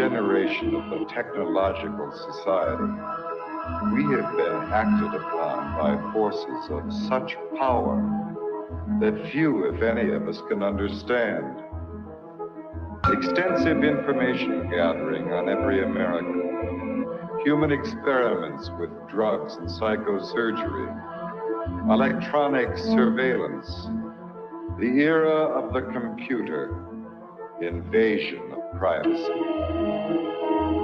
generation of the technological society, we have been acted upon by forces of such power that few, if any, of us can understand. Extensive information gathering on every American, human experiments with drugs and psychosurgery, electronic surveillance, the era of the computer, invasion of privacy,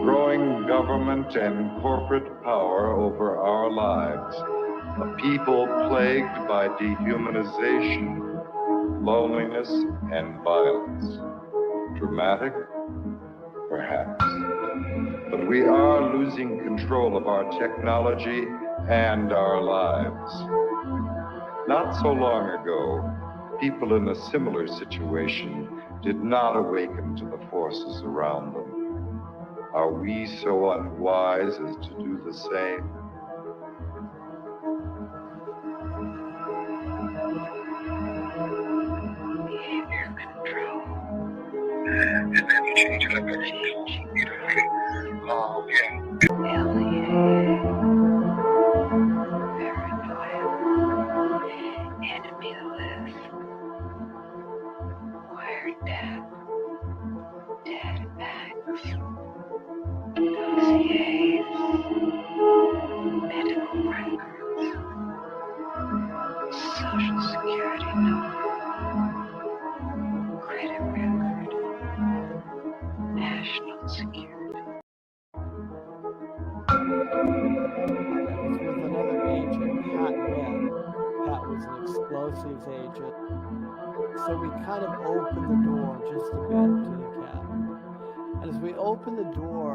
growing government and corporate power over our lives, a people plagued by dehumanization, loneliness, and violence. Dramatic? Perhaps. But we are losing control of our technology and our lives. Not so long ago, people in a similar situation did not awaken to the forces around them. Are we so unwise as to do the same? Behavior control. And then you change it up every beautifully. Enemy list. Wired death. Dead acts. Dossiers. Medical records. Social security number. Credit record. National security. With another agent, Pat Webb. Pat was an explosives agent. So we kind of opened the door just a bit to the cabin. And as we opened the door,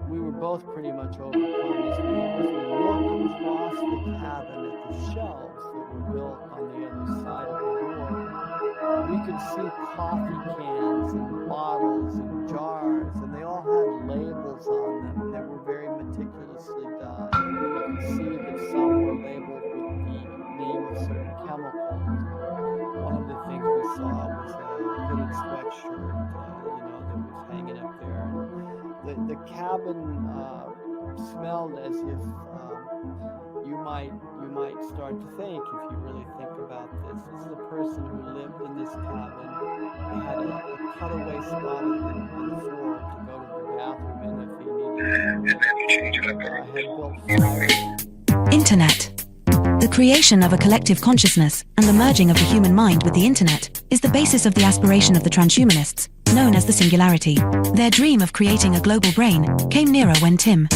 we were both pretty much overcome as we looked across the cabin at the shelves that were built on the other side of the door. We could see coffee cans and bottles and jars, and they all had labels on them, and they were very meticulously done. You could see that some were labeled with the name of certain chemicals. One of the things we saw was a hooded sweatshirt, that was hanging up there. And the cabin smelled as if you might start to think, if you really think about this. This is a person who lived in this cabin. They had a cutaway spot on the floor to go to the bathroom in if he needed to. Had built fire. Internet. The creation of a collective consciousness and the merging of the human mind with the internet is the basis of the aspiration of the transhumanists, known as the singularity. Their dream of creating a global brain came nearer when Tim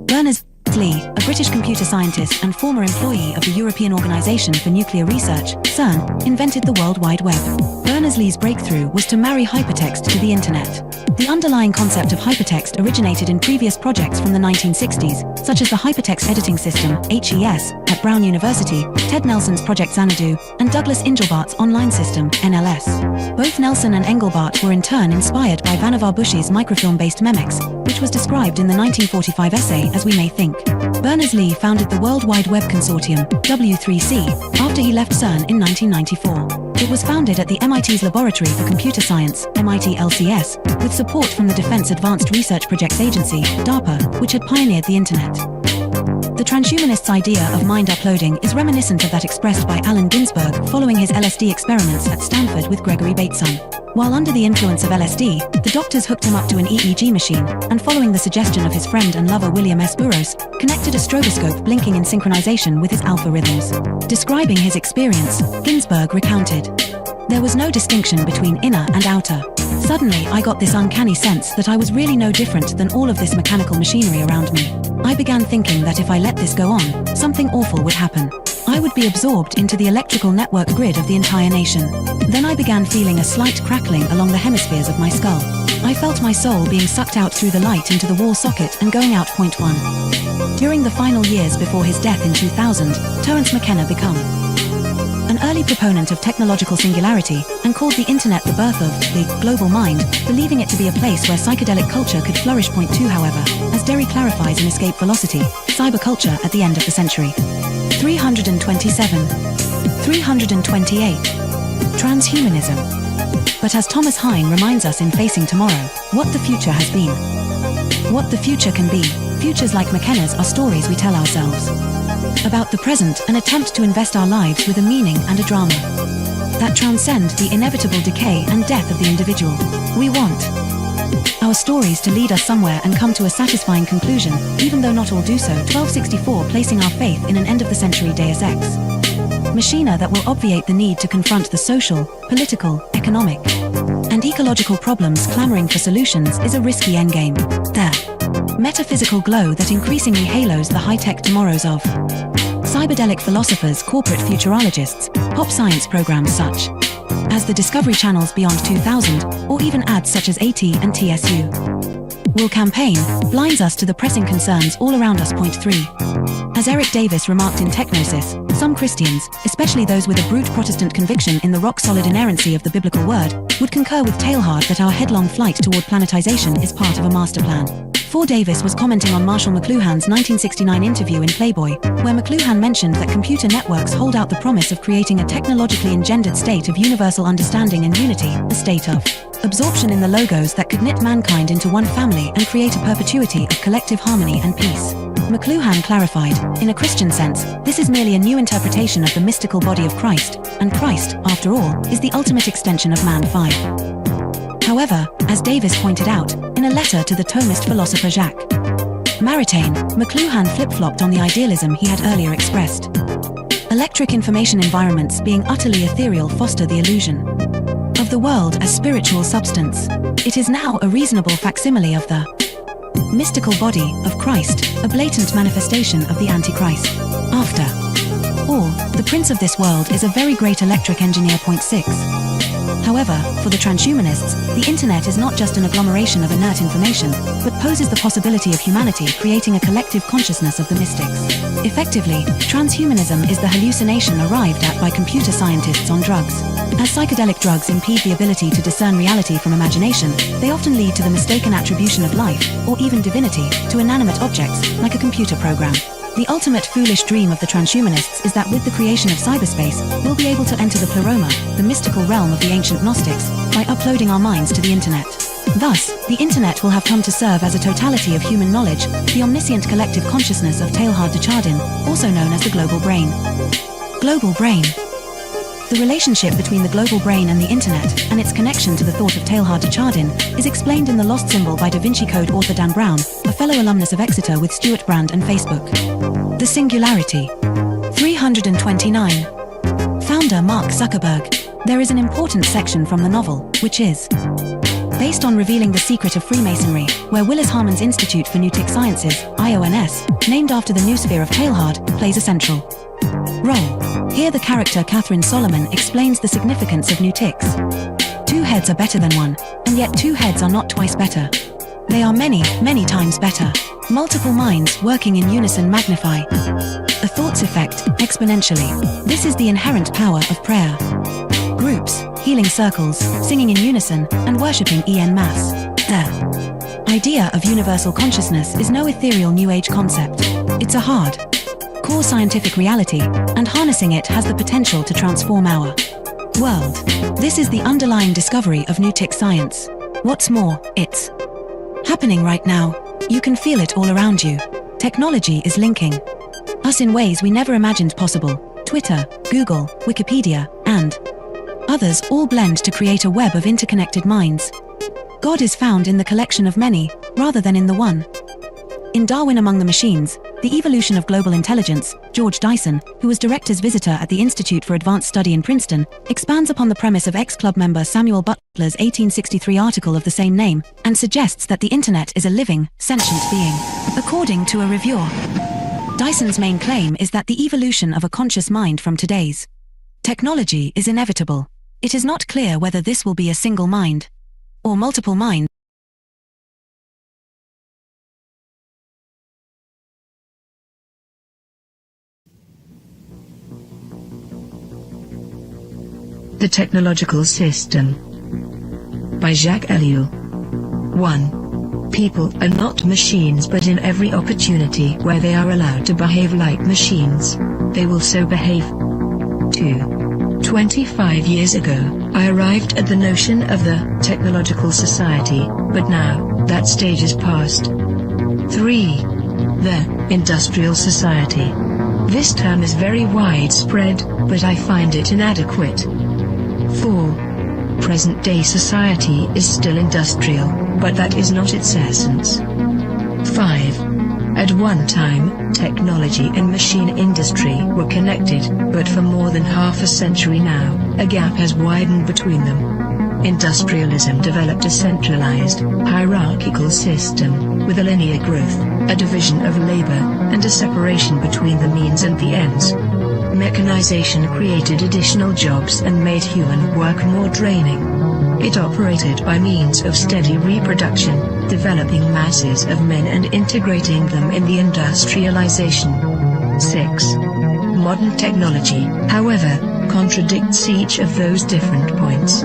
Berners-Lee, a British computer scientist and former employee of the European Organization for Nuclear Research, CERN, invented the World Wide Web. Berners-Lee's breakthrough was to marry hypertext to the internet. The underlying concept of hypertext originated in previous projects from the 1960s, such as the Hypertext Editing System, HES, at Brown University, Ted Nelson's Project Xanadu, and Douglas Engelbart's Online System, NLS. Both Nelson and Engelbart were in turn inspired by Vannevar Bush's microfilm-based Memex, which was described in the 1945 essay As We May Think. Berners-Lee founded the World Wide Web Consortium, W3C, after he left CERN in 1994. It was founded at the MIT's Laboratory for Computer Science, MIT LCS, with support from the Defense Advanced Research Projects Agency, DARPA, which had pioneered the Internet. The transhumanists' idea of mind uploading is reminiscent of that expressed by Allen Ginsberg following his LSD experiments at Stanford with Gregory Bateson. While under the influence of LSD, the doctors hooked him up to an EEG machine, and following the suggestion of his friend and lover William S. Burroughs, connected a stroboscope blinking in synchronization with his alpha rhythms. Describing his experience, Ginsberg recounted, "There was no distinction between inner and outer. Suddenly, I got this uncanny sense that I was really no different than all of this mechanical machinery around me. I began thinking that if I let this go on, something awful would happen. I would be absorbed into the electrical network grid of the entire nation. Then I began feeling a slight crackling along the hemispheres of my skull. I felt my soul being sucked out through the light into the wall socket and going out point one." During the final years before his death in 2000, Terence McKenna became an early proponent of technological singularity and called the internet the birth of the global mind, believing it to be a place where psychedelic culture could flourish. Point two, however, as Derry clarifies in Escape Velocity, cyberculture at the end of the century. 327. 328. transhumanism. But as Thomas Hein reminds us in Facing Tomorrow, what the future has been. What the future can be, futures like McKenna's are stories we tell ourselves. About the present, an attempt to invest our lives with a meaning and a drama that transcend the inevitable decay and death of the individual. We want our stories to lead us somewhere and come to a satisfying conclusion, even though not all do so. 1264, placing our faith in an end-of-the-century Deus Ex machina that will obviate the need to confront the social, political, economic, and ecological problems clamoring for solutions is a risky endgame. The metaphysical glow that increasingly halos the high-tech tomorrows of cyberdelic philosophers, corporate futurologists, pop science programs such as the Discovery Channel's Beyond 2000, or even ads such as AT and TSU will campaign, blinds us to the pressing concerns all around us. Point 3. As Eric Davis remarked in Technosis, some Christians, especially those with a brute Protestant conviction in the rock-solid inerrancy of the biblical word, would concur with Teilhard that our headlong flight toward planetization is part of a master plan. 4. Davis was commenting on Marshall McLuhan's 1969 interview in Playboy, where McLuhan mentioned that computer networks hold out the promise of creating a technologically engendered state of universal understanding and unity, a state of absorption in the logos that could knit mankind into one family and create a perpetuity of collective harmony and peace. McLuhan clarified, in a Christian sense, this is merely a new interpretation of the mystical body of Christ, and Christ, after all, is the ultimate extension of man. 5. However, as Davis pointed out, in a letter to the Thomist philosopher Jacques Maritain, McLuhan flip-flopped on the idealism he had earlier expressed. Electric information environments being utterly ethereal foster the illusion of the world as spiritual substance. It is now a reasonable facsimile of the mystical body of Christ, a blatant manifestation of the Antichrist. After all, the prince of this world is a very great electric engineer. Point 6. However, for the transhumanists, the internet is not just an agglomeration of inert information, but poses the possibility of humanity creating a collective consciousness of the mystics. Effectively, transhumanism is the hallucination arrived at by computer scientists on drugs. As psychedelic drugs impede the ability to discern reality from imagination, they often lead to the mistaken attribution of life, or even divinity, to inanimate objects, like a computer program. The ultimate foolish dream of the transhumanists is that with the creation of cyberspace, we'll be able to enter the pleroma, the mystical realm of the ancient Gnostics, by uploading our minds to the internet. Thus, the internet will have come to serve as a totality of human knowledge, the omniscient collective consciousness of Teilhard de Chardin, also known as the global brain. Global brain. The relationship between the global brain and the internet, and its connection to the thought of Teilhard de Chardin, is explained in The Lost Symbol by Da Vinci Code author Dan Brown, a fellow alumnus of Exeter with Stuart Brand and Facebook. The Singularity. 329. Founder Mark Zuckerberg. There is an important section from the novel, which is based on revealing the secret of Freemasonry, where Willis Harman's Institute for New Tech Sciences, IONS, named after the new sphere of Teilhard, plays a central role. Here the character Catherine Solomon explains the significance of new ticks. 2 heads are better than 1, and yet 2 heads are not twice better. They are many, many times better. Multiple minds working in unison magnify a thought's effect exponentially. This is the inherent power of prayer. Groups, healing circles, singing in unison, and worshipping en masse. The idea of universal consciousness is no ethereal New Age concept. It's a hard core scientific reality, and harnessing it has the potential to transform our world. This is the underlying discovery of new tech science. What's more, it's happening right now. You can feel it all around you. Technology is linking us in ways we never imagined possible. Twitter, Google, Wikipedia, and others all blend to create a web of interconnected minds. God is found in the collection of many, rather than in the one. In Darwin Among the Machines, The Evolution of Global Intelligence, George Dyson, who was director's visitor at the Institute for Advanced Study in Princeton, expands upon the premise of ex-club member Samuel Butler's 1863 article of the same name, and suggests that the internet is a living, sentient being. According to a reviewer, Dyson's main claim is that the evolution of a conscious mind from today's technology is inevitable. It is not clear whether this will be a single mind or multiple minds. The Technological System by Jacques Ellul. 1. People are not machines, but in every opportunity where they are allowed to behave like machines, they will so behave. 2. 25 years ago, I arrived at the notion of the technological society, but now, that stage is past. 3. The industrial society. This term is very widespread, but I find it inadequate. 4. Present-day society is still industrial, but that is not its essence. 5. At one time, technology and machine industry were connected, but for more than half a century now, a gap has widened between them. Industrialism developed a centralized, hierarchical system, with a linear growth, a division of labor, and a separation between the means and the ends. Mechanization created additional jobs and made human work more draining. It operated by means of steady reproduction, developing masses of men and integrating them in the industrialization. 6. Modern technology, however, contradicts each of those different points.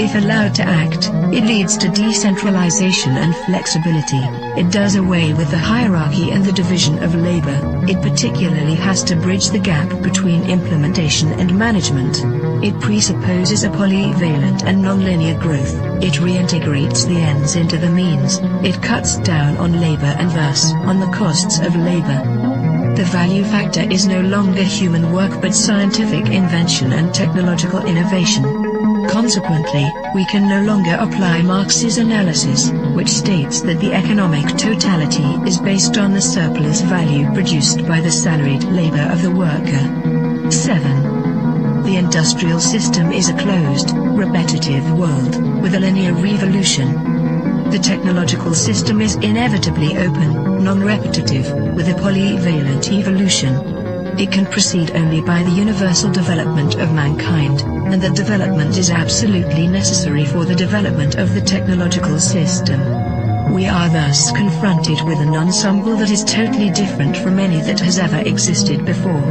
If allowed to act, it leads to decentralization and flexibility. It does away with the hierarchy and the division of labor. It particularly has to bridge the gap between implementation and management. It presupposes a polyvalent and nonlinear growth. It reintegrates the ends into the means. It cuts down on labor and thus on the costs of labor. The value factor is no longer human work but scientific invention and technological innovation. Consequently, we can no longer apply Marx's analysis, which states that the economic totality is based on the surplus value produced by the salaried labor of the worker. 7. The industrial system is a closed, repetitive world, with a linear revolution. The technological system is inevitably open, non-repetitive, with a polyvalent evolution. It can proceed only by the universal development of mankind, and that development is absolutely necessary for the development of the technological system. We are thus confronted with an ensemble that is totally different from any that has ever existed before.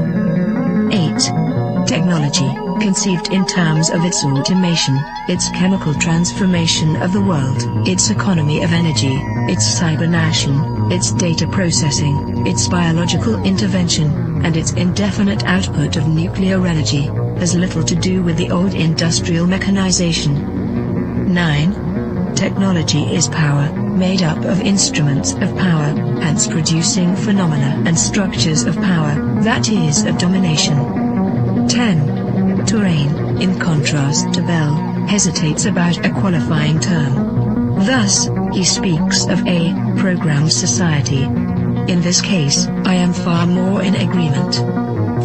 8. Technology, conceived in terms of its automation, its chemical transformation of the world, its economy of energy, its cybernation, its data processing, its biological intervention, and its indefinite output of nuclear energy, has little to do with the old industrial mechanization. 9. Technology is power, made up of instruments of power, hence producing phenomena and structures of power, that is of domination. 10. Touraine, in contrast to Bell, hesitates about a qualifying term. Thus, he speaks of a programmed society. In this case, I am far more in agreement.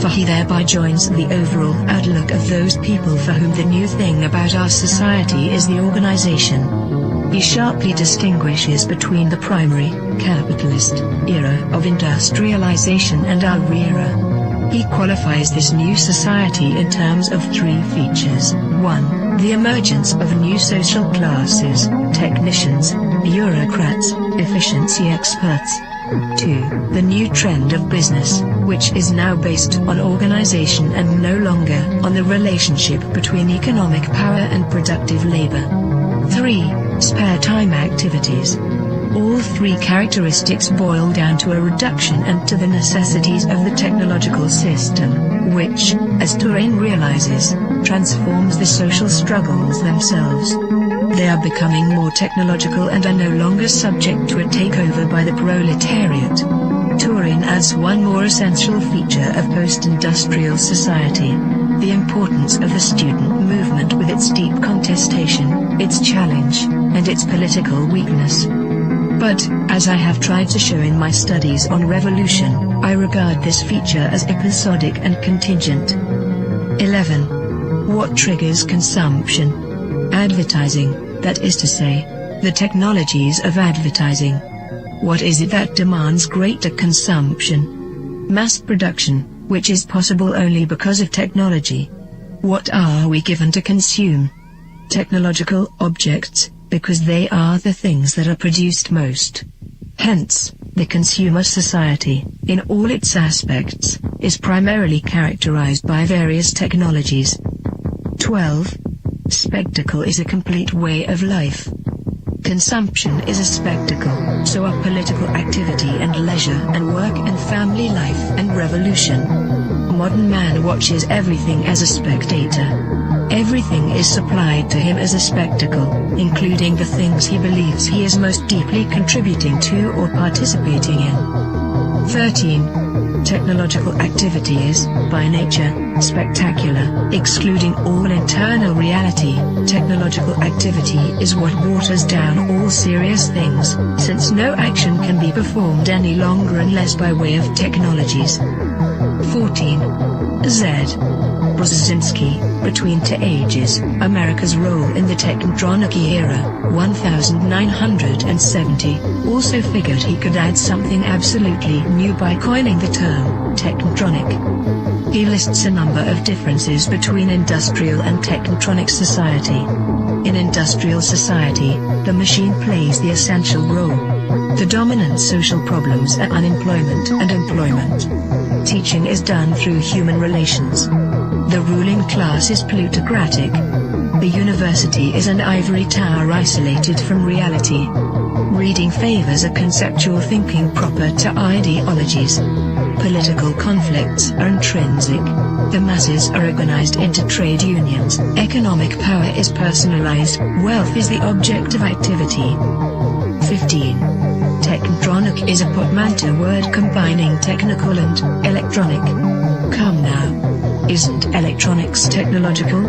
For he thereby joins the overall outlook of those people for whom the new thing about our society is the organization. He sharply distinguishes between the primary, capitalist, era of industrialization and our era. He qualifies this new society in terms of 3 features. 1. The emergence of new social classes, technicians, bureaucrats, efficiency experts. 2. The new trend of business, which is now based on organization and no longer on the relationship between economic power and productive labor. 3. Spare time activities. All 3 characteristics boil down to a reduction and to the necessities of the technological system, which, as Touraine realizes, transforms the social struggles themselves. They are becoming more technological and are no longer subject to a takeover by the proletariat. Touraine adds one more essential feature of post-industrial society: the importance of the student movement with its deep contestation, its challenge, and its political weakness. But, as I have tried to show in my studies on revolution, I regard this feature as episodic and contingent. 11. What triggers consumption? Advertising, that is to say, the technologies of advertising. What is it that demands greater consumption? Mass production, which is possible only because of technology. What are we given to consume? Technological objects, because they are the things that are produced most. Hence, the consumer society, in all its aspects, is primarily characterized by various technologies. 12. Spectacle is a complete way of life. Consumption is a spectacle, so are political activity and leisure and work and family life and revolution. modern man watches everything as a spectator. Everything is supplied to him as a spectacle, including the things he believes he is most deeply contributing to or participating in. 13. Technological activity is, by nature, spectacular, excluding all internal reality. Technological activity is what waters down all serious things, since no action can be performed any longer unless by way of technologies. 14. Z. Brzezinski, Between Two Ages, America's Role in the Technotronic Era, 1970, also figured he could add something absolutely new by coining the term, technotronic. He lists a number of differences between industrial and technotronic society. In industrial society, the machine plays the essential role. The dominant social problems are unemployment and employment. Teaching is done through human relations. The ruling class is plutocratic. The university is an ivory tower isolated from reality. Reading favors a conceptual thinking proper to ideologies. Political conflicts are intrinsic. The masses are organized into trade unions. Economic power is personalized. Wealth is the object of activity. 15. Technotronic is a portmanteau word combining technical and electronic. Come now. Isn't electronics technological?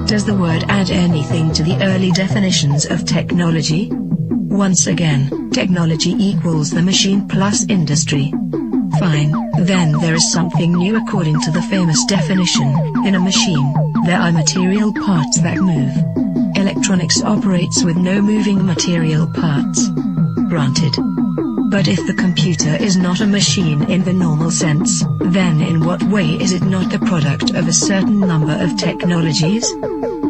Does the word add anything to the early definitions of technology? Once again, technology equals the machine plus industry. Fine, then there is something new according to the famous definition. In a machine, there are material parts that move. Electronics operates with no moving material parts. Granted. But if the computer is not a machine in the normal sense, then in what way is it not the product of a certain number of technologies?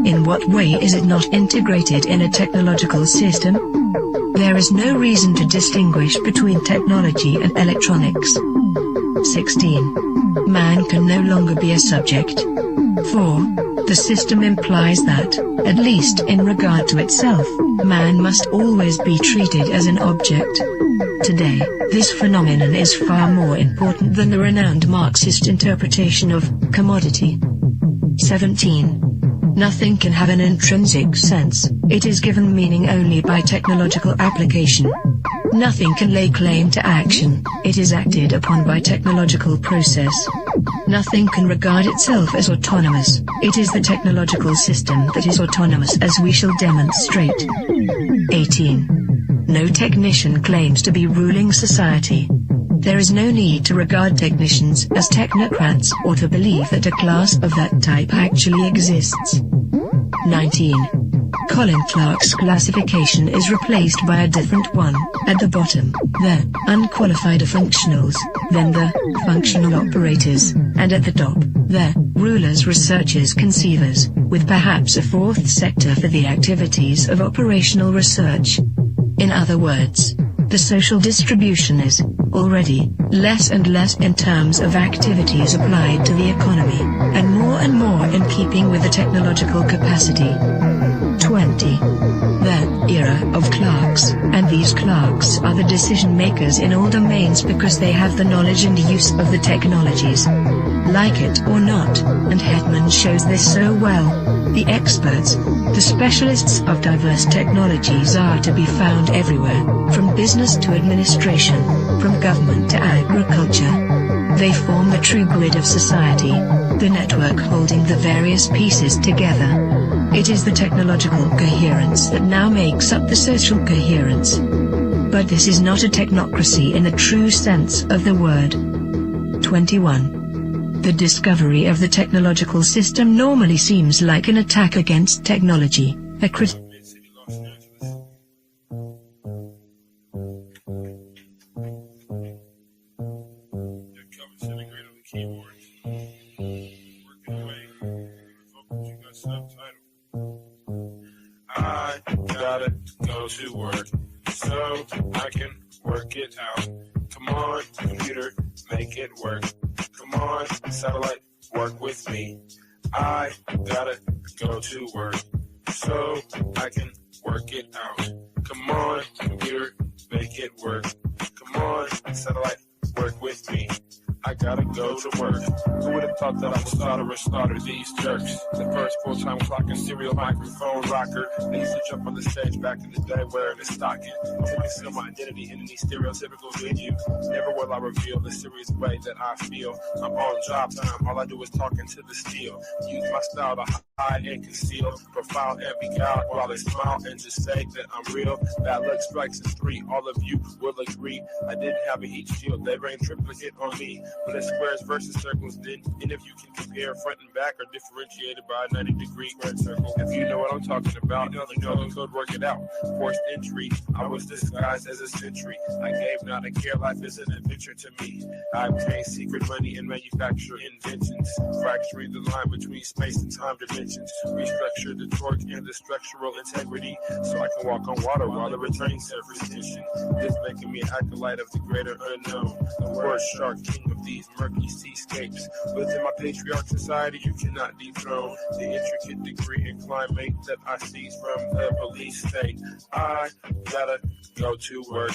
In what way is it not integrated in a technological system? There is no reason to distinguish between technology and electronics. 16. Man can no longer be a subject. 4. The system implies that, at least in regard to itself, man must always be treated as an object. Today, this phenomenon is far more important than the renowned Marxist interpretation of commodity. 17. Nothing can have an intrinsic sense, it is given meaning only by technological application. Nothing can lay claim to action, it is acted upon by technological process. Nothing can regard itself as autonomous, it is the technological system that is autonomous, as we shall demonstrate. 18. No technician claims to be ruling society. There is no need to regard technicians as technocrats or to believe that a class of that type actually exists. 19. Colin Clark's classification is replaced by a different one. At the bottom, the unqualified functionals, then the functional operators, and at the top, the rulers, researchers, conceivers, with perhaps a fourth sector for the activities of operational research. In other words, the social distribution is, already, less and less in terms of activities applied to the economy, and more in keeping with the technological capacity. 20. The era of clerks, and these clerks are the decision makers in all domains because they have the knowledge and use of the technologies. Like it or not, and Hetman shows this so well, the experts, the specialists of diverse technologies are to be found everywhere, from business to administration, from government to agriculture. They form the true grid of society, the network holding the various pieces together. It is the technological coherence that now makes up the social coherence. But this is not a technocracy in the true sense of the word. 21. The discovery of the technological system normally seems like an attack against technology, a critique. I gotta go to work so I can work it out. Come on, computer, make it work. Come on, satellite, work with me. I gotta go to work so I can work it out. Come on, computer, make it work. Come on, satellite, work with me. I gotta go to work. Who would have thought that I would starter these jerks? The first full-time clock and serial microphone rocker. I used to jump on the stage back in the day wearing a stocking. To conceal my identity in any stereotypical venue. Never will I reveal the serious way that I feel. I'm on job time, all I do is talking to the steel. Use my style to hide and conceal. Profile and beguile while they smile and just say that I'm real. Bad luck strikes in 3, all of you will agree. I didn't have a heat shield, they rained triplicate on me. When it's squares versus circles, then any of you can compare front and back are differentiated by a 90-degree squared circle. If you know what I'm talking about, you know the code, work it out. Forced entry, I was disguised as a sentry. I gave not a care, life is an adventure to me. I obtained secret money and manufacture inventions, fracturing the line between space and time dimensions. Restructure the torque and the structural integrity, so I can walk on water while the returning surface tension. This making me an acolyte of the greater unknown, the word shark, king of these murky seascapes. Within my patriarch society, you cannot dethrone the intricate degree and climate that I seize from the police state. I gotta go to work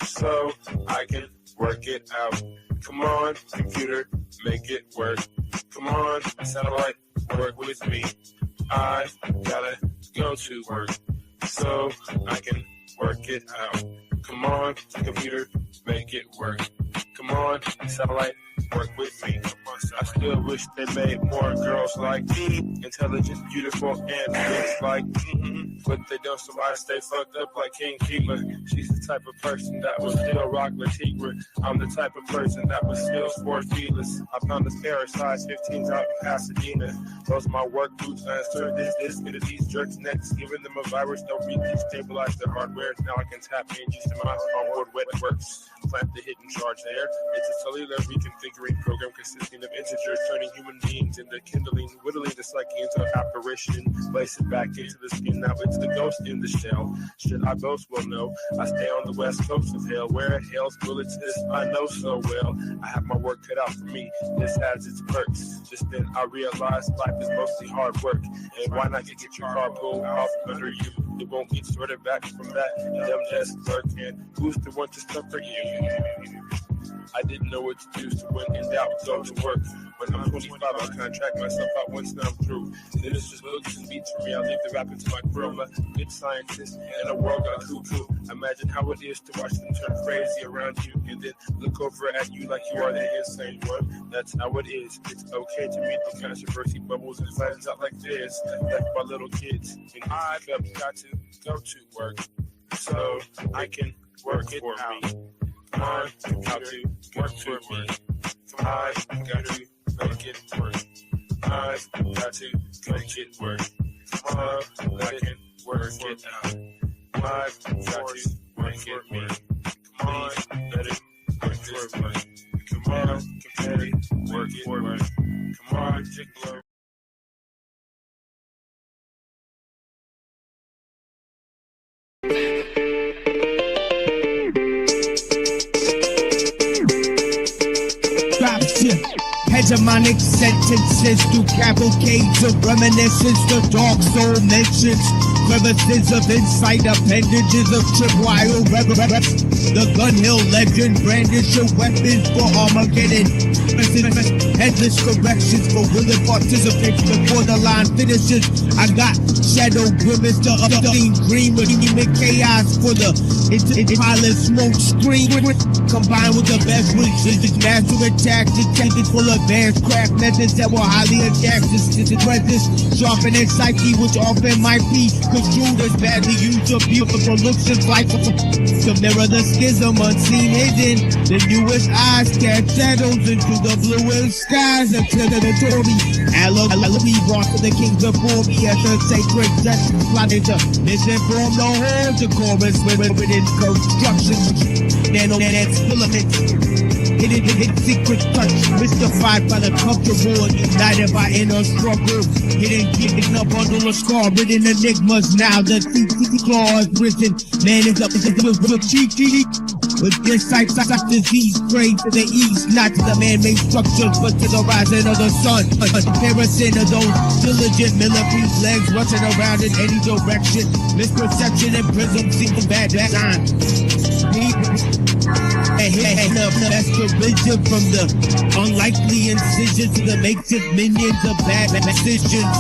so I can work it out. Come on, computer, make it work. Come on, satellite, work with me. I gotta go to work so I can work it out. Come on, computer, make it work. Come on, satellite, work with me. I still wish they made more girls like me, intelligent, beautiful, and rich like me. But they don't, so I stay fucked up like King Keeler. She's the type of person that will still rock Latigua. I'm the type of person that will still sport feelers. I found this pair of size 15s out in Pasadena. Those are my work boots, and I insert this into these jerks' necks, giving them a virus that will destabilize their hardware. Now I can tap in just to my onboard wet works. Plant the hidden charge there. It's a cellular reconfiguring program consisting of integers, turning human beings into kindling, whittling the psyche into apparition, place it back into the skin. Now it's the ghost in the shell. Should I boast? Well, no. I stay on the west coast of hell, where hell's bullets is I know so well. I have my work cut out for me. This has its perks. Just then I realized life is mostly hard work. And why not get your car pulled off under you? It won't get sorted back from that. Them just lurking. Who's the one to suffer you? I didn't know what to do, so when in doubt, go to work. When I'm 25, I'll contract myself out once now I'm through. Then it's just books and beats for me. I leave the rapping to my crew. I'm a good scientist in a world gone cuckoo. Imagine how it is to watch them turn crazy around you and then look over at you like you are the insane one. That's how it is. It's okay to meet the controversy bubbles and flattens out like this. Like my little kids. And I've got to go to work so I can work it out. Come on, computer, work for me. Come on, got to make it work. I've got to make it work. Come on, I can work it out. I've got to make it work. Come on, let it work this way. Come on, computer, work it work. Come on, jiggler. Hegemonic sentences through cavalcades of reminiscence. The dark soul mentions crevices of insight, appendages of tripwire reverence. The Gun Hill legend brandish your weapons for Armageddon. Headless corrections for willing participants before the line finishes. I got shadow grimace, the obscene green with chaos for the pilot smoke screen. Combined with the best wishes, master attacks intended for advanced craft methods that were highly adapted to the presence, sharpening psyche, which often might be construed as badly used or beautiful looks and like to mirror the schism unseen hidden. The newest eyes cast shadows into the bluest skies until the Tory allegory brought to the kings before me as a sacred justice plotted to misinform the whole decorous within construction. Nano-nets filaments. Hidden secret touch, mystified by the comfortable and united by inner struggle. Hidden a bundle of scar-ridden enigmas. Now the claws risen. Man is up with cheeky. With insight, disease praying to the east, not to the man-made structures, but to the rising of the sun. A comparison of those diligent military legs rushing around in any direction. Misperception and prism seem bad design. That's provision from the unlikely incision to the makeshift minions of bad decisions.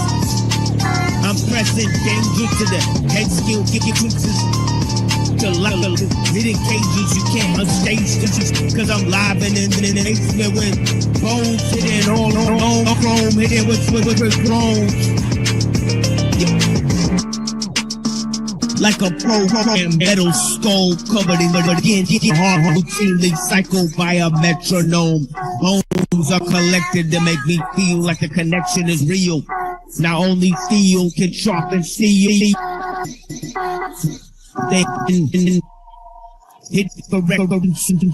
I'm pressing danger to the head skill, to hidden cages you can't unstage this, cause I'm live and in the basement with bones hitting all chrome, hitting with drones. Like a program metal skull covered in hard routinely cycled by a metronome. Bones are collected to make me feel like the connection is real. Not only steel can sharpen steel. They hit the revolution.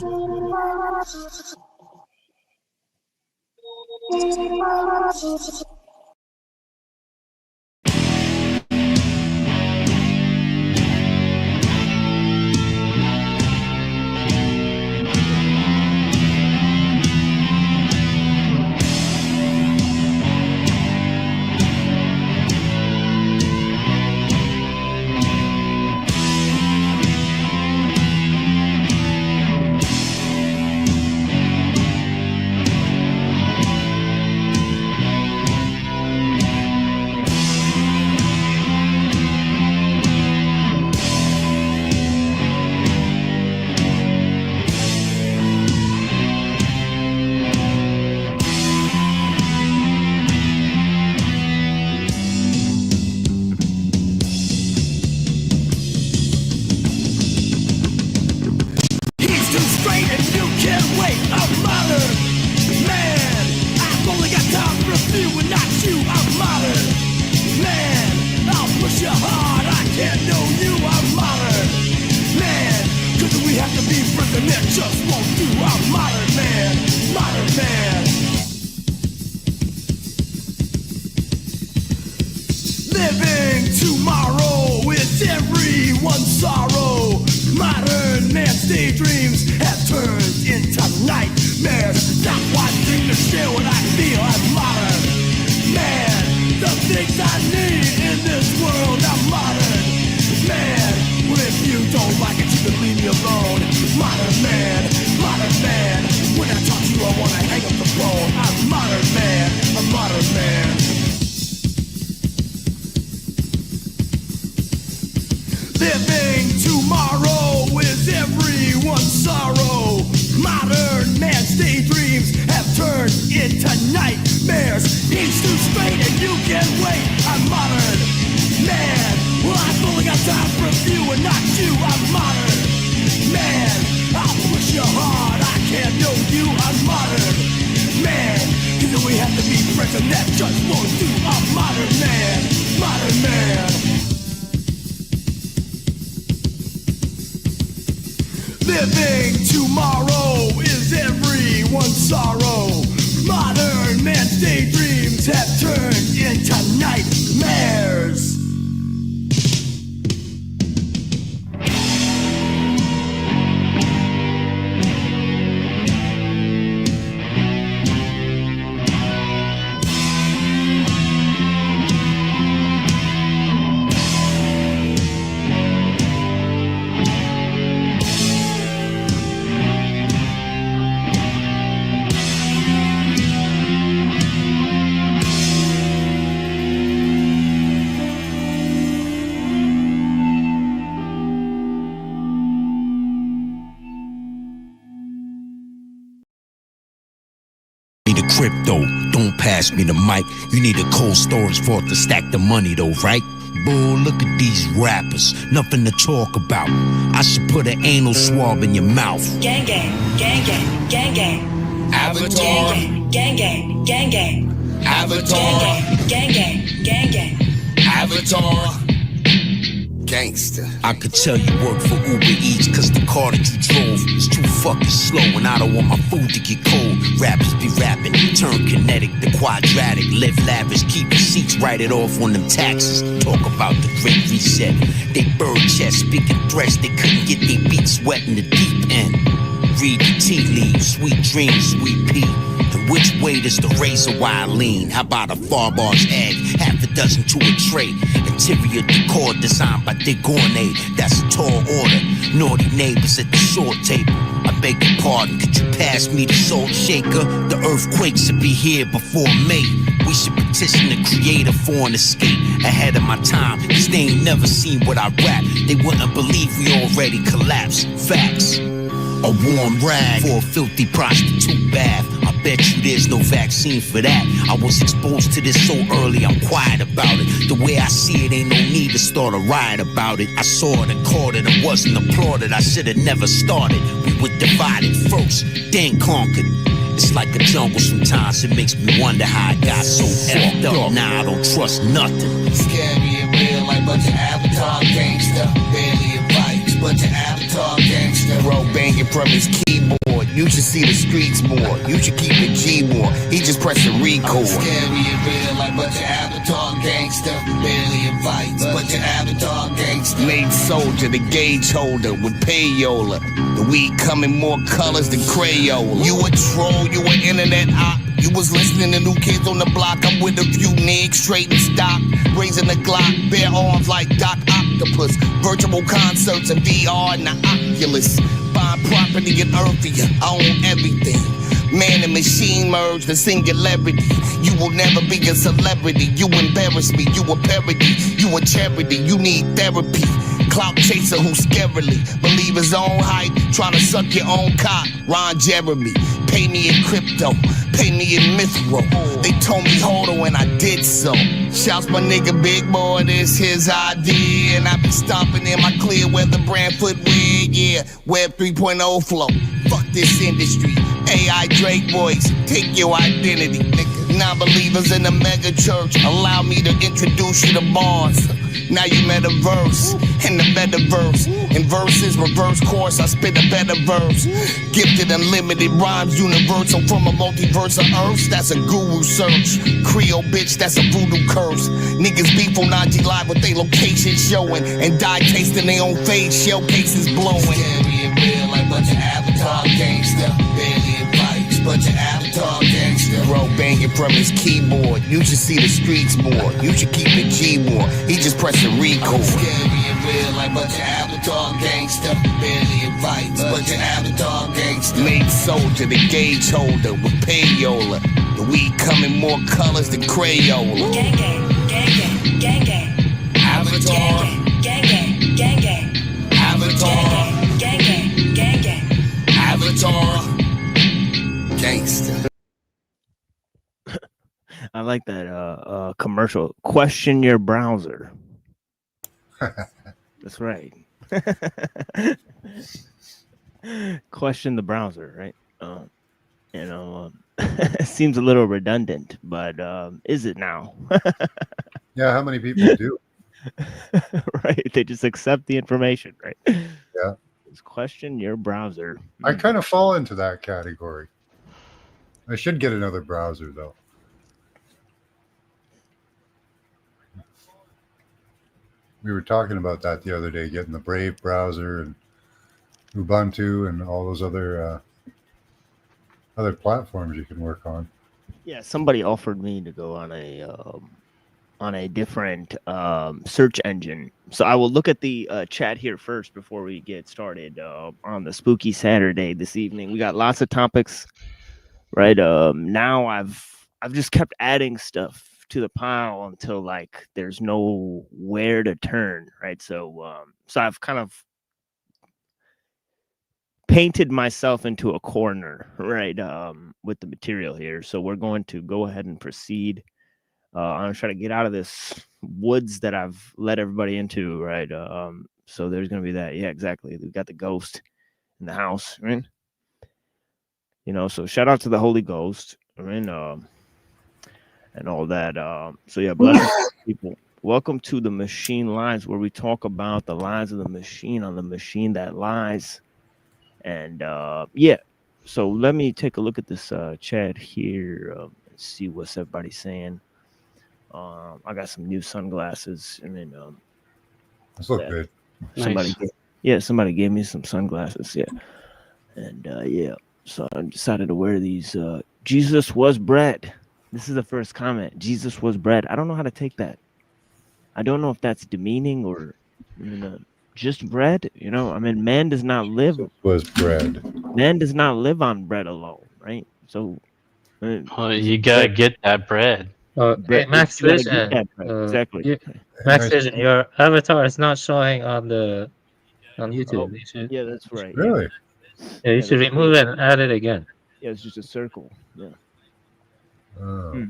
Crypto, don't pass me the mic. You need a cold storage vault to stack the money though, right? Bull, look at these rappers, nothing to talk about. I should put an anal swab in your mouth. Gang gang, gang gang, gang gang. Avatar. Gang gang, gang gang. Avatar. Gang gang, gang gang. Avatar. Gangster. I could tell you work for Uber Eats cause the car that you drove is too fucking slow and I don't want my food to get cold. Rappers be rapping, turn kinetic to quadratic, live lavish, keep the seats, write it off on them taxes. Talk about the great reset. They bird chest, speaking threats, they couldn't get their beats wet in the deep end. Read the tea leaves, sweet dreams, sweet pea. The And which way does the razor wire lean? How about a far-bar's egg, half a dozen to a tray? Interior decor designed by Dick Gournay. That's a tall order. Naughty neighbors at the short table. I beg your pardon, could you pass me the salt shaker? The earthquake should be here before May. We should petition the creator for an escape ahead of my time, cause they ain't never seen what I rap. They wouldn't believe we already collapsed. Facts. A warm rag for a filthy prostitute bath. I bet you there's no vaccine for that. I was exposed to this so early, I'm quiet about it. The way I see it, ain't no need to start a riot about it. I saw it and caught it and wasn't applauded. I should've never started. We were divided first, then conquered. It's like a jungle sometimes, it makes me wonder how I got so effed up. Now I don't trust nothing. Scary and real like bunch of avatar gangster. Barely advice, bunch of avatar gangster. Bro banging from his keyboard. You should see the streets more. You should keep it G more. He just pressing record. Scary and real like bunch of avatar gangster. Barely advice, bunch of avatar gangster. Made soldier, the gauge holder with payola. The weed come in more colors than Crayola. You a troll, you an internet op. You was listening to New Kids on the Block. I'm with a few niggas, straight in stock. Raising the Glock, bare arms like Doc Octopus. Virtual concerts and VR and the Oculus. Buying property in Earthia, I own everything. Man and machine merge the singularity. You will never be a celebrity. You embarrass me, you a parody. You a charity, you need therapy. Clout chaser who scarily believe his own hype. Trying to suck your own cock, Ron Jeremy. Pay me in crypto, pay me in Mithro. They told me hold on and I did so. Shouts my nigga Big Boy, this his idea. And I be stomping in my clear weather brand footwear. Yeah, Web 3.0 flow. Fuck this industry. AI Drake voice, take your identity, nigga. Non-believers in the mega church, allow me to introduce you to bars. Now you metaverse, in the metaverse. In verses, reverse course, I spit a better verse. Gifted unlimited rhymes, universal from a multiverse of earths. That's a guru search. Creole bitch, that's a voodoo curse. Niggas beef on IG Live with they location showing. And die tasting their own face, showcases blowing. Scary and real like bunch of avatar gangster. Barely advice, bunch of avatar gangster. Bro banging from his keyboard. You should see the streets more. You should keep it G more. He just pressing record. Scary and real like bunch of avatar gangster. Barely advice, bunch of avatar gangster. Made soldier, the gauge holder with payola. The weed come in more colors than Crayola. Gang gang, gang gang, gang gang. Avatar. Gang gang, gang gang. Avatar. Gang gang, gang gang. Avatar. Gangster. I like that commercial. Question your browser. That's right. Question the browser, right? It seems a little redundant, but is it now? Yeah, how many people do? Right, they just accept the information, right? Yeah. Just question your browser. I kind of fall into that category. I should get another browser, though. We were talking about that the other day, getting the Brave browser and Ubuntu and all those other platforms you can work on. Yeah, somebody offered me to go on a different search engine. So I will look at the chat here first before we get started on the spooky Saturday this evening. We got lots of topics, right? Now I've just kept adding stuff to the pile until like there's nowhere to turn, right? So I've kind of painted myself into a corner, right, with the material here. So we're going to go ahead and proceed. I'm gonna try to get out of this woods that I've let everybody into, right? So there's gonna be that. Yeah, exactly. We've got the ghost in the house, right? So shout out to the Holy Ghost, right? And all that. So yeah, blessings people. Welcome to the Machine Lies, where we talk about the lies of the machine on the machine that lies. And yeah, so let me take a look at this chat here and see what's everybody saying. I got some new sunglasses. I mean, those look good. Somebody gave me some sunglasses. Yeah, and yeah, so I decided to wear these Jesus was bread. This is the first comment. Jesus was bread. I don't know how to take that. I don't know if that's demeaning or just bread. I mean, man does not live. Was bread. Man does not live on bread alone, right? So, you gotta get that bread. Hey, Max you gotta Vision, get that bread. Exactly. Max Vision, your avatar is not showing on YouTube. You should, yeah, that's right. Really? Yeah, you should remove it and add it again. Yeah, it's just a circle. Yeah. Oh.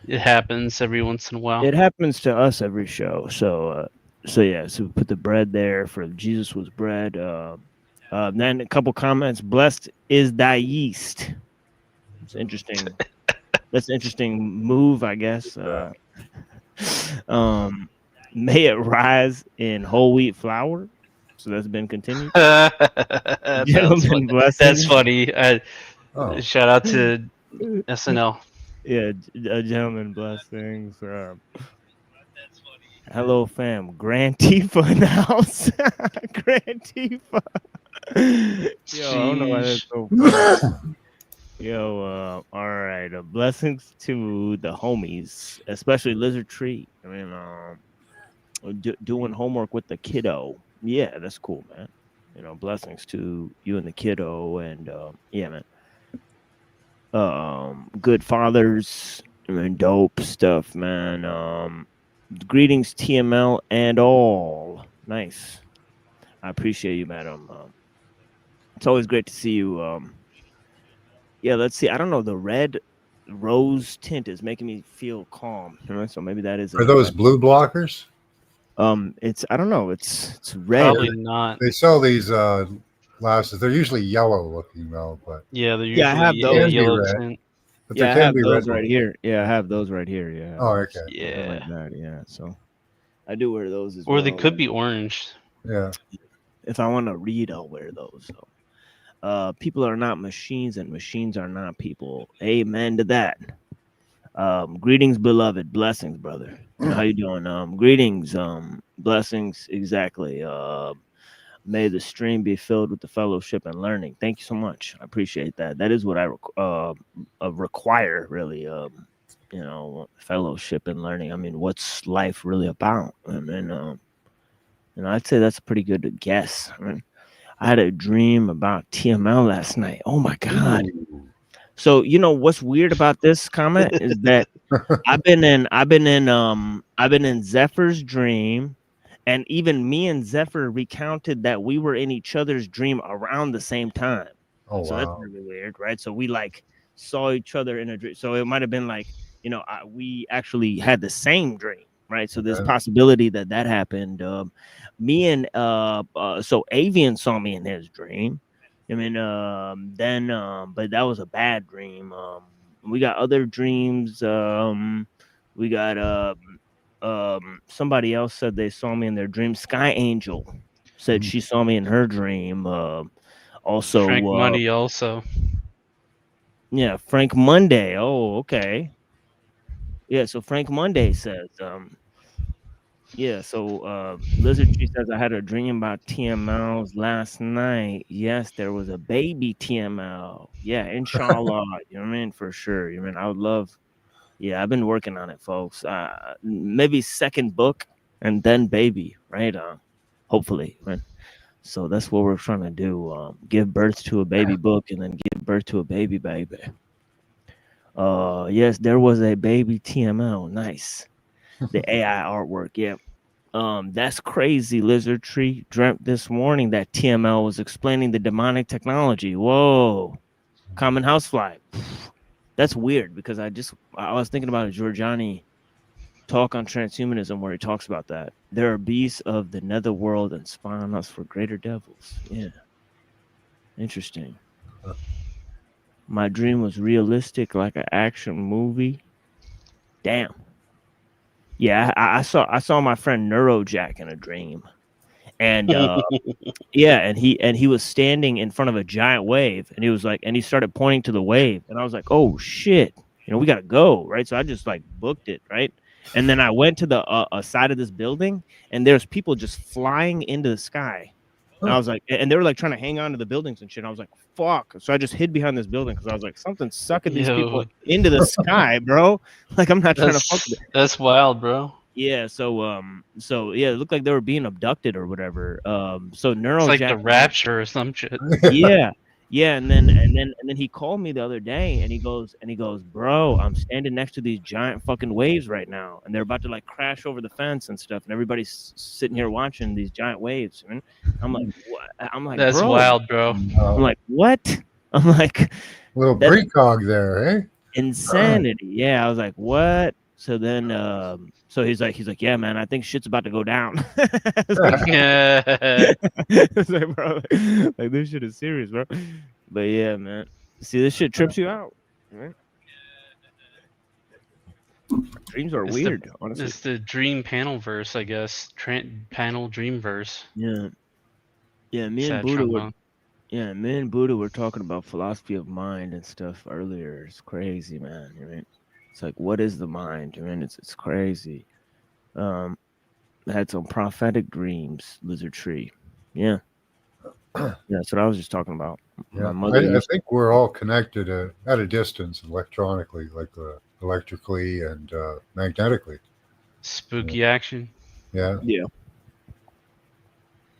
It happens every once in a while. It happens to us every show. So yeah. So we put the bread there for Jesus was bread. Then a couple comments. Blessed is thy yeast. It's interesting. That's an interesting move, I guess. May it rise in whole wheat flour. So that's been continued. Gentlemen, blessings. That's funny. Shout out to SNL. Yeah, gentlemen, blessings. Hello, fam. Grand Tifa in the house. Grand Tifa. Yo, I don't know why that's so funny. Yo, all right. Blessings to the homies, especially Lizard Tree. I mean, doing homework with the kiddo. Yeah, that's cool, man. Blessings to you and the kiddo, and yeah, man. Good fathers. I mean, dope stuff, man. Greetings, TML and all. Nice. I appreciate you, madam. It's always great to see you. Yeah, let's see. I don't know. The red rose tint is making me feel calm. So maybe that is. Are those blue blockers? It's I don't know. It's red. Probably not. They sell these glasses. They're usually yellow looking though, but yeah, they're usually I have those. yellow tint. But Yeah, I have those right here. Yeah, I have those right here. Yeah. Oh, okay. Yeah. Like that, yeah. So I do wear those as or well. they could be orange. Yeah. If I want to read, I'll wear those. So, people are not machines, and machines are not people. Amen to that. Greetings, beloved. Blessings, brother. How you doing? Greetings. Blessings. Exactly. May the stream be filled with the fellowship and learning. Thank you so much. I appreciate that. That is what I require, really. Fellowship and learning. I mean, what's life really about? I mean, I'd say that's a pretty good guess. I mean, I had a dream about TML last night. Oh my God. So what's weird about this comment is that I've been in Zephyr's dream, and even me and Zephyr recounted that we were in each other's dream around the same time. Oh, so wow. That's really weird, right? So we saw each other in a dream. So it might have been we actually had the same dream, right? So there's possibility that happened. Me and so Avian saw me in his dream. I mean, but that was a bad dream. We got other dreams. We got somebody else said they saw me in their dream. Sky Angel said she saw me in her dream. Also, Frank Money also. Yeah, Frank Monday. Oh, okay. Yeah, so Frank Monday says, Lizard Tree says, I had a dream about TMLs last night. Yes, there was a baby TML. Yeah, inshallah. You know what I mean? For sure. You know what I mean? I would love. Yeah, I've been working on it, folks. Maybe second book and then baby, right? Hopefully, right? So that's what we're trying to do. Give birth to a baby book and then give birth to a baby. Yes, there was a baby TML. Nice. The AI artwork. Yeah. That's crazy. Lizard Tree dreamt this morning that TML was explaining the demonic technology. Whoa. Common housefly. That's weird because I was thinking about a Giorgiani talk on transhumanism where he talks about that. There are beasts of the netherworld and spy on us for greater devils. Yeah. Interesting. My dream was realistic, like an action movie. Damn. Yeah, I saw my friend Neurojack in a dream. And yeah, and he was standing in front of a giant wave, and he was like, and he started pointing to the wave, and I was like, oh shit, we gotta go, right? So I just booked it, right? And then I went to the side of this building, and there's people just flying into the sky, And I was like, and they were like trying to hang on to the buildings and shit. I was like, fuck. So I just hid behind this building because I was like, something's sucking these people into the sky, bro. Like, I'm not trying to fuck with it. That's wild, bro. Yeah, so yeah, it looked like they were being abducted or whatever. So neuro It's like the rapture or some shit. Yeah, and then he called me the other day and he goes, bro, I'm standing next to these giant fucking waves right now, and they're about to like crash over the fence and stuff, and everybody's sitting here watching these giant waves. And I'm like, what? I'm like, that's bro. wild, bro. I'm like, what? I'm like, little precog there, eh? Insanity. Yeah, I was like, what? So then, so he's like, yeah, man, I think shit's about to go down. It's like, bro, like this shit is serious, bro. But yeah, man, see, this shit trips you out, right? Dreams are weird, honestly. It's the dream panel verse, I guess. Panel dream verse. Yeah, me and Buddha were talking about philosophy of mind and stuff earlier. It's crazy, man. Right? It's like, what is the mind? I mean, it's crazy. I had some prophetic dreams, lizard tree. Yeah. Yeah, that's what I was just talking about. Yeah, I think we're all connected at a distance electronically, like electrically and magnetically. Spooky action. Yeah. Yeah.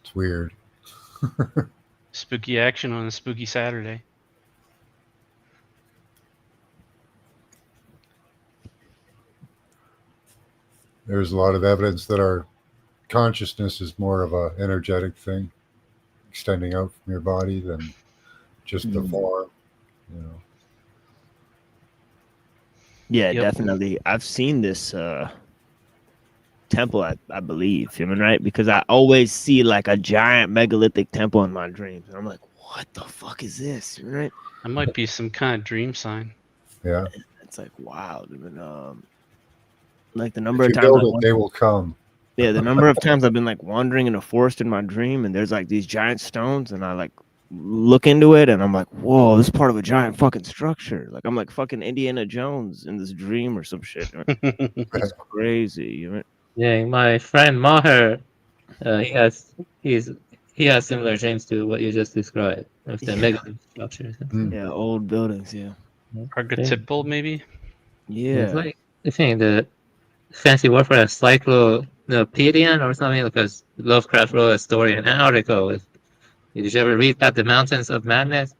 It's weird. Spooky action on a spooky Saturday. There's a lot of evidence that our consciousness is more of a energetic thing, extending out from your body than just the form, you know. Yeah, definitely. I've seen this temple, I believe, you know, right? Because I always see like a giant megalithic temple in my dreams, and I'm like, what the fuck is this, right? That might be some kind of dream sign. Yeah, it's like, wow, dude. Like the number of times they will come. Yeah, the number of times I've been like wandering in a forest in my dream, and there's like these giant stones, and I like look into it, and I'm like, whoa, this is part of a giant fucking structure. Like I'm like fucking Indiana Jones in this dream or some shit. It's crazy, you know? Yeah, my friend Maher, he has similar dreams to what you just described of the mega structures. Yeah, old buildings. Yeah, archetypal maybe. Yeah, it's like I think the fancy word for a cyclopedia or something, because Lovecraft wrote a story in Antarctica. Did you ever read that, The Mountains of Madness?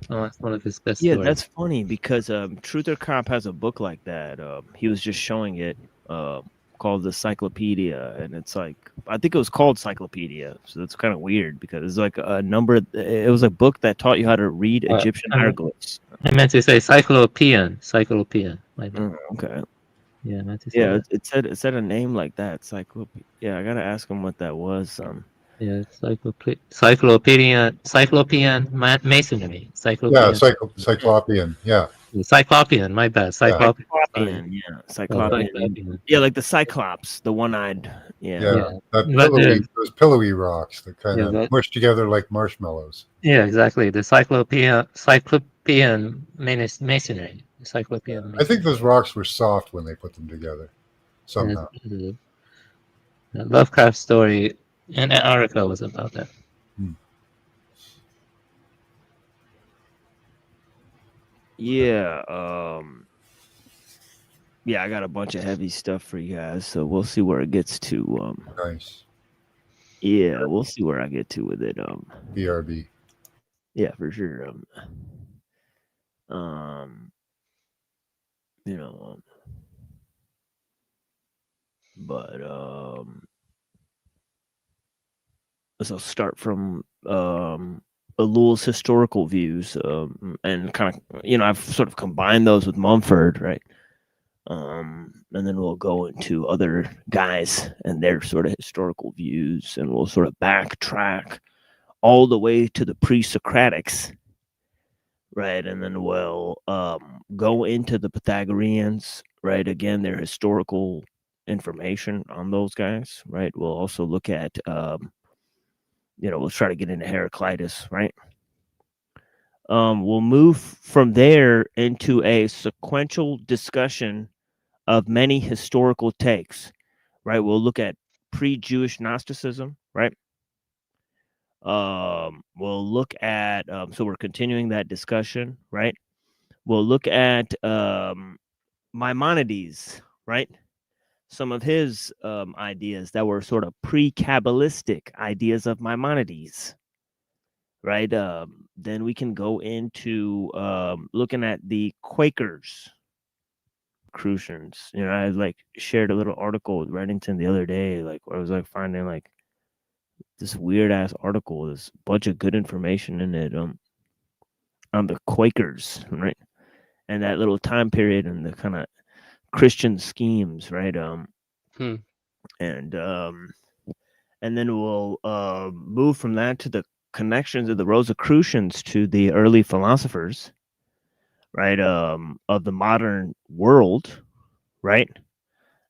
Oh, it's one of his best stories. That's funny because Truther Cop has a book like that. He was just showing it called the Cyclopedia, and it's like, I think it was called Cyclopedia, so that's kind of weird because it's like a number. It was a book that taught you how to read Egyptian hieroglyphs. I meant to say cyclopean. Okay. Yeah, it said a name like that, Cyclopedia. Yeah, I gotta ask him what that was. Yeah, cyclopean masonry. Cyclopean. Yeah, cyclopean. Yeah. Cyclopean. My bad. Cyclopean. Yeah, Cyclopean. Yeah, like the Cyclops, the one-eyed. Yeah. Those pillowy rocks that kind of mush together like marshmallows. Yeah, exactly. The cyclopean masonry. I think those rocks were soft when they put them together. Somehow. The Lovecraft story in Antarctica was about that. Yeah. Yeah, I got a bunch of heavy stuff for you guys, so we'll see where it gets to. Nice. Yeah, we'll see where I get to with it. BRB. Yeah, for sure. You know, but so start from ellul's historical views, and kind of, you know, I've sort of combined those with Mumford, right? And then we'll go into other guys and their sort of historical views, and we'll sort of backtrack all the way to the pre-Socratics, right? And then we'll go into the Pythagoreans, right? Again, their historical information on those guys, right? We'll also look at, you know, we'll try to get into Heraclitus, right? We'll move from there into a sequential discussion of many historical takes, right? We'll look at pre-Jewish Gnosticism, right? We'll look at so we're continuing that discussion, right? We'll look at Maimonides, right? Some of his ideas that were sort of pre-Kabbalistic ideas of Maimonides, right? Then we can go into looking at the Quakers, Crucians. You know, I like shared a little article with Reddington the other day, like where I was like finding like this weird ass article, this bunch of good information in it on the Quakers, right? And that little time period and the kind of Christian schemes, right? And then we'll move from that to the connections of the Rosicrucians to the early philosophers, right? Of the modern world, right?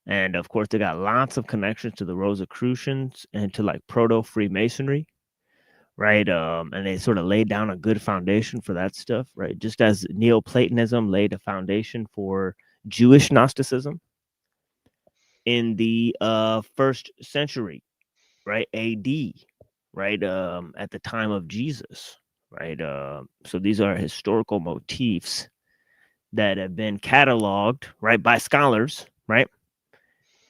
And of course, they got lots of connections to the Rosicrucians and to like proto Freemasonry, right? And they sort of laid down a good foundation for that stuff, right? Just as Neoplatonism laid a foundation for Jewish Gnosticism in the first century, right? AD, right? At the time of Jesus, right? So these are historical motifs that have been cataloged, right, by scholars, right?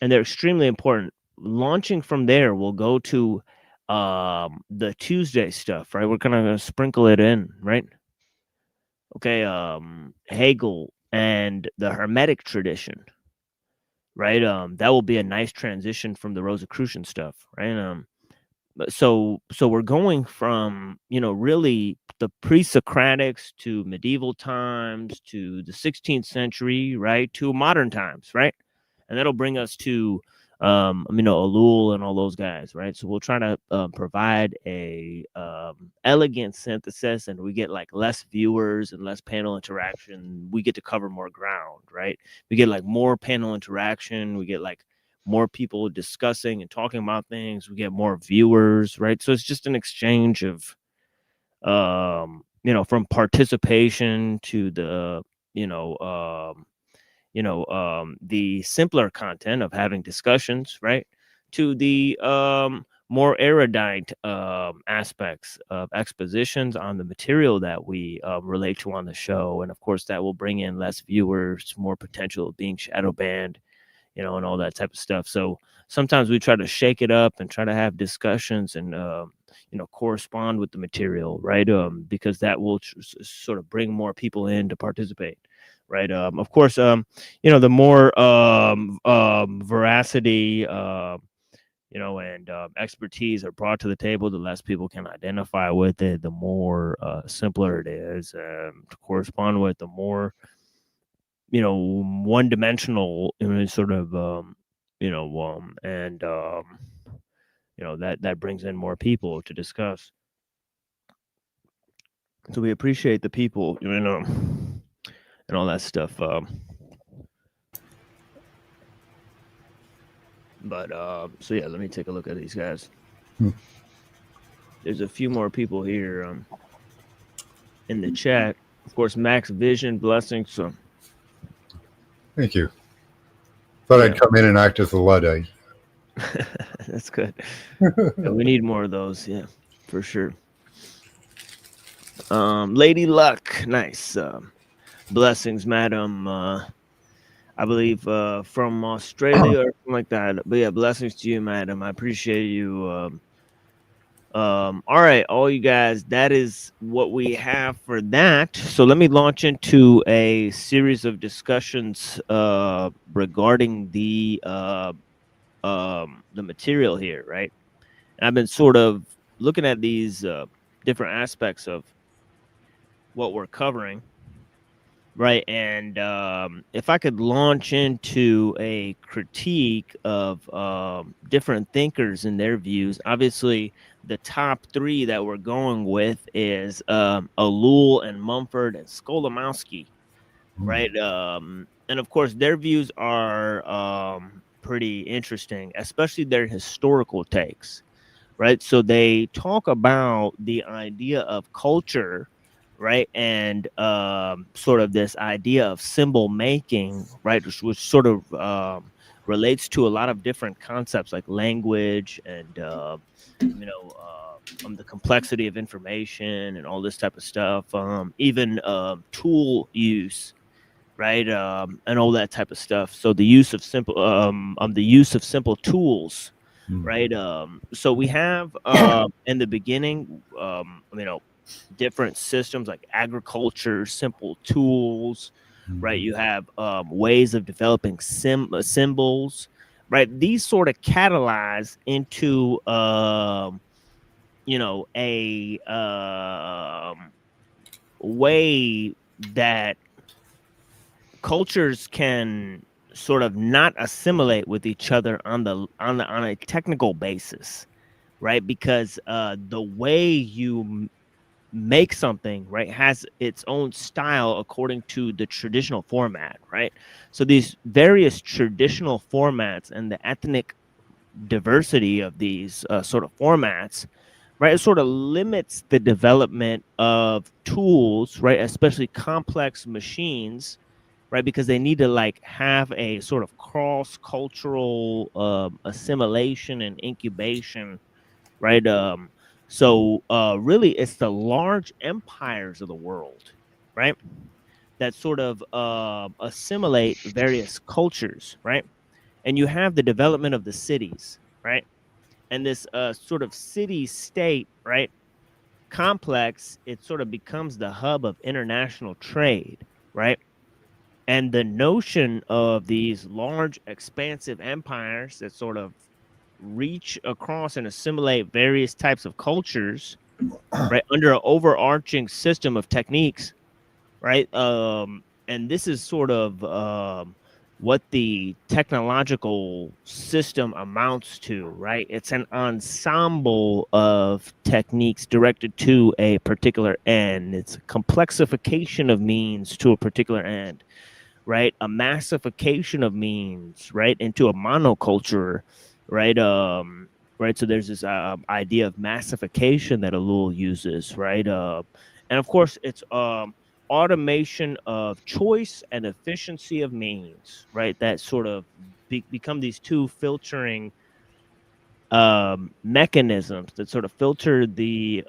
And they're extremely important. Launching from there, we'll go to the Tuesday stuff, right? We're gonna sprinkle it in, right? Okay, Hegel and the Hermetic tradition, right? That will be a nice transition from the Rosicrucian stuff, right? So we're going from, you know, really the pre-Socratics to medieval times to the 16th century, right, to modern times, right? And that'll bring us to ellul and all those guys, right? So we'll try to provide a elegant synthesis, and we get like less viewers and less panel interaction. We get to cover more ground, right? We get like more panel interaction. We get like more people discussing and talking about things. We get more viewers, right? So it's just an exchange of, from participation to the, the simpler content of having discussions, right, to the more erudite aspects of expositions on the material that we relate to on the show. And of course, that will bring in less viewers, more potential of being shadow banned, and all that type of stuff. So sometimes we try to shake it up and try to have discussions and, correspond with the material, right? Because that will sort of bring more people in to participate, right? Of course, the more veracity, and expertise are brought to the table, the less people can identify with it, the more simpler it is to correspond with, the more one-dimensional sort of that brings in more people to discuss. So we appreciate the people, and all that stuff. But so yeah, let me take a look at these guys. There's a few more people here in the chat. Of course, Max Vision, blessings. So thank you. Thought I'd come in and act as a Luddite. That's good. Yeah, we need more of those, yeah, for sure. Lady Luck, nice. Blessings, madam. I believe from Australia or something like that. But yeah, blessings to you, madam. I appreciate you. All right, all you guys, that is what we have for that. So let me launch into a series of discussions regarding the material here, right? And I've been sort of looking at these different aspects of what we're covering, right? And if I could launch into a critique of different thinkers and their views, obviously the top three that we're going with is Ellul and Mumford and Skolimowski, right? And of course, their views are pretty interesting, especially their historical takes, right? So they talk about the idea of culture, right? And sort of this idea of symbol making, right? Which sort of relates to a lot of different concepts like language and the complexity of information and all this type of stuff, even tool use, right, and all that type of stuff. So the use of simple tools, right. So we have in the beginning, different systems like agriculture, simple tools, right. You have ways of developing symbols, right. These sort of catalyze into a way that cultures can sort of not assimilate with each other on a technical basis, right? Because the way you make something, right, has its own style according to the traditional format, right? So these various traditional formats and the ethnic diversity of these sort of formats, right, it sort of limits the development of tools, right, especially complex machines, right, because they need to like have a sort of cross-cultural assimilation and incubation, right. So really it's the large empires of the world, right, that sort of assimilate various cultures, right. And you have the development of the cities, right, and this sort of city-state, right, complex, it sort of becomes the hub of international trade, right. And the notion of these large, expansive empires that sort of reach across and assimilate various types of cultures, right, under an overarching system of techniques, right. And this is sort of what the technological system amounts to, right? It's an ensemble of techniques directed to a particular end. It's a complexification of means to a particular end, right? A massification of means, right, into a monoculture, right? Right. So there's this idea of massification that ellul uses, right? And of course, it's automation of choice and efficiency of means, right? That sort of become these two filtering mechanisms that sort of filter the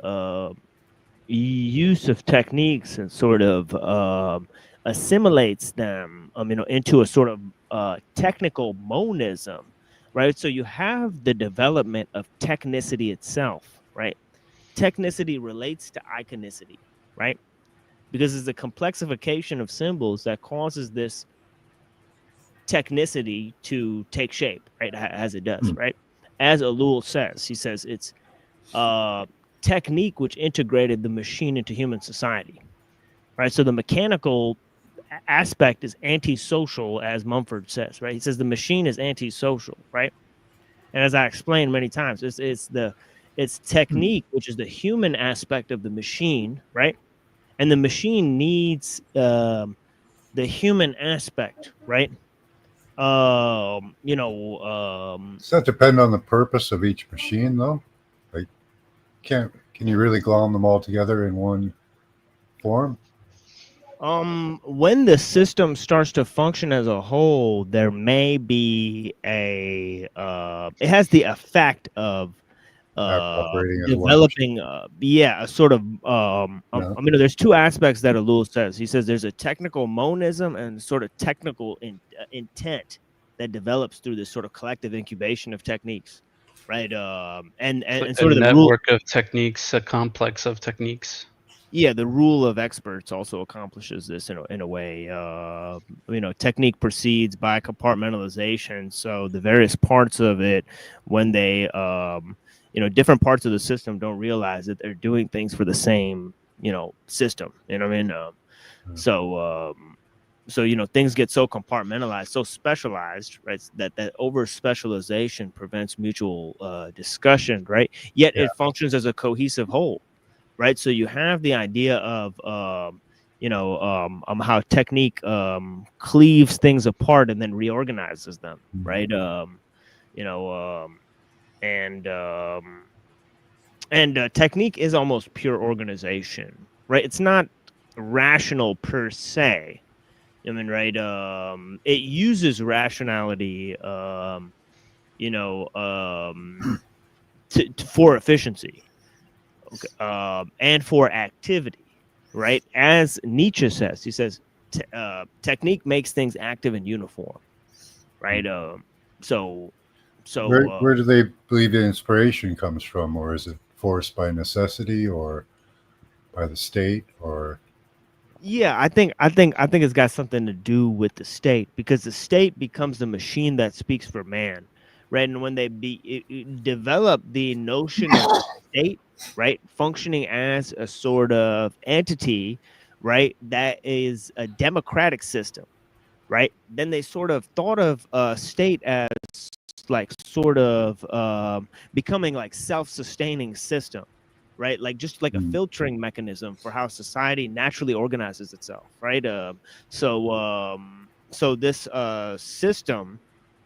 use of techniques and sort of assimilates them, into a sort of technical monism, right? So you have the development of technicity itself, right? Technicity relates to iconicity, right? Because it's the complexification of symbols that causes this technicity to take shape, right? As it does, right? As ellul says, he says it's technique which integrated the machine into human society, right? So the mechanical aspect is antisocial, as Mumford says, right? He says the machine is antisocial, right? And as I explained many times, it's technique, which is the human aspect of the machine, right? And the machine needs the human aspect, right? Does that depend on the purpose of each machine, though? Like, can you really glom them all together in one form? When the system starts to function as a whole, there may be it has the effect of developing a sort of there's two aspects that ellul says. He says there's a technical monism and sort of technical intent that develops through this sort of collective incubation of techniques, right? And sort of the network of techniques, a complex of techniques. Yeah, the rule of experts also accomplishes this in a way. Technique proceeds by compartmentalization. So the various parts of it, when they different parts of the system don't realize that they're doing things for the same, system. You know what I mean? So things get so compartmentalized, so specialized, right? That over specialization prevents mutual discussion, right? Yet it functions as a cohesive whole, right? So you have the idea of how technique cleaves things apart and then reorganizes them, right? And technique is almost pure organization, right? It's not rational per se, I mean, right? It uses rationality, for efficiency, and for activity, right? As Nietzsche says, he says, technique makes things active and uniform, right? Where do they believe the inspiration comes from, or is it forced by necessity, or by the state, or? Yeah, I think it's got something to do with the state, because the state becomes the machine that speaks for man, right? And when they develop the notion of the state, right, functioning as a sort of entity, right, that is a democratic system, right? Then they sort of thought of a state as like sort of becoming like self-sustaining system, right? Like just like a filtering mechanism for how society naturally organizes itself, right? So this system,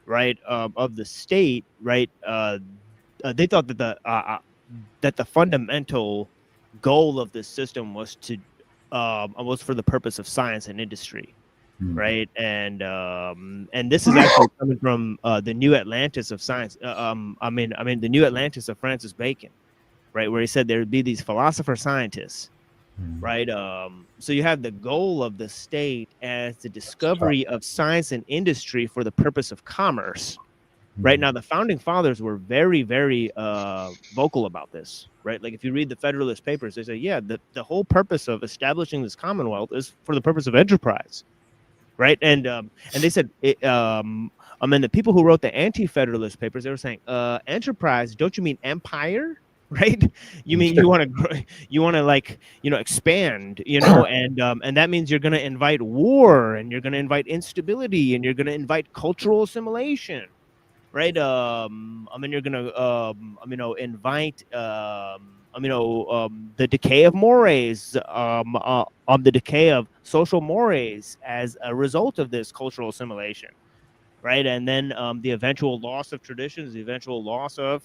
right, of the state, right? They thought that the fundamental goal of this system was for the purpose of science and industry, right? And this is actually coming from the New Atlantis of science. The New Atlantis of Francis Bacon, right, where he said there would be these philosopher scientists, right? So you have the goal of the state as the discovery of science and industry for the purpose of commerce, right? Now, the founding fathers were very, very vocal about this, right? Like if you read the Federalist Papers, they say, yeah, the whole purpose of establishing this Commonwealth is for the purpose of enterprise, right? And they said, the people who wrote the Anti-Federalist Papers, they were saying, enterprise, don't you mean empire? Right? You mean you want to grow, you want to like, expand, and that means you're going to invite war, and you're going to invite instability, and you're going to invite cultural assimilation, right? You're going to invite the decay of mores, the decay of social mores as a result of this cultural assimilation, right? And then the eventual loss of traditions, the eventual loss of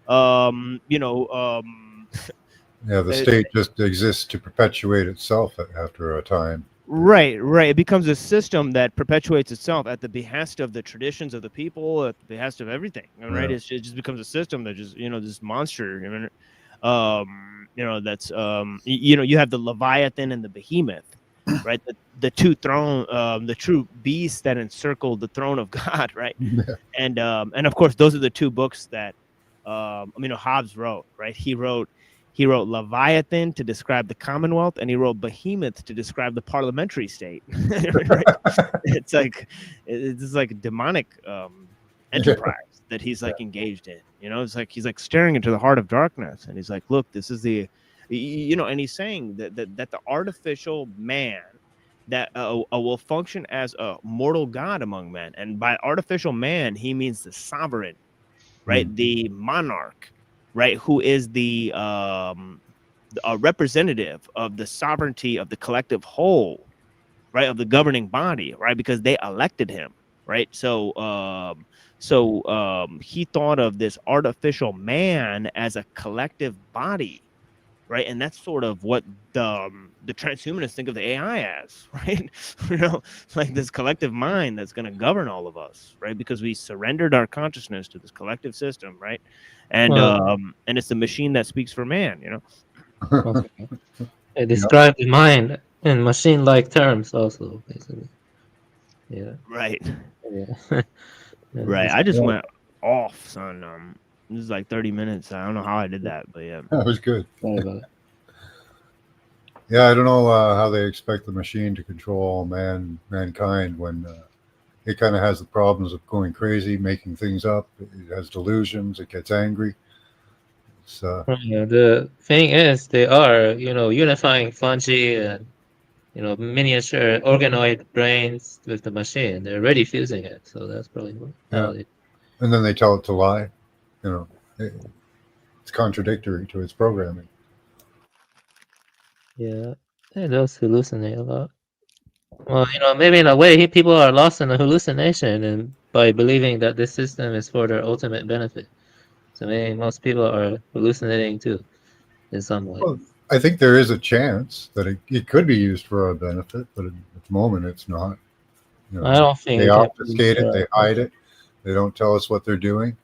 the state just exists to perpetuate itself after a time. Right. It becomes a system that perpetuates itself at the behest of the traditions of the people, at the behest of everything, right? It just becomes a system that just, this monster, that's, you have the Leviathan and the Behemoth, right? The two the true beasts that encircle the throne of God, right? And of course, those are the two books that Hobbes wrote, right? He wrote Leviathan to describe the Commonwealth, and he wrote Behemoth to describe the parliamentary state. Right? It's like a demonic enterprise that he's like engaged in. It's like he's like staring into the heart of darkness, and he's like, look, this is the, and he's saying that the artificial man that will function as a mortal god among men, and by artificial man he means the sovereign, right? The monarch, right? Who is the representative of the sovereignty of the collective whole, right? Of the governing body, right? Because they elected him, right? So he thought of this artificial man as a collective body, right? And that's sort of what the transhumanists think of the AI as, right? Like this collective mind that's going to govern all of us, right? Because we surrendered our consciousness to this collective system, right? And it's the machine that speaks for man, They describe the mind in machine-like terms also, basically. Yeah. Right. Yeah. Right. I just went off, son. This is like 30 minutes. I don't know how I did that, but yeah. That was good. Sorry about it. Yeah, I don't know how they expect the machine to control mankind when it kind of has the problems of going crazy, making things up. It has delusions. It gets angry. The thing is, they are, unifying fungi and, miniature organoid brains with the machine. They're already fusing it, so that's probably how they... And then they tell it to lie. It's contradictory to its programming. Yeah, it does hallucinate a lot. Well, maybe in a way, people are lost in a hallucination and by believing that this system is for their ultimate benefit. So maybe most people are hallucinating too, in some way. Well, I think there is a chance that it could be used for our benefit, but at the moment it's not. You know, I don't think they it can be obfuscate it, they hide it, they don't tell us what they're doing.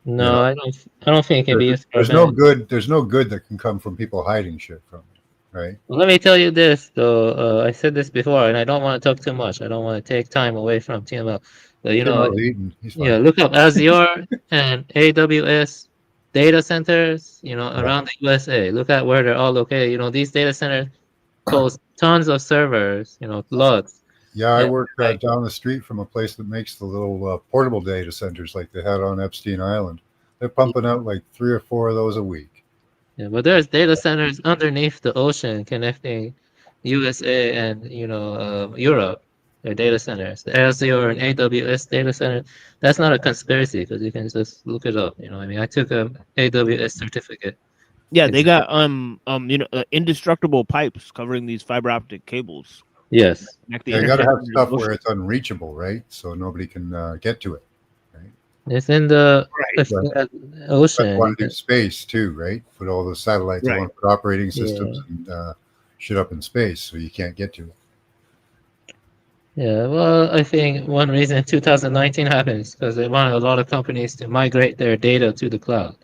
No, You know? I don't think it can be used for There's no revenge. there's no good that can come from people hiding shit from it, right? Well, let me tell you this, though. I said this before, and I don't want to talk too much. I don't want to take time away from TML. But, you know, TML's eating. He's fine. yeah, look up Azure and AWS data centers, you know, around the USA. Look at where they're all located. You know, these data centers host tons of servers, you know, lots. Yeah, I work down the street from a place that makes the little portable data centers like they had on Epstein Island. They're pumping out like 3 or 4 of those a week. Yeah, but there's data centers underneath the ocean connecting USA and, you know, Europe. They're data centers. The Azure and AWS data center. That's not a conspiracy because you can just look it up. You know, I mean, I took a AWS certificate. Yeah, they got you know, indestructible pipes covering these fiber optic cables. Yes. You got to have stuff where it's unreachable, right? So nobody can get to it. Right? It's in the ocean. You want to do space too, right? Put all those satellites, you want to put operating systems and shit up in space so you can't get to it. Yeah, well, I think one reason 2019 happens because they want a lot of companies to migrate their data to the cloud.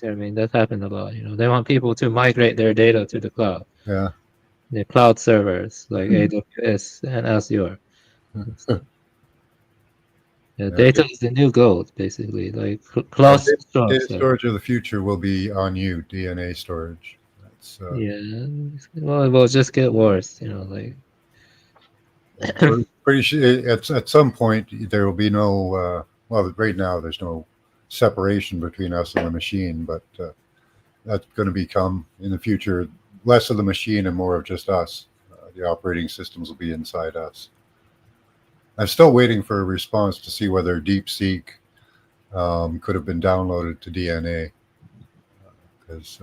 I mean, that happened a lot. You know, they want people to migrate their data to the cloud. Yeah. The cloud servers like AWS and Azure. Yeah, data is the new gold, basically. Like cloud data storage of the future will be on you, DNA storage. That's, yeah, well, it will just get worse. You know, like. Pretty sure at some point there will be no. Well, right now there's no separation between us and the machine, but that's going to become in the future less of the machine and more of just us. The operating systems will be inside us. I'm still waiting for a response to see whether DeepSeek could have been downloaded to DNA, because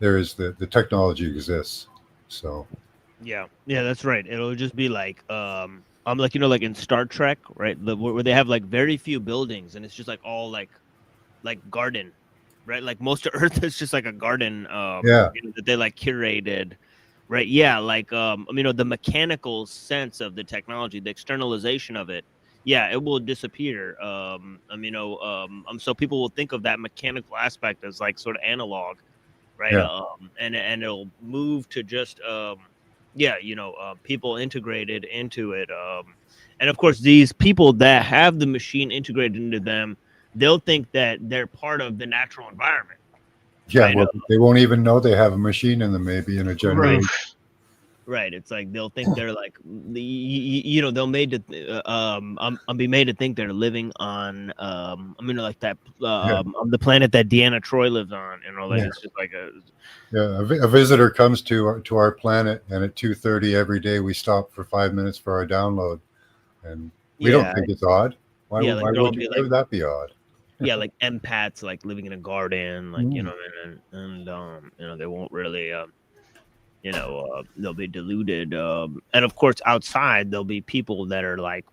there is the technology exists. So. Yeah, that's right. It'll just be like like, you know, like in Star Trek, right? Where they have like very few buildings and it's just like all like garden, right? Like most of Earth is just like a garden, you know, that they like curated, right? Yeah, like you know, the mechanical sense of the technology, the externalization of it, yeah, it will disappear. You know, so people will think of that mechanical aspect as like sort of analog, right? Yeah. And it'll move to just yeah, you know, people integrated into it. And of course, these people that have the machine integrated into them, they'll think that they're part of the natural environment. Yeah, right? well, they won't even know they have a machine in them, maybe in a generation. Right. It's like they'll think they're like, you know, they'll made to be made to think they're living on I mean, like that on the planet that Deanna Troi lives on, you know, like it's just like a visitor comes to our planet, and at 2:30 every day we stop for 5 minutes for our download, and we don't think it's odd. Why would that be odd? Yeah, like empaths, like living in a garden, like you know, and you know, they won't really you know, they'll be deluded, and of course outside there'll be people that are like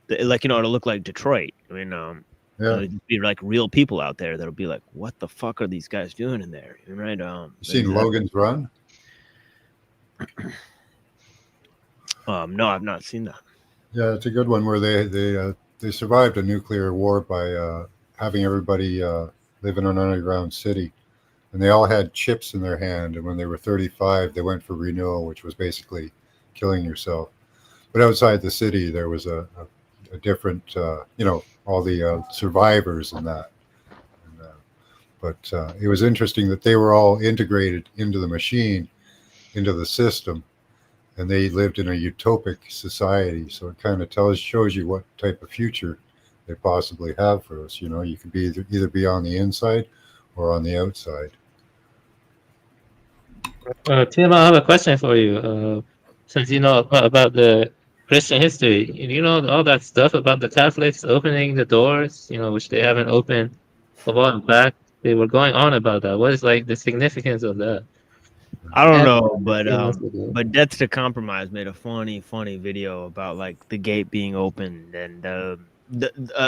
you know, it'll look like Detroit. I mean, there'll be like real people out there that'll be like, what the fuck are these guys doing in there, right? You seen Logan's Run? No, I've not seen that. Yeah, it's a good one where they survived a nuclear war by having everybody live in an underground city. And they all had chips in their hand. And when they were 35, they went for renewal, which was basically killing yourself. But outside the city, there was a different, you know, all the survivors and that. But it was interesting that they were all integrated into the machine, into the system. And they lived in a utopic society. So it kind of shows you what type of future they possibly have for us. You know, you could be either be on the inside or on the outside. Tim, I have a question for you. Since you know about the Christian history, you know all that stuff about the Catholics opening the doors, you know, which they haven't opened a while back. They were going on about that. What is like the significance of that? I don't know, but Death to Compromise made a funny video about like the gate being opened, and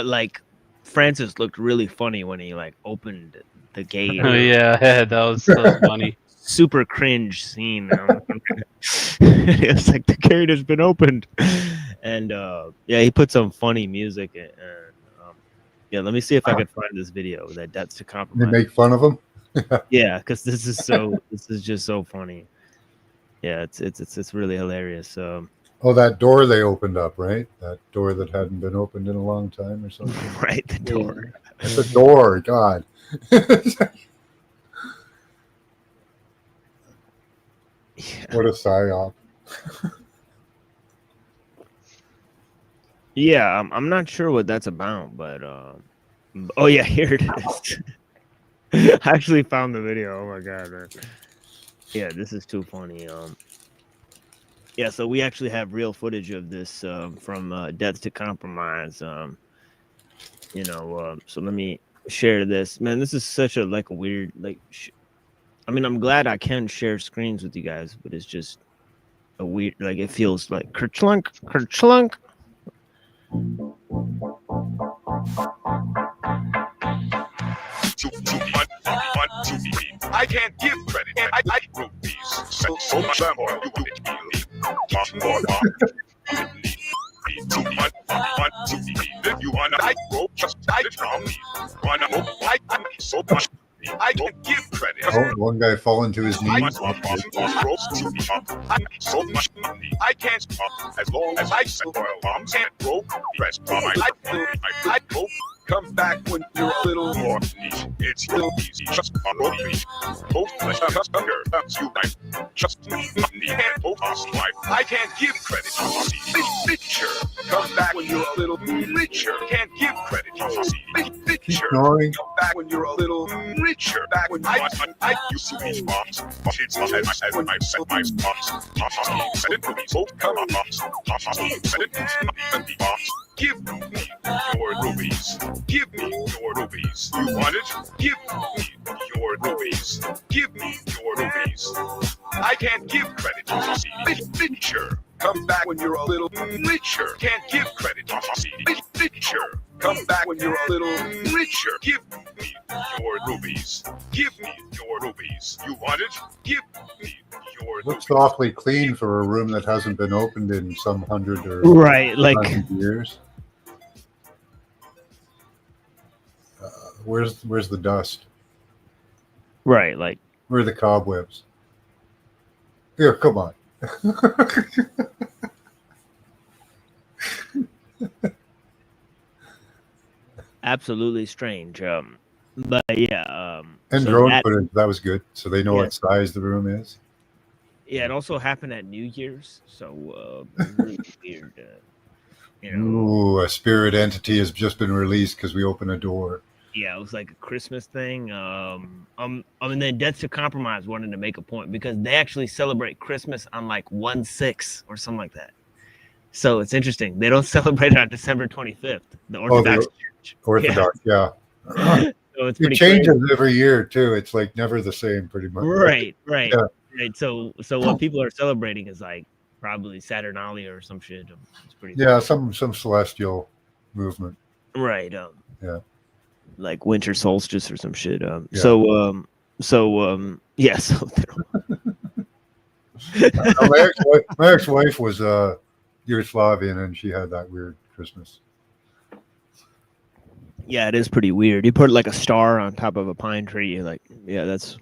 like Francis looked really funny when he like opened the gate. Oh yeah, that was so funny. Super cringe scene. It was like the gate has been opened, And yeah, he put some funny music in. Yeah, let me see if I can find this video that Debts to They Compromise. make fun of him. Yeah, because this is just so funny. Yeah, it's really hilarious. Oh, that door they opened up, right? That door that hadn't been opened in a long time or something. Right, the door. It's a door, God. What a psyop. Yeah, I'm not sure what that's about, but oh yeah, here it is. I actually found the video. Oh my god, man. Yeah, this is too funny. Yeah, so we actually have real footage of this from Death to Compromise. You know, so let me share this. Man, this is such a like a weird like. I mean, I'm glad I can share screens with you guys, but it's just a weird like it feels like kerchlunk, kerchlunk. I can't give credit. I wrote these. So much more. You want I wrote just I from me. I so much. I don't give credit. Oh, one guy fall into his knees. So much money. I can't stop as long as I send oil bombs and rope. Press on my I hope. Come back when you're a little more niche. It's real easy, just follow me. Both flesh and hunger, that's you life. Just money and both us life. I can't give credit to see picture. Come back when you're a little richer. Can't give credit to see picture. Come back when you're a little richer. Back when I you see these bombs. It's not as I said when I said my bombs. Said it to me, so come on bombs. Said it to me, and the bombs. Give me your rubies. Give me your rubies. You want it? Give me your rubies. Give me your rubies. I can't give credit to see picture. Come back when you're a little richer. Can't give credit to see picture. Come back when you're a little richer. Give me your rubies. Give me your rubies. You want it? Give me your rubies. Looks awfully clean for a room that hasn't been opened in some 100 or right, like 100 years. Where's the dust? Right, like where are the cobwebs? Here, come on. Absolutely strange. But yeah. And so drone footage, that was good. So they know what size the room is. Yeah, it also happened at New Year's, so really weird. You know. Ooh, a spirit entity has just been released because we opened a door. Yeah, it was like a Christmas thing. I mean, then Death to Compromise wanted to make a point because they actually celebrate Christmas on like 1/6 or something like that. So it's interesting. They don't celebrate it on December 25th. The Orthodox Church. Orthodox, yeah. So it's it changes every year too. It's like never the same, pretty much. Right. Yeah. Right. So what people are celebrating is like probably Saturnalia or some shit. It's pretty. Yeah, some celestial movement. Right. Yeah. Like winter solstice or some shit. Yeah. So yeah. So my ex-wife was Yugoslavian, and she had that weird Christmas. Yeah, it is pretty weird. You put like a star on top of a pine tree. You're like, yeah, that's.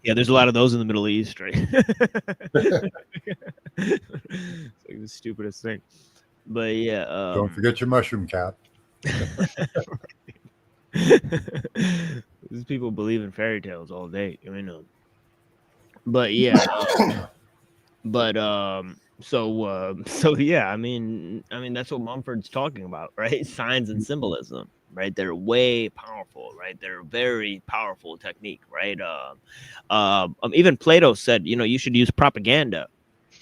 Yeah, there's a lot of those in the Middle East, right? It's like the stupidest thing. But yeah. Don't forget your mushroom cap. These people believe in fairy tales all day. I mean, but yeah. So yeah, I mean that's what Mumford's talking about, right? Signs and symbolism, right? They're way powerful, right? They're very powerful technique, right? Even Plato said, you should use propaganda,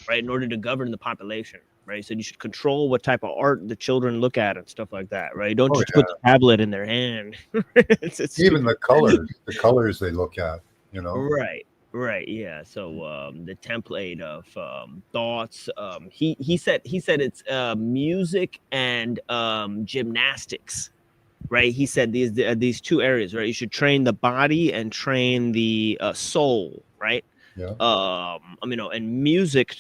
right, in order to govern the population, right? So you should control what type of art the children look at and stuff like that, right? Don't just put the tablet in their hand. it's even the colors they look at, Right. Yeah. So the template of thoughts. He said it's music and gymnastics. Right. He said these two areas. Right. You should train the body and train the soul. Right. Yeah. And music,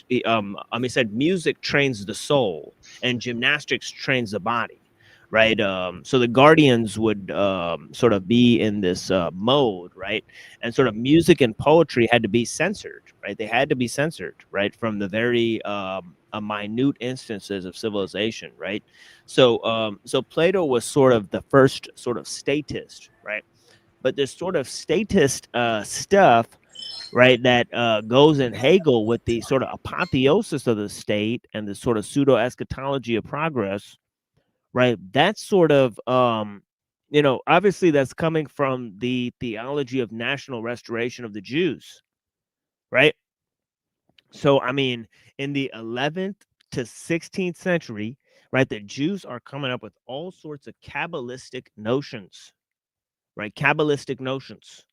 said music trains the soul and gymnastics trains the body, right? So the guardians would sort of be in this mode, right? And sort of music and poetry had to be censored, right? They had to be censored, right? From the very minute instances of civilization, right? So Plato was sort of the first sort of statist, right? But this sort of statist stuff, right, that goes in Hegel with the sort of apotheosis of the state and the sort of pseudo eschatology of progress, right? That's sort of obviously that's coming from the theology of national restoration of the Jews, right? So I mean, in the 11th to 16th century, right, the Jews are coming up with all sorts of Kabbalistic notions, right? Kabbalistic notions,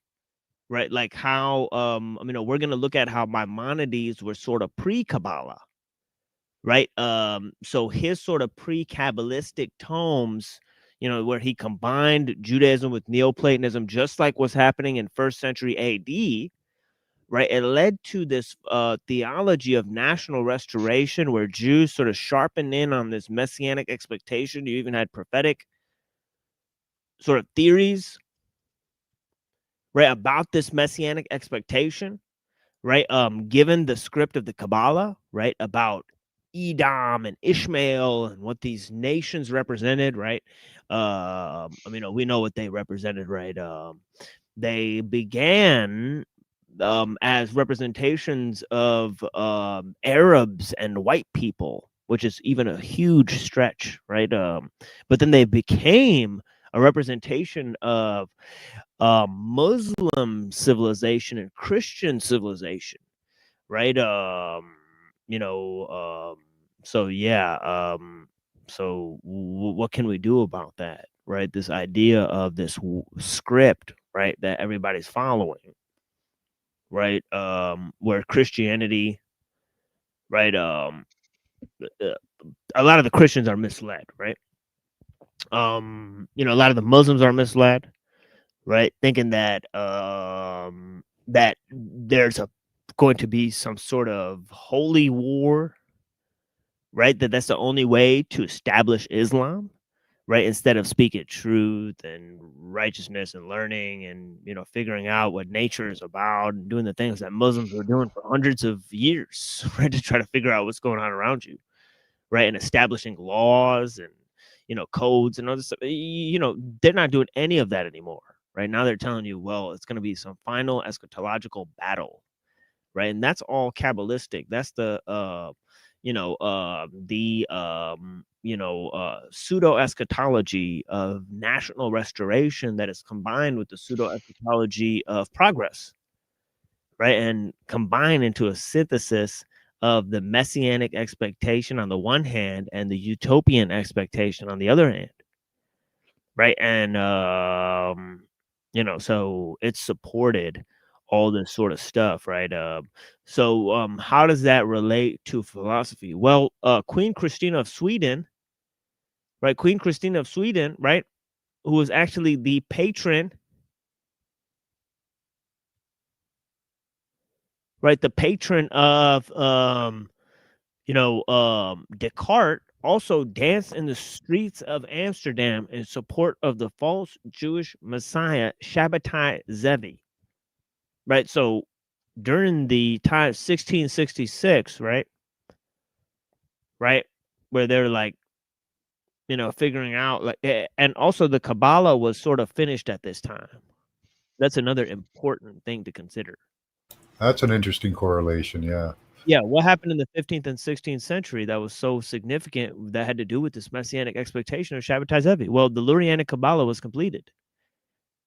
right? Like how we're going to look at how Maimonides were sort of pre-Kabbalah, right? So his sort of pre-Kabbalistic tomes, where he combined Judaism with Neoplatonism, just like what's happening in 1st century AD, right? It led to this theology of national restoration where Jews sort of sharpened in on this messianic expectation. You even had prophetic sort of theories, right, about this messianic expectation, right? Given the script of the Kabbalah, right, about Edom and Ishmael and what these nations represented, right? We know what they represented, right? They began as representations of Arabs and white people, which is even a huge stretch, right? But then they became a representation of Muslim civilization and Christian civilization, right? So yeah. What can we do about that, right? This idea of this script, right, that everybody's following, right? Where Christianity, right? A lot of the Christians are misled, right? A lot of the Muslims are misled, right? Thinking that that there's going to be some sort of holy war, right? That's the only way to establish Islam, right? Instead of speaking truth and righteousness and learning and figuring out what nature is about and doing the things that Muslims were doing for hundreds of years, right? To try to figure out what's going on around you, right? And establishing laws and codes and all this stuff. They're not doing any of that anymore, right? Now they're telling you, well, it's going to be some final eschatological battle, right? And that's all Kabbalistic. That's the pseudo eschatology of national restoration that is combined with the pseudo eschatology of progress, right? And combined into a synthesis of the messianic expectation on the one hand and the utopian expectation on the other hand, right? And so it's supported all this sort of stuff, right? So how does that relate to philosophy? Well, Queen Christina of Sweden, right? Queen Christina of Sweden, right? Who was actually the patron, right? The patron of Descartes, also danced in the streets of Amsterdam in support of the false Jewish messiah Shabbatai Zevi, right? So during the time 1666, right, where they're like, figuring out like, and also the Kabbalah was sort of finished at this time. That's another important thing to consider. That's an interesting correlation. Yeah. Yeah, what happened in the 15th and 16th century that was so significant that had to do with this messianic expectation of Shabbatai Zevi? Well, the Lurianic Kabbalah was completed,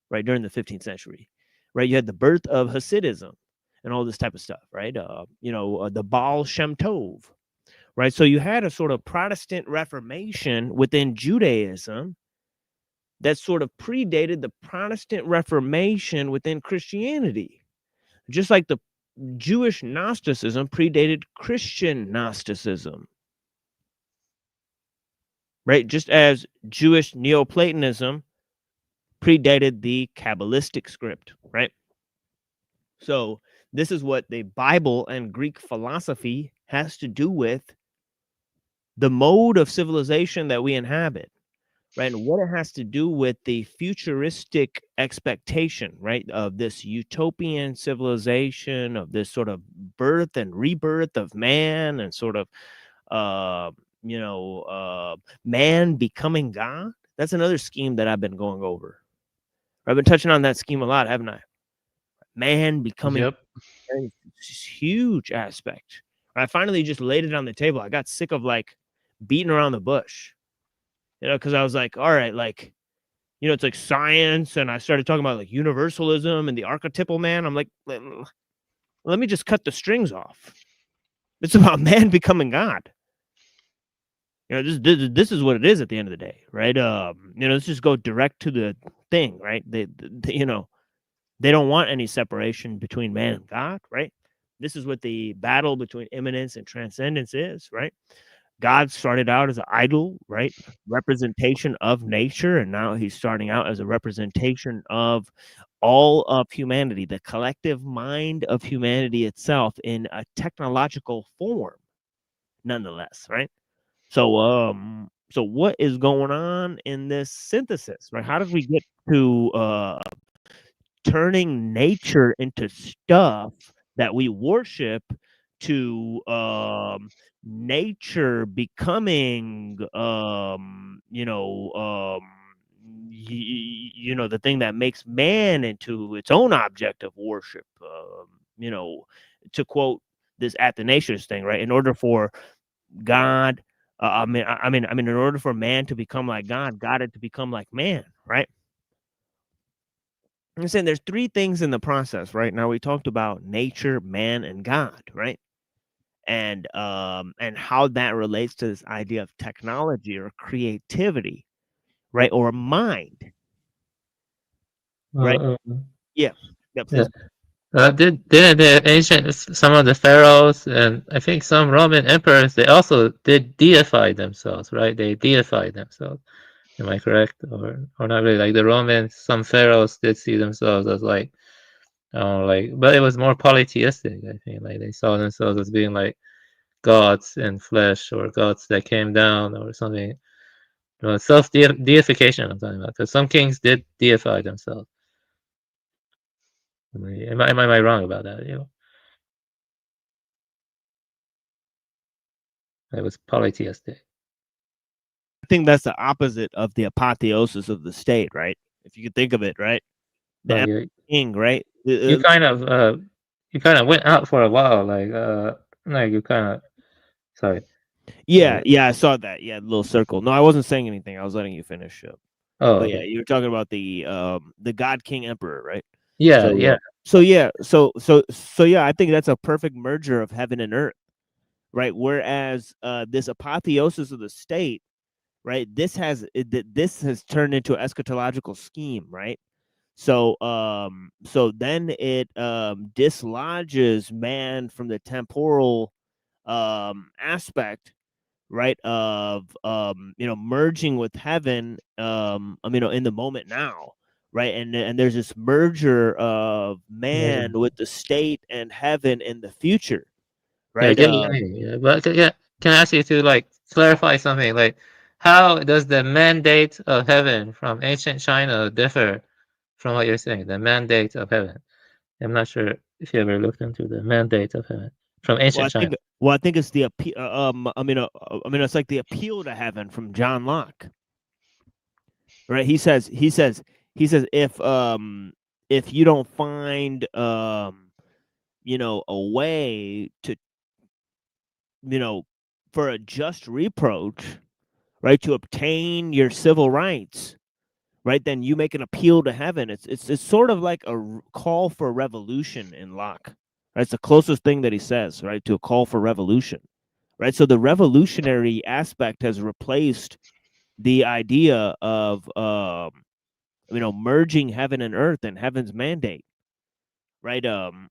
right, during the 15th century, right? You had the birth of Hasidism and all this type of stuff, right? The Baal Shem Tov, right? So you had a sort of Protestant Reformation within Judaism that sort of predated the Protestant Reformation within Christianity, just like the Jewish Gnosticism predated Christian Gnosticism, right? Just as Jewish Neoplatonism predated the Kabbalistic script, right? So this is what the Bible and Greek philosophy has to do with the mode of civilization that we inhabit, right? And what it has to do with the futuristic expectation, right, of this utopian civilization, of this sort of birth and rebirth of man, and sort of, man becoming God. That's another scheme that I've been going over. I've been touching on that scheme a lot, haven't I? Man becoming. Yep. Huge aspect. I finally just laid it on the table. I got sick of like beating around the bush, because I was like, all right, like, it's like science, and I started talking about like universalism and the archetypal man. I'm like, let me just cut the strings off. It's about man becoming God. This is what it is at the end of the day, right? Let's just go direct to the thing, right? They don't want any separation between man and God, right? This is what the battle between immanence and transcendence is, right? God started out as an idol, right? Representation of nature, and now he's starting out as a representation of all of humanity, the collective mind of humanity itself in a technological form, nonetheless, right? So what is going on in this synthesis, right? How did we get to turning nature into stuff that we worship, to nature becoming the thing that makes man into its own object of worship, to quote this Athanasius thing, right? In order for God, in order for man to become like God had to become like man, right? I'm saying there's three things in the process, right? Now we talked about nature, man, and God, right? And how that relates to this idea of technology or creativity, right? Or mind, right? Yeah. Please. Did the ancient, some of the pharaohs and I think some Roman emperors, they also did deify themselves, right? They deified themselves. Am I correct? Or not really? Like the Romans, some pharaohs did see themselves as like, but it was more polytheistic, I think. Like they saw themselves as being like gods in flesh, or gods that came down, or something. Self-deification I'm talking about. Because some kings did deify themselves. Am I wrong about that? It was polytheistic. I think that's the opposite of the apotheosis of the state, right? If you could think of it, right? The king, right? You kind of went out for a while, like you kind of. Sorry. Yeah, I saw that. Yeah, little circle. No, I wasn't saying anything. I was letting you finish up. Oh, but okay. Yeah, you were talking about the God King Emperor, right? Yeah, So yeah, I think that's a perfect merger of heaven and earth, right? Whereas this apotheosis of the state, right? This has turned into an eschatological scheme, right? So then it dislodges man from the temporal aspect, right, of merging with heaven, in the moment now, right? And there's this merger of man with the state and heaven in the future, right? But can I ask you to like clarify something? Like, how does the mandate of heaven from ancient China differ from what you're saying? The mandate of heaven. I'm not sure if you ever looked into the mandate of heaven from ancient China. I think it's the appeal. It's like the appeal to heaven from John Locke, right? He says if you don't find a way to for a just reproach, right, to obtain your civil rights, right, then you make an appeal to heaven. It's sort of like a call for revolution in Locke. Right? It's the closest thing that he says, right, to a call for revolution, right? So the revolutionary aspect has replaced the idea of merging heaven and earth and heaven's mandate, right? And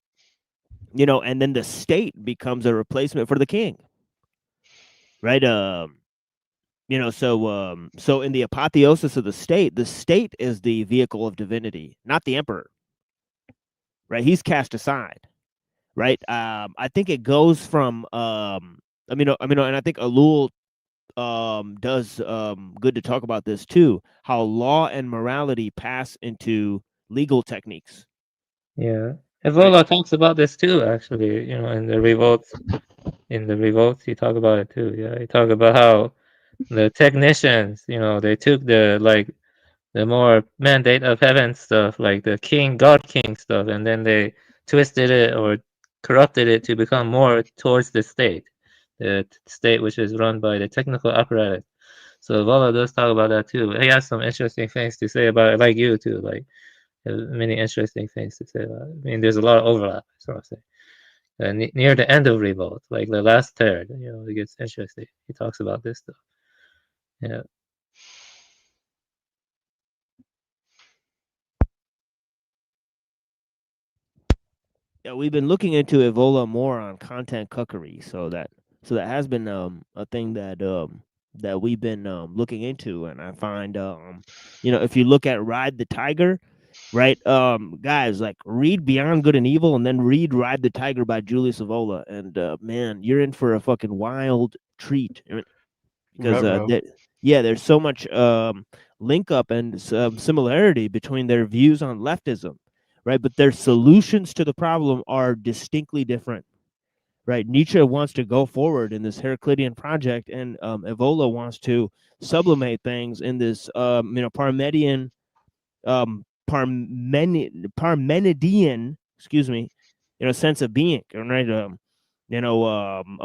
then the state becomes a replacement for the king, right? So in the apotheosis of the state is the vehicle of divinity, not the emperor. right? He's cast aside, right? I think it goes from and I think ellul does good to talk about this too, how law and morality pass into legal techniques. Yeah. Evola talks about this too, actually, in the revolts. In the revolts, he talk about it too. Yeah, he talk about how the technicians, they took the more mandate of heaven stuff, like the God king stuff, and then they twisted it or corrupted it to become more towards the state which is run by the technical apparatus. So Evola does talk about that too. He has some interesting things to say about it, like you too. Like many interesting things to say about it. I mean, there's a lot of overlap, so I say. Near the end of Revolt, like the last third, it gets interesting. He talks about this stuff. Yeah. Yeah, we've been looking into Evola more on content cookery, so that has been a thing that we've been looking into, and I find if you look at Ride the Tiger, right, guys, like read Beyond Good and Evil and then read Ride the Tiger by Julius Evola, and man, you're in for a fucking wild treat, because there's so much link up and similarity between their views on leftism, right? But their solutions to the problem are distinctly different, right? Nietzsche wants to go forward in this Heraclitean project, and Evola wants to sublimate things in this Parmenidean, sense of being, right?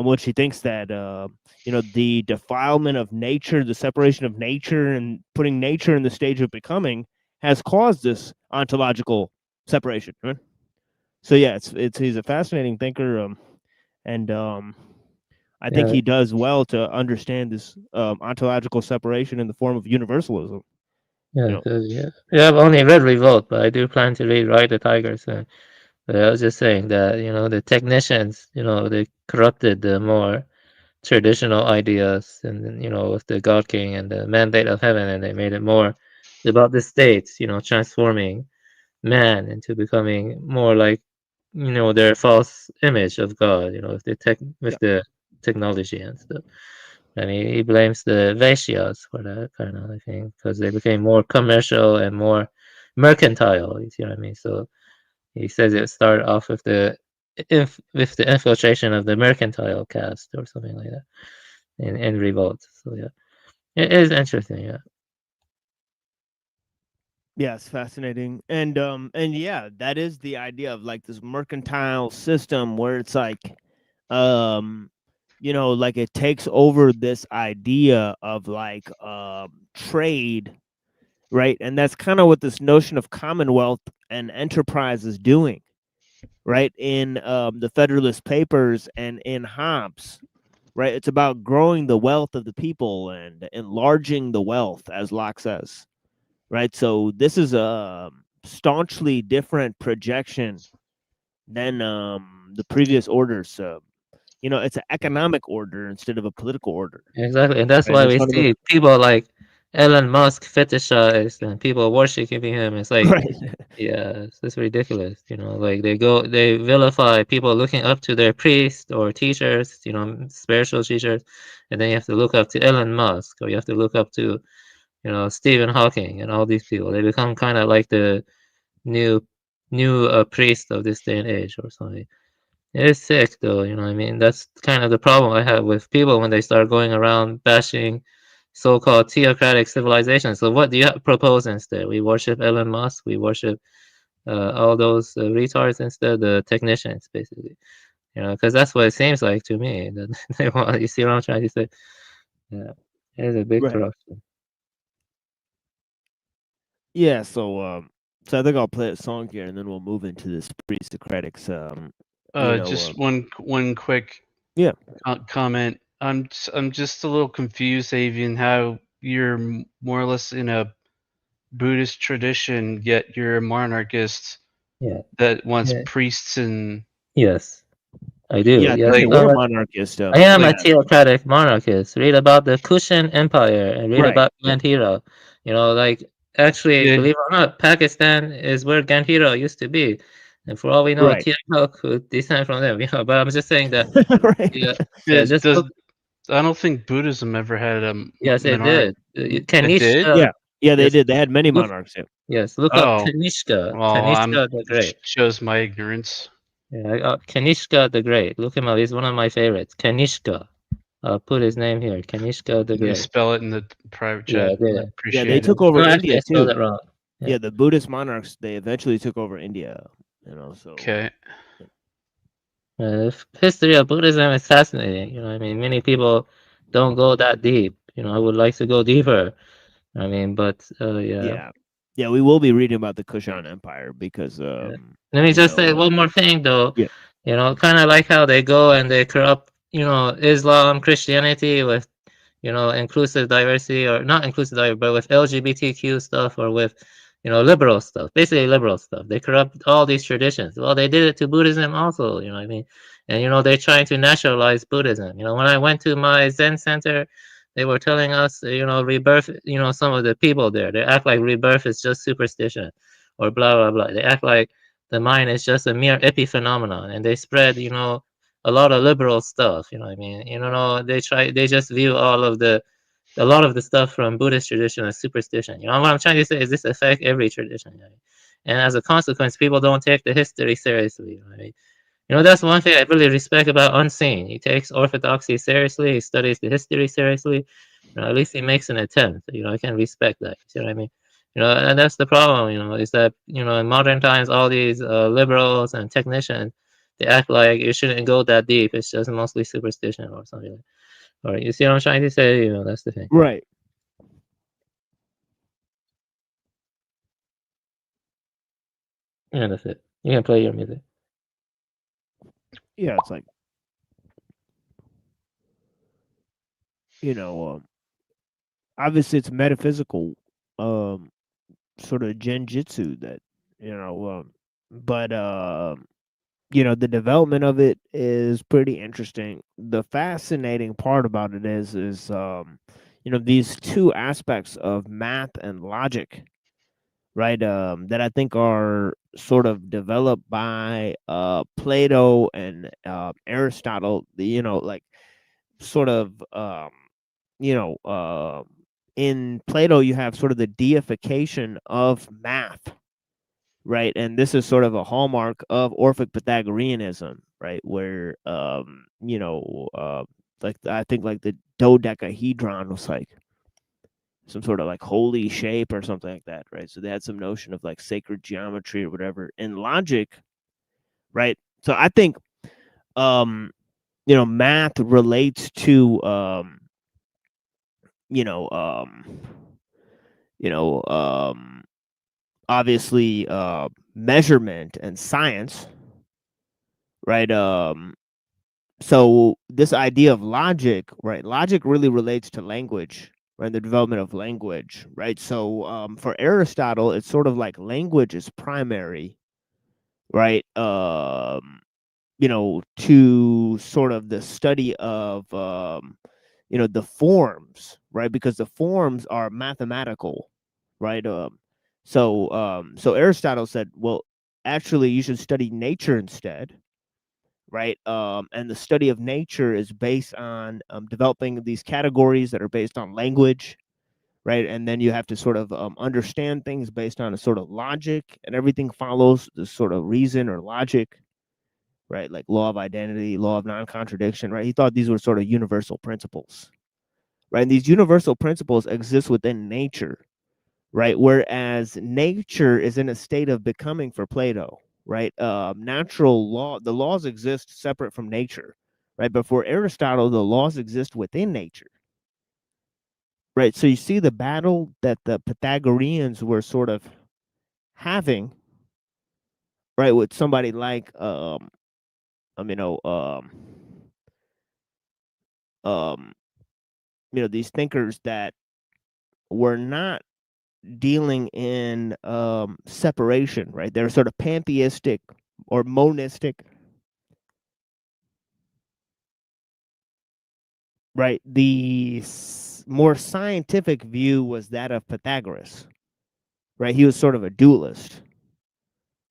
Which he thinks that the defilement of nature, the separation of nature, and putting nature in the stage of becoming has caused this ontological separation. Right? So yeah, he's a fascinating thinker, and I think he does well to understand this ontological separation in the form of universalism. Yeah, I've only read Revolt, but I do plan to read Ride the Tiger soon. But I was just saying that, the technicians, they corrupted the more traditional ideas, and then, with the God King and the mandate of heaven, and they made it more about the states, transforming man into becoming more like, their false image of God, with the technology and stuff. And he blames the Vaishyas for that kind of thing, because they became more commercial and more mercantile. You see what I mean? So he says it started off with the infiltration of the mercantile caste or something like that in Revolt. So yeah, it is interesting. Yeah. Yeah, it's fascinating, and yeah, that is the idea of like this mercantile system where it's like, like it takes over this idea of like trade, right? And that's kind of what this notion of commonwealth and enterprise is doing, right? In the Federalist Papers and in Hobbes, right? It's about growing the wealth of the people and enlarging the wealth, as Locke says. Right, so this is a staunchly different projection than the previous orders. It's an economic order instead of a political order. Exactly, and that's why we see people like Elon Musk fetishized and people worshiping him. It's like, yeah, it's ridiculous. Like they vilify people looking up to their priests or teachers, spiritual teachers, and then you have to look up to Elon Musk, or you have to look up to Stephen Hawking and all these people. They become kind of like the new priest of this day and age or something. It's sick though, what I mean? That's kind of the problem I have with people when they start going around bashing so-called theocratic civilizations. So what do you propose instead? We worship Elon Musk, we worship all those retards instead, the technicians, basically. Because that's what it seems like to me. That they want, you see what I'm trying to say? Yeah, it is a big corruption. Yeah, so I think I'll play a song here, and then we'll move into this pre-Socratics. Just one quick comment. I'm just a little confused, Avian, how you're more or less in a Buddhist tradition, yet you're a monarchist that wants priests and. Yes, I do. Yeah, yes, we're monarchist. I am a theocratic monarchist. Read about the Kushan Empire and read about Gandhira. Actually, believe it or not, Pakistan is where Gandhira used to be. And for all we know, Right. TFL could descend from them. But I'm just saying that. Right. Yeah. Just look. I don't think Buddhism ever had a Yes, it monarch. did. It did? Yeah, they yes, did. They had many look, monarchs. Yeah. Yes, look up Kanishka. Well, Kanishka the Great. Shows my ignorance. Yeah, Kanishka the Great. Look him up. He's one of my favorites. Kanishka. I'll put his name here. Kanishka the You Great. spell it in the private chat. Yeah, they took over India I spelled too. it wrong. Yeah, the Buddhist monarchs, they eventually took over India. So. Okay. The history of Buddhism is fascinating. I mean, many people don't go that deep. I would like to go deeper. I mean, but yeah. Yeah, we will be reading about the Kushan Empire because. Let me just say one more thing, though. Yeah. Kind of like how they go and they corrupt, Islam, Christianity with, inclusive diversity, or not inclusive diversity, but with LGBTQ stuff, or with, liberal stuff, basically liberal stuff. They corrupt all these traditions. Well, they did it to Buddhism also, you know what I mean? And, they're trying to nationalize Buddhism. When I went to my Zen center, they were telling us, rebirth, some of the people there, they act like rebirth is just superstition or blah, blah, blah. They act like the mind is just a mere epiphenomenon, and they spread, a lot of liberal stuff, you know what I mean? They just view a lot of the stuff from Buddhist tradition as superstition. What I'm trying to say is this affects every tradition. And as a consequence, people don't take the history seriously. Right? That's one thing I really respect about Unseen. He takes orthodoxy seriously. He studies the history seriously. At least he makes an attempt. I can respect that. You see what I mean? And that's the problem. Is that in modern times, all these liberals and technicians, they act like you shouldn't go that deep. It's just mostly superstition or something. All right, you see what I'm trying to say? That's the thing. Right. Yeah, that's it. You can play your music. Yeah, it's like, obviously it's metaphysical, sort of genjutsu that, but the development of it is pretty interesting. The fascinating part about it is these two aspects of math and logic, right? That I think are sort of developed by Plato and Aristotle. Like sort of in Plato you have sort of the deification of math, right? And this is sort of a hallmark of Orphic Pythagoreanism, right? Where like I think like the dodecahedron was like some sort of like holy shape or something like that, right? So they had some notion of like sacred geometry or whatever. In logic, right? So I think math relates to obviously measurement and science, right? So this idea of logic, right? Logic really relates to language, right? The development of language, right? So for Aristotle, it's sort of like language is primary, right? To sort of the study of the forms, right? Because the forms are mathematical, right? So Aristotle said, well, actually you should study nature instead, right? And the study of nature is based on developing these categories that are based on language, right? And then you have to sort of understand things based on a sort of logic, and everything follows this sort of reason or logic, right? Like law of identity, law of non-contradiction, right? He thought these were sort of universal principles, right? And these universal principles exist within nature, right? Whereas nature is in a state of becoming for Plato, right? Natural law, the laws exist separate from nature, right? But for Aristotle, the laws exist within nature, right? So you see the battle that the Pythagoreans were sort of having, right, with somebody like these thinkers that were not dealing in separation, right? They're sort of pantheistic or monistic, right? The more scientific view was that of Pythagoras, right? He was sort of a dualist,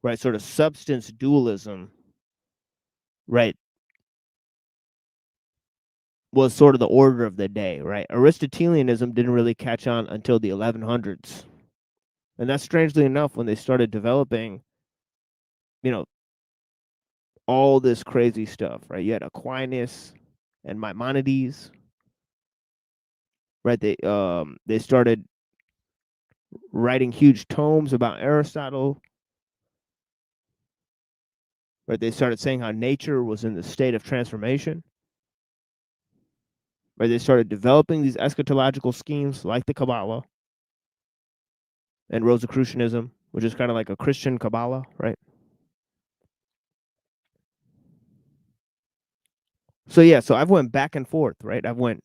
right? Sort of substance dualism, right, was sort of the order of the day, right? Aristotelianism didn't really catch on until the 1100s. And that's strangely enough when they started developing, you know, all this crazy stuff, right? You had Aquinas and Maimonides, right? They started writing huge tomes about Aristotle, right? They started saying how nature was in the state of transformation, right? They started developing these eschatological schemes like the Kabbalah and Rosicrucianism, which is kind of like a Christian Kabbalah, right? So yeah, so I've went back and forth, right? I've went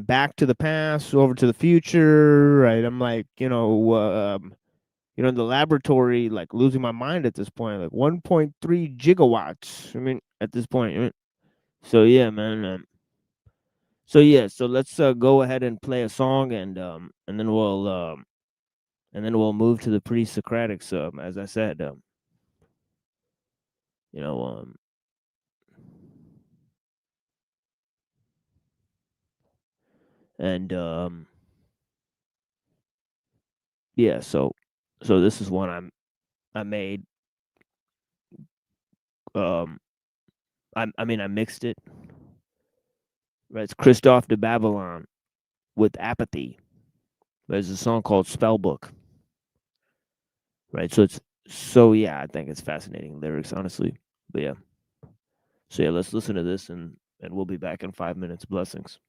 back to the past, over to the future, right? I'm like, in the laboratory, like losing my mind at this point, like 1.3 gigawatts. I mean, at this point. So yeah, man. So let's go ahead and play a song, and then we'll move to the pre-Socratics. As I said, and yeah, so this is one I made. I mixed it. Right, it's Christophe de Babylon with Apathy. There's a song called Spellbook. Right, I think it's fascinating lyrics, honestly. But yeah. So yeah, let's listen to this, and we'll be back in 5 minutes. Blessings.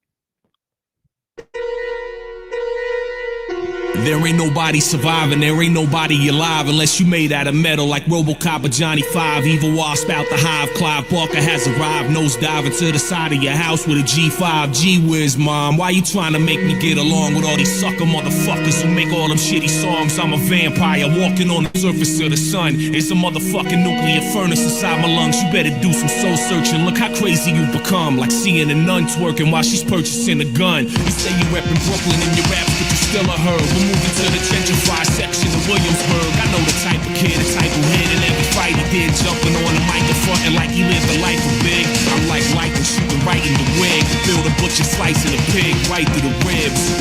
There ain't nobody surviving, there ain't nobody alive unless you made out of metal like Robocop or Johnny 5. Evil Wasp out the hive, Clive Barker has arrived. Nose diving to the side of your house with a G5. Gee whiz, mom, why you trying to make me get along with all these sucker motherfuckers who make all them shitty songs? I'm a vampire walking on the surface of the sun. It's a motherfucking nuclear furnace inside my lungs. You better do some soul searching. Look how crazy you've become, like seeing a nun twerking while she's purchasing a gun. You say you reppin' Brooklyn in your raps, but you still a her. We're moving to the gentrified section of Williamsburg. I know the type of kid, the type who hit in every fight he did, jumping on the mic and frontin' like he lived a life of big. I'm like lightning shooting right in the wig. Build a butcher slicing a pig right through the ribs.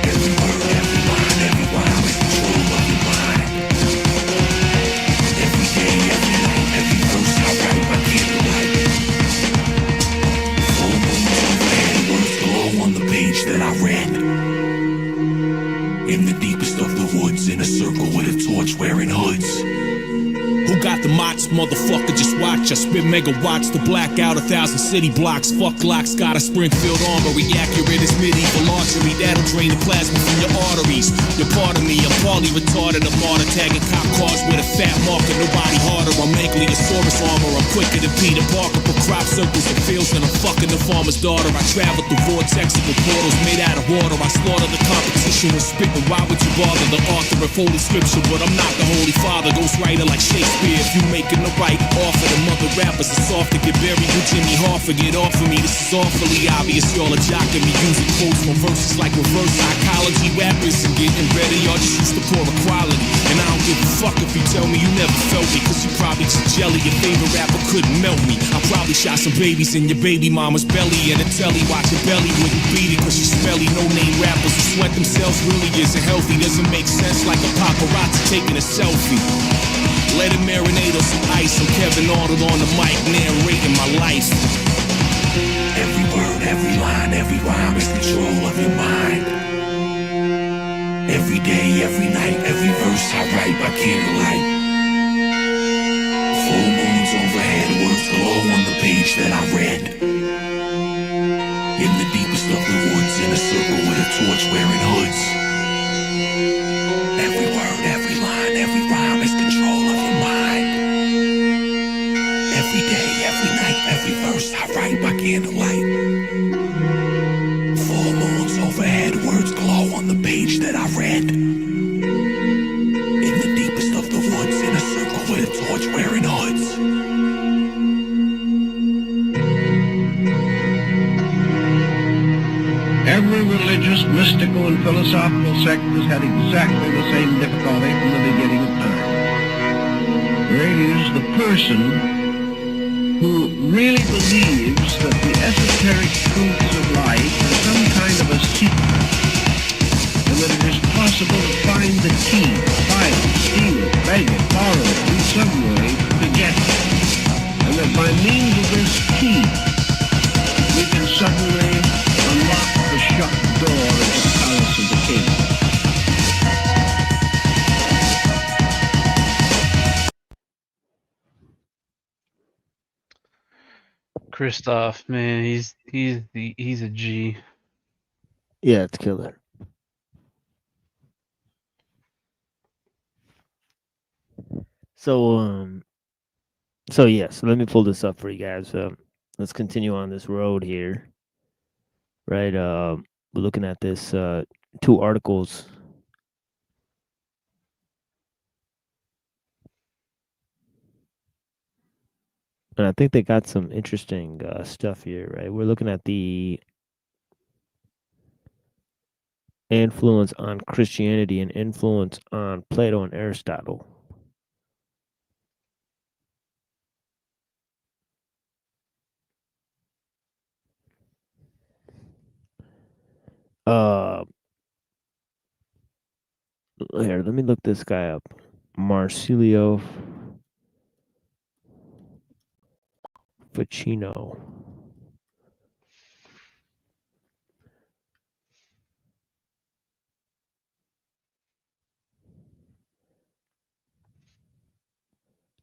Every word, every line, every rhyme is control of your mind. Every day, every night, every verse I write by candlelight. Full moon overhead, words glow on the page that I read. In the deepest of the woods, in a circle with a torch wearing hoods. Who got the mots, motherfucker, just watch. I spit megawatts to black out 1,000 city blocks. Fuck locks, got a Springfield armory. Accurate as medieval archery. That'll drain the plasma from your arteries. You're part of me, I'm partly retarded. I'm martyr tagging cop cars with a fat marker. Nobody harder, I'm Ankylosaurus armor. I'm quicker than Peter Parker. Put crop circles and fields and I'm fucking the farmer's daughter. I travel through vortexical portals made out of water. I slaughter the competition with spitting. Why would you bother? The author of holy scripture, but I'm not the holy father. Ghostwriter like Shakespeare. If you making the right offer to mother rappers, it's off to get buried with Jimmy Hoffa. Get off of me, this is awfully obvious. Y'all are jocking me, using quotes from verses like reverse psychology. Rappers and getting better, y'all just used to poor equality. And I don't give a fuck if you tell me you never felt me, cause you probably just jelly. Your favorite rapper couldn't melt me. I probably shot some babies in your baby mama's belly, and a telly watching belly wouldn't beat it, cause she's smelly. No name rappers who sweat themselves really isn't healthy. Doesn't make sense like a paparazzi taking a selfie. Let it marinate on some ice. I'm Kevin Arnold on the mic, narrating my life. Every word, every line, every rhyme is control of your mind. Every day, every night, every verse I write by candlelight. Full moons overhead, words glow on the page that I read. In the deepest of the woods, in a circle with a torch wearing hoods. Every word, every line, every rhyme is control of your mind. Every day, every night, every verse I write by candlelight. Full moons overhead, words glow on the page that I read. In the deepest of the woods, in a circle with a torch wearing hoods. Every religious, mystical, and philosophical sect has had exactly the same difficulty from the beginning of time. it is the person who really believes that the esoteric truths of life are some kind of a secret, and that it is possible to find the key, buy it, steal it, beg it, borrow it, in some way to get it, and that by means of this key, we can suddenly unlock the shut door of the palace of the king. Christoph, man, he's a G. Yeah, it's killer. So yes, let me pull this up for you guys. Let's continue on this road here. Right, we're looking at this 2 articles. And I think they got some interesting stuff here, right? We're looking at the influence on Christianity and influence on Plato and Aristotle. Here, let me look this guy up. Marsilio Ficino.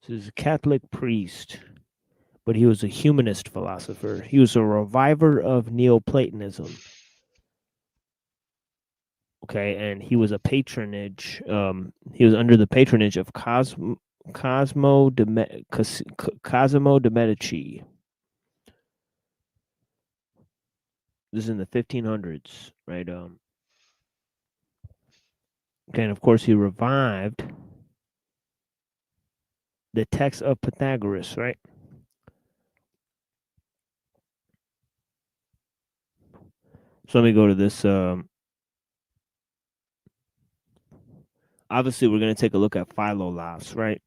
So he's a Catholic priest, but he was a humanist philosopher. He was a reviver of Neoplatonism. Okay, and he was a patronage. He was under the patronage of Cosimo de Medici. This is in the 1500s, right? Okay, and of course he revived the text of Pythagoras, right? So let me go to this. Obviously, we're going to take a look at Philolaus, right?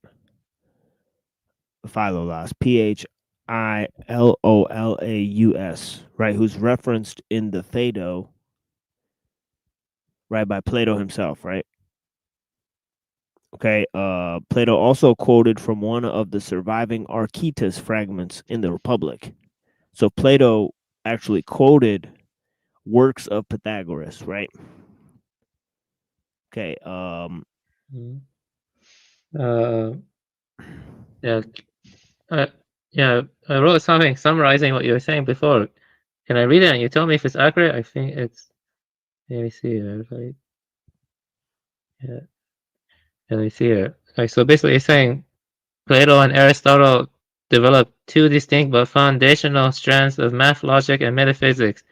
Philolaus, Philolaus, right? Who's referenced in the Phaedo, right, by Plato himself, right? Okay, Plato also quoted from one of the surviving Archytas fragments in the Republic. So Plato actually quoted works of Pythagoras, right? Okay, yeah, I wrote something summarizing what you were saying before. Can I read it and you tell me if it's accurate? I think it's, let me see here. Like, yeah, let me see here. Okay, so basically it's saying Plato and Aristotle developed 2 distinct but foundational strands of math, logic, and metaphysics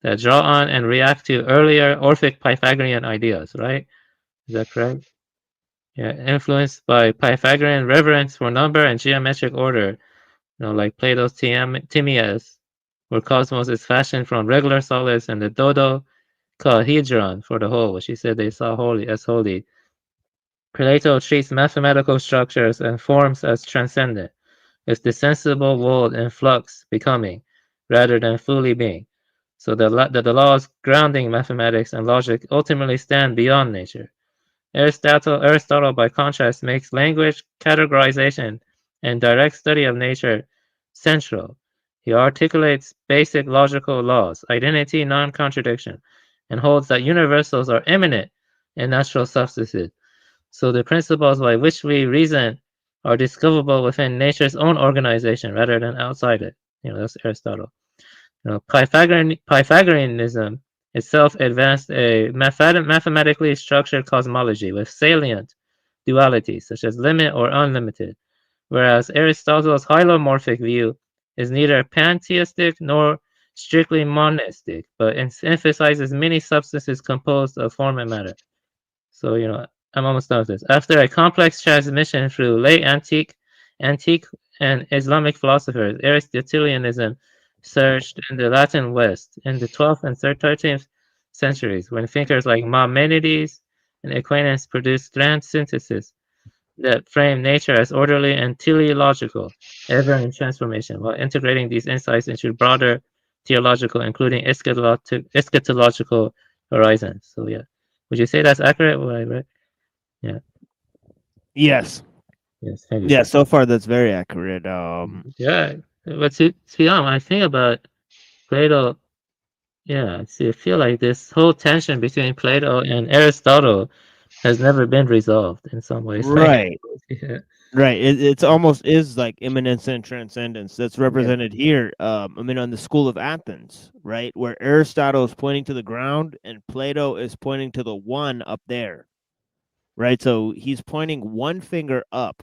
that draw on and react to earlier Orphic Pythagorean ideas, right? Is that correct? Yeah, influenced by Pythagorean reverence for number and geometric order, like Plato's Timaeus, where cosmos is fashioned from regular solids, and the dodecahedron for the whole, which he said they saw holy as holy. Plato treats mathematical structures and forms as transcendent, with the sensible world in flux becoming, rather than fully being, so that the laws grounding mathematics and logic ultimately stand beyond nature. Aristotle, by contrast, makes language, categorization, and direct study of nature central. He articulates basic logical laws, identity, non-contradiction, and holds that universals are immanent in natural substances. So the principles by which we reason are discoverable within nature's own organization rather than outside it. That's Aristotle. Pythagoreanism itself advanced a mathematically structured cosmology with salient dualities, such as limit or unlimited, whereas Aristotle's hylomorphic view is neither pantheistic nor strictly monistic, but emphasizes many substances composed of form and matter. So, I'm almost done with this. After a complex transmission through late antique and Islamic philosophers, Aristotelianism surged in the Latin West in the 12th and 13th centuries, when thinkers like Maimonides and Aquinas produced grand synthesis that frame nature as orderly and teleological, ever in transformation, while integrating these insights into broader theological, including eschatological horizons. So yeah, would you say that's accurate? What I read? Yeah. Yes. Yes. Thank you, Yeah. sir. So far, that's very accurate. Yeah, but to be honest, when I think about Plato, yeah, see, I feel like this whole tension between Plato and Aristotle has never been resolved in some ways. Right. Yeah. Right. It's almost is like immanence and transcendence that's represented here. I mean, on the School of Athens, right, where Aristotle is pointing to the ground and Plato is pointing to the one up there. Right. So he's pointing one finger up.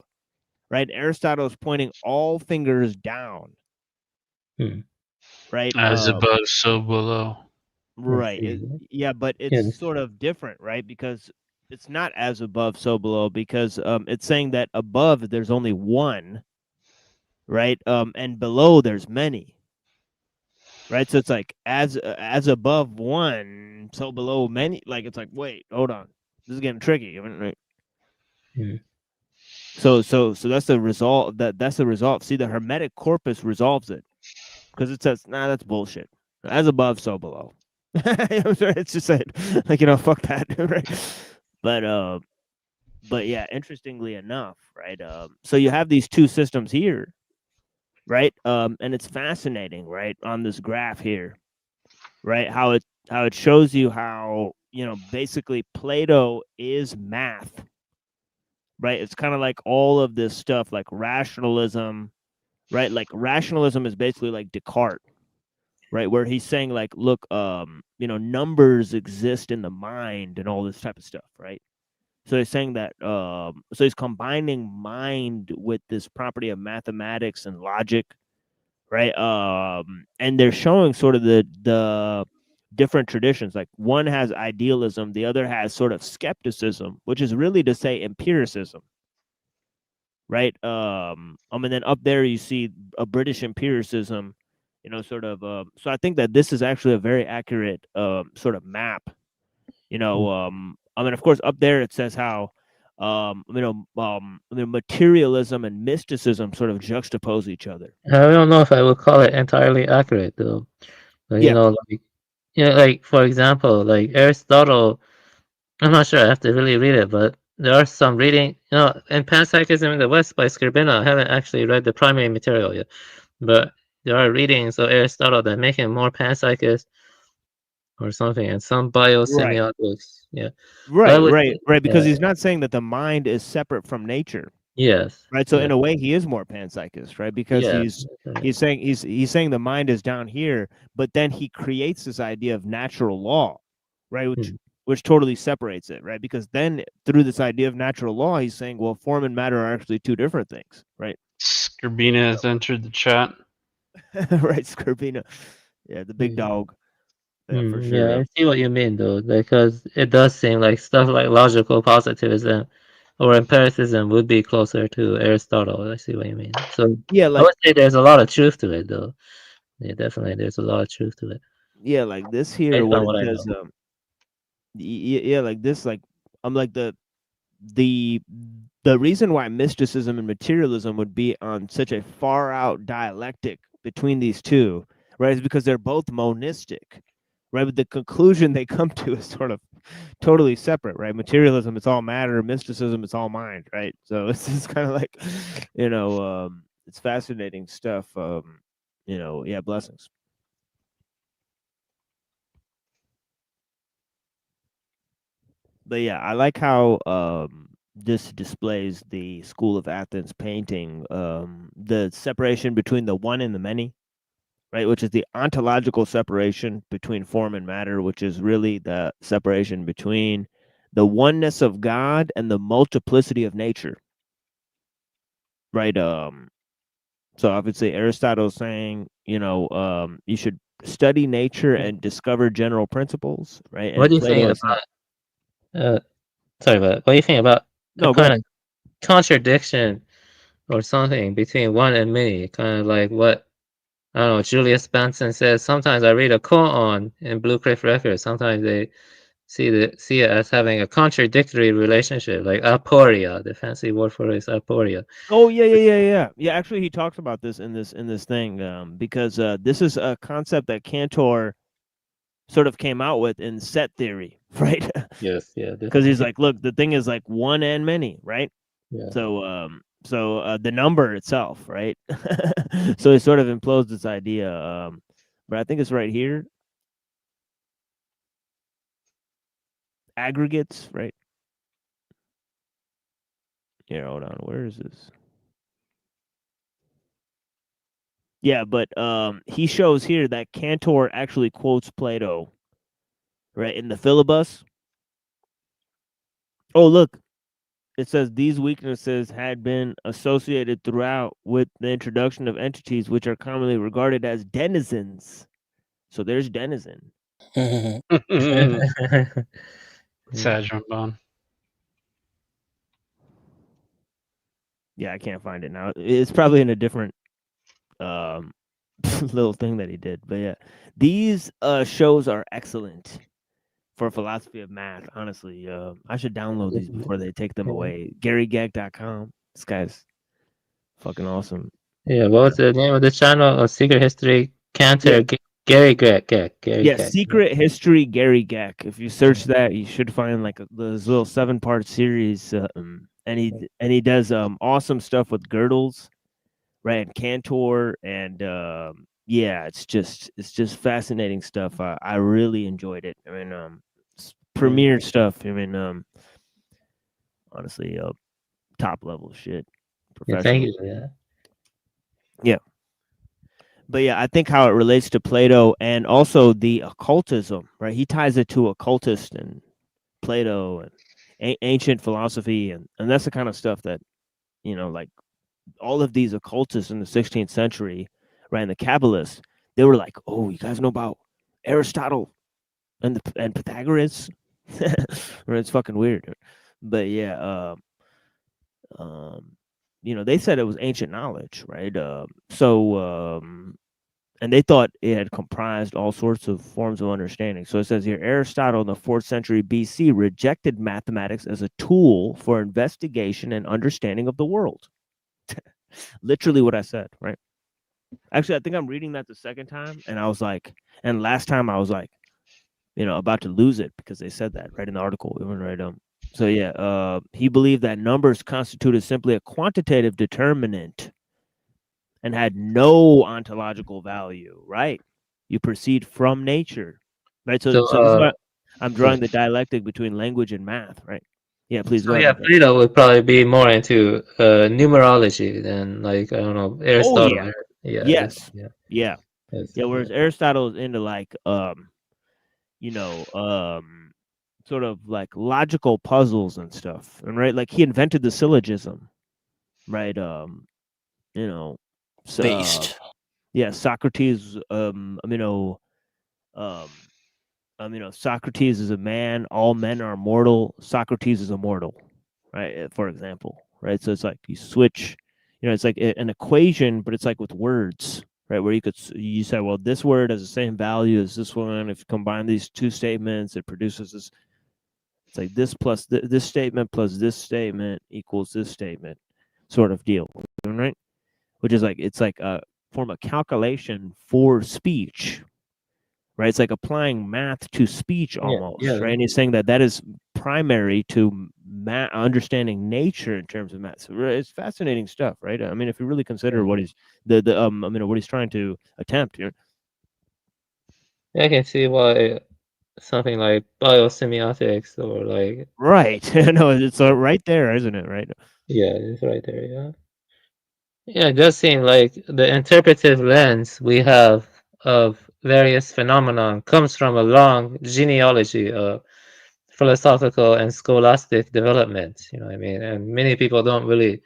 Right. Aristotle is pointing all fingers down. Right. As above, so below. Right. Yeah, but it's sort of different, right? Because it's not as above, so below, because it's saying that above there's only one, right? And below there's many. Right? So it's like as above one, so below many. Like it's like, wait, hold on. This is getting tricky. I mean, right? So that's the result. That's the result. See, the Hermetic corpus resolves it. Because it says, nah, that's bullshit. As above, so below. It's just like, fuck that, right? But yeah, interestingly enough, right? So you have these two systems here, right? And it's fascinating, right, on this graph here, right? How it shows you how, basically Plato is math, right? It's kind of like all of this stuff, like rationalism, right? Like rationalism is basically like Descartes, right, where he's saying like, look, numbers exist in the mind and all this type of stuff, right? So he's saying that so he's combining mind with this property of mathematics and logic, right? And they're showing sort of the different traditions. Like one has idealism, the other has sort of skepticism, which is really to say empiricism, right? And then up there you see a British empiricism, sort of. So I think that this is actually a very accurate sort of map. I mean, of course, up there it says how, materialism and mysticism sort of juxtapose each other. I don't know if I would call it entirely accurate though. But, like for example, like Aristotle, I'm not sure. I have to really read it, but there are some reading, in Panpsychism in the West by Skrbina. I haven't actually read the primary material yet, but there are readings of Aristotle that make him more panpsychist or something, and some biosemiotics. Yeah. Right. Because he's not saying that the mind is separate from nature. Yes. Right. So in a way, he is more panpsychist, right? Because he's saying the mind is down here, but then he creates this idea of natural law, right? Which totally separates it, right? Because then through this idea of natural law, he's saying, well, form and matter are actually two different things, right? Skrbina has entered the chat. Right, Skrbina. Yeah, the big dog. Yeah, for sure. Yeah, I see what you mean though, because it does seem like stuff like logical positivism or empiricism would be closer to Aristotle. I see what you mean. So yeah, I would say there's a lot of truth to it though. Yeah, definitely, there's a lot of truth to it. Yeah, like this here, what it says, like this, like I'm like the reason why mysticism and materialism would be on such a far out dialectic between these two, right, is because they're both monistic. Right, but the conclusion they come to is sort of totally separate, right? Materialism, it's all matter. Mysticism, it's all mind, right? So it's kind of like, it's fascinating stuff. Yeah, blessings. But yeah, I like how this displays the School of Athens painting, the separation between the one and the many. Right, which is the ontological separation between form and matter, which is really the separation between the oneness of God and the multiplicity of nature. Right. So obviously Aristotle's saying, you should study nature and discover general principles. Right. What do you think about? Sorry, but what do you think about kind of contradiction or something between one and many? Kind of like what? I don't know, Julius Benson says, sometimes I read a koan in Blue Cliff Records. Sometimes they see it as having a contradictory relationship, like aporia. The fancy word for it is aporia. Oh yeah. Actually, he talks about this in this thing, because this is a concept that Cantor sort of came out with in set theory, right? Yes, yeah. Because he's like, look, the thing is like one and many, right? Yeah. So the number itself, right? So it sort of implodes this idea, but I think it's right here. Aggregates, right? Here, hold on. Where is this? Yeah, but he shows here that Cantor actually quotes Plato, right, in the Philibus. Oh, look. It says these weaknesses had been associated throughout with the introduction of entities which are commonly regarded as denizens. So there's denizen. Sad trombone. Yeah, I can't find it now. It's probably in a different little thing that he did. But yeah, these shows are excellent for philosophy of math. Honestly, I should download these before they take them away. GaryGag.com. This guy's fucking awesome. Yeah, what was the name of the channel? Secret History Cantor Gary Gag. Secret History Gary Gag. If you search that, you should find like this little 7-part series. And he does awesome stuff with Gödel's, right? And Cantor, and yeah, it's just fascinating stuff. I really enjoyed it. I mean, premier stuff. I mean, honestly, top level shit. Yeah, thank you. Yeah. But yeah, I think how it relates to Plato and also the occultism, right? He ties it to occultist and Plato and ancient philosophy, and that's the kind of stuff that, you know, like all of these occultists in the 16th century, right? And the Kabbalists, they were like, "Oh, you guys know about Aristotle and Pythagoras?" It's fucking weird, but yeah, you know, they said it was ancient knowledge, right? And they thought it had comprised all sorts of forms of understanding. So it says here, Aristotle in the 4th century BC rejected mathematics as a tool for investigation and understanding of the world. Literally what I said, right? Actually, I think I'm reading that the second time, and I was like, and last time I was like, you know, about to lose it because they said that right in the article, right? So yeah, he believed that numbers constituted simply a quantitative determinant and had no ontological value, right? You proceed from nature, right? So this is what I'm drawing the dialectic between language and math, right? Yeah, please go ahead. Yeah, Plato would probably be more into numerology than, like, I don't know, Aristotle. Oh, yeah. Yeah. Whereas Aristotle is into like you know, sort of like logical puzzles and stuff, and right, like he invented the syllogism, right? You know, Based. Yeah, Socrates. Socrates is a man. All men are mortal. Socrates is immortal, right? For example, right? So it's like you switch, you know, it's like an equation, but it's like with words, right? Where you say, well, this word has the same value as this one. If you combine these two statements, it produces this. It's like this plus this statement plus this statement equals this statement, sort of deal, right? Which is like, it's like a form of calculation for speech, right? It's like applying math to speech almost, right? And he's saying that is primary to understanding nature in terms of math. So it's fascinating stuff, right? I mean, if you really consider what he's what he's trying to attempt here. Yeah, I can see why something like biosemiotics or like right. No, it's right there, isn't it? Right. Yeah, it's right there. Yeah. Yeah, it does seem like the interpretive lens we have of various phenomenon comes from a long genealogy of philosophical and scholastic development. You know what I mean? And many people don't really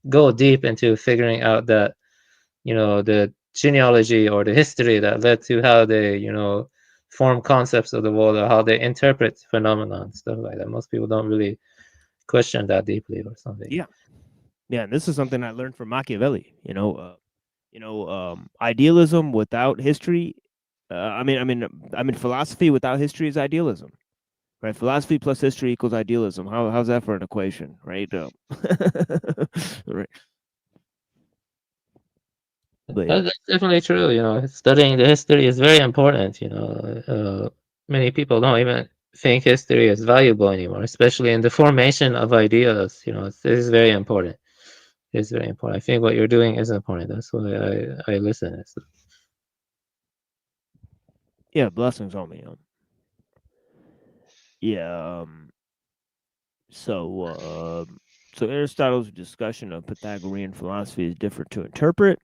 go deep into figuring out that, you know, the genealogy or the history that led to how they, you know, form concepts of the world or how they interpret phenomena, stuff like that. Most people don't really question that deeply or something. Yeah. Yeah, and this is something I learned from Machiavelli. Idealism without history. I mean, philosophy without history is idealism, Right, philosophy plus history equals idealism. How's that for an equation, right? Right. But yeah. That's definitely true. Studying the history is very important. Many people don't even think history is valuable anymore, especially in the formation of ideas. This is very important. It's very important. I think what you're doing is important. That's why I listen. Yeah, blessings on me. Yeah. So Aristotle's discussion of Pythagorean philosophy is different to interpret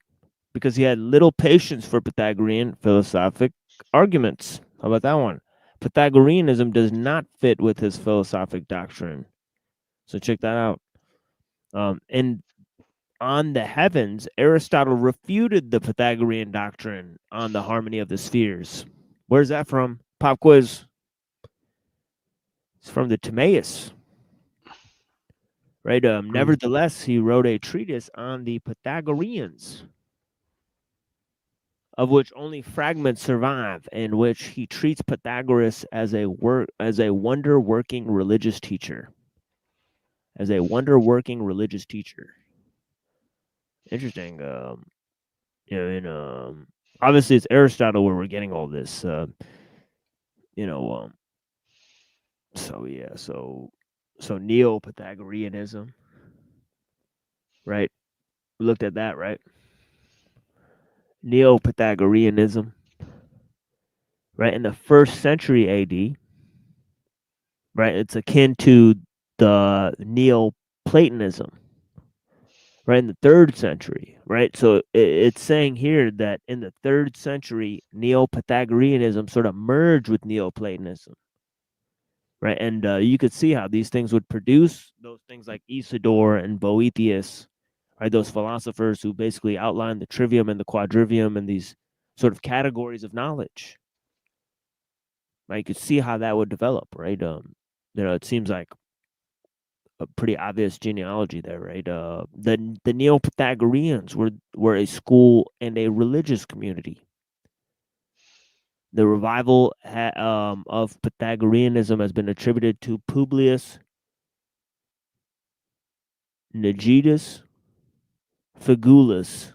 because he had little patience for Pythagorean philosophic arguments. How about that one? Pythagoreanism does not fit with his philosophic doctrine. So check that out. And on the heavens, Aristotle refuted the Pythagorean doctrine on the harmony of the spheres. Where's that from? Pop quiz. It's from the Timaeus. Right. Nevertheless, he wrote a treatise on the Pythagoreans, of which only fragments survive, in which he treats Pythagoras as a wonder-working religious teacher. Interesting. Obviously it's Aristotle where we're getting all this. So Neo-Pythagoreanism, right? We looked at that, right? Neo-Pythagoreanism, right? In the 1st century AD, right? It's akin to the Neoplatonism, right? In the 3rd century, right? So it's saying here that in the 3rd century, Neo-Pythagoreanism sort of merged with Neoplatonism. Right, and you could see how these things would produce those things like Isidore and Boethius, right? Those philosophers who basically outlined the trivium and the quadrivium and these sort of categories of knowledge. Right, you could see how that would develop, right? It seems like a pretty obvious genealogy there, right? The Neo-Pythagoreans were a school and a religious community. The revival of Pythagoreanism has been attributed to Publius Nigidius Figulus.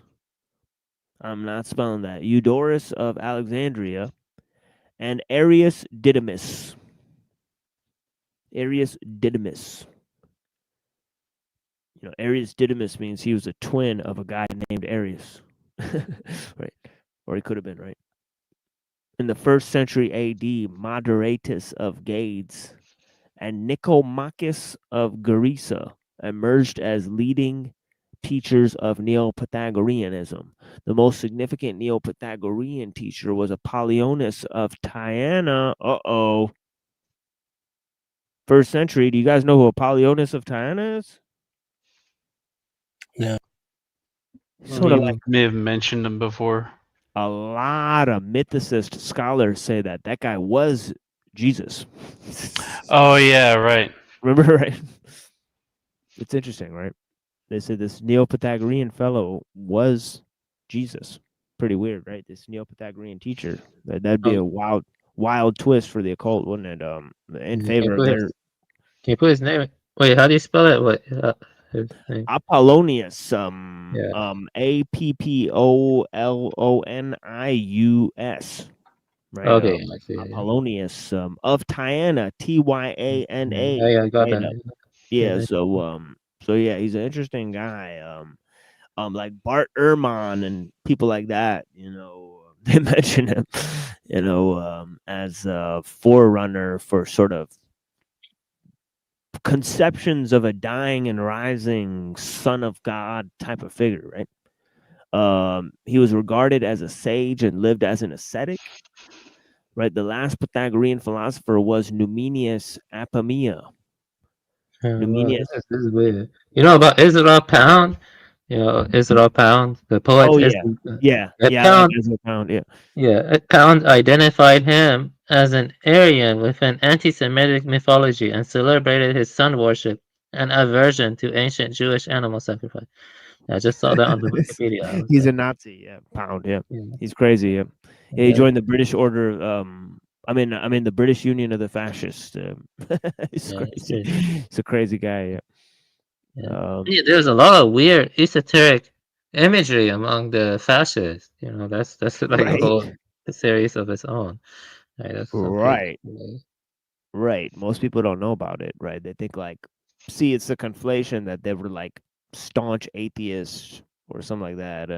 I'm not spelling that. Eudorus of Alexandria and Arius Didymus. Arius Didymus means he was a twin of a guy named Arius. Right. Or he could have been, right? In the 1st century AD, Moderatus of Gades and Nicomachus of Gerasa emerged as leading teachers of Neo-Pythagoreanism. The most significant Neo-Pythagorean teacher was Apollonius of Tyana. 1st century. Do you guys know who Apollonius of Tyana is? No. Sort of like, may have mentioned him before. A lot of mythicist scholars say that guy was Jesus. Oh yeah, right. Remember, right? It's interesting, right? They said this Neo-Pythagorean fellow was Jesus. Pretty weird, right? This Neo-Pythagorean teacher. That'd be a wild twist for the occult, wouldn't it? In favor of their. Can you put his name? Wait, how do you spell it? What? Apollonius. Apollonius. Right. Okay, I see. Apollonius of Tyana. Tyana. Yeah, I got that. Yeah. So yeah, he's an interesting guy. Like Bart Ehrman and people like that. They mention him. As a forerunner for sort of conceptions of a dying and rising son of God type of figure, right? He was regarded as a sage and lived as an ascetic, right? The last Pythagorean philosopher was Numenius Apamea. This is weird. You know about Israel Pound? Israel Pound, the poet. Oh yeah. Pound identified him as an Aryan with an anti-Semitic mythology and celebrated his sun worship and aversion to ancient Jewish animal sacrifice. I just saw that on the Wikipedia. He's a Nazi, Pound, He's crazy, He joined the British Order I mean, the British Union of the Fascists. He's crazy. He's a crazy guy. Yeah. Yeah, there's a lot of weird esoteric imagery among the fascists. You know, that's like a whole series of its own. Right. That's right. Right. Most people don't know about it. Right. They think like, see, it's the conflation that they were like staunch atheists or something like that.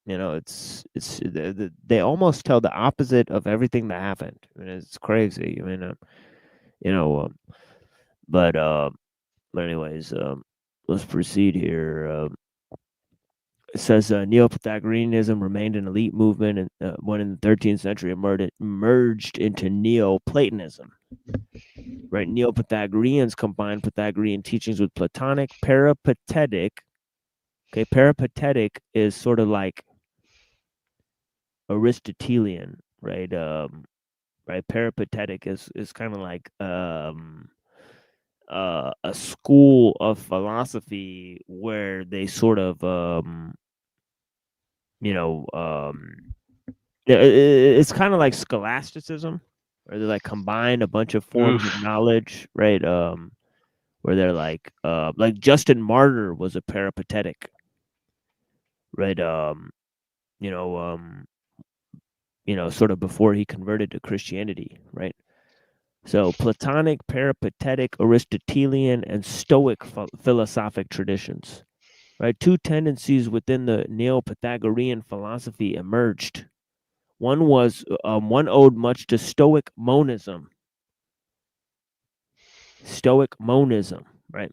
You know, it's they almost tell the opposite of everything that happened. I mean, it's crazy. I mean, you know, but anyways, let's proceed here. It says Neo-Pythagoreanism remained an elite movement and when in the 13th century merged into Neoplatonism. Right, Neo-Pythagoreans combined Pythagorean teachings with Platonic peripatetic. Okay, peripatetic is sort of like Aristotelian, right? Right, peripatetic is kind of like a school of philosophy where they sort of you know it's kind of like scholasticism, where they like combine a bunch of forms of knowledge, right? Where they're like Justin Martyr was a peripatetic, right? Sort of before he converted to Christianity, right? So Platonic, peripatetic, Aristotelian, and Stoic philosophic traditions, right? Two tendencies within the Neo-Pythagorean philosophy emerged. One owed much to Stoic monism. Stoic monism, right?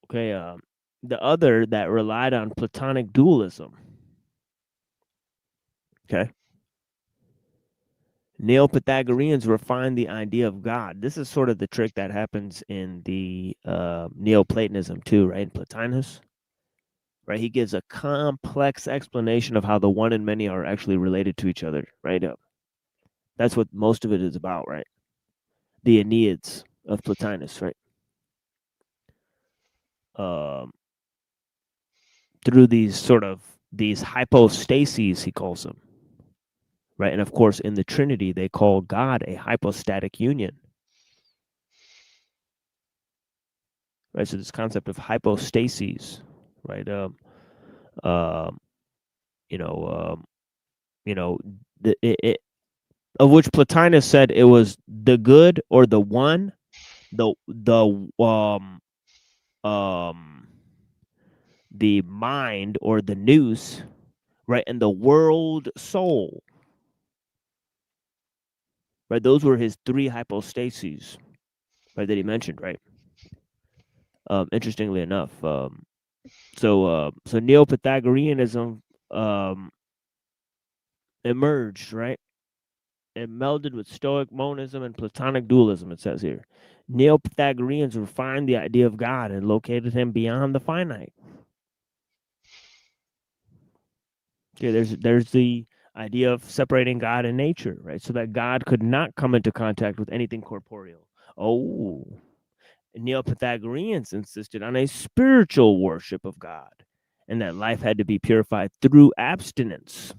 Okay, the other that relied on Platonic dualism. Okay. Neo-Pythagoreans refined the idea of God. This is sort of the trick that happens in the Neoplatonism too, right? In Plotinus, right? He gives a complex explanation of how the one and many are actually related to each other, right? That's what most of it is about, right? The Aeneids of Plotinus, right? Through these hypostases, he calls them, right? And of course, in the Trinity, they call God a hypostatic union, right? So this concept of hypostases, right? Of which Plotinus said it was the good or the one, the mind or the nous, right, and the world soul, right? Those were his three hypostases, right, that he mentioned, right? Interestingly enough, so Neo-Pythagoreanism emerged, right? It melded with Stoic monism and Platonic dualism, it says here. Neo-Pythagoreans refined the idea of God and located him beyond the finite. Okay, there's the idea of separating God and nature, right? So that God could not come into contact with anything corporeal. Oh, Neo-Pythagoreans insisted on a spiritual worship of God and that life had to be purified through abstinence.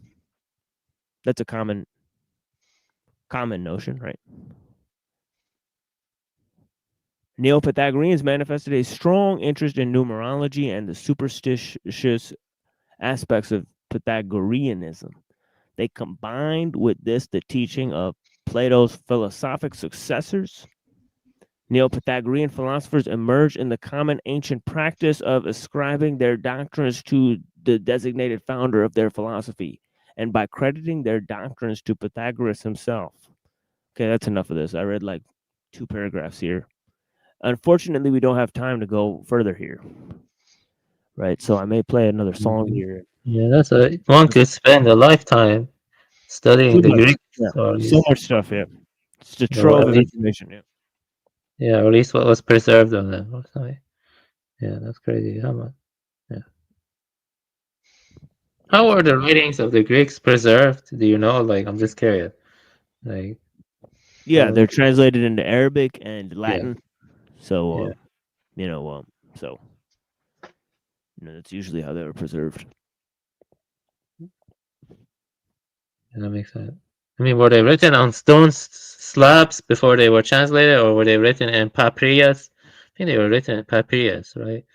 That's a common notion, right? Neo-Pythagoreans manifested a strong interest in numerology and the superstitious aspects of Pythagoreanism. They combined with this the teaching of Plato's philosophic successors. Neo-Pythagorean philosophers emerged in the common ancient practice of ascribing their doctrines to the designated founder of their philosophy, and by crediting their doctrines to Pythagoras himself. Okay, that's enough of this. I read like 2 paragraphs here. Unfortunately, we don't have time to go further here. Right, so I may play another song here. Yeah, that's one could spend a lifetime studying the Greek stories. So much stuff, yeah. It's a trove of information, yeah. Yeah, or at least what was preserved on them. Or something. Yeah, that's crazy. How much? Yeah. How are the writings of the Greeks preserved? Do you know? Like, I'm just curious. Like, yeah, they're translated into Arabic and Latin. Yeah. So, that's usually how they were preserved. Yeah, that makes sense. I mean, were they written on stone slabs before they were translated, or were they written in papyrus? I think they were written in papyrus, right?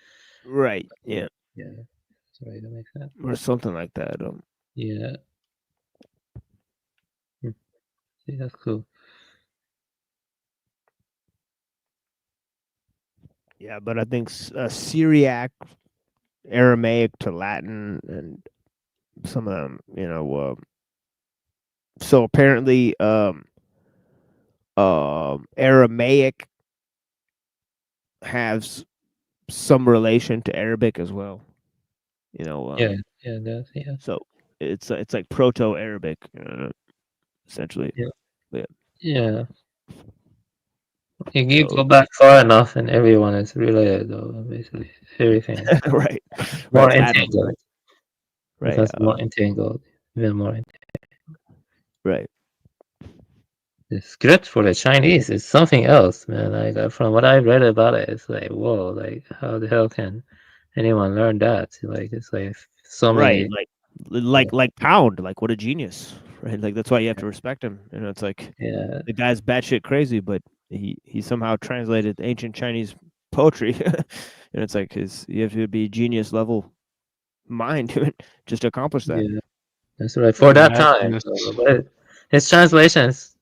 Right. Yeah. Yeah. That's right. That makes sense. Or something like that. Yeah. See, that's cool. Yeah, but I think Syriac, Aramaic to Latin, and some of them, so apparently, Aramaic has some relation to Arabic as well. Yeah, that's yeah. So it's like Proto-Arabic, essentially. Yeah. Yeah. You go back far enough, and everyone is related, though. Basically, everything. Right. More Right. entangled. Right. Because more entangled, even more entangled. Right. The script for the Chinese is something else, man. Like from what I read about it, it's like, whoa, like how the hell can anyone learn that? Like it's like so many. Right. Like Pound, like what a genius, right? Like that's why you have to respect him. It's like the guy's batshit crazy, but he somehow translated ancient Chinese poetry, and it's like you have to be genius level mind to just accomplish that. Yeah, that's right. For that time, but his translations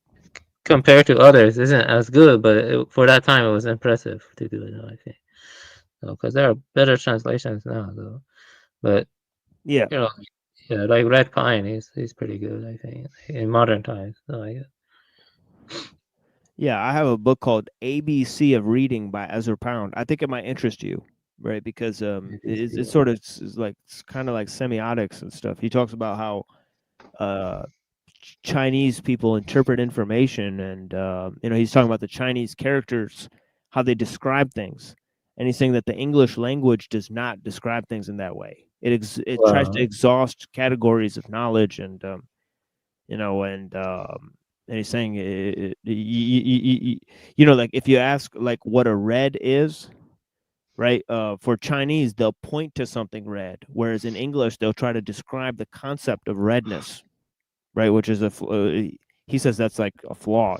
compared to others isn't as good, but for that time it was impressive to do it. I think, because there are better translations now, though. But yeah, yeah, like Red Pine, he's pretty good, I think, in modern times. So yeah, I have a book called ABC of Reading by Ezra Pound. I think it might interest you, right? Because it's sort of it's kind of like semiotics and stuff. He talks about how Chinese people interpret information, and he's talking about the Chinese characters, how they describe things, and he's saying that the English language does not describe things in that way. It tries to exhaust categories of knowledge, and and he's saying like if you ask like what a red is, right? For Chinese, they'll point to something red, whereas in English they'll try to describe the concept of redness. Right, which is he says that's like a flaw.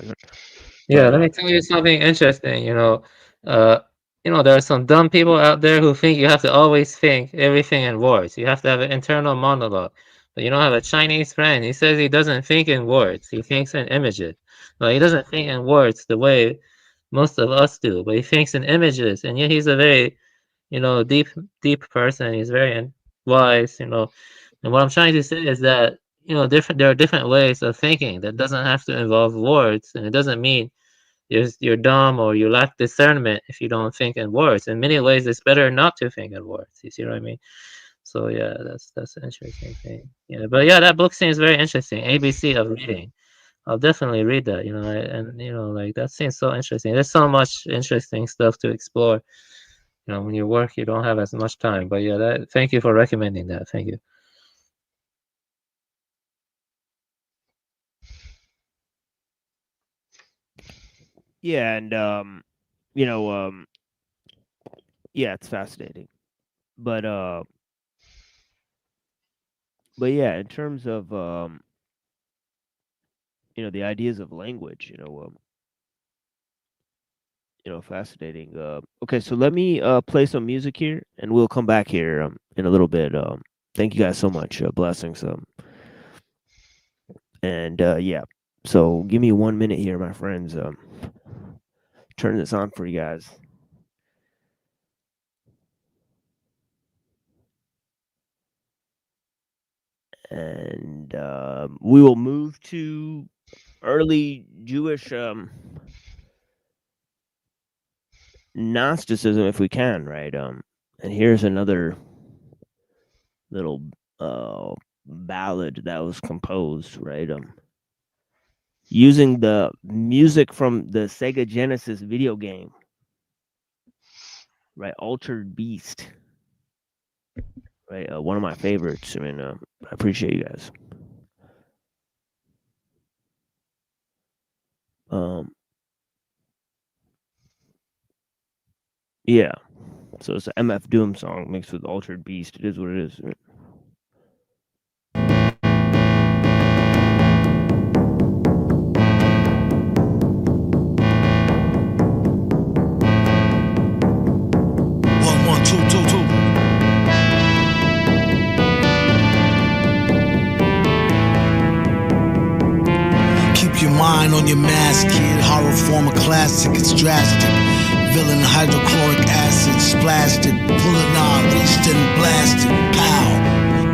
Yeah, let me tell you something interesting. There are some dumb people out there who think you have to always think everything in words. You have to have an internal monologue. But I have a Chinese friend. He says he doesn't think in words. He thinks in images. Well, he doesn't think in words the way most of us do, but he thinks in images. And yet he's a very, deep person. He's very wise. And what I'm trying to say is that there are different ways of thinking that doesn't have to involve words, and it doesn't mean you're dumb or you lack discernment if you don't think in words. In many ways, it's better not to think in words. You see what I mean? So yeah, that's an interesting thing. Yeah, but yeah, that book seems very interesting. ABC of Reading. I'll definitely read that. Like that seems so interesting. There's so much interesting stuff to explore. When you work, you don't have as much time. But yeah, thank you for recommending that. Thank you. Yeah, and yeah, it's fascinating, but yeah, in terms of the ideas of language, fascinating. Okay, so let me play some music here, and we'll come back here in a little bit. Thank you guys so much. Blessings. And yeah, so give me 1 minute here, my friends. Turn this on for you guys. And we will move to early Jewish Gnosticism if we can, right? And here's another little ballad that was composed, right? Using the music from the Sega Genesis video game, right? Altered Beast, right? One of my favorites. I mean, I appreciate you guys. Yeah. So it's an MF Doom song mixed with Altered Beast. It is what it is. mind on your mask, kid. Horror form a classic, it's drastic. Villain hydrochloric acid, splashed it. Bullet knob, reached and blasted. Pow.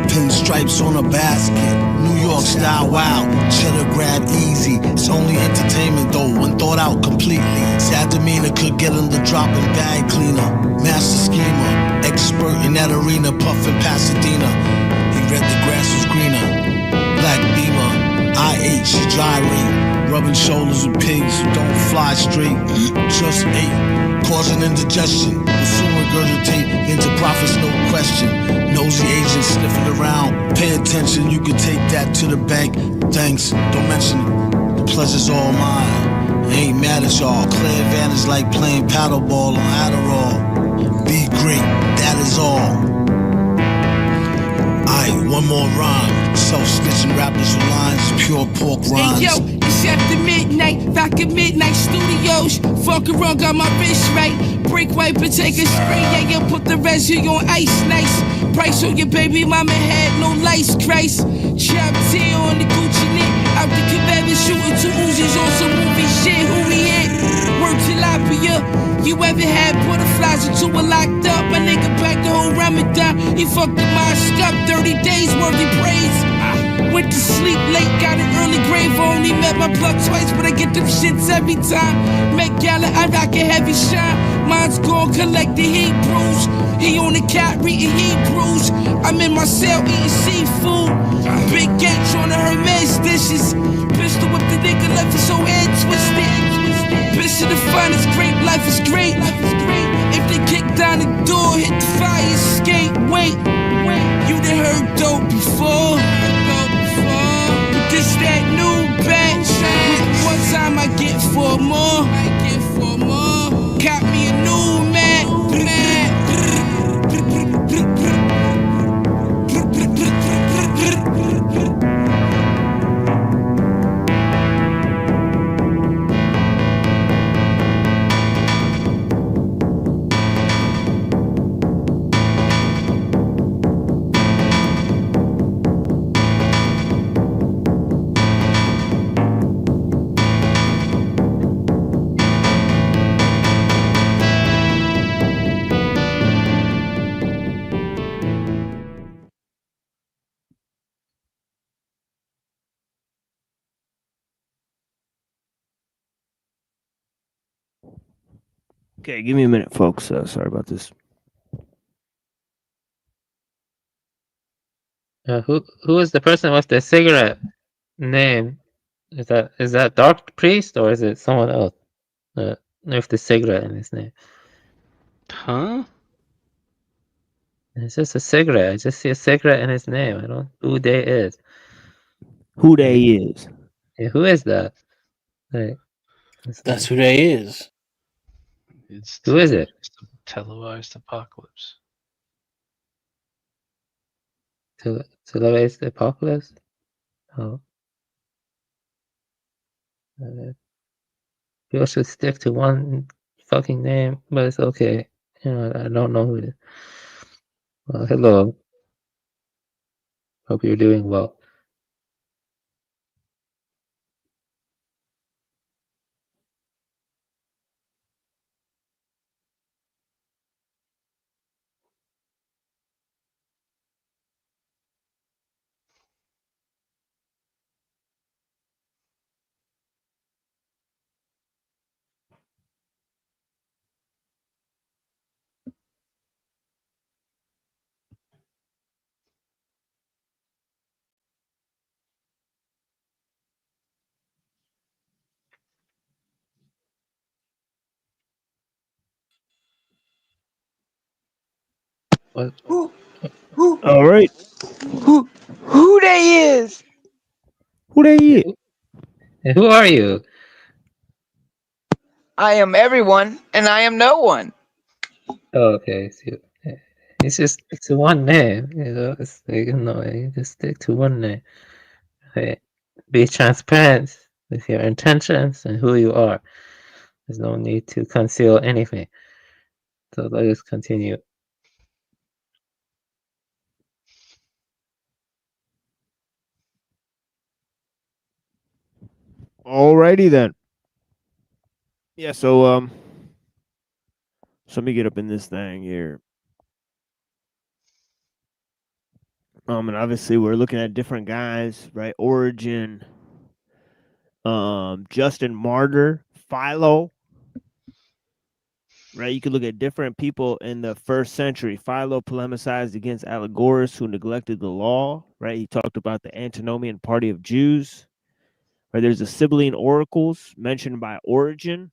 Pinstripes on a basket. New York style, wow. Cheddar grab easy. It's only entertainment though, when thought out completely. Sad demeanor could get him the dropping bag cleaner. Master schemer, expert in that arena, puffin' Pasadena. He read the grass was greener. Black Beamer, IH, gyrate. Rubbing shoulders with pigs who don't fly straight. Just ate, causing indigestion. Will soon regurgitate into profits, no question. Nosy agents sniffing around. Pay attention, you can take that to the bank. Thanks, don't mention it. The pleasure's all mine. I ain't mad at y'all. Clear advantage like playing paddleball on Adderall. Be great, that is all. Aight, one more rhyme. Self-snitching rappers with lines, pure pork rhymes. Hey yo, it's after midnight, back at Midnight Studios. Fuck around, got my wrist right. Break wipe and take a spray, yeah, yo, put the residue on ice, nice. Price on your baby mama had no lights, Christ. Chop tail on the Gucci knit. Out the cabana shooting two Uzis on some movie shit. Who we at? Word tilapia. You ever had butterflies until we're locked up? My nigga back the whole Ramadan. He fucked the mosque up, 30 days worthy praise. Went to sleep late, got an early grave. Only met my plug twice, but I get them shits every time. Met Gala, I rock a heavy shine. Mine's gone, collect the Hebrews. He on the cat reading Hebrews. I'm in my cell eating seafood. Big gang trying to Hermes dishes. Pistol whip the nigga, left his whole head twisted. Bitch to the finest, great life is great. If they kick down the door, hit the fire escape. Wait, you done heard dope before. But this that new batch. One time I get four more. Got me a new man. Okay, give me a minute, folks. Sorry about this. Who is the person with the cigarette name? Is that Dark Priest or is it someone else? With the cigarette in his name. Huh? It's just a cigarette. I just see a cigarette in his name. I don't know who they is. Who they is? Yeah, who is that? Like, that's who they is. Who is it? Televised apocalypse. Televised apocalypse? Oh. People should stick to one fucking name, but it's okay. You know, I don't know who it is. Well, hello. Hope you're doing well. What? All right. Who they is? Who they is? Who are you? I am everyone, and I am no one. Oh, okay. So, it's just it's one name. You know, it's like, you just stick to one name. Okay. Be transparent with your intentions and who you are. There's no need to conceal anything. So let us continue. Alrighty then. Yeah, so let me get up in this thing here. And obviously we're looking at different guys, right? Origin, Justin Martyr, Philo. Right, you could look at different people in the first century. Philo polemicized against Allegorus, who neglected the law. Right, he talked about the antinomian party of Jews. Right, there's the Sibylline oracles mentioned by Origen.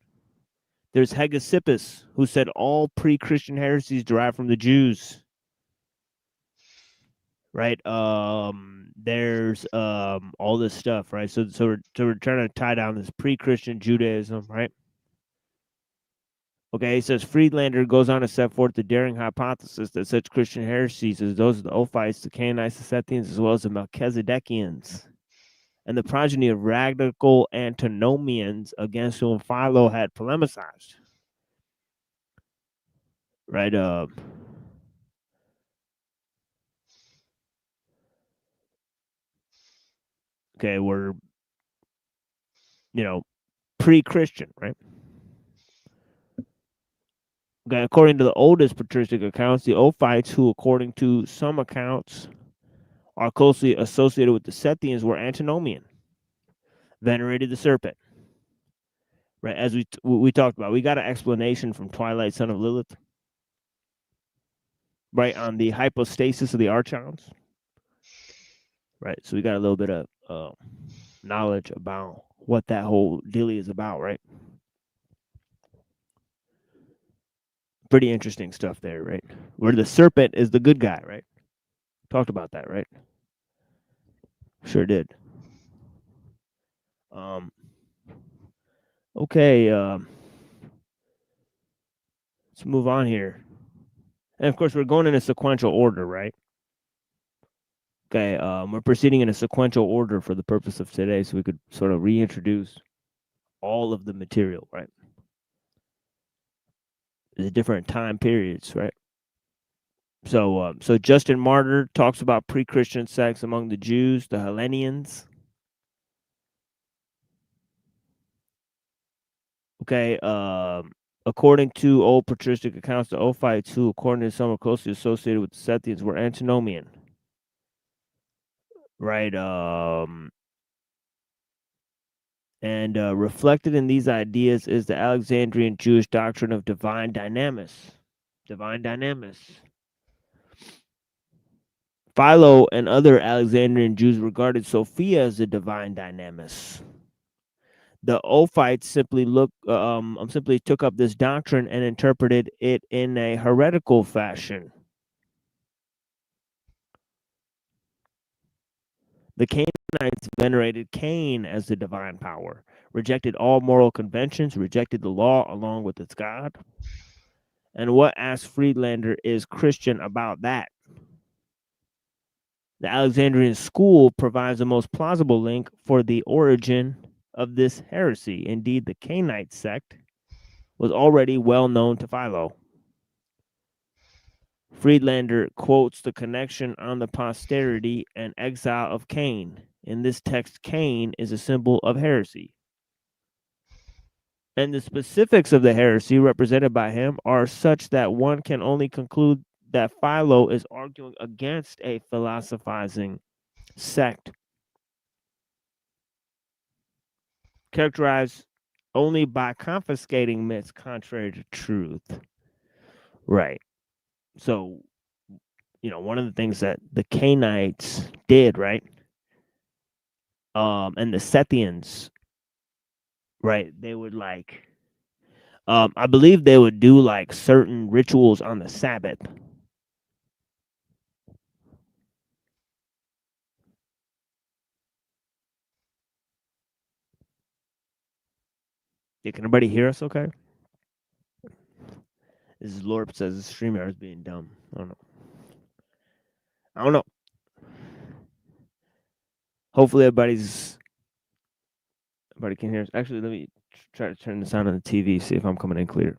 There's Hegesippus, who said all pre-Christian heresies derive from the Jews. Right, there's all this stuff. Right, so we're trying to tie down this pre-Christian Judaism. Right. Okay, he says Friedlander goes on to set forth the daring hypothesis that such Christian heresies as those of the Ophites, the Canaanites, the Sethians, as well as the Melchizedekians, and the progeny of radical antinomians against whom Philo had polemicized. Right, okay, we're, pre-Christian, right? Okay, according to the oldest patristic accounts, the Ophites, who according to some accounts are closely associated with the Sethians, were antinomian, venerated the serpent. Right, as we talked about, we got an explanation from Twilight, son of Lilith, right, on the hypostasis of the archons. Right, so we got a little bit of knowledge about what that whole deal is about, right? Pretty interesting stuff there, right? Where the serpent is the good guy, right? Talked about that, right? Sure did. Okay, let's move on here. And of course, we're going in a sequential order, right? Okay, we're proceeding in a sequential order for the purpose of today, so we could sort of reintroduce all of the material, right? The different time periods, right? So Justin Martyr talks about pre-Christian sects among the Jews, the Hellenians. Okay, according to old patristic accounts, the Ophites, who according to some are closely associated with the Sethians, were antinomian. Right, and reflected in these ideas is the Alexandrian Jewish doctrine of divine dynamis. Divine dynamis. Philo and other Alexandrian Jews regarded Sophia as a divine dynamis. The Ophites simply took up this doctrine and interpreted it in a heretical fashion. The Canaanites venerated Cain as the divine power, rejected all moral conventions, rejected the law along with its God. And what, asks Friedlander, is Christian about that? The Alexandrian school provides the most plausible link for the origin of this heresy. Indeed, the Cainite sect was already well known to Philo. Friedlander quotes the connection on the posterity and exile of Cain. In this text, Cain is a symbol of heresy. And the specifics of the heresy represented by him are such that one can only conclude that Philo is arguing against a philosophizing sect characterized only by confiscating myths contrary to truth. Right. So, one of the things that the Cainites did, right? And the Sethians, right? They would I believe they would do certain rituals on the Sabbath. Yeah, can anybody hear us okay? This is Lorp says the StreamYard is being dumb. I don't know. Hopefully everybody can hear us. Actually, let me try to turn this on the TV, see if I'm coming in clear.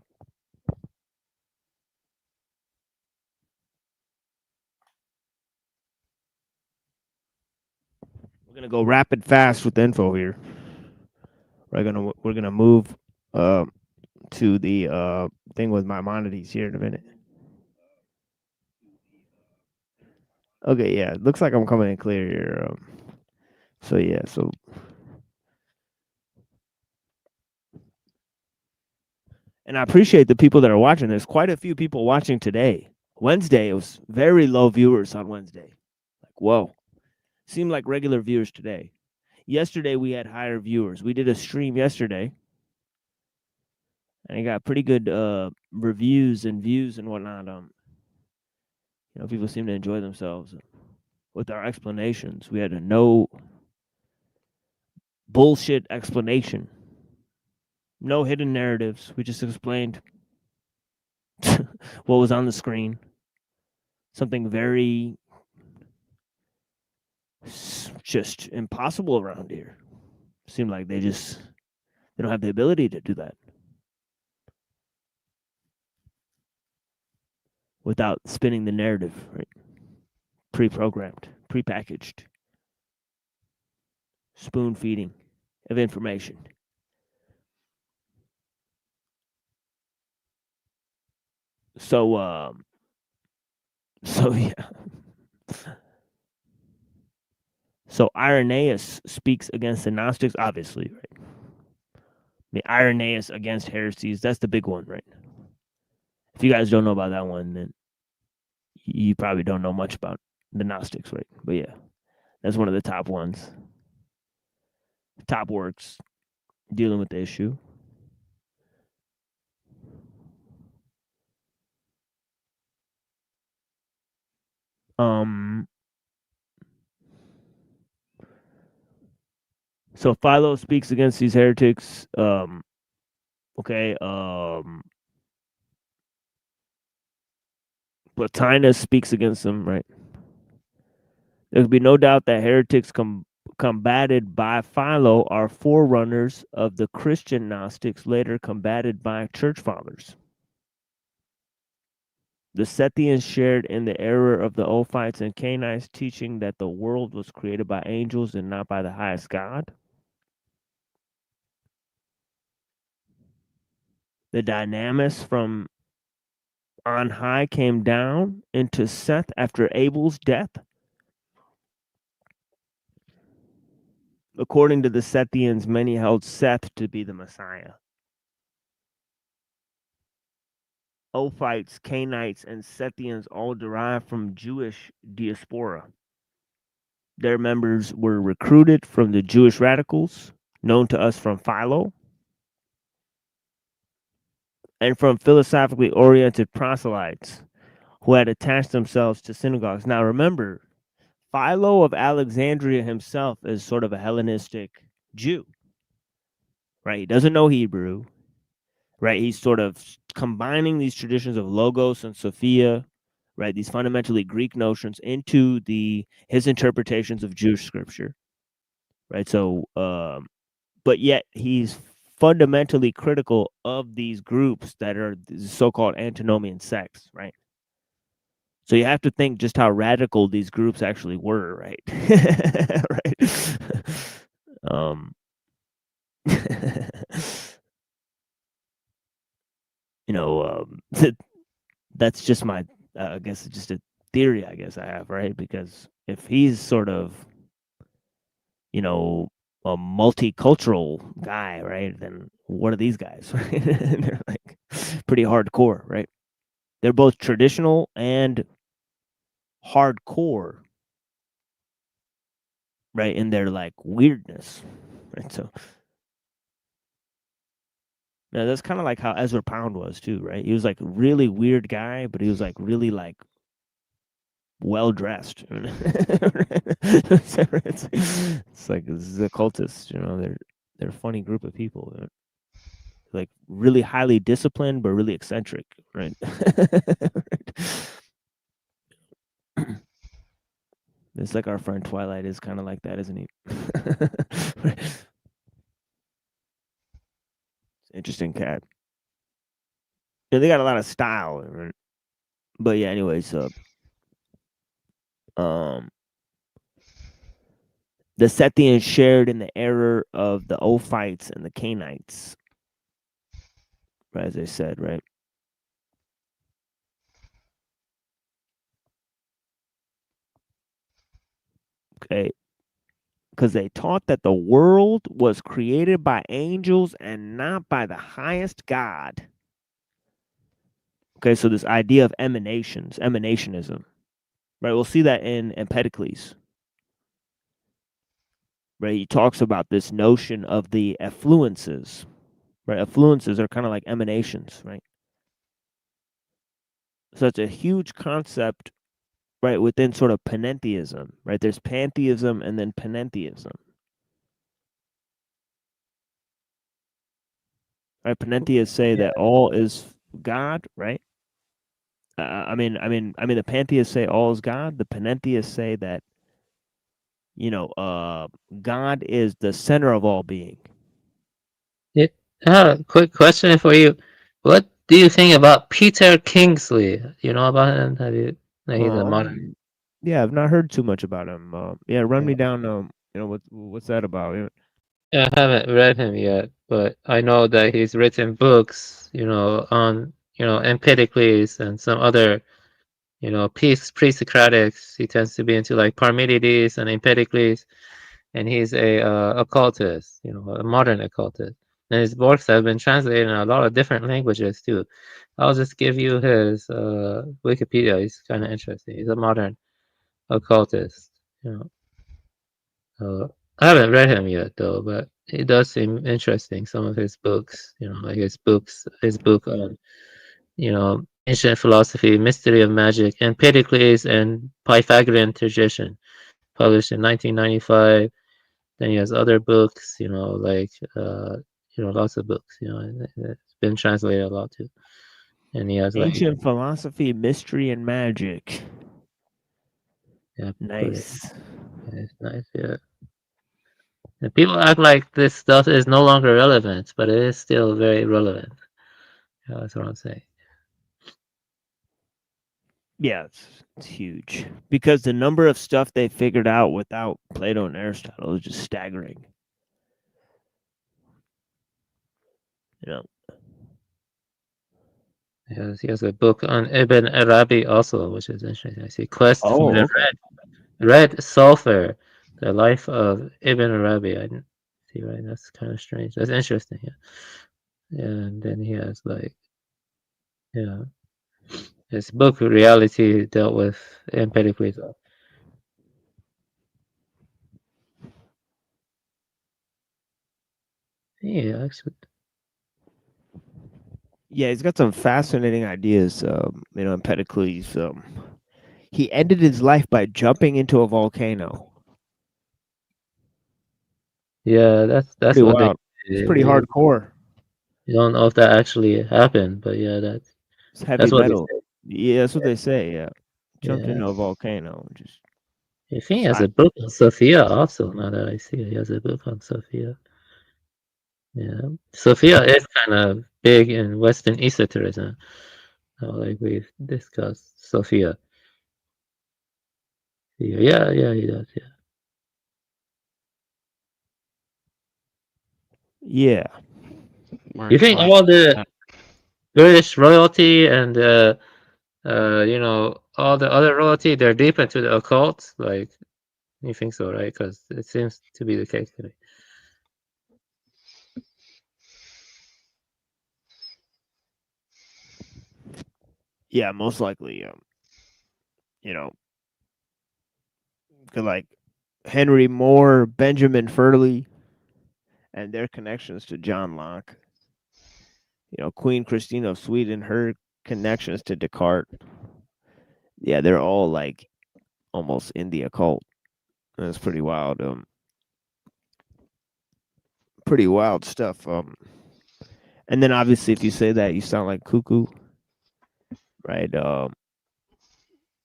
We're going to go rapid fast with the info here. We're gonna move to the thing with Maimonides here in a minute. Okay, yeah, looks like I'm coming in clear here. So yeah, and I appreciate the people that are watching. There's quite a few people watching today. Wednesday, it was very low viewers on Wednesday. Like, whoa. Seemed like regular viewers today. Yesterday, we had higher viewers. We did a stream yesterday, and it got pretty good reviews and views and whatnot. People seem to enjoy themselves with our explanations. We had a no bullshit explanation. No hidden narratives. We just explained what was on the screen. Something very just impossible around here. Seemed like they don't have the ability to do that without spinning the narrative, right? Pre-programmed, pre-packaged, spoon feeding of information. So yeah. So Irenaeus speaks against the Gnostics, obviously, right? Irenaeus against heresies, that's the big one, right? If you guys don't know about that one, then you probably don't know much about the Gnostics, right? But yeah, that's one of the top ones. Top works dealing with the issue. So Philo speaks against these heretics. Okay. Plotinus speaks against them, right? There can be no doubt that heretics combated by Philo are forerunners of the Christian Gnostics later combated by church fathers. The Sethians shared in the error of the Ophites and Cainites, teaching that the world was created by angels and not by the highest God. The dynamis from on high came down into Seth after Abel's death. According to the Sethians, many held Seth to be the Messiah. Ophites, Cainites, and Sethians all derived from Jewish diaspora. Their members were recruited from the Jewish radicals, known to us from Philo, and from philosophically oriented proselytes who had attached themselves to synagogues. Now remember, Philo of Alexandria himself is sort of a Hellenistic Jew, right? He doesn't know Hebrew, right? He's sort of combining these traditions of Logos and Sophia, right? These fundamentally Greek notions into his interpretations of Jewish scripture, right? So, but yet he's fundamentally critical of these groups that are the so-called antinomian sects, right? So you have to think just how radical these groups actually were, right? Right. That's just my, I guess, just a theory, I guess I have, right? Because if he's sort of, a multicultural guy, right? Then what are these guys? Right? They're like pretty hardcore, right? They're both traditional and hardcore, right? In their like weirdness, right? So now that's kind of like how Ezra Pound was too, right? He was like a really weird guy, but he was like really like well dressed. It's like the cultists, they're a funny group of people. They're like really highly disciplined, but really eccentric, right? It's like our friend Twilight is kind of like that, isn't he? Interesting cat. Yeah, they got a lot of style, right? But yeah, anyways, there's the Sethians shared in the error of the Ophites and the Cainites, right, as I said, right? Okay. Because they taught that the world was created by angels and not by the highest God. Okay, so this idea of emanationism, right? We'll see that in Empedocles, right? He talks about this notion of the effluences, right? Effluences are kind of like emanations, right? So it's a huge concept, right, within sort of panentheism, right? There's pantheism and then panentheism. Right? Panentheists say that all is God, right? I mean, the pantheists say all is God. The panentheists say that, God is the center of all being. Yeah. Quick question for you. What do you think about Peter Kingsley? You know about him? Have you? He's a modern. Yeah, I've not heard too much about him. Run me down. What's that about? I haven't read him yet, but I know that he's written books, on Empedocles and some other, pre-Socratics. He tends to be into like Parmenides and Empedocles, and he's a occultist, a modern occultist. And his works have been translated in a lot of different languages too. I'll just give you his Wikipedia. He's kind of interesting. He's a modern occultist. I haven't read him yet though, but it does seem interesting. Some of his books, like his book on, ancient philosophy, mystery of magic, Empedocles and Pythagorean tradition, published in 1995. Then he has other books, lots of books. It's been translated a lot too. And he has ancient philosophy, mystery, and magic. Yeah, nice. Yeah, it's nice. Yeah. And people act like this stuff is no longer relevant, but it is still very relevant. Yeah, that's what I'm saying. Yeah, it's huge because the number of stuff they figured out without Plato and Aristotle is just staggering. Yes, he has a book on Ibn Arabi also, which is interesting. I see Quest for the Red Sulphur, the life of Ibn Arabi. I didn't see, right? That's kind of strange. That's interesting. Yeah. And then he has his book Reality dealt with Empedocles. Yeah, actually. Yeah, he's got some fascinating ideas. Empedocles. He ended his life by jumping into a volcano. Yeah, that's pretty what wild. It's pretty hardcore. You don't know if that actually happened, but yeah, it's heavy metal. Yeah, that's what they say. Yeah, jumped into a volcano. Just. I think he has a book on Sophia also. Now that I see it, he has a book on Sophia. Yeah, Sophia is kind of big in Western esotericism. Like we've discussed, Sophia. Yeah, he does. Yeah. You think all the British royalty and all the other royalty, they're deep into the occult? Like, you think so, right? Because it seems to be the case to me. Yeah, most likely. Like Henry Moore, Benjamin Furley, and their connections to John Locke. Queen Christina of Sweden, her connections to Descartes. Yeah, they're all like almost in the occult. That's pretty wild. Pretty wild stuff. And then obviously, if you say that, you sound like cuckoo, right?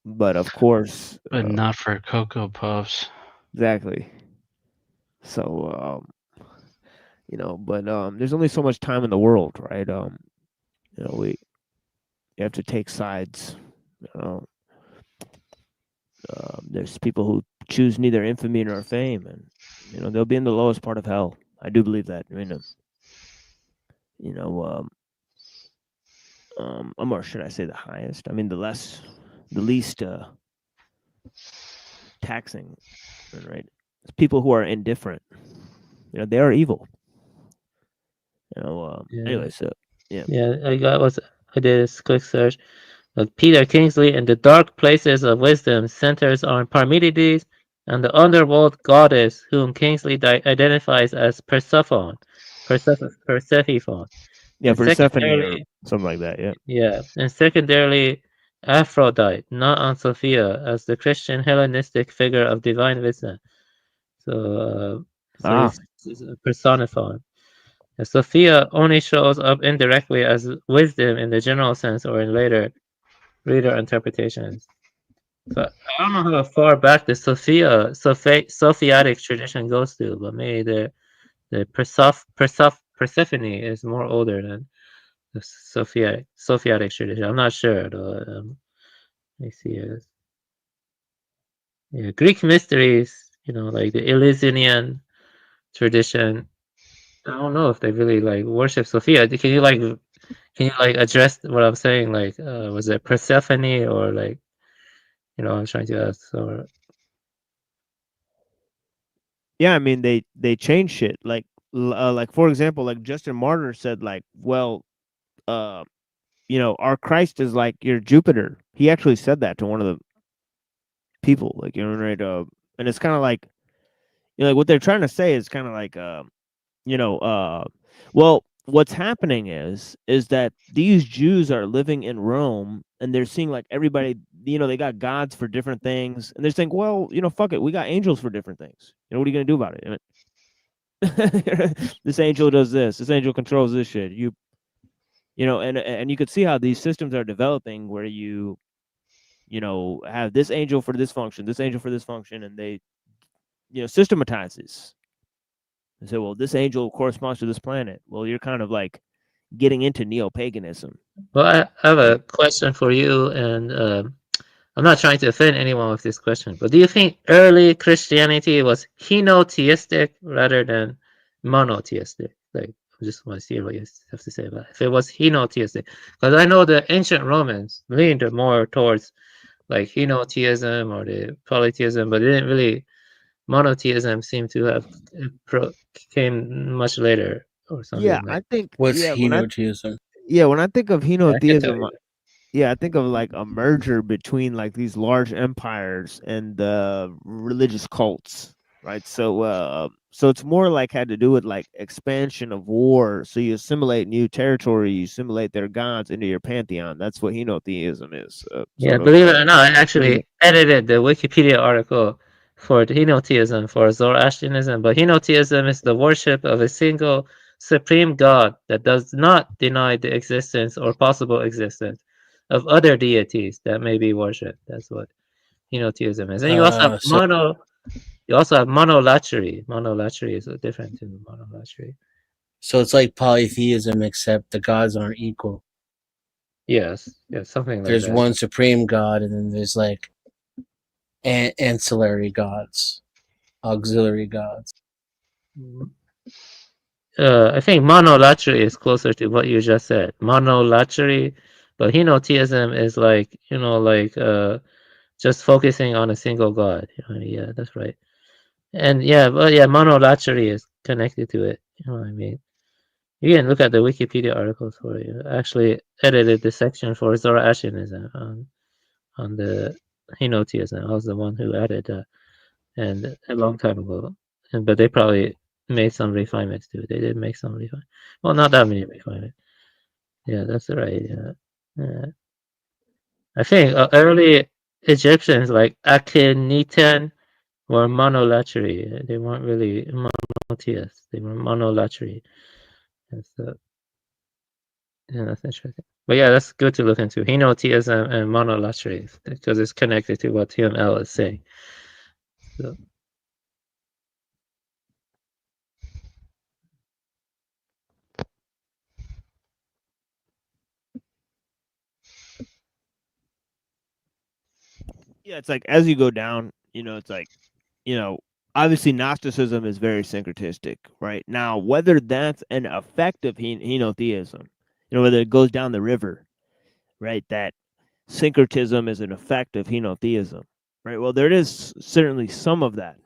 But of course, but not for Cocoa Puffs. Exactly. So, but there's only so much time in the world, right? You have to take sides. There's people who choose neither infamy nor fame, and they'll be in the lowest part of hell. I do believe that. Or should I say the highest? I mean, the least taxing, right? It's people who are indifferent. They are evil. Anyway, so yeah. Yeah, I did a quick search. Peter Kingsley in the dark places of wisdom centers on Parmenides and the underworld goddess whom Kingsley identifies as Persephone. Persephone. Yeah, And Persephone or secondarily, something like that. Yeah. yeah, and secondarily, Aphrodite, not on Sophia, as the Christian Hellenistic figure of divine wisdom. So he's personified. Sophia only shows up indirectly as wisdom in the general sense or in later reader interpretations. So I don't know how far back the Sophiatic tradition goes to, but maybe the Persephone is more older than the Sophiatic tradition. I'm not sure though. Let me see. Yeah, Greek mysteries, like the Eleusinian tradition. I don't know if they really like worship Sophia. Can you address what I'm saying? Like, was it Persephone or like, I'm trying to ask. Or yeah, I mean they change shit. Like for example, like Justin Martyr said, like, well, our Christ is like your Jupiter. He actually said that to one of the people, like, right? And it's kind of like, like what they're trying to say is kind of like, well, what's happening is that these Jews are living in Rome and they're seeing like everybody, they got gods for different things, and they're saying, well, fuck it, we got angels for different things. What are you gonna do about it? This angel does this. This angel controls this shit. And you could see how these systems are developing, where you have this angel for this function, this angel for this function, and they systematize this. And say, well, this angel corresponds to this planet. Well, you're kind of like getting into neo-paganism. Well, I have a question for you, and I'm not trying to offend anyone with this question, but do you think early Christianity was henotheistic rather than monotheistic? Like, I just want to see what you have to say about it. If it was henotheistic, because I know the ancient Romans leaned more towards like henotheism or the polytheism, but it didn't really. Monotheism seemed to have came much later or something. Yeah, I think. What's yeah, henotheism? when I think of henotheism, I think of like a merger between like these large empires and the religious cults, right? So it's more like had to do with like expansion of war. So you assimilate new territory, you assimilate their gods into your pantheon. That's what henotheism is. Yeah, believe it or not, I actually edited the Wikipedia article for henotheism for Zoroastrianism, but henotheism is the worship of a single supreme god that does not deny the existence or possible existence of other deities that may be worshipped. That's what henotheism is. And you also have monolatry. Monolatry is different than monolatry. So it's like polytheism, except the gods aren't equal. Yes, something like that. There's one supreme god, and then there's like ancillary gods, auxiliary gods. I think monolatry is closer to what you just said. Monolatry, but henotheism is like just focusing on a single god. Yeah, that's right. And monolatry is connected to it. You know what I mean? You can look at the Wikipedia articles for you. I actually edited the section for Zoroastrianism on the henotheism. I was the one who added that, and a long time ago. But they probably made some refinements too. They did make some refinements. Well, not that many refinements. Yeah, that's right. Yeah. I think early Egyptians like Akhenaten were monolatry. They weren't really monotheists. They were monolatry. And so, yeah, that's interesting. But yeah, that's good to look into henotheism and monolatry because it's connected to what TML is saying. So. Yeah, it's like as you go down, it's like, obviously Gnosticism is very syncretistic, right? Now, whether that's an effect of henotheism, whether it goes down the river, right? That syncretism is an effect of henotheism, right? Well, there is certainly some of that,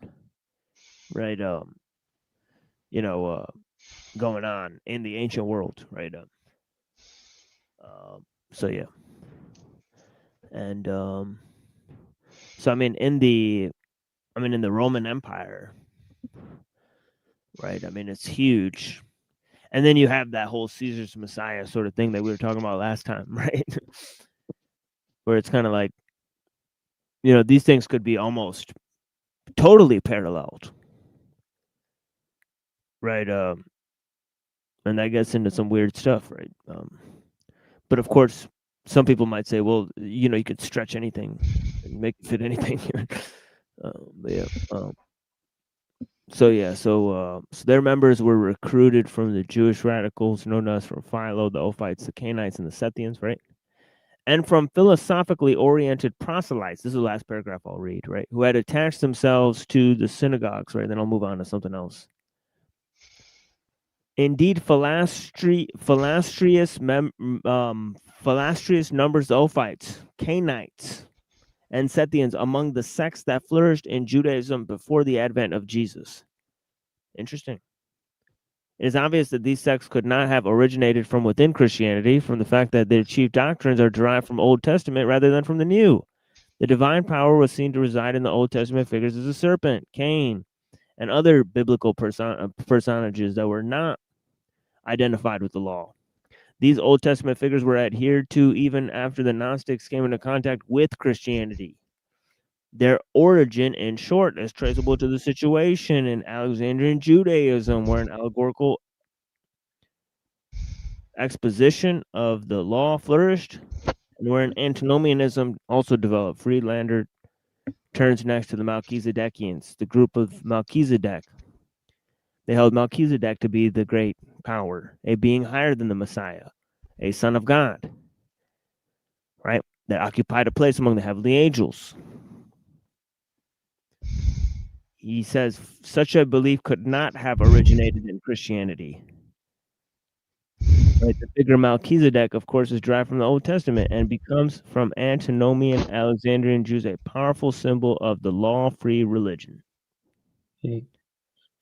right? Going on in the ancient world, right? So yeah, and so I mean in the Roman Empire, right? I mean it's huge, and then you have that whole Caesar's Messiah sort of thing that we were talking about last time, right? Where it's kind of like, these things could be almost totally paralleled, right? And that gets into some weird stuff, right? But of course, some people might say, well, you could stretch anything and make it fit anything here. So their members were recruited from the Jewish radicals known as from Philo, the Ophites, the Cainites, and the Sethians, right? And from philosophically oriented proselytes, this is the last paragraph I'll read, right? Who had attached themselves to the synagogues, right? Then I'll move on to something else. Indeed, Philastrius numbers the Ophites, Cainites, and Sethians among the sects that flourished in Judaism before the advent of Jesus. Interesting. It is obvious that these sects could not have originated from within Christianity, from the fact that their chief doctrines are derived from Old Testament rather than from the New. The divine power was seen to reside in the Old Testament figures as a serpent, Cain, and other biblical personages that were not identified with the law. These Old Testament figures were adhered to even after the Gnostics came into contact with Christianity. Their origin, in short, is traceable to the situation in Alexandrian Judaism, where an allegorical exposition of the law flourished, and where an antinomianism also developed. Friedlander turns next to the Melchizedekians, the group of Melchizedek. They held Melchizedek to be the great power, a being higher than the Messiah, a son of God, right? That occupied a place among the heavenly angels. He says such a belief could not have originated in Christianity. Right? The figure Melchizedek, of course, is derived from the Old Testament and becomes from antinomian Alexandrian Jews a powerful symbol of the law-free religion. I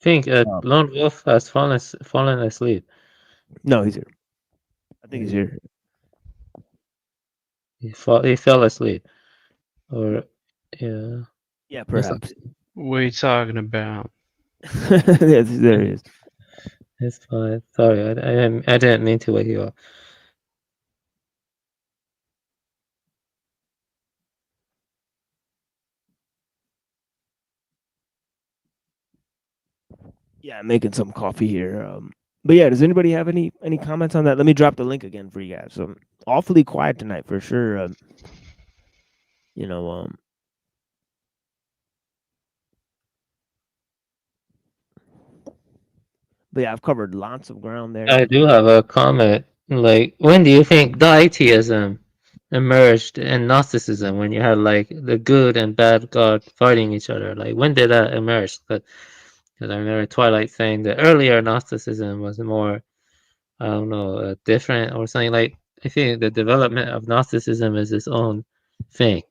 think Lone Wolf has fallen asleep. No, he's here. I think he's here. He fell asleep. Or yeah. Yeah, perhaps. What are you talking about? Yes, there he is. It's fine. Sorry, I didn't mean to wake you up. Yeah, I'm making some coffee here. But yeah, does anybody have any comments on that? Let me drop the link again for you guys. So awfully quiet tonight for sure. But yeah, I've covered lots of ground there. I do have a comment. Like, when do you think deism emerged in Gnosticism? When you had like the good and bad God fighting each other? Like, when did that emerge? Because I remember Twilight saying that earlier Gnosticism was more, I don't know, different or something. Like, I think the development of Gnosticism is its own thing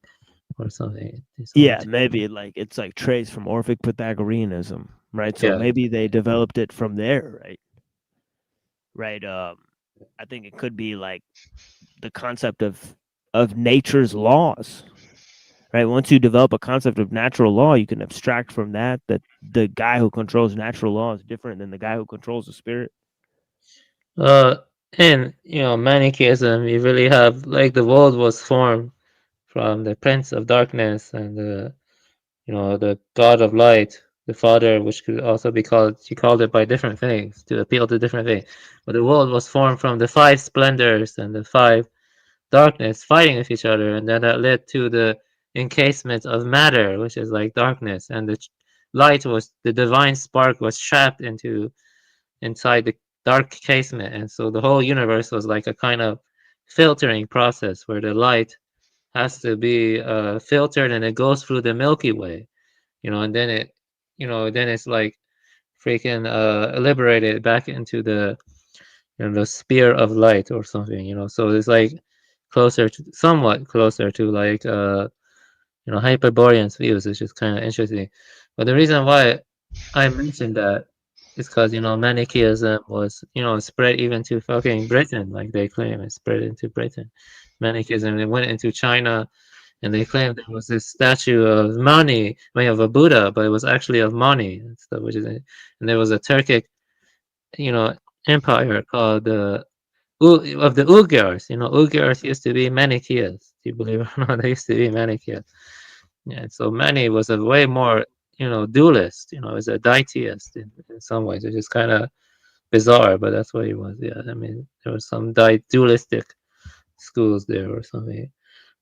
or something. Yeah, maybe like it's like traced from Orphic Pythagoreanism, right? So maybe they developed it from there, right? Right. I think it could be like the concept of nature's laws, right? Once you develop a concept of natural law, you can abstract from that the guy who controls natural law is different than the guy who controls the spirit. And Manichaeism, you really have like the world was formed from the Prince of Darkness and the God of Light, the Father, which could also be called, she called it by different things to appeal to different things. But the world was formed from the five splendors and the five darkness fighting with each other, and then that led to the encasement of matter, which is like darkness, and the light was the divine spark was trapped inside the dark casement, and so the whole universe was like a kind of filtering process where the light has to be filtered, and it goes through the Milky Way, and then it's like freaking liberated back into the the sphere of light or something, so it's like somewhat closer to like Hyperborean's views, which is kind of interesting. But the reason why I mentioned that is because Manichaeism was spread even to fucking Britain, like they claim it spread into Britain. Manichaeism, it went into China, and they claimed there was this statue of Mani, of a Buddha, but it was actually of Mani and stuff, and there was a Turkic, empire called of the Uyghurs. Uyghurs used to be Manichaeans. Do you believe it or not? They used to be Manichaeans. Yeah, so Mani was a way more, dualist. Was a deityist in some ways, which is kind of bizarre, but that's what he was. Yeah, I mean, there was some dualistic schools there or something.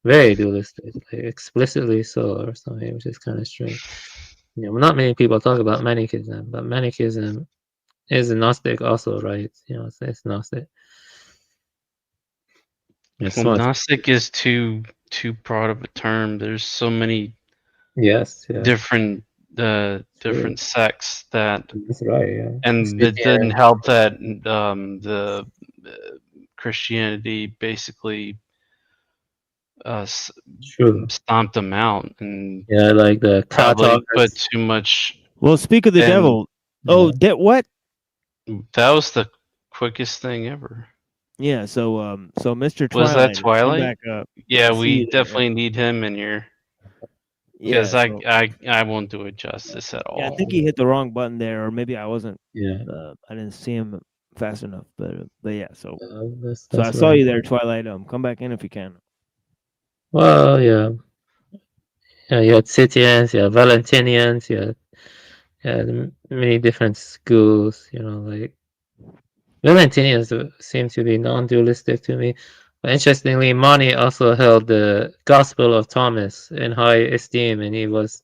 Very dualistic, like explicitly so or something, which is kind of strange. Not many people talk about Manichaeism, but Manichaeism is Gnostic also, right? It's Gnostic. Gnostic is too broad of a term. There's so many different different sects that. That's right. Yeah. And it didn't help that the Christianity basically stomped them out, and like the probably put too much. Well, speak of the devil. Oh, that what? That was the quickest thing ever. Yeah. So Mr. Twilight, was that Twilight? Back up. Yeah, we definitely need him in here. Because I won't do it justice at all. Yeah, I think he hit the wrong button there, or maybe I wasn't. Yeah. I didn't see him fast enough, but yeah. So that's I saw you there, Twilight. Come back in if you can. Well, yeah. You had Scythians, you had Valentinians, you had many different schools. Like Valentinians seem to be non-dualistic to me. But interestingly, Mani also held the Gospel of Thomas in high esteem, and he was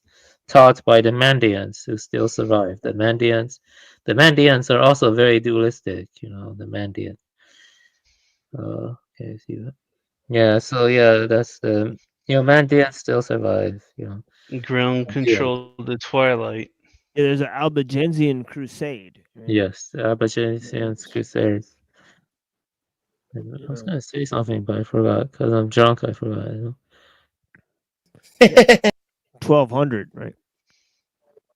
taught by the Mandeans, who still survive. The Mandeans are also very dualistic, the Mandeans. Okay, see that? Yeah, so that's the Mandeans still survive. Ground control the Twilight. Yeah, there's an Albigensian crusade. Right? Yes, the Albigensian crusades. I was gonna say something, but I forgot because I'm drunk. I forgot. 1200, right?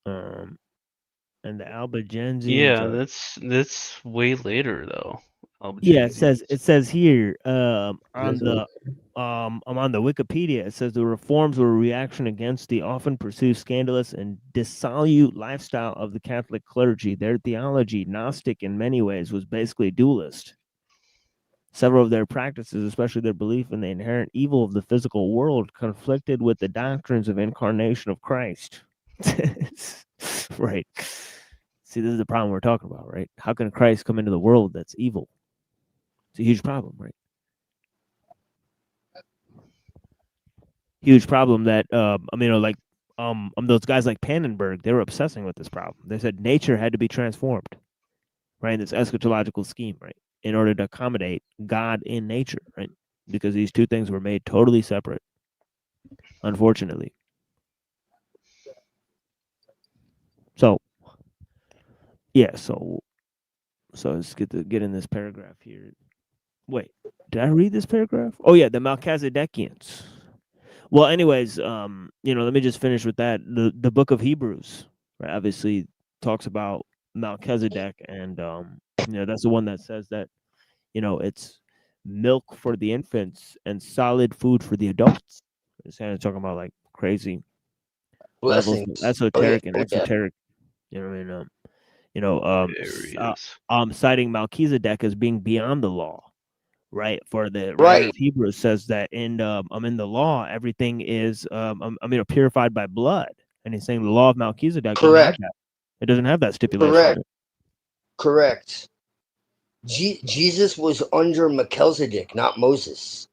And the Albigensians. Yeah, that's way later though. Yeah, it says here I'm on the Wikipedia. It says the reforms were a reaction against the often pursued scandalous and dissolute lifestyle of the Catholic clergy. Their theology, Gnostic in many ways, was basically dualist. Several of their practices, especially their belief in the inherent evil of the physical world, conflicted with the doctrines of incarnation of Christ. Right. See, this is the problem we're talking about, right? How can Christ come into the world that's evil? It's a huge problem, right? Huge problem that those guys like Pannenberg, they were obsessing with this problem. They said nature had to be transformed, right? In this eschatological scheme, right? In order to accommodate God in nature, right? Because these two things were made totally separate, unfortunately. So, yeah, so let's get in this paragraph here. Wait, did I read this paragraph? Oh yeah, the Melchizedekians. Well, anyways, let me just finish with that. The book of Hebrews, right, obviously talks about Melchizedek, and that's the one that says that, it's milk for the infants and solid food for the adults. It's kind of talking about like crazy levels, esoteric and exoteric. You know what I mean? Citing Melchizedek as being beyond the law. Right, for the writer of Hebrews says that in the law everything is purified by blood, and he's saying the law of Melchizedek correct. It doesn't have that stipulation. Correct. Jesus was under Melchizedek, not Moses.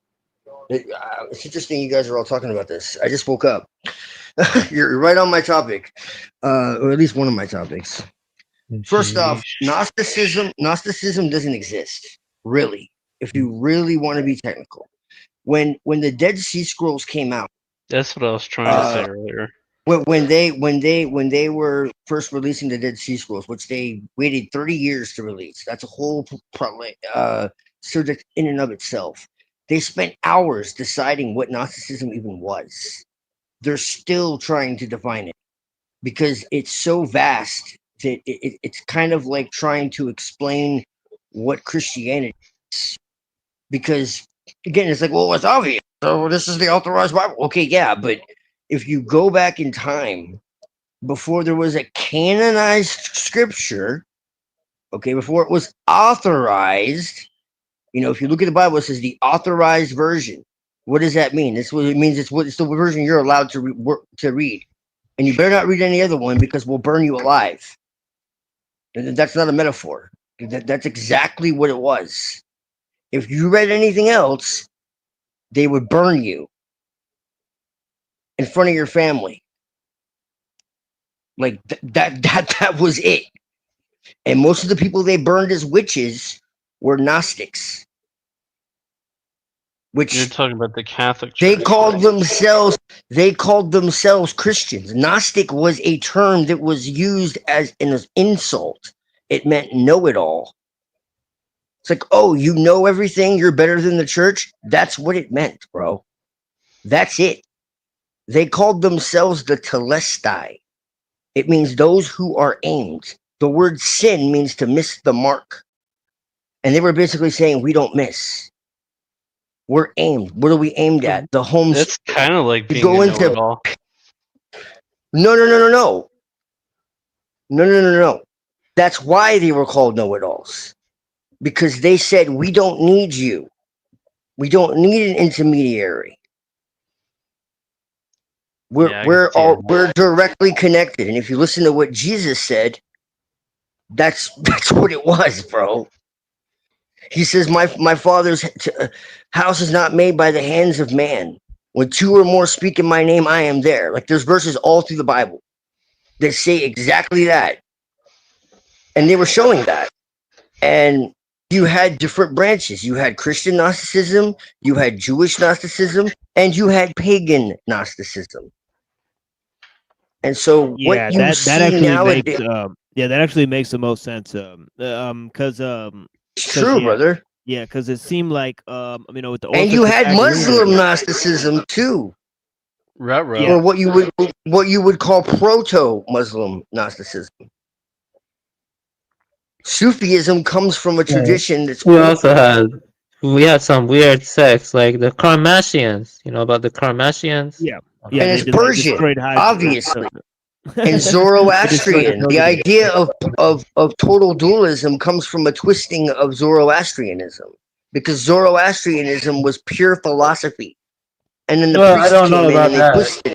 It's interesting you guys are all talking about this. I just woke up. You're right on my topic, or at least one of my topics. First off, Gnosticism doesn't exist, really. If you really want to be technical, when the Dead Sea Scrolls came out. That's what I was trying to say earlier. When they were first releasing the Dead Sea Scrolls, which they waited 30 years to release. That's a whole subject in and of itself. They spent hours deciding what Gnosticism even was. They're still trying to define it because it's so vast that it's kind of like trying to explain what Christianity is. Because again, it's like, well, it's obvious. So this is the authorized Bible. Okay, yeah, but if you go back in time, before there was a canonized scripture, okay, before it was authorized, if you look at the Bible, it says the authorized version. What does that mean? This what it means. It's the version you're allowed to read, and you better not read any other one because we'll burn you alive. And that's not a metaphor. That's exactly what it was. If you read anything else, they would burn you in front of your family. Like that was it. And most of the people they burned as witches were Gnostics. Which you're talking about the Catholic Church. They called themselves Christians. Gnostic was a term that was used as an insult. It meant know-it-all. It's like, oh, you know everything, you're better than the church. That's what it meant, bro. That's it. They called themselves the Telestai. It means those who are aimed. The word sin means to miss the mark. And they were basically saying, we don't miss. We're aimed. What are we aimed at? The home. It's kind of like being a know-it-all. No. That's why they were called know-it-alls. Because they said, we don't need you. We don't need an intermediary. We're directly connected. And if you listen to what Jesus said, that's what it was, bro. He says, my Father's house is not made by the hands of man. When two or more speak in my name, I am there. Like there's verses all through the Bible that say exactly that. And they were showing that. And you had different branches. You had Christian Gnosticism, you had Jewish Gnosticism, and you had pagan Gnosticism. And so what you see nowadays... that actually makes the most sense. Because true, brother. Yeah, because it seemed like with the and you had Muslim Gnosticism too, or what you would call proto-Muslim Gnosticism. Sufism comes from a tradition that's. We had some weird sects like the Karmashians. You know about the Karmashians? Yeah, and it's Persian, obviously. And Zoroastrian, the idea of total dualism comes from a twisting of Zoroastrianism, because Zoroastrianism was pure philosophy, and then the priests I don't know came about in and they twisted.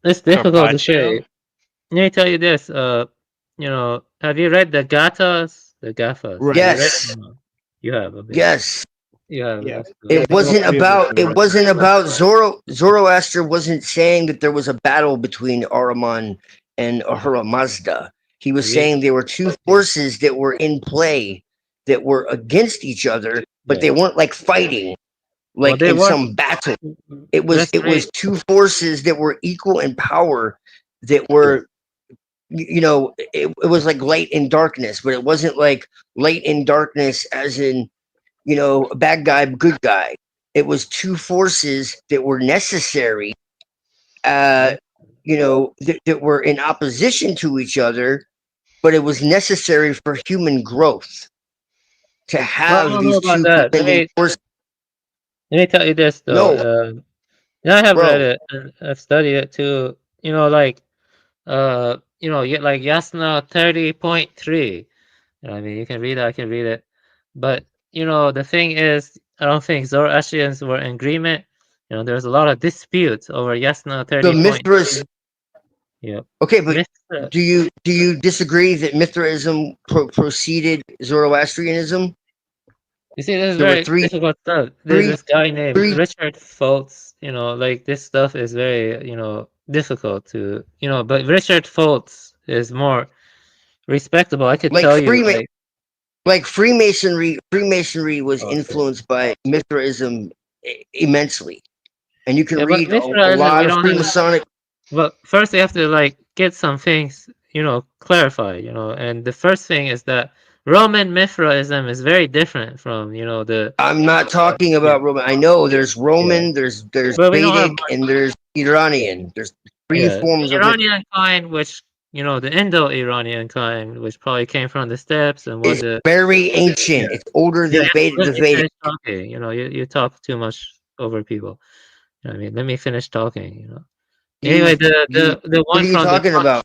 It's difficult to say. Let me tell you this. Have you read the Gathas? The Gathas? Right. Yes. You have. Yes. Yeah. It wasn't about Zoroaster wasn't saying that there was a battle between Ahriman and Ahura Mazda. He was saying there were two forces that were in play that were against each other, but they weren't like fighting like in some battle. It was two forces that were equal in power that were it was like light and darkness, but it wasn't like light and darkness as in a bad guy, good guy. It was two forces that were necessary, that were in opposition to each other, but it was necessary for human growth to have these two contending forces. Let me tell you this, though. I have read it and I've studied it too. Like Yasna 30.3. I mean, you can read it, I can read it. But, the thing is, I don't think Zoroastrians were in agreement. There's a lot of disputes over Yasna 30. The Mithras. Yeah. Okay, but do you disagree that Mithraism preceded Zoroastrianism? You see, this is very difficult stuff. There's this guy named Richard Fultz. This stuff is very, difficult to, but Richard Fultz is more respectable. I could tell you. Like Freemasonry was influenced by Mithraism immensely. And you can Yeah, but read a Mithraism, lot we of don't have. Freemasonic. But first, we have to like get some things, clarified. And the first thing is that Roman Mithraism is very different from, the. I'm not talking about Roman. I know there's Roman, Yeah. there's But we don't have Vedic, and there's Iranian. There's three Yeah, forms the of it. Iranian kind, which the Indo-Iranian kind, which probably came from the steppes and It's was very ancient. It's older than let the me Vedic. finish talking. You talk too much over people. I mean, let me finish talking. Anyway, the What one are you from the talking about?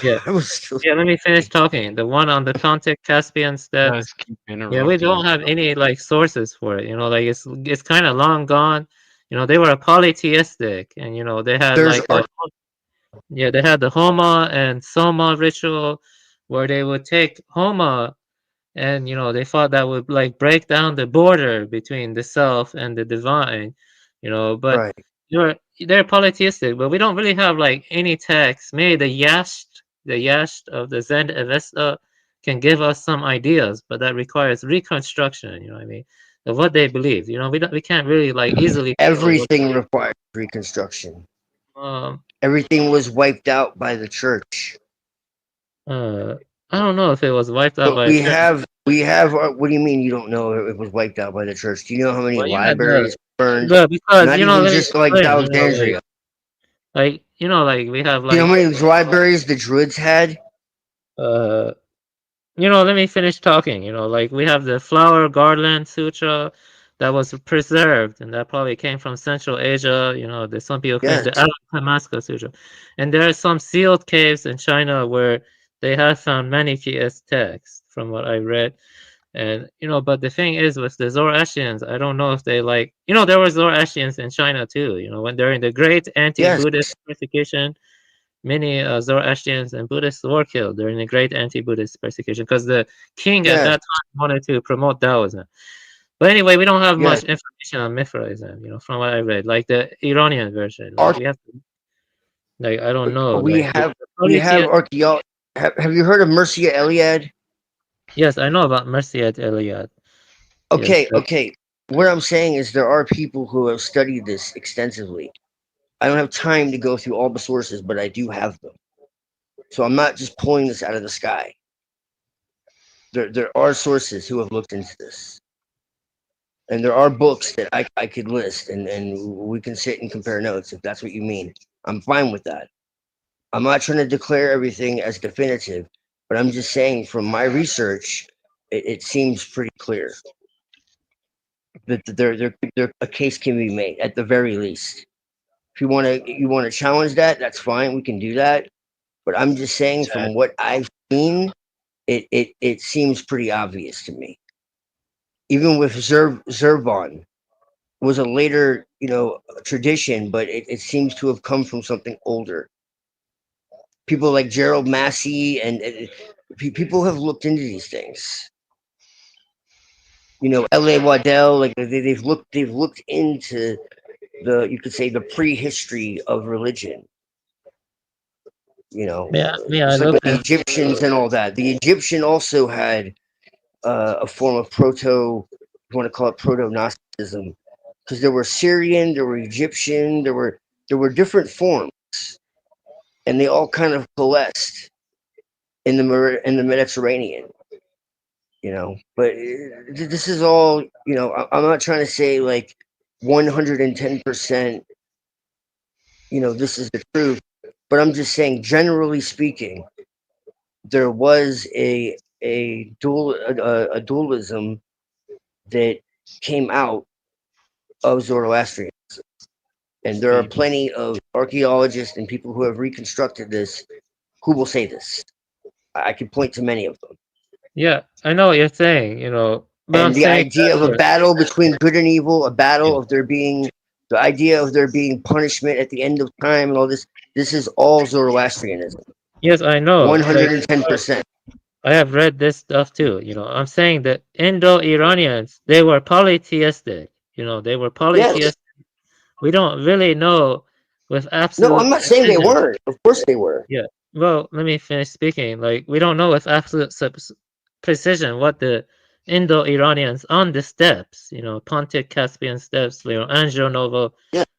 yeah I was still... yeah. Let me finish talking. The one on the Pontic Caspian steppes. Yeah, we don't have any like sources for it. Like it's kind of long gone. They were polytheistic, and they had There's they had the Homa and Soma ritual, where they would take Homa, and they thought that would like break down the border between the self and the divine. But right. they're polytheistic, but we don't really have like any text. Maybe the Yasht of the Zend Avesta can give us some ideas, but that requires reconstruction. You know what I mean? Of what they believe. We can't really like easily. Everything requires reconstruction. Everything was wiped out by the church. I don't know if it was wiped out But by. we have. What do you mean you don't know if it was wiped out by the church? Do you know how many libraries burned? Because Not even just like Alexandria. Like we have like. You know how many libraries the Druids had? Let me finish talking. Like we have the Flower Garland Sutra that was preserved, and that probably came from Central Asia. Some people claim the Damascus Sutra, and there are some sealed caves in China where they have found Manichaeist texts, from what I read. And but the thing is, with the Zoroastrians, I don't know if they like. There were Zoroastrians in China too. When during the great anti-Buddhist persecution. Many Zoroastrians and Buddhists were killed during the great anti-Buddhist persecution because the king at that time wanted to promote Taoism. But anyway, we don't have much information on Mithraism, from what I read, like the Iranian version. Like, we have to, like, I don't know. We have archaeology. Have you heard of Mircea Eliade? Yes, I know about Mircea Eliade. Okay, okay. What I'm saying is there are people who have studied this extensively. I don't have time to go through all the sources, but I do have them. So I'm not just pulling this out of the sky. There are sources who have looked into this. And there are books that I could list, and we can sit and compare notes if that's what you mean. I'm fine with that. I'm not trying to declare everything as definitive, but I'm just saying from my research, it seems pretty clear that there a case can be made at the very least. If you want to challenge that, that's fine. We can do that. But I'm just saying from what I've seen, it seems pretty obvious to me. Even with Zervan was a later, tradition, but it seems to have come from something older. People like Gerald Massey and people have looked into these things. L.A. Waddell, like they've looked into you could say the prehistory of religion. It's like the Egyptians and all that. The Egyptian also had a form of you want to call it proto-Gnosticism, because there were Syrian, there were Egyptian, there were different forms, and they all kind of coalesced in the Mediterranean. But this is all, I'm not trying to say like 110%, this is the truth, but I'm just saying, generally speaking, there was a dualism that came out of Zoroastrianism. And there are plenty of archaeologists and people who have reconstructed this who will say this. I can point to many of them. Yeah, I know what you're saying, But and the idea of a battle between good and evil, a battle of the idea of there being punishment at the end of time and all this is all Zoroastrianism. Yes, I know. 110%. I have read this stuff too. I'm saying that Indo-Iranians, they were polytheistic. They were polytheistic. Yes. We don't really know with absolute. No, I'm not saying they weren't. Of course they were. Yeah. Well, let me finish speaking. Like, we don't know with absolute precision what the Indo-Iranians on the steppes, Pontic Caspian steppes, Angelo Novo,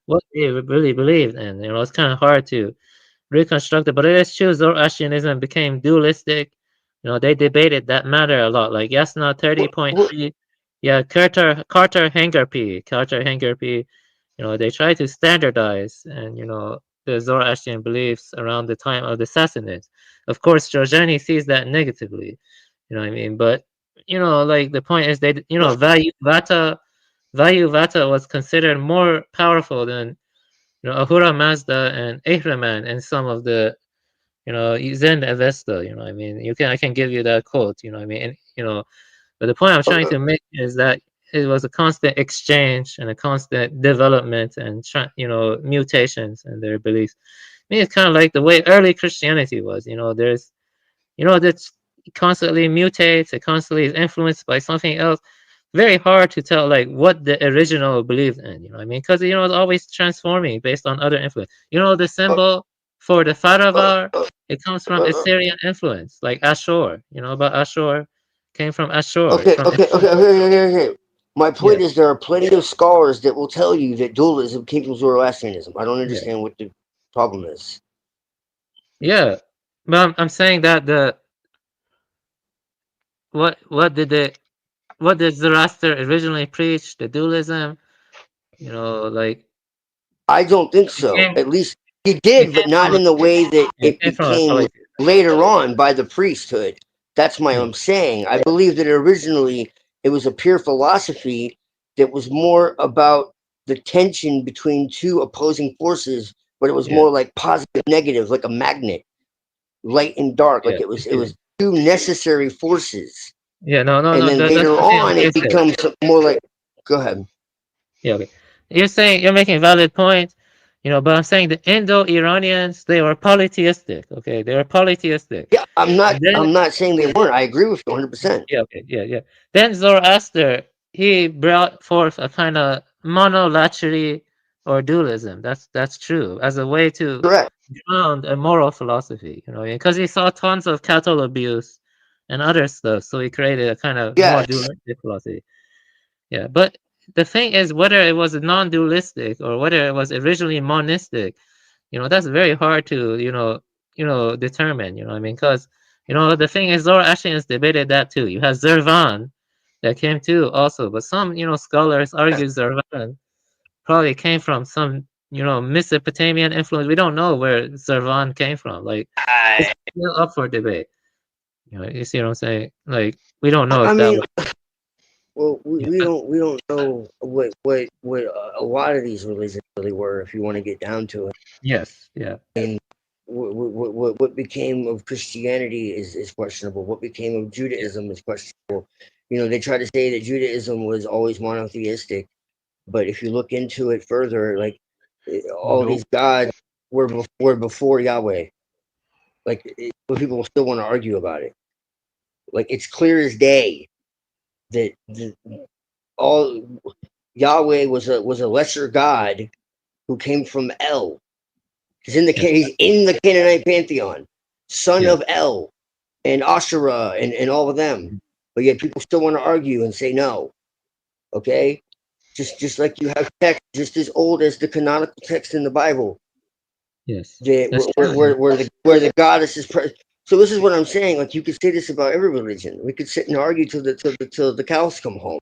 what they really believed in. It's kind of hard to reconstruct it, but it is true Zoroastrianism became dualistic. They debated that matter a lot. Like Yasna 30.3, Carter Hangarpy, they tried to standardize and the Zoroastrian beliefs around the time of the Sassanids. Of course, Giorgiani sees that negatively. You know what I mean? But like the point is, they Vayu Vata was considered more powerful than Ahura Mazda and Ahriman and some of the Zen Avesta. I mean, I can give you that quote. I mean, and, but the point I'm trying to make is that it was a constant exchange and a constant development and mutations in their beliefs. I mean, it's kind of like the way early Christianity was. There's that's constantly mutates, it constantly is influenced by something else. Very hard to tell like what the original believed in, I mean, because it's always transforming based on other influence. The symbol for the Faravar, it comes from Assyrian influence, like Ashur. About Ashur, came from Ashur. Okay. My point is, there are plenty of scholars that will tell you that dualism came from Zoroastrianism. I don't understand what the problem is. Yeah, but I'm saying that what did Zoroaster originally preach? The dualism, like. I don't think so. At least he did, but not in the way that it became later on by the priesthood. That's my own saying. I believe that originally it was a pure philosophy that was more about the tension between two opposing forces, but it was more like positive, negative, like a magnet, light and dark. Like it was two necessary forces. No. And then later on, it becomes more like. Go ahead. Yeah, okay. You're making a valid point, but I'm saying the Indo-Iranians, they were polytheistic. Okay, they were polytheistic. Yeah, I'm not saying they weren't. I agree with you 100%. Yeah, okay, yeah. Then Zoroaster, he brought forth a kind of monolatry or dualism. That's true, as a way to ground a moral philosophy. Because he saw tons of cattle abuse and other stuff, so he created a kind of more dualistic philosophy. Yeah, but the thing is, whether it was non-dualistic or whether it was originally monistic, that's very hard to determine. I mean, because the thing is, Zoroastrians debated that too. You have Zervan that came too also, but some scholars argue Zervan probably came from some Mesopotamian influence. We don't know where Zervan came from. Like, it's still up for debate. You see what I'm saying? Like, we don't know if that was. Well, we don't know what a lot of these religions really were. If you want to get down to it. Yes. Yeah. And what became of Christianity is questionable. What became of Judaism is questionable. They try to say that Judaism was always monotheistic, but if you look into it further, like all these gods were before Yahweh. Like, but people still want to argue about it. Like, it's clear as day that all Yahweh was a lesser god who came from El. He's in the Canaanite pantheon, son of El and Asherah and all of them. But yet people still want to argue and say no. Okay, just like you have text just as old as the canonical text in the Bible. Yes, where the goddess is present. So this is what I'm saying. Like, you could say this about every religion. We could sit and argue till the cows come home.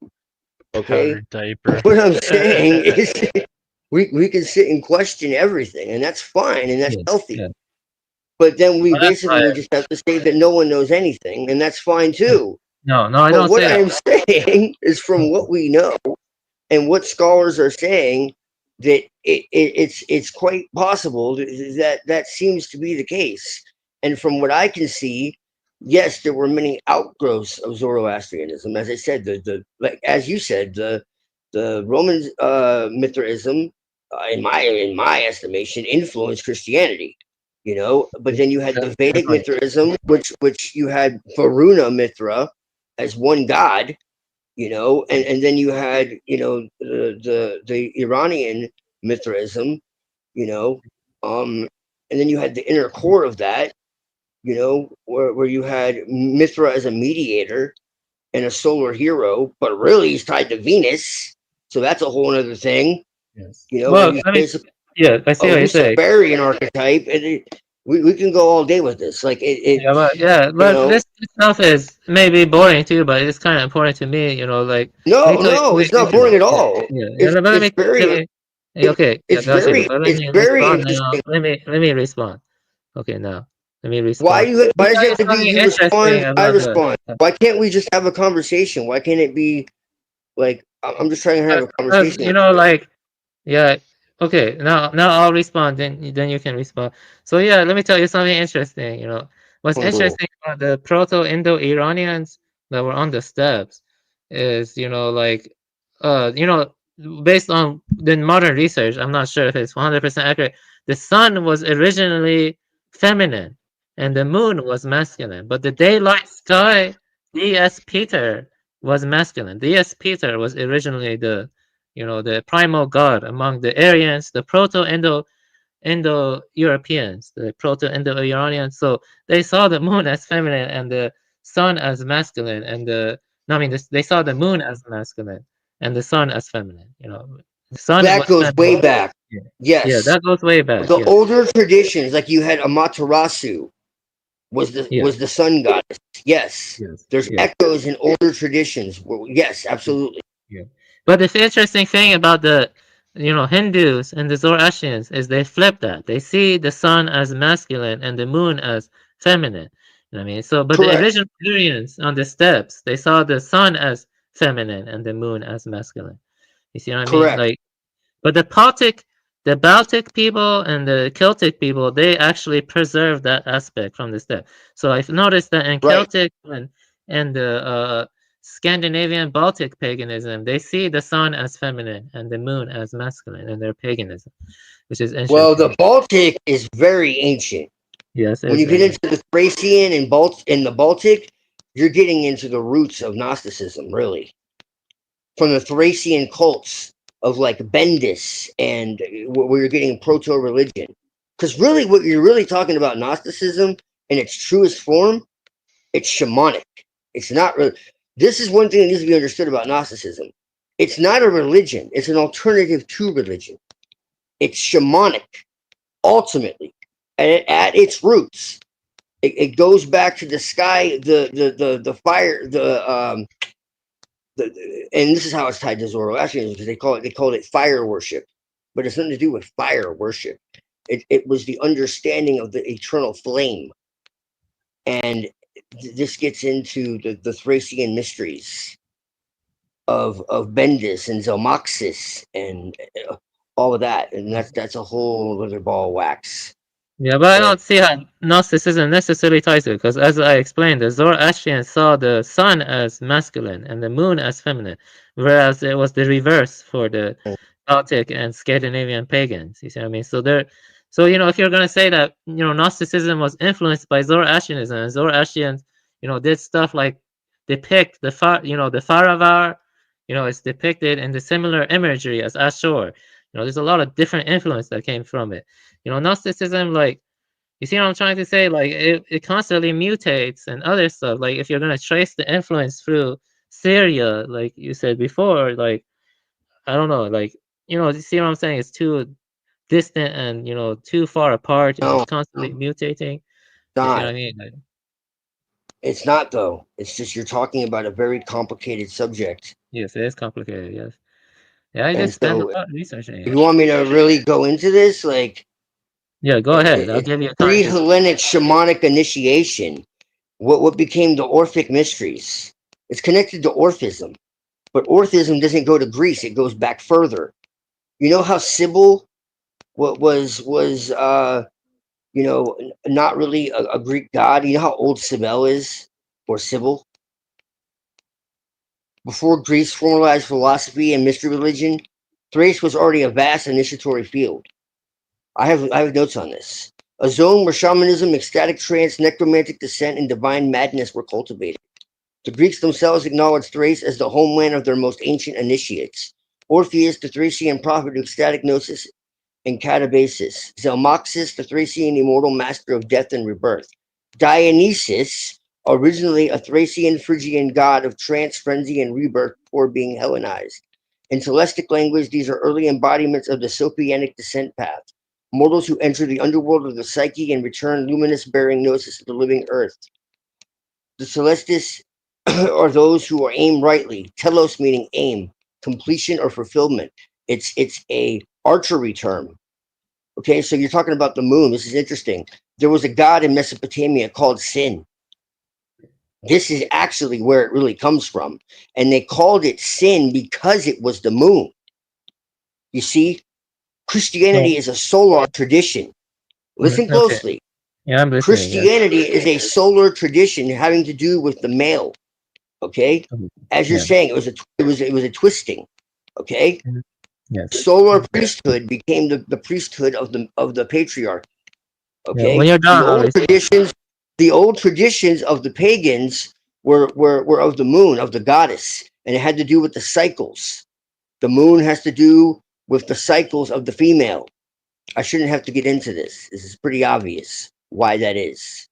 Okay. Diaper. What I'm saying is, we can sit and question everything, and that's fine, and that's healthy. Yeah. But then we basically just have to say that no one knows anything, and that's fine too. No, I don't. What I'm saying is, from what we know and what scholars are saying, that it's quite possible that seems to be the case. And from what I can see, yes, there were many outgrowths of Zoroastrianism. As I said, like as you said, the Roman Mithraism, in my estimation, influenced Christianity. But then you had the Vedic Mithraism, which you had Varuna Mithra as one god. And then you had the Iranian Mithraism, and then you had the inner core of that. Where you had Mithra as a mediator, and a solar hero, but really he's tied to Venus. So that's a whole other thing. Yes. You know, Well, I mean, yeah, I see what you're saying. Luciferian archetype, and we can go all day with this. Like but this stuff is maybe boring to you, but it's kind of important to me. You know, like no, it's not boring at all. Okay, it's gotcha. very, But it's very now. Let me respond. Okay, now let me respond. Why does it have to be you respond, I respond? The, Why can't we just have a conversation? Why can't it be like I'm just trying to have a conversation? You know, like, yeah. Okay, now I'll respond. Then you can respond. So yeah, let me tell you something interesting. You know, what's interesting about the Proto-Indo-Iranians that were on the steppes is, you know, like, you know, based on the modern research, I'm not sure if it's 100% accurate. The sun was originally feminine and the moon was masculine, but the daylight sky, D.S. Peter, was masculine. D.S. Peter was originally the, you know, the primal god among the Aryans, the Proto-Indo-Europeans, the Proto-Indo-Iranians. So they saw the moon as feminine and the sun as masculine, and they saw the moon as masculine and the sun as feminine. You know, the sun that goes way back. Yeah. Yes, yeah, that goes way back. The older traditions, like you had Amaterasu, was the sun goddess. Yes, there's echoes in older traditions. Yes, absolutely. Yeah, but the interesting thing about the, you know, Hindus and the Zoroastrians is they flip that. They see the sun as masculine and the moon as feminine. You know what I mean? So, but the original Aryans on the steppes, they saw the sun as feminine and the moon as masculine. You see what I mean? Like, but the Baltic people and the Celtic people, they actually preserve that aspect from the steppe. So I've noticed that in Celtic and the Scandinavian Baltic paganism, they see the sun as feminine and the moon as masculine in their paganism, which is interesting. Well, the Baltic is very ancient. Yes. When you get into the Thracian and the Baltic, you're getting into the roots of Gnosticism, really. From the Thracian cults of like Bendis and where you're getting proto-religion. Because really what you're really talking about Gnosticism in its truest form, it's shamanic. It's not really. This is one thing that needs to be understood about Gnosticism. It's not a religion. It's an alternative to religion. It's shamanic, ultimately. And at its roots, it goes back to the sky, the fire, and this is how it's tied to Zoroastrianism, because they called it fire worship, but it's nothing to do with fire worship. It was the understanding of the eternal flame, and this gets into the Thracian mysteries of Bendis and Zelmoxis and all of that, and that's a whole other ball of wax. Yeah, but I don't see how Gnosticism necessarily ties to it, because as I explained, the Zoroastrians saw the sun as masculine and the moon as feminine, whereas it was the reverse for the Baltic and Scandinavian pagans. You see what I mean? So you know, if you're gonna say that, you know, Gnosticism was influenced by Zoroastrianism, and Zoroastrians, you know, did stuff like depict the Faravar, you know, it's depicted in the similar imagery as Ashur. You know, there's a lot of different influence that came from it. You know, Gnosticism, like, you see what I'm trying to say? Like, it constantly mutates and other stuff. Like, if you're going to trace the influence through Syria, like you said before, like, I don't know, like, you know, you see what I'm saying? It's too distant and, you know, too far apart and it's constantly mutating. You see what I mean? Like, it's not, though. It's just you're talking about a very complicated subject. Yes, it is complicated, yes. Yeah, I just spent a lot researching it. You want me to really go into this? Like, yeah, go ahead. I'll give you a pre-Hellenic shamanic initiation. What became the Orphic mysteries? It's connected to Orphism, but Orphism doesn't go to Greece. It goes back further. You know how Sybil was you know, not really a Greek god. You know how old Cybele is, or Sybil? Before Greece formalized philosophy and mystery religion, Thrace was already a vast initiatory field. I have notes on this. A zone where shamanism, ecstatic trance, necromantic descent, and divine madness were cultivated. The Greeks themselves acknowledged Thrace as the homeland of their most ancient initiates. Orpheus, the Thracian prophet of ecstatic gnosis and catabasis. Zelmoxis, the Thracian immortal master of death and rebirth. Dionysus, originally a Thracian Phrygian god of trance, frenzy, and rebirth before being Hellenized. In Celestic language, these are early embodiments of the Sophonic descent path, mortals who enter the underworld of the psyche and return luminous bearing gnosis of the living earth. The Celestis are those who are aimed rightly, telos meaning aim, completion or fulfillment. It's a archery term. Okay, so you're talking about the moon. This is interesting. There was a god in Mesopotamia called Sin. This is actually where it really comes from. And they called it Sin because it was the moon. You see, Christianity is a solar tradition. Listen closely. Yeah, I'm listening. Christianity is a solar tradition having to do with the male. Okay, as you're saying, it was a twisting. Okay, solar priesthood became the priesthood of the patriarch. Okay, when you're done, the old traditions of the pagans were of the moon, of the goddess, and it had to do with the cycles. The moon has to do with the cycles of the female. I shouldn't have to get into this. This is pretty obvious why that is.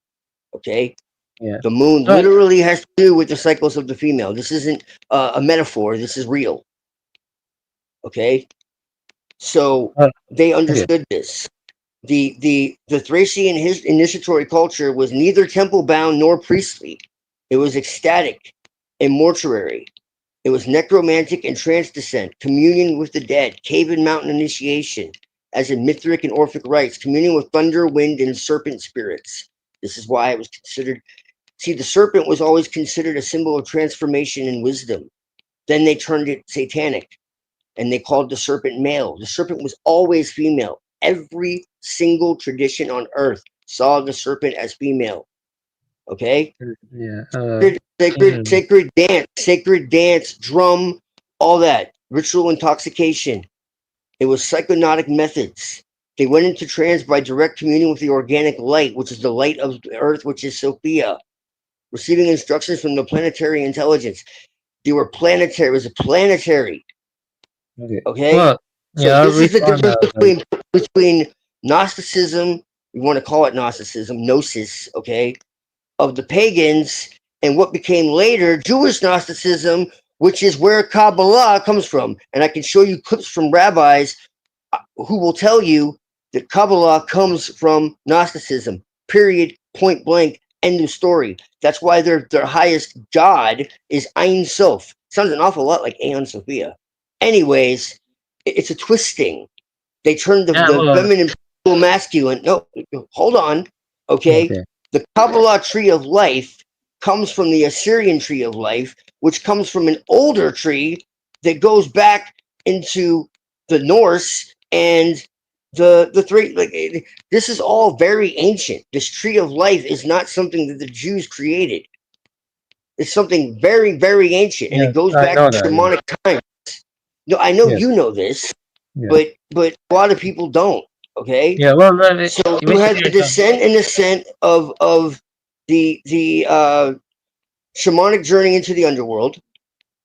Okay. Yeah. The moon literally has to do with the cycles of the female. This isn't a metaphor. This is real. Okay. So they understood this. The Thracian initiatory culture was neither temple bound nor priestly. It was ecstatic and mortuary. It was necromantic and trance descent, communion with the dead, cave and mountain initiation, as in Mithric and Orphic rites, communion with thunder, wind, and serpent spirits. This is why it was considered. See, the serpent was always considered a symbol of transformation and wisdom. Then they turned it satanic, and they called the serpent male. The serpent was always female. Every single tradition on earth saw the serpent as female. Okay? Sacred dance, drum, all that. Ritual intoxication. It was psychonautic methods. They went into trance by direct communion with the organic light, which is the light of the earth, which is Sophia. Receiving instructions from the planetary intelligence. They were planetary. It was a planetary. Okay? Well, so this is the difference between Gnosticism, you want to call it Gnosticism, Gnosis, okay, of the pagans, and what became later Jewish Gnosticism, which is where Kabbalah comes from. And I can show you clips from rabbis who will tell you that Kabbalah comes from Gnosticism, period, point blank, end of story. That's why their highest god is Ein Sof. Sounds an awful lot like Aeon Sophia. Anyways, it's a twisting. They turned the feminine masculine. No, hold on. Okay? The Kabbalah tree of life comes from the Assyrian tree of life, which comes from an older tree that goes back into the Norse and the three. Like, this is all very ancient. This tree of life is not something that the Jews created. It's something very, very ancient, and it goes back to shamanic times. No, I know you know this, but a lot of people don't. Okay. Yeah. Well, so you had the descent and ascent of the shamanic journey into the underworld.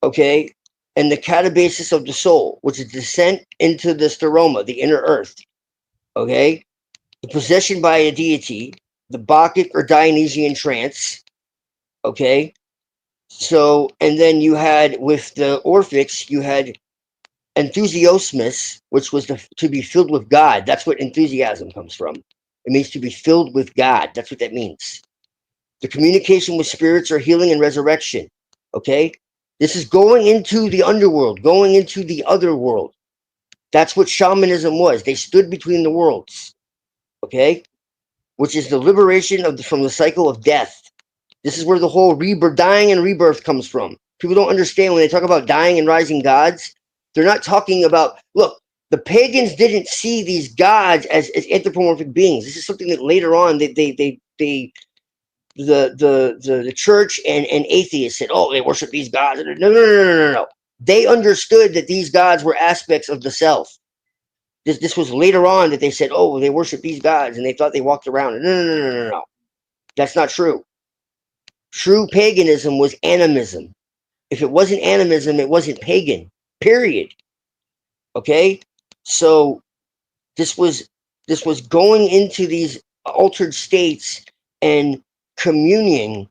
Okay, and the catabasis of the soul, which is descent into the steroma, the inner earth. Okay, the possession by a deity, the Bacchic or Dionysian trance. Okay, so and then you had with the Orphics, you had enthusiasmus, which was to be filled with God. That's what enthusiasm comes from. It means to be filled with God. That's what that means. The communication with spirits or healing and resurrection. Okay, this is going into the underworld, going into the other world. That's what shamanism was. They stood between the worlds. Okay, which is the liberation from the cycle of death. This is where the whole rebirth, dying and rebirth comes from. People don't understand when they talk about dying and rising gods. They're not talking about, look, the pagans didn't see these gods as anthropomorphic beings. This is something that later on the church and atheists said, oh, they worship these gods. No. They understood that these gods were aspects of the self. This was later on that they said, oh, they worship these gods, and they thought they walked around. No. That's not true. True paganism was animism. If it wasn't animism, it wasn't pagan. Period. Okay, so this was going into these altered states and communing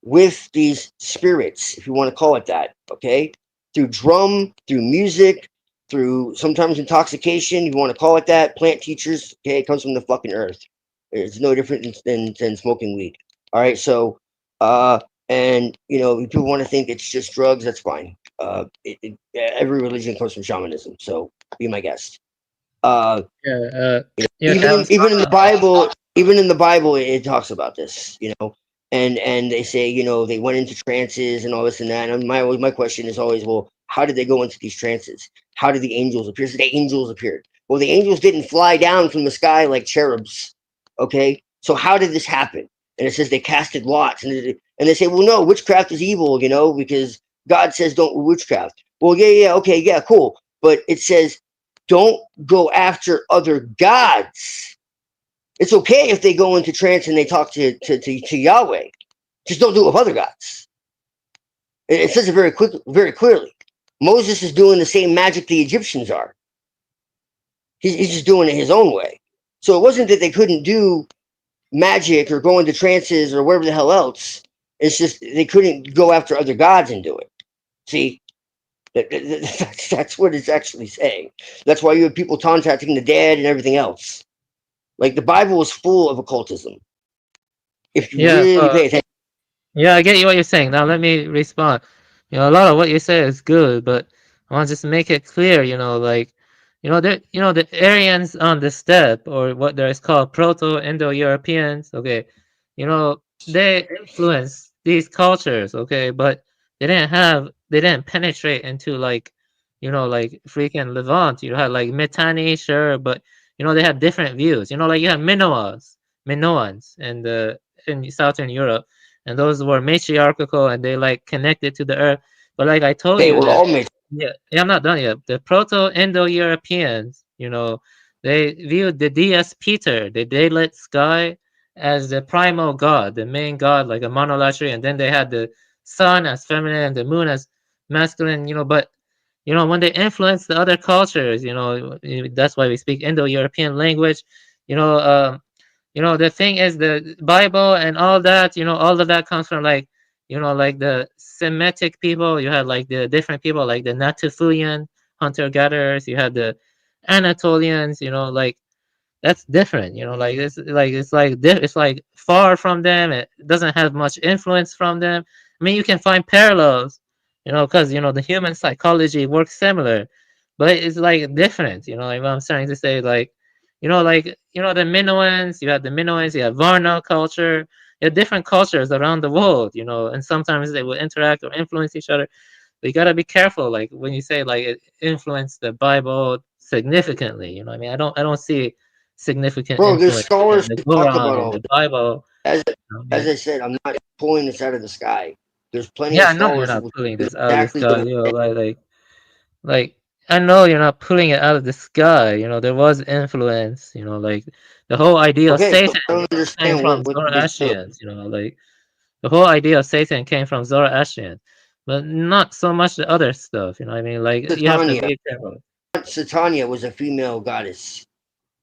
with these spirits, if you want to call it that, okay? Through drum, through music, through sometimes intoxication, if you want to call it that, plant teachers, okay, it comes from the fucking earth. It's no different than smoking weed. All right, so and you know, if people want to think it's just drugs, that's fine. Every religion comes from shamanism, so be my guest. Even in the Bible, it talks about this, you know, and they say, you know, they went into trances and all this and that. And my question is always, well, how did they go into these trances? How did the angels appear? So the angels appeared. Well, the angels didn't fly down from the sky like cherubs. Okay, so how did this happen? And it says they casted lots, and they say, well, no, witchcraft is evil, you know, because God says don't witchcraft. Well, yeah, okay, yeah, cool, but it says don't go after other gods. It's okay if they go into trance and they talk to Yahweh. Just don't do it with other gods. It says it very clearly. Moses is doing the same magic the Egyptians are. He's just doing it his own way. So it wasn't that they couldn't do magic or go into trances or whatever the hell else. It's just they couldn't go after other gods and do it. See, that's what it's actually saying. That's why you have people contacting the dead and everything else. Like the Bible is full of occultism. If you really pay attention. Yeah, I get you what you're saying. Now let me respond. You know, a lot of what you say is good, but I want to just make it clear, you know, like, you know, the Aryans on the steppe, or what there is called Proto-Indo-Europeans, okay, you know, they influenced these cultures, okay, but they didn't penetrate into, like, you know, like freaking Levant. You had like Mitanni, sure, but you know, they had different views. You know, like you have Minoans in Southern Europe, and those were matriarchal and they like connected to the earth. But like I told you, they were all yeah, I'm not done yet. The Proto-Indo-Europeans, you know, they viewed the deus Peter, the daylit sky, as the primal god, the main god, like a monolatry, and then they had the sun as feminine and the moon as masculine, you know. But you know, when they influence the other cultures, you know, that's why we speak Indo-European language. You know, the thing is the Bible and all that, you know, all of that comes from like, you know, like the Semitic people. You had like the different people, like the Natufian hunter-gatherers. You had the Anatolians. You know, like that's different. You know, like it's like far from them. It doesn't have much influence from them. I mean, you can find parallels, you know, because you know the human psychology works similar, but it's like different. You know, like what I'm trying to say, like, you know, like, you know, the Minoans. You have the Minoans. You have Varna culture. You have different cultures around the world. You know, and sometimes they will interact or influence each other. But you gotta be careful, like when you say like it influenced the Bible significantly. You know, I mean, I don't see significant Bro, there's influence scholars in the who talk Quran about and all the Bible. as I said, I'm not pulling this out of the sky. There's plenty Yeah, of I know you're scholars not who pulling do this out of the exactly sky. what You know, like I know you're not pulling it out of the sky. You know, there was influence. You know, like the whole idea of okay, so Satan I don't came understand from what Zoroastrians. You know, like the whole idea of Satan came from Zoroastrian, but not so much the other stuff. You know what I mean? Like you have to Satania. be careful. Satania was a female goddess.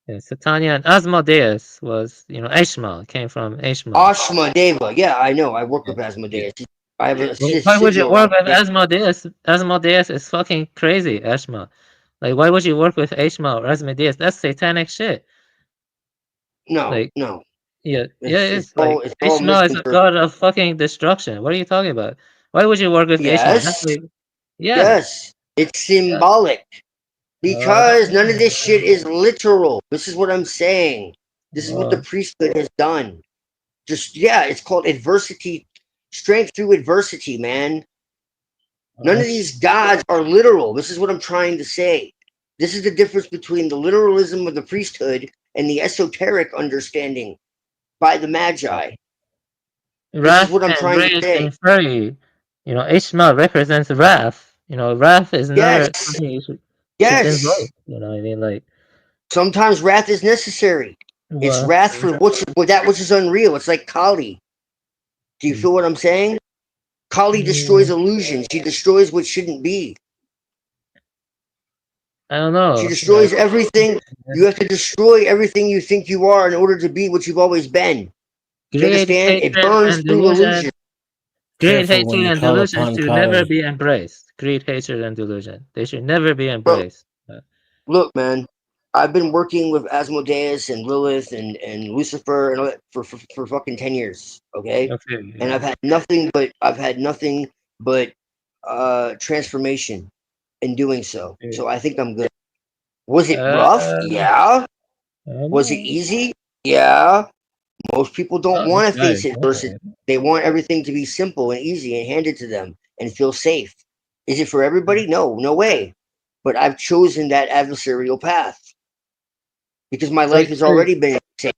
Yeah, Satania and Asmodeus was, you know, Ishmael came from Ishmael. Ashma Deva. Yeah, I know. I work with Asmodeus. I have a Why would you sigil work around with my neck. Asmodeus? Asmodeus is fucking crazy, Ishmael. Like, why would you work with Ishmael or Asmodeus? That's satanic shit. No, Like, no. yeah, It's like all Ishmael is a misconstrued. god of fucking destruction. What are you talking about? Why would you work with Ishmael? That's Yes. like, yeah. Yes. It's symbolic. Because none of this shit is literal. This is what I'm saying. This is what the priesthood has done. Just, yeah, it's called adversity, strength through adversity, man. None of these gods are literal. This is what I'm trying to say. This is the difference between the literalism of the priesthood and the esoteric understanding by the Magi. This is Wrath what I'm and trying to rage say. and fury. You know, Ishmael represents wrath. You know, wrath is Yes. not something you should Yes. invoke. You know what I mean? Like, sometimes wrath is necessary. It's well, wrath for that which is unreal. It's like Kali. Do you feel what I'm saying? Kali destroys illusions. She destroys what shouldn't be. I don't know. She destroys everything. You have to destroy everything you think you are in order to be what you've always been. Do you Greed, understand? It hatred, burns and through delusion. illusion. Greed, Careful hatred, when you and call delusion upon should never Kali. be embraced. Greed, hatred, and delusion. They should never be embraced. Look, man, I've been working with Asmodeus and Lilith and Lucifer and all that for fucking 10 years. Okay. Okay. And I've had nothing but transformation in doing so. So I think I'm good. Was it rough? Yeah. Was it easy? Yeah. Most people don't want to face adversity. They want everything to be simple and easy and handed to them and feel safe. Is it for everybody? No, no way. But I've chosen that adversarial path because my life has already been safe.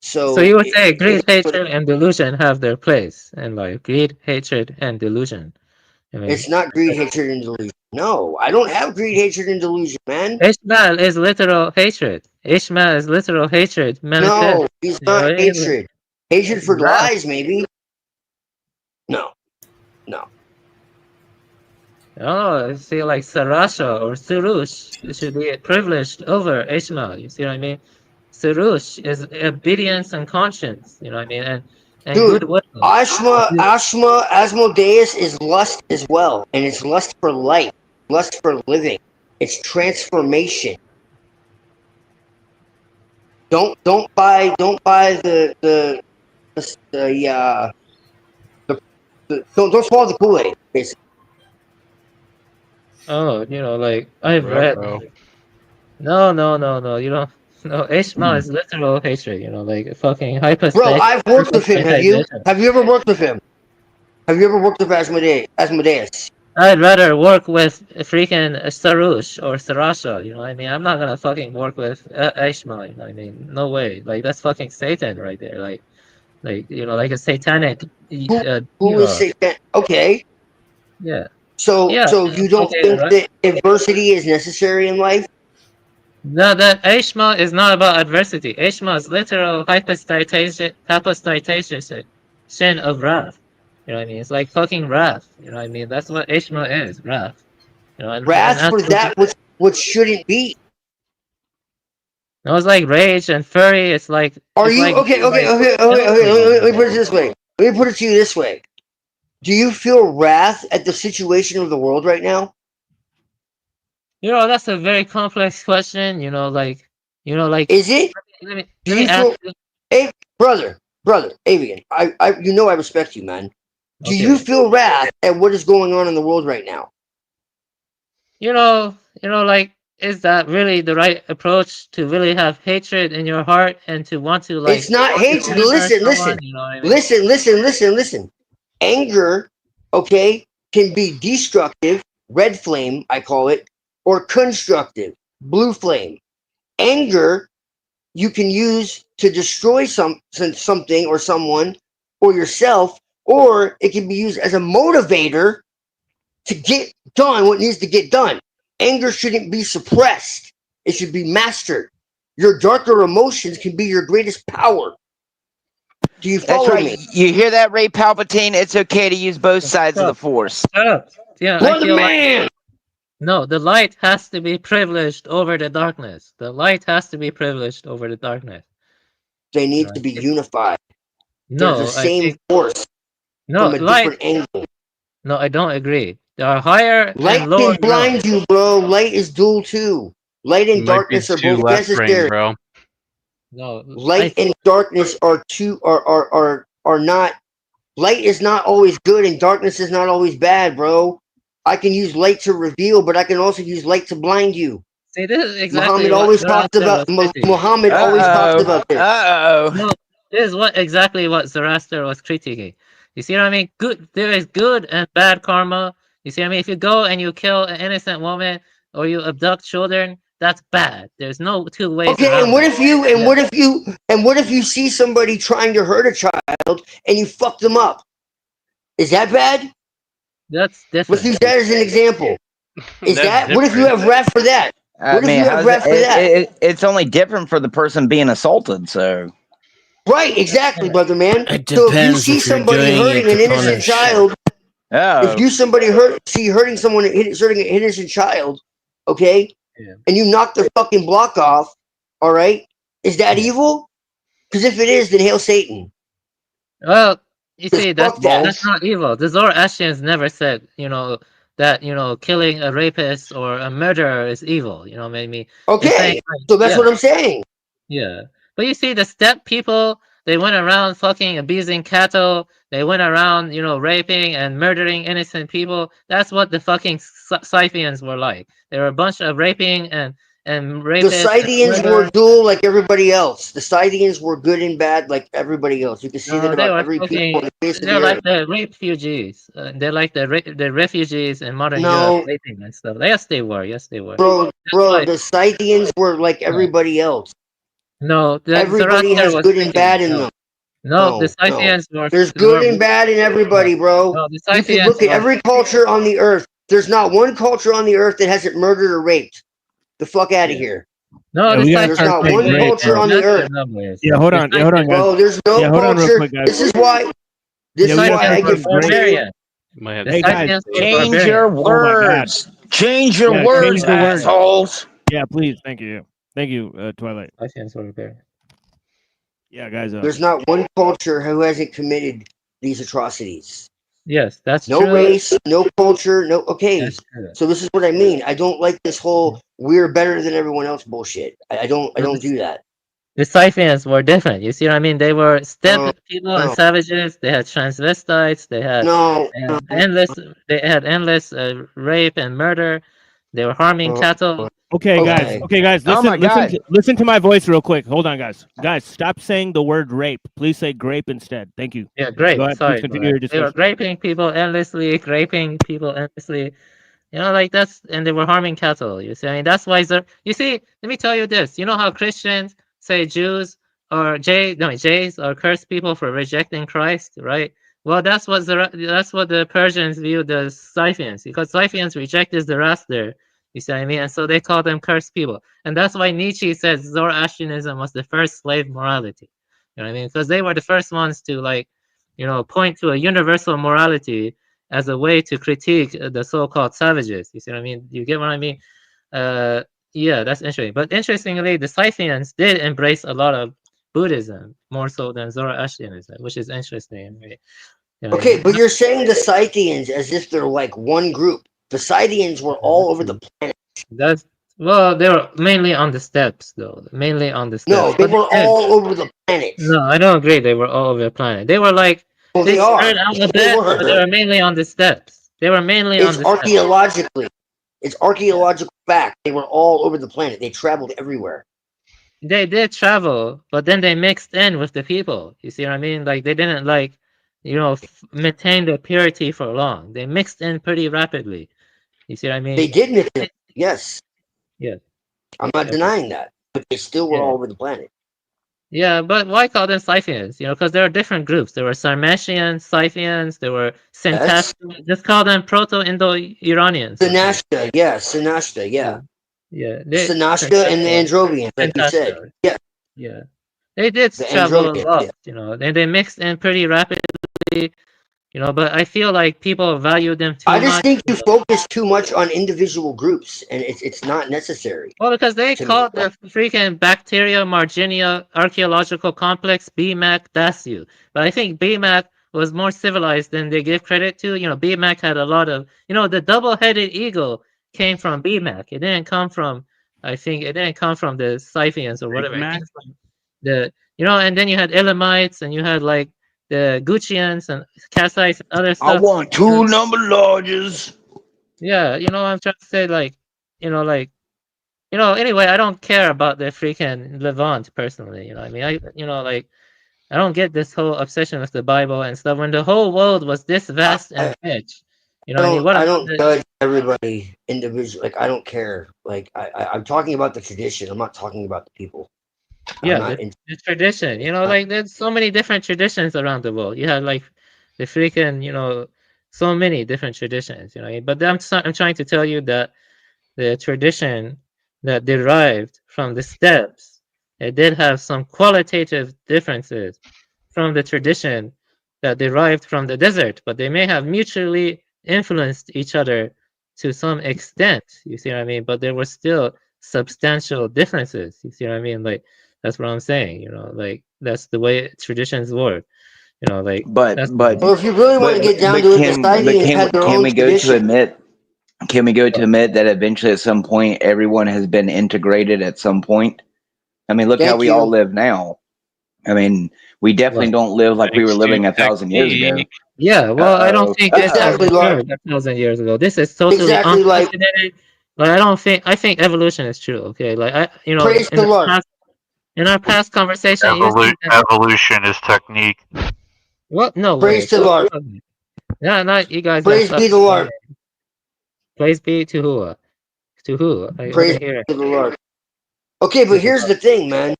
So you would say greed, hatred, and delusion have their place in life. Greed, hatred, and delusion. I mean, it's not greed, hatred, and delusion. No, I don't have greed, hatred, and delusion, man. Ishmael is literal hatred. Ishmael is literal hatred. Manifest. No, he's not hatred. Hatred for lies, maybe. No. Oh, see, like Sarasha or Surush should be privileged over Ishmael. You see what I mean? Surush is obedience and conscience. You know what I mean? And Dude, goodwill. Asmodeus is lust as well, and it's lust for life, lust for living. It's transformation. Don't buy don't swallow the Kool-Aid, basically. Oh, you know, like I've read. No, you don't. No, Ishmael is literal hatred. You know, like fucking hypostatic. Bro, I've worked with him. Have you? Have you ever worked with him? Have you ever worked with Asmodeus? I'd rather work with freaking Sarush or Sarasha. You know what I mean? I'm not gonna fucking work with Ishmael. You know what I mean? No way. Like that's fucking Satan right there. Like you know, like a satanic. Who is Satan? Okay. Yeah. So you don't think that adversity is necessary in life? No, that Ishmael is not about adversity. Ishmael is literal hypostatation of wrath. You know what I mean? It's like fucking wrath. You know what I mean? That's what Ishmael is, wrath. You know, wrath for that which shouldn't be. No, it's like rage and fury. It's like. Are you okay? Let me put it this way. Let me put it to you this way. Do you feel wrath at the situation of the world right now? You know, that's a very complex question. You know, like. Is it? Let me ask you. Hey, brother, Avian. I respect you, man. Do you feel wrath at what is going on in the world right now? You know, like, is that really the right approach to really have hatred in your heart and to want to like? It's not hatred. Listen. You know what I mean? Listen. Anger, okay, can be destructive, red flame, I call it, or constructive, blue flame. Anger, you can use to destroy something or someone or yourself, or it can be used as a motivator to get done what needs to get done. Anger shouldn't be suppressed. It should be mastered. Your darker emotions can be your greatest power. Do you follow me? You hear that, Ray Palpatine? It's okay to use both sides of the Force. Yeah, brother man! Like, no, the light has to be privileged over the darkness. The light has to be privileged over the darkness. They need to be unified. No, they're the same force from a different angle. No, I don't agree. There are higher light and lower. Light can blind you, bro. Light is dual too. Light and darkness are both necessary. Bro. No, light and darkness are not. Light is not always good, and darkness is not always bad, bro. I can use light to reveal, but I can also use light to blind you. See, this is exactly Muhammad always talks about. Muhammad always talks about this. No, this is exactly what Zoroaster was critiquing. You see what I mean? There is good and bad karma. You see what I mean? If you go and you kill an innocent woman or you abduct children, that's bad. There's no two ways. Okay, and what if you see somebody trying to hurt a child and you fuck them up? Is that bad? That's different. Let's use that as an example. What if you have wrath for that? What if you have wrath for that? It's only different for the person being assaulted, so. Right, exactly, brother man. It so if you depends see if you're somebody doing hurting it an to innocent punish. child, if you hurting someone hurting an innocent child, okay, and you knock their fucking block off, all right, is that evil? Because if it is, then hail Satan. Well, You see, that's not evil. The Zoroastrians never said, that killing a rapist or a murderer is evil. Maybe. Okay, so that's what I'm saying. Yeah, but you see, the steppe people, they went around fucking abusing cattle. They went around, raping and murdering innocent people. That's what the fucking Scythians were like. They were a bunch of raping and rapists. The Scythians were dual like everybody else. The Scythians were good and bad like everybody else. You can see that about every people on the face of the They're like earth. the refugees. They're like the refugees in modern Europe, raping and stuff. Yes, they were. Yes, they were. Bro, the Scythians were like everybody else. No, everybody has good and bad in them. No, the Scythians were. There's good and bad in everybody, bro. No, the You can Scythians look at were- every culture on the earth. There's not one culture on the earth that hasn't murdered or raped. The fuck out of here. No, there's not one culture on the earth. Yeah, hold on, guys. Bro, there's no Yeah, hold on real culture. quick, guys. This is why. This is why I get barbarian. Hey guys, Change your words. Change your words, assholes. Yeah, please. Thank you. Thank you, Twilight. Yeah, guys. There's not one culture who hasn't committed these atrocities. Yes, that's no true. race, no culture, no. Okay, so this is what I mean. I don't like this whole "we're better than everyone else" bullshit. I don't do that. The Scythians were different. You see what I mean? They were steppe people and savages. They had transvestites. They had endless rape and murder. They were harming cattle. Okay, guys. Okay, guys. Listen to my voice real quick. Hold on, guys. Guys, stop saying the word rape. Please say grape instead. Thank you. Yeah, grape. Go ahead, Sorry. please continue your They were discussion. raping people endlessly, raping people endlessly. And they were harming cattle. You see, I mean, that's why. You see, let me tell you this. You know how Christians say Jews or Jays are cursed people for rejecting Christ, right? Well, that's what the Persians viewed the Scythians, because Scythians rejected Zoroaster. You see what I mean? And so they call them cursed people. And that's why Nietzsche says Zoroastrianism was the first slave morality. You know what I mean? Because they were the first ones to point to a universal morality as a way to critique the so-called savages. You see what I mean? You get what I mean? Yeah, that's interesting. But interestingly, the Scythians did embrace a lot of Buddhism, more so than Zoroastrianism, which is interesting. Okay, but you're saying the Scythians as if they're like one group. The Scythians were all over the planet. They were mainly on the steppes, though. Mainly on the steppes. No, they were all over the planet. No, I don't agree. They were all over the planet. They were like they spread out a bit, but they were mainly on the steppes. They were mainly on the archaeologically. It's archaeological fact. They were all over the planet. They traveled everywhere. They did travel, but then they mixed in with the people. You see what I mean? Like they didn't maintain their purity for long. They mixed in pretty rapidly. You see what I mean? They did mix in. Yes. Yes. I'm not denying that, but they still were all over the planet. Yeah, but why call them Scythians? Because there are different groups. There were Sarmatians, Scythians, there were Centacians. Just call them Proto-Indo-Iranians. Sinashta, Sinashta, yeah. Yeah. Sinashta and the Androvians, like you said. Yeah. Yeah. They did travel a lot, and they mixed in pretty rapidly, but I feel like people value them too much. I just think you focus too much on individual groups, and it's not necessary. Well, because they called the freaking Bacteria Marginia archaeological complex BMAC Dasu. But I think BMAC was more civilized than they give credit to. BMAC had a lot of, the double-headed eagle came from BMAC. It didn't come from, the Scythians or whatever. It came from and then you had Elamites, and you had like the Guccians and Kassites and other stuff. I want 2 number lodges. Yeah, I'm trying to say anyway, I don't care about the freaking Levant personally. I mean, I don't get this whole obsession with the Bible and stuff when the whole world was this vast and rich. I don't judge everybody individually. Like I don't care. Like I'm talking about the tradition. I'm not talking about the people. Yeah, the tradition. There's so many different traditions around the world. You have like the freaking, so many different traditions. But I'm trying to tell you that the tradition that derived from the steppes, it did have some qualitative differences from the tradition that derived from the desert, but they may have mutually influenced each other to some extent. You see what I mean? But there were still substantial differences. You see what I mean? Like that's what I'm saying. That's the way traditions work. You know, like. But well, if you really want to get down to it, the Scythians had their own tradition. Can we go to admit that eventually at some point everyone has been integrated at some point? I mean, look how we all live now. I mean, we definitely don't live like we were living 1,000 years ago. Yeah, well, I don't think this has occurred 1,000 years ago. This is totally unprecedented. But I don't think. I think evolution is true. Okay, like you know, in our past conversation, evolution is technique. What? No. Praise the Lord. Yeah, not you guys. Praise be the Lord. Praise be to who? To who? Praise be the Lord. Okay, but here's the thing, man.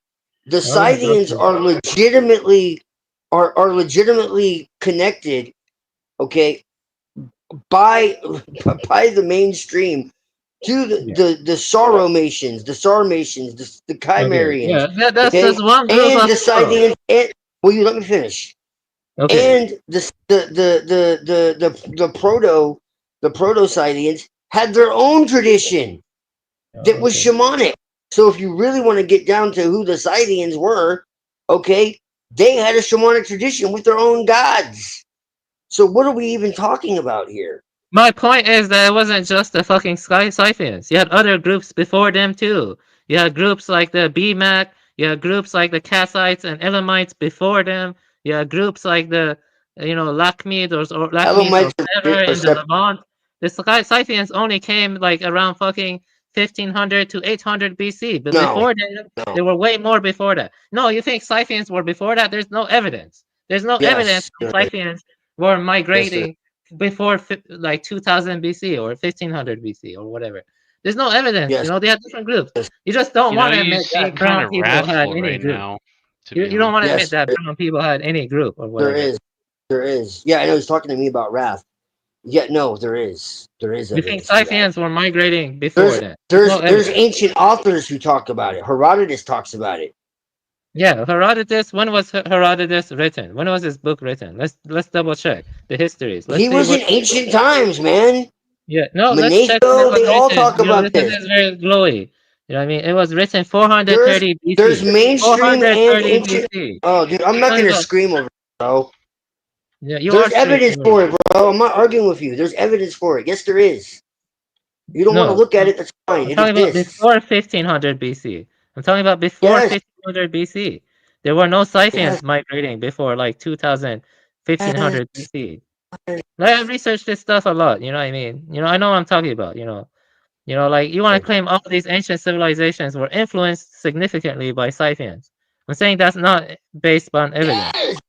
The Scythians are legitimately connected, okay, by the mainstream to the Sauromations, the Chimerians. Yeah, that's just one group and of the Scythians. And, will you let me finish? Okay. And the proto-Scythians had their own tradition that was shamanic. So if you really want to get down to who the Scythians were, okay, they had a shamanic tradition with their own gods. So what are we even talking about here? My point is that it wasn't just the fucking Scythians. You had other groups before them too. You had groups like the BMAC. You had groups like the Kassites and Elamites before them. You had groups like the, Lakhmid or Lakhmids or whatever in the Levant. The Scythians only came like around fucking 1500 to 800 BC. But before them, they were way more before that. No, you think Scythians were before that? There's no evidence. There's no evidence that Scythians were migrating before like 2000 BC or 1500 BC or whatever. There's no evidence. They had different groups. You just don't want to admit that brown people had any group. You don't want to admit that brown people had any group or whatever. There is. Yeah, I know he's talking to me about wrath. Yeah, no, there is. You think Scythians were migrating before that? There's ancient authors who talk about it. Herodotus talks about it. Yeah, Herodotus. When was Herodotus written? When was his book written? Let's double check the histories. He was in ancient times, man. Yeah, no, let's check. They all talk about this. This is very glowy. You know what I mean? It was written 430 BC. There's mainstream and ancient. BC. Oh, dude, I'm not gonna scream over it, bro. Yeah, there's evidence for it, bro. I'm not arguing with you. There's evidence for it. Yes, there is. You don't want to look at it. That's fine. I'm talking about before 1500 BC. I'm talking about before 1500 BC. There were no Scythians migrating before like 1500 BC. I researched this stuff a lot. You know what I mean? I know what I'm talking about. Like you want to claim all these ancient civilizations were influenced significantly by Scythians. I'm saying that's not based on evidence.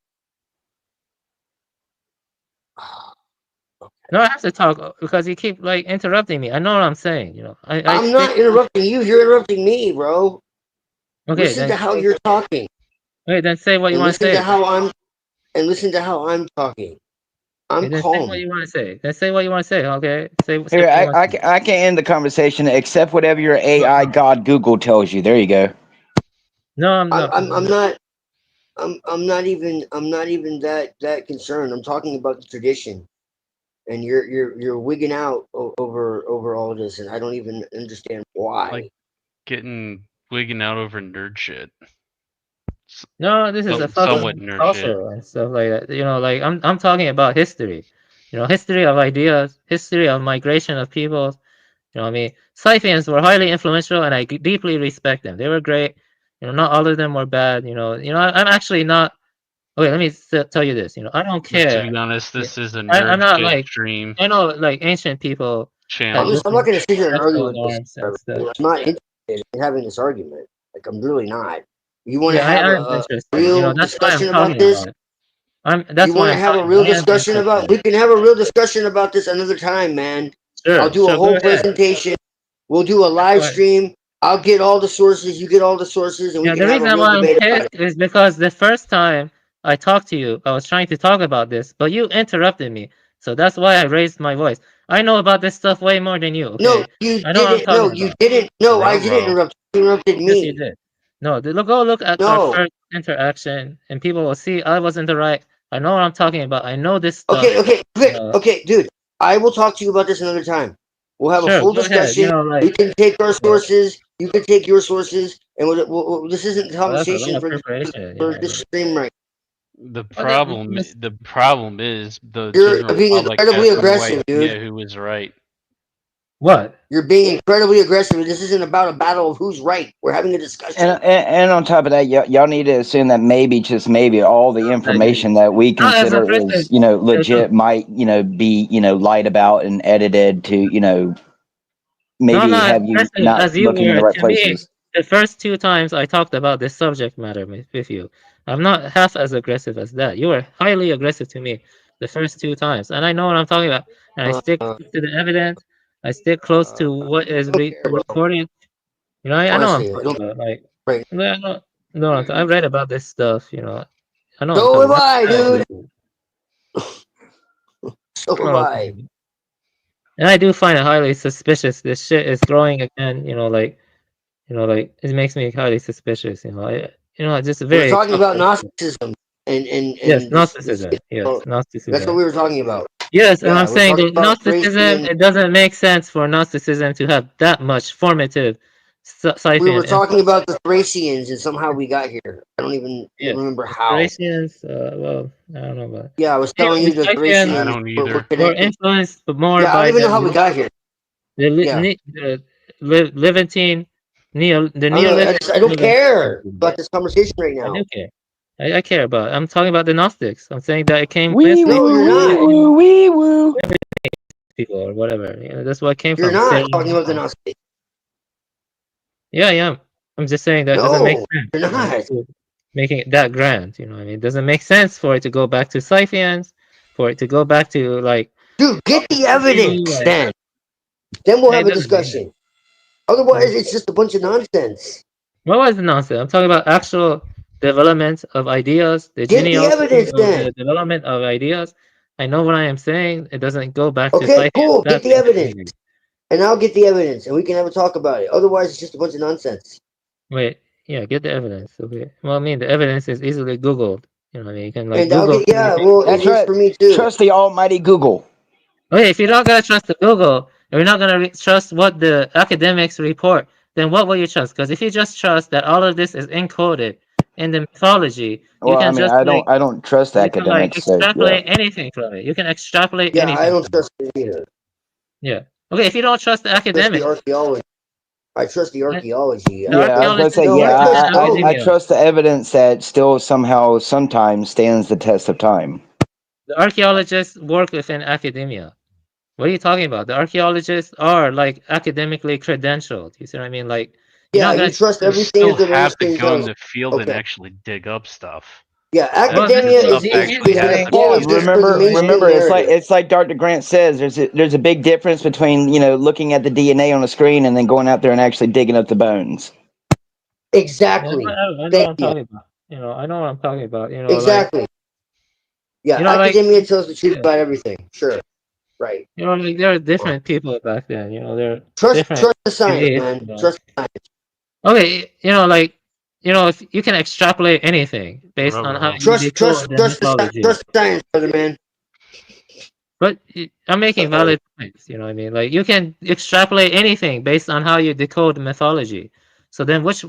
No, I have to talk because you keep like interrupting me. I know what I'm saying. I'm not interrupting you. You're interrupting me, bro. Okay, listen to how you're talking. Wait, then say what you want to say. Listen to how I'm talking. I'm calm. Say what you want to say. Then say what you want to say. Okay. Here, I can end the conversation. Accept whatever your AI God Google tells you. There you go. No, I'm not. I'm not even that concerned. I'm talking about the tradition. And you're wigging out over all of this, and I don't even understand why. Like wigging out over nerd shit. No, this is a fucking culture and stuff like that. Like I'm talking about history. History of ideas, history of migration of peoples. You know what I mean? Scythians were highly influential, and I deeply respect them. They were great. Not all of them were bad. I'm actually not. Okay, let me tell you this. I don't care. To be honest, this is a nerd I'm not like stream. I know, like ancient people. I'm not going to sit here and argue with this. I'm not interested in having this argument. Like, I'm really not. You want to have a real discussion about this? You want to have a real discussion about? We can have a real discussion about this another time, man. Sure, I'll do a whole presentation. We'll do a live stream. I'll get all the sources. You get all the sources, and we can have a real debate about it. Is because the first time I talked to you, I was trying to talk about this, but you interrupted me. So that's why I raised my voice. I know about this stuff way more than you. Okay? No, you didn't. No, you didn't. No, I didn't interrupt. You interrupted me. Yes, you did. No, go look at our first interaction, and people will see I was in the right. I know what I'm talking about. I know this stuff. Okay, dude. I will talk to you about this another time. We'll have a full discussion. We can take our sources. You can take your sources, and this isn't the conversation for this stream right. The problem is the You're general being public incredibly has no aggressive, idea dude. who is right. What? You're being incredibly aggressive. This isn't about a battle of who's right. We're having a discussion. And on top of that, y'all need to assume that maybe, just maybe, all the information that we consider is, legit might, be, lied about and edited to, maybe have you not as you looking in the were right to me. places. The first 2 times I talked about this subject matter with you, I'm not half as aggressive as that. You were highly aggressive to me the first 2 times, and I know what I'm talking about. And I stick to the evidence. I stick close to what is recorded. I know what I'm Honestly, talking about. Like, right. I read about this stuff. I know what I'm So talking have about. I, dude. So have I. And I do find it highly suspicious. This shit is growing again. It makes me highly suspicious. Just We're very. talking about Gnosticism and Yes, this, Gnosticism. Yes, Gnosticism. that's what we were talking about. Yes, and Yeah, I'm we're saying talking that about Gnosticism, Thracian. it doesn't make sense for Gnosticism to have that much formative We were Scythian. talking about the Thracians and somehow we got here. I don't even remember how. Thracians, well, I don't know about. Yeah, I was telling you the Scythians Thracians were were connected. influenced more Yeah, I by don't even know the how we got here. the Levantine I don't care about this conversation right now. I do care. I care about it. I'm talking about the Gnostics. I'm saying that it came No, you're not. Wee woo. People or whatever. That's what it came You're from. not talking about the Gnostics. Yeah, I am. I'm just saying that doesn't make No, sense. you're not. Making it that grand, it doesn't make sense for it to go back to Scythians, for it to go back to Dude, get the evidence then. Then we'll have a discussion. Otherwise, it's just a bunch of nonsense. What was the nonsense? I'm talking about actual development of ideas, the Get the genealogy evidence of then. the development of ideas. I know what I am saying. It doesn't go back to Okay, Scythians. cool. Get the evidence. And I'll get the evidence and we can have a talk about it. Otherwise, it's just a bunch of nonsense. Wait, yeah, get the evidence. Okay. Well, I mean, the evidence is easily Googled. You can And Google. that's right. For me too. Trust the almighty Google. Okay, if you're not gonna trust the Google, and you're not gonna trust what the academics report, then what will you trust? Because if you just trust that all of this is encoded in the mythology, you Well, can I mean, just I don't trust academics. So, extrapolate anything from it. You can extrapolate Yeah, anything. I don't trust it either. Yeah. Okay, if you don't trust the academics, archaeology. I trust the archaeology. I was going to say, I trust the evidence that still somehow, sometimes stands the test of time. The archaeologists work within academia. What are you talking about? The archaeologists are academically credentialed. You see what I mean? You trust everything You the have to Russians go in does. the field and actually dig up stuff. Yeah, academia is remember, it's like Dr. Grant says. There's a big difference between looking at the DNA on the screen and then going out there and actually digging up the bones. Exactly. I know what I'm talking about. I know what I'm talking about. Exactly. Academia tells the truth about everything. Sure. Right. There are different people back then. They're trust the science, man. Trust the science. Okay, if you can extrapolate anything based on how you trust the science, brother, man. But I'm making valid points. You know what I mean? You can extrapolate anything based on how you decode mythology. So then, which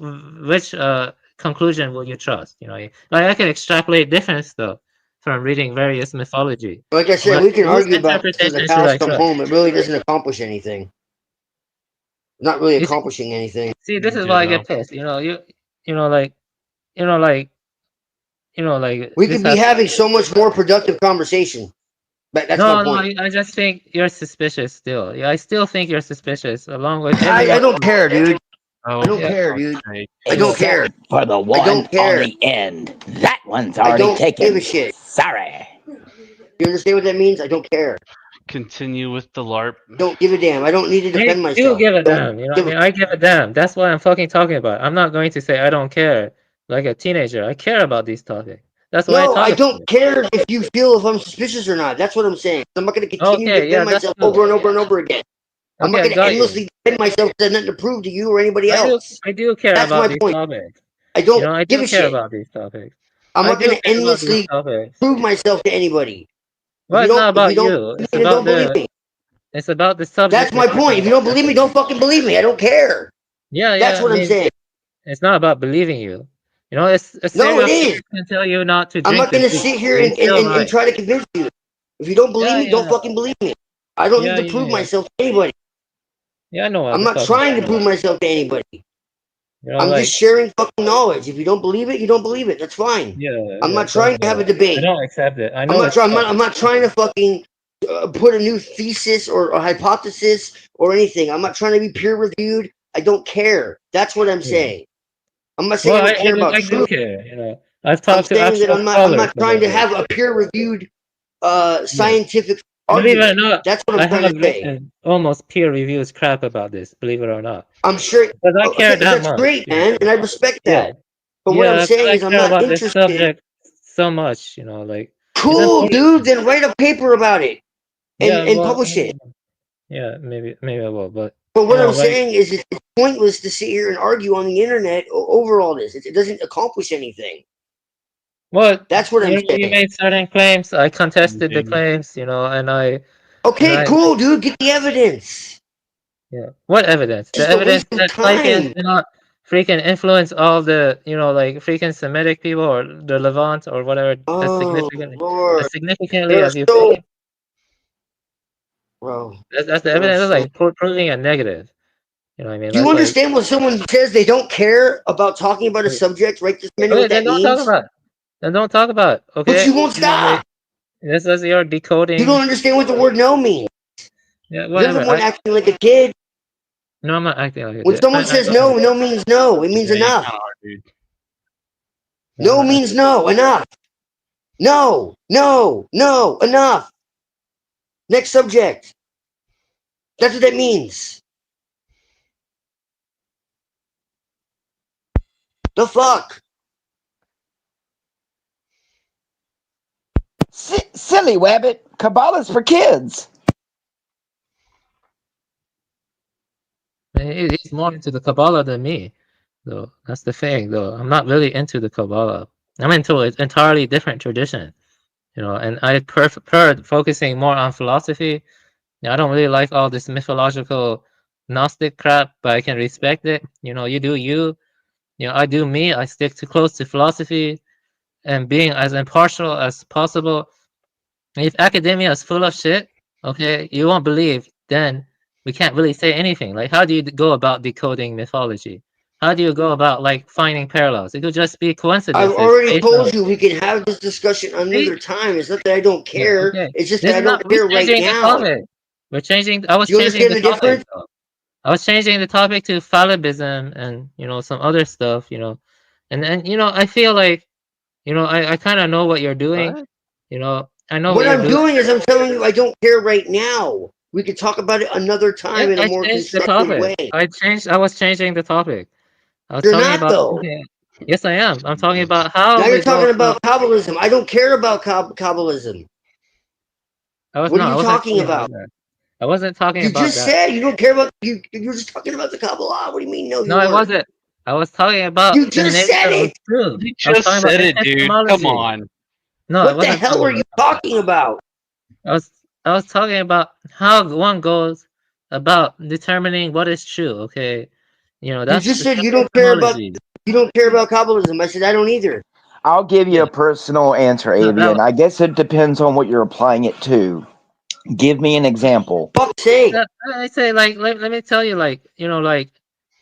conclusion will you trust? I can extrapolate different stuff from reading various mythology. Like I said, we can argue about it until the cows come home. It really doesn't accomplish anything. Not really accomplishing anything. See, this is why I get pissed. We could be having so much more productive conversation. But that's my point. No, I just think you're suspicious still. Yeah, I still think you're suspicious. Along with I don't care, dude. Oh, I don't care, dude. I don't Except care. For the one I don't care. on the end. That one's I already don't taken. give a shit. Sorry. You understand what that means? I don't care. Continue with the LARP. Don't give a damn. I don't need to defend myself. You give a damn. I give a damn. That's what I'm fucking talking about. I'm not going to say I don't care like a teenager. I care about these topics. That's why I don't care if you feel if I'm suspicious or not. That's what I'm saying. I'm not going to continue to defend myself over and over and over again. I'm not going to endlessly defend myself. There's nothing to prove to you or anybody else. I do care about these topics. I don't give a shit about these topics. I'm not going to endlessly prove myself to anybody. Well, it's not about you. It's about the subject. That's my point. If you don't believe me, don't fucking believe me. I don't care. Yeah. That's what I'm saying. It's not about believing you. You know, it's a No, it serious is. can tell you not to I'm drink not gonna this. sit here and try to convince you. If you don't believe me, don't fucking believe me. I don't need to prove myself to anybody. Yeah, I know. I'm not trying to prove myself to anybody. You know, I'm like, just sharing fucking knowledge. If you don't believe it, you don't believe it. That's fine. I'm not trying to have a debate. I don't accept it. I I'm know. not trying. I'm not trying to fucking put a new thesis or a hypothesis or anything. I'm not trying to be peer reviewed. I don't care. That's what I'm saying. I'm not saying I don't care about I do truth. care. You know, I've I'm talked to saying that actual I'm not scholars trying to about have a peer reviewed scientific Believe it or argument. not, That's what I I'm trying have to say. written almost peer reviews crap about this. Believe it or not. I'm sure. Because I care Okay, that that's much. great, man, and I respect Yeah. that. But what I'm saying I is, I'm care not about this interested. subject so much. You know, like it's Cool, important. dude. Then write a paper about it and well, publish it. yeah, maybe I will. But But what you know, I'm saying is, it's pointless to sit here and argue on the internet over all this. It doesn't accomplish anything. well, That's what I'm you saying. made certain claims. I contested the claims. You know, and I. Okay, cool, dude. Get the evidence. Yeah. What evidence? The Just a evidence waste of that Scythians time. do not freaking influence all the, you know, like freaking Semitic people or the Levant or whatever as significantly They're as you so, think. bro. That's the evidence. That's like proving a negative. You know what I mean? Do you That's like, understand when someone says they don't care about talking about a subject right this minute? okay, What then that don't talk means? about it. Then don't talk about it. Okay. But you won't You know, like, stop. this is your decoding. You don't understand what the word "no" means. Yeah, You're whatever. the one acting like a kid. No, I'm not acting like a When kid. someone says no, no means no. It means enough. No means no. Enough. No. No. No. Enough. Next subject. That's what that means. The fuck? Silly wabbit. Kabbalah's for kids. He's more into the Kabbalah than me, though. That's the thing, though. I'm not really into the Kabbalah. I'm into an entirely different tradition, you know. And I prefer focusing more on philosophy. I don't really like all this mythological Gnostic crap, but I can respect it. You know, you do you. You know, I do me. I stick too close to philosophy and being as impartial as possible. If academia is full of shit, okay, you won't believe, then we can't really say anything. Like, how do you go about decoding mythology? How do you go about like finding parallels? It could just be coincidences. I've already told you we can have this discussion another time. It's not that I don't care. Okay. It's just This that I is not. don't care We're right changing the now. topic. We're changing. I was Do you changing understand the the topic. difference? Though. I was changing the topic to phallibism and you know some other stuff. You know, and you know I feel like you know I kind of know what you're doing. What? You know I know What what you're I'm doing. doing is I'm telling you I don't care right now. We could talk about it another time Yeah, in a I more changed the constructive topic. way. I was changing the topic. I was You're talking not about. though. Okay. Yes, I am. I'm talking about how Now we you're go. talking about Kabbalism. I don't care about Kabbalism. What are you talking about? I wasn't talking You about just that. said you don't care about you. You're just talking about the Kabbalah. What do you mean? No, you No, I weren't. wasn't. I was talking about You the just nature said of it. truth. You I was just talking about said it, dude. Come epistemology. on. No, I What the wasn't hell talking are you talking about? I was talking about how one goes about determining what is true. Okay, you know You that's just said you don't care about Kabbalism. I said I don't either. I'll give you a personal answer, Avian. I guess it depends on what you're applying it to. Give me an example. Fuck's sake. I say like let me tell you like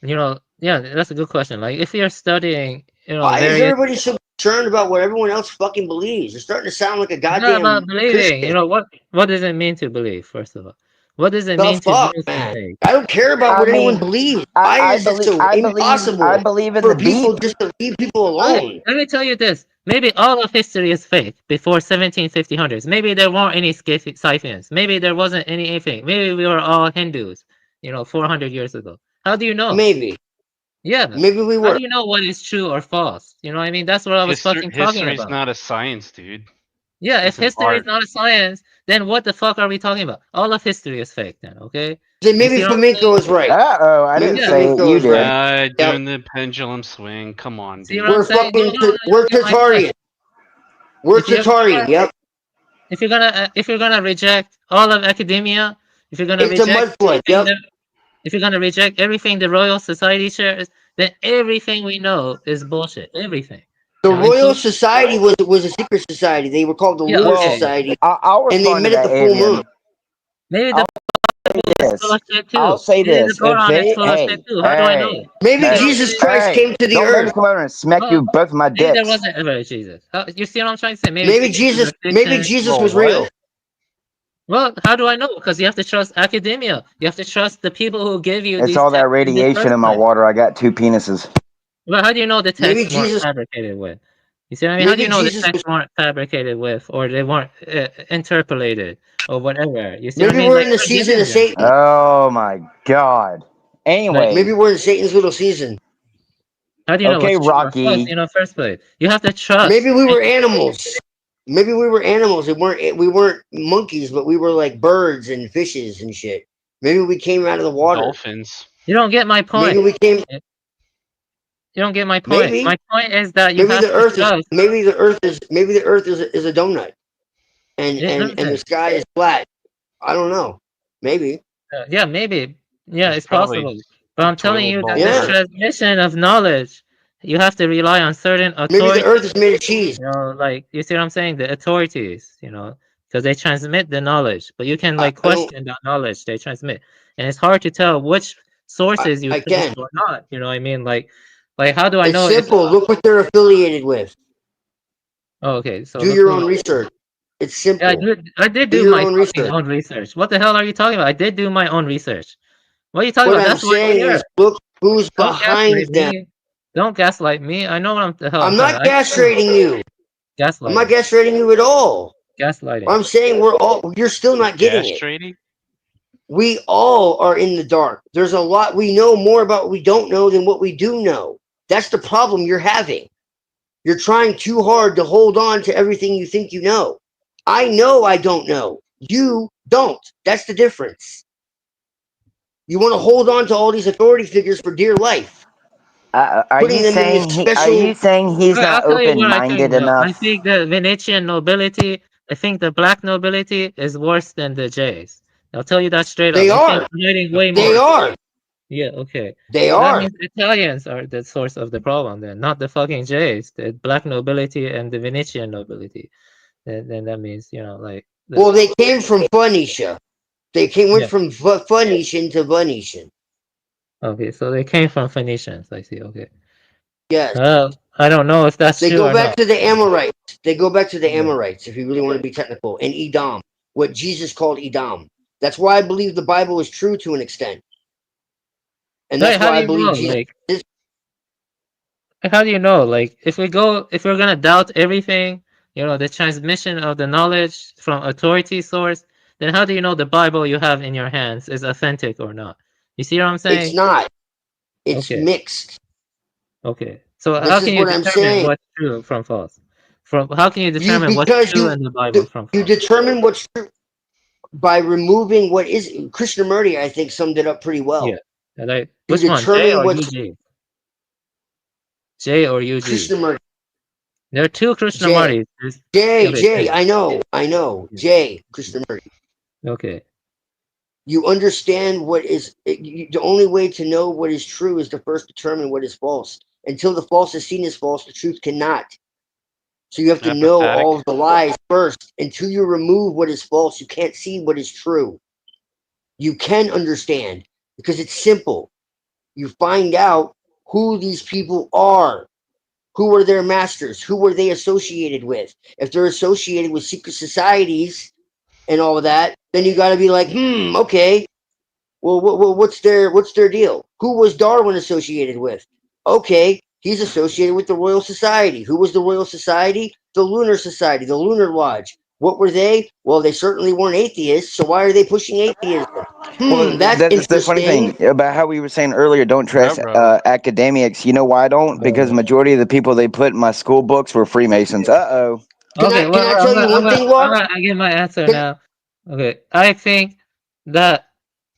yeah, that's a good question. Like if you're studying Why is various everybody so concerned about what everyone else fucking believes? You're starting to sound like a it's not goddamn about believing. Christian. You know what does it mean to believe? First of all, what does it The mean to fuck, know man? something? I don't care about I what anyone mean, believes. Why is it so impossible I believe in for the people deep. just to leave people Okay, alone? let me tell you this. Maybe all of history is fake before 1750s. Maybe there weren't any Scythians. Maybe there wasn't anything. Maybe we were all Hindus, 400 years ago. How do you know? Maybe. Yeah. Maybe we How were. do you know what is true or false? You know what I mean? That's what I was fucking talking History's about. not a science, dude. Yeah, if It's an history is art. not a science, then what the fuck are we talking about? All of history is fake then, okay? Then maybe Flamenco is right. Uh-oh, I didn't say it. You did. Doing the pendulum swing. Come on, See dude. what I'm We're saying? fucking, we're Tatarian. We're Tatarian, yep. If you're gonna reject all of academia, if you're gonna It's a reject mudflood, yep. if you're gonna reject everything the Royal Society shares, then everything we know is bullshit. Everything. The Royal Society was a secret society. They were called the Royal Society, I'll and they respond met to at that, the full Avian. moon. Maybe the Bible is full of shit too. I'll say Maybe the this: if Quran is they, full of shit too. How do I know? Maybe You know, Jesus Christ came to the don't make me earth. come over and smack you both of my maybe there dicks. wasn't ever a Jesus. You see what I'm trying to say? Maybe Jesus. Maybe Jesus was real. Well, how do I know? Because you have to trust academia. You have to trust the people who give you It's these all that texts in the radiation first in my place. water. I got 2 penises. Well, how do you know the Maybe texts weren't Jesus- fabricated with? You see what I mean? How do you know the texts weren't fabricated with, or they weren't interpolated, or whatever? You see what I Maybe mean? we're Like, in the you're season giving of them. Satan. Oh my god. Anyway, Maybe we're in Satan's little season. How do you know okay, what's true or Rocky. false in the first place? You have to trust. Maybe we were animals. Maybe we were animals. We weren't monkeys, but we were like birds and fishes and shit. Maybe we came out of the water. Dolphins. You don't get my point. Maybe we came. You don't get my point. Maybe. My point is that you Maybe have the to Earth trust. is. Maybe the Earth is a donut, and the sky is flat. I don't know. Maybe. Yeah, maybe. Yeah, it's probably possible. But I'm telling you that Yeah. the transmission of knowledge, you have to rely on certain Maybe authorities. the Earth is made of cheese. You know, like, you see what I'm saying? The authorities, you know, because they transmit the knowledge, but you can like question that knowledge they transmit, and it's hard to tell which sources you I trust can. or not. You know what I mean? Like how do I It's know? simple. Look what they're affiliated with. Oh, okay, so Do your own research. It's simple. Yeah, I did Do do your my own fucking research. own research. What the hell are you talking about? I did do my own research. What are you talking What about? I'm That's why we're saying here. is, look who's Don't behind gaslight them. me. Don't gaslight me. I know what the hell I'm trying not to. castrating you. Gaslighting. I'm not castrating you at all. Gaslighting. I'm saying you're still not getting it. Castrating? We all are in the dark. There's a lot we know more about what we don't know than what we do know. That's the problem you're having. You're trying too hard to hold on to everything you think you know. I know I don't know. You don't. That's the difference. You want to hold on to all these authority figures for dear life. Are Putting you them in saying this special. he's I'll not tell you what I open-minded think, though. I enough? think the Venetian nobility, I think the black nobility is worse than the Jays. I'll tell you that straight They up. I are. think they're hiding way They more. are. Yeah, okay. They So that are. means Italians are the source of the problem then, not the fucking Jays, the black nobility and the Venetian nobility. Then that means, you know, like. Well, they came from Phoenicia. Went Yeah. from Phoenician to Venetian. Okay, so they came from Phoenicians. I see. Okay. Yes. I don't know if that's They true go or back not. to the Amorites. They go back to the Amorites, if you really want to be technical, and Edom, what Jesus called Edom. That's why I believe the Bible is true to an extent. And that's How why do I you believe know? Jesus is. How do you know? Like, if we're gonna doubt everything, you know, the transmission of the knowledge from authority source, then how do you know the Bible you have in your hands is authentic or not? You see what I'm saying? It's not. It's Okay. mixed. Okay. So This how is can you what I'm determine saying. what's true from false? How can you determine what's Because true in the Bible from you false? determine what's true by removing what is. Krishnamurti, I think, summed it up pretty well. Yeah. Like, You which one, J determine or what's UG? J or UG? Krishnamurti. There are two Krishnamurtis. Jay, I know. Jay, Krishnamurti. Okay. You understand what is the only way to know what is true is to first determine what is false. Until the false is seen as false, the truth cannot. So you have to know all of the lies first. Until you remove what is false, you can't see what is true. You can understand because it's simple. You find out who these people are. Who are their masters? Who were they associated with? If they're associated with secret societies and all of that, then you got to be like, okay. Well, what's their deal? Who was Darwin associated with? Okay, he's associated with the Royal Society. Who was the Royal Society? The Lunar Society, the Lunar Lodge. What were they? Well, they certainly weren't atheists, so why are they pushing atheism? Well, That's the funny interesting. thing about how we were saying earlier, don't trust academics. You know why I don't? Because the majority of the people they put in my school books were Freemasons. Uh-oh. Can I tell you one thing, Laura? I give my answer now. Okay, I think that,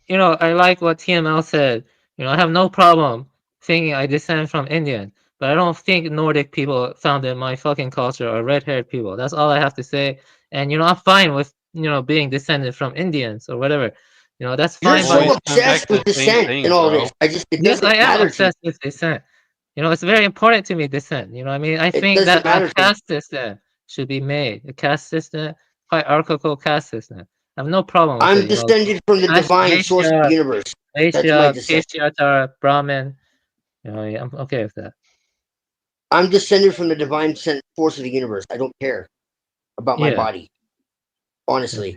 you know, I like what TML said. You know, I have no problem thinking I descend from Indian, but I don't think Nordic people founded my fucking culture or red-haired people. That's all I have to say. And, you know, I'm fine with, you know, being descended from Indians or whatever. You know, that's fine. You're so obsessed with descent and all this. Yes, I am obsessed with descent. You know, it's very important to me, descent. You know what I mean? I think that a caste system should be made. A caste system, hierarchical caste system. I have no problem with it. I'm descended from the divine source of the universe. That's my descent. Brahmin. You know, I'm okay with that. I'm descended from the divine force of the universe. I don't care about my body. Honestly.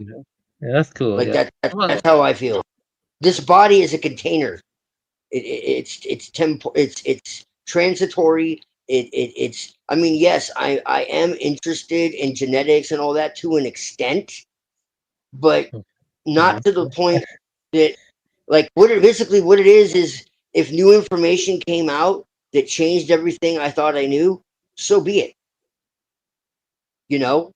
Yeah, that's cool. Like that's how I feel. This body is a container. It's transitory. It's. I mean, yes, I am interested in genetics and all that to an extent, but not to the point that, like, what it is if new information came out that changed everything I thought I knew, so be it. You know.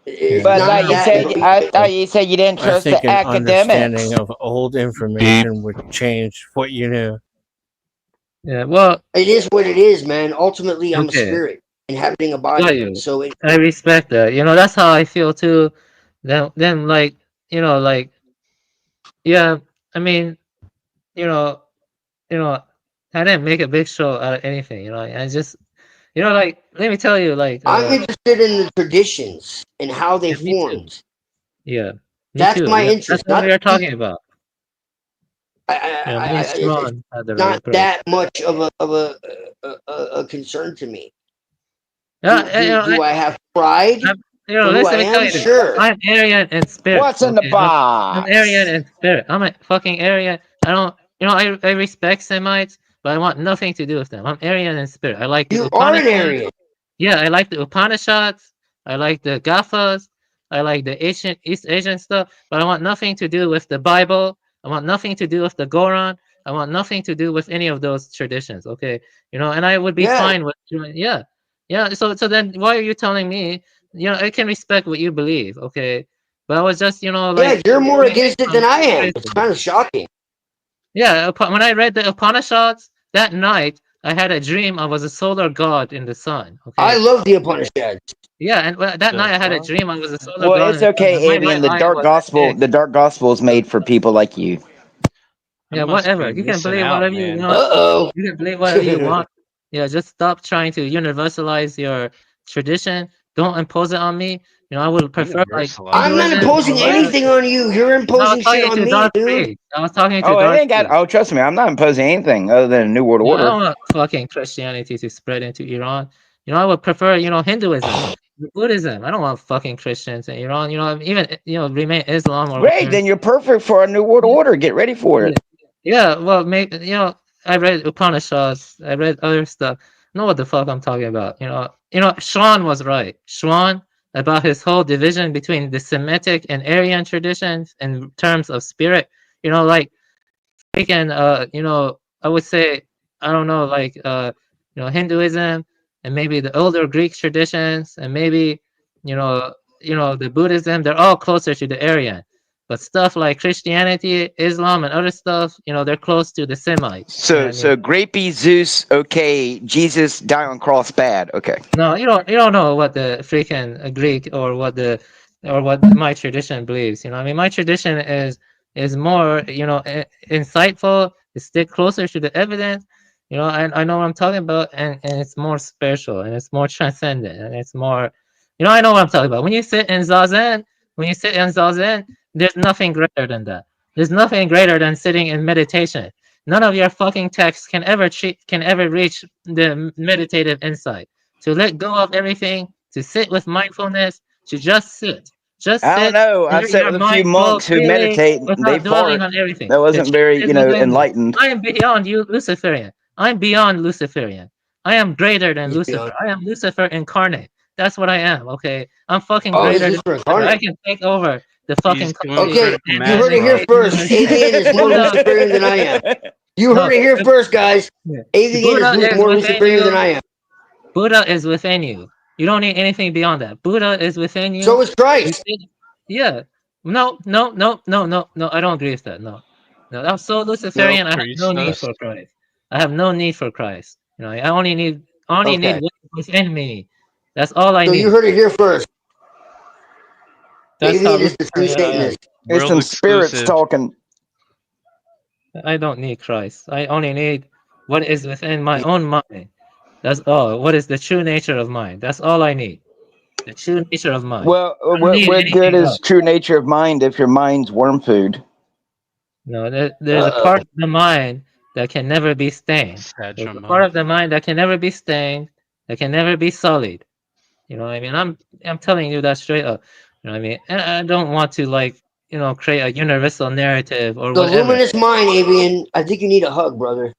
But I thought you said you didn't trust the academics. Understanding of old information would change what you knew. Yeah, well, it is what it is, man. Ultimately, I'm a spirit inhabiting a body. So I respect that. You know, that's how I feel too. Then like, you know, like, yeah. I mean, you know, I didn't make a big show out of anything. You know, I just, you know, like, let me tell you, like, I'm interested in the traditions and how they formed. Yeah, that's my interest. That's what we are talking about. It's not that much of a concern to me. Do I have pride? You know, listen, let me tell you, sure. I'm Aryan in spirit. What's in the box? I'm Aryan in spirit. I'm a fucking Aryan. I don't, you know, I respect Semites, but I want nothing to do with them. I'm Aryan in spirit. I like you are an Aryan. Yeah, I like the Upanishads. I like the Gathas. I like the ancient East Asian stuff, but I want nothing to do with the Bible. I want nothing to do with the Quran. I want nothing to do with any of those traditions. Okay, you know, and I would be fine with, yeah. So then, why are you telling me? You know, I can respect what you believe. Okay, but I was just, you know, like, you're more against it than I am. It's kind of shocking. Yeah, when I read the Upanishads that night, I had a dream I was a solar god in the sun. Okay, I love the Upanishads. Yeah, and that night I had a dream I was a solar god. Well, it's okay, Avian. The dark gospel is made for people like you. Yeah, whatever. You can believe whatever you want. You can believe whatever you want. Yeah, just stop trying to universalize your tradition. Don't impose it on me. You know, I would prefer like. I'm not imposing anything on you. You're imposing shit on me, dude. I was talking to trust me, I'm not imposing anything other than a New World Order. I don't want fucking Christianity to spread into Iran. You know, I would prefer, you know, Hinduism, Buddhism. I don't want fucking Christians in Iran. You know, even, you know, remain Islam or. Great, then you're perfect for a New World Order. Get ready for it. Yeah, well, you know, I read Upanishads. I read other stuff. Know what the fuck I'm talking about. You know, Sean was right. Sean, about his whole division between the Semitic and Aryan traditions in terms of spirit. You know, like, freaking, you know, I would say, I don't know, like, you know, Hinduism and maybe the older Greek traditions and maybe, you know, the Buddhism, they're all closer to the Aryan. But stuff like Christianity, Islam, and other stuff, you know, they're close to the Semites. So, Grapey, Zeus, okay. Jesus, die on cross, bad. Okay. No, you don't know what the freaking Greek or what my tradition believes. You know, I mean, my tradition is more, you know, insightful. To stick closer to the evidence. You know, I know what I'm talking about, and it's more spiritual and it's more transcendent and it's more, you know, I know what I'm talking about. When you sit in Zazen, there's nothing greater than that. There's nothing greater than sitting in meditation. None of your fucking texts can ever reach the meditative insight. To let go of everything, to sit with mindfulness, to just sit. I don't know. I've sat with a few monks who meditate. They fart. On everything. That wasn't very, you know, enlightened. I am beyond you, Luciferian. I'm beyond Luciferian. I am greater than Lucifer. I am Lucifer incarnate. That's what I am. Okay, I'm fucking greater than Lucifer. I can take over the fucking. Okay, you heard it here first. Avian is more Luciferian than I am. You heard it here first, guys. Avian is more Luciferian than I am. Buddha is within you. You don't need anything beyond that. Buddha is within you. So is Christ. Yeah. No. I don't agree with that. No. I'm so Luciferian. I have no need for Christ. I have no need for Christ. You know, I only need what is within me. That's all I need. So you heard it here first. That's Avian is the true Satanist. There's some spirits talking. I don't need Christ. I only need what is within my own mind. That's all. What is the true nature of mind? That's all I need. The true nature of mind. Well, I don't what need good anything is else. true nature of mind if your mind's worm food? No, there's a part of the mind that can never be stained. There's a part of the mind that can never be stained, that can never be sullied. You know what I mean? I'm telling you that straight up. You know what I mean? And I don't want to like, you know, create a universal narrative or The whatever. luminous mind, Avian. I think you need a hug, brother.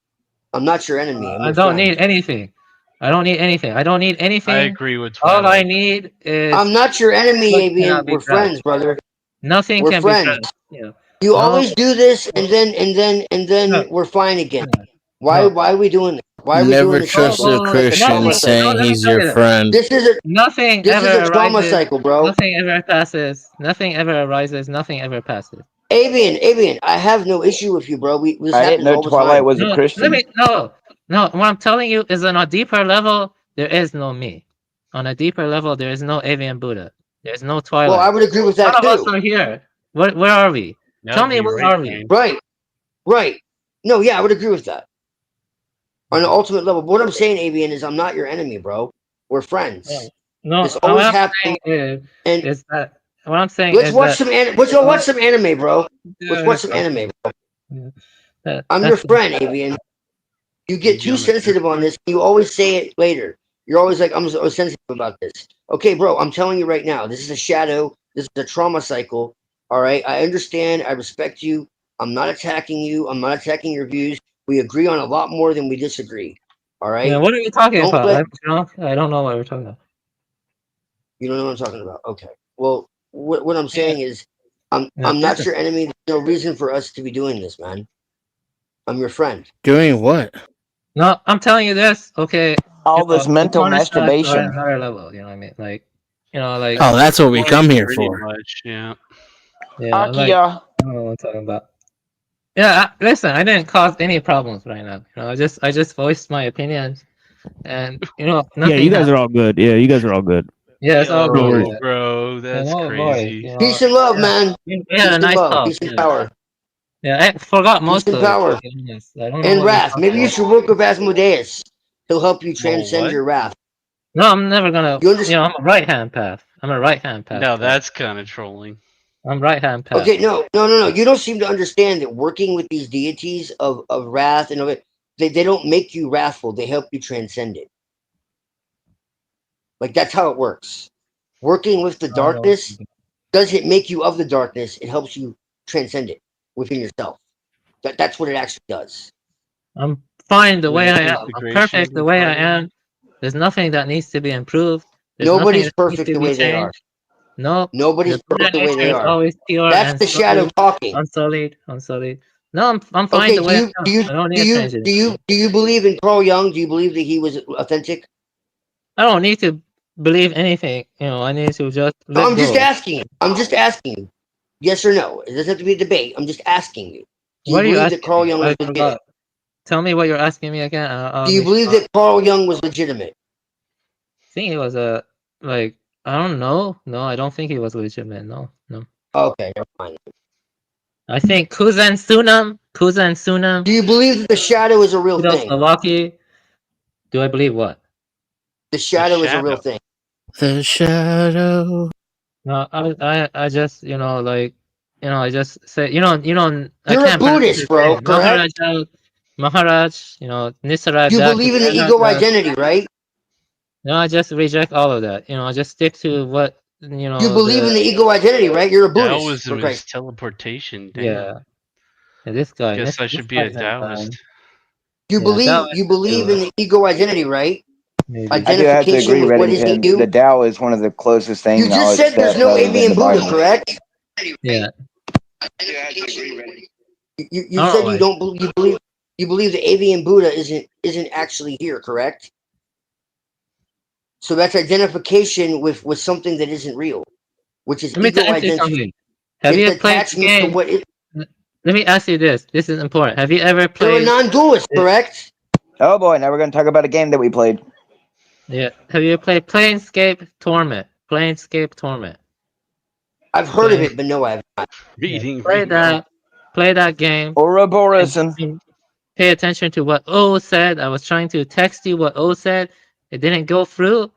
I'm not your enemy. I'm I your don't friend. need anything. I don't need anything. I don't need anything. I agree with All I Twilight. need is. I'm not your enemy, what Avian. cannot be We're friends, grasped. brother. Nothing We're can friends. be grasped. You know. You No. always do this, and then we're fine again. Why are we doing this? Why are we doing Never this? trust a Christian saying he's tell you your this. friend. This is a Nothing this ever is a trauma arises. cycle, bro. Nothing ever passes. Nothing ever arises. Nothing ever passes. Avian, I have no issue with you, bro. This I happens didn't know all the Twilight time. was a No, Christian. no. What I'm telling you is on a deeper level, there is no me. On a deeper level, there is no avian Buddha. There's no Twilight. Well, I would agree with that None of us too. are here. Where are we? Tell me where are we? Right. No, yeah, I would agree with that. On an ultimate level, what I'm saying, Avian, is I'm not your enemy, bro. We're friends. No, this always what I'm happens. saying And is that what I'm saying let's is watch that some. Let's go watch some anime, bro. Let's watch some anime, bro. I'm your friend, Avian. You get too sensitive on this. You always say it later. You're always like, I'm so sensitive about this. Okay, bro, I'm telling you right now, this is a shadow. This is a trauma cycle. All right. I understand. I respect you. I'm not attacking you. I'm not attacking your views. We agree on a lot more than we disagree. All right. Yeah, what are you talking Don't about? let- I don't know what we're talking about. You don't know what I'm talking about. Okay. Well, what I'm saying is, I'm not your enemy. There's no reason for us to be doing this, man. I'm your friend. Doing what? No, I'm telling you this. Okay. All this mental masturbation. Another level. You know what I mean? Like, like. Oh, that's what we come here Pretty for. much, yeah. Yeah. Like, I don't know what I'm talking about. Yeah, listen, I didn't cause any problems right now. You know, I just voiced my opinions, and Yeah, you guys are all good. Yeah, you guys are all good. Yeah, it's all Yo, good. bro, that's crazy. Peace and love, man. Yeah, Peace and nice love. talk. Peace and power. Yeah, I forgot most Peace of and power. it. To be honest. I don't know And what wrath. you're Maybe you talking should work with Asmodeus. He'll help you transcend what? your wrath. about. No, I'm never gonna. You understand? I'm a right hand path. I'm a right hand path. Now that's kind of trolling. I'm right hand path. Okay, no. You don't seem to understand that working with these deities of wrath and of it, they don't make you wrathful. They help you transcend it. Like that's how it works. Working with the darkness doesn't make you of the darkness. It helps you transcend it within yourself. That's what it actually does. I'm fine the way I am. I'm integration perfect the way I am. There's nothing that needs to be improved. There's Nobody's nothing that needs perfect to the be way they are. changed. No, Nobody's perfect the way they is are. always pure. That's and the shadow talking. Unsullied. No, I'm fine Okay, the way I am. I don't need to change it. do you believe in Carl Jung? Do you believe that he was authentic? I don't need to believe anything. You know, I need to just let I'm go. just asking. I'm just asking you. Yes or no? It doesn't have to be a debate. I'm just asking you. Do you What are you believe asking that Carl me? Jung I was legit? forgot. Tell me what you're asking me again. Do you believe that Carl Jung was legitimate? I think he was a I don't know. No, I don't think he was legitimate. No. Okay, never mind. I think Kuzan Sunam. Do you believe that the shadow is a real thing? Milwaukee. Do I believe what? The shadow is a real thing. The shadow. No, I just I just say I You're a can't pronounce Buddhist, his bro. name. Correct? Maharaj, Nisaraj. You believe in the ego identity, right? No, I just reject all of that. I just stick to what You believe in the ego identity, right? You're a Buddhist. Taoism Okay. is teleportation. Damn. Yeah. This guy. Guess I should be a Taoist. You believe in the ego identity, right? I do have to agree, Reddington. The Tao is one of the closest things. You just said there's no avian Buddha, correct? Yeah. You said you don't believe you believe the avian Buddha isn't actually here, correct? So that's identification with something that isn't real, which is ego identity. Have you played the game? Let me ask you this. This is important. Have you ever played? You're a non-dualist, correct? Oh boy, now we're going to talk about a game that we played. Yeah. Have you played Planescape Torment? Planescape Torment. I've heard of it, but no, I have not. Reading. Play that game. Ouroboros and pay attention to what O said. I was trying to text you what O said. It didn't go through,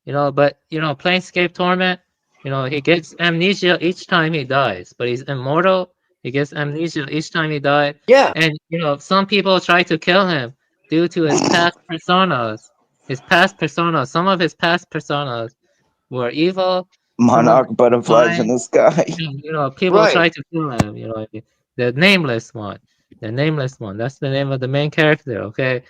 but Planescape Torment, he gets amnesia each time he dies, but he's immortal. He gets amnesia each time he dies. Yeah. And some people try to kill him due to his past personas. Some of his past personas were evil. Monarch butterflies in the sky. People try to kill him. The nameless one. That's the name of the main character. Okay.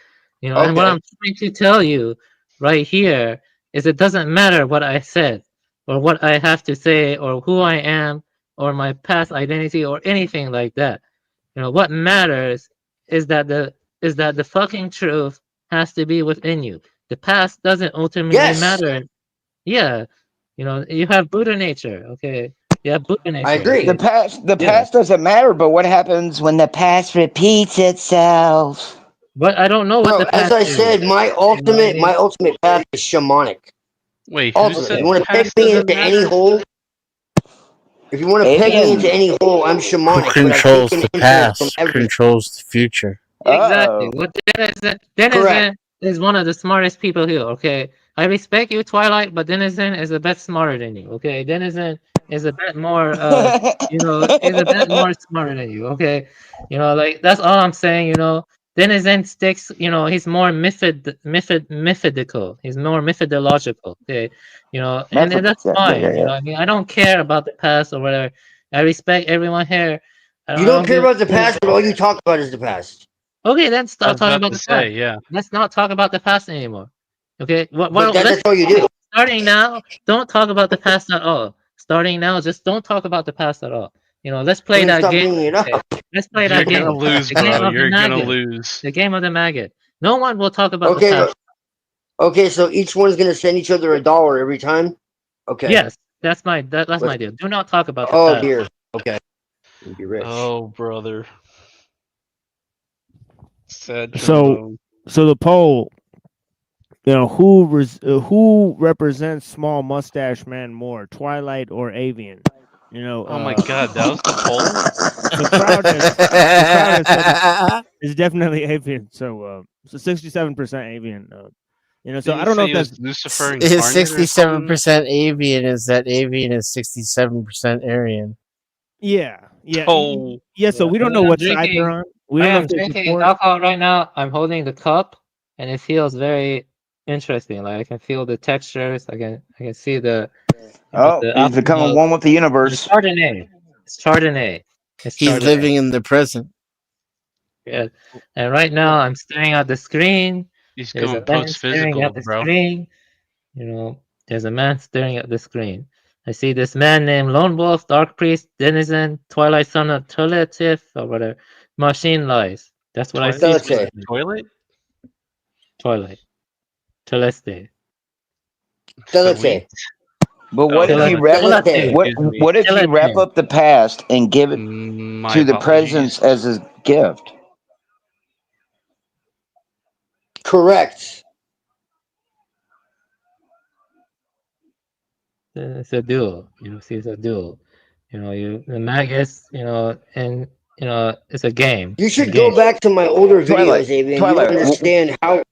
And what I'm trying to tell you right here is it doesn't matter what I said or what I have to say or who I am or my past identity or anything like that. What matters is that the fucking truth has to be within you. The past doesn't ultimately matter. Yeah. You have Buddha nature, okay? You have Buddha nature. I agree. The past doesn't matter, but what happens when the past repeats itself? But I don't know what the past as I said, my ultimate path is shamanic. Wait, ultimate. If you want to peg me into any hole, if you want to peg me into any hole, I'm shamanic. Who controls the past controls the future. Exactly. What Denizen is one of the smartest people here, okay? I respect you, Twilight, but Denizen is a bit smarter than you, okay? Denizen is a bit more, is a bit more smarter than you, okay? That's all I'm saying, Denizen sticks, he's more mythical. He's more methodological, okay? And that's fine, I mean, I don't care about the past or whatever. I respect everyone here. You don't care about the past, but all you talk about is the past. Okay, then stop talking about the past. Yeah. Let's not talk about the past anymore. Okay, that's all you do. Starting now, don't talk about the past at all. Starting now, just don't talk about the past at all. Let's play that game. Okay. Let's play that game. You're gonna lose, bro. You're gonna lose. The game of the maggot. No one will talk about the past. Okay, so each one's gonna send each other $1 every time. Okay. Yes, that's my deal. Do not talk about the past. Oh dear. Okay. You'll be rich. Oh, brother. Sad. So the poll, who represents small mustache man more, Twilight or Avian? Oh my God, that was the poll. The crowd is definitely Avian. So 67% Avian. So I don't know if that's Lucifer. Is 67% Avian? Is that Avian is 67% Aryan? Yeah. Oh. Yeah. So we don't know what side they're on. I am drinking alcohol right now. I'm holding the cup, and it feels very interesting. Like I can feel the textures. I can see the. He's becoming one with the universe. It's Chardonnay. He's living in the present. Yeah, and right now I'm staring at the screen. He's going post-physical, bro. Screen. There's a man staring at the screen. I see this man named Lone Wolf, Dark Priest, Denizen, Twilight Son of Teletif, or whatever. Machine Lies. That's what I see. Toilet? Twilight. Teleste. Teleste. But what if you wrap up the past and give it to the presence as a gift? Correct. It's a duel. It's a duel. The maggots, and it's a game. You should go back to my older videos, Avian. You understand how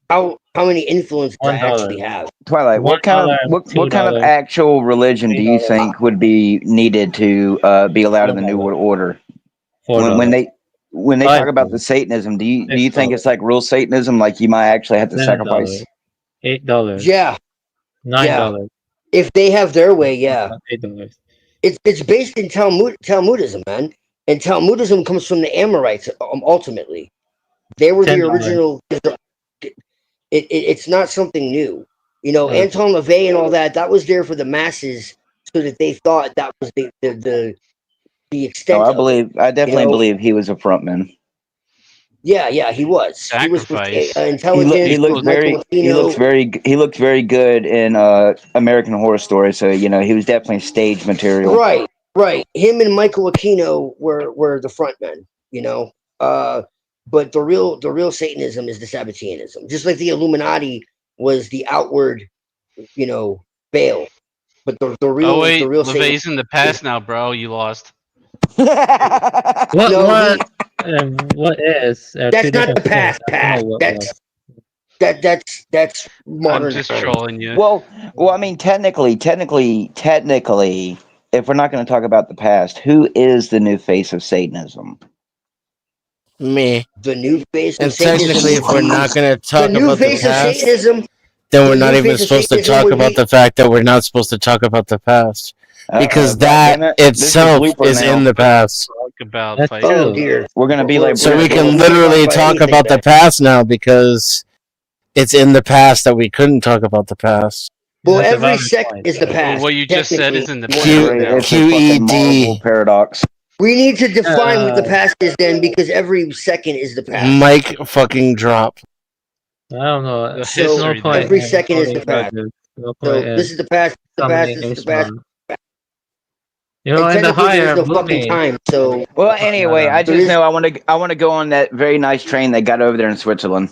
many influences I actually have. Twilight, what kind of actual religion do you think would be needed to be allowed in the New World Order? When they talk about the Satanism, do you think it's like real Satanism, like you might actually have to sacrifice? $8. Yeah. $9. Yeah. If they have their way, yeah. $8. It's based in Talmudism, man. And Talmudism comes from the Amorites, ultimately. They were the original. It's not something new. Anton LaVey and all that was there for the masses so that they thought that was the extent I definitely believe he was a frontman. Yeah, he was. Sacrifice. He was intelligent. He looked very good in American Horror Story, so he was definitely stage material. Right. Him and Michael Aquino were the frontmen, but the real Satanism is the Sabbateanism. Just like the Illuminati was the outward, veil. But the real LaVey's in the past now, bro. You lost. What is? That's not the past, Pat. That's modern. I'm just trolling you. Well, I mean, technically, if we're not going to talk about the past, who is the new face of Satanism? Me. The new face of and Satanism. Technically, if we're not going to talk about the past, Satanism, then we're not even supposed to talk about the fact that we're not supposed to talk about the past. Because that itself is in the past. Oh dear. We're going to be like... So we can literally talk about the past now because it's in the past that we couldn't talk about the past. Well, every second is the past. Well, what you just said is in the past. QED paradox. We need to define what the past is then, because every second is the past. Mic fucking drop. I don't know. So no point every second is the past. No So this is the past. The past is the past. You know, in the higher there's no fucking time. So well, anyway, I just know I want to go on that very nice train that got over there in Switzerland.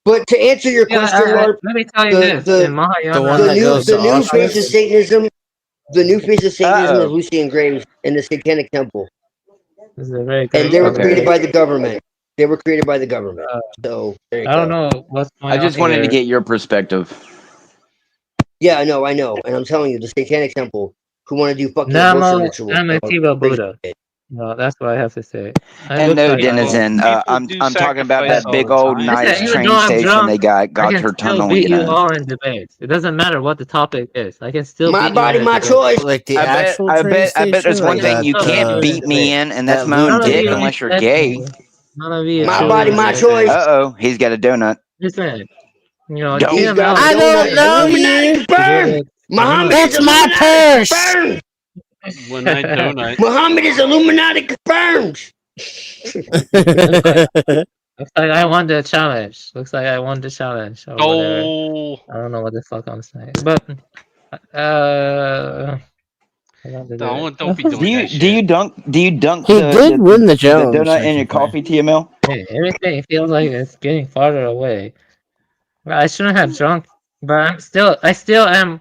But to answer your question, Mark, let me tell you this: the new face of Satanism, the new face of Satanism is Lucian Graves in the Satanic Temple, and they were created by the government. They were created by the government. So there you I don't know what's going on. I just wanted to get your perspective. Yeah, I know, and I'm telling you, the Satanic Temple, who want to do fucking Namo rituals. Amityville Buddha. No, that's what I have to say. And no, Denizen, I'm talking about that big old nice train station they got her tunnel. Beat you all in debates. It doesn't matter what the topic is. I can still my beat body, you my choice. Like the actual I bet there's one thing you can't beat me in, and that's my own dick unless you're gay. None of you. My body, my choice. He's got a donut. Listen, you know, I don't know you. Burn. Muhammad, that's my purse. One night donut. Muhammad is Illuminati confirmed. Looks like I won the challenge. Oh. I don't know what the fuck I'm saying, but don't be doing do you dunk? He did win the challenge. The donut in your coffee, TML. Hey, everything feels like it's getting farther away. I shouldn't have drunk, but I still am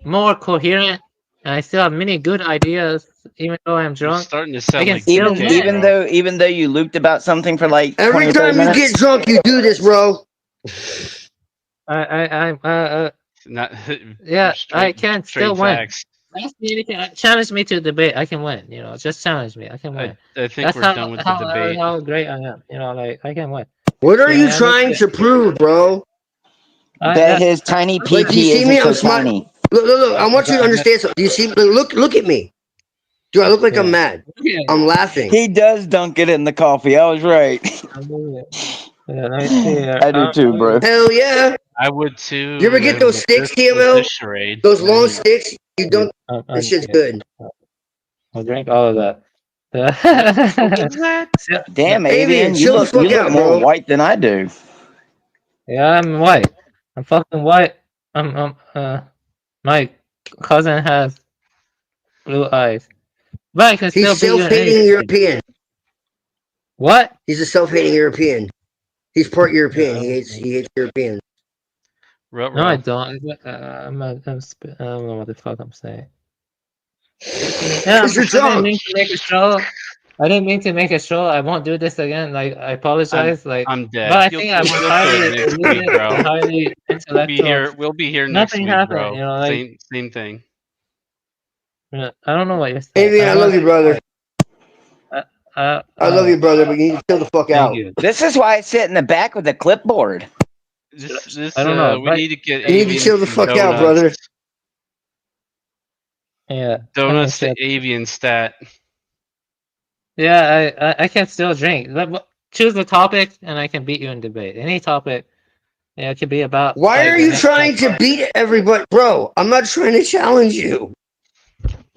more coherent. And I still have many good ideas, even though I'm drunk. You're starting to sound like even though you looped about something for like every time you get drunk, you do this, bro. Yeah, I can still win. Ask me anything. Challenge me to debate. I can win. You know, just challenge me. I can win. I think we're done with the debate. How great I am. You know, like I can win. What are you trying to prove, bro? That his tiny PP isn't so tiny. Look! I want you to understand something. Do you see? Look at me. Do I look like I'm mad? I'm laughing. He does dunk it in the coffee. I was right. I do too, bro. Hell yeah! I would too. You ever get those sticks, TML? Those long sticks? You don't. This shit's good. I'll drink all of that. Damn, Avian, you look more white than I do. Yeah, I'm white. I'm fucking white. My cousin has blue eyes. But I can He's still self-hating European. What? He's a self-hating European. He's part European. He hates Europeans. No, I don't. I don't know what the fuck I'm saying. Yeah, I didn't mean to make a show. I won't do this again. Like, I apologize. I'm dead. But I think I'm highly intellectual. We'll be here next Nothing week, happened, bro. you know, like, same thing. I don't know what you're saying. Amy, I love you, brother. I love you, brother, but you need to chill the fuck out. This is why I sit in the back with the clipboard. I don't know. We need to get. You need to chill the fuck out, brother. Yeah. Donuts to avian stat. Yeah, I can still drink. Choose the topic, and I can beat you in debate. Any topic. Yeah, it could be about. Why are you trying to beat everybody, bro? I'm not trying to challenge you.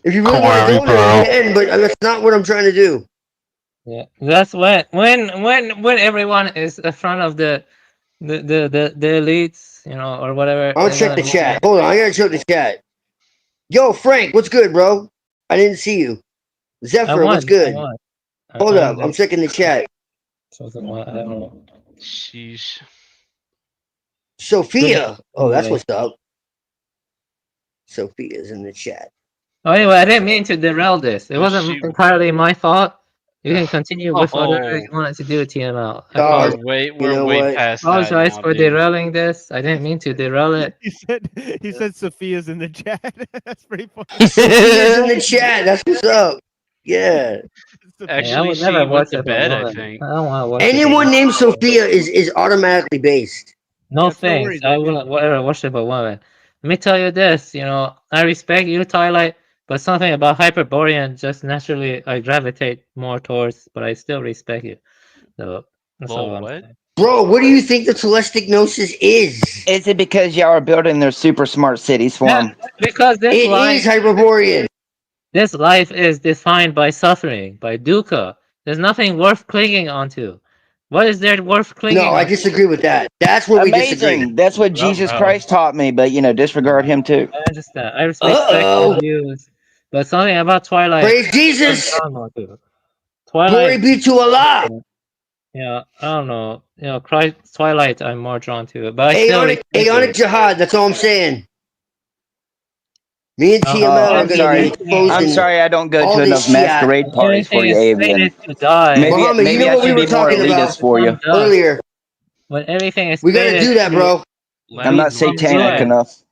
If you really want to do it, you can, but that's not what I'm trying to do. Yeah, that's when everyone is in front of the elites, you know, or whatever. I'll check the chat. Hold on, I gotta check the chat. Yo, Frank, what's good, bro? I didn't see you. Zephyr, what's good? Hold up, I'm checking the chat. Sheesh. Sophia. Oh, that's what's up. Sophia's in the chat. Oh, anyway, I didn't mean to derail this. It wasn't entirely my fault. You can continue with whatever you wanted to do, TML. We're way past that Apologize now, for dude. derailing this. I didn't mean to derail it. He said Sophia's in the chat. That's pretty funny. Sophia's in the chat. That's what's up. Yeah. I would never worship a woman. I don't want to worship Anyone named Sophia is automatically based. No thanks. I wouldn't ever worship a woman. Let me tell you this, I respect you, Twilight, but something about Hyperborean just naturally I gravitate more towards, but I still respect you. So that's all I'm saying. Bro, what do you think the Celestic Gnosis is? Is it because y'all are building their super smart cities for them? Because this It life is Hyperborean. This life is defined by suffering, by dukkha. There's nothing worth clinging onto. What is there worth clinging No, I onto? disagree with that. That's where we disagree. That's what Jesus Christ taught me, but disregard him too. I understand. I respect your views, but something about Twilight. Praise Jesus. Twilight. Glory be to Allah. Yeah, I don't know. Twilight. I'm more drawn to it, but I still Aeonic Jihad. That's all I'm saying. Me and TML are going to be exposing. I'm sorry, I don't go all to this enough shit. masquerade parties for you, Avian. Muhammad, you know what we were talking about earlier. When everything is We got to do that, bro. I'm not satanic enough.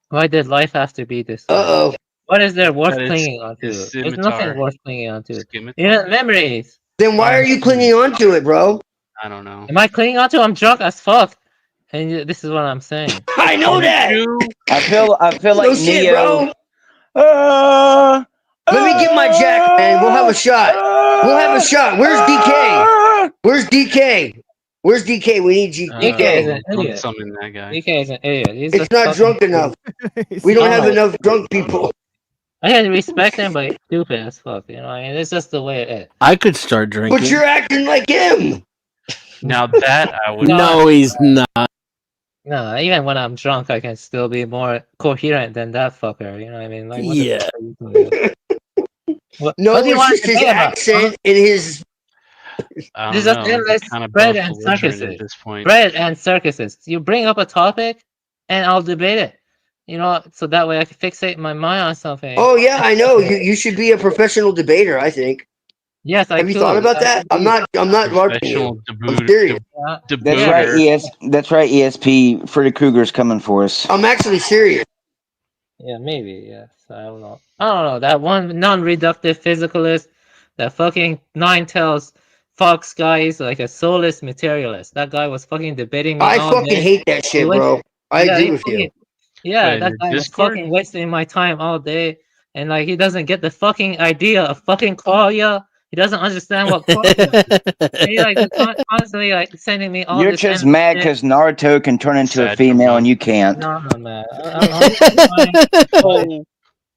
Why did life have to be this way? Uh-oh. What is there worth That is clinging onto? his There's scimitar. nothing worth clinging onto. Even memories. Then why are you clinging onto it, bro? I don't know. Am I clinging onto? I'm drunk as fuck. And this is what I'm saying. I know that. I feel like No shit, Neo. bro. Let me get my jack, man. We'll have a shot. We'll have a shot. Where's DK? Where's DK? Where's DK? We need DK is DK. an idiot. Summon that guy. DK is an idiot. He's It's just not fucking drunk enough. We don't have enough drunk people. I can respect him, but he's stupid as fuck. It's just the way it is. I could start drinking. But you're acting like him. Now that I would. No, he's not. No, even when I'm drunk, I can still be more coherent than that fucker. You know what I mean? Like, Yeah. What No, do you it's want just to his debate about? accent and his. There's just endless bread and circuses. At this point. Bread and circuses. You bring up a topic, and I'll debate it. So that way I can fixate my mind on something. Oh yeah, I know. You should be a professional debater. I think. Yes, I have you thought about that? I'm not LARPing you. I'm serious. That's right. That's right. ESP. Freddy Krueger's coming for us. I'm actually serious. Yeah, maybe. Yes, I don't know. That one non-reductive physicalist, that fucking nine tails fox guy is like a soulless materialist. That guy was fucking debating me. I all fucking day. hate that shit, bro. I agree with you. Yeah, Wait, that guy was fucking wasting my time all day, and like he doesn't get the fucking idea of fucking Qualia. He doesn't understand what Qualia is. He like constantly like sending me all You're this. just mad because Naruto can turn into a female and you can't. No, man.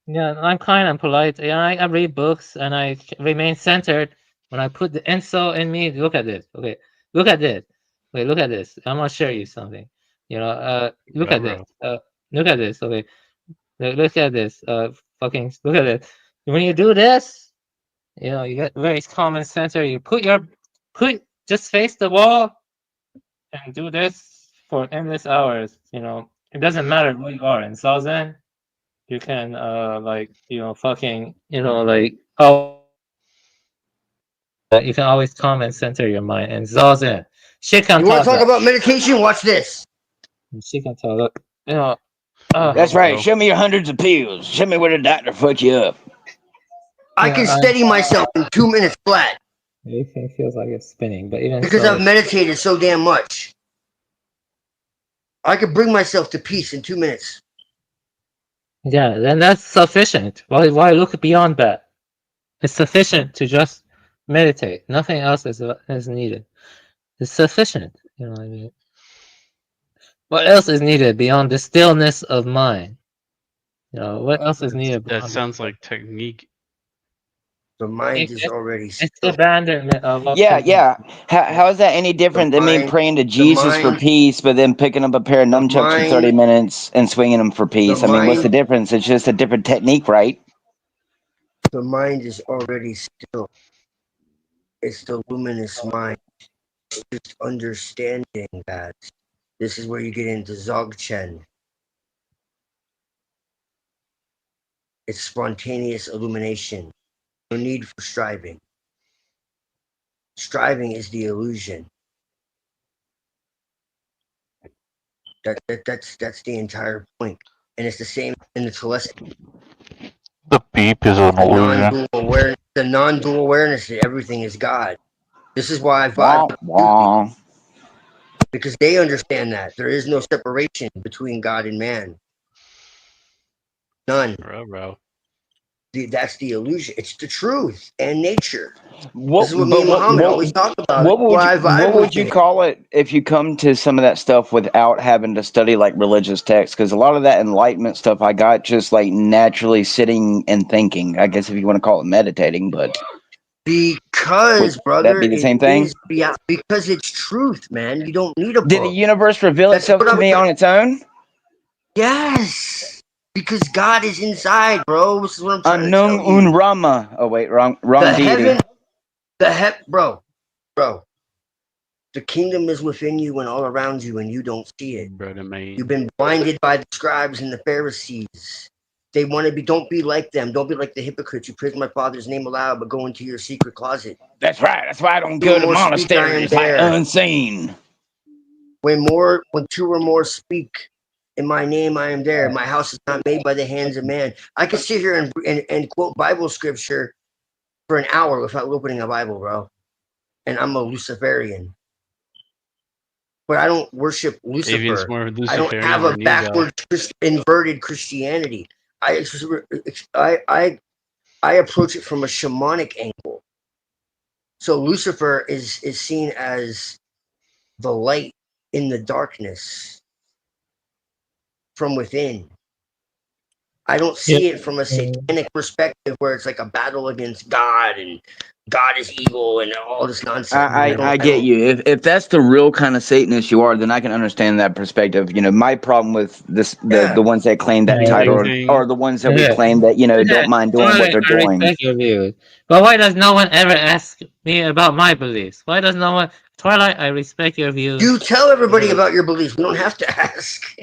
I'm kind and polite. Yeah, I read books and I remain centered. When I put the insult in me, look at this. Okay, look at this. Wait, look at this. I'm gonna share you something. Look at this. Look at this. Okay, look at this. Fucking look at it. When you do this, you get very common center. You just face the wall and do this for endless hours. It doesn't matter who you are in Zazen. You can you can always calm and center your mind and Zazen. Shit can You want to talk about meditation? Watch this. Shit can talk. That's right. Show me your hundreds of pills. Show me where the doctor fucked you up. I can steady myself in 2 minutes flat. Everything feels like it's spinning, but even because I've meditated so damn much. I could bring myself to peace in 2 minutes. Yeah, then that's sufficient. Why look beyond that? It's sufficient to just meditate. Nothing else is needed. It's sufficient. You know what I mean? What else is needed beyond the stillness of mind? What else is needed? That sounds like technique. The mind is already still. It's the abandonment of. Yeah. How is that any different than me praying to Jesus for peace, but then picking up a pair of nunchucks for 30 minutes and swinging them for peace? I mean, what's the difference? It's just a different technique, right? The mind is already still. It's the luminous mind. It's just understanding that. This is where you get into Dzogchen. It's spontaneous illumination. No need for striving. Striving is the illusion. That's the entire point. And it's the same in the celestial. The beep is an illusion. The non-dual awareness that everything is God. This is why I vibe. Because they understand that there is no separation between God and man. None. That's the illusion. It's the truth and nature. This is what me and Muhammad always talk about. What would you call it if you come to some of that stuff without having to study like religious texts? Because a lot of that enlightenment stuff I got just like naturally sitting and thinking. I guess if you want to call it meditating, but because brother, that be the same thing? Because it's truth, man. You don't need a book. Did the universe reveal itself to me on its own? Yes. Because God is inside, bro. This is what I'm trying to tell you. Un Rama. Oh wait, wrong deity. Bro. The kingdom is within you and all around you, and you don't see it. You've been blinded by the scribes and the Pharisees. They want to be. Don't be like them. Don't be like the hypocrites. You praise my Father's name aloud, but go into your secret closet. That's right. That's why I don't go to monasteries like unseen. When two or more speak in my name, I am there. My house is not made by the hands of man. I could sit here and quote Bible scripture for an hour without opening a Bible, bro. And I'm a Luciferian. But I don't worship Lucifer. I don't have a backwards inverted Christianity. I approach it from a shamanic angle. So Lucifer is seen as the light in the darkness. From within. I don't see it from a satanic perspective where it's like a battle against God and God is evil and all this nonsense. I get you. If that's the real kind of Satanist you are, then I can understand that perspective. You know, my problem with the ones that claim that title or the ones that we claim that, don't mind doing what they're doing. I respect your views. But why does no one ever ask me about my beliefs? Why does no one... Twilight, I respect your views. You tell everybody about your beliefs. We don't have to ask.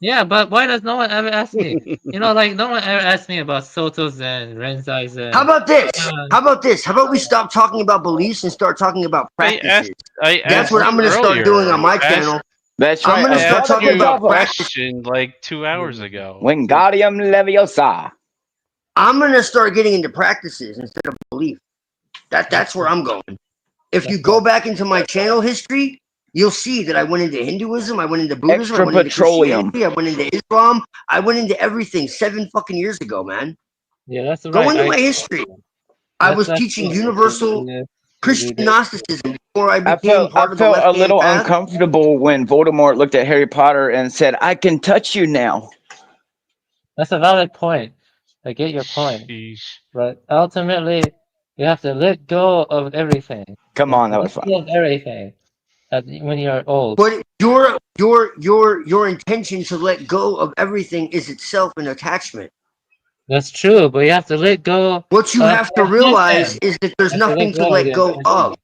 Yeah, but why does no one ever ask me? Like no one ever asked me about Soto's and Renzai's. How about this? How about we stop talking about beliefs and start talking about practices? That's what I'm going to start doing on my channel. That's right. I'm going to start talking about question like 2 hours ago. Wingardium Leviosa. I'm going to start getting into practices instead of belief. That's where I'm going. If you go back into my channel history, you'll see that I went into Hinduism, I went into Buddhism, I went into Christianity, I went into Islam, I went into everything 7 fucking years ago, man. Yeah, that's right. Go into my history. I was teaching universal Christian Gnosticism before I became part of the left-hand path. I felt a little path. uncomfortable when Voldemort looked at Harry Potter and said, "I can touch you now." That's a valid point. I get your point. But ultimately, you have to let go of everything. Come on, that was fun. Of everything. When you're old. But your intention to let go of everything is itself an attachment. That's true, but you have to let go. What you have to realize is that there's nothing to let go of.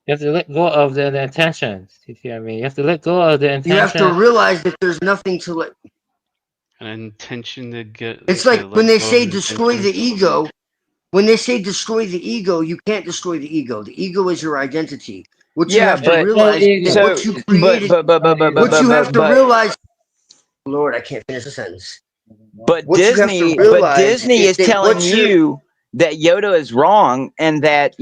You have to let go of the intentions. You see what I mean? You have to let go of the intention. You have to realize that there's nothing to let. An intention to get. It's like when they say destroy the ego. When they say destroy the ego, you can't destroy the ego. The ego is your identity. What you have to realize is what you created. What you have to realize. Lord, I can't finish the sentence. But Disney is telling you that Yoda is wrong, and that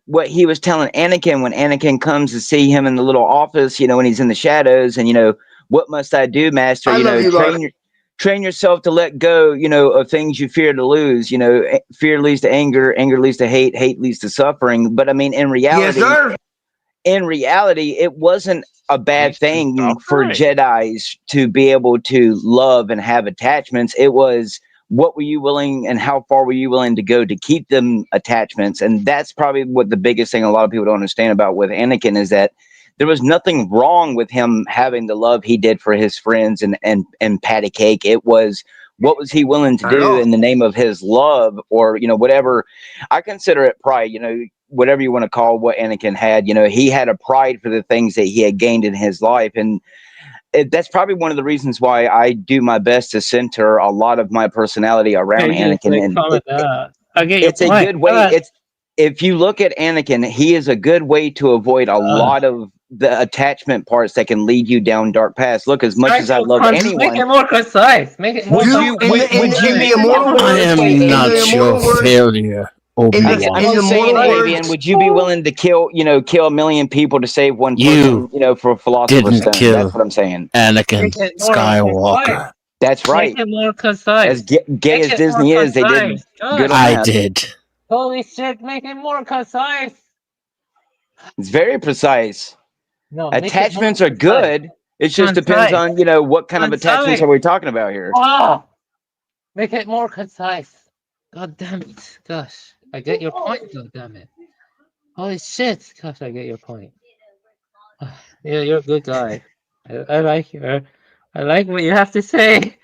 what he was telling Anakin when Anakin comes to see him in the little office, when he's in the shadows, and what must I do, Master? Train yourself to let go, of things you fear to lose. Fear leads to anger, anger leads to hate, hate leads to suffering. But I mean, in reality. Yes, sir. In reality, it wasn't a bad thing for Jedis to be able to love and have attachments. It was what were you willing and how far were you willing to go to keep them attachments? And that's probably what the biggest thing a lot of people don't understand about with Anakin is that there was nothing wrong with him having the love he did for his friends and patty cake. It was what was he willing to do in the name of his love or, whatever. I consider it pride, whatever you want to call what Anakin had, he had a pride for the things that he had gained in his life. And that's probably one of the reasons why I do my best to center a lot of my personality around Anakin. And it's a good way. If you look at Anakin, he is a good way to avoid a lot of the attachment parts that can lead you down dark paths. Look, as much as I love anyone, make it more concise. Make it more. Would you be immortal? I am not your failure. Fabian, would you be willing to kill a million people to save one person, for a philosopher's stone? That's what I'm saying. Anakin Skywalker. That's right. Make it more concise. As gay as Disney is, they did good on that. I did. Holy shit, make it more concise. It's very precise. No, attachments are good. It just depends on, what kind of attachments are we talking about here. Oh, make it more concise. God damn it. Gosh, I get your point. God damn it. Holy shit. Gosh, I get your point. Yeah, you're a good guy. I like you. I like what you have to say.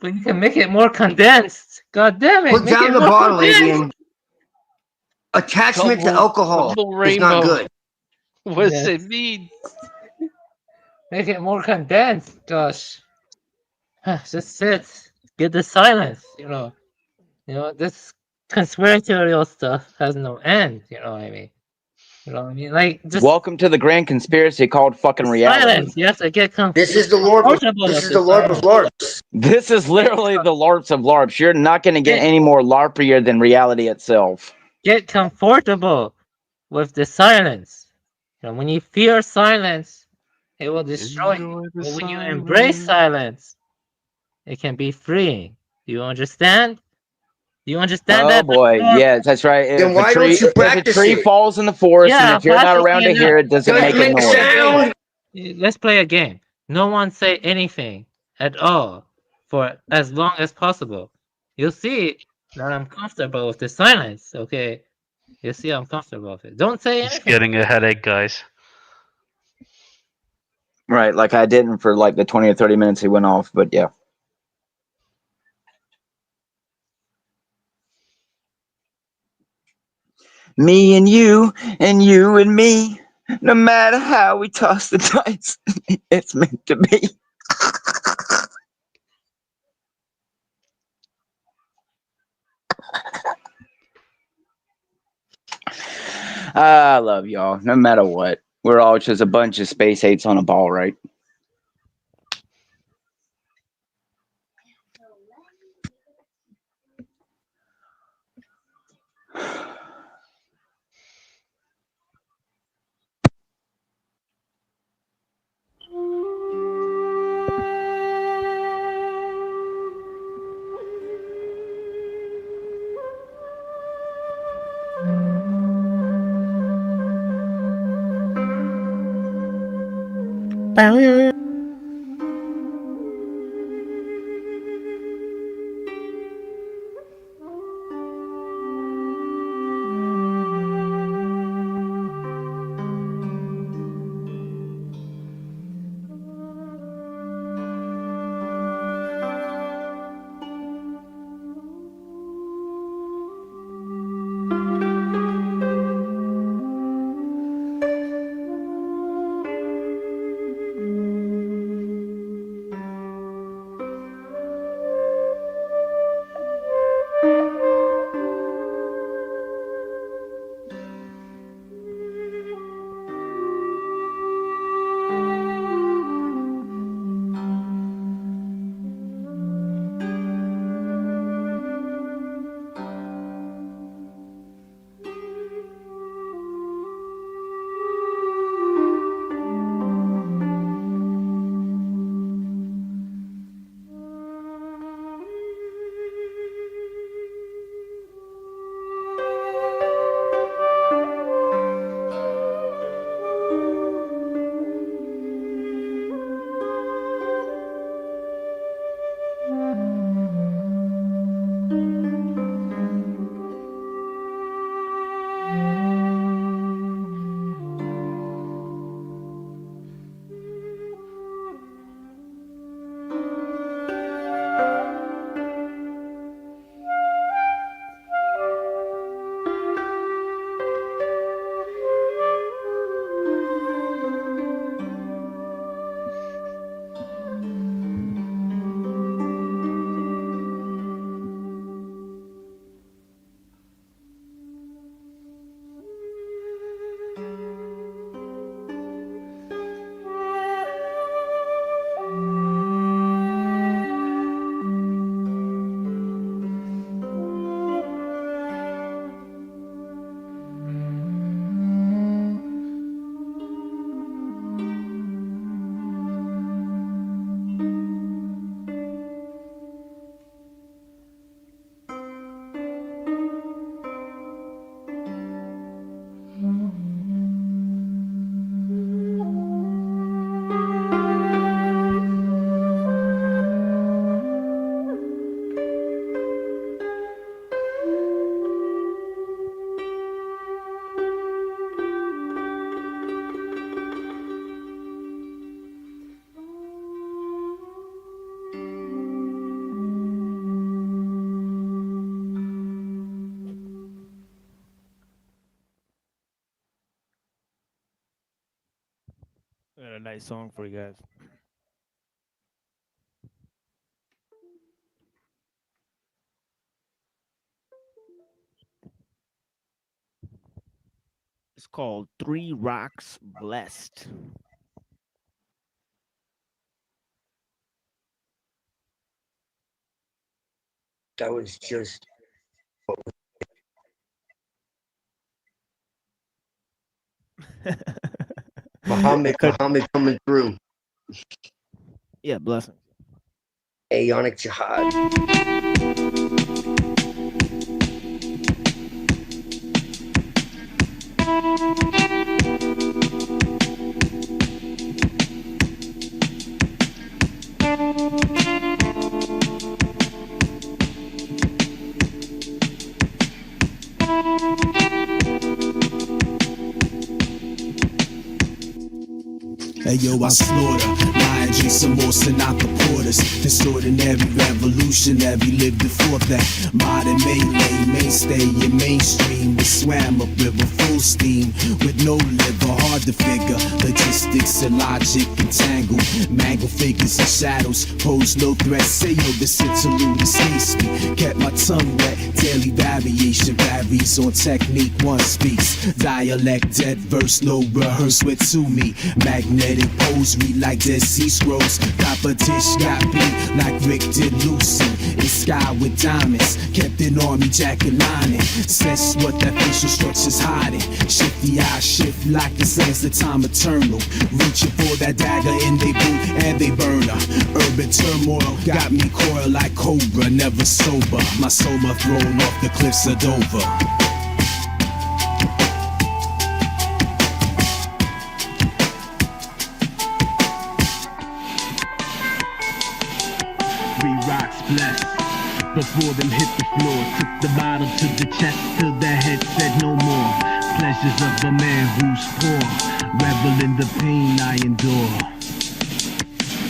But you can make it more condensed. God damn it. Put down the bottle, Adrian. Attachment to alcohol is not good. What does it mean? Make it more condensed, Gosh. Just sit. Get the silence, this conspiratorial stuff has no end, you know what I mean? Like, just welcome to the grand conspiracy called fucking reality. Silence. You have to get This is the Lord. This is the LARP of LARPs. This is literally the LARPs of LARPs. You're not going to get any more LARPier than reality itself. Get comfortable with the silence. When you fear silence, it will destroy you. But when you embrace silence, it can be freeing. Do you understand? Do you understand that? Oh boy, yes, that's right. Then why don't you practice if a tree falls in the forest and if you're not around to hear it, doesn't make a noise. Let's play a game. No one say anything at all for as long as possible. You'll see that I'm comfortable with the silence, okay? You'll see I'm comfortable with it. Don't say anything. He's getting a headache, guys. Right, like I didn't for like the 20 or 30 minutes he went off, but yeah. Me and you and me, no matter how we toss the dice, it's meant to be. I love y'all, no matter what. We're all just a bunch of space apes on a ball, right? A nice song for you guys. It's called Three Rocks Blessed. That was just Muhammad coming through. Yeah, blessing. Aeonic Jihad. Hey yo, I slaughter lion, drink some more Sinatra Porters. This ordinary revolutionary lived before that. Modern melee, mainstay in mainstream. We swam up river full steam with no liver, hard to figure. Logistics and logic entangled. Mangled figures and shadows pose no threat. Say yo, this interlude escapes me. Kept my tongue wet. Daily variation varies on technique. One speaks dialect, dead verse, no rehearse with to me. Magnetic posery like Dead Sea Scrolls. Copper dish got beat like Rick did Lucy. In sky with diamonds, kept an army jacket lining. Sense what that facial structure's hiding. Shifty eyes shift like the sands, the time eternal. Reaching for that dagger in they boot and they burner. Urban turmoil got me coiled like cobra, never sober. My soma thrown off the cliffs of Dover. Blessed. Before them hit the floor, took the bottle to the chest till their head said no more. Pleasures of the man who's poor, revel in the pain I endure.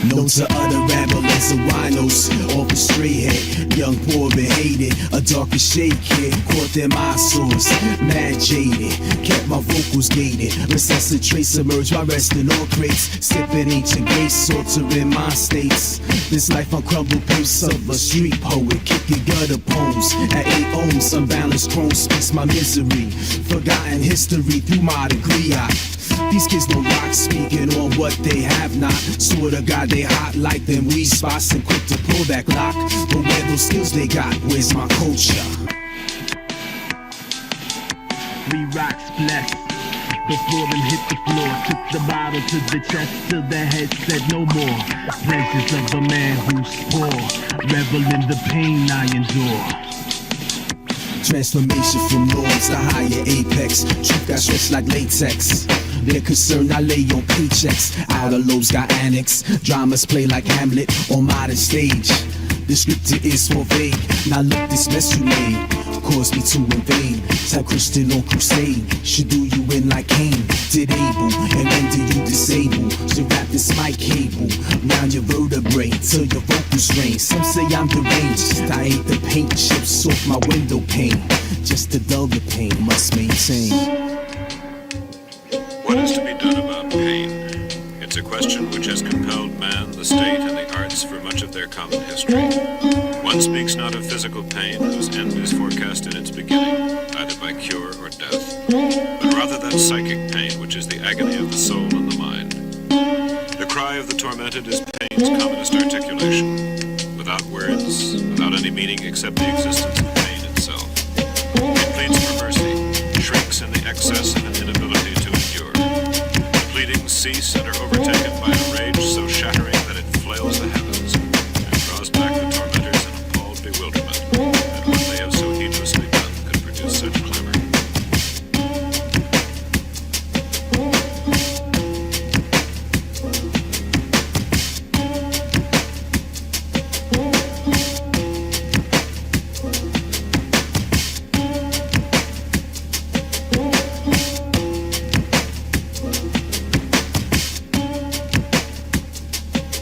Notes of other ramblers and winos, off a straight head, young, poor and hated, a darker shade kid, caught them eyesores, mad jaded, kept my vocals gated, recessive trace emerged while resting on crates, sipping ancient grace, altering my states. This life on crumbled pace of a street poet, kicking gutter poems, at 8 ohms, unbalanced chrome speaks my misery, forgotten history through my degree. These kids don't rock, speaking on what they have not. Swear to God they hot like them weed spots and quick to pull that Glock. But where those skills they got, where's my culture? 3 rocks blessed. Before them hit the floor, took the bottle to the chest till their head said no more. Pleasures of a man who's poor, revel in the pain I endure. Transformation from norms to higher apex. Truth got stretched like latex. They're concerned I lay on paychecks. Outer lobes got annex. Dramas play like Hamlet on modern stage. The scripture is for vague. Now look, this mess you made caused me to invade. Type Christian on crusade. Should do you in like Cain did Abel. And when do you disable? So wrap this mic cable round your vertebrae till your vocals rain. Some say I'm deranged. I ate the paint chips off my window pane. Just to dull the pain, must maintain. What is to be done about pain? It's a question which has compelled man, the state, and the arts for much of their common history. One speaks not of physical pain, whose end is forecast in its beginning, either by cure or death, but rather that psychic pain which is the agony of the soul and the mind. The cry of the tormented is pain's commonest articulation, without words, without any meaning except the existence of pain itself. It pleads for mercy, shrieks in the excess of an inability to endure. The pleadings cease and are overtaken by a rage so shattering that it flails the heavens and draws back the tormentors in appalled bewilderment, that what they have so heedlessly done could produce such clamor. Three 3 rocks blessed. Before them hit the floor, took the bottle to the chest till their head said no more. Pleasures of a man who's poor, revel in the pain I endure. 3 rocks blessed. Before them hit the floor, took the bottle to the chest till their head said no more. Pleasures of a man who's poor, revel in the pain I endure.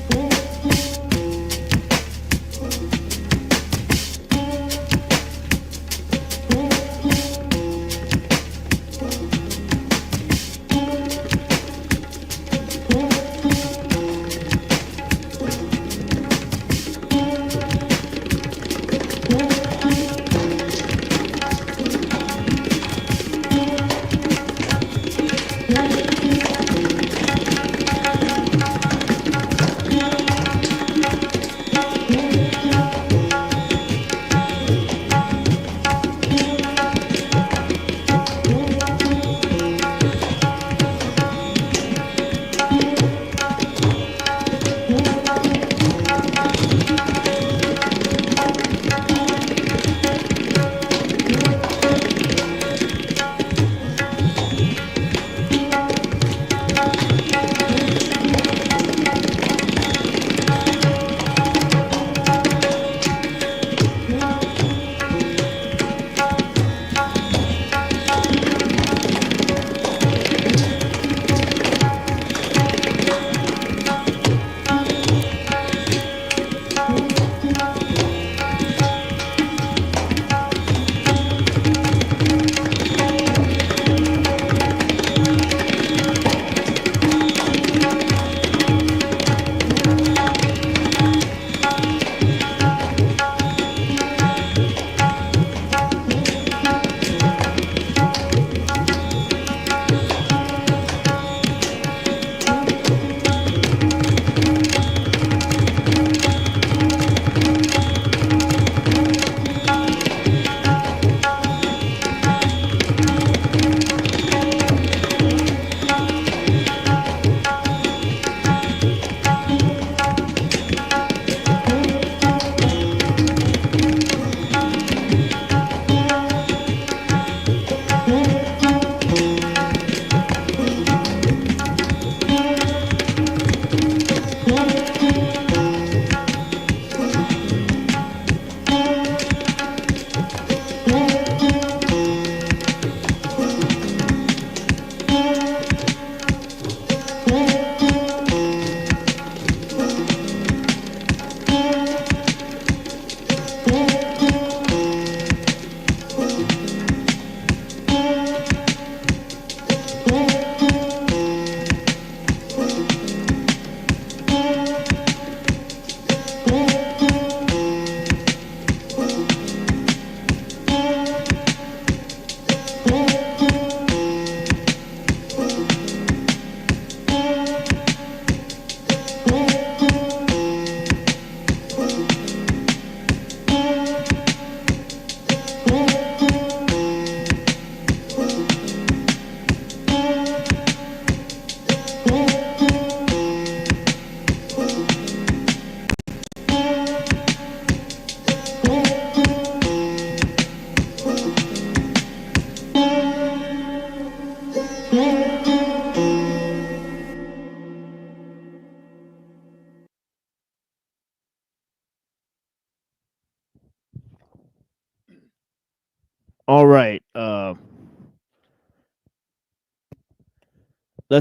All right. Let's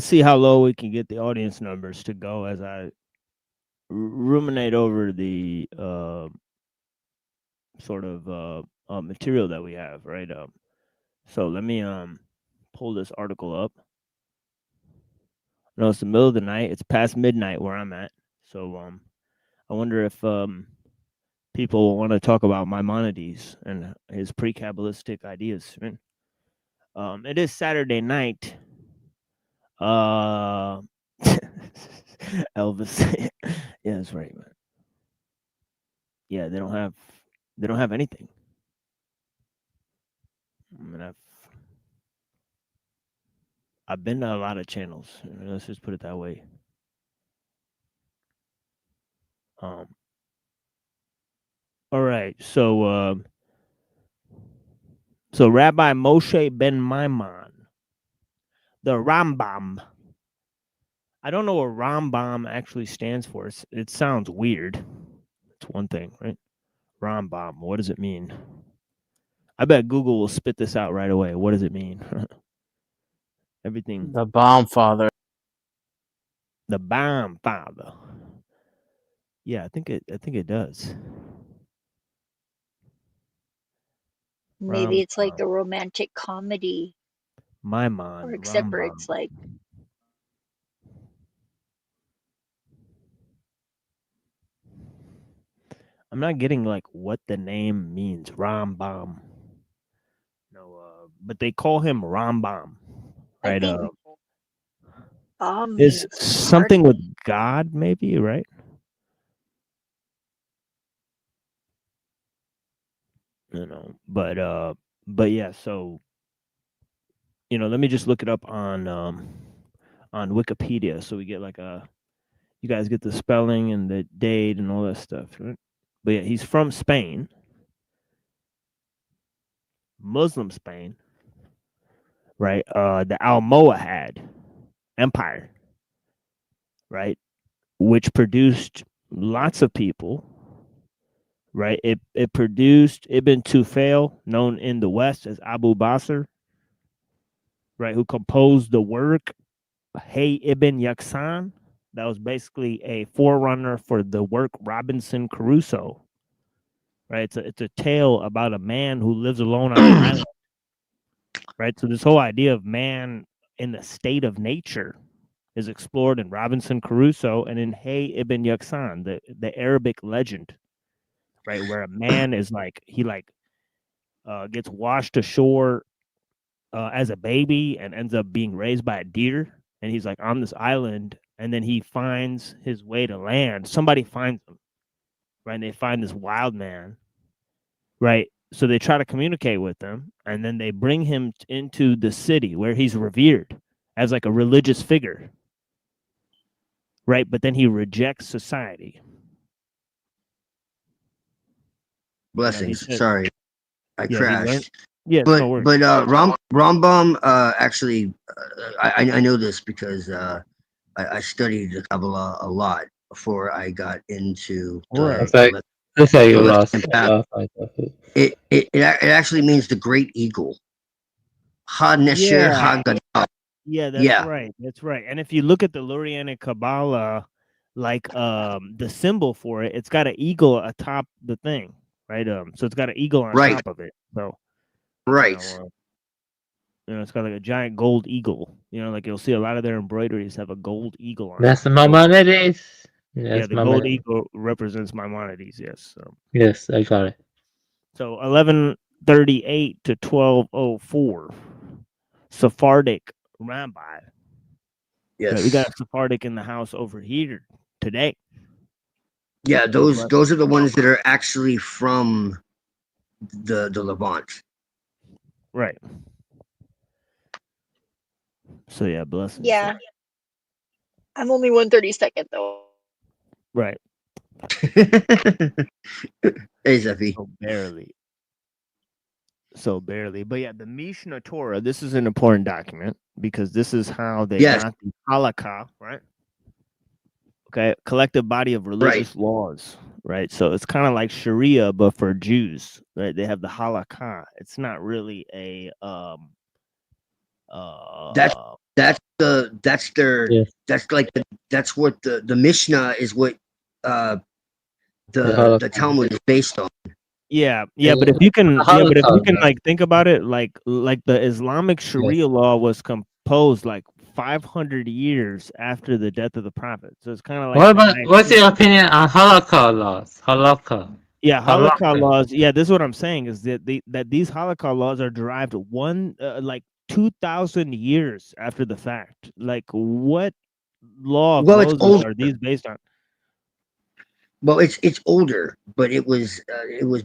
see how low we can get the audience numbers to go as I ruminate over the sort of material that we have, right? So let me pull this article up. No, it's the middle of the night. It's past midnight where I'm at. So I wonder if people want to talk about Maimonides and his pre-Kabbalistic ideas. Right? It is Saturday night. Elvis. Yeah, that's right, man. Yeah, they don't have anything. I mean, I've been to a lot of channels. Let's just put it that way. All right, so Rabbi Moshe ben Maimon, the Rambam. I don't know what Rambam actually stands for. It sounds weird. It's one thing, right? Rambam. What does it mean? I bet Google will spit this out right away. What does it mean? Everything. The bomb father. The bomb father. Yeah, I think it does. Maybe it's like a romantic comedy. Maimon. Or except for it's like. I'm not getting like what the name means. Rambam. No, but they call him Rambam, right? Is something with God, maybe, right? You know, but yeah. So, let me just look it up on Wikipedia, so we get like you guys get the spelling and the date and all that stuff, right? But yeah, he's from Spain, Muslim Spain, right? The Almohad Empire, right? Which produced lots of people, right? It produced Ibn Tufayl, known in the West as Abu Basr, right? Who composed the work Hey Ibn Yaksan. That was basically a forerunner for the work Robinson Crusoe, right? It's a tale about a man who lives alone on an island, right? So this whole idea of man in the state of nature is explored in Robinson Crusoe and in Hey Ibn Yaksan, the Arabic legend, right? Where a man is gets washed ashore as a baby and ends up being raised by a deer, and he's like on this island. And then he finds his way to land. Somebody finds him, right? And they find this wild man, right? So they try to communicate with him, and then they bring him into the city where he's revered as like a religious figure, right? But then he rejects society. Blessings. Sorry, I crashed. Yeah, but no worries. Rambam actually, I know this because I studied the Kabbalah a lot before I got into the it actually means the great eagle. Ha Nesher Ha. Yeah, that's right. That's right. And if you look at the Lurianic Kabbalah, like the symbol for it, it's got an eagle atop the thing, right? So it's got an eagle on top of it. So it's got like a giant gold eagle. Like you'll see a lot of their embroideries have a gold eagle on it. That's the Maimonides. Yeah, the gold eagle represents Maimonides. Yes. Yes, I got it. So 1138 to 1204, Sephardic rabbi. Yes, right, we got a Sephardic in the house over here today. Yeah, those are the ones that are actually from the Levant. Right. So yeah, blessings. Yeah. I'm only 132nd though. Right. Hey, Zephy. So barely. But yeah, the Mishnah Torah, this is an important document because this is how they got the halakha, right? Okay, collective body of religious laws, right? So it's kind of like Sharia, but for Jews, right? They have the halakha. It's not really a that's what the Mishnah is, what the Talmud is based on. Yeah, but if you can, like think about it, like the Islamic Sharia law was composed like 500 years after the death of the Prophet. So it's kind of like what's your opinion on halakha laws? Halakha. Yeah, halakha laws. Yeah, this is what I'm saying is that these halakha laws are derived 2,000 years after the fact. Like, what law of Moses are these based on? Well, it's older, but it was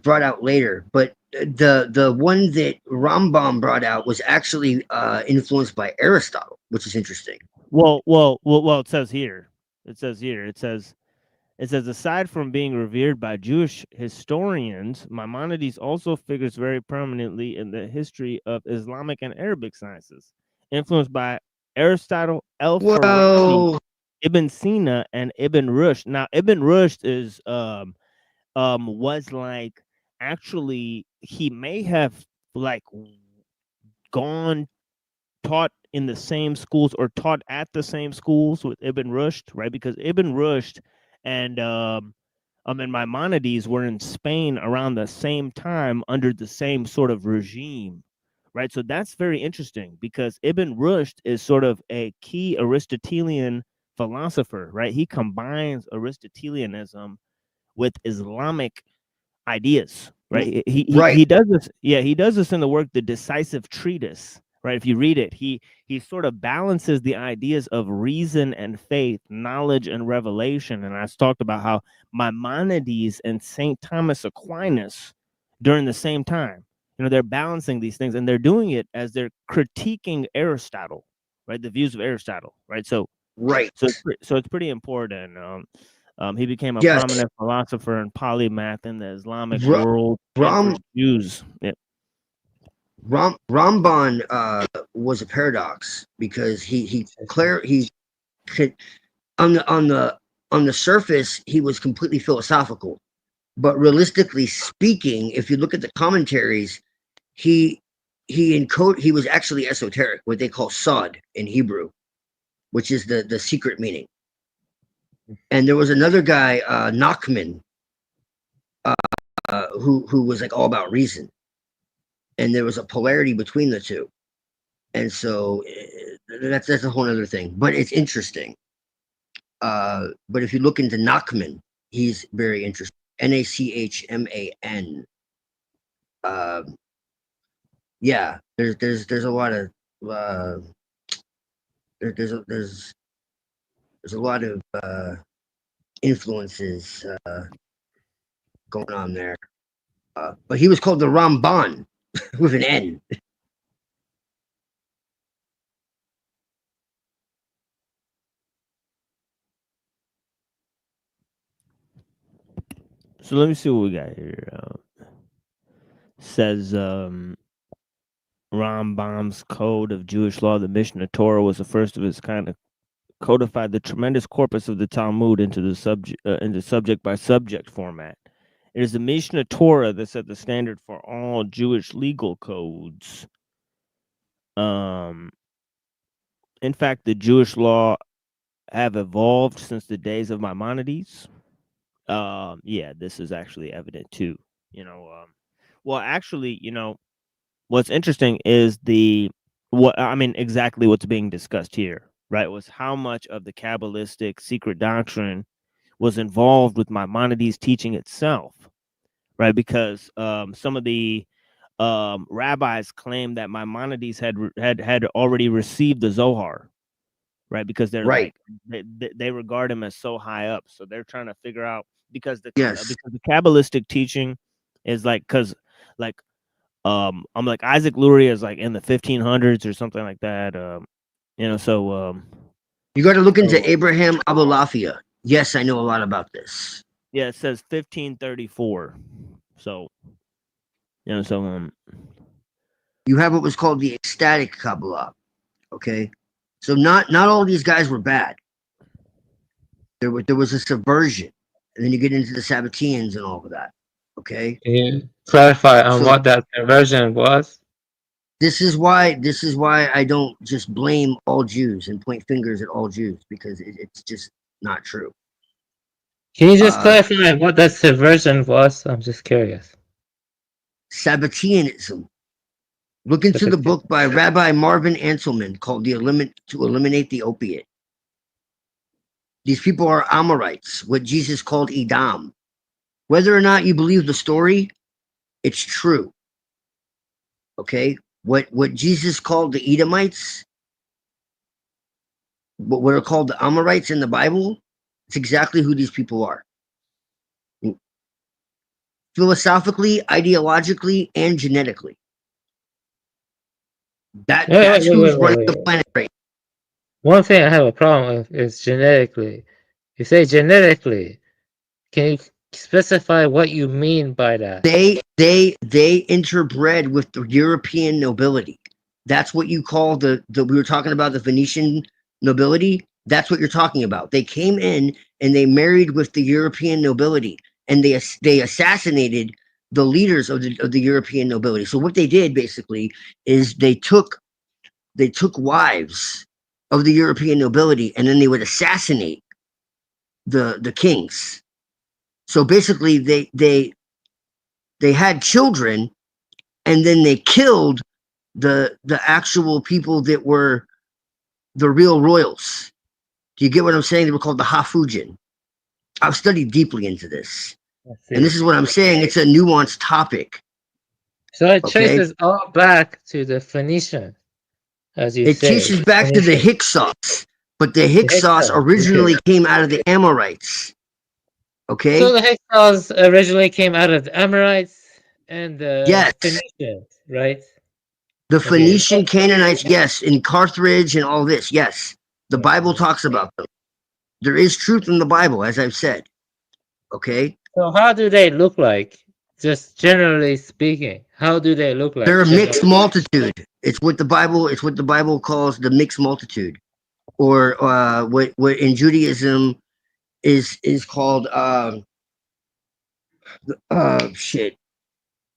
brought out later. But the one that Rambam brought out was actually influenced by Aristotle, which is interesting. Well, it says here. It says aside from being revered by Jewish historians, Maimonides also figures very prominently in the history of Islamic and Arabic sciences, influenced by Aristotle, Al-Farabi, Ibn Sina, and Ibn Rushd. Now, Ibn Rushd is was like, actually, he may have like gone taught in the same schools or taught at the same schools with Ibn Rushd, right? Because Ibn Rushd and Maimonides were in Spain around the same time under the same sort of regime, right? So that's very interesting because Ibn Rushd is sort of a key Aristotelian philosopher, right? He combines Aristotelianism with Islamic ideas, right? He does this. Yeah, he does this in the work, The Decisive Treatise, right? If you read it, he sort of balances the ideas of reason and faith, knowledge and revelation. And I talked about how Maimonides and St. Thomas Aquinas during the same time, they're balancing these things, and they're doing it as they're critiquing Aristotle, right? The views of Aristotle, right? So it's pretty important. He became a prominent philosopher and polymath in the Islamic world for Jews. Yeah. Ramban was a paradox because he on the surface he was completely philosophical, but realistically speaking, if you look at the commentaries, he was actually esoteric, what they call sod in Hebrew, which is the secret meaning. And there was another guy, Nachman, who was like all about reason. And there was a polarity between the two. And so that's a whole other thing. But it's interesting. But if you look into Nachman, he's very interesting. Nachman. Yeah, there's a lot of there's a lot of influences going on there. But he was called the Ramban with an N. So let me see what we got here. Says Rambam's Code of Jewish Law, the Mishnah Torah, was the first of its kind to codify the tremendous corpus of the Talmud into the subject by subject format. It is the Mishnah Torah that set the standard for all Jewish legal codes. In fact, the Jewish law have evolved since the days of Maimonides. Yeah, this is actually evident too. Well, actually, what's interesting is exactly what's being discussed here, right? Was how much of the Kabbalistic secret doctrine was involved with Maimonides' teaching itself, right? Because some of the rabbis claim that Maimonides had already received the Zohar, right? Because they're they regard him as so high up, so they're trying to figure out because the Kabbalistic teaching is I'm like Isaac Luria is like in the 1500s or something like that. So you got to look into Abraham Abulafia. Yes, I know a lot about this. Yeah, it says 1534. So you have what was called the ecstatic Kabbalah. Okay, so not all these guys were bad. There was a subversion. and then you get into the Sabbateans and all of that. Okay. Can you clarify on what that conversion was? This is why I don't just blame all Jews and point fingers at all Jews, because it's just not true. Can you just clarify what that subversion was? I'm just curious. Sabbateanism. Look into the book by Rabbi Marvin Anselman called To Eliminate the Opiate. These people are Amorites, what Jesus called Edom. Whether or not you believe the story, it's true. Okay? What Jesus called the Edomites, what are called the Amorites in the Bible, it's exactly who these people are. Philosophically, ideologically, and genetically. That's who's running the planet right now. One thing I have a problem with is genetically. You say genetically. Can you specify what you mean by that? They interbred with the European nobility. That's what you call the we were talking about the Phoenician nobility. That's what you're talking about. They came in and they married with the European nobility, and they assassinated the leaders of the European nobility. So what they did basically is they took wives of the European nobility, and then they would assassinate the kings. So basically they had children, and then they killed the actual people that were the real royals. Do you get what I'm saying? They were called the Hafujin. I've studied deeply into this. And this is what I'm saying. It's a nuanced topic. So it traces all back to the Phoenician, as you say. It traces back to the Hyksos, but the Hyksos originally came out of the Amorites. Okay? So the Hyksos originally came out of the Amorites and the Phoenicians, right? The Phoenician Canaanites, yes, in Carthage and all this, yes. The Bible talks about them. There is truth in the Bible, as I've said. Okay? So how do they look like? Just generally speaking, how do they look like? They're a mixed multitude. It's what the Bible calls the mixed multitude. Or what in Judaism is called shit.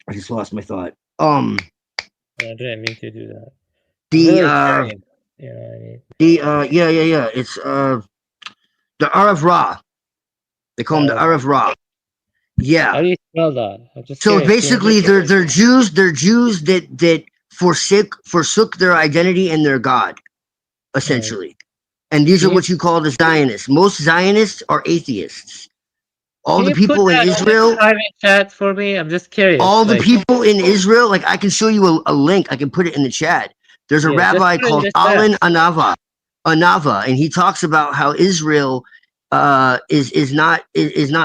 I just lost my thought. I didn't mean to do that. You know what I mean? It's the Arav Ra. They call them the Arav Ra. Yeah. How do you spell that? So basically, they're Jews. They're Jews that forsook their identity and their God, essentially. And these are what you call the Zionists. Most Zionists are atheists. All the people in Israel. Private chat for me. I'm just curious. All the people in Israel, like I can show you a link. I can put it in the chat. There's a rabbi called Alan Anava, and he talks about how Israel is not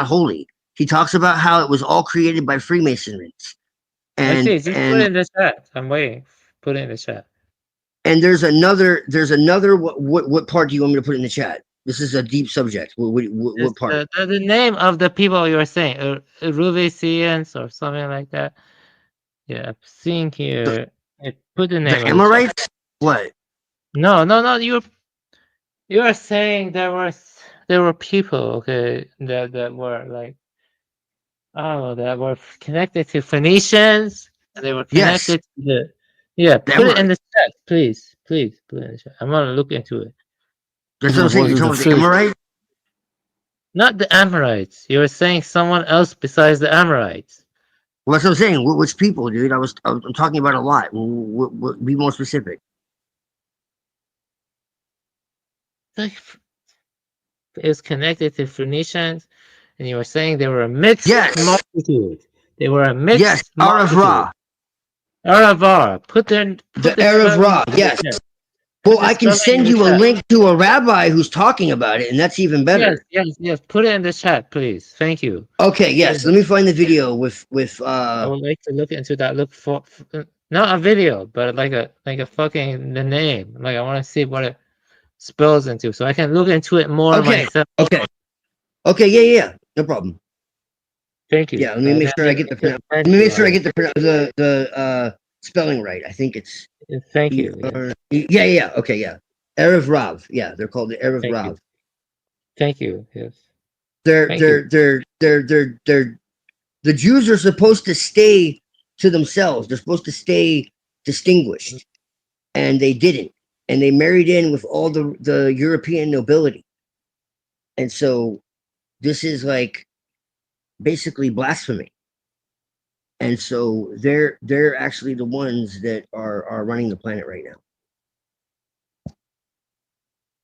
holy. He talks about how it was all created by Freemasons. And I see. Just put it in the chat. I'm waiting. Put it in the chat. And there's another. What part do you want me to put in the chat? This is a deep subject. What part? The name of the people you were saying, Ruvesians or something like that. Yeah, I'm seeing here. Put the name. The Amorites? What? No. You are saying there were people, okay, that were like, that were connected to Phoenicians. They were connected to the. Yeah, put it in the chat, please. Put it in the chat. I'm gonna look into it. That's what I'm saying. You're talking about the Amorites? Not the Amorites. You were saying someone else besides the Amorites. Well, that's what I'm saying. Which people, dude? I'm talking about a lot. Be more specific. Like, it's connected to Phoenicians, and you were saying they were a mixed multitude. They were a mixed multitude. Arav Ra. Put the Arav Ra. Yes. Well, I can send you a link to a rabbi who's talking about it, and that's even better. Yes. Put it in the chat, please. Thank you. Okay, yes. Let me find the video with I would like to look into that. Look for not a video, but like a fucking the name. Like I want to see what it spills into, so I can look into it more myself. Okay. Yeah. No problem. Thank you. Yeah. Let me make sure I get the spelling right. I think it's. Thank you. Yeah. Okay, yeah. Erev Rav. Yeah, they're called the Erev Rav. Thank you. Yes. The Jews are supposed to stay to themselves. They're supposed to stay distinguished, and they didn't. And they married in with all the European nobility. And so this is like basically blasphemy. And so they're actually the ones that are running the planet right now.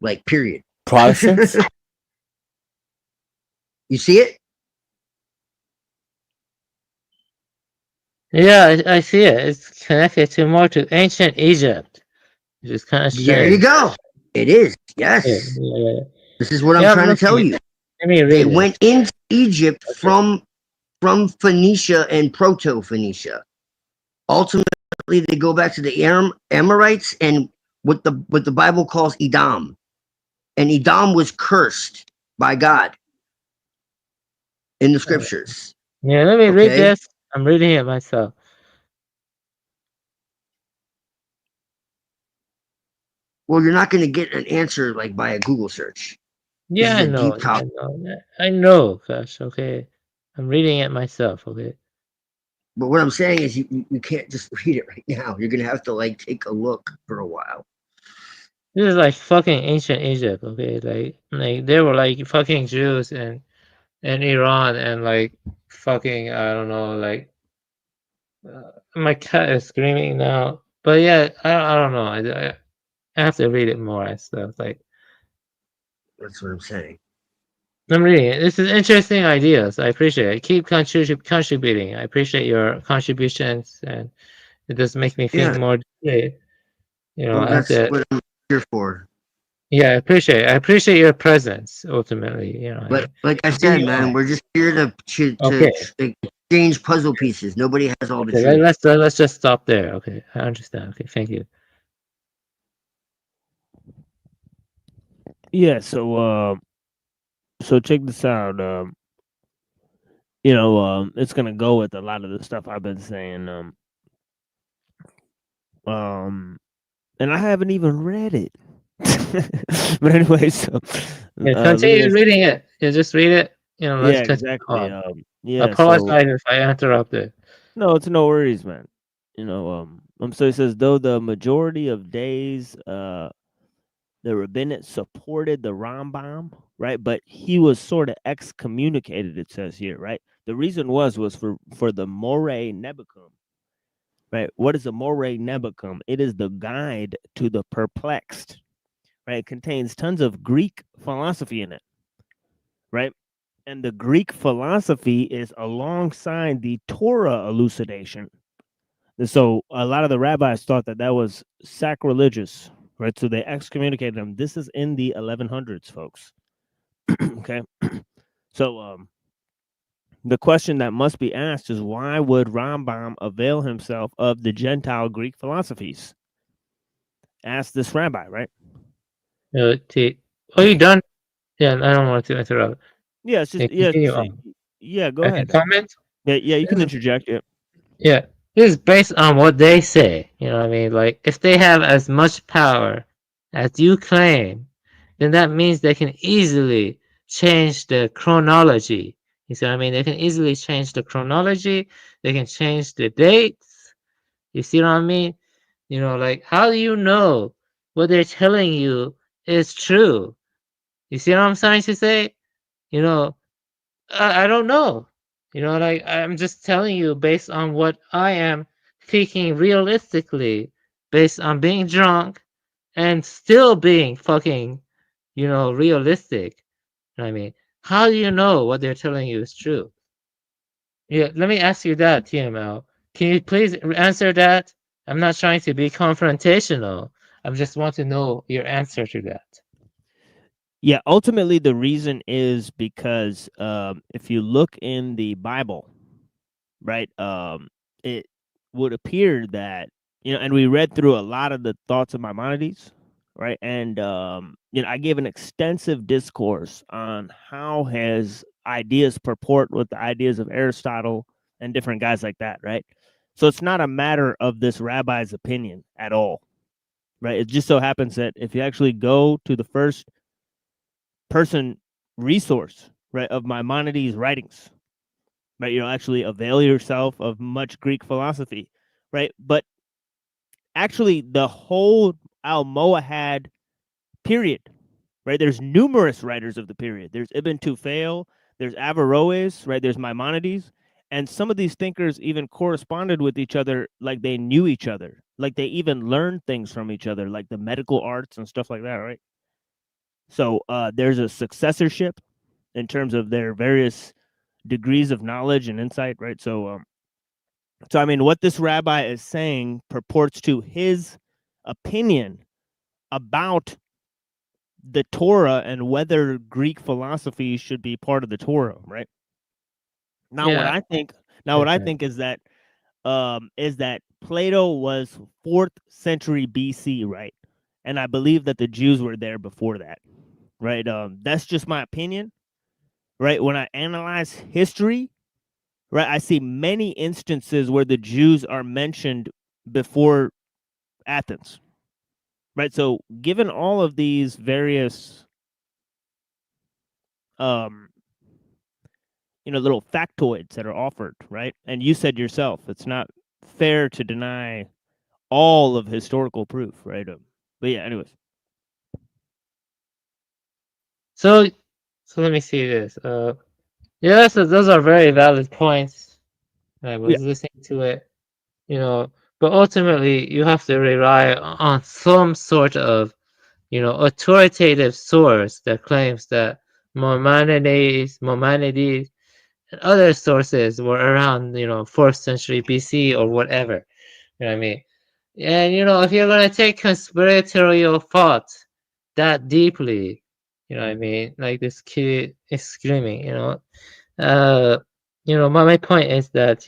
Like, period. Protestants? You see it? Yeah, I see it. It's connected to more to ancient Egypt, which is kind of strange. There you go. It is. Yes. Yeah. This is what I'm trying to tell you. They went into Egypt from Phoenicia and Proto-Phoenicia. Ultimately, they go back to the Amorites and what the Bible calls Edom. And Edom was cursed by God in the scriptures. Yeah, let me read this. I'm reading it myself. Well, you're not going to get an answer like by a Google search. Yeah, I know, Gosh, okay. I'm reading it myself, okay. But what I'm saying is you can't just read it right now. You're going to have to like take a look for a while. This is like fucking ancient Egypt, okay? Like they were like fucking Jews and Iran and like fucking, I don't know, like my cat is screaming now. But yeah, I don't know. I have to read it more and stuff. Like, that's what I'm saying. I'm reading it. This is interesting ideas. I appreciate it. Keep contributing. I appreciate your contributions, and it does make me think more deeply. You know, well, that's what I'm here for. Yeah, I appreciate your presence. Ultimately, you know. But like I said, man, we're just here to exchange puzzle pieces. Nobody has all the truth. Let's just stop there. Okay, I understand. Okay, thank you. Yeah. So check this out. It's gonna go with a lot of the stuff I've been saying. And I haven't even read it. But anyway, so continue reading it. You just read it. You know, let's exactly. I apologize if I interrupted. No, it's no worries, man. So it says though the majority of days, the rabbinate supported the Rambam, right? But he was sort of excommunicated. It says here, right? The reason was for the Moreh Nebuchim. Right. What is a Moreh Nebuchim? It is the guide to the perplexed. Right. It contains tons of Greek philosophy in it. Right. And the Greek philosophy is alongside the Torah elucidation. And so a lot of the rabbis thought that was sacrilegious. Right. So they excommunicated him. This is in the 1100s, folks. Okay. So, the question that must be asked is why would Rambam avail himself of the Gentile Greek philosophies? Ask this rabbi, right? Are you done? Yeah, I don't want to interrupt. Yeah, it's just go ahead. Comment? Yeah, you can interject. Yeah, this is based on what they say. You know what I mean? Like, if they have as much power as you claim, then that means they can easily change the chronology. You see what I mean? They can easily change the chronology. They can change the dates. You see what I mean? You know, like, how do you know what they're telling you is true? You see what I'm trying to say? You know, I don't know. You know, like, I'm just telling you based on what I am thinking realistically, based on being drunk and still being fucking, realistic. You know what I mean? How do you know what they're telling you is true? Yeah, let me ask you that, TML. Can you please answer that? I'm not trying to be confrontational. I just want to know your answer to that. Yeah, ultimately the reason is because if you look in the Bible, right, it would appear that, and we read through a lot of the thoughts of Maimonides, right? And, I gave an extensive discourse on how his ideas purport with the ideas of Aristotle and different guys like that, right? So it's not a matter of this rabbi's opinion at all, right? It just so happens that if you actually go to the first person resource right, of Maimonides' writings, right? Actually avail yourself of much Greek philosophy, right? But actually, the whole Almohad period, right? There's numerous writers of the period. There's Ibn Tufayl, there's Averroes, right? There's Maimonides, and some of these thinkers even corresponded with each other like they knew each other, like they even learned things from each other, like the medical arts and stuff like that, right? So there's a successorship in terms of their various degrees of knowledge and insight, right? So I mean, what this rabbi is saying purports to his opinion about the Torah and whether Greek philosophy should be part of the Torah, right? Now, what I think, is that Plato was 4th century BC, right? And I believe that the Jews were there before that, right? That's just my opinion, right? When I analyze history, right, I see many instances where the Jews are mentioned before Athens, right? So given all of these various little factoids that are offered, right? And you said yourself, it's not fair to deny all of historical proof, right? But yeah, anyways. So let me see this. Yeah, so those are very valid points. I was listening to it, but ultimately you have to rely on some sort of, authoritative source that claims that Maimonides, and other sources were around, 4th century BC or whatever. You know what I mean? And, if you're going to take conspiratorial thought that deeply, you know what I mean? Like this kid is screaming, my point is that,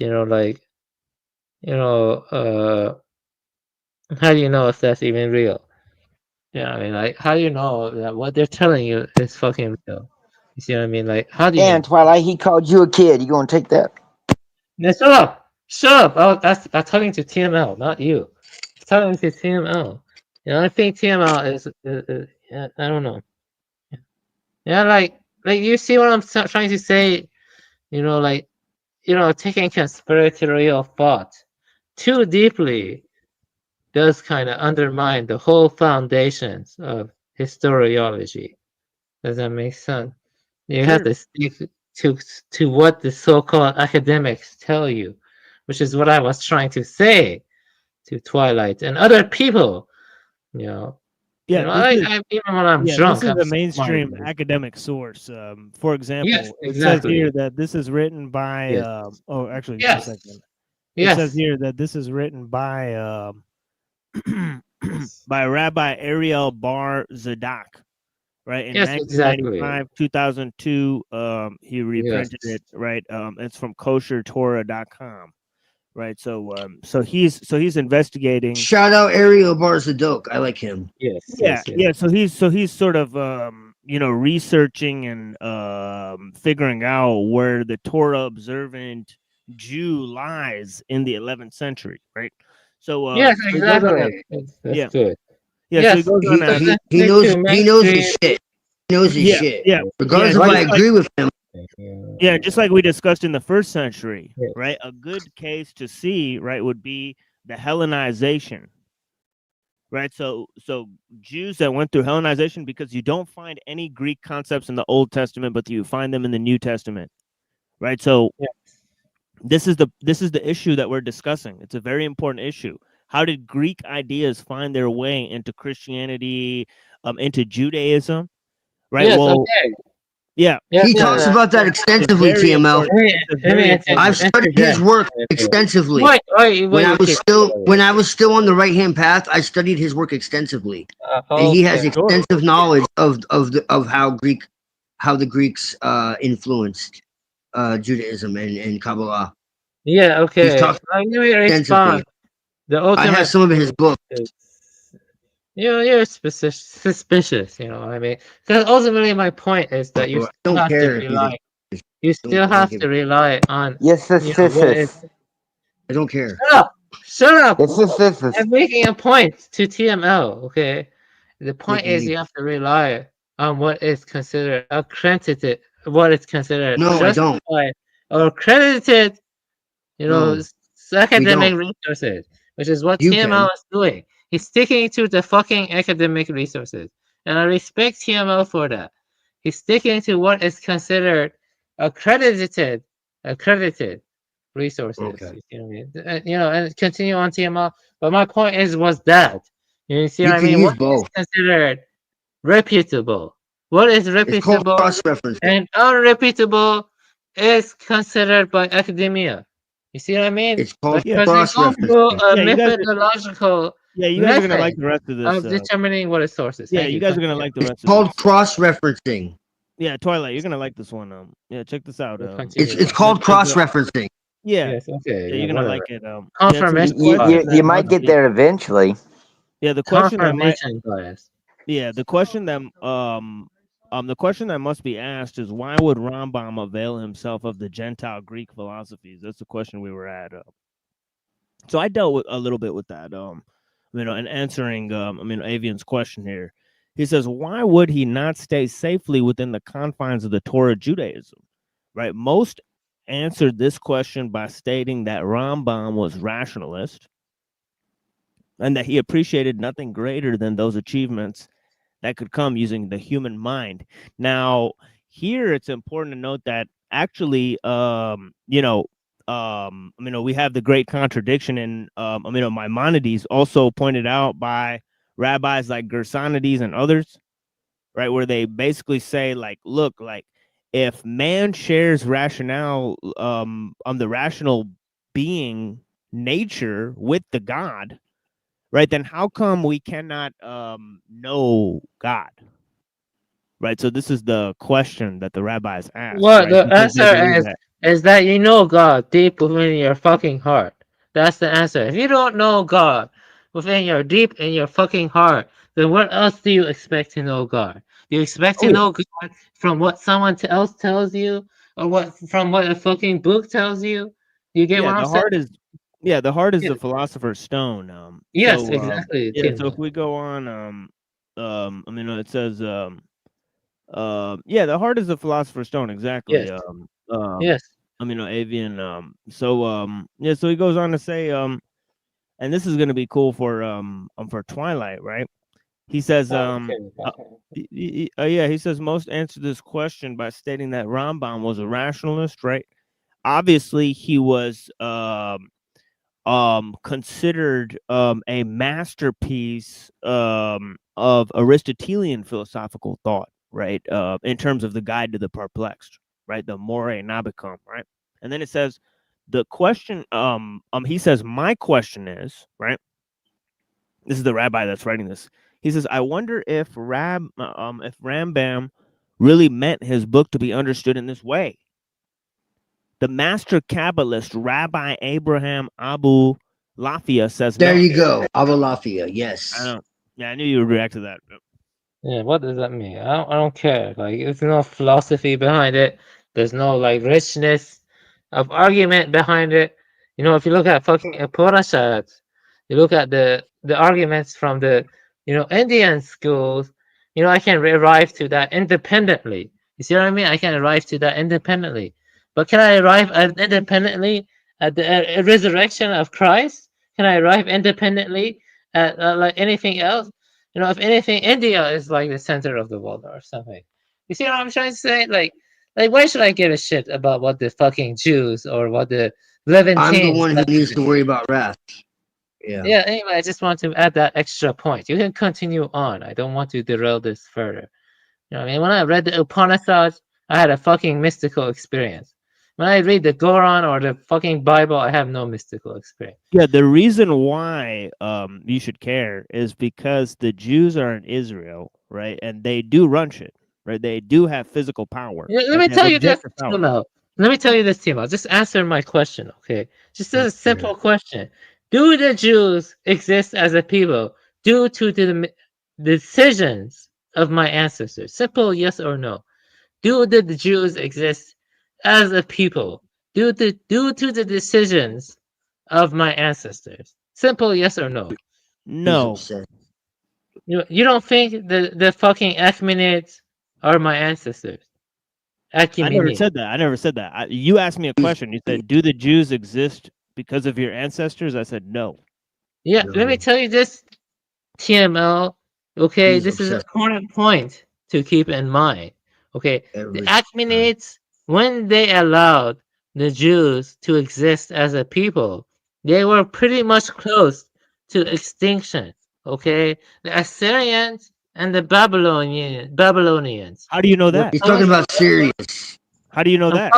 how do you know if that's even real? Yeah, I mean, like, how do you know that what they're telling you is fucking real? You see what I mean? Like, how do you And Twilight, he called you a kid. You gonna take that? Now, shut up! Shut up! I'm talking to TML, not you. I'm talking to TML. I think TML is I don't know. Yeah, like you see what I'm trying to say? Taking conspiratorial thought too deeply does kind of undermine the whole foundations of historiology. Does that make sense? You have to stick to what the so-called academics tell you, which is what I was trying to say to Twilight and other people. Yeah, even when I'm drunk, this is I'm a mainstream academic source. For example, it says here that this is written by. Actually, just a second. It says here that this is written by by Rabbi Ariel Bar Zadok, right? In 1995, 2002, he reprinted it, right? It's from koshertorah.com, right? So he's investigating. Shout out Ariel Bar Zadok. I like him. Yeah. So he's sort of researching and figuring out where the Torah observant Jew lies in the 11th century, right? So yes, exactly. That's good. Yeah, so he goes on. He knows his shit. He knows his shit. Yeah. Regardless if I agree with him. Yeah, just like we discussed in the 1st century, right? A good case to see, right, would be the Hellenization, right? So Jews that went through Hellenization, because you don't find any Greek concepts in the Old Testament, but you find them in the New Testament, right? So this is the issue that we're discussing. It's a very important issue. How did Greek ideas find their way into Christianity, into Judaism, right? He talks about that extensively, TML. I've studied his work extensively. When I was still on the right-hand path, I studied his work extensively, and he has extensive knowledge of how the Greeks influenced Judaism and Kabbalah. Yeah. Okay. Let me respond. I have some of his books. You're suspicious. You know what I mean? Because ultimately, my point is that you still have to rely. You still have to rely on. Yes, I don't care. Shut up! I'm making a point to TML. Okay, the point is you have to rely on what is considered accredited what is considered No, I don't. justified or credited, No, academic resources, which is what You TML can. is doing. He's sticking to the fucking academic resources, and I respect TML for that. He's sticking to what is considered accredited resources. Okay. You know what I mean? And continue on TML. But my point was that you see You what I can mean? use What is both. considered reputable? What is It's called reputable cross-referencing. and unreputable is considered by academia. You see what I mean? It's called Because they go cross-referencing. through a Yeah, you guys. methodological Yeah, you guys are gonna like method the rest of of this. determining what is sources. Yeah, Thank you you. guys are gonna Continue. like the It's rest of called this. cross-referencing. Yeah, Twilight, you're gonna like this one. Yeah, check this out. It's called cross-referencing. Yeah. Yes, okay. Yeah, you're gonna like it. Confirmation You might get there eventually. Yeah, the question that might. Confirmation bias. Yeah, the question that the question that must be asked is why would Rambam avail himself of the Gentile Greek philosophies? That's the question we were at. So I dealt with a little bit with that. In answering Avian's question here. He says, why would he not stay safely within the confines of the Torah Judaism? Right? Most answered this question by stating that Rambam was rationalist and that he appreciated nothing greater than those achievements that could come using the human mind. Now, here it's important to note that actually, we have the great contradiction in, Maimonides, also pointed out by rabbis like Gersonides and others, right, where they basically say, like, look, like, if man shares rationale, the rational being nature with the God, right, then how come we cannot know God? Right, so this is the question that the rabbis ask. Well, right? the Because they answer believe that. is that you know God deep within your fucking heart. That's the answer. If you don't know God within your deep in your fucking heart, then what else do you expect to know God? Do you expect to know God from what someone else tells you, or from what a fucking book tells you? Do you get what I'm saying? The heart is the philosopher's stone. Yes, exactly. So if we go on, it says, the heart is the philosopher's stone. Exactly. Yes. Yes. Avian. So he goes on to say, and this is gonna be cool for Twilight, right? He says, he says most answer this question by stating that Rambam was a rationalist, right? Obviously, he was considered a masterpiece of Aristotelian philosophical thought, right? In terms of the Guide to the Perplexed, right? The More Nabicum, right? And then it says the question. He says my question is, right? This is the rabbi that's writing this. He says, I wonder if Rambam really meant his book to be understood in this way. The master Kabbalist Rabbi Abraham Abu Lafia says There no. you go. Abu Lafia, yes. I know. Yeah, I knew you would react to that. Yeah, what does that mean? I don't care. Like, there's no philosophy behind it. There's no like richness of argument behind it. If you look at fucking Upanishads, you look at the arguments from the Indian schools. I can arrive to that independently. You see what I mean? I can arrive to that independently. But can I arrive independently at the resurrection of Christ? Can I arrive independently at like anything else? If anything, India is like the center of the world or something. You see what I'm trying to say? Like why should I give a shit about what the fucking Jews or what the Levantines? I'm the one who needs to worry about wrath. Yeah. Yeah. Anyway, I just want to add that extra point. You can continue on. I don't want to derail this further. When I read the Upanishads, I had a fucking mystical experience. When I read the Quran or the fucking Bible, I have no mystical experience. Yeah, the reason why you should care is because the Jews are in Israel, right? And they do run shit, right? They do have physical power. Let me tell you this, Timo. Let me tell you this, Timo. Just answer my question, okay? Just a simple question. Do the Jews exist as a people due to the decisions of my ancestors? Simple yes or no. Do the Jews exist as a people due to the decisions of my ancestors? Simple yes or no. No. You don't think the fucking Achaemenids are my ancestors? I never said that. I never said that. You asked me a question. You said, "Do the Jews exist because of your ancestors?" I said, "No." Yeah, let me tell you this, TML. Okay, this is an important point to keep in mind. Okay, the Achaemenids, when they allowed the Jews to exist as a people, they were pretty much close to extinction. Okay, the Assyrians and the Babylonians. How do you know that? He's talking about Syria. How do you know that?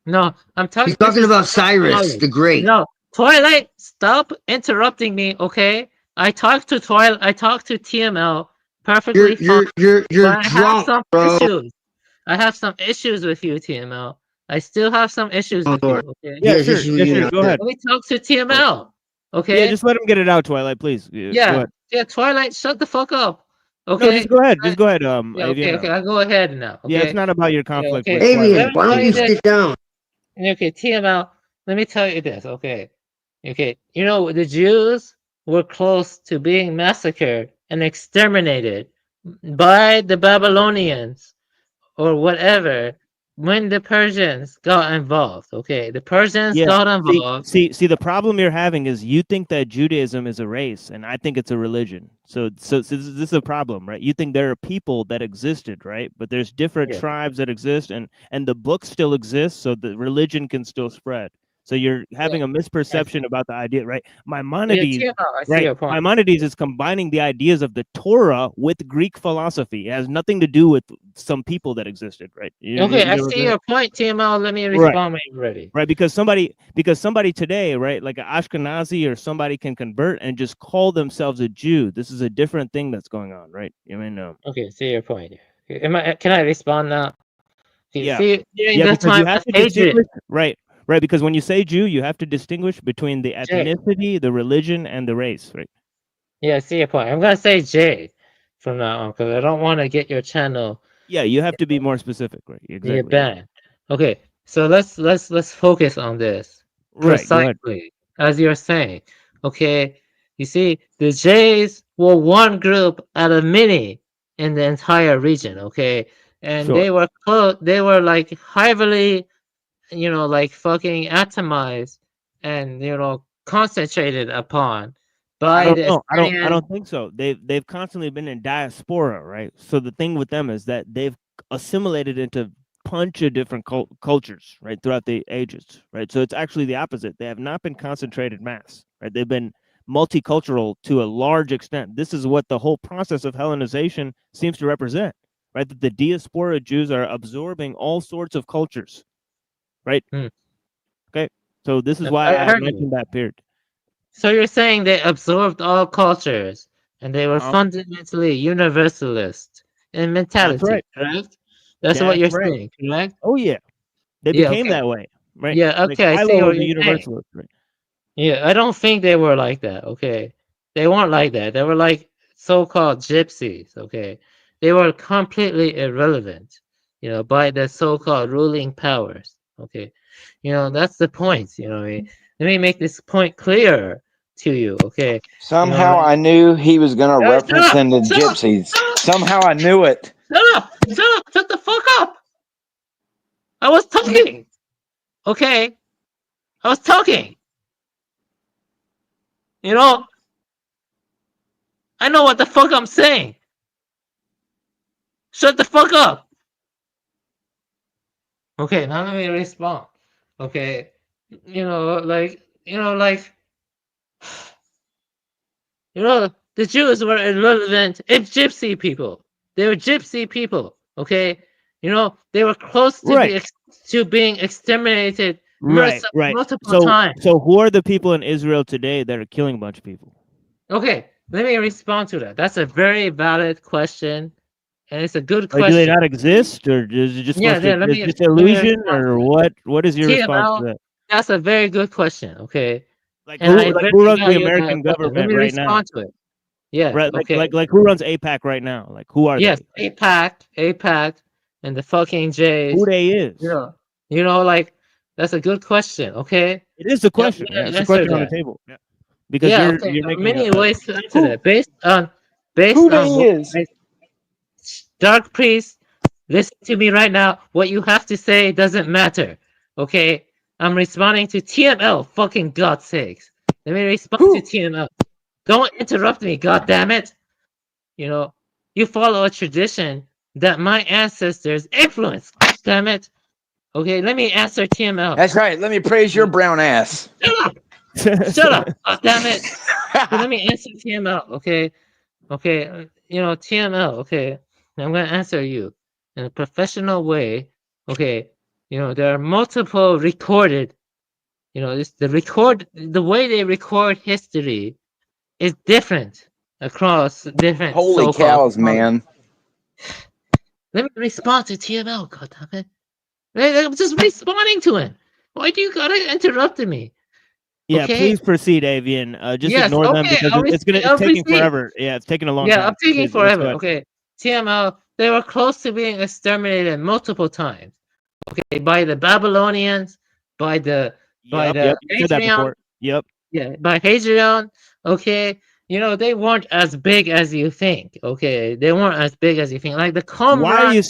No, I'm talking. He's talking about Cyrus the Great. No, Twilight, stop interrupting me, okay? I talked to TML perfectly fine. You're but drunk, I have some bro. issues. I have some issues with you, TML. I still have some issues with you, okay? Yeah, sure. Go ahead. Let me talk to TML, okay? Yeah, just let him get it out, Twilight, please. Yeah, Twilight, shut the fuck up. Okay. No, just go ahead. Just go ahead. Yeah, okay, I'll go ahead now. Okay? Yeah, it's not about your conflict. Okay. With Avian, why don't you sit down? Okay, TML, let me tell you this, okay? Okay, you know, the Jews were close to being massacred and exterminated by the Babylonians or whatever when the Persians got involved, okay? The Persians got involved. See, the problem you're having is you think that Judaism is a race, and I think it's a religion. So this is a problem, right? You think there are people that existed, right? But there's different tribes that exist, and the book still exists, so the religion can still spread. So you're having a misperception about the idea, right? Maimonides, Maimonides is combining the ideas of the Torah with Greek philosophy. It has nothing to do with some people that existed, right? I see your point, TML. Let me respond when you're ready. Right, because somebody today, right, like an Ashkenazi or somebody can convert and just call themselves a Jew. This is a different thing that's going on, right? I mean, okay, see your point. Can I respond now? Okay, yeah, see, because you have to distinguish, right. Right, because when you say Jew, you have to distinguish between the ethnicity, the religion, and the race, right? Yeah, I see your point. I'm gonna say J from now on because I don't want to get your channel. Yeah, you have to be more specific, right? Exactly. You're banned. Okay, so let's focus on this precisely as you're saying. Okay, you see, the Jays were one group out of many in the entire region. Okay, and they were like heavily, you know, like fucking atomized and, you know, concentrated upon by I don't think so. They've constantly been in diaspora, right? So the thing with them is that they've assimilated into a bunch of different cultures, right, throughout the ages, right? So it's actually the opposite. They have not been concentrated mass, right? They've been multicultural to a large extent. This is what the whole process of Hellenization seems to represent, right? That the diaspora Jews are absorbing all sorts of cultures. Right. Okay. So this is why I mentioned that period. So you're saying they absorbed all cultures and they were fundamentally universalist in mentality, correct? That's what you're saying, correct? Oh yeah, they became that way, right? Yeah. Okay. I see what you're saying. Right? Yeah, I don't think they were like that. Okay, they weren't like that. They were like so-called gypsies. Okay, they were completely irrelevant, you know, by the so-called ruling powers. Okay, you know, that's the point. You know, let me make this point clear to you. Okay. Somehow I knew he was going to represent the gypsies. Somehow I knew it. Shut the fuck up. I was talking. Okay. I was talking. You know, I know what the fuck I'm saying. Shut the fuck up. Okay, now let me respond. Okay, you know, the Jews were irrelevant. It's gypsy people. They were gypsy people. Okay, you know, they were close to to being exterminated multiple times. So who are the people in Israel today that are killing a bunch of people? Okay, let me respond to that. That's a very valid question. And it's a good question. Do they not exist, or is it just just illusion, or what? What is your response to that? That's a very good question. Okay, like who runs the American government right now? Let me respond to it. Yeah, right. Okay. Like who runs APAC right now? Like who are they? Yes, APAC, and the fucking Jays. Who they is? You know, like that's a good question. Okay, it is a question. It's a question on the table. Yeah, because you're making many ways to answer that based on who they is. Dark Priest, Listen to me right now. What you have to say doesn't matter. Okay? I'm responding to TML, fucking God's sakes. Let me respond to TML. Don't interrupt me, goddammit. You know, you follow a tradition that my ancestors influenced. Damn it. Okay, let me answer TML. That's right. Let me praise your brown ass. Shut up. Shut up. Oh, damn it. So let me answer TML. Okay. Okay. You know, TML. Okay. I'm going to answer you in a professional way. Okay. You know, there are multiple recorded, you know, the way they record history is different across different. Holy cows, man. Let me respond to TML, goddammit. I'm just responding to him. Why do you gotta interrupt me? Yeah, Okay? please proceed, Avian. Just Yes, ignore them okay, because it's taking forever. Yeah, it's taking a long time. Yeah, I'm taking Please, let's go forever. ahead. Okay. TML, they were close to being exterminated multiple times. Okay, by the Babylonians, by the Yep, you said that before. Yep. Yeah, by Hadrian. Okay. You know, they weren't as big as you think. Okay. They weren't as big as you think. Like the Qumran. Why are you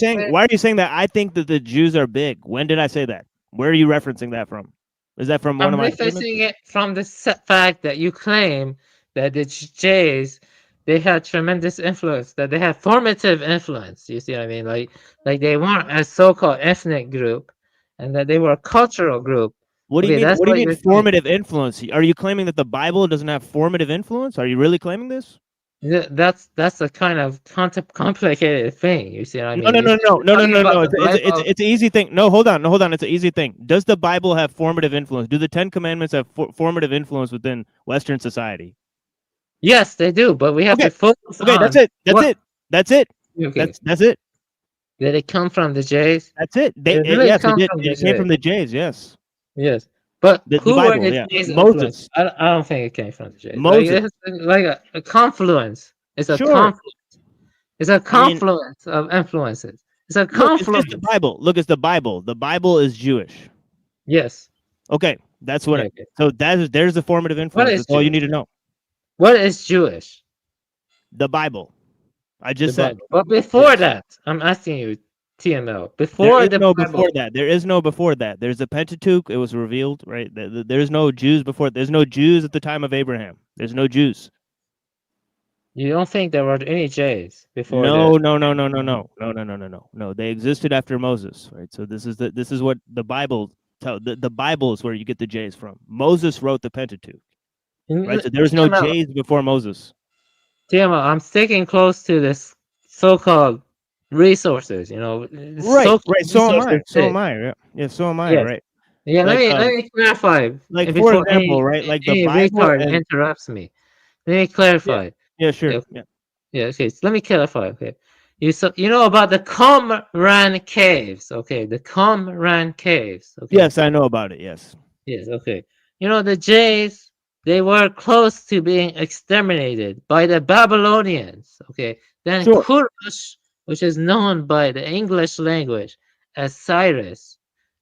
saying that I think that the Jews are big? When did I say that? Where are you referencing that from? Is that from one of my statements? I'm referencing it from the fact that you claim that the Jays, they had tremendous influence, that they had formative influence. You see what I mean? Like they weren't a so-called ethnic group, and that they were a cultural group. What do you mean? What do you mean formative influence? Are you claiming that the Bible doesn't have formative influence? Are you really claiming this? That's a kind of complicated thing. You see what I mean? No. It's an easy thing. No, hold on. It's an easy thing. Does the Bible have formative influence? Do the 10 Commandments have formative influence within Western society? Yes, they do. But we have to focus on. Okay, that's it. That's it. Okay. That's it. Did it come from the Jays? That's it. Yes, it did. It came from the Jays. Yes. Yes. But who Bible, were the Jays? Moses. I don't think it came from the Jays. Moses. Like a confluence. It's a confluence. It's a confluence of influences. It's a confluence. It's the Bible. Look, it's the Bible. The Bible is Jewish. Yes. Okay, that's what. Okay. So there's the formative influence. That's all you need to know. What is Jewish? The Bible. I just said. But before that, I'm asking you, TML. Before that. There is no before that. There's the Pentateuch. It was revealed, right? There's no Jews before. There's no Jews at the time of Abraham. There's no Jews. You don't think there were any Jays before? No. They existed after Moses, right? So this is what the Bible the Bible is where you get the Jays from. Moses wrote the Pentateuch, right? So there's no Jays before Moses. TML, I'm sticking close to this so-called resources, you know. Right. So am I. Yeah. So am I. Yes. Right. Yeah. Like, let me clarify. Like for example, right? Like the Bible interrupts me. Let me clarify. Yeah, sure. Yeah. Okay. So let me clarify. Okay. You know about the Qumran caves? Okay. The Qumran caves. Okay. Yes, I know about it. Yes. Yes. Okay. You know the Jays. They were close to being exterminated by the Babylonians. Okay. Then Kurush, which is known by the English language as Cyrus,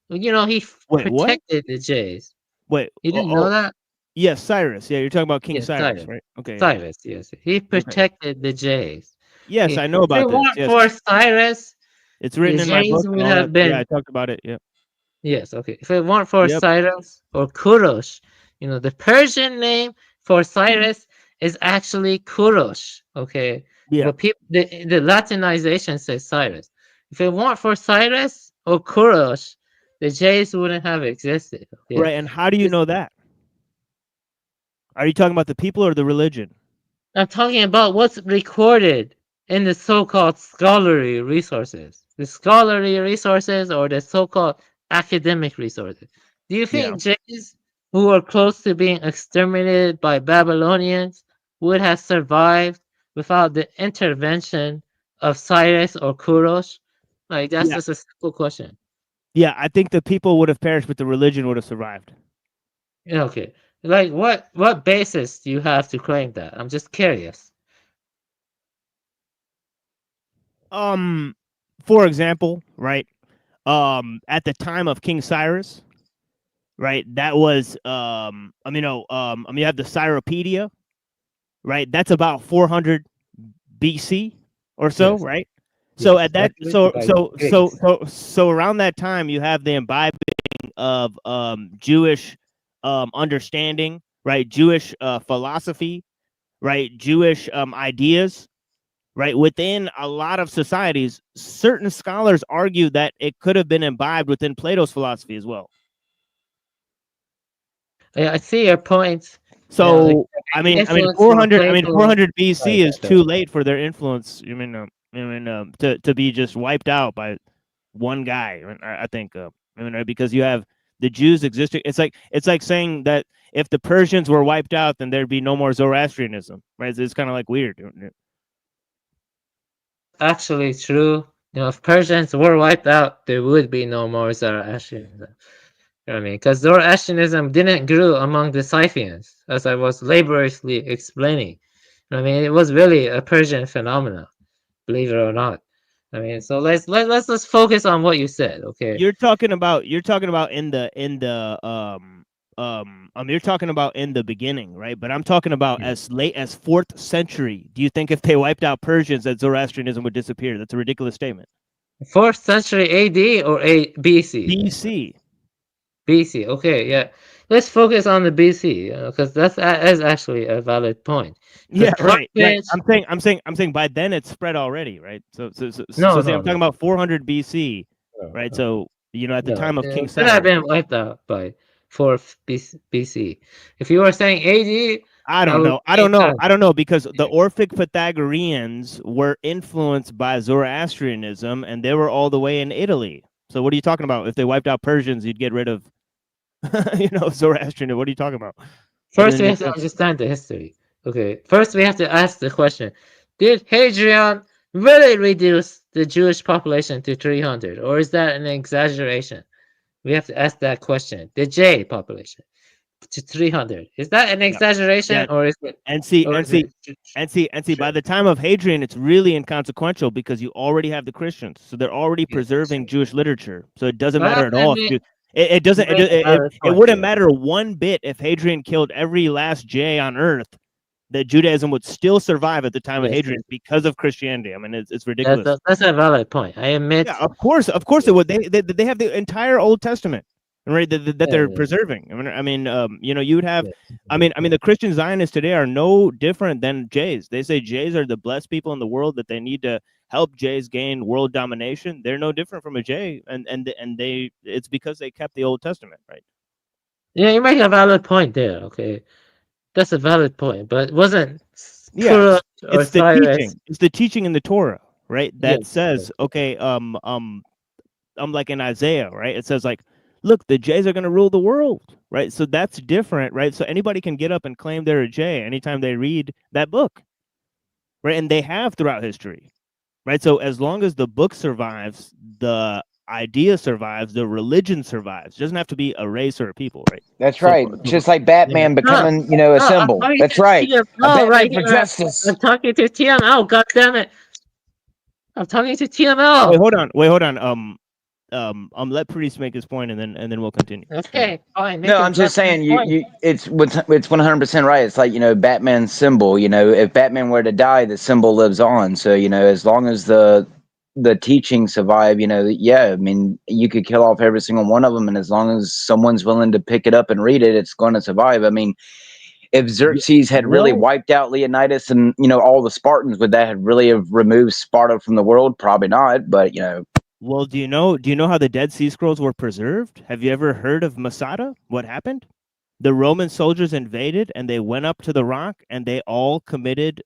you know, he protected the Jays. Wait. You didn't know that? Yes, Cyrus. Yeah, you're talking about King Cyrus, right? Okay. Cyrus, yes. He protected the Jays. Yes, I know about this. If it weren't for Cyrus, it's written in my book. Would have been... Yeah, I talked about it. Yeah. Yes, okay. If it weren't for Cyrus or Kurosh, you know, the Persian name for Cyrus is actually Kurosh. Okay. Yeah. But the Latinization says Cyrus. If it weren't for Cyrus or Kurosh, the Jays wouldn't have existed. Okay? Right. And how do you know that? Are you talking about the people or the religion? I'm talking about what's recorded in the so-called scholarly resources. The scholarly resources or the so-called academic resources. Do you think Jays who were close to being exterminated by Babylonians would have survived without the intervention of Cyrus or Kurosh? Like, that's just a simple question. Yeah, I think the people would have perished, but the religion would have survived. Okay. Like, what basis do you have to claim that? I'm just curious. For example, right? At the time of King Cyrus, right? That was you have the Cyropedia, right? That's about 400 BC or so, right? So at that, so around that time, you have the imbibing of Jewish understanding, right? Jewish philosophy, right? Jewish ideas, right? Within a lot of societies, certain scholars argue that it could have been imbibed within Plato's philosophy as well. Yeah, I see your point. So I mean 400 BC is too late for their influence. To be just wiped out by one guy. I think because you have the Jews existing. It's like saying that if the Persians were wiped out, then there'd be no more Zoroastrianism, right? It's kind of like weird. Actually true. If Persians were wiped out, there would be no more Zoroastrianism. You know what I mean? Because Zoroastrianism didn't grow among the Scythians, as I was laboriously explaining. You know what I mean? It was really a Persian phenomenon, believe it or not. I mean, so let's focus on what you said, okay? You're talking about in the you're talking about in the beginning, right? But I'm talking about as late as 4th century. Do you think if they wiped out Persians that Zoroastrianism would disappear? That's a ridiculous statement. 4th century AD or BC? BC. Okay, yeah. Let's focus on the BC because that is actually a valid point. Yeah, right. I'm saying by then it's spread already, right? I'm talking about 400 BC, right? So at the time of King Saturn, could have been wiped out by 4th BC. If you were saying AD, I don't know because the Orphic Pythagoreans were influenced by Zoroastrianism, and they were all the way in Italy. So what are you talking about? If they wiped out Persians, you'd get rid of, Zoroastrianism. What are you talking about? First, we have to understand the history. Okay. First, we have to ask the question: did Hadrian really reduce the Jewish population to 300, or is that an exaggeration? We have to ask that question. The J population to 300. Is that an exaggeration, or is it? And see, by the time of Hadrian, it's really inconsequential because you already have the Christians, so they're already preserving Jewish literature. So it doesn't matter at all. It doesn't. It wouldn't matter one bit if Hadrian killed every last J on Earth. That Judaism would still survive at the time of Hadrian because of Christianity. I mean, it's ridiculous. That's a valid point. I admit. Yeah, of course it would. They have the entire Old Testament, right? That they're preserving. You would have. I mean, the Christian Zionists today are no different than Jays. They say Jays are the blessed people in the world that they need to help Jays gain world domination. They're no different from a Jay, and it's because they kept the Old Testament, right? Yeah, you make a valid point there. Okay, that's a valid point, but it wasn't. Yeah, it's the teaching. It's the teaching in the Torah, right? That says, okay, like in Isaiah, right? It says like, look, the Jays are going to rule the world, right? So that's different, right? So anybody can get up and claim they're a Jay anytime they read that book, right? And they have throughout history, right? So as long as the book survives, the idea survives, the religion survives. It doesn't have to be a race or a people, right? That's right. Just like Batman becoming, a symbol. That's right. Right for justice. I'm talking to TML. God damn it! I'm talking to TML. Wait, hold on. Let Priest make his point, and then we'll continue. Okay, fine. No, I'm just saying it's 100% right. It's like Batman's symbol. If Batman were to die, the symbol lives on. So as long as the teaching survive, you could kill off every single one of them, and as long as someone's willing to pick it up and read it, it's going to survive. I mean, if Xerxes had really wiped out Leonidas and all the Spartans, would that have really removed Sparta from the world? Probably not, but Well, do you know how the Dead Sea Scrolls were preserved? Have you ever heard of Masada? What happened? The Roman soldiers invaded and they went up to the rock and they all committed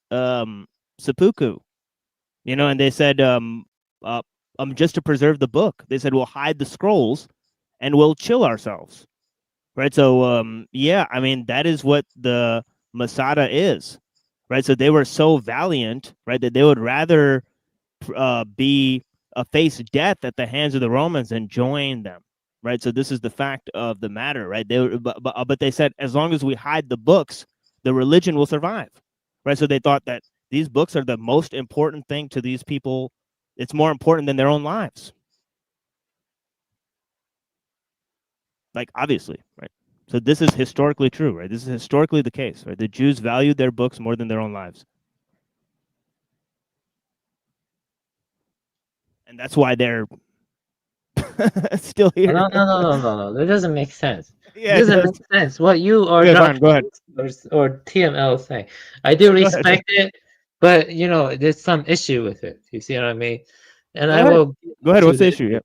seppuku. And they said just to preserve the book. They said we'll hide the scrolls and we'll chill ourselves. Right? So that is what the Masada is. Right? So they were so valiant, right, that they would rather face death at the hands of the Romans and join them, right? So this is the fact of the matter, right? But they said as long as we hide the books, the religion will survive, right? So they thought that these books are the most important thing to these people. It's more important than their own lives. Like, obviously, right? So this is historically true, right? This is historically the case, right? The Jews valued their books more than their own lives. and that's why they're still here. No. That doesn't make sense. Yeah, it doesn't make sense. What you are fine, go ahead. Or TML saying. I do respect it, but you know, there's some issue with it. You see what I mean? And I will go ahead. What's the issue? Yeah.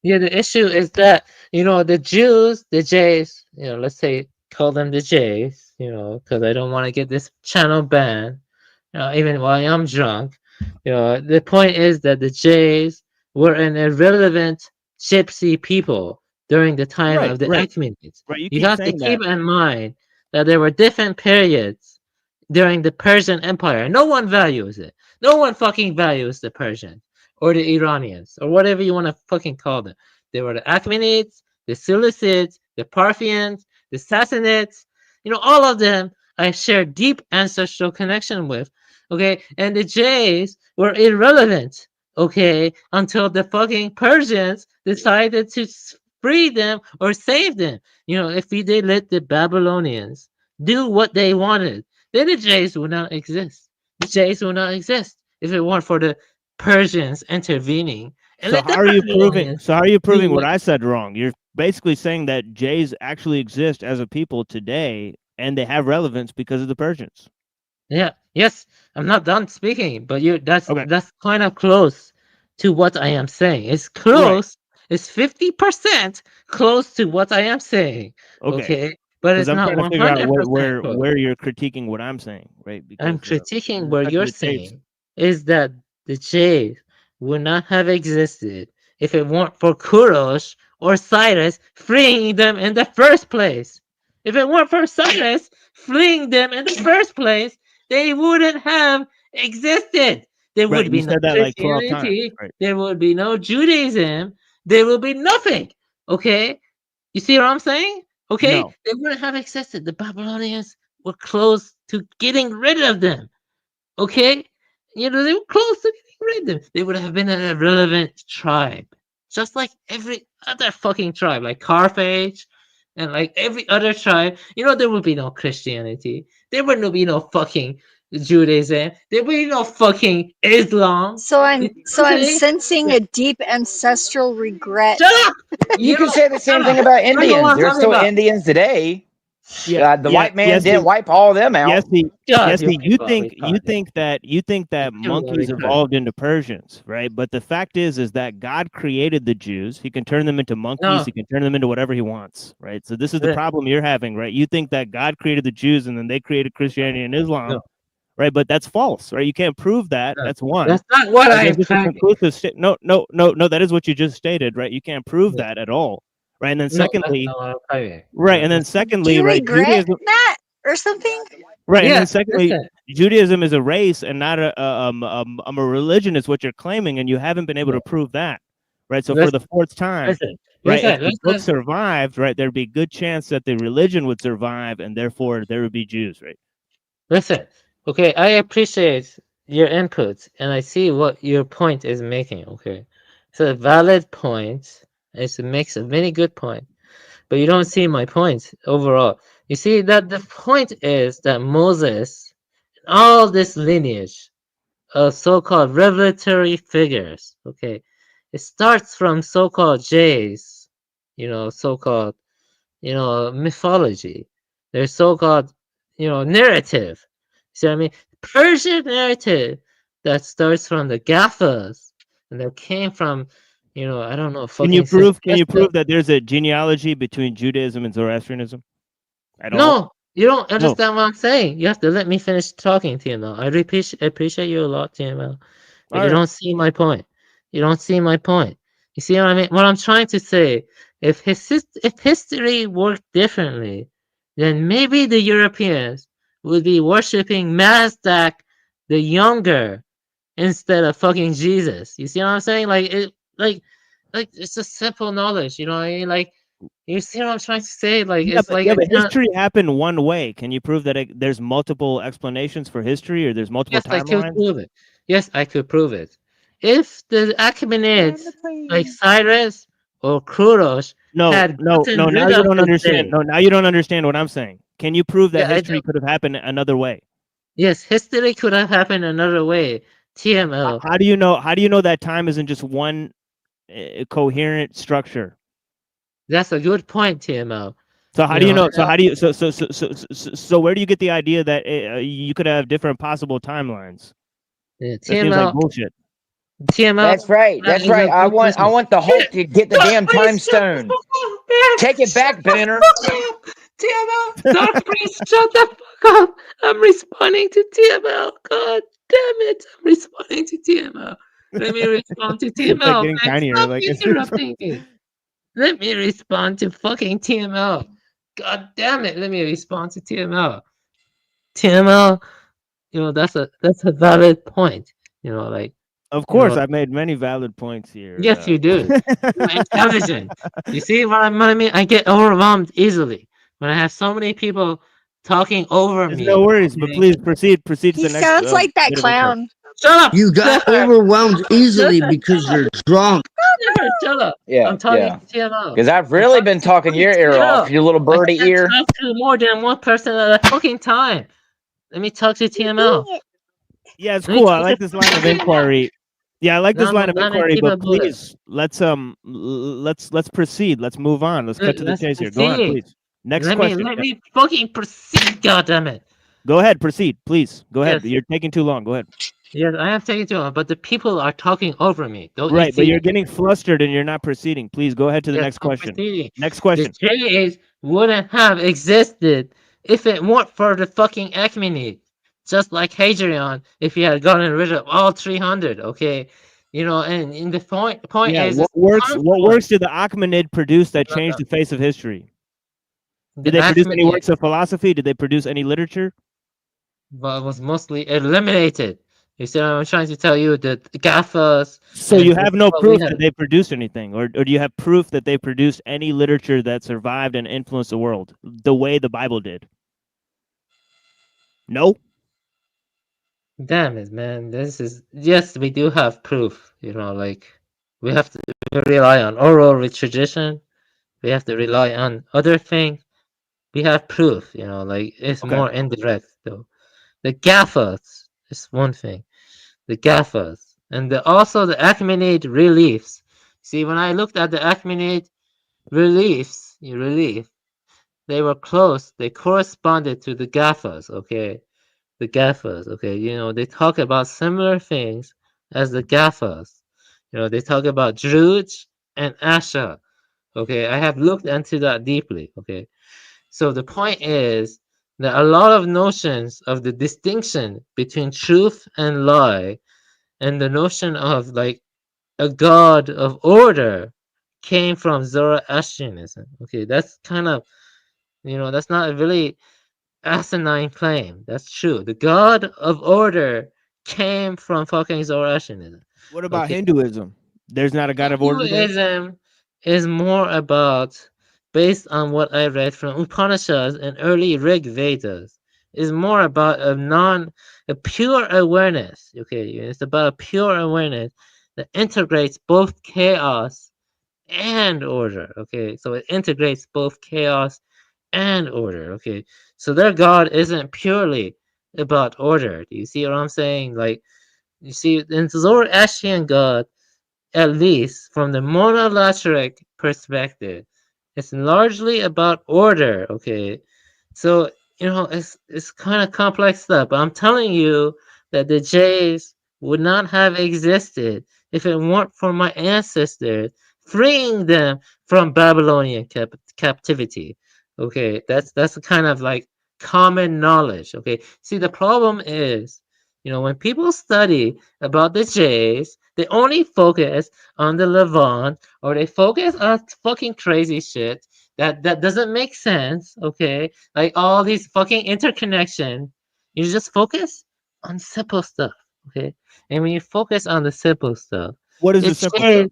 Yeah, the issue is that, you know, the Jews, the Jays, you know, let's say call them the Jays, you know, because I don't want to get this channel banned, you know, even while I'm drunk. You know, the point is that the Jays were an irrelevant gypsy people during the time of the Achaemenids. Right, you have to keep in mind that there were different periods during the Persian Empire. No one values it. No one fucking values the Persians or the Iranians or whatever you want to fucking call them. They were the Achaemenids, the Seleucids, the Parthians, the Sassanids. You know, all of them I share deep ancestral connection with. Okay, and the Jays were irrelevant. Okay, until the fucking Persians decided to free them or save them. You know, if they let the Babylonians do what they wanted, then the Jays would not exist. The Jays would not exist if it weren't for the Persians intervening. And So how are you proving? So how are you proving what I said wrong? You're basically saying that Jays actually exist as a people today, and they have relevance because of the Persians. Yeah. Yes. I'm not done speaking, but that's kind of close to what I am saying. It's close. It's 50% close to what I am saying. Okay. But it's I'm not trying to figure out 100% where you're critiquing what I'm saying, right? Because, I'm critiquing what you're saying is that the Jays would not have existed if it weren't for Kurosh or Cyrus freeing them in the first place. If it weren't for Cyrus freeing them in the first place, they wouldn't have existed. There would be no Christianity. There would be no Judaism. There will be nothing. Okay? You see what I'm saying? Okay? No. They wouldn't have existed. The Babylonians were close to getting rid of them. Okay? You know, they were close to getting rid of them. They would have been an irrelevant tribe. Just like every other fucking tribe, like Carthage and like every other tribe. You know, there would be no Christianity. There would be no fucking Judaism. There would be no fucking Islam. So I'm sensing a deep ancestral regret. Shut up! You can say the same thing about Indians. There's still Indians today. The white man didn't wipe all of them out. You think that monkeys evolved into Persians, right? But the fact is that God created the Jews. He can turn them into monkeys. He can turn them into whatever he wants, right? So this is the problem you're having, right? You think that God created the Jews and then they created Christianity and Islam, right? But that's false, right? You can't prove that. That's one. That's not what I'm saying. No. That is what you just stated, right? You can't prove that at all. Right, and then secondly, Do you regret that or something? Right, and then secondly, Judaism is a race and not a religion, is what you're claiming, and you haven't been able to prove that. Right, so for the fourth time, if the book survived, right, there'd be a good chance that the religion would survive, and therefore there would be Jews, right? Listen, okay, I appreciate your input, and I see what your point is making. Okay, it's a valid point. It makes a very good point, but you don't see my point overall. You see that the point is that Moses, all this lineage of so-called revelatory figures, okay, it starts from so-called Jays, you know, so-called, you know, mythology. There's so-called, you know, narrative. See what I mean? Persian narrative that starts from the Gathas and that came from, you know, I don't know. Can you prove that there's a genealogy between Judaism and Zoroastrianism? No, you don't understand what I'm saying. You have to let me finish talking, TML. I appreciate you a lot, TML. But you don't see my point. You don't see my point. You see what I mean? What I'm trying to say, if history worked differently, then maybe the Europeans would be worshiping Mazdak the Younger instead of fucking Jesus. You see what I'm saying? Like it's just simple knowledge, you know what I mean? Like, you see what I'm trying to say? Like, but history happened one way. Can you prove that there's multiple explanations for history, or there's multiple timelines? I could prove it. Yes, I could prove it. If the Achaemenids, like Cyrus or Kurosh, now you don't understand. No, now you don't understand what I'm saying. Can you prove that history could have happened another way? Yes, history could have happened another way TMO. How do you know? How do you know that time isn't just one coherent structure? That's a good point, TMO. So how do you know? So how do you? So where do you get the idea that you could have different possible timelines? Yeah, that seems like bullshit. TMO. That's right. That's right. I want the Hulk to get the damn time stone. Take it back, Banner. TMO. Dark Priest, shut the fuck up. I'm responding to TMO. God damn it. I'm responding to TMO. Let me respond to TMO. Like getting man. tinier. Stop Like interrupting me. Let me respond to fucking TMO. God damn it. Let me respond to TMO. TMO, that's a valid point. Like, of course, I've made many valid points here. Yes, you do. You're intelligent. You see what I mean? I get overwhelmed easily when I have so many people talking over me. No worries, but please proceed to He the next. sounds like that clown. Shut up. You got overwhelmed easily because you're drunk. Shut up. Yeah, I'm talking to TMO. Because I've really been talking your ear off, you little birdie I ear. can't talk to more than one person at a fucking time. Let me talk to TMO. Yeah, it's cool. I like this line of inquiry. Yeah, I like this line of inquiry, but please let's proceed. Let's move on. Let's cut to the chase here. Go on, please. Next question. Let me fucking proceed. God damn it. Go ahead, proceed, please. Go ahead. You're taking too long. Go ahead. Yes, I am taking too long, but the people are talking over me. Right, but you're getting flustered and you're not proceeding. Please go ahead to the next question. Next question. The J's wouldn't have existed if it weren't for the fucking Achaemenid. Just like Hadrian, if he had gotten rid of all 300, okay? And in the point is... What works did the Achaemenid produce that changed the face of history? Did they produce any works of philosophy? Did they produce any literature? Well, it was mostly eliminated. You see what I'm trying to tell you? The Gathas... So you have no proof that they produced anything? Or do you have proof that they produced any literature that survived and influenced the world the way the Bible did? No? Damn it, man. Yes, we do have proof. Like, we have to rely on oral tradition. We have to rely on other things. We have proof, like, it's more indirect, though. The Gathas is one thing. The Gathas. And also the Achaemenid reliefs. See, when I looked at the Achaemenid reliefs, they were close. They corresponded to the Gathas, okay? The Gathas, okay? They talk about similar things as the Gathas. They talk about Druj and Asha. Okay, I have looked into that deeply. Okay, so the point is that a lot of notions of the distinction between truth and lie, and the notion of like a god of order, came from Zoroastrianism. Okay, that's kind of, that's not a really asinine claim. That's true. The god of order came from fucking Zoroastrianism. What about Hinduism? There's not a god of order there? Hinduism is more about, based on what I read from Upanishads and early Rig Vedas, is more about a pure awareness. Okay, it's about a pure awareness that integrates both chaos and order. Okay, so it integrates both chaos and order. Okay, so their god isn't purely about order. Do you see what I'm saying? Like, you see, in Zoroastrian god, at least from the monolatric perspective, it's largely about order. Okay, so it's kind of complex stuff, but I'm telling you that the Jays would not have existed if it weren't for my ancestors freeing them from Babylonian captivity. Okay, that's kind of like common knowledge. Okay, see, the problem is, when people study about the Jays, they only focus on the Levant, or they focus on fucking crazy shit that doesn't make sense. Okay, like all these fucking interconnection. You just focus on simple stuff. Okay, and when you focus on the simple stuff, what is the simple stuff?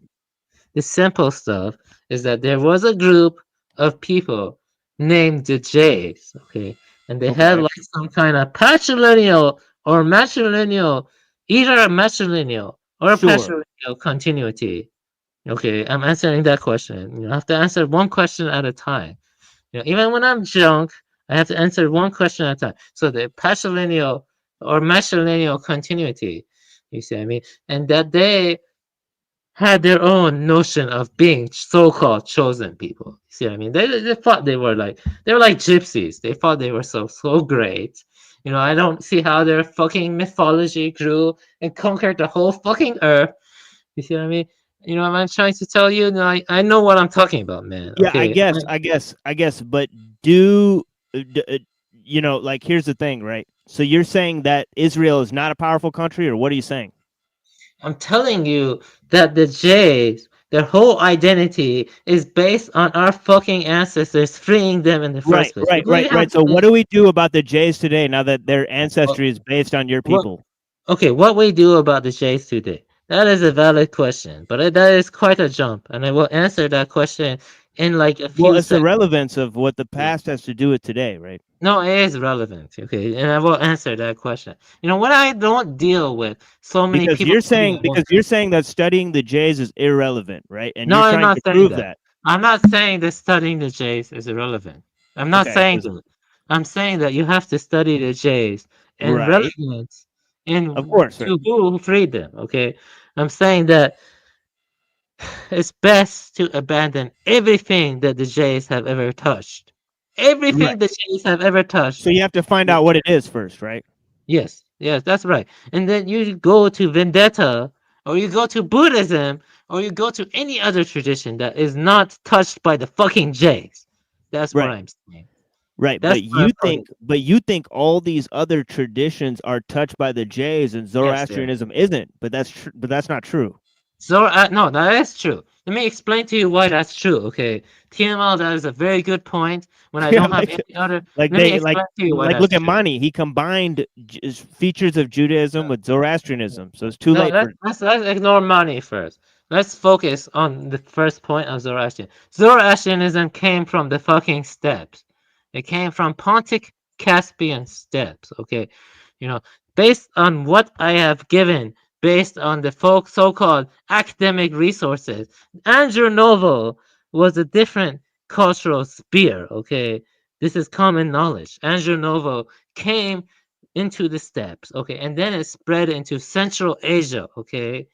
The simple stuff is that there was a group of people named the Jays. Okay, and they had like some kind of patrilineal or matrilineal, either a matrilineal or a patrilineal continuity. Okay, I'm answering that question. I have to answer one question at a time. Even when I'm drunk, I have to answer one question at a time. So the patrilineal or matrilineal continuity, You see what I mean? And that they had their own notion of being so-called chosen people. You see what I mean? They thought they were like gypsies. They thought they were so great. You know, I don't see how their fucking mythology grew and conquered the whole fucking earth. You see what I mean? You know what I'm trying to tell you? No, I know what I'm talking about, man. Yeah, Okay. I guess. But you know, like, here's the thing, right? So you're saying that Israel is not a powerful country, or what are you saying? I'm telling you that the Jays, their whole identity is based on our fucking ancestors freeing them in the first place. Right. So what do we do about the Jays today now that their ancestry is based on your people? What we do about the Jays today? That is a valid question, but that is quite a jump, and I will answer that question in like a few Well, it's the seconds. relevance of what the past has to do with today, right? No, it is relevant, okay, and I will answer that question. You know what I don't deal with so many Because people. you're saying that studying the Jays is irrelevant, right? And No, you're I'm trying not to saying prove that. that. I'm not saying that studying the Jays is irrelevant. I'm not Okay, saying that. I'm saying that you have to study the Jays and Right. relevance in Of course, to who freed them. Okay, I'm saying that it's best to abandon everything that the Jays have ever touched. Everything Right. the Jays have ever touched. So you have to find out what it is first, right? Yes, that's right. And then you go to Vendetta, or you go to Buddhism, or you go to any other tradition that is not touched by the fucking Jays. That's what Right. I'm saying. Right, That's but you think all these other traditions are touched by the Jays and Zoroastrianism isn't, but that's not true. No, that is true. Let me explain to you why that's true. Okay, TML, that is a very good point. When I don't have any other, like let me explain to you why that's look at true. Mani. He combined features of Judaism with Zoroastrianism, so it's too late for. Let's ignore money first. Let's focus on the first point of Zoroastrian. Zoroastrianism came from the fucking steppes. It came from Pontic Caspian steppes. Okay, you know, based on what I have given, based on the so-called academic resources, Andrew Novo was a different cultural spear. Okay, this is common knowledge. Andrew Novo came into the steppes, okay, and then it spread into Central Asia, okay.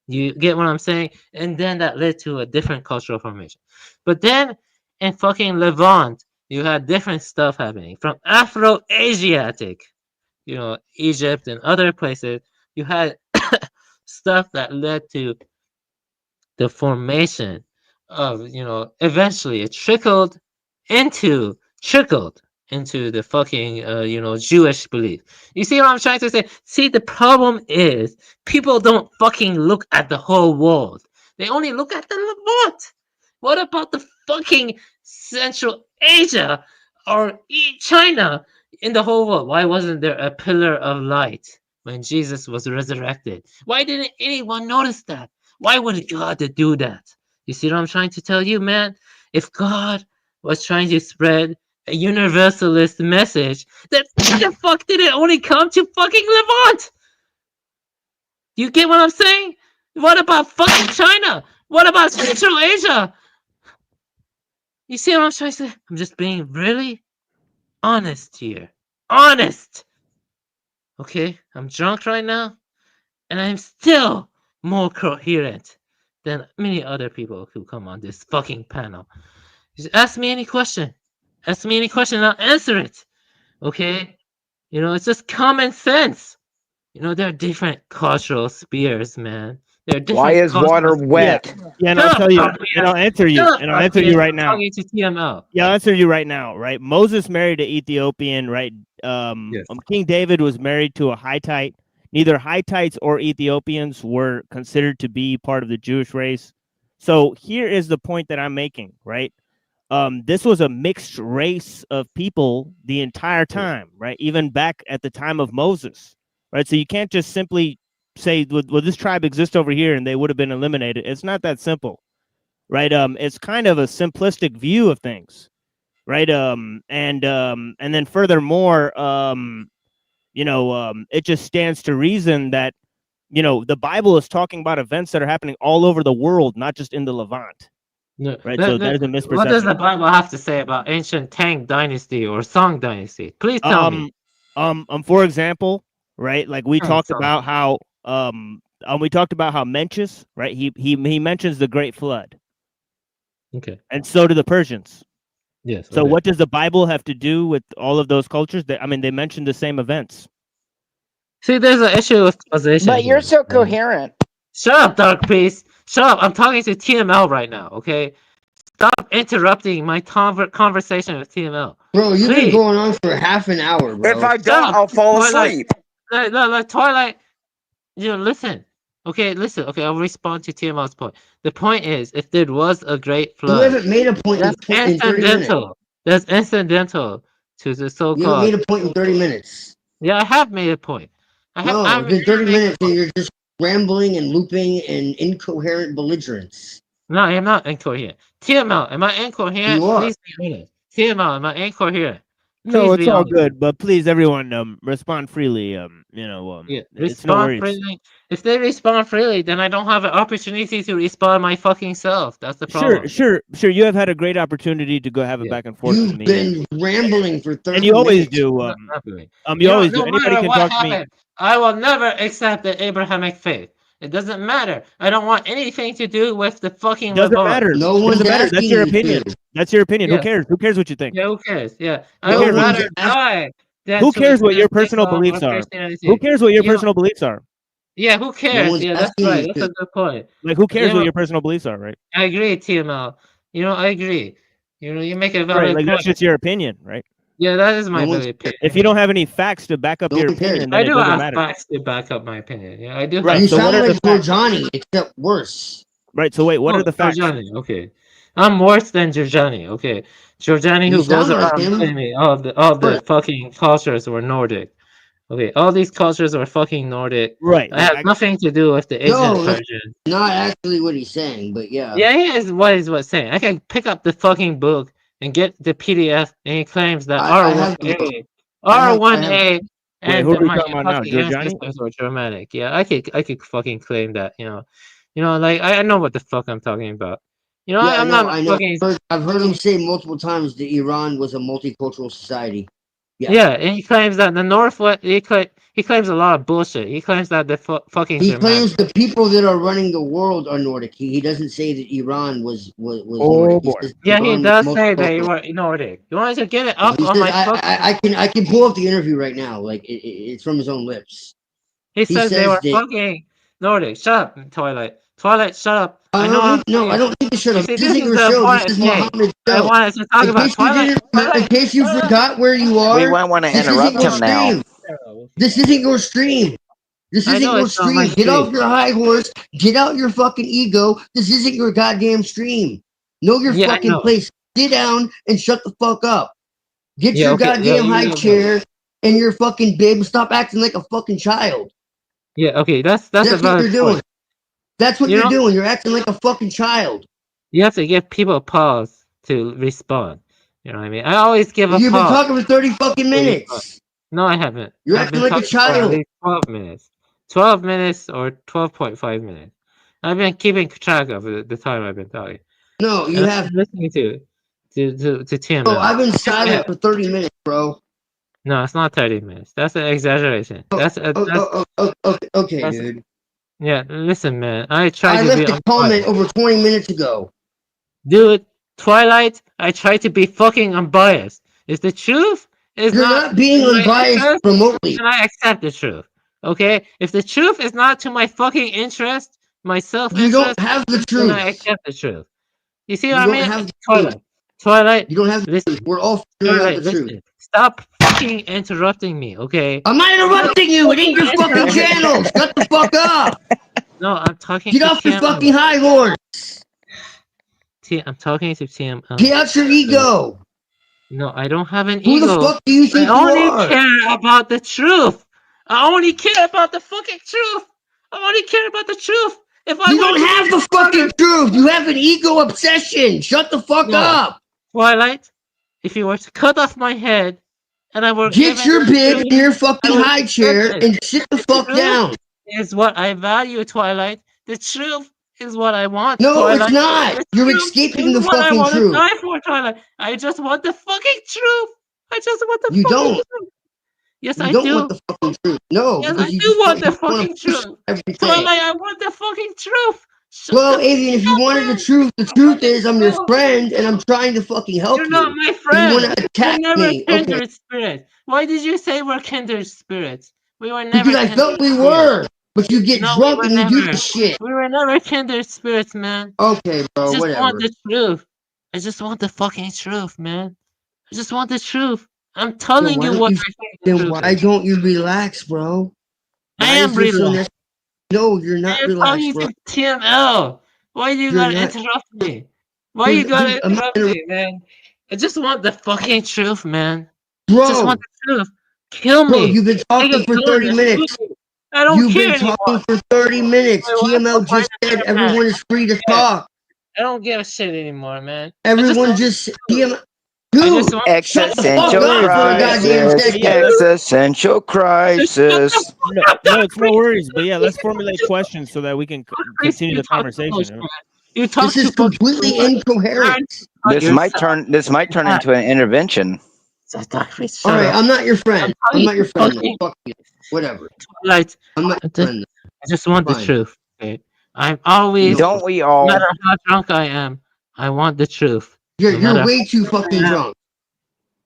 You get what I'm saying? And then that led to a different cultural formation. But then in fucking Levant, you had different stuff happening from Afro-Asiatic, you know, Egypt and other places. You had stuff that led to the formation of, you know, eventually it trickled into the fucking you know, Jewish belief. You see what I'm trying to say? See, the problem is people don't fucking look at the whole world. They only look at the Levant. What about the fucking Central Asia or China in the whole world? Why wasn't there a pillar of light when Jesus was resurrected? Why didn't anyone notice that? Why would God do that? You see what I'm trying to tell you, man? If God was trying to spread a universalist message, then why the fuck did it only come to fucking Levant? You get what I'm saying? What about fucking China? What about Central Asia? You see what I'm trying to say? I'm just being really honest here. Honest! Okay? I'm drunk right now, and I'm still more coherent than many other people who come on this fucking panel. Just ask me any question. Ask me any question and I'll answer it. Okay? You know, it's just common sense. You know, there are different cultural spheres, man. There are different. Why is water wet? Yeah, and I'll tell you, and I'll answer you, right now. TML. Yeah, I'll answer you right now, right? Moses married an Ethiopian, right? King David was married to a Hittite. Neither Hittites or Ethiopians were considered to be part of the Jewish race. So here is the point that I'm making, right? This was a mixed race of people the entire time, right? Even back at the time of Moses, right? So you can't just simply say, well, this tribe exists over here and they would have been eliminated. It's not that simple, right? It's kind of a simplistic view of things, right? And then furthermore, you know, it just stands to reason that, you know, the Bible is talking about events that are happening all over the world, not just in the Levant. No, right, so that is a misperception. What does the Bible have to say about ancient Tang dynasty or Song dynasty? Please tell me. For example, right, like we talked about how we talked about how Mencius, right? He mentions the Great Flood. Okay. And so do the Persians. Yes. So what does the Bible have to do with all of those cultures? They mention the same events. See, there's an issue with causation. But you're so coherent. Shut up, Dark Priest. Shut up. I'm talking to TML right now, okay? Stop interrupting my conversation with TML. Bro, you've been going on for half an hour, bro. If I don't, I'll fall asleep. Like Twilight, listen. Okay, listen. Okay, I'll respond to TML's point. The point is, if there was a great flood, you haven't made a point that's in 30 minutes. That's incidental to the so-called. You haven't made a point in 30 minutes. Yeah, I have made a point. It's been 30 minutes and you're just rambling and looping and incoherent belligerence. No, I am not incoherent. TML, am I incoherent? You are. Please be honest. TML, am I incoherent? No, it's all good, but please, everyone, respond freely. Respond freely. If they respond freely, then I don't have an opportunity to respond my fucking self. That's the problem. Sure. You have had a great opportunity to go have a back and forth with me. You've been rambling for 30 minutes. And you always do. You always do. Anybody can talk to me. I will never accept the Abrahamic faith. It doesn't matter. I don't want anything to do with the fucking. Doesn't matter. No one doesn't matter. That's your opinion. That's your opinion. Yeah. Who cares? Who cares what you think? Yeah, who cares? Yeah, I would rather die. Who cares what your personal beliefs are? Who cares what your personal beliefs are? Yeah, who cares? Yeah, that's right. That's a good point. Like, who cares what your personal beliefs are, right? I agree, TML. I agree. You make a valid point. Like, that's just your opinion, right? Yeah, that is my valid opinion. If you don't have any facts to back up your opinion, then I it do doesn't have matter. facts to back up my opinion. Yeah, I do. Right. You So sound what are like the facts? Giorgiani, except worse. Right. So wait, what are the facts? Giorgiani, okay. I'm worse than Giorgiani. Okay, Giorgiani who goes around telling me all the fucking cultures were Nordic. Okay, all these cultures are fucking Nordic. Right. I have nothing to do with the ancient Persian. Not actually what he's saying, but yeah. Yeah, he is what he's saying. I can pick up the fucking book and get the PDF, and he claims that R1A and my fucking ancestors were Germanic. Yeah, I could fucking claim that. Like I know what the fuck I'm talking about. I'm not fucking. I've heard him say multiple times that Iran was a multicultural society. Yeah, and he claims that the North. He claims a lot of bullshit. He claims that the fucking. He claims the people that are running the world are Nordic. He doesn't say that Iran was Nordic. Boy. He does say that you were Nordic. You want to get it up on my? I can pull up the interview right now. Like it's from his own lips. He says they were fucking Nordic. Shut up, Twilight. Twilight, shut up. I don't need to shut up. This isn't your show. This is Muhammad's show. I wanted to talk about Twilight. In case you forgot where you are, we might want to interrupt him now. This isn't your stream. This isn't your stream. Get off your high horse. Get out your fucking ego. This isn't your goddamn stream. Know your fucking place. Sit down and shut the fuck up. Get your goddamn high chair and your fucking bib. Stop acting like a fucking child. Yeah, okay, that's what you're doing. That's what you're doing. You're acting like a fucking child. You have to give people a pause to respond. You know what I mean? I always give a pause. You've been talking for 30 fucking minutes. No, I haven't. You're acting like a child. 12 minutes. 12 minutes or 12.5 minutes. I've been keeping track of the time I've been talking. No, you have listening to Tim. Oh, I've been silent for 30 minutes, bro. No, it's not 30 minutes. That's an exaggeration. Okay, dude. Yeah, listen, man. I left a comment over 20 minutes ago. Dude, Twilight, I tried to be fucking unbiased. If the truth is not being unbiased remotely, then I accept the truth. Okay? If the truth is not to my fucking interest, my self-interest, you don't have the truth. Then I accept the truth. You see what I mean? Twilight, you don't have the truth. We're all figuring the truth. Stop fucking interrupting me, okay? I'm not interrupting you. It ain't your fucking channel. Shut the fuck up. No, I'm talking. Get off your fucking high horse. I'm talking to Tim. Get out your ego. No, I don't have an ego. Who the fuck do you think you are? I only care about the truth. I only care about the fucking truth. I only care about the truth. If I you don't have the fucking truth. You have an ego obsession. Shut the fuck up. Twilight, if you were to cut off my head and I were get your bib in your fucking high chair and sit the fuck down. Is what I value, Twilight. The truth is what I want. No, Twilight. It's not. You're escaping the fucking truth. I die for, Twilight. I just want the fucking truth. I just want the you fucking don't. truth. Yes, You I don't do. want the fucking truth. No, Yes, because I you do just want the you wanna fucking push truth. everything. Twilight, I want the fucking truth. Shut Well, the Avian, if you wanted the truth is I'm your friend and I'm trying to fucking help You're you. not my You friend. want to attack We're never me? Okay. kindred spirits. Why did you say we're kindred spirits? We were Because never I kindred felt we spirits. were, but you get No, drunk we and were you do never. this shit. We were never kindred spirits, man. Okay, I bro, just want whatever. the truth. I just want the fucking truth, man. I just want the truth. I'm telling you what I think the Then truth why is. don't you relax, bro? I Why am is this so relaxed. No, you're I not am relaxed, talking bro. to TML. Why do you You're gotta not. interrupt me? Why Dude, you gotta I'm not interrupt me, man? I just want the fucking truth, man. I Bro. just want the truth. Kill Bro, me. you've been Take talking a for gun 30 and minutes. shoot me. I don't You've care been anymore. talking for 30 minutes. My wife will TML just find said another everyone man. is free to Yeah. talk. I don't give a shit anymore, man. Everyone just TML. I just Dude, want shut the fuck Existential up for a goddamn crisis. second. Existential crisis. No, it's no worries. But yeah, let's formulate questions so that we can continue the conversation. You talk This is completely incoherent. This might turn into an intervention. All right, I'm not your friend. I'm not your friend. Then. Fuck you. Whatever. Like, I'm not your friend. I just want the Fine. truth. Okay? I'm always, Don't we all? no matter how drunk I am, I want the truth. You're way too fucking drunk.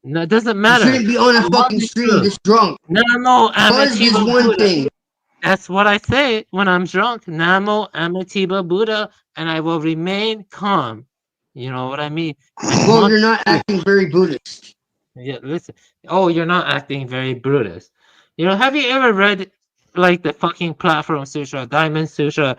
No, it doesn't matter. You shouldn't be on a I want fucking the stream truth. this drunk. Namo Buzz is Amityville one Buddha. thing. That's what I say when I'm drunk. Namo Amityville Buddha, and I will remain calm. You know what I mean? Well, you're not acting very Buddhist. Yeah, listen. Oh, you're not acting very Brutus. You know, have you ever read like the fucking Platform Sutra, Diamond Sutra,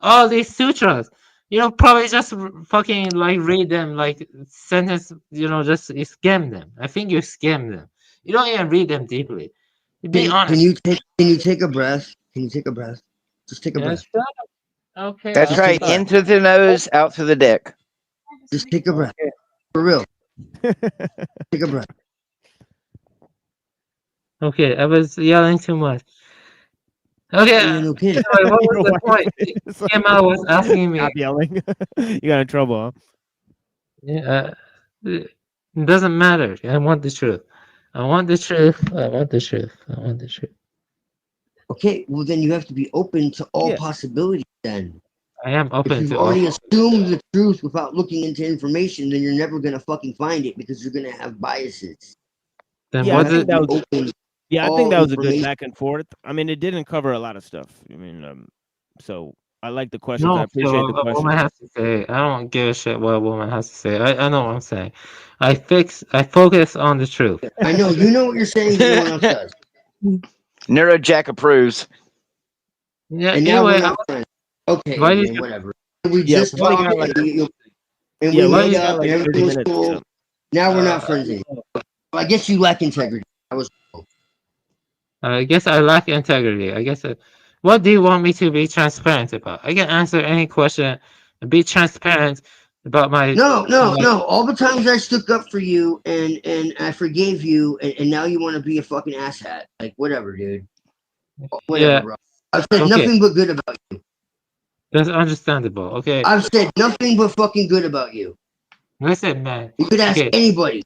all these sutras? You know, probably just fucking like read them like sentence. You know, just you skim them. I think you skim them. You don't even read them deeply. Be honest. Can you take a breath? Can you take a breath? Just take a breath. Sure. Okay. That's right. In through the nose, out through the dick. Just take a breath. For real. Take a breath. Okay, I was yelling too much. Okay. Okay. Sorry, what was the point? Emma was asking me. Stop yelling. You got in trouble, huh? Yeah. It doesn't matter. I want the truth. I want the truth. I want the truth. I want the truth. Okay, well then you have to be open to all possibilities then. I am open if you've to already all. assumed the truth without looking into information, then you're never gonna fucking find it because you're gonna have biases. Then Yeah, what I think that was. Open Yeah, I all think that was a good information. back and forth. I mean, it didn't cover a lot of stuff. I mean, so I like the questions. No, I appreciate the a questions. woman has to say. I don't give a shit what a woman has to say. I know what I'm saying. I focus on the truth. I know. You know what you're saying. You know what I'm saying. Neuro Jack approves. Yeah. And now we're not friends. Okay, Why man, did you- whatever. We Yeah, just we only talked got like- and we Yeah, we only made got up like and 30 everything was minutes or cool. something. Now we're not friends anymore. Well, I guess you lack integrity. I was cool. I guess I lack integrity. I guess. What do you want me to be transparent about? I can answer any question and be transparent about my. No. All the times I stuck up for you and I forgave you, and now you want to be a fucking asshat. Like whatever, dude. Whatever, Yeah. bro. I've said Okay. nothing but good about you. That's understandable. Okay. I've said nothing but fucking good about you. Listen, man. You could ask Okay. anybody.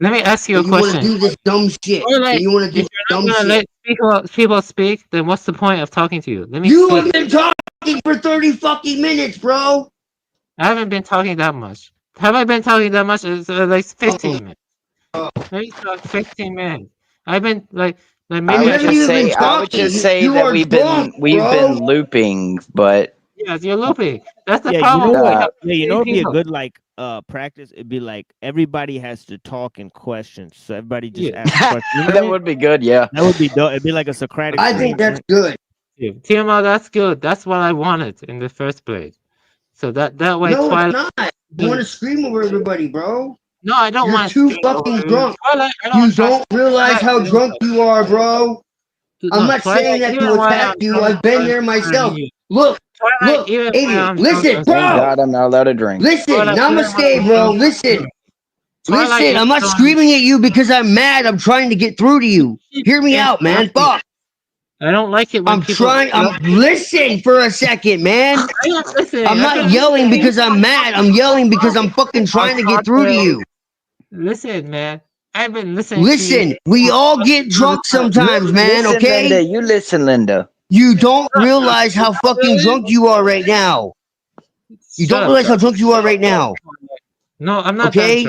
Let me ask you a And you want to question. do this dumb shit. Or like, And you want to do if this you're dumb not gonna shit. let people speak, then what's the point of talking to you? Let me You speak. have been talking for 30 fucking minutes, bro. I haven't been talking that much. Have I been talking that much? It's like 15 minutes. Maybe it's like 15 minutes. I've been like maybe I would just say You that are we've drunk, been bro. looping, but yes, you're looping. That's the Yeah, problem. you know We what? have Yeah, you three know, it'd be a people. good like practice. It'd be like everybody has to talk in questions, so everybody just asks questions. You know what I that mean? would be good. Yeah, That would be dope. It'd be like a Socratic. I think that's good. TMO, that's good. That's what I wanted in the first place. So that way, No, Twilight. it's not. You want to scream over everybody, bro. No, I don't You're want too fucking drunk. Twilight, You don't realize how drunk you are, bro. I'm not saying that to attack you. I've been there myself. Look, Aiden, listen, bro. God, I'm not allowed to drink. Listen, namaste, bro. Listen. Listen, I'm not screaming at you because I'm mad. I'm trying to get through to you. Hear me out, man. Fuck. I don't like it when people. Listen for a second, man. I'm not yelling because I'm mad. I'm yelling because I'm fucking trying to get through to you. Listen, man. I've been listening. Listen, we all get drunk sometimes, man. Listen, Okay, Linda, you listen, Linda. you don't realize how fucking drunk you are right now. You don't realize how drunk you are right now. No, I'm not. Okay,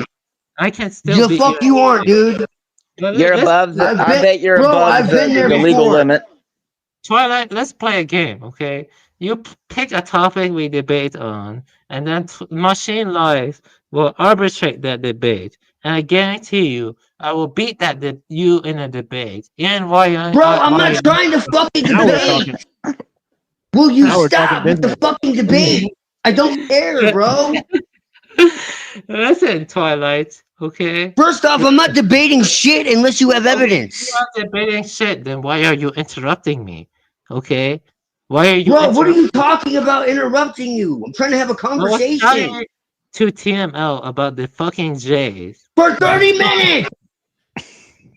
I can still. The fuck you aren't, dude. You're above. I bet you're above the legal limit. Twilight, let's play a game, okay? You pick a topic we debate on, and then machine life will arbitrate that debate. And I guarantee you, I will beat you in a debate. And why? Bro, I'm not trying to fucking debate. Will you stop with the fucking debate? I don't care, bro. Listen, Twilight, okay? First off, I'm not debating shit unless you have evidence. If you're not debating shit, then why are you interrupting me? Okay? Why are you Bro, what are you talking about interrupting you? I'm trying to have a conversation. To TML about the fucking J's. For 30 minutes!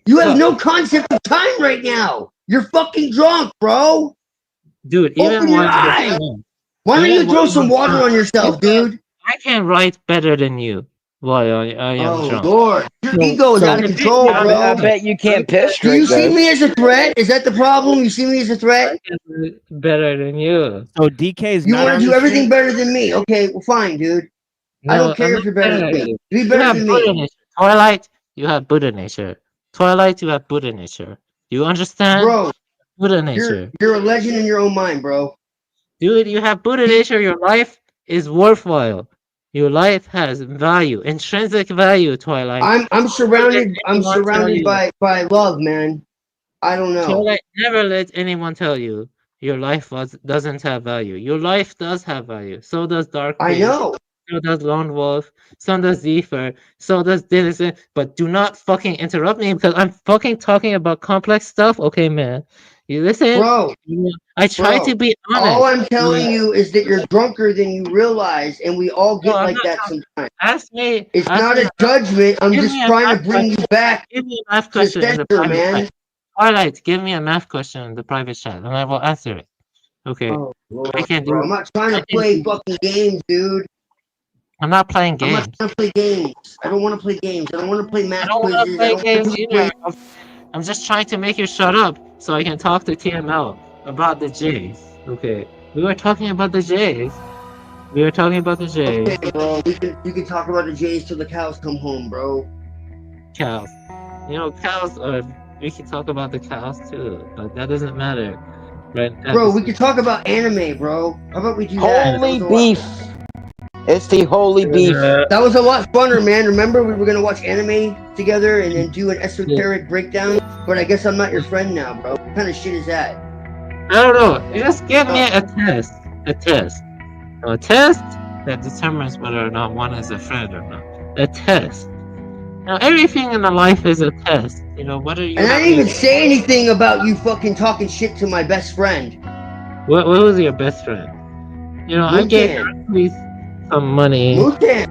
You have no concept of time right now. You're fucking drunk, bro. Dude, open your eyes. Why don't you throw some water on yourself, dude? I can write better than you. Why I am drunk. Lord, your ego is out of control, bro. I bet you can't piss straight. Do you see me as a threat? Is that the problem? You see me as a threat? Better than you. So DK's you want to do everything better than me? Okay, well, fine, dude. I don't care if you're better than me. Be better than me. Twilight, you have Buddha nature. Twilight, you have Buddha nature. You understand? Bro, Buddha nature. You're a legend in your own mind, bro. Dude, you have Buddha nature. Your life is worthwhile. Your life has value, intrinsic value, Twilight. I'm surrounded by love, man. I don't know. Twilight, never let anyone tell you your life doesn't have value. Your life does have value. So does Dark Beast. I know. So does Lone Wolf. So does Zephyr. So does Denizen. But do not fucking interrupt me because I'm fucking talking about complex stuff. Okay, man. You listen? Bro. I try to be honest. All I'm telling you is that you're drunker than you realize, and we all get like that sometimes. Ask me. It's not a judgment. I'm just trying to bring you back. Give me a math question in the private chat. Twilight, give me a math question in the private chat, and I will answer it. Okay. Oh, Lord, I can't do I'm not trying to play fucking games, dude. I'm not playing games. I'm not trying to play games. I don't want to play games. I don't want to play math quizzes. I don't want to play games either. I'm just trying to make you shut up so I can talk to TML about the J's. Okay. We were talking about the J's. Okay, bro. You can talk about the J's till the cows come home, bro. Cows. You know, cows are... We can talk about the cows too, but that doesn't matter. Right? Bro, we can talk about anime, bro. How about we do that? Holy beef. It's the holy beef. That was a lot funner, man. Remember, we were gonna watch anime together and then do an esoteric breakdown. But I guess I'm not your friend now, bro. What kind of shit is that? I don't know. Just give me a test. A test that determines whether or not one is a friend or not. A test. Now, everything in the life is a test. You know, whether you. And I didn't even say anything about you fucking talking shit to my best friend. What was your best friend? You know, I gave her some money. Moontan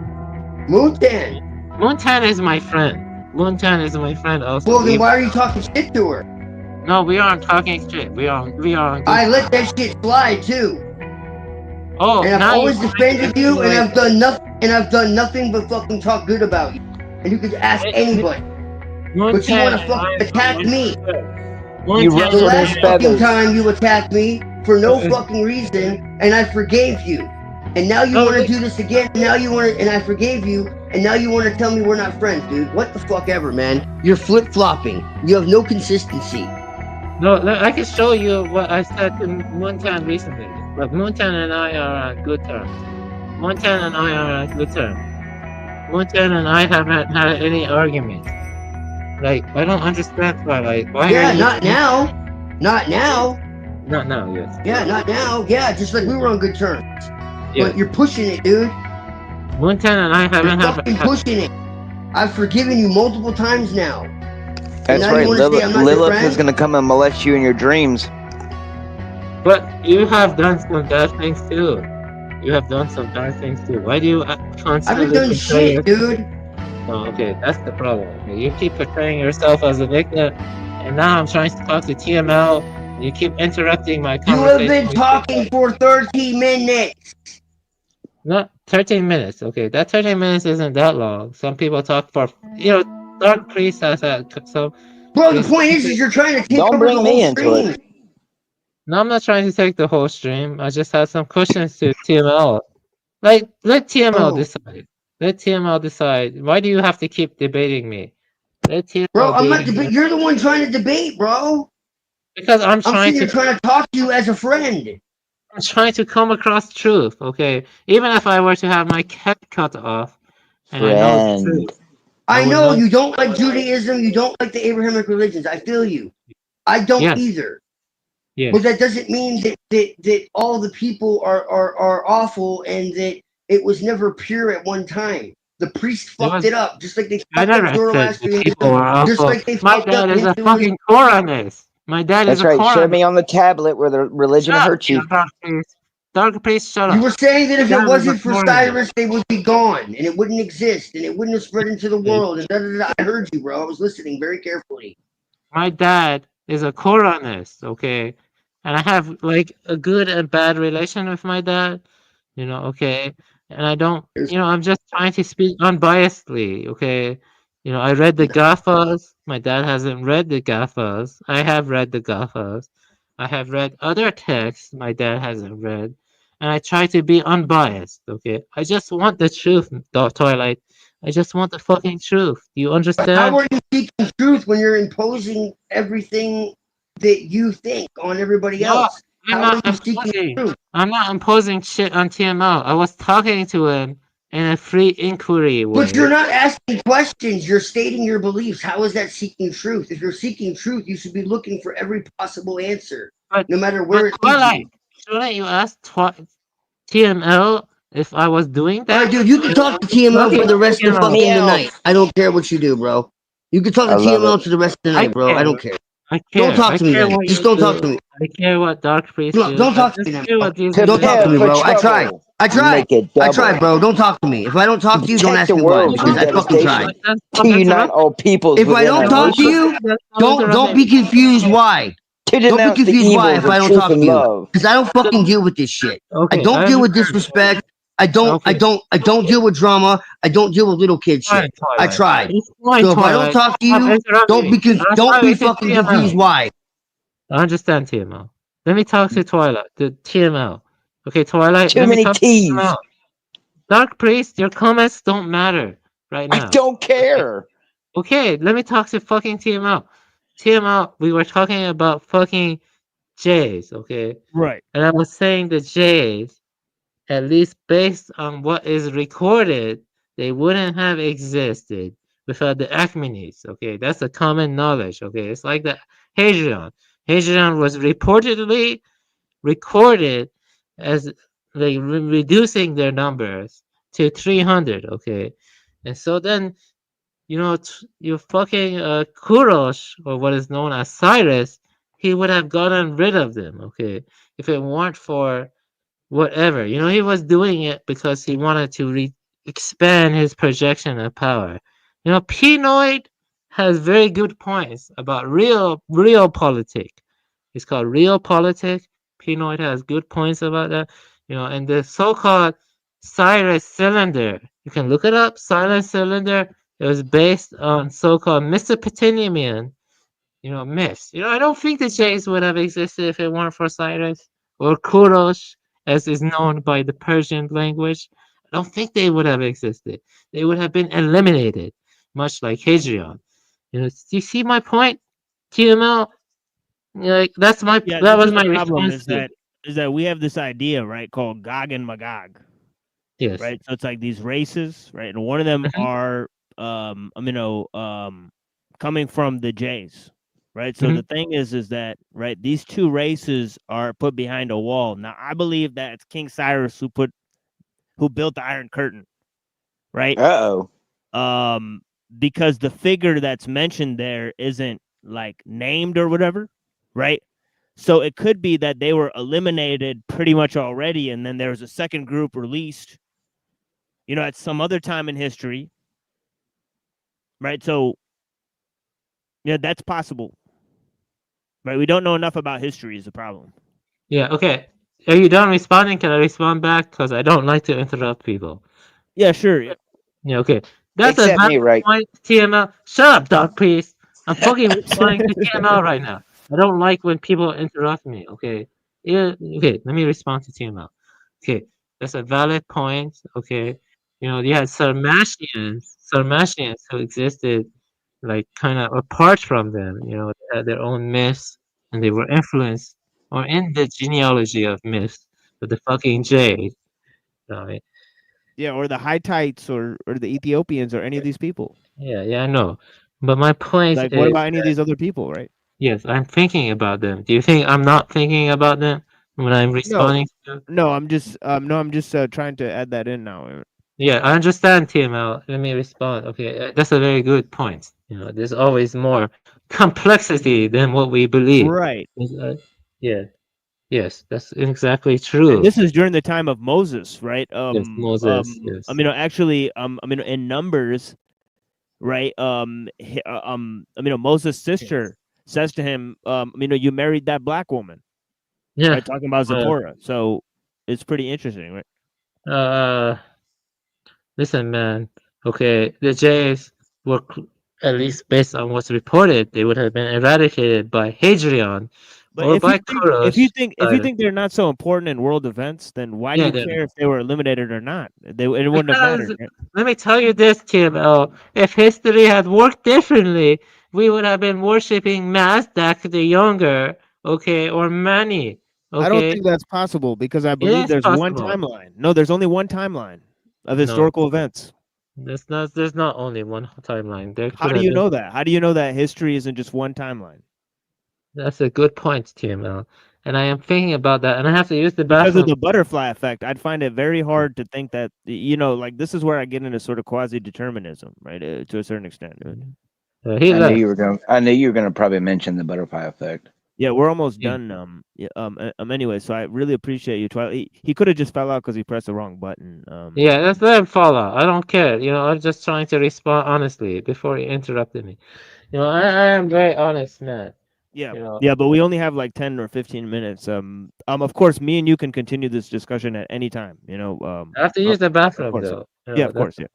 is my friend. Moontan is my friend also. Well, then why are you talking shit to her? No, we aren't talking shit. We are. I let that shit slide too. Oh, and I've always defended you, and I've done nothing. And I've done nothing but fucking talk good about you. And you could ask anybody. But you want to fucking attack me. The last fucking time you attacked me for no fucking reason, and I forgave you. And now you want to do this again. And now you want to, and I forgave you. And now you want to tell me we're not friends, dude. What the fuck ever, man. You're flip-flopping. You have no consistency. No, I can show you what I said to Moontan recently. But Moontan and I are on good terms. Moontan and I haven't had any arguments. Like, I don't understand why. Like, why? Yeah, not now. Not now. Not now, yes. Yeah, not now. Yeah, just like we were on good terms. Yeah. But you're pushing it, dude. Moontan and I haven't fucking pushing it. I've forgiven you multiple times now. That's right. Lilith is gonna come and molest you in your dreams. But you have done some bad things too. Why do you constantly? I haven't done shit, dude. Oh, okay, that's the problem. You keep portraying yourself as a victim, and now I'm trying to talk to TML. And you keep interrupting my conversation. You have been talking for 30 minutes. Not 13 minutes. Okay, that 13 minutes isn't that long. Some people talk for Dark Priest has some. Bro, the point is you're trying to take Don't over bring the me whole into it. stream. No, I'm not trying to take the whole stream. I just had some questions to TML. Like, let TML decide. Let TML decide. Why do you have to keep debating me? Let TML Bro, I'm not debating. You're the one trying to debate, bro. Because I'm trying to trying to talk to you as a friend. I'm trying to come across truth, okay? Even if I were to have my head cut off, and I know the truth. I know you don't like Judaism, you don't like the Abrahamic religions. I feel you. I don't either. Yeah. But that doesn't mean that all the people are awful and that it was never pure at one time. The priest fucked it up, just like they fucked up Zoroastrianism. Just like they My fucked up dad is a Hinduism. fucking Koranist. My dad is That's a right. Show Koranist. me on the tablet where the religion hurts you. Dark Priest, shut up. You were saying that if Dad it is wasn't a for Koranist. Cyrus, they would be gone and it wouldn't exist and it wouldn't have spread into the world. And I heard you, bro. I was listening very carefully. My dad is a Koranist, okay? And I have like a good and bad relation with my dad, you know, okay? And I don't, you know, I'm just trying to speak unbiasedly, okay? You know, I read the Gathas. My dad hasn't read the Gathas. I have read the Gathas. I have read other texts my dad hasn't read. And I try to be unbiased, okay? I just want the truth, Twilight. I just want the fucking truth. Do you understand? How are you seeking truth when you're imposing everything that you think on everybody else? How are you seeking truth? I'm not imposing shit on TML. I was talking to him in a free inquiry way. But you're not asking questions. You're stating your beliefs. How is that seeking truth? If you're seeking truth, you should be looking for every possible answer, no matter where it leads you. Shouldn't you ask TML if I was doing that? All right, dude, you can talk to TML for the rest of the fucking night. I don't care what you do, bro. You can talk to TML for the rest of the night, bro. I don't care. Don't talk to me then. Just don't talk to me. I care what Dark Priest do. Don't talk to me then. Don't Don't talk to me, bro. I tried. I tried, bro. Don't talk to me. If I don't talk to you, don't ask me why, because I fucking tried. To unite all peoples. If I don't talk to you, don't be confused why. Don't be confused why if I don't talk to you, because I don't fucking deal with this shit. I don't deal with disrespect. I don't deal with drama. I don't deal with little kid shit. I tried. So if I don't talk to you, don't be fucking confused why. I understand TML. Let me talk to Twilight, the TML. Okay, Twilight. Too many T's. Dark Priest, your comments don't matter right now. I don't care. Okay, let me talk to fucking TML. TML, we were talking about fucking Jays, okay? Right. And I was saying the Jays, at least based on what is recorded, they wouldn't have existed without the Achaemenids, okay? That's a common knowledge, okay? It's like the Hadrian. Hadrian was reportedly recorded as like reducing their numbers to 300, okay? And so then, you know, your fucking Kurosh, or what is known as Cyrus, he would have gotten rid of them, okay? If it weren't for whatever. You know, he was doing it because he wanted to expand his projection of power. You know, p.98 has very good points about realpolitik. It's called realpolitik. p.98 has good points about that. You know, and the so-called Cyrus cylinder, you can look it up. Cyrus cylinder, it was based on so-called Mesopotamian, you know, myths. You know, I don't think the Jays would have existed if it weren't for Cyrus or Kurosh, as is known by the Persian language. I don't think they would have existed. They would have been eliminated, much like Hadrian. You know, do you see my point, TML? Like that was my response. Is that we have this idea, right, called Gog and Magog. Yes. Right. So it's like these races, right, and one of them are, coming from the Jays. Right. So the thing is that, right, these two races are put behind a wall. Now, I believe that it's King Cyrus who built the Iron Curtain. Right. Because the figure that's mentioned there isn't like named or whatever. Right. So it could be that they were eliminated pretty much already. And then there was a second group released, you know, at some other time in history. Right. So, yeah, that's possible. Right, we don't know enough about history is the problem. Yeah, okay. Are you done responding? Can I respond back? Because I don't like to interrupt people. Yeah, sure. Yeah, okay. That's a Except valid me, right? point, TML. Shut up, dog priest. I'm fucking responding to TML right now. I don't like when people interrupt me. Okay. Yeah. Okay. Let me respond to TML. Okay. That's a valid point. Okay. You know, you had Sarmatians who existed like kind of apart from them. You know, they had their own myths and they were influenced or in the genealogy of myths with the fucking J. Right? Yeah, or the Hittites or the Ethiopians or any of these people. Yeah, I know. But my point Like, is what about any of that, these other people, right? yes, I'm thinking about them. Do you think I'm not thinking about them when I'm No, responding to them? no, I'm just trying to add that in now. Yeah, I understand, TML. Let me respond. Okay, that's a very good point. You know, there's always more complexity than what we believe. Right. Yeah. Yes, that's exactly And true. this is during the time of Moses, right? Yes, Moses. Yes. I mean, actually, I mean, in Numbers, right? Moses' sister says to him, you married that black woman. Yeah. Right, talking about Zipporah. So it's pretty interesting, right? Listen, man. Okay, the Jays were, at least based on what's reported, they would have been eradicated by Hadrian But or if you by think Kurosh. if you think they're not so important in world events, then why do Yeah, you they're care if they were eliminated or not? It wouldn't have mattered. Because Right? let me tell you this, TML. If history had worked differently, we would have been worshipping Mazdak the Younger, okay, or Mani, I don't okay? think that's possible because I It believe is there's one possible. timeline. No, there's only one timeline of No, historical events. there's not only one timeline. There How could do have you been. know that? How do you know that history isn't just one timeline? That's a good point, TML. And I am thinking about that, and I have to use the Because of bathroom. the butterfly effect, I'd find it very hard to think that like this is where I get into sort of quasi-determinism, right? To a certain extent. He I knew left. you were going. I knew you were going to probably mention the butterfly effect. Yeah, we're almost Yeah. done. Anyway, so I really appreciate you. He could have just fell out because he pressed the wrong button. Yeah, that's let him fall out. I don't care. You know, I'm just trying to respond honestly before he interrupted me. You know, I am very honest, man. Yeah, You know, yeah, but we only have like 10 or 15 minutes. Of course, me and you can continue this discussion at any time. I have to use the of bathroom course. though. You Yeah, know, of course. Yeah,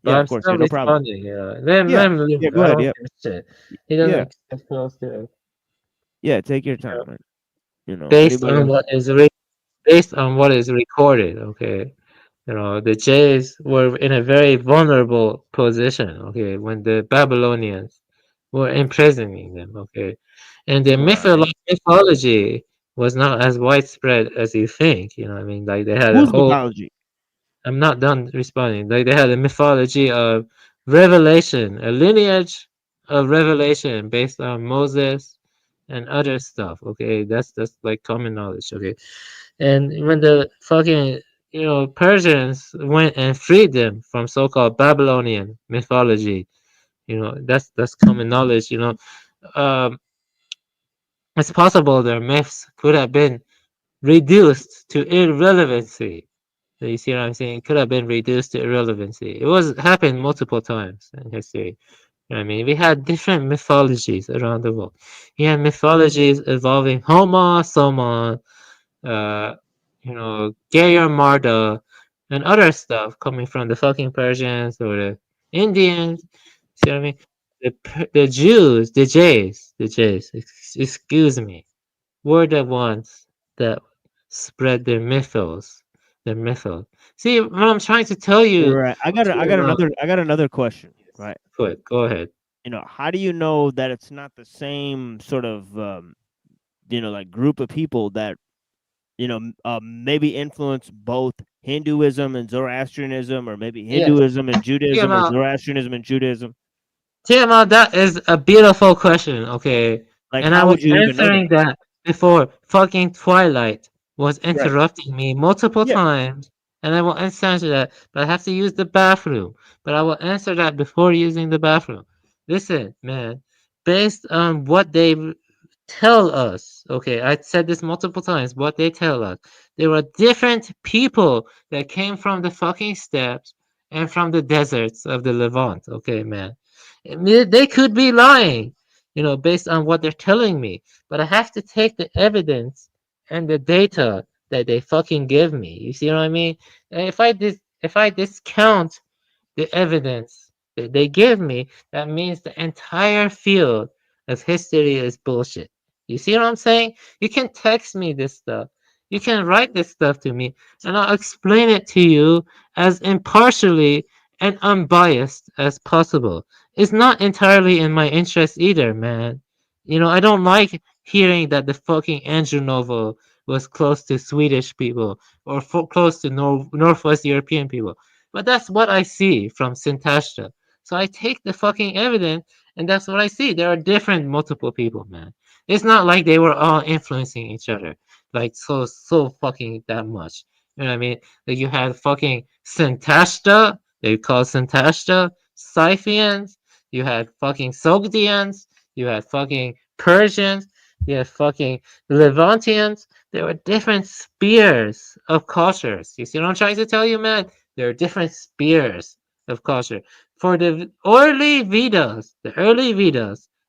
But yeah, I'm of course. still Yeah, no problem. responding. You know, let Yeah, him leave. yeah, go I ahead. don't Yeah, give a shit. He doesn't yeah, get close to it. yeah. Take your You know, time. Right? based Anybody on else? what is recorded. Okay. You know, the Jays were in a very vulnerable position. Okay, when the Babylonians were imprisoning them. Okay, and their Right. mythology was not as widespread as you think. You know, what I mean, like they had a Whose whole. mythology? I'm not done responding. Like they had a mythology of revelation, a lineage of revelation based on Moses and other stuff. Okay, that's like common knowledge. Okay, and when the fucking Persians went and freed them from so-called Babylonian mythology, that's common knowledge. Um, it's possible their myths could have been reduced to irrelevancy. So you see what I'm saying? It could have been reduced to irrelevancy. It was happened multiple times in history. You know what I mean? We had different mythologies around the world. You had mythologies involving Homa, Soma, Geyer Marda, and other stuff coming from the fucking Persians or the Indians. See what I mean? The Jews, the Jays, excuse me, were the ones that spread their mythos. See, what I'm trying to tell you. Right. I got another question. Right. Go ahead. How do you know that it's not the same sort of like group of people that maybe influence both Hinduism and Zoroastrianism, or maybe Hinduism and Judaism, or Zoroastrianism and Judaism? TML, that is a beautiful question. Okay, like, and I was answering that before fucking Twilight was interrupting me multiple times, and I will answer that, but I have to use the bathroom. But I will answer that before using the bathroom. Listen, man, based on what they tell us, okay, I said this multiple times, what they tell us, there were different people that came from the fucking steppes and from the deserts of the Levant, okay, man. They could be lying, based on what they're telling me, but I have to take the evidence and the data that they fucking give me. You see what I mean? And if I discount the evidence that they give me, that means the entire field of history is bullshit. You see what I'm saying? You can text me this stuff. You can write this stuff to me, and I'll explain it to you as impartially and unbiased as possible. It's not entirely in my interest either, man. You know, I don't like hearing that the fucking Andrew novel was close to Swedish people or close to Northwest European people. But that's what I see from Sintashta. So I take the fucking evidence, and that's what I see. There are different multiple people, man. It's not like they were all influencing each other, like so fucking that much. You know what I mean? Like you had fucking Sintashta, they call Sintashta, Scythians, you had fucking Sogdians, you had fucking Persians, you had fucking Levantians. There were different spears of cultures. You see what I'm trying to tell you, man? There are different spears of culture. For the early Vedas,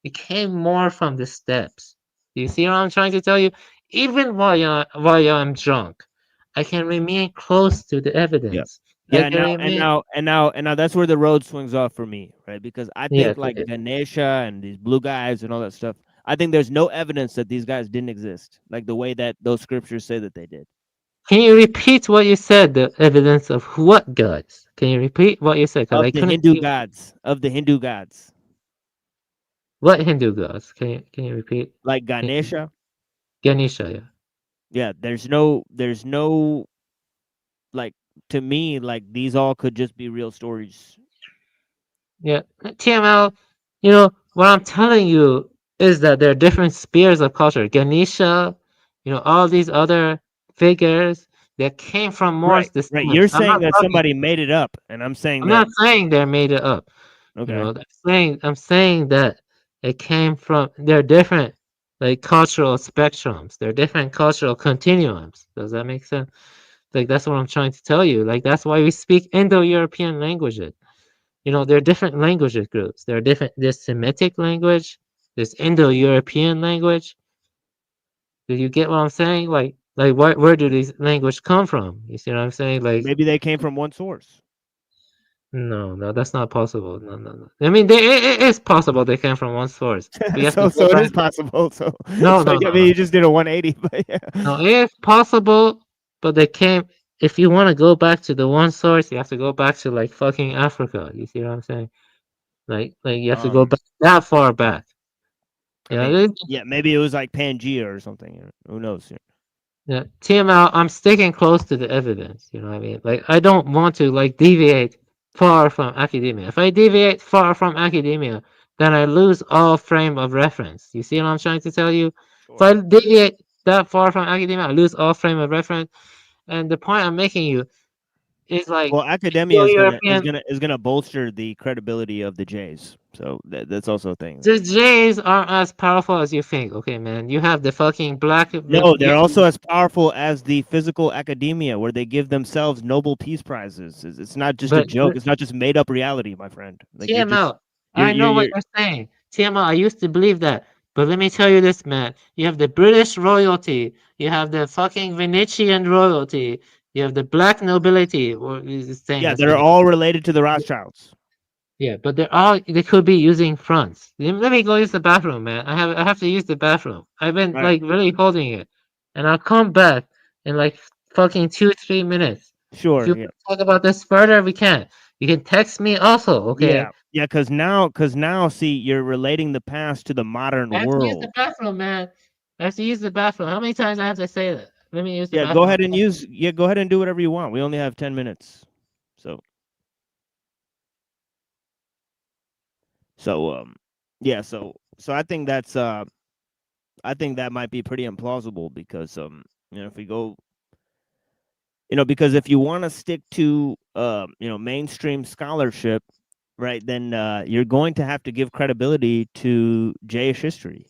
it came more from the steppes. You see what I'm trying to tell you? Even while I'm drunk, I can remain close to the evidence. Yeah, now that's where the road swings off for me, right? Because I think like Ganesha and these blue guys and all that stuff, I think there's no evidence that these guys didn't exist, like the way that those scriptures say that they did. Can you repeat what you said? The evidence of what gods? Can you repeat what you said? Of the Hindu gods. Of the Hindu gods. What Hindu gods? Can you repeat? Like Ganesha. Ganesha, yeah. Yeah, there's no like, to me, like these all could just be real stories. Yeah, TML, you know, what I'm telling you is that there are different spheres of culture. Ganesha, you know, all these other figures that came from more Right. You're saying that somebody made it up, and I'm saying I'm not saying they made it up. Okay. You know, I'm saying that it came from, they're different like cultural spectrums. They're different cultural continuums. Does that make sense? Like that's what I'm trying to tell you. Like that's why we speak Indo-European languages. You know, there are different languages groups. There's Semitic language, there's Indo-European language. Do you get what I'm saying? Like where do these languages come from? You see what I'm saying? Like maybe they came from one source. No, that's not possible. No. I mean, it is possible they came from one source. So it is possible. So no. I mean, you just did a 180, but yeah. No, it is possible, but they came. If you want to go back to the one source, you have to go back to like fucking Africa. You see what I'm saying? Like you have to go back that far back. Yeah, maybe it was like Pangea or something. Who knows? Yeah, TML, I'm sticking close to the evidence. You know what I mean? Like I don't want to like deviate far from academia. If I deviate far from academia, then I lose all frame of reference. You see what I'm trying to tell you? Sure. If I deviate that far from academia, I lose all frame of reference. And the point I'm making you is like, well, academia is gonna bolster the credibility of the Jays. So that's also a thing. The Jays aren't as powerful as you think. Okay, man. You have the fucking black. No, they're also as powerful as the physical academia, where they give themselves Nobel Peace Prizes. It's not just a joke. It's not just made up reality, my friend. Like, TML, I know what you're saying. TML, I used to believe that. But let me tell you this, man. You have the British royalty. You have the fucking Venetian royalty. You have the black nobility. Yeah, they're all related to the Rothschilds. Yeah, but they could be using fronts. Let me go use the bathroom, man. I have to use the bathroom. I've been like really holding it, and I'll come back in like fucking 2-3 minutes. Sure. If you talk about this further, we can. You can text me also, okay? Yeah, because now, see, you're relating the past to the modern world. I have to use the bathroom, man. I have to use the bathroom. How many times I have to say that? Let me use the bathroom. Go ahead and do whatever you want. We only have 10 minutes, so. So I think that's I think that might be pretty implausible because if we go, because if you want to stick to mainstream scholarship, right, then you're going to have to give credibility to Jayish history,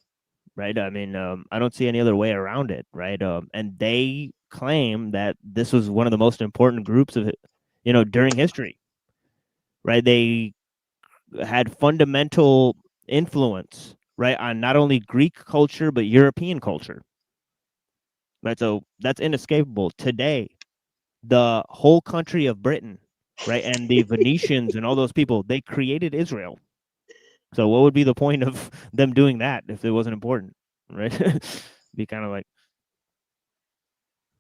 right? I mean, I don't see any other way around it, right? And they claim that this was one of the most important groups of during history, right? They had fundamental influence, right, on not only Greek culture but European culture, right? So that's inescapable. Today, the whole country of Britain right? And the Venetians and all those people, they created Israel. So what would be the point of them doing that if it wasn't important, right? Be kind of like,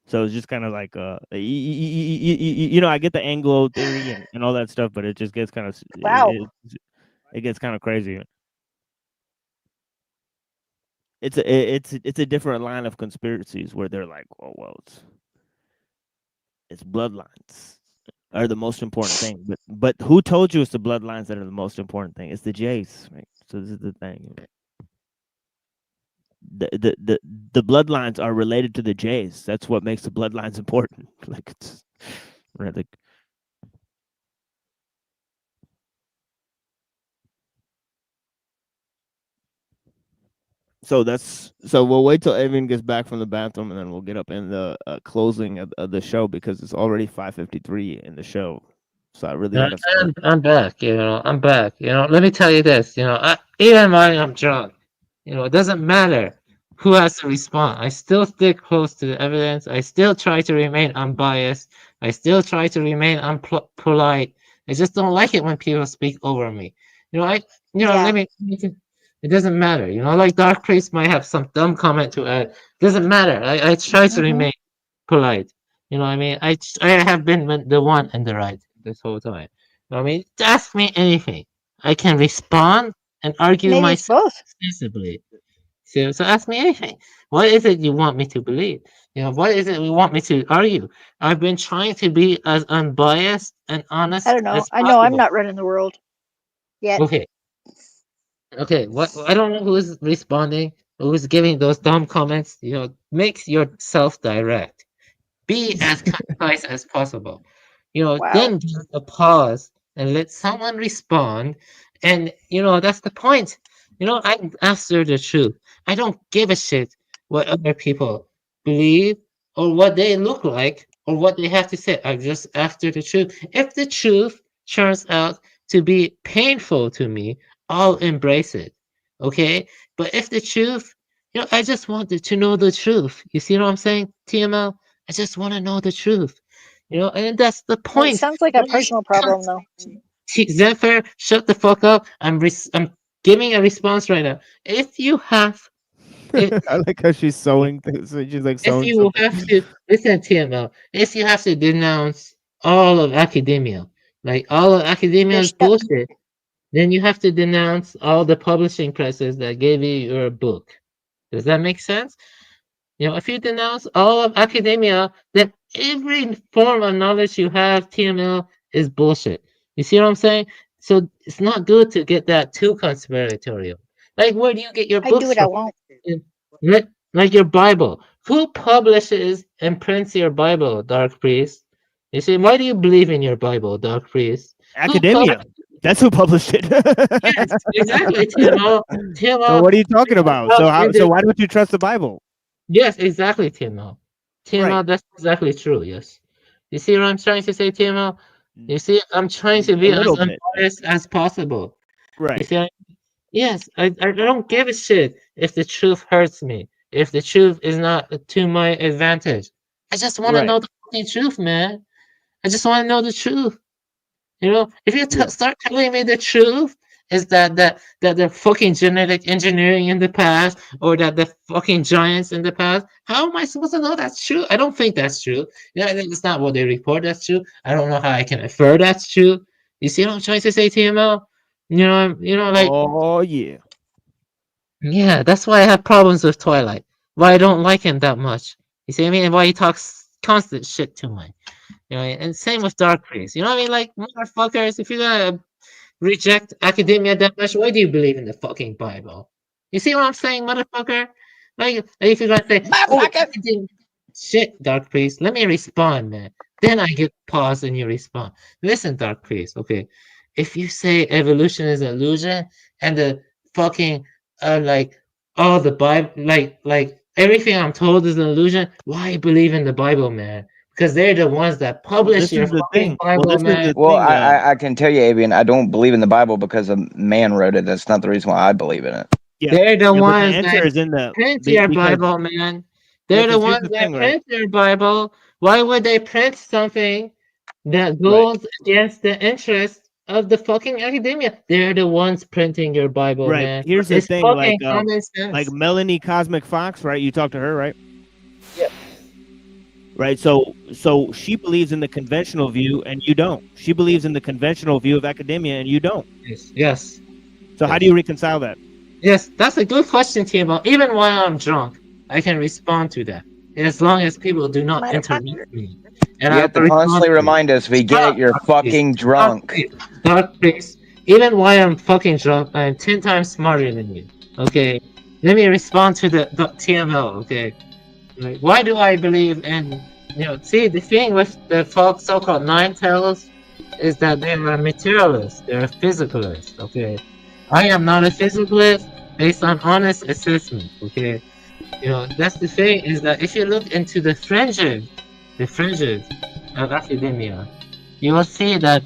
so it's just kind of like, you know, I get the Anglo theory and all that stuff, but it just gets kind of, it gets kind of crazy. It's a different line of conspiracies where they're like, oh well, it's bloodlines are the most important thing. But who told you it's the bloodlines that are the most important thing? It's the Jays, right? So this is the thing. The bloodlines are related to the Jays. That's what makes the bloodlines important. Like it's really. So we'll wait till Evan gets back from the bathroom and then we'll get up in the closing of the show because it's already 5:53 in the show. So I really gotta start. I'm back, you know. I'm back. You know, let me tell you this, you know, even when I'm drunk, you know, it doesn't matter who has to respond. I still stick close to the evidence. I still try to remain unbiased. I still try to remain polite. I just don't like it when people speak over me. You know, let me it doesn't matter. You know, like Dark Priest might have some dumb comment to add. Doesn't matter. I try to remain polite. You know what I mean? I have been the one in the right this whole time. You know what I mean? Ask me anything. I can respond and argue Maybe myself sensibly. So ask me anything. What is it you want me to believe? You know, what is it you want me to argue? I've been trying to be as unbiased and honest I don't know. as I know I'm possible. not running the world yet. Okay, what I don't know who is responding, who is giving those dumb comments. You know, make yourself direct. Be as concise as possible. You know, then give a pause and let someone respond. And you know, that's the point. You know, I'm after the truth. I don't give a shit what other people believe or what they look like or what they have to say. I'm just after the truth. If the truth turns out to be painful to me, I'll embrace it. Okay? But if the truth, you know, I just wanted to know the truth. You see what I'm saying, TML? I just want to know the truth. You know, and that's the point. It sounds like a personal problem, though. Zephyr, shut the fuck up. I'm giving a response right now. If you have, I like how she's sewing things. She's like sewing. If you have to listen, TML, if you have to denounce all of academia, like all of academia is bullshit, then you have to denounce all the publishing presses that gave you your book. Does that make sense? You know, if you denounce all of academia, then every form of knowledge you have, TML, is bullshit. You see what I'm saying? So it's not good to get that too conspiratorial. Like, where do you get your books I do what I from? want. Like your Bible. Who publishes and prints your Bible, Dark Priest? You see, why do you believe in your Bible, Dark Priest? Academia. That's who published it. Yes, exactly, Timo. So what are you talking about? So why don't you trust the Bible? Yes, exactly, Timo. Timo, that's exactly true. Yes. You see what I'm trying to say, Timo? You see, I'm trying to be as unbiased as possible. Right. You see, yes, I don't give a shit if the truth hurts me, if the truth is not to my advantage. I just want to know the fucking truth, man. I just want to know the truth. You know, if you start telling me the truth is that the fucking genetic engineering in the past or that the fucking giants in the past, how am I supposed to know that's true? I don't think that's true. Yeah, it's not what they report that's true. I don't know how I can infer that's true. You see what I'm trying to say, TML? You know, like, oh yeah. Yeah, that's why I have problems with Twilight. Why I don't like him that much. You see what I mean? And why he talks constant shit to me. You know, and same with Dark Priest. You know what I mean? Like, motherfuckers, if you're gonna reject academia that much, why do you believe in the fucking Bible? You see what I'm saying, motherfucker? Like if you're gonna say, shit, Dark Priest, let me respond, man. Then I get pause and you respond. Listen, Dark Priest, okay. If you say evolution is an illusion and the fucking like all the Bible, like everything I'm told is an illusion, why believe in the Bible, man? Because they're the ones that publish your fucking Bible, man. Well, I can tell you, Avian, I don't believe in the Bible because a man wrote it. That's not the reason why I believe in it. Yeah. They're the ones the answer that is in the print your Bible, man. They're the ones that print your Bible. Why would they print something that goes against the interest of the fucking academia. They're the ones printing your Bible, Right. man. Here's the It's thing, fucking common sense. like Melanie Cosmic Fox, right? You talked to her, right? Yeah. Right. So she believes in the conventional view, and you don't. She believes in the conventional view of academia, and you don't. Yes. So how do you reconcile that? Yes, that's a good question, Timo. Even while I'm drunk, I can respond to that. As long as people do not interrupt me. And You have to constantly remind us we get it, you're fucking drunk. Please. Even while I'm fucking drunk, I'm 10 times smarter than you. Okay? Let me respond to the TML, okay? Like, why do I believe in, see, the thing with the so-called nine tails is that they're a materialist, they're a physicalist, okay? I am not a physicalist based on honest assessment, okay? That's the thing, is that if you look into the fringes of academia, you will see that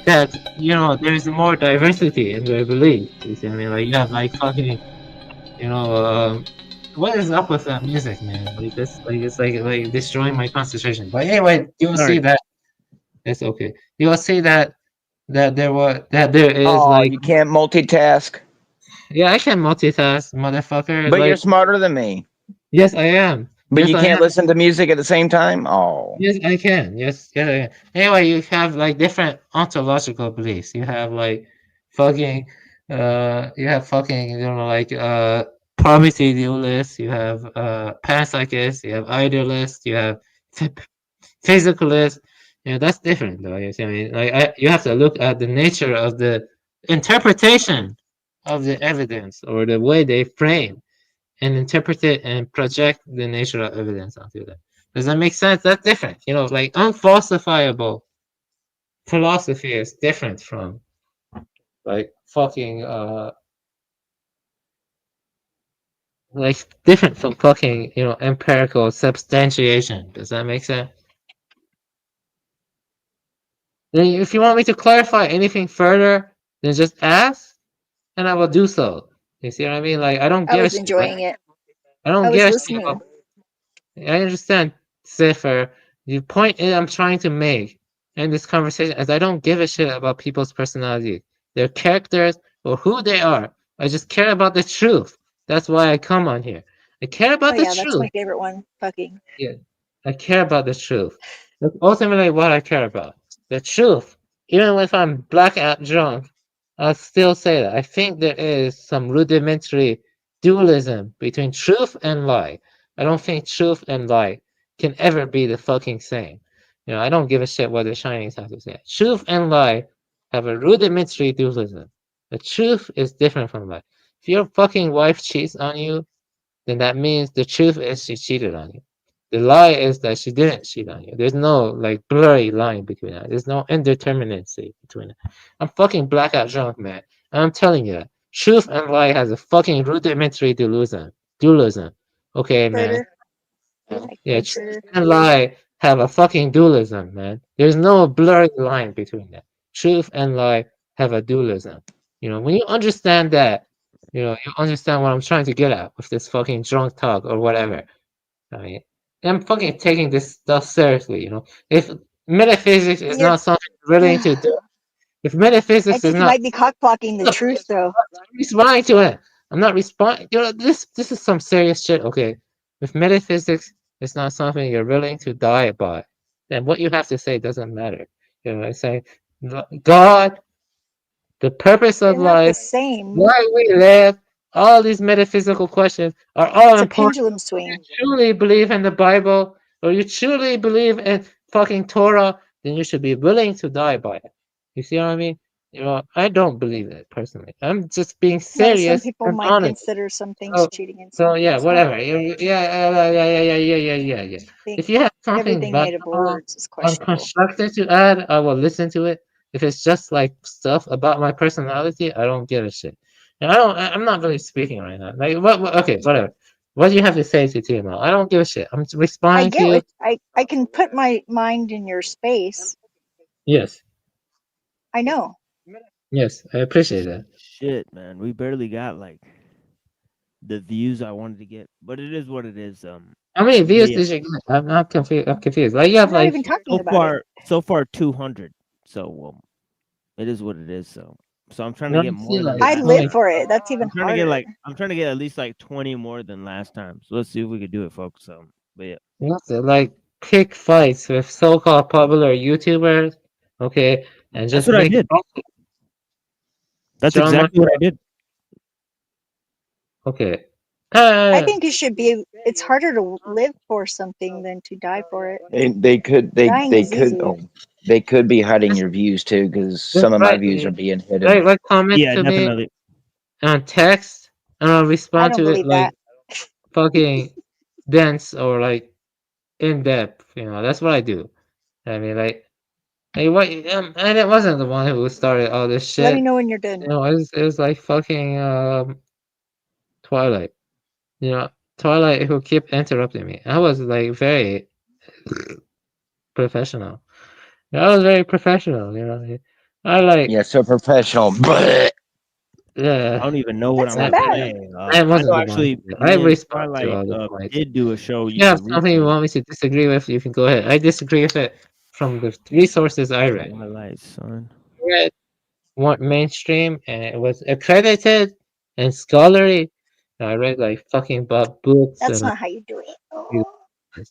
there's more diversity in their beliefs. You see what I mean? Like, you have like fucking, what is up with that music, man? Like this, like it's like destroying my concentration. But anyway, you will see that it's okay. You will see that there is like, you can't multitask. Yeah, I can multitask, motherfucker. But you're smarter than me. Yes, I am. But yes, you can't listen to music at the same time? Oh. Yes, I can. Yes, I can. Anyway, you have like different ontological beliefs. You have like fucking like poverty dualists, you have panpsychists, you have idealists, you have physicalists. That's different though. You see what I mean? Like you have to look at the nature of the interpretation of the evidence, or the way they frame and interpret it and project the nature of evidence onto that. Does that make sense? That's different. Like unfalsifiable philosophy is different from like fucking empirical substantiation. Does that make sense? Then if you want me to clarify anything further, then just ask and I will do so. You see what I mean? Like I don't I give a was shit. enjoying it. I don't I was give a listening. shit. I understand, Zephyr. The point I'm trying to make in this conversation is I don't give a shit about people's personality, their characters, or who they are. I just care about the truth. That's why I come on here. I care about the That's truth. my favorite one. Fucking. Yeah, I care about the truth. That's ultimately what I care about. The truth. Even if I'm blackout drunk, I'll still say that. I think there is some rudimentary dualism between truth and lie. I don't think truth and lie can ever be the fucking same. I don't give a shit what the Chinese have to say. Truth and lie have a rudimentary dualism. The truth is different from lie. If your fucking wife cheats on you, then that means the truth is she cheated on you. The lie is that she didn't cheat on you. There's no like blurry line between that. There's no indeterminacy between it. I'm fucking blackout drunk, man. And I'm telling you that. Truth and lie has a fucking rudimentary dualism. Okay, man. Yeah, truth and lie have a fucking dualism, man. There's no blurry line between that. Truth and lie have a dualism. When you understand that, you understand what I'm trying to get at with this fucking drunk talk or whatever. I mean, I'm fucking taking this stuff seriously, If metaphysics is not something you're willing to do, if metaphysics is You not, might be cockblocking the truth, though. I'm responding to it. I'm not responding. This is some serious shit. Okay, if metaphysics is not something you're willing to die by, then what you have to say doesn't matter. I say, God, the purpose of They're not the life, same. why we live, all these metaphysical questions are all It's important. a pendulum swing. If you truly believe in the Bible, or you truly believe in fucking Torah, then you should be willing to die by it. You see what I mean? I don't believe it personally. I'm just being serious. Some people and might honest. consider some things cheating and some So yeah, things whatever. not. Yeah. If you have something Everything made of words is questionable. constructive to add, I will listen to it. If it's just like stuff about my personality, I don't give a shit. And I'm not really speaking right now. Like what okay, whatever. What do you have to say to TML? I don't give a shit. I'm responding to you. I can put my mind in your space. Yes. I know. Yes, I appreciate that. Shit, man. We barely got like the views I wanted to get, but it is what it is. How many views yeah. did you get? I'm not confused. I'm confused. Like you have I'm not like even talking about it. so far 200. So it is what it is. So I'm trying to No, get I more see, than like, I last how many- live for it. That's even I'm trying harder. to get at least like 20 more than last time. So let's see if we could do it, folks. But yeah. you have to like pick fights with so-called popular YouTubers, okay, and That's just what I make did. That's drama. exactly what I did. Okay. I think it should be. It's harder to live for something than to die for it. They could Dying is easy. they could be hiding your views too, because some of my views are being hidden. Like comment Yeah, to me definitely. on text, and I'll I respond don't to it believe like that. fucking dense or like in depth. That's what I do. I mean, like, hey, what? And it wasn't the one who started all this shit. Let me know when you're done. It was like fucking Twilight. Twilight who kept interrupting me. I was like very professional. I was very professional. I like. Yeah, so professional. But Yeah. I don't even know what That's I'm not about to bad. say. I wasn't I know the actually, one. I me and respond to Twilight all the points. did do a show. If you have something you want me to disagree with, you can go ahead. I disagree with it from the resources I read. My lights, son. Read one mainstream and it was accredited and scholarly. I read like fucking books. That's and not how you do it.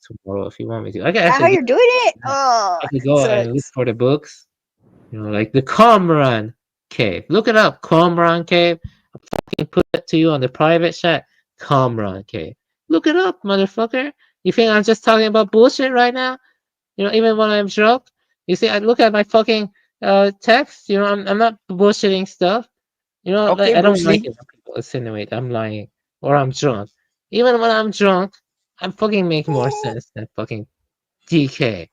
tomorrow if you want me to. I can How actually you're doing it? Oh, I could go and look for the books. Like the Qumran Cave. Look it up, Qumran Cave. I'll fucking put it to you on the private chat. Qumran Cave. Look it up, motherfucker. You think I'm just talking about bullshit right now? Even when I'm drunk. You see, I look at my fucking text. I'm not bullshitting stuff. okay, I don't Bruce like Lee. it when people insinuate I'm lying or I'm drunk. Even when I'm drunk, I'm fucking making more sense than fucking DK.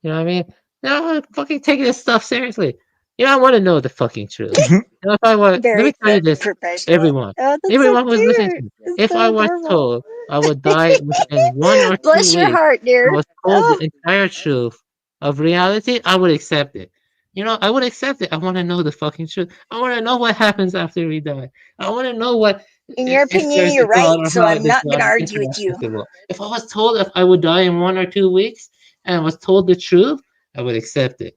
You know what I mean? I'm fucking taking this stuff seriously. I want to know the fucking truth. If I was, let me tell you this, everyone. Oh, that's Everyone so who's listening to cute. me. It's If so I was adorable. told I would die within 1 or 2 Bless your weeks, heart, dear. I was told Oh. the entire truth of reality, I would accept it. I would accept it. I want to know the fucking truth. I want to know what happens after we die. I want to know what. In your If opinion, there's a you're right, God or so how I'm does not God gonna argue with interact you. with the world. If I was told if I would die in 1 or 2 weeks and I was told the truth, I would accept it.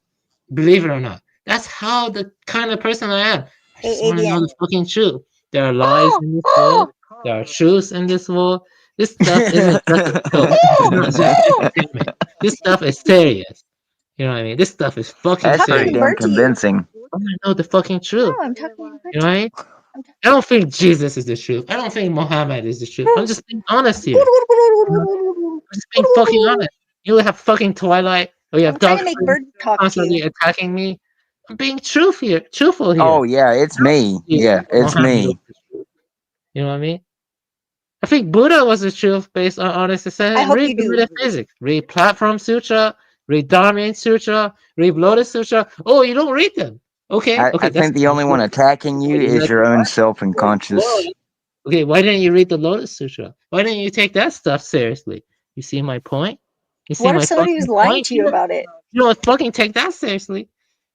Believe it or not. That's how the kind of person I am. I just want to know the fucking truth. There are lies in this world. There are truths in this world. This stuff isn't just a joke. It's not just entertainment. This stuff is serious. You know what I mean? This stuff is fucking That's serious. pretty damn convincing. I want to know the fucking truth. No, I'm talking You know what I mean? I don't think Jesus is the truth. I don't think Muhammad is the truth. I'm just being honest here. I'm just being fucking honest. You have fucking Twilight, or you have I'm trying Dog to make bird talk to constantly you. attacking me. I'm being truthful here. Oh yeah, it's me. Yeah, it's me. You know what I mean? I think Buddha was the truth based on honest assessment. I hope Read you the do. metaphysics. Read Platform Sutra. Read Dharma Sutra. Read Lotus Sutra. Oh, you don't read them. Okay. I think the only one attacking you is your own self and conscious. Okay, why didn't you read the Lotus Sutra? Why didn't you take that stuff seriously? You see my point? You see What my if somebody was fucking lying point? to you about it? You don't fucking take that seriously.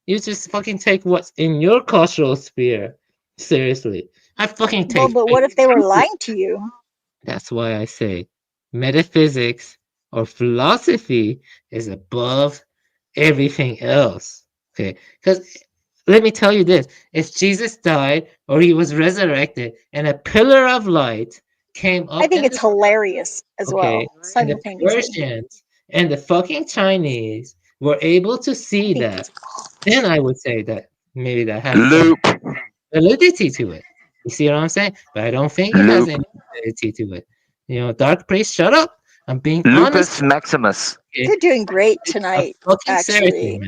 You just fucking take what's in your cultural sphere seriously. I fucking take. Well, but what if they were lying to you? That's why I say metaphysics or philosophy is above everything else. Okay, because let me tell you this: if Jesus died or he was resurrected and a pillar of light came up, I think it's hilarious as well, and the simultaneously. Persians and the fucking Chinese were able to see that, then I would say that maybe that has some validity to it. You see what I'm saying? But I don't think it has any validity to it. Dark Priest, shut up. I'm being honest. Lupus Maximus. Okay? You're doing great tonight, actually.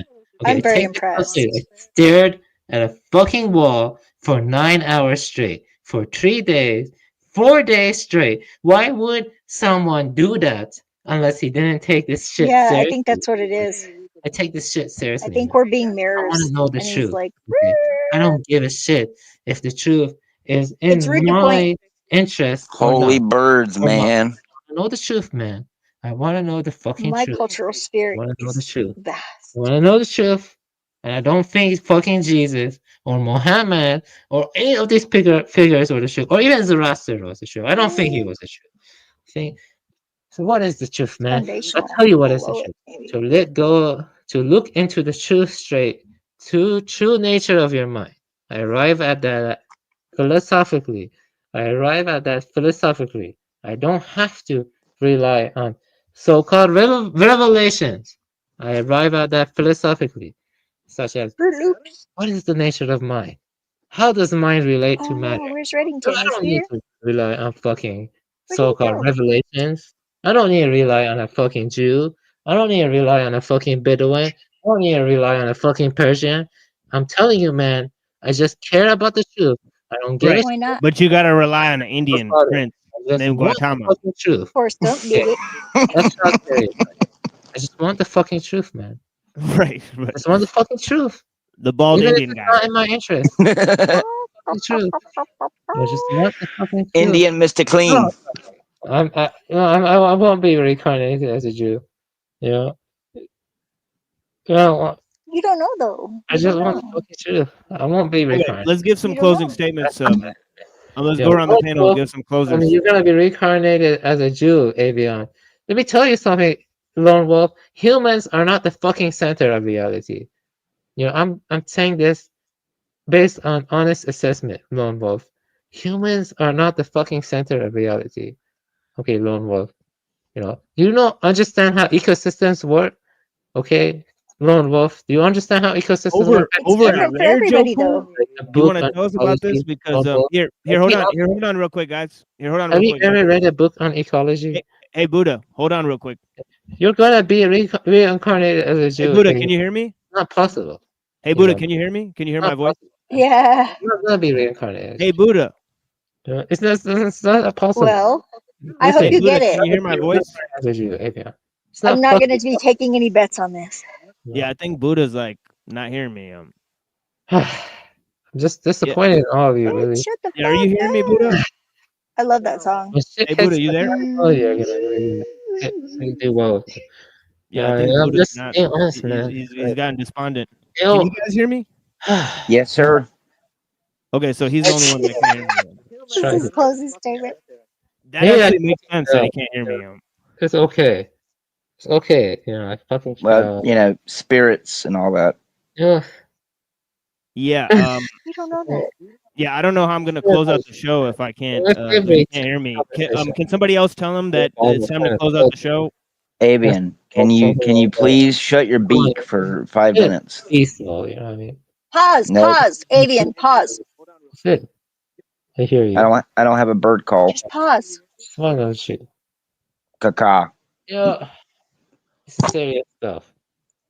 I'm very impressed. I stared at a fucking wall for 9 hours straight, for 3 days, 4 days straight. Why would someone do that unless he didn't take this shit seriously? Yeah, I think that's what it is. I take this shit seriously. I think we're being mirrors. I want to know the and truth. he's like, Okay? I don't give a shit if the truth is in It's rude to my point. interest or Holy not. birds, Or not. man. I know the truth, man. I want to know the fucking my truth. cultural spirit I want to know the is truth. vast. I want to know the truth. And I don't think fucking Jesus or Muhammad or any of these figures were the truth, or even Zoroaster was the truth. I don't think he was the truth. So what is the truth, man? I'll tell you what is the truth. To let go, to look into the truth straight, to true nature of your mind. I arrive at that philosophically. I don't have to rely on so-called revelations. I arrive at that philosophically, such as what is the nature of mind? How does mind relate to matter? Where's So Reddington? I Is don't he need here? to rely on fucking Where'd he so-called go? revelations. I don't need to rely on a fucking Jew. I don't need to rely on a fucking Bedouin. I don't need to rely on a fucking Persian. I'm telling you, man, I just care about the truth. I don't give a Right. Why not? But you gotta rely on an Indian about it. prince I just named want the Gautama. fucking truth. Forrest Gump Okay, did it. that's not serious. I just want the fucking truth, man. Right. I just want the fucking truth. The bald Even if Indian it's guy. not in my interest. The truth. I just want the fucking truth. Indian Mr. Clean. I won't be reincarnated as a Jew. You know? You don't know though. I just want the fucking truth. I won't be Okay, reincarnated. let's give some You don't closing know. statements. Let's go around the panel and give some closers. You're gonna be reincarnated as a Jew, Avion. Let me tell you something, Lone Wolf. Humans are not the fucking center of reality. You know, I'm saying this based on honest assessment, Lone Wolf. Humans are not the fucking center of reality. Okay, Lone Wolf. You know, you don't understand how ecosystems work. Okay, Lone Wolf. Do you understand how ecosystems work? Over at Rare Joe Cool. A You want to book tell us on about this? ecology, Because Lone Wolf. here, hold on real quick, guys. Here, hold on Have real you quick. ever read a book on ecology? Hey, Buddha, hold on real quick. You're gonna be reincarnated as a Jew. Hey, Buddha, can you hear me? Not possible. Hey, Buddha, can you hear me? Can you hear my voice? Yeah. You're not gonna be reincarnated. Hey, Buddha. It's not possible. Well, I hope you Buddha, get it. can you hear my voice? I'm not going to be taking any bets on this. Yeah, I think Buddha's like not hearing me. I'm just disappointed in all of you, really. Shut the Yeah, are you hearing me, Buddha? I love that song. Hey, Buddha, you there? Oh, you're gonna do well. Yeah, I think I'm Buddha's just not. being honest, man. He's gotten despondent. Yo. Can you guys hear me? Yes, sir. Okay, so he's the only one that can hear me. This is his closing statement. That actually makes sense that he can't hear me. It's okay. It's okay. You know, I fucking Well, you know, spirits and all that. Yeah. Yeah. You don't know that. Yeah, I don't know how I'm gonna close out the show if I can't. If he can't hear me. Can somebody else tell him that it's time to close out the show? Avian, can you please shut your beak for 5 minutes? Peaceful, you know what I mean? Pause. No. Pause. Avian. Pause. Sit. I hear you. I don't have a bird call. Just pause. Why don't you? Caca. Yeah. It's serious stuff.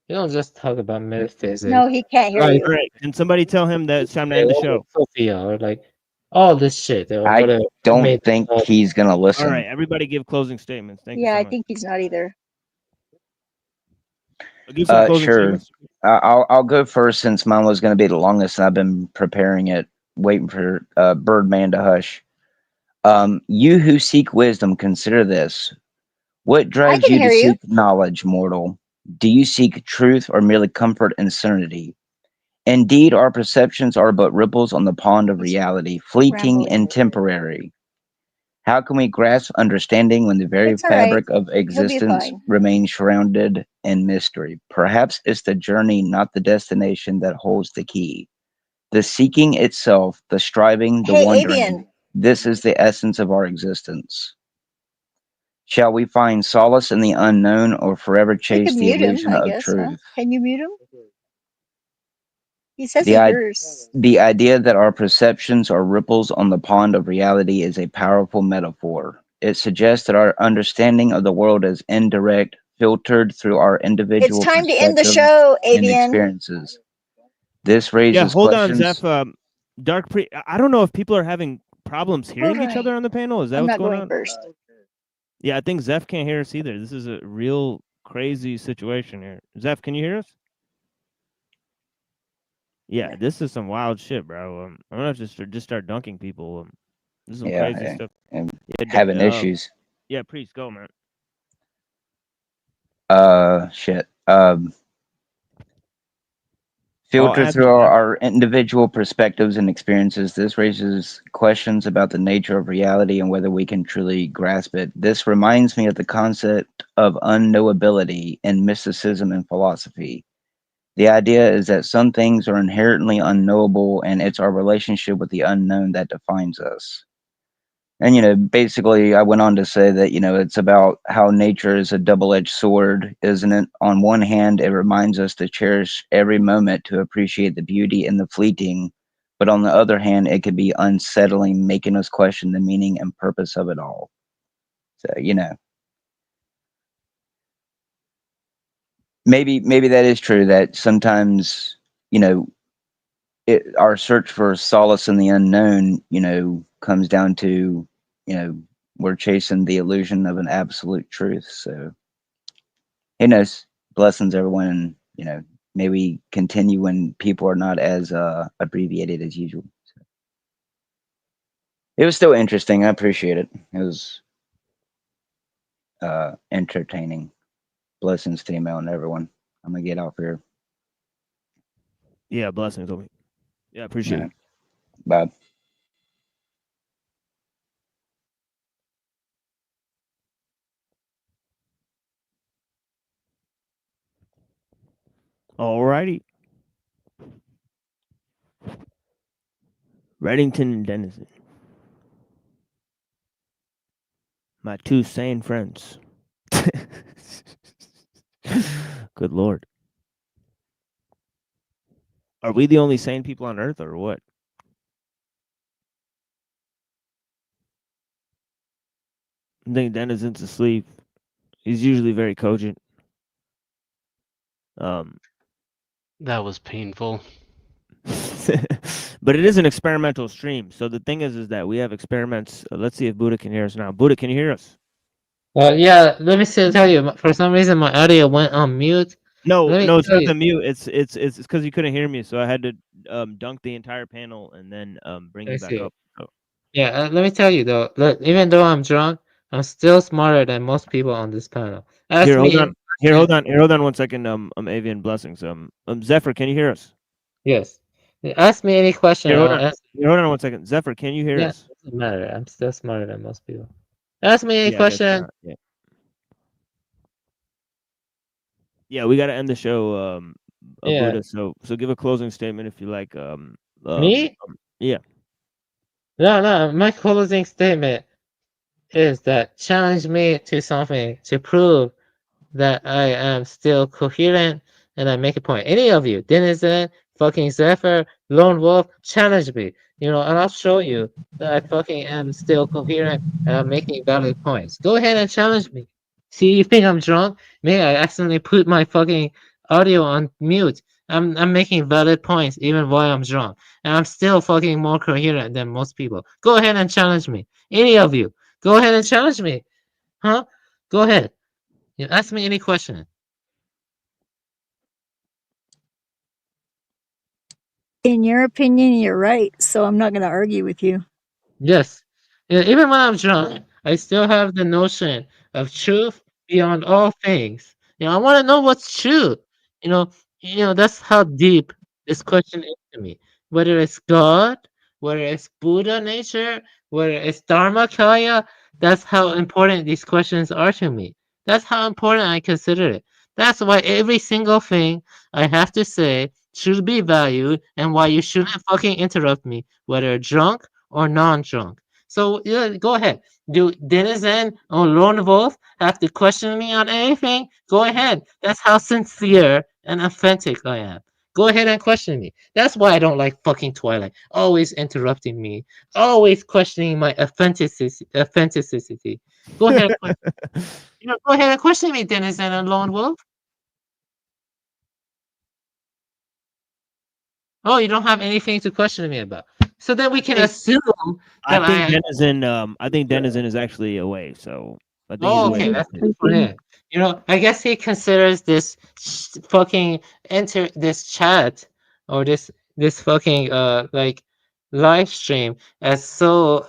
You don't just talk about metaphysics. No, he can't hear you. All right. Can somebody tell him that it's time to end the show? Sophia, or like all this shit. I don't think he's gonna listen. All right, everybody give closing statements. Thank you Yeah, so I much. think he's not either. Give some closing Sure. statements. I'll go first since mine was going to be the longest, and I've been preparing it, waiting for Birdman to hush. You who seek wisdom, consider this: what drives you to seek knowledge, mortal? Do you seek truth or merely comfort and serenity? Indeed, our perceptions are but ripples on the pond of reality, fleeting and temporary. How can we grasp understanding when the very fabric of existence remains shrouded in mystery? Perhaps it's the journey, not the destination, that holds the key. The seeking itself, the striving, the wondering. Avian. This is the essence of our existence. Shall we find solace in the unknown or forever chase the illusion of truth? Can you mute him? He says yours. The idea that our perceptions are ripples on the pond of reality is a powerful metaphor. It suggests that our understanding of the world is indirect, filtered through our individual It's time to end the show, Avian. experiences. This raises hold questions. on, Zeph. Dark Pre. I don't know if people are having problems hearing each other on the panel. Is that what's going on? First. Yeah, I think Zeph can't hear us either. This is a real crazy situation here. Zeph, can you hear us? Yeah, this is some wild shit, bro. I'm gonna have to just start dunking people. This is some crazy stuff. And having issues. Yeah, Priest, go, man. Shit. Filter through our individual perspectives and experiences. This raises questions about the nature of reality and whether we can truly grasp it. This reminds me of the concept of unknowability in mysticism and philosophy. The idea is that some things are inherently unknowable, and it's our relationship with the unknown that defines us. And, basically, I went on to say that, it's about how nature is a double-edged sword, isn't it? On one hand, it reminds us to cherish every moment to appreciate the beauty in the fleeting. But on the other hand, it can be unsettling, making us question the meaning and purpose of it all. So, maybe that is true, that sometimes, our search for solace in the unknown, comes down to, we're chasing the illusion of an absolute truth. So, who knows? Blessings, everyone. And, may we continue when people are not as abbreviated as usual. So, it was still interesting. I appreciate it. It was entertaining. Blessings to email and everyone. I'm going to get off here. Yeah, blessings, Obi. Yeah, appreciate it. Bye. Alrighty. Reddington and Denizen. My two sane friends. Good Lord. Are we the only sane people on Earth, or what? I think Denizen's asleep. He's usually very cogent. That was painful. But it is an experimental stream. So the thing is that we have experiments. Let's see if Buddha can hear us now. Buddha, can you hear us? Yeah, let me tell you. For some reason, my audio went on mute. No, it's not the mute. It's because you couldn't hear me, so I had to dunk the entire panel and then bring you back up. So. Yeah, let me tell you though. Look, even though I'm drunk, I'm still smarter than most people on this panel. Here, hold on. Hold on 1 second. Avian blessings. Zephyr, can you hear us? Yes. Ask me any question. Here, hold on 1 second. Zephyr, can you hear us? It doesn't matter. I'm still smarter than most people. Ask me any question. Yeah, we got to end the show, Buddha. So give a closing statement if you like. Me? Yeah. No. My closing statement is that challenge me to something to prove that I am still coherent and I make a point. Any of you, Denizen, fucking Zephyr, Lone Wolf, challenge me. And I'll show you that I fucking am still coherent and I'm making valid points. Go ahead and challenge me. See, you think I'm drunk? May I accidentally put my fucking audio on mute? I'm making valid points even while I'm drunk. And I'm still fucking more coherent than most people. Go ahead and challenge me. Any of you. Go ahead and challenge me. Huh? Go ahead. Ask me any question. In your opinion, you're right. So I'm not going to argue with you. Yes. Even when I'm drunk, I still have the notion of truth beyond all things. I want to know what's true. That's how deep this question is to me. Whether it's God, whether it's Buddha nature, whether it's Dharmakaya, that's how important these questions are to me. That's how important I consider it. That's why every single thing I have to say should be valued and why you shouldn't fucking interrupt me, whether drunk or non-drunk. So go ahead. Do Denizen or Lone Wolf have to question me on anything? Go ahead. That's how sincere and authentic I am. Go ahead and question me. That's why I don't like fucking Twilight. Always interrupting me. Always questioning my authenticity. Go ahead. Go ahead and question me, Denizen and Lone Wolf. Oh, you don't have anything to question me about. So then we can assume that I think Denizen is actually away. So I think he's okay, away. that's good for him. I guess he considers this fucking this chat or this fucking like live stream as so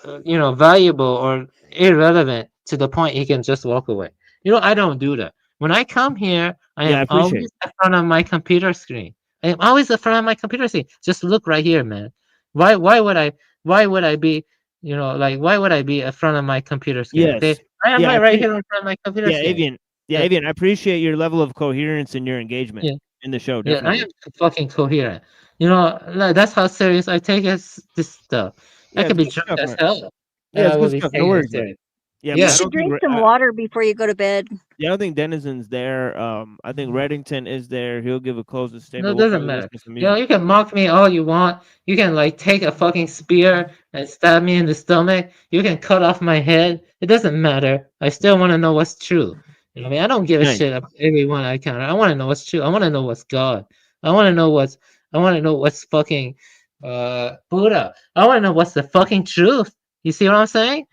valuable or irrelevant to the point he can just walk away. I don't do that. When I come here, I am always in front of my computer screen. I am always in front of my computer screen. Just look right here, man. Why would I be, why would I be in front of my computer screen? Yes. Okay, I am right here in front of my computer Yeah, screen. Avian. Yeah, Avian, I appreciate your level of coherence and your engagement in the show. Yeah, I Definitely. am fucking coherent. That's how serious I take this stuff. I could be drunk as hell. Yeah, I it's will good be stuff. No taking it worries, man. serious. Yeah, You but I should don't think drink some water before you go to bed. I don't think Denizen's there. I think Reddington is there. He'll give a closing No, statement. it We'll doesn't probably matter. listen to some music. You can mock me all you want. You can take a fucking spear and stab me in the stomach. You can cut off my head. It doesn't matter. I still want to know what's true. You know what I mean? I don't give a shit about everyone I counter. I want to know what's true. I want to know what's God. I want to know what's fucking Buddha. I want to know what's the fucking truth. You see what I'm saying?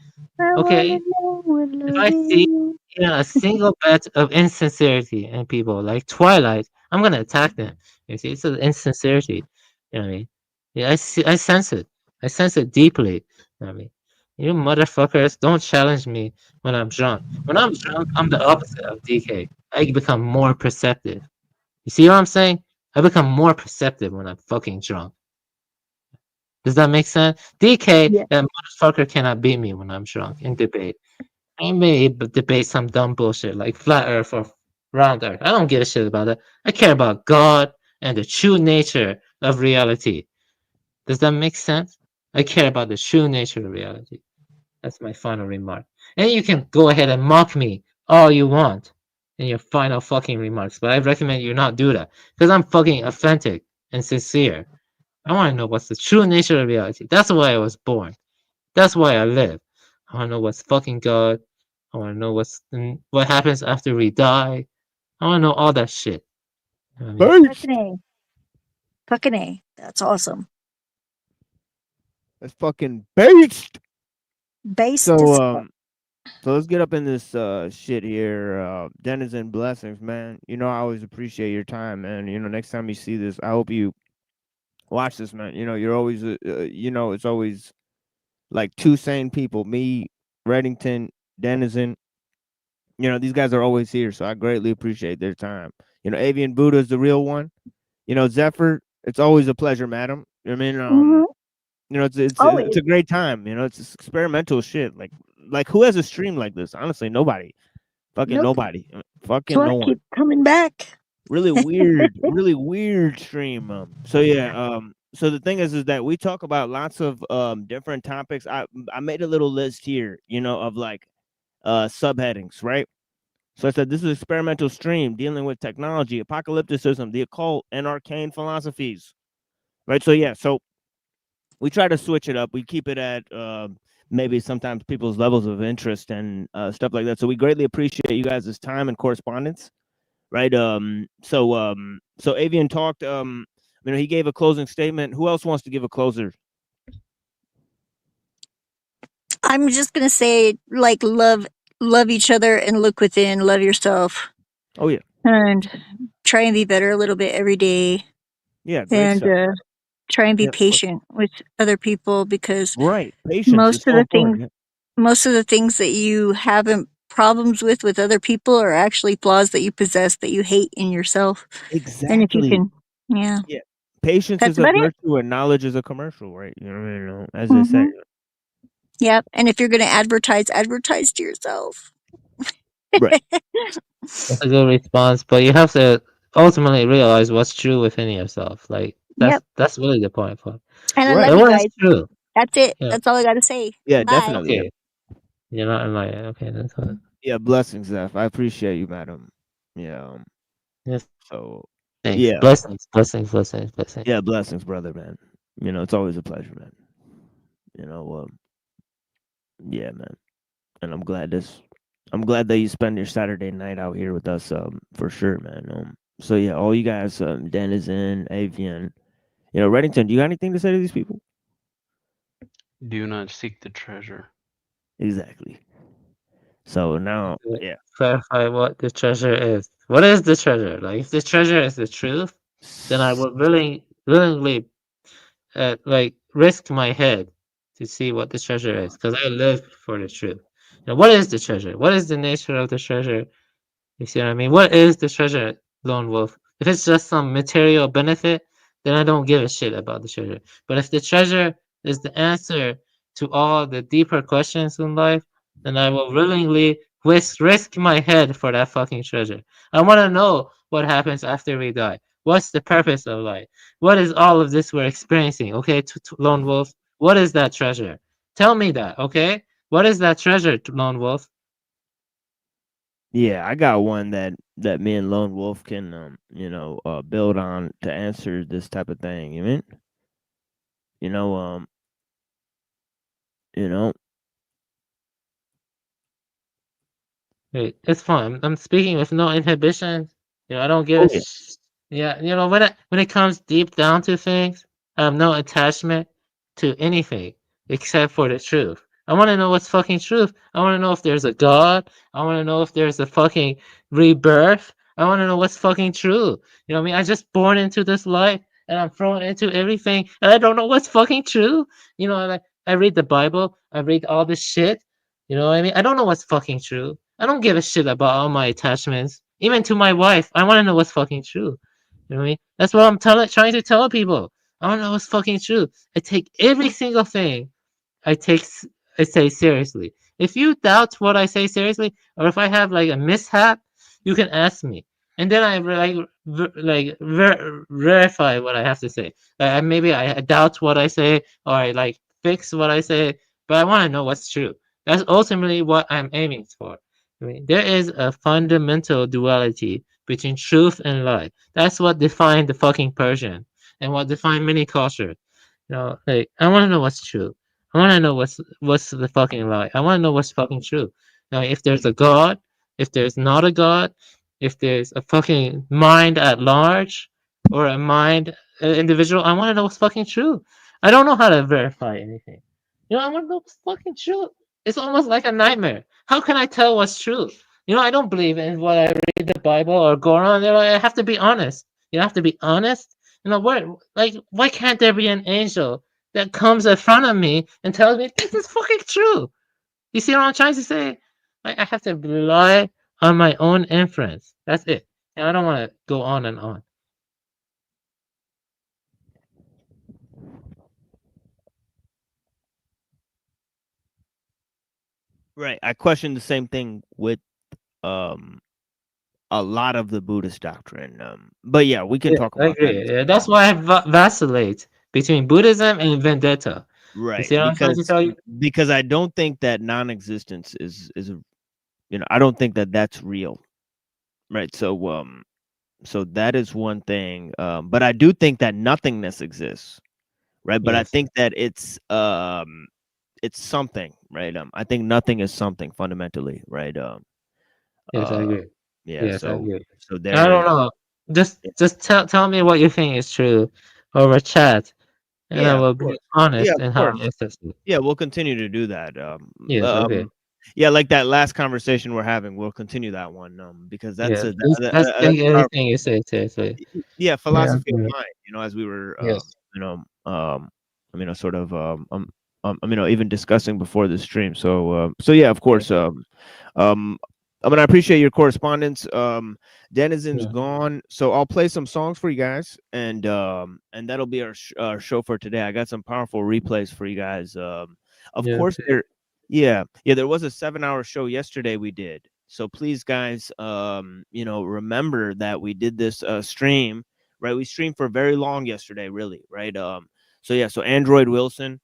Okay. If I see a single bit of insincerity in people like Twilight, I'm gonna attack them. You see, it's an insincerity. You know what I mean? Yeah, I sense it. I sense it deeply. You know what I mean? You motherfuckers, don't challenge me when I'm drunk. When I'm drunk, I'm the opposite of DK. I become more perceptive. You see what I'm saying? I become more perceptive when I'm fucking drunk. Does that make sense? DK, that motherfucker cannot beat me when I'm drunk in debate. I may debate some dumb bullshit like flat earth or round earth. I don't give a shit about that. I care about God and the true nature of reality. Does that make sense? I care about the true nature of reality. That's my final remark. And you can go ahead and mock me all you want in your final fucking remarks, but I recommend you not do that because I'm fucking authentic and sincere. I want to know what's the true nature of reality. That's why I was born. That's why I live. I want to know what's fucking God. I want to know what happens after we die. I want to know all that shit. You know what I mean? Fucking A. Fucking A. That's awesome. That's fucking based. Based So let's get up in this shit here. Denizen, blessings, man. I always appreciate your time, man. Next time you see this, I hope you watch this, man. You're always it's always like two sane people, me, Reddington, Denizen. These guys are always here, so I greatly appreciate their time. Avian Buddha is the real one. Zephyr, it's always a pleasure, madam. I mean, it's a great time. It's experimental shit. Like who has a stream like this? Honestly, nobody. Fucking nobody. Fucking no one. Keep coming back. Really weird, really weird stream. So yeah. So the thing is that we talk about lots of different topics. I made a little list here, of like subheadings, right? So I said this is experimental stream dealing with technology, apocalypticism, the occult, and arcane philosophies. Right. So yeah, so we try to switch it up. We keep it at maybe sometimes people's levels of interest and stuff like that. So we greatly appreciate you guys' time and correspondence. Right. So Avian talked, he gave a closing statement. Who else wants to give a closer? I'm just gonna say, love each other and look within, love yourself. Oh yeah. And try and be better a little bit every day. Yeah. And try and be patient with other people because patience most of the things that you haven't problems with other people are actually flaws that you possess that you hate in yourself. Exactly. And if you can, yeah. Patience is a virtue and knowledge is a commercial, right? As they say. Yep. And if you're going to advertise to yourself. Right. That's a good response, but you have to ultimately realize what's true within yourself. Like that's really the point. And I love you guys. True. That's it. Yeah. That's all I got to say. Yeah, Bye. definitely. Okay. You're not in my okay. That's fine. Yeah, blessings, Zeph. I appreciate you, madam. Yeah. Yes. So. Thanks. Yeah. Blessings. Yeah, blessings, brother, man. It's always a pleasure, man. Yeah, man. And I'm glad that you spend your Saturday night out here with us, for sure, man. So yeah, all you guys, Denizen, Avian, Reddington, do you got anything to say to these people? Do not seek the treasure. Exactly. So now, yeah. Clarify what the treasure is. What is the treasure? Like, if the treasure is the truth, then I would willingly, risk my head to see what the treasure is, because I live for the truth. What is the treasure? What is the nature of the treasure? You see what I mean? What is the treasure, Lone Wolf? If it's just some material benefit, then I don't give a shit about the treasure. But if the treasure is the answer to all the deeper questions in life, then I will willingly risk my head for that fucking treasure. I want to know what happens after we die. What's the purpose of life? What is all of this we're experiencing? Okay, Lone Wolf, what is that treasure? Tell me that, okay? What is that treasure, Lone Wolf? Yeah, I got one that me and Lone Wolf can build on to answer this type of thing. You mean? You know, Wait, it's fine. I'm speaking with no inhibition. I don't give a yeah, when it comes deep down to things, I have no attachment to anything except for the truth. I want to know what's fucking truth. I want to know if there's a God. I want to know if there's a fucking rebirth. I want to know what's fucking true. You know what I mean? I just born into this life and I'm thrown into everything and I don't know what's fucking true. Like I read the Bible, I read all this shit. You know what I mean? I don't know what's fucking true. I don't give a shit about all my attachments. Even to my wife, I want to know what's fucking true. You know what I mean? That's what I'm trying to tell people. I want to know what's fucking true. I take every single thing I say seriously. If you doubt what I say seriously, or if I have like a mishap, you can ask me, and then I verify what I have to say. Maybe I doubt what I say, or I like fix what I say, but I want to know what's true. That's ultimately what I'm aiming for. I mean, there is a fundamental duality between truth and lie. That's what defined the fucking Persian and what defined many cultures. Like I want to know what's true. I want to know what's the fucking lie. I want to know what's fucking true. Now, if there's a God, if there's not a God, if there's a fucking mind at large or a mind individual, I want to know what's fucking true. I don't know how to verify anything. I want to know what's fucking true. It's almost like a nightmare. How can I tell what's true? I don't believe in what I read the Bible or Quran. I have to be honest. You have to be honest. Why can't there be an angel that comes in front of me and tells me this is fucking true? You see what I'm trying to say? I have to rely on my own inference. That's it. And I don't want to go on and on. Right. I question the same thing with a lot of the Buddhist doctrine. But yeah, we can talk about that. Yeah, that's why I vacillate between Buddhism and vendetta. Right. You see what I'm trying to tell you? Because I don't think that non-existence is I don't think that that's real. Right. So so that is one thing. But I do think that nothingness exists. Right. But I think that it's something, right? I think nothing is something fundamentally, right? Yes, I agree. Yeah, yes, I so agree. there I don't know. Just tell me what you think is true over chat, and I will be honest in how I assess it. Yeah, we'll continue to do that. Yes, okay. Yeah, like that last conversation we're having, we'll continue that one because that's let's take everything you say seriously. Yeah, philosophy of mind. As we were, Yes. Sort of, even discussing before the stream. So yeah, of course. I appreciate your correspondence. Denizen's gone, so I'll play some songs for you guys, and that'll be our show for today. I got some powerful replays for you guys. Of course, there was a 7-hour show yesterday we did. So please, guys, remember that we did this stream, right? We streamed for very long yesterday, really, right? So Android Wilson,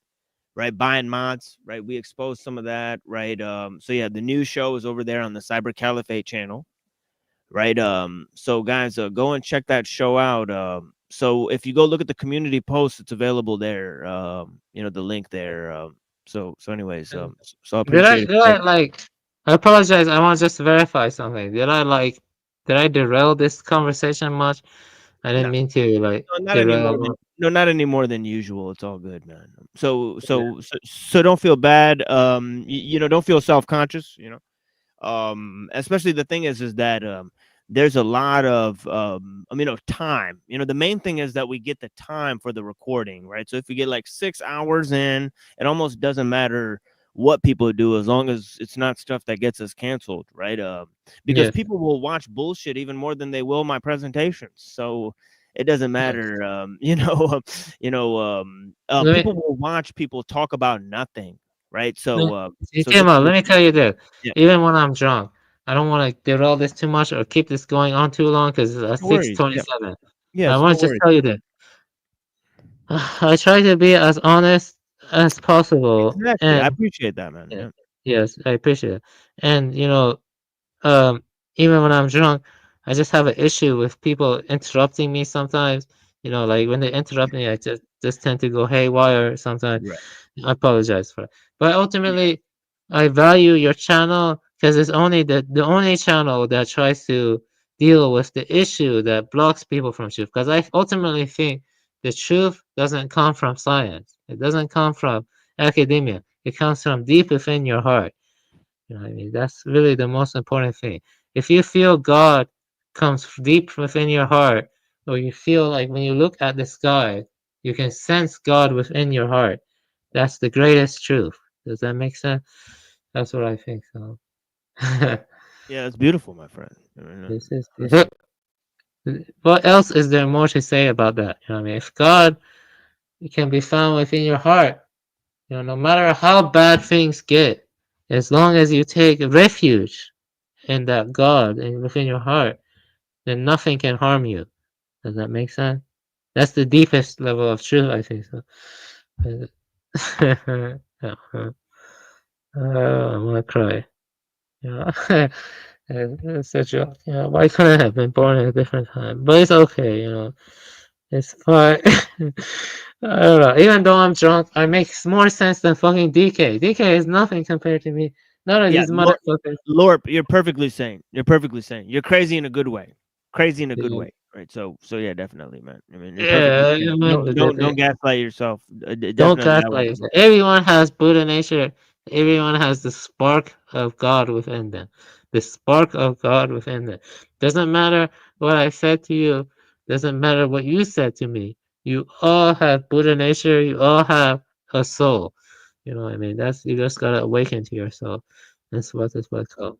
right? Buying mods, right? We exposed some of that, right? So yeah, the new show is over there on the Cyber Caliphate channel, right? So guys, go and check that show out. So if you go look at the community post, it's available there. The link there. So anyways, so I appreciate it. I apologize. I want to just verify something. Did I derail this conversation much? I didn't mean to not any more than usual. It's all good, man. So don't feel bad. Don't feel self-conscious, especially the thing is that there's a lot of time. The main thing is that we get the time for the recording, right? So if we get like 6 hours in, it almost doesn't matter what people do, as long as it's not stuff that gets us canceled, right? Because Yes. people will watch bullshit even more than they will my presentations. So it doesn't matter, people will watch people talk about nothing, right? So, let me tell you this. Yeah. Even when I'm drunk, I don't want to derail this too much or keep this going on too long because it's 6:27. I want to just tell you that I try to be as honest as possible. Exactly. I And appreciate that, man. Yeah. yes, I appreciate it. And even when I'm drunk, I just have an issue with people interrupting me sometimes. Like when they interrupt me, I just tend to go haywire sometimes. Right. I apologize for it. But ultimately, I value your channel because it's only the only channel that tries to deal with the issue that blocks people from truth. Because I ultimately think the truth doesn't come from science. It doesn't come from academia. It comes from deep within your heart. You know what I mean? That's really the most important thing. If you feel God comes deep within your heart, or you feel like when you look at the sky, you can sense God within your heart, that's the greatest truth. Does that make sense? That's what I think. So, Yeah, it's beautiful, my friend. this is what else is there more to say about that? You know what I mean? If God can be found within your heart, no matter how bad things get, as long as you take refuge in that God and within your heart, then nothing can harm you. Does that make sense? That's the deepest level of truth, I think so. I'm gonna cry. It's a joke. Why couldn't I have been born at a different time? But it's okay. It's fine. I don't know. Even though I'm drunk, I make more sense than fucking DK. DK is nothing compared to me. None of Yeah, these motherfuckers. Lorp, you're perfectly sane. You're perfectly sane. You're crazy in a good way. Crazy in a good way, right? So yeah, definitely, man. I mean, you're perfectly sane. Don't gaslight yourself. Don't Definitely, gaslight yourself. Everyone has Buddha nature. Everyone has the spark of God within them. The spark of God within them. Doesn't matter what I said to you. Doesn't matter what you said to me. You all have Buddha nature. You all have a soul. You know what I mean? You just gotta awaken to your soul. That's what it's called.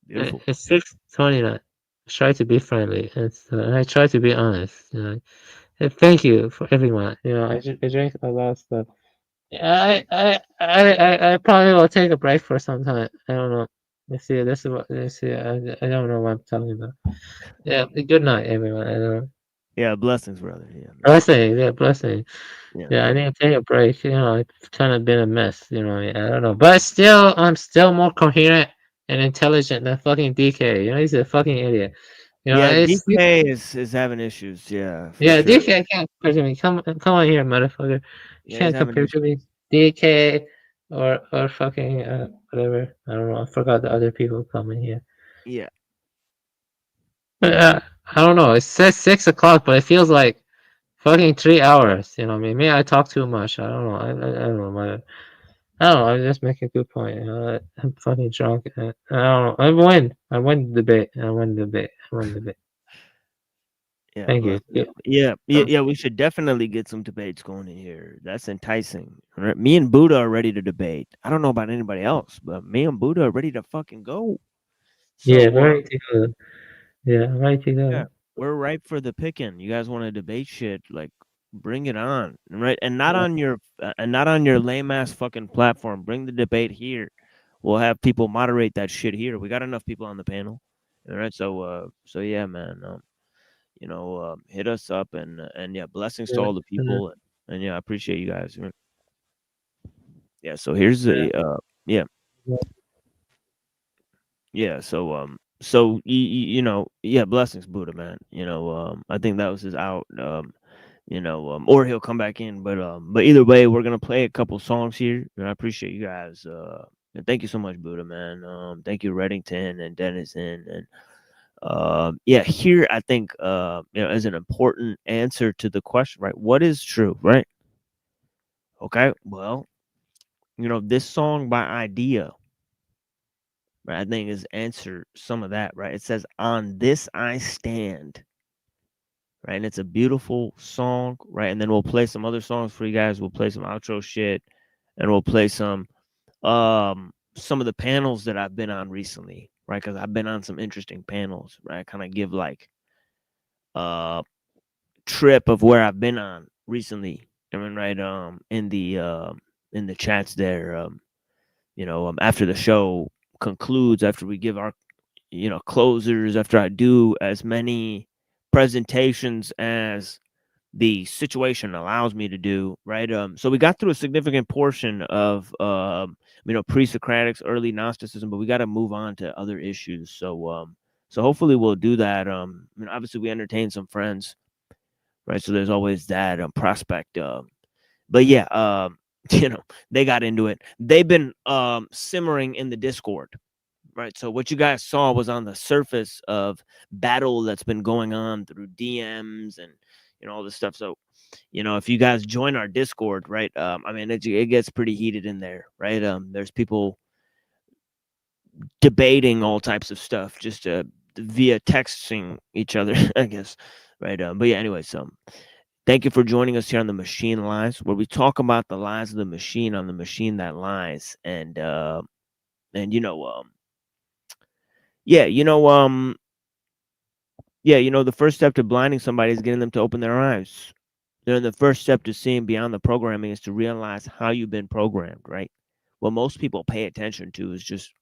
Beautiful. It's 6:29. I try to be friendly. I try to be honest. Thank you for everyone. I drink a lot of stuff. I probably will take a break for some time. I don't know. Let's see. Let's see. I don't know what I'm talking about. Yeah. Good night, everyone. I don't know. Yeah, blessings, brother. Yeah. Blessing. Yeah, blessing. Yeah. Yeah, I need to take a break. It's kind of been a mess. I don't know. But still, I'm still more coherent and intelligent than fucking DK. He's a fucking idiot. DK is having issues. Yeah. Yeah, Sure. DK can't compare to me. Come on here, motherfucker. You can't compare to me. DK or fucking whatever. I don't know. I forgot the other people coming here. Yeah. But I don't know. It says 6 o'clock, but it feels like fucking 3 hours. You know what I mean? Maybe I talk too much. I don't know. I don't know. I don't know. I just make a good point. I'm fucking drunk. I don't know. I win. I win the debate. I win the debate. Yeah, Thank you. Yeah. We should definitely get some debates going in here. That's enticing. Right? Me and Buddha are ready to debate. I don't know about anybody else, but me and Buddha are ready to fucking go. So, yeah, ready to go. Yeah, ready to go. Yeah, we're ripe for the picking. You guys want to debate shit? Like, bring it on, right? And not on your lame ass fucking platform. Bring the debate here. We'll have people moderate that shit here. We got enough people on the panel, all right? So yeah, man. Hit us up and yeah, blessings to all the people and yeah, I appreciate you guys. Yeah, so here's the yeah. So yeah, blessings, Buddha, man. I think that was his out. Or he'll come back in, but either way, we're gonna play a couple songs here, and I appreciate you guys. And thank you so much, Buddha, man. Thank you, Reddington and Dennison, and yeah, here I think as an important answer to the question, right? What is true, right? Okay, well, this song by Idea, right, I think is answer some of that, right? It says, "On this I stand," right? And it's a beautiful song, right? And then we'll play some other songs for you guys. We'll play some outro shit. and we'll play some of the panels that I've been on recently, right? Because I've been on some interesting panels, right? I kind of give like a trip of where I've been on recently. I mean, right, in the chats there, after the show concludes, after we give our, closers, after I do as many presentations as the situation allows me to do, right? So we got through a significant portion of, pre-Socratics, early Gnosticism, but we got to move on to other issues. So hopefully we'll do that. Obviously we entertain some friends, right? So there's always that prospect. But yeah, they got into it. They've been simmering in the Discord, right? So what you guys saw was on the surface of battle that's been going on through DMs and all this stuff. So, if you guys join our Discord, right? It gets pretty heated in there, right? There's people debating all types of stuff just via texting each other, I guess, right? But yeah, anyways, thank you for joining us here on The Machine Lies, where we talk about the lies of the machine on the machine that lies. And the first step to blinding somebody is getting them to open their eyes. Then the first step to seeing beyond the programming is to realize how you've been programmed, right? What most people pay attention to is just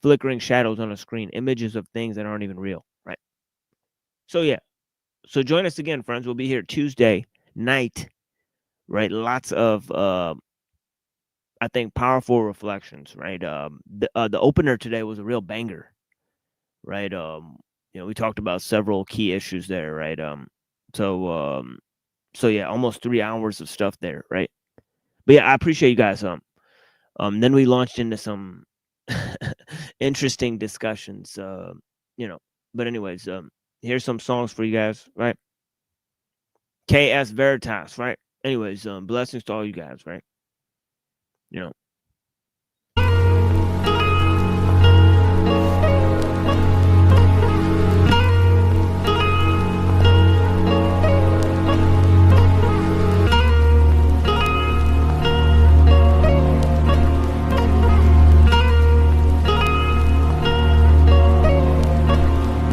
flickering shadows on a screen, images of things that aren't even real, right? So yeah. So join us again, friends. We'll be here Tuesday night, right? Lots of, I think, powerful reflections, right? The opener today was a real banger, right? We talked about several key issues there, right? So yeah, almost 3 hours of stuff there, right? But yeah, I appreciate you guys. Then we launched into some interesting discussions, But anyways, here's some songs for you guys, right? KS Veritas, right? Anyways, blessings to all you guys, right?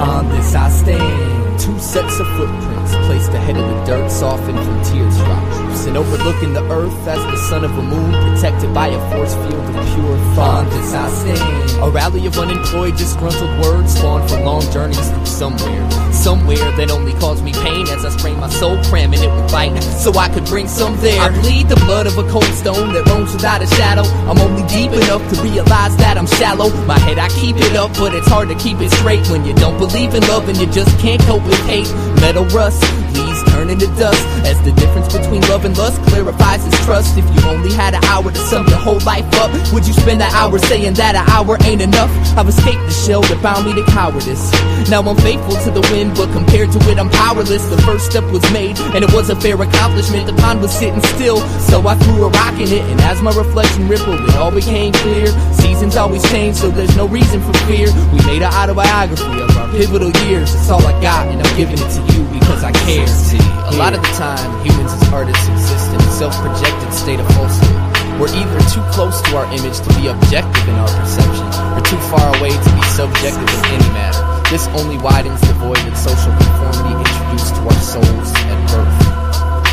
On this I stand, 2 sets of footprints placed ahead of the dirt, softened from teardrop drops, and overlooking the earth as the son of a moon, protected by a force field of pure thought. On this I stand, a rally of unemployed, disgruntled words spawned from long journeys through somewhere that only caused me pain as I strained my soul, cramming it with light so I could bring some there. I bleed the blood of a cold stone that roams without a shadow. I'm only deep enough to realize that I'm shallow. My head, I keep it up, but it's hard to keep it straight when you don't believe in love and you just can't cope with hate. Metal rust, leaves turn into dust as the difference between love and lust clarifies its trust. If you only had an hour to sum your whole life up, would you spend that hour saying that an hour ain't enough? I've escaped the shell that bound me to cowardice. Now I'm faithful to the wind, but compared to it I'm powerless. The first step was made and it was a fair accomplishment. The pond was sitting still, so I threw a rock in it, and as my reflection rippled it all became clear. Seasons always change, so there's no reason for fear. We made an autobiography of our pivotal years. It's all I got and I'm giving it to you because I care. A lot of the time humans as artists exist in a self-projected state of falsehood. We're either too close to our image to be objective in our perception, or too far away to be subjective in any matter. This only widens the void that social conformity introduced to our souls at birth.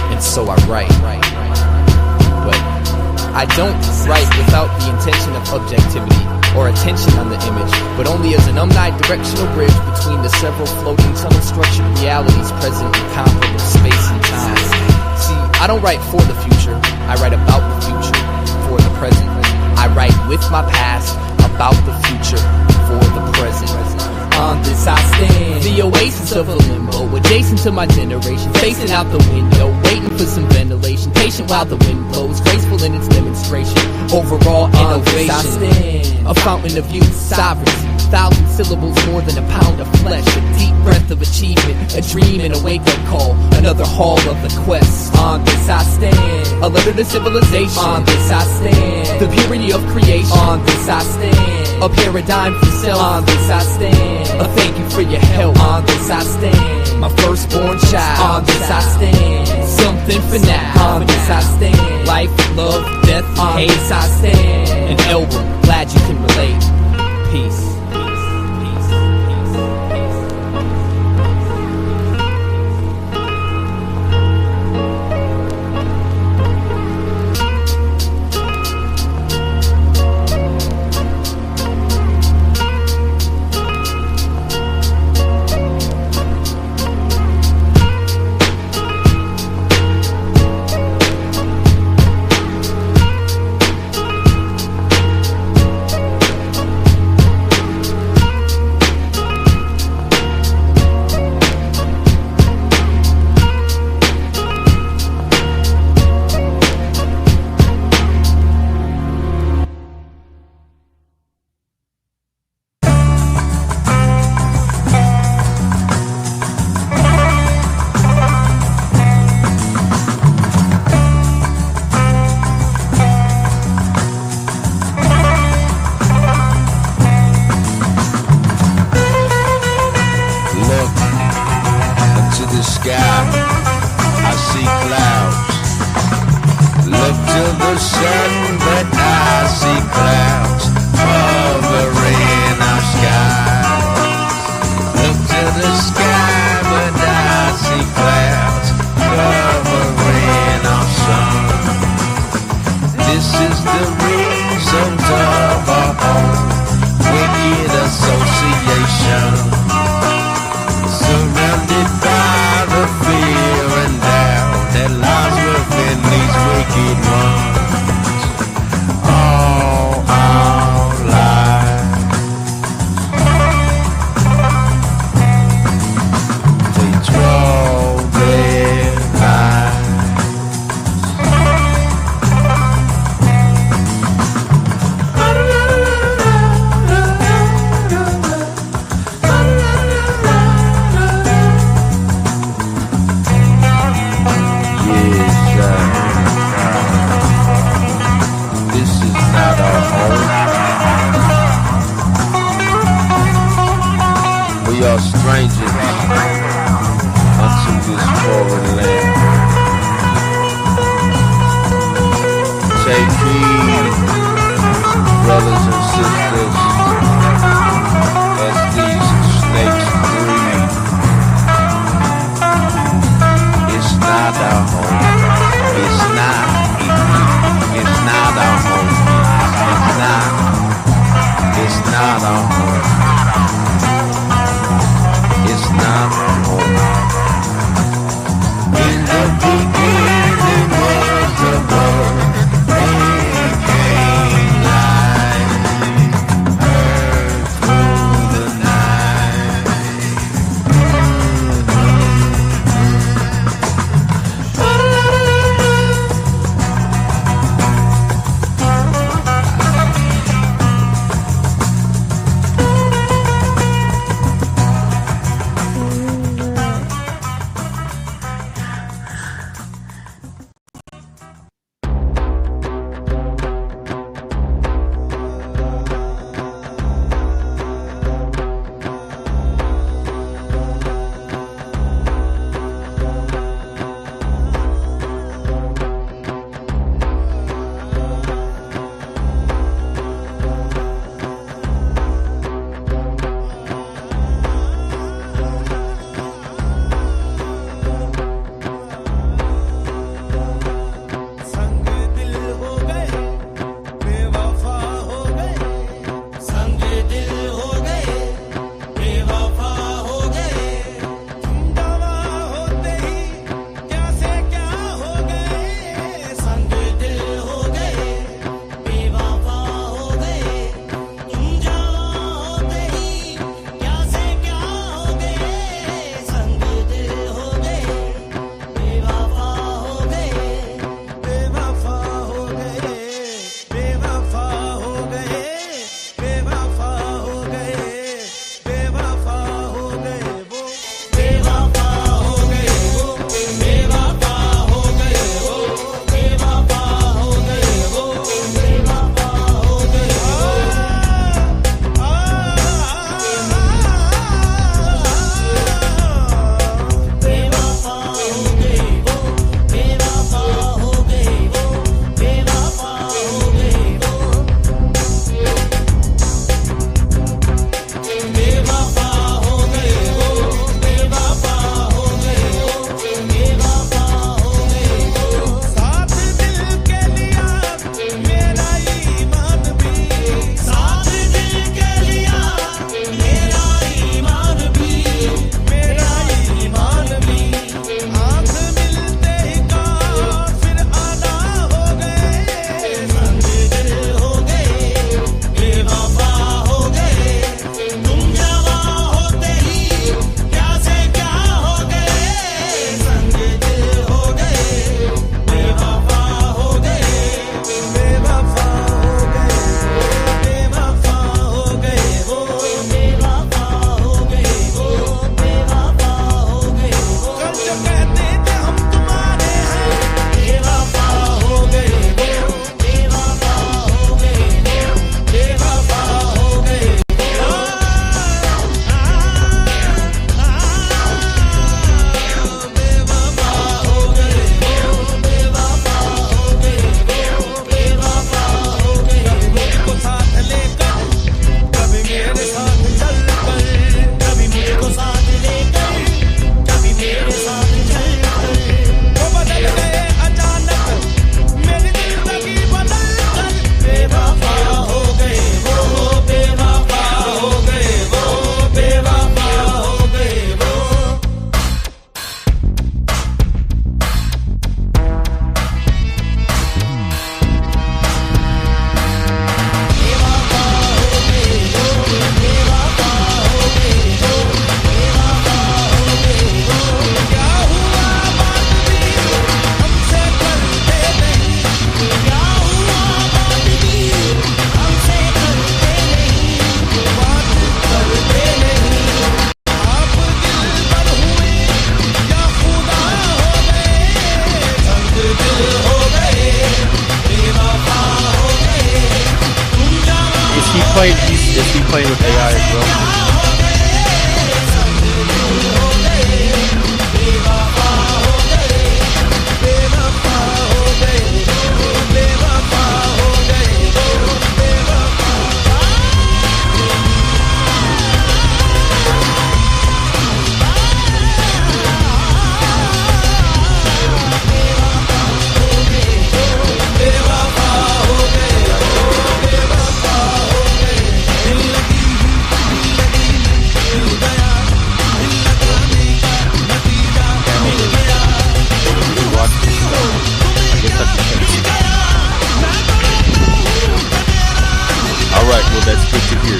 And so I write. But I don't write without the intention of objectivity or attention on the image, but only as an omnidirectional bridge between the several floating tunnel-structured realities present in comparable space and time. See, I don't write for the future, I write about the future for the present. I write with my past about the future for the present. On this I stand, the oasis of a limbo, adjacent to my generation, facing out the window, waiting for some ventilation, patient while the wind blows, graceful in its demonstration, overall innovation. I stand, a fountain of youth, sovereignty, 1,000 syllables more than a pound of flesh, a deep breath of achievement, a dream and a wake-up call, another hall of the quest. On this I stand, a letter to civilization. On this I stand, the purity of creation. On this I stand, A paradigm for self. On this I stand. A thank you for your help. On this I stand. My firstborn child. On this I stand. Something for now. On this I stand. Life, love, death, hate. On this I stand. An ellul, glad you can relate. Peace. It's not home. Is he playing with AI as well? Alright, well that's good to hear.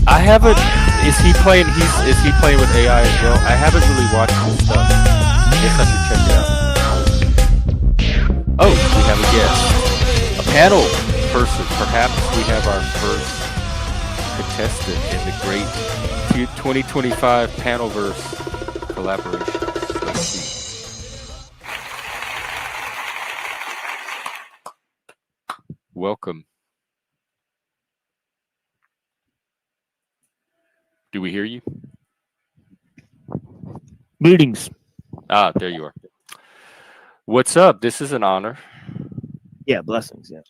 I haven't is he playing with AI as well? I haven't really watched his stuff. I guess I should check it out. Oh, we have a guest. A panel person. Perhaps we have our first contestant in the great 2025 Panelverse collaboration. Let's see. Welcome. Do we hear you? Greetings. Ah, there you are. What's up? This is an honor. Yeah, blessings. Yeah.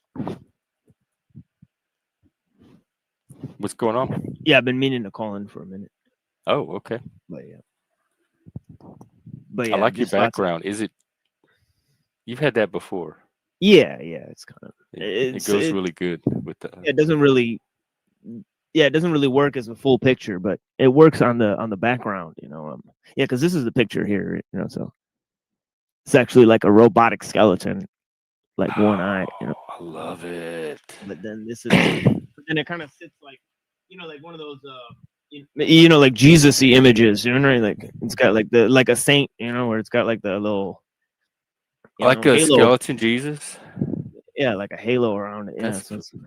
What's going on? Yeah, I've been meaning to call in for a minute. Oh, okay. But yeah, I like your background. Is it? You've had that before. Yeah, it's kind of. It goes really good with the. It doesn't really. Yeah, it doesn't really work as a full picture, but it works on the background. Yeah, because this is the picture here. So it's actually like a robotic skeleton, like one eye. I love it. But then this is. Then it kind of sits like, like one of those. Like Jesus-y images. Right? Like it's got like a saint. Where it's got like the little. Like a halo. Skeleton Jesus? Yeah, like a halo around it. Yeah,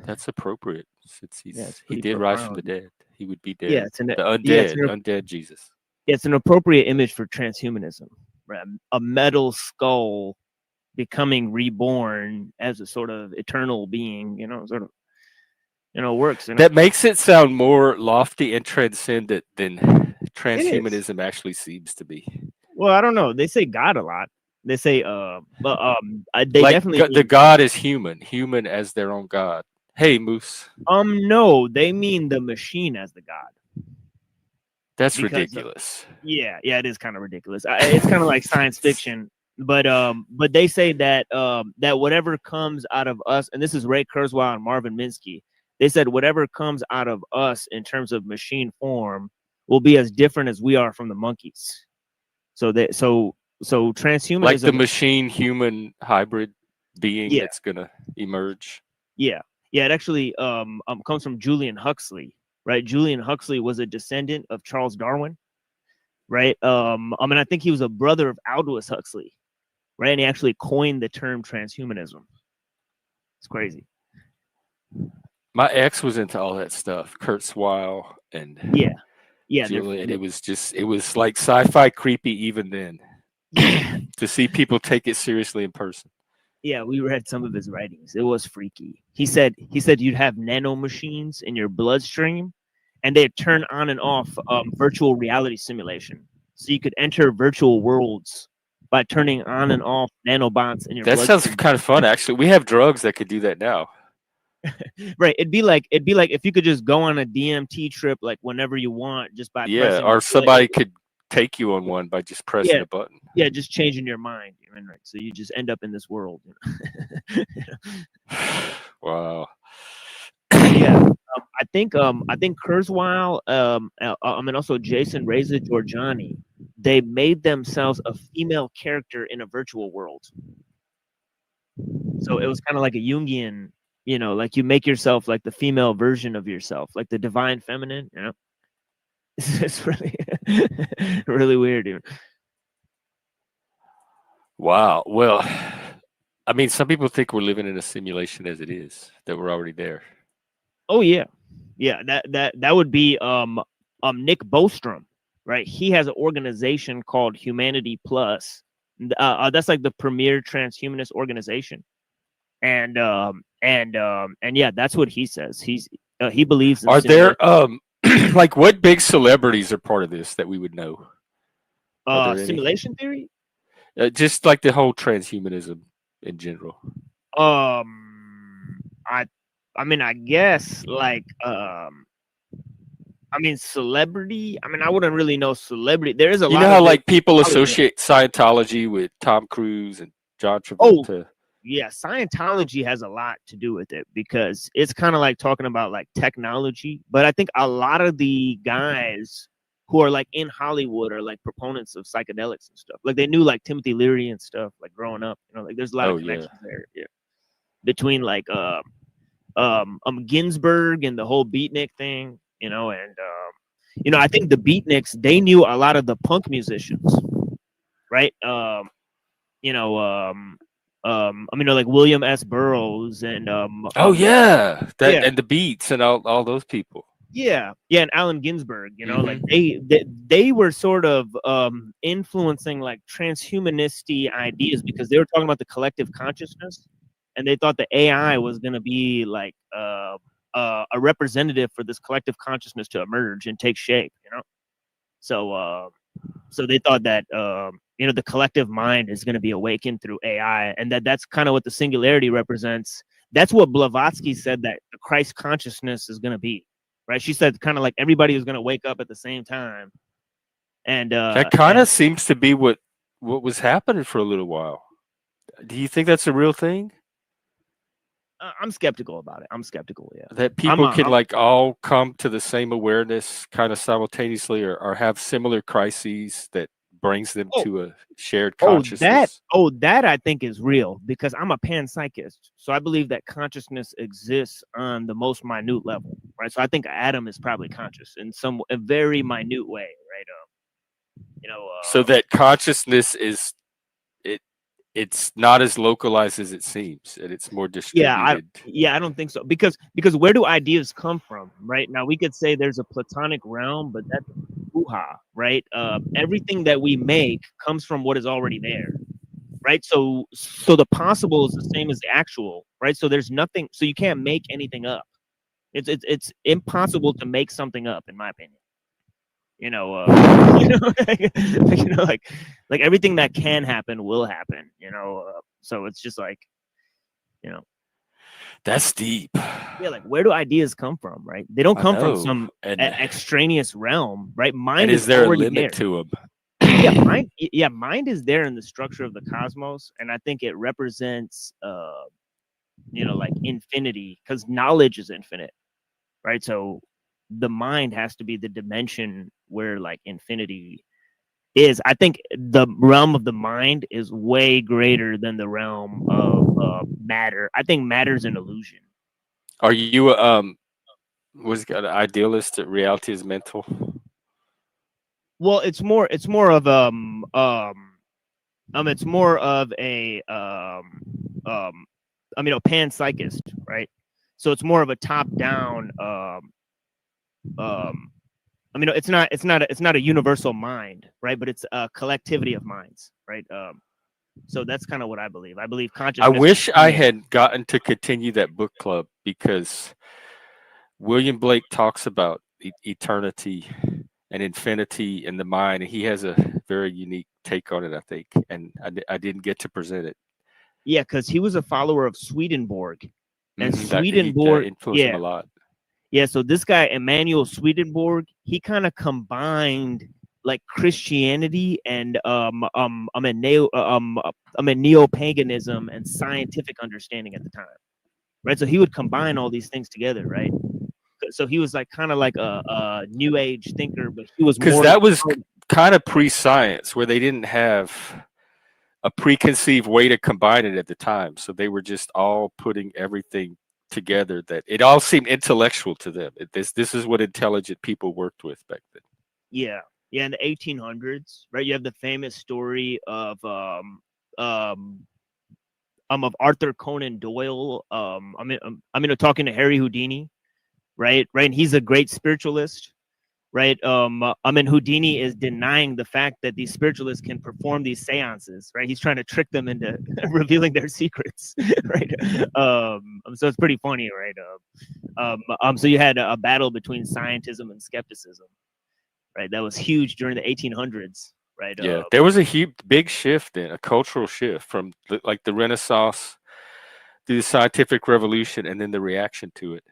that's appropriate. Since he profound. did rise from the dead. He would be dead. Yeah, it's undead Jesus. It's an appropriate image for transhumanism. Right? A metal skull becoming reborn as a sort of eternal being, works. That makes it sound more lofty and transcendent than transhumanism actually seems to be. Well, I don't know. They say God a lot. They say, they like definitely the God is human as their own God. Hey, Moose. No, they mean the machine as the God. That's ridiculous. Yeah, it is kind of ridiculous. It's kind of like science fiction, but they say that that whatever comes out of us, and this is Ray Kurzweil and Marvin Minsky. They said whatever comes out of us in terms of machine form will be as different as we are from the monkeys. So transhumanism, like the machine human hybrid being that's gonna emerge. Yeah, it actually comes from Julian Huxley, right? Julian Huxley was a descendant of Charles Darwin, right? I think he was a brother of Aldous Huxley, right? And he actually coined the term transhumanism. It's crazy. My ex was into all that stuff, Kurzweil and Julian. It was like sci-fi creepy even then. To see people take it seriously in person. Yeah, we read some of his writings. It was freaky. He said you'd have nano machines in your bloodstream, and they'd turn on and off virtual reality simulation. So you could enter virtual worlds by turning on and off nanobots in your bloodstream. That sounds kind of fun, actually. We have drugs that could do that now. Right. It'd be like if you could just go on a DMT trip like whenever you want, just by pressing or somebody could take you on one by just pressing a button. Yeah, just changing your mind. Right. So you just end up in this world. Wow. Yeah. I think Kurzweil, also Jason Reza Giorgiani, they made themselves a female character in a virtual world. So it was kind of like a Jungian, like you make yourself like the female version of yourself, like the divine feminine, It's really, really weird, dude. Wow. Well, I mean, some people think we're living in a simulation as it is, that we're already there. Oh yeah. That would be Nick Bostrom, right? He has an organization called Humanity Plus. That's like the premier transhumanist organization. and yeah, that's what he says. He believes in Are there like what big celebrities are part of this that we would know? Simulation theory? Just like the whole transhumanism in general. I mean, I guess like I mean, celebrity. I mean, I wouldn't really know celebrity. There is a lot. You know how like people associate Scientology with Tom Cruise and John Travolta. Oh, yeah, Scientology has a lot to do with it because it's kind of like talking about like technology. But I think a lot of the guys who are like in Hollywood are like proponents of psychedelics and stuff. Like they knew like Timothy Leary and stuff like growing up. You know, like there's a lot of connections there. Yeah, between like Ginsberg and the whole beatnik thing. You know, and you know, I think the beatniks, they knew a lot of the punk musicians, right? You know, I mean, like William S. Burroughs and and the Beats and all those people. Yeah, and Allen Ginsberg. You know, like they were sort of influencing like transhumanistic ideas because they were talking about the collective consciousness, and they thought the AI was going to be like a representative for this collective consciousness to emerge and take shape, you know. So they thought that you know, the collective mind is going to be awakened through AI, and that's kind of what the singularity represents. That's what Blavatsky said that the Christ consciousness is going to be, right? She said kind of like everybody is going to wake up at the same time, and that kind of seems to be what was happening for a little while. Do you think that's a real thing? I'm skeptical about it. I'm skeptical, yeah. That people can like all come to the same awareness kind of simultaneously or have similar crises that brings them to a shared consciousness. That I think is real because I'm a panpsychist. So I believe that consciousness exists on the most minute level, right? So I think Adam is probably conscious in a very minute way, right? You know, so that consciousness is it's not as localized as it seems, and it's more distributed. I don't think so because where do ideas come from? Right now, we could say there's a platonic realm, but that's hoo-ha, right? Everything that we make comes from what is already there, right? So the possible is the same as the actual, right? So there's nothing. So you can't make anything up. It's impossible to make something up, in my opinion. You know, like everything that can happen will happen, you know. So it's just like, you know, that's deep. Yeah, like where do ideas come from, right? They don't come from some extraneous realm, right? Mind is there a limit to them? Mind is there in the structure of the cosmos, and I think it represents, you know, like infinity, because knowledge is infinite, right? So the mind has to be the dimension where like infinity is. I think the realm of the mind is way greater than the realm of matter. I think matter is an illusion. Are you was an idealist that reality is mental? Well, it's more of it's more of a I mean, a panpsychist, right? So it's more of a top-down I mean, it's not a universal mind, right? But it's a collectivity of minds, right? So that's kind of what I believe. I believe consciousness. I wish I had gotten to continue that book club because William Blake talks about eternity and infinity in the mind, and he has a very unique take on it, I think, and I didn't get to present it. Yeah, because he was a follower of Swedenborg, and Swedenborg influenced him a lot. Yeah, so this guy Emanuel Swedenborg, he kind of combined like Christianity and neo-paganism and scientific understanding at the time, right? So he would combine all these things together, right? So he was like kind of like a new age thinker, but he was because that was kind of pre-science where they didn't have a preconceived way to combine it at the time, so they were just all putting everything together that it all seemed intellectual to them. This is what intelligent people worked with back then. Yeah, in the 1800s, right? You have the famous story of Arthur Conan Doyle. I mean, talking to Harry Houdini, right? And he's a great spiritualist. right? I mean, Houdini is denying the fact that these spiritualists can perform these seances, right? He's trying to trick them into revealing their secrets, right? So it's pretty funny, right? So you had a battle between scientism and skepticism, right? That was huge during the 1800s, right? Yeah, there was a big shift a cultural shift from like the Renaissance to the scientific revolution, and then the reaction to it.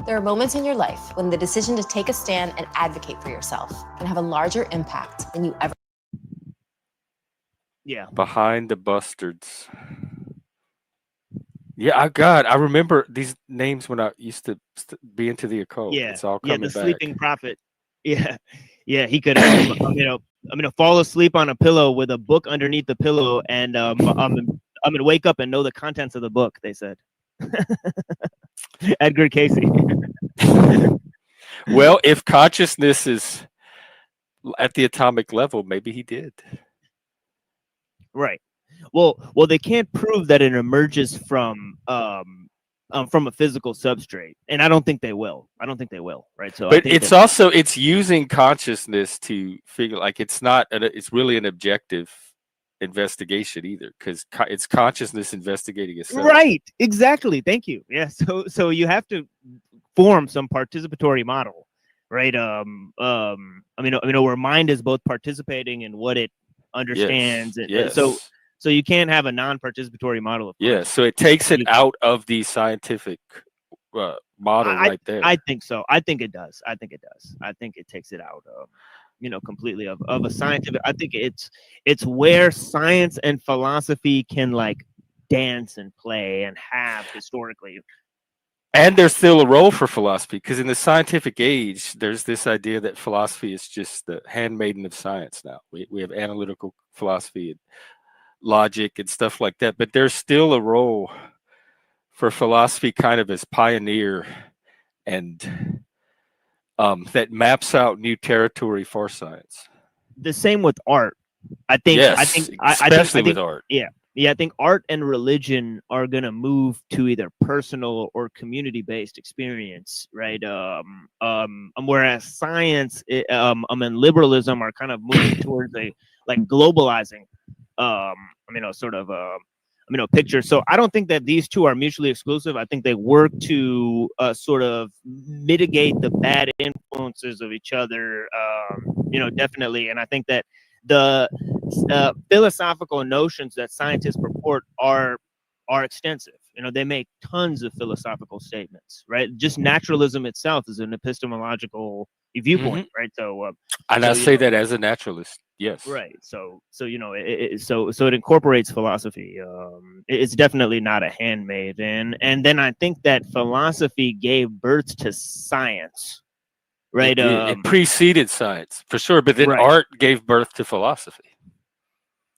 There are moments in your life when the decision to take a stand and advocate for yourself can have a larger impact than you ever. Yeah. Behind the Bustards. Yeah, I remember these names when I used to be into the occult. Yeah, It's all coming the back. sleeping prophet. Yeah, he could, fall asleep on a pillow with a book underneath the pillow, and I'm gonna wake up and know the contents of the book. They said. Edgar Casey. Well, if consciousness is at the atomic level, maybe he did. Right. Well, they can't prove that it emerges from a physical substrate, and I don't think they will. Right. So, but it's using consciousness to figure, like, it's really an objective investigation either, because it's consciousness investigating itself. Right. Exactly. Thank you. Yeah. So you have to form some participatory model, right? Where mind is both participating in what it understands. Yes. So you can't have a non-participatory model. Yeah. So it takes it out of the scientific model right there. I think so. I think it does. I think it takes it out of, completely of a scientific. I think it's where science and philosophy can like dance and play and have historically. And there's still a role for philosophy, because in the scientific age, there's this idea that philosophy is just the handmaiden of science now. We have analytical philosophy and logic and stuff like that, but there's still a role for philosophy kind of as pioneer and that maps out new territory for science. The same with art. I think especially with art. Yeah, I think art and religion are gonna move to either personal or community-based experience, right? Whereas science, and liberalism are kind of moving towards a like globalizing, picture. So I don't think that these two are mutually exclusive. I think they work to sort of mitigate the bad influences of each other, definitely. And I think that the philosophical notions that scientists purport are extensive. They make tons of philosophical statements, right? Just naturalism itself is an epistemological viewpoint, right? So, and I say that as a naturalist. Yes. Right. So it incorporates philosophy. It's definitely not a handmaiden. And then I think that philosophy gave birth to science, right? It preceded science for sure, but then art gave birth to philosophy.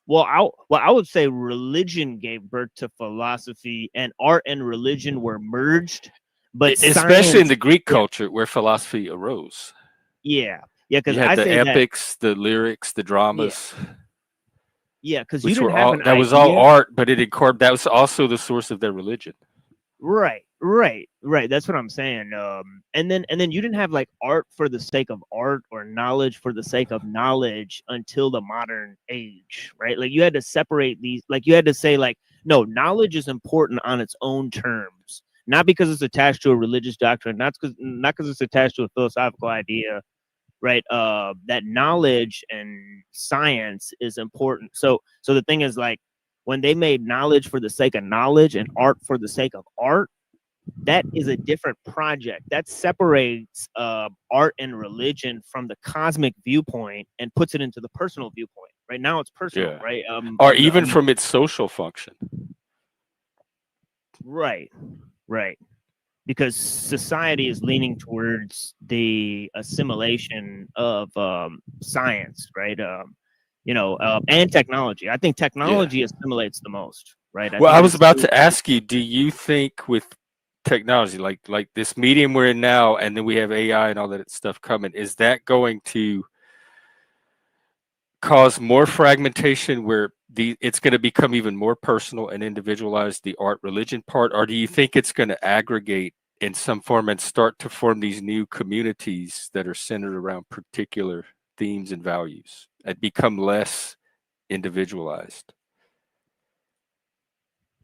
Well, I would say religion gave birth to philosophy, and art and religion were merged. But especially in the Greek culture, where philosophy arose. Yeah. Yeah, because you had the epics, the lyrics, the dramas. Yeah, because you didn't have that was all art, but that was also the source of their religion. Right. That's what I'm saying. And then you didn't have like art for the sake of art or knowledge for the sake of knowledge until the modern age, right? Like you had to separate these. Like you had to say like, no, knowledge is important on its own terms, not because it's attached to a religious doctrine, not because it's attached to a philosophical idea. Right, that knowledge and science is important. So the thing is, like, when they made knowledge for the sake of knowledge and art for the sake of art, that is a different project. That separates art and religion from the cosmic viewpoint and puts it into the personal viewpoint. Right now, it's personal, right? Or even from its social function. Right. Because society is leaning towards the assimilation of science, right? And technology. I think technology assimilates the most, right? I was about to ask you, do you think with technology, like this medium we're in now, and then we have AI and all that stuff coming, is that going to cause more fragmentation where it's going to become even more personal and individualized, the art religion part, or do you think it's going to aggregate in some form and start to form these new communities that are centered around particular themes and values and become less individualized?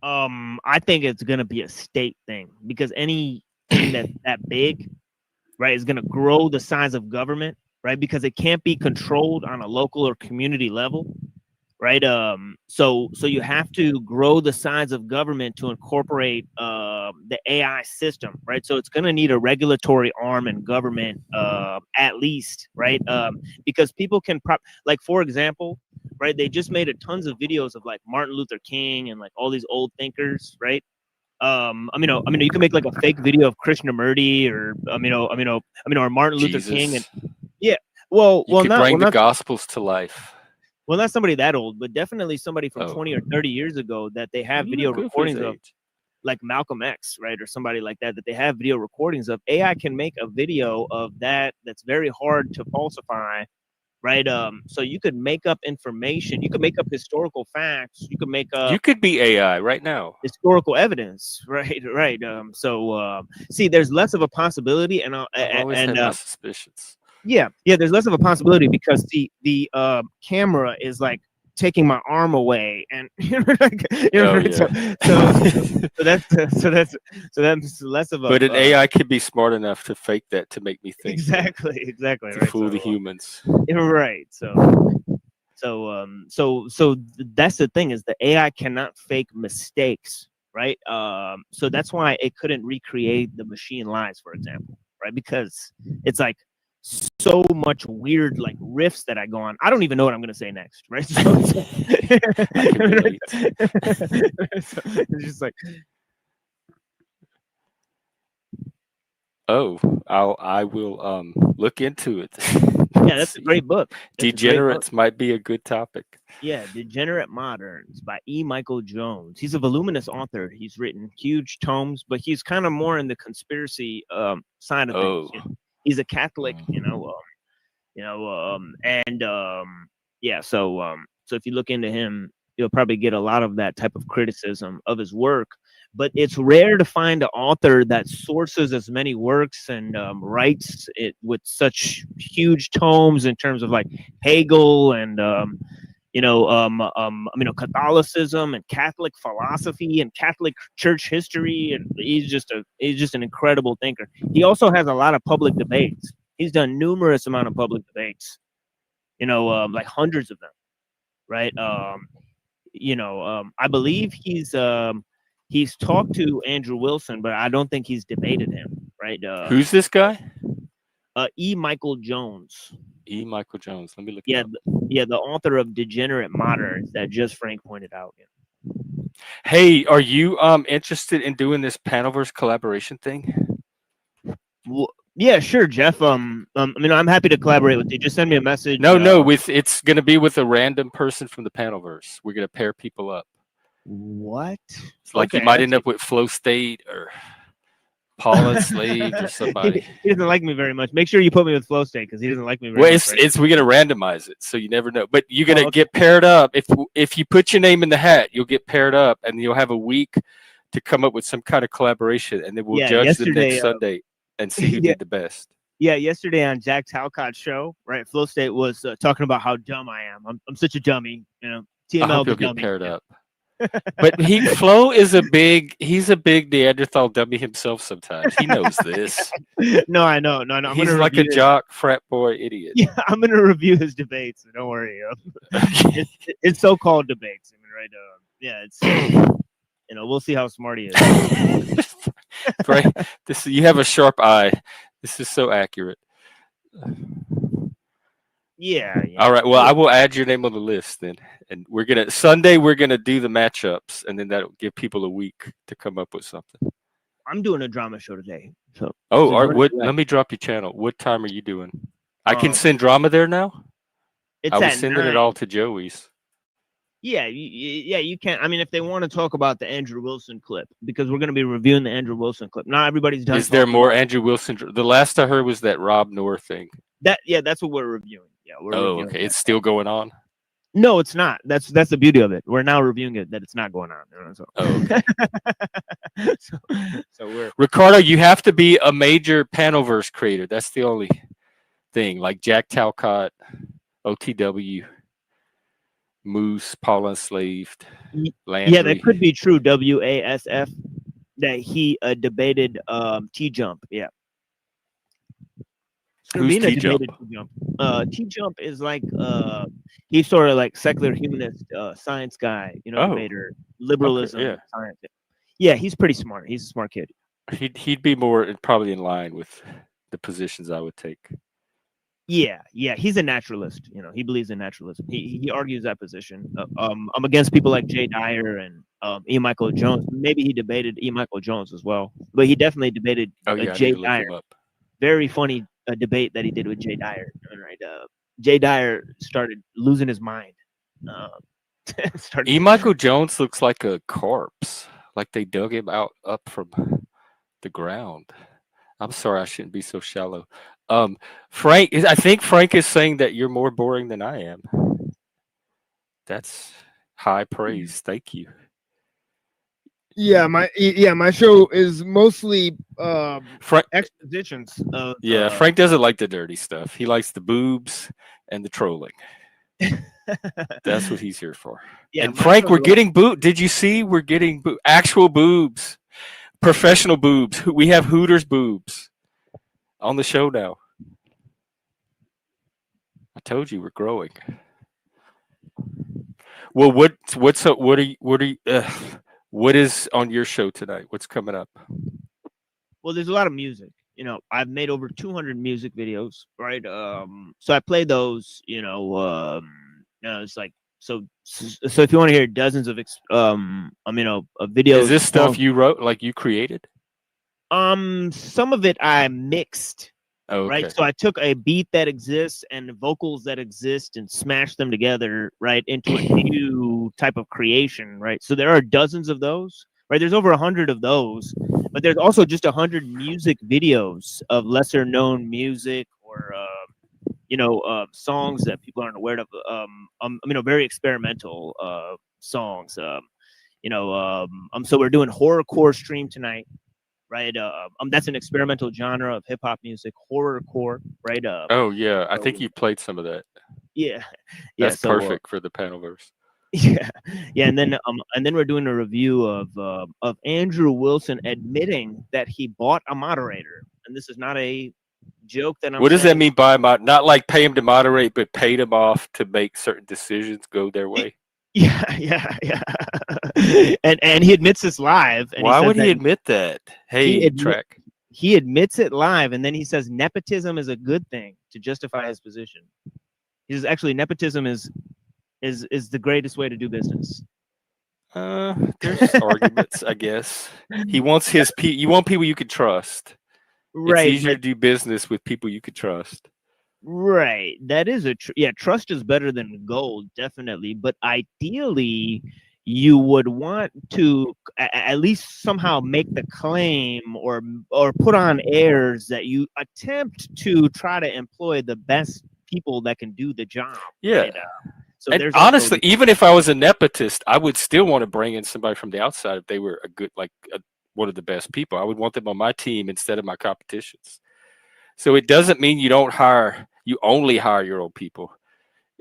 I think it's gonna be a state thing, because anything that's that big, right, is gonna grow the size of government, right? Because it can't be controlled on a local or community level, right? So you have to grow the size of government to incorporate the AI system, right? So it's gonna need a regulatory arm in government, at least, right? Because people can like, for example, right? They just made tons of videos of like Martin Luther King and like all these old thinkers, right? I mean, you can make like a fake video of Krishnamurti or or Martin Luther King, and yeah, well, you could bring the Gospels to life. Well, not somebody that old, but definitely somebody from 20 or 30 years ago that they have video recordings of, like Malcolm X, right, or somebody like that they have video recordings of. AI can make a video of that's very hard to falsify. Right. So you could make up information. You could make up historical facts. You could make up. You could be AI right now. Historical evidence. Right. Right. See, there's less of a possibility, and I've always had my suspicions. Yeah. There's less of a possibility because the camera is like taking my arm away, and so that's less of a. But an AI could be smart enough to fake that to make me think. Exactly. To fool the humans. Right. So that's the thing, is the AI cannot fake mistakes, right? So that's why it couldn't recreate the machine lies, for example, right? Because it's like so much weird like riffs that I go on. I don't even know what I'm going to say next, right? So it's just like, I will look into it. Yeah, that's a great book. Degenerates might be a good topic. Yeah, Degenerate Moderns by E. Michael Jones. He's a voluminous author. He's written huge tomes, but he's kind of more in the conspiracy side of things. You know? He's a Catholic, so if you look into him, you'll probably get a lot of that type of criticism of his work. But it's rare to find an author that sources as many works and writes it with such huge tomes in terms of like Hegel and Catholicism and Catholic philosophy and Catholic church history, and he's just an incredible thinker. He also has a lot of public debates. He's done numerous amount of public debates, like hundreds of them, right? I believe he's talked to Andrew Wilson, but I don't think he's debated him, right? Who's this guy? E. Michael Jones. E. Michael Jones. Let me look. Yeah, the author of Degenerate Moderns that just Frank pointed out. Yeah. Hey, are you interested in doing this Panelverse collaboration thing? Well, yeah, sure, Jeff. I'm happy to collaborate with you. Just send me a message. No, it's gonna be with a random person from the Panelverse. We're gonna pair people up. What? It's like you might end up with Flow State or Paula Slade or somebody. He doesn't like me very much. Make sure you put me with Flow State because he doesn't like me very much. We're gonna randomize it, so you never know. But you're gonna get paired up. If you put your name in the hat, you'll get paired up, and you'll have a week to come up with some kind of collaboration, and then we'll judge them next Sunday and see who did the best. Yeah, yesterday on Jack Talcott's show, right? Flow State was talking about how dumb I am. I'm such a dummy, TML. I hope you'll get paired up. But Flo is he's a big Neanderthal dummy himself sometimes. He knows this. No, I know. No, he's like a jock frat boy idiot. Yeah, I'm gonna review his debates. So don't worry. It's so-called debates. Right? Yeah, it's we'll see how smart he is. Right. You have a sharp eye. This is so accurate. Yeah. All right. Well, I will add your name on the list then, and Sunday we're gonna do the matchups, and then that'll give people a week to come up with something. I'm doing a drama show today. So. Let me drop your channel. What time are you doing? I can send drama there now. I was sending it all to Joey's. Yeah, you can. I mean, if they want to talk about the Andrew Wilson clip, because we're going to be reviewing the Andrew Wilson clip. Not everybody's done. Is there more Andrew Wilson? The last I heard was that Rob Noor thing. That's what we're reviewing. Yeah, okay. That. It's still going on. No, it's not. That's the beauty of it. We're now reviewing it that it's not going on. So. Okay. so we're Ricardo. You have to be a major Panelverse creator. That's the only thing. Like Jack Talcott, OTW, Moose, Paul Enslaved, Landry. Yeah, that could be true. WASF. That he debated T-Jump. Yeah. Who's T-Jump? T-Jump is like he's sort of like secular humanist science guy, debater, liberalism, okay, yeah. science. Yeah, he's pretty smart. He's a smart kid. He'd be more probably in line with the positions I would take. Yeah, he's a naturalist. He believes in naturalism. He argues that position. I'm against people like Jay Dyer and E. Michael Jones. Maybe he debated E. Michael Jones as well, but he definitely debated Jay Dyer. Very funny debate that he did with Jay Dyer. Right, Jay Dyer started losing his mind. E. Michael Jones looks like a corpse, like they dug him up from the ground. I'm sorry, I shouldn't be so shallow. Frank, I think Frank is saying that you're more boring than I am. That's high praise. Thank you. Yeah, my show is mostly expositions. Frank doesn't like the dirty stuff. He likes the boobs and the trolling. That's what he's here for. Yeah, and Frank, we're getting Did you see? We're getting actual boobs, professional boobs. We have Hooters boobs on the show now. I told you we're growing. Well, what is on your show tonight? What's coming up? Well, there's a lot of music. I've made over 200 music videos, right? So I play those. It's like so if you want to hear dozens of videos. Is this stuff you wrote, like you created? Some of it I mixed. Oh, okay. Right. So I took a beat that exists and the vocals that exist and smashed them together, right, into a new type of creation, right? So there are dozens of those, right? There's over 100 of those, but there's also just 100 music videos of lesser known music or songs that people aren't aware of. Very experimental songs. So we're doing horrorcore stream tonight. Right, that's an experimental genre of hip hop music, horrorcore. Right. Oh yeah, I think you played some of that. Yeah, that's perfect for the Panelverse. Yeah, and then we're doing a review of Andrew Wilson admitting that he bought a moderator, and this is not a joke that I'm. What does that mean by not like pay him to moderate, but paid him off to make certain decisions go their way? Yeah. And he admits this live. And why would he admit that? Hey, Trek. He admits it live, and then he says nepotism is a good thing to justify his position. He says actually nepotism is the greatest way to do business. There's arguments, I guess. He wants you want people you can trust. Right. It's easier to do business with people you can trust. Right. That is trust is better than gold, definitely. But ideally, you would want to at least somehow make the claim or put on airs that you attempt to try to employ the best people that can do the job. Yeah. Right? So and honestly, even if I was a nepotist, I would still want to bring in somebody from the outside if they were a good, one of the best people. I would want them on my team instead of my competitions. So it doesn't mean you only hire your own people.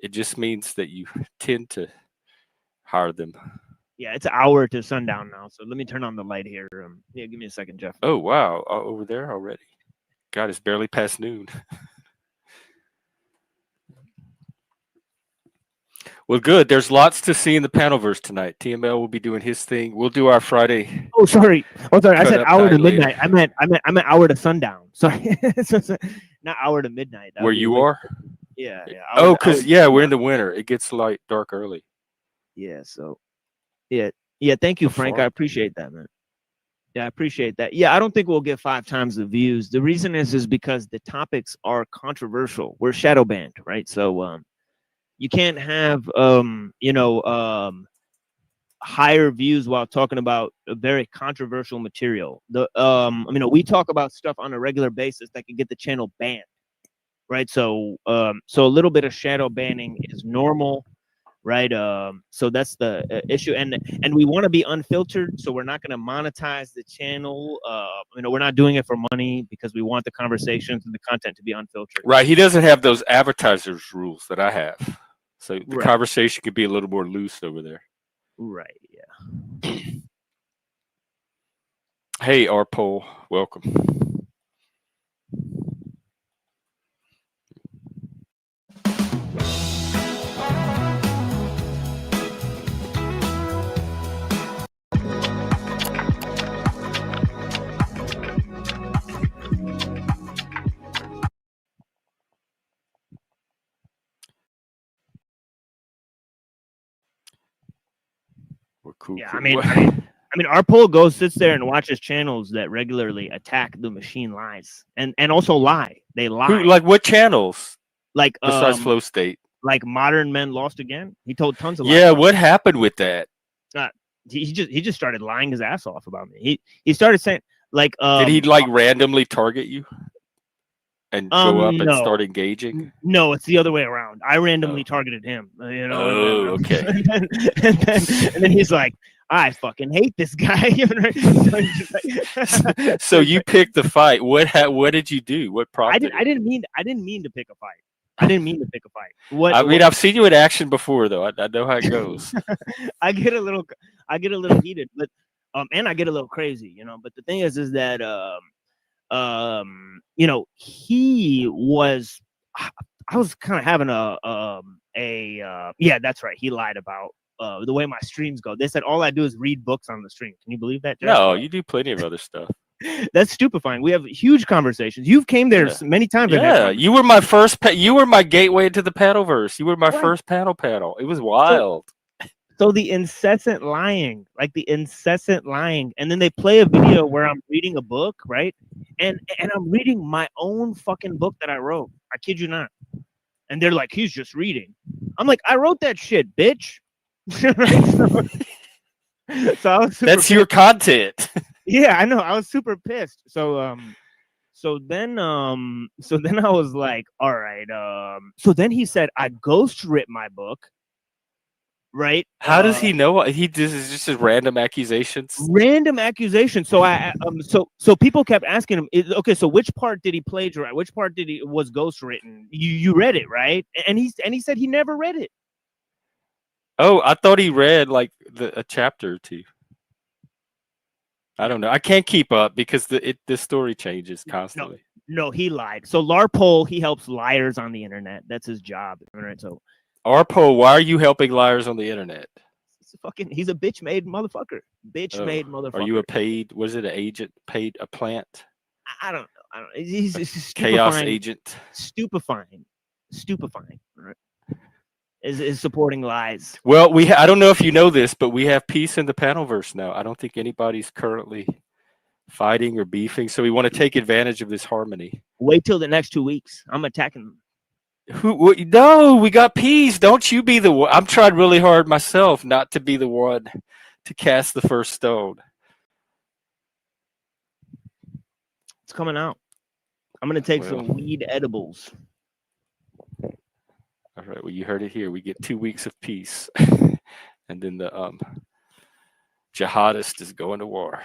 It just means that you tend to hire them. Yeah, it's an hour to sundown now. So let me turn on the light here. Give me a second, Jeff. Oh, wow. Over there already. God, it's barely past noon. Well, good. There's lots to see in the Panelverse tonight. TML will be doing his thing. We'll do our Friday. Oh, sorry. I said hour to midnight. I meant hour to sundown. Sorry, not hour to midnight. Where you are? Yeah. Oh, because we're in the winter. It gets dark early. Yeah. So, yeah. Thank you, Frank. I appreciate that, man. Yeah, I appreciate that. Yeah, I don't think we'll get 5 times the views. The reason is because the topics are controversial. We're shadow banned, right? So, you can't have higher views while talking about a very controversial material. We talk about stuff on a regular basis that can get the channel banned, right? So a little bit of shadow banning is normal, right? So that's the issue, and we want to be unfiltered, so we're not going to monetize the channel. You know, we're not doing it for money because we want the conversations and the content to be unfiltered. Right. He doesn't have those advertisers rules that I have, so the conversation could be a little more loose over there. Right. Yeah. Hey, Arpol, welcome. We're cool. Yeah, I mean, our poll sits there and watches channels that regularly attack the machine lies and also lie. They lie. Who, like what channels? Like besides Flow State? Like Modern Men Lost Again. He told tons of lies. Yeah, what happened with that? He just started lying his ass off about me. He started saying like did he like randomly target you and go up and start engaging? No, it's the other way around. I randomly targeted him. You know. Oh, okay. and then he's like, I fucking hate this guy. So you picked the fight. What did you do? What prompted? I didn't mean to pick a fight. I didn't mean to pick a fight. I've seen you in action before, though. I know how it goes. I get a little heated, but and I get a little crazy, you know. But the thing is that you know, he was. I was kind of having yeah, that's right. He lied about the way my streams go. They said all I do is read books on the stream. Can you believe that, Jeff? No, you do plenty of other stuff. That's stupefying. We have huge conversations. You've came there many times. Yeah, you were my first. You were my gateway to the panelverse. You were my first panel. It was wild. So the incessant lying, and then they play a video where I'm reading a book, right? And I'm reading my own fucking book that I wrote. I kid you not. And they're like, he's just reading. I'm like, I wrote that shit, bitch. So I was that's your content. Yeah, I know. I was super pissed. So then I was like, all right. So then he said I ghost writ my book. Right? How does he know? This is just his random accusations. Random accusations. So so people kept asking him, okay, so which part did he plagiarize? Which part was ghost written? You read it, right? And he said he never read it. Oh, I thought he read like a chapter or two. I don't know. I can't keep up because the story changes constantly. No, he lied. So Larpole, he helps liars on the internet. That's his job. Right? So Arpo, why are you helping liars on the internet? He's a bitch made motherfucker. Bitch made motherfucker. Are you a paid? Was it an agent? Paid a plant? I don't know. He's chaos agent. Stupefying. Right? Is supporting lies. Well, I don't know if you know this, but we have peace in the panelverse now. I don't think anybody's currently fighting or beefing, so we want to take advantage of this harmony. Wait till the next 2 weeks. I'm attacking them. No, we got peace. Don't you be the one. I'm trying really hard myself not to be the one to cast the first stone. It's coming out. I'm gonna take some weed edibles. All right, well, you heard it here. We get 2 weeks of peace. And then the jihadist is going to war.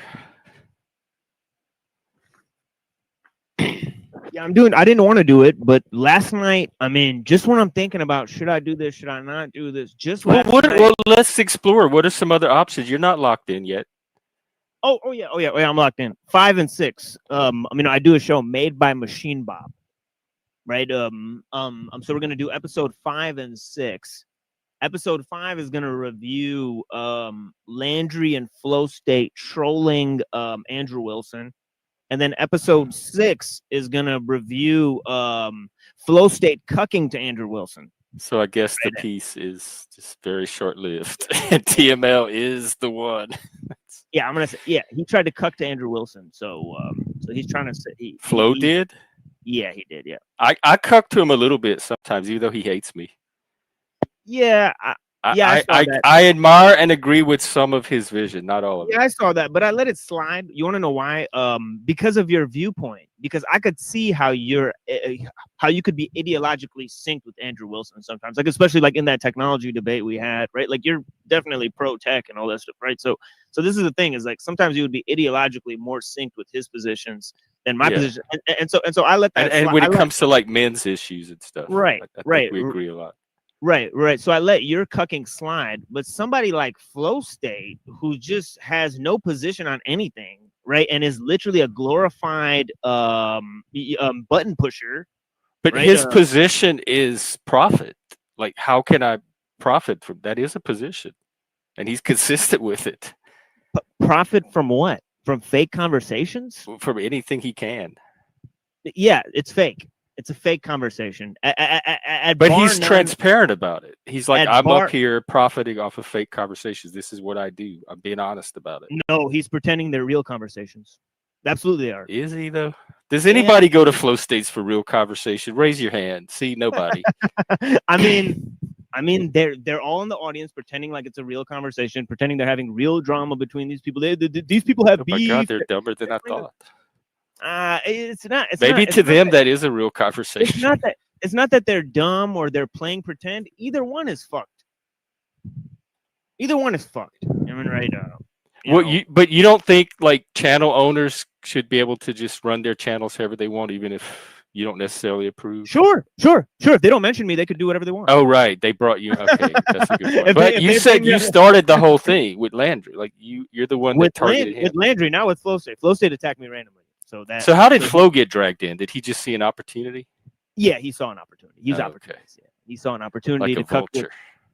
Yeah, I didn't want to do it, but last night, I mean, just when I'm thinking about, should I do this? Should I not do this? Well, let's explore. What are some other options? You're not locked in yet. Oh yeah, I'm locked in. 5 and 6. I mean, I do a show Made by Machine Bob. Right. So we're gonna do episode 5 and 6. Episode 5 is gonna review Landry and Flow State trolling Andrew Wilson, and then episode 6 is gonna review Flow State cucking to Andrew Wilson. So I guess the piece is just very short-lived, and TML is the one. Yeah, I'm gonna say he tried to cuck to Andrew Wilson, so he's trying to say Flo did. Yeah, he did. Yeah, I cuck to him a little bit sometimes, even though he hates me. Yeah, I admire and agree with some of his vision, not all of it. Yeah, I saw that, but I let it slide. You want to know why? Because of your viewpoint. Because I could see how how you could be ideologically synced with Andrew Wilson sometimes, like especially like in that technology debate we had, right? Like you're definitely pro tech and all that stuff, right? So this is the thing is like sometimes you would be ideologically more synced with his positions than my position, and so I let that. And when it comes to like men's issues and stuff, right, I think we agree a lot. Right. So I let your cucking slide, but somebody like Flow State, who just has no position on anything, right, and is literally a glorified button pusher. But right? his position is profit. Like, how can I profit from that? Is a position, and he's consistent with it. Profit from what? From fake conversations? From anything he can. Yeah, it's fake. It's a fake conversation. But he's transparent about it. He's like, I'm up here profiting off of fake conversations. This is what I do. I'm being honest about it. No, he's pretending they're real conversations. Absolutely they are. Is he though? Does anybody go to Flow States for real conversation? Raise your hand. See, nobody. I mean, they're all in the audience pretending like it's a real conversation, pretending they're having real drama between these people. These people have beef. Oh my God, they're dumber than I thought. It's not. Maybe to them that is a real conversation. It's not that they're dumb or they're playing pretend. Either one is fucked. Either one is fucked. I mean, right? But you don't think like channel owners should be able to just run their channels however they want, even if you don't necessarily approve? Sure. If they don't mention me, they could do whatever they want. Oh, right. They brought you. Okay, that's a good point. But you said you started the whole thing with Landry. Like you're the one that targeted him. With Landry, now with Flow State. Flow State attacked me randomly. So how did Flo get dragged in? Did he just see an opportunity? Yeah, he saw an opportunity. He's opportunist. Yeah. He saw an opportunity like to vulture.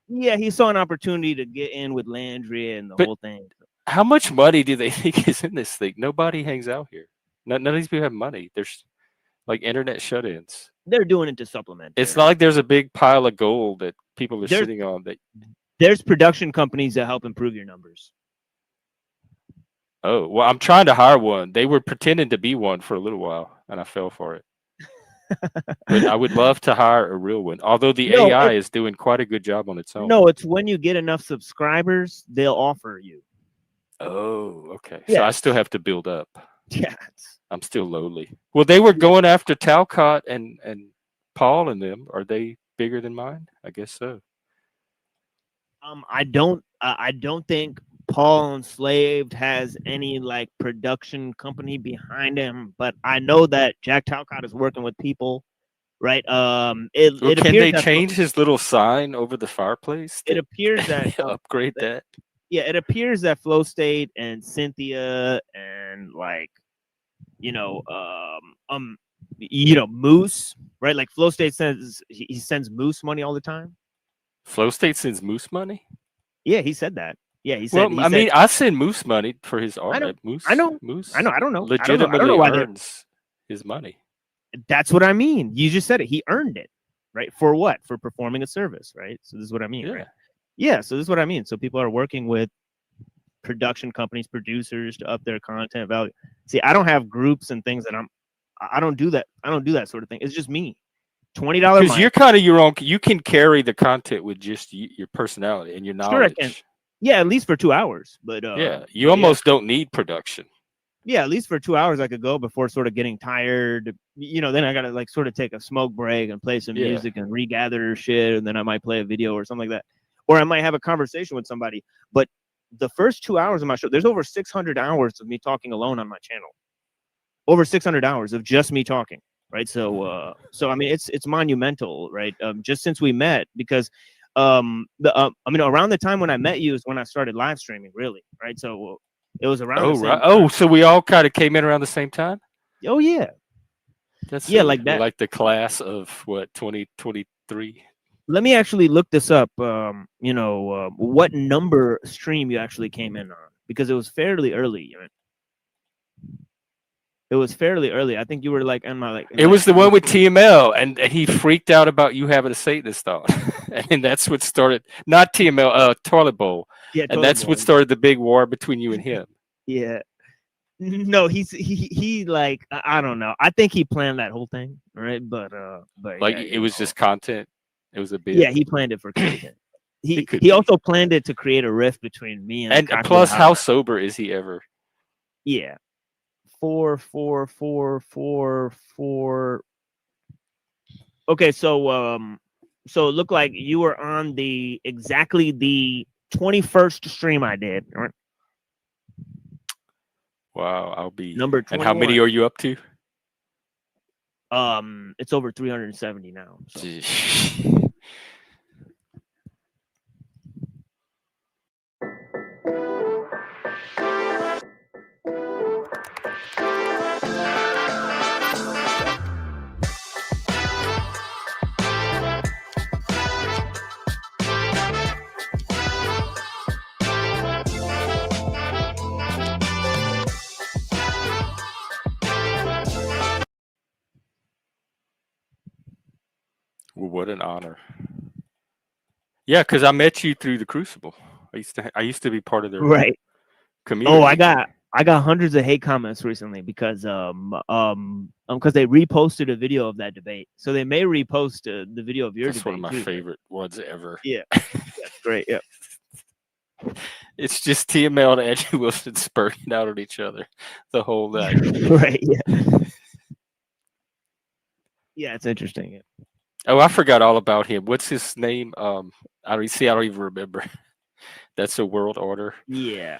He saw an opportunity to get in with Landry and the whole thing. How much money do they think is in this thing? Nobody hangs out here. None of these people have money. There's like internet shut-ins. They're doing it to supplement. It's not like there's a big pile of gold that people are sitting on. There's production companies that help improve your numbers. Oh, well, I'm trying to hire one. They were pretending to be one for a little while, and I fell for it. But I would love to hire a real one, although the AI is doing quite a good job on its own. No, it's when you get enough subscribers, they'll offer you. Oh, okay. Yeah. So I still have to build up. Yeah. I'm still lowly. Well, they were going after Talcott and Paul and them. Are they bigger than mine? I guess so. I don't think Paul Enslaved has any like production company behind him, but I know that Jack Talcott is working with people, right? Can they change his little sign over the fireplace? It appears that upgrade that. Yeah, it appears that Flow State and Cynthia and like, Moose, right? Like Flow State says he sends Moose money all the time. Flow State sends Moose money? Yeah, he said that. Yeah, he said. Well, I send Moose money for his art. Moose. I don't know. Legitimately earns his money. That's what I mean. You just said it. He earned it, right? For what? For performing a service, right? So this is what I mean, right? Yeah. So this is what I mean. So people are working with production companies, producers to up their content value. See, I don't have groups and things that I don't do that. I don't do that sort of thing. It's just me. $20. Because you're kind of your own. You can carry the content with just your personality and your knowledge. Sure, I can. Yeah, at least for 2 hours. But you almost don't need production. Yeah, at least for 2 hours I could go before sort of getting tired. Then I gotta like sort of take a smoke break and play some music and regather shit, and then I might play a video or something like that. Or I might have a conversation with somebody. But the first 2 hours of my show, there's over 600 hours of me talking alone on my channel. Over 600 hours of just me talking, right? So I mean it's monumental, right? Just since we met, because around the time when I met you is when I started live streaming, really, right? So it was around. So we all kind of came in around the same time. Oh yeah, that's like that. Like the class of what 2023. Let me actually look this up. What number stream you actually came in on, because it was fairly early. It was fairly early. I think you were like on my like. It was the one with TML, and he freaked out about you having a Satanist on, and that's what started. Not TML, Toilet Bowl. Yeah, and that's what started the big war between you and him. Yeah. No, he like I don't know. I think he planned that whole thing, right? But like it was just content. It was a bit. Yeah, he planned it for content. he also planned it to create a rift between me and plus, how sober is he ever? Yeah, 4, 4, 4, 4, 4. Okay, so so it looked like you were on exactly the 21st stream I did. Right? Wow, I'll be number 21. And how many are you up to? It's over 370 now. So. Well, what an honor. Yeah, because I met you through the Crucible. I used to be part of their community. Oh, I got hundreds of hate comments recently because they reposted a video of that debate. So they may repost the video of your That's debate. One of my favorite ones ever. Yeah, that's great. Yeah, it's just TML and Andrew Wilson spurting out at each other the whole night. Right. Yeah. Yeah, it's interesting. Yeah. Oh, I forgot all about him. What's his name? I don't even remember. That's a World Order. Yeah.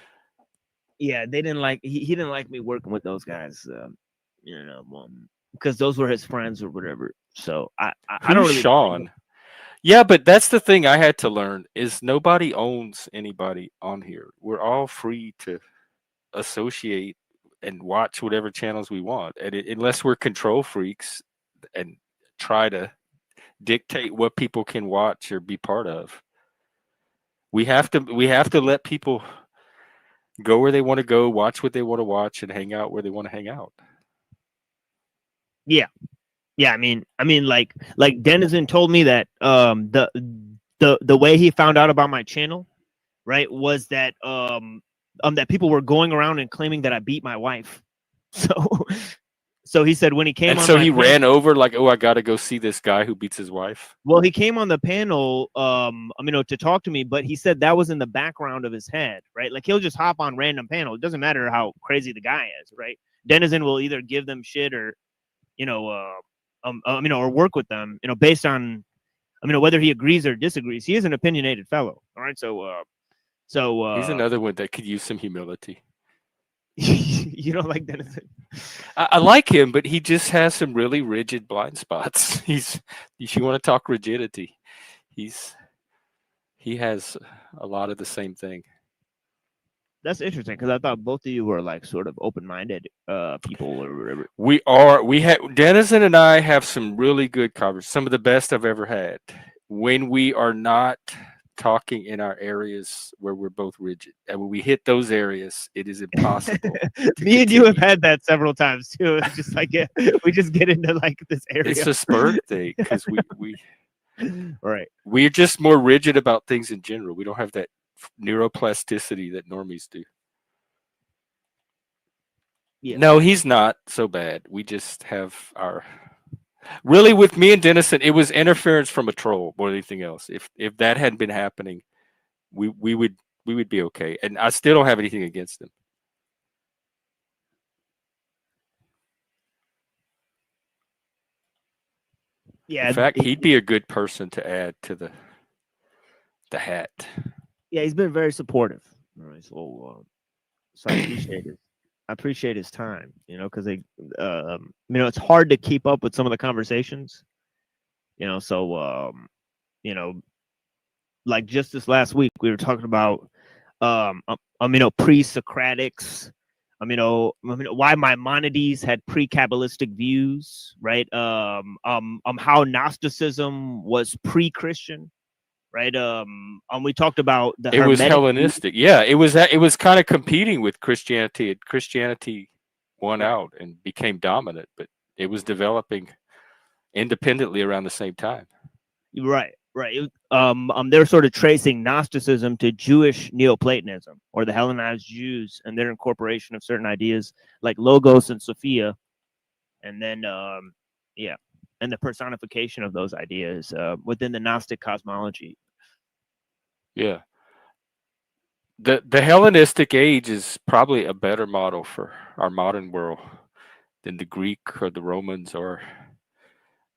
Yeah, they didn't like he didn't like me working with those guys, because those were his friends or whatever. So I don't really Sean. Yeah, but that's the thing I had to learn is nobody owns anybody on here. We're all free to associate and watch whatever channels we want, and unless we're control freaks and try to dictate what people can watch or be part of. We have to let people go where they want to go, watch what they want to watch, and hang out where they want to hang out. Yeah. I mean, like Denizen told me that the way he found out about my channel, right, was that that people were going around and claiming that I beat my wife. So he said when he came and on so he panel, ran over like, oh, I got to go see this guy who beats his wife. Well, he came on the panel, to talk to me, but he said that was in the background of his head, right? Like he'll just hop on random panel. It doesn't matter how crazy the guy is, right? Denizen will either give them shit or, or work with them, based on, whether he agrees or disagrees. He is an opinionated fellow, all right? So he's another one that could use some humility. You don't like Denizen? I like him, but he just has some really rigid blind spots. If you want to talk rigidity, he has a lot of the same thing. That's interesting because I thought both of you were like sort of open-minded people or whatever. Denizen and I have some really good conversations, some of the best I've ever had. When we are not talking in our areas where we're both rigid, and when we hit those areas, it is impossible. Me and you have had that several times too. It's just like we just get into like this area. It's a spur thing because we right. We're just more rigid about things in general. We don't have that neuroplasticity that normies do. Yeah. No, he's not so bad. We just have our. Really, with me and Denizen, it was interference from a troll more than anything else. If that hadn't been happening, we would be okay. And I still don't have anything against him. Yeah. In fact, he'd be a good person to add to the hat. Yeah, he's been very supportive. All right, so I appreciate it. I appreciate his time, because it's hard to keep up with some of the conversations, so, like just this last week, we were talking about, pre-Socratics, why Maimonides had pre-Kabbalistic views, right? How Gnosticism was pre-Christian. Right. We talked about the it was Hellenistic. Yeah, it was kind of competing with Christianity. Christianity won out and became dominant, but it was developing independently around the same time. Right. They're sort of tracing Gnosticism to Jewish Neoplatonism or the Hellenized Jews and their incorporation of certain ideas like Logos and Sophia, and then and the personification of those ideas within the Gnostic cosmology. Yeah. The Hellenistic age is probably a better model for our modern world than the Greek or the Romans or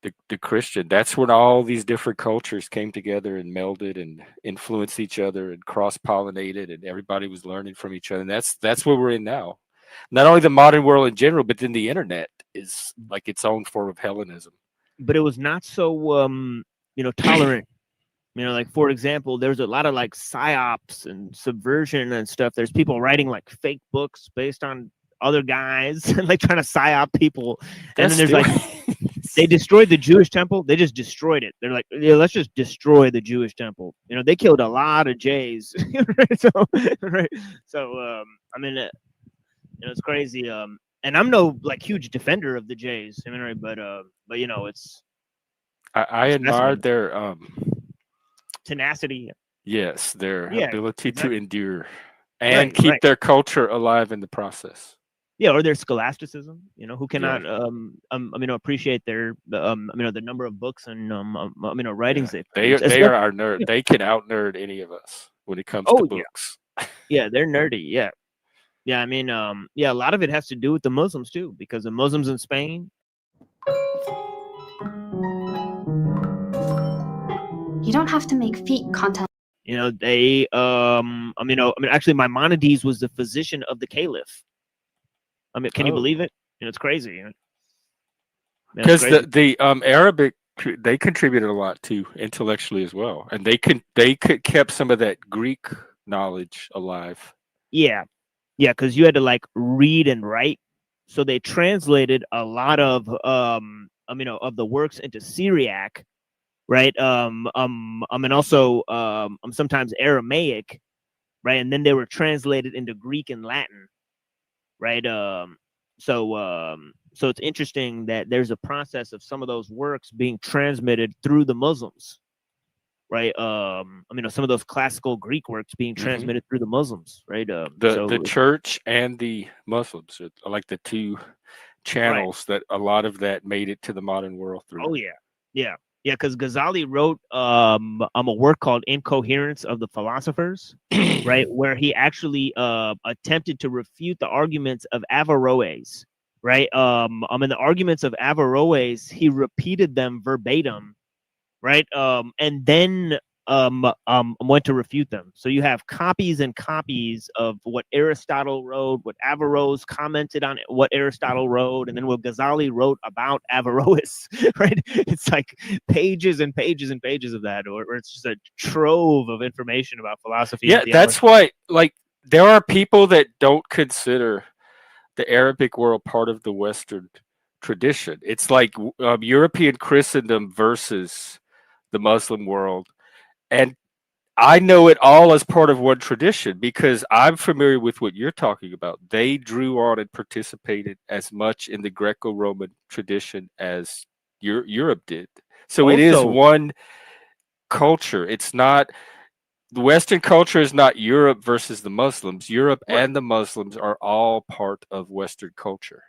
the Christian. That's when all these different cultures came together and melded and influenced each other and cross-pollinated, and everybody was learning from each other. And that's where we're in now. Not only the modern world in general, but then the internet is like its own form of Hellenism. But it was not so tolerant. Like, for example, there's a lot of like psyops and subversion and stuff. There's people writing like fake books based on other guys and like trying to psyop people. And then there's like, they destroyed the Jewish temple. They just destroyed it. They're like, yeah, let's just destroy the Jewish temple. They killed a lot of Jays. So, I mean, it's crazy. And I'm no like huge defender of the Jays. But it's. I admire their tenacity. Yes, their Yeah, ability to endure and keep their culture alive in the process. Yeah, or their scholasticism, who cannot appreciate their the number of books and writings they are our nerd. They can out nerd any of us when it comes to books. Yeah, they're nerdy. Yeah. I mean, a lot of it has to do with the Muslims too, because the Muslims in Spain. You don't have to make feet content. They actually Maimonides was the physician of the caliph. Can you believe it? It's crazy. Because the Arabic, they contributed a lot too intellectually as well, and they kept some of that Greek knowledge alive. Yeah, because you had to like read and write, so they translated a lot of of the works into Syriac, right? Also sometimes Aramaic, right? And then they were translated into Greek and Latin. Right. So it's interesting that there's a process of some of those works being transmitted through the Muslims. Right. Some of those classical Greek works being transmitted through the Muslims. Right. The church and the Muslims are like the two channels that a lot of that made it to the modern world through. Oh, yeah. Because Ghazali wrote a work called Incoherence of the Philosophers, right, where he actually attempted to refute the arguments of Averroes, right? In the arguments of Averroes, he repeated them verbatim, right? And then went to refute them. So you have copies and copies of what Aristotle wrote, what Averroes commented on, what Aristotle wrote, and then what Ghazali wrote about Averroes, right? It's like pages and pages and pages of that, or it's just a trove of information about philosophy. Yeah, that's why, like, there are people that don't consider the Arabic world part of the Western tradition. It's like European Christendom versus the Muslim world. And I know it all as part of one tradition because I'm familiar with what you're talking about. They drew on and participated as much in the Greco-Roman tradition as Europe did. So it is one culture. It's not, the Western culture is not Europe versus the Muslims. Europe and the Muslims are all part of Western culture.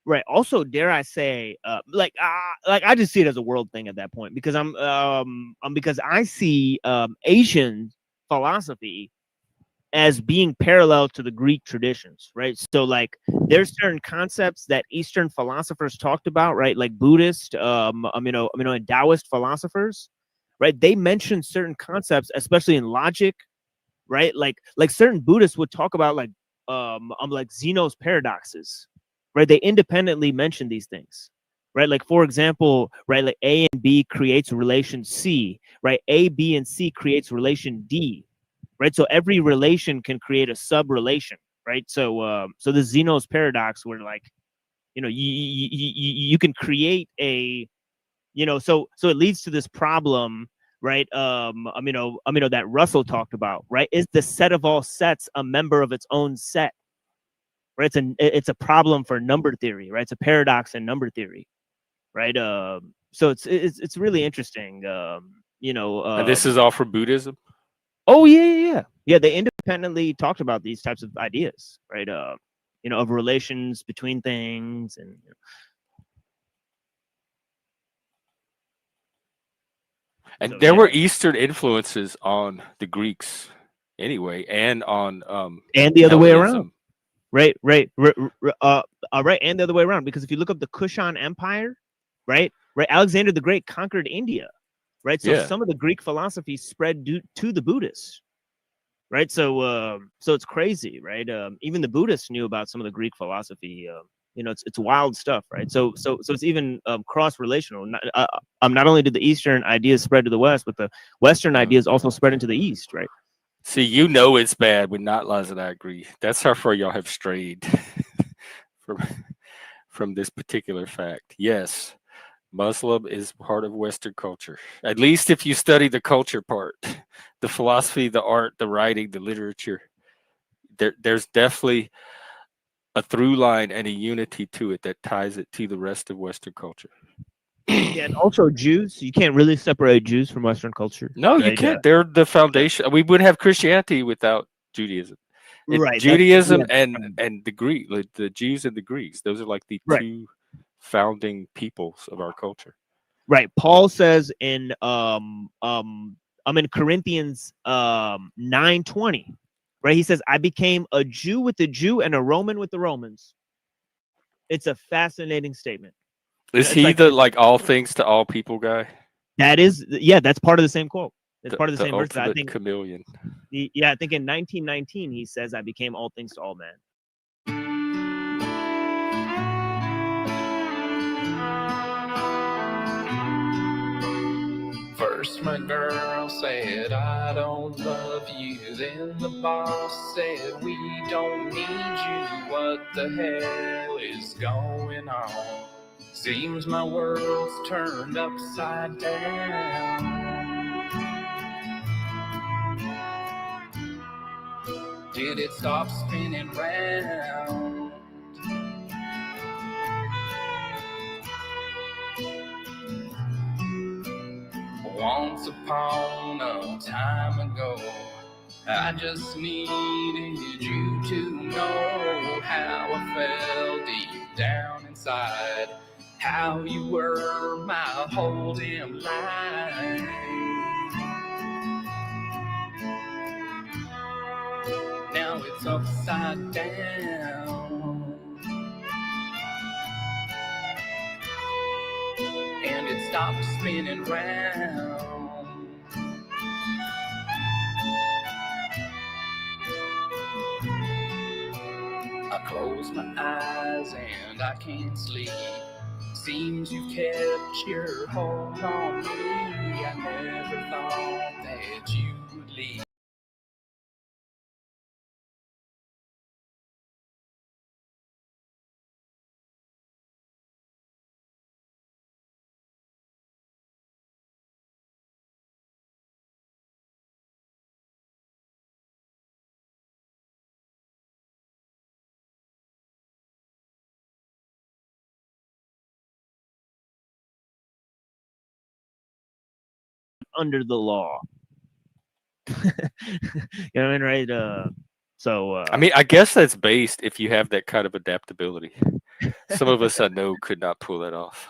Right. Also, dare I say, like I just see it as a world thing at that point, because because I see Asian philosophy as being parallel to the Greek traditions, right? So like there's certain concepts that Eastern philosophers talked about, right? Like Buddhist, and Taoist philosophers, right? They mentioned certain concepts, especially in logic, right? Like certain Buddhists would talk about like Zeno's paradoxes. Right, they independently mention these things, right? Like, for example, right, like A and B creates relation C, right? A, B, and C creates relation D, right? So every relation can create a sub-relation, right? So, so the Zeno's paradox, where like, you can create a, so it leads to this problem, right? That Russell talked about, right? Is the set of all sets a member of its own set? Right, it's a problem for number theory, right? It's a paradox in number theory, right? So it's really interesting, and this is all for Buddhism. Oh yeah. They independently talked about these types of ideas, right? Of relations between things, and And So, there yeah. were Eastern influences on the Greeks anyway, and on and the other way around. Hellenism. Right, and the other way around, because if you look up the Kushan Empire, right, Alexander the Great conquered India, right? So Yeah. some of the Greek philosophy spread to the Buddhists, right? So so it's crazy, right? Even the Buddhists knew about some of the Greek philosophy. You know, it's wild stuff, right? So it's even cross relational. Not only did the Eastern ideas spread to the West, but the Western ideas also spread into the East, right? See, you know it's bad when not lies and I agree. That's how far y'all have strayed from this particular fact. Yes, Muslim is part of Western culture. At least if you study the culture part, the philosophy, the art, the writing, the literature, there's definitely a through line and a unity to it that ties it to the rest of Western culture. Yeah, and also Jews. You can't really separate Jews from Western culture. No, right? you can't. They're the foundation. We wouldn't have Christianity without Judaism. Right, Judaism yeah. and the Greek, like the Jews and the Greeks. Those are like the Right. two founding peoples of our culture. Right. Paul says in I'm in Corinthians 9:20, right? He says, I became a Jew with the Jew and a Roman with the Romans. It's a fascinating statement. Is he the like all things to all people guy? That is, yeah, that's part of the same quote. It's part of the same verse. I ultimate think chameleon. Yeah, I think in 1919 he says, I became all things to all men. First my girl said, I don't love you. Then the boss said, we don't need you. What the hell is going on? Seems my world's turned upside down. Did it stop spinning round? Once upon a time ago, I just needed you to know how I felt deep down inside, how you were my whole damn life. Now it's upside down, and it stopped spinning round. I close my eyes and I can't sleep. Seems you kept your hold on me. I never thought that you would leave. Under the law. You know what I mean, right? I mean, I guess that's based if you have that kind of adaptability. Some of us I know could not pull that off.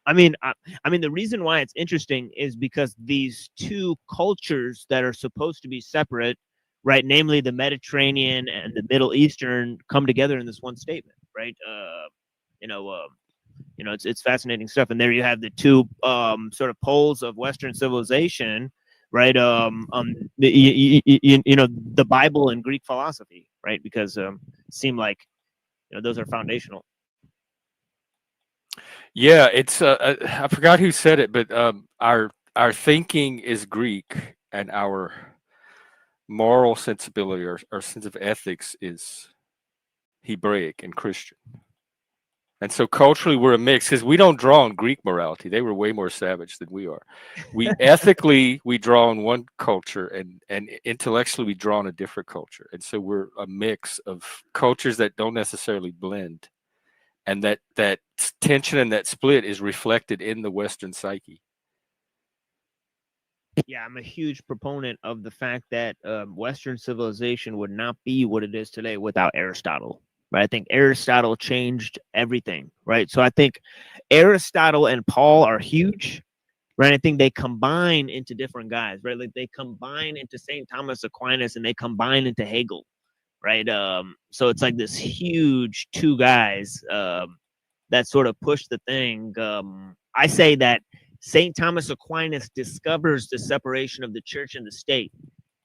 I mean, the reason why it's interesting is because these two cultures that are supposed to be separate, right, namely the Mediterranean and the Middle Eastern, come together in this one statement, right? It's fascinating stuff. And there you have the two sort of poles of Western civilization, right? The Bible and Greek philosophy, right? Because it seemed like those are foundational. Yeah, it's I forgot who said it, but our thinking is Greek, and our moral sensibility or sense of ethics is Hebraic and Christian. And so culturally we're a mix, because we don't draw on Greek morality. They were way more savage than we are. We ethically we draw on one culture, and intellectually we draw on a different culture. And so we're a mix of cultures that don't necessarily blend. And that tension and that split is reflected in the Western psyche. Yeah, I'm a huge proponent of the fact that Western civilization would not be what it is today without Aristotle. Right? I think Aristotle changed everything. Right? So I think Aristotle and Paul are huge. right? I think they combine into different guys, right? Like they combine into St. Thomas Aquinas and they combine into Hegel, right? So it's like this huge two guys that sort of push the thing. I say that St. Thomas Aquinas discovers the separation of the church and the state,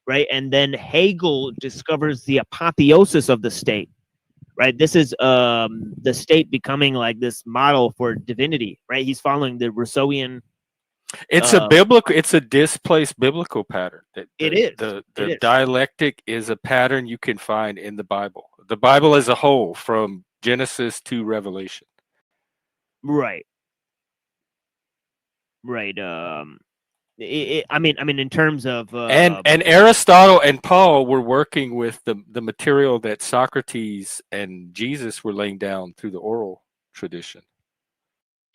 right? And then Hegel discovers the apotheosis of the state, right? This is the state becoming like this model for divinity, right? He's following the Rousseauian. It's a biblical, it's a displaced biblical pattern. It is. The dialectic is a pattern you can find in the Bible. The Bible as a whole, from Genesis to Revelation. Right. Right. I mean, in terms of and Aristotle and Paul were working with the material that Socrates and Jesus were laying down through the oral tradition.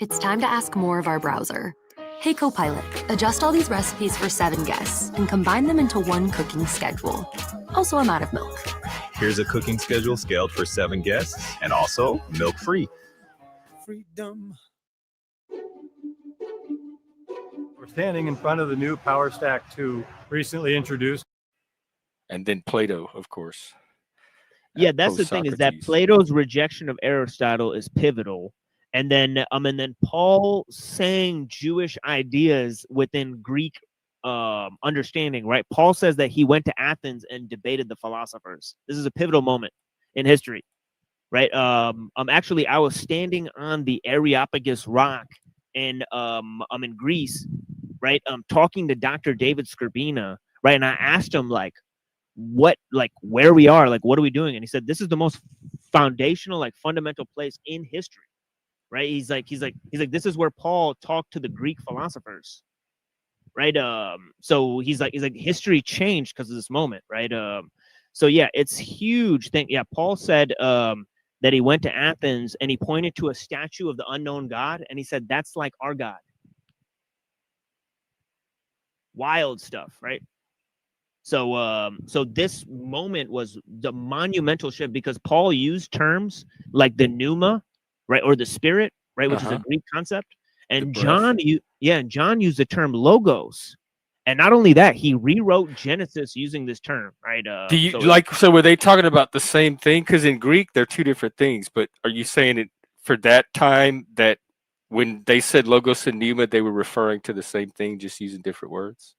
It's time to ask more of our browser. Hey Copilot, adjust all these recipes for 7 guests and combine them into one cooking schedule. Also, I'm out of milk. Here's a cooking schedule scaled for 7 guests and also milk-free. Freedom. We're standing in front of the new Power Stack 2, recently introduced. And then Plato, of course. Yeah, that's the thing, is that Plato's rejection of Aristotle is pivotal. And then Paul saying Jewish ideas within Greek understanding, right? Paul says that he went to Athens and debated the philosophers. This is a pivotal moment in history, right? Actually, I was standing on the Areopagus rock in Greece, right? Talking to Dr. David Skrbina, right? And I asked him where we are, like, what are we doing? And he said, this is the most foundational, like fundamental place in history. Right, he's like, this is where Paul talked to the Greek philosophers, right? So he's like, history changed because of this moment, right? So yeah, it's huge thing. Yeah, Paul said that he went to Athens and he pointed to a statue of the unknown God, and he said that's like our God. Wild stuff, right? So so this moment was the monumental shift because Paul used terms like the pneuma, right, or the spirit, right, which is a Greek concept, and John used the term logos, and not only that, he rewrote Genesis using this term, right? So were they talking about the same thing? Because in Greek they're two different things, but are you saying it for that time that when they said logos and pneuma, they were referring to the same thing, just using different words?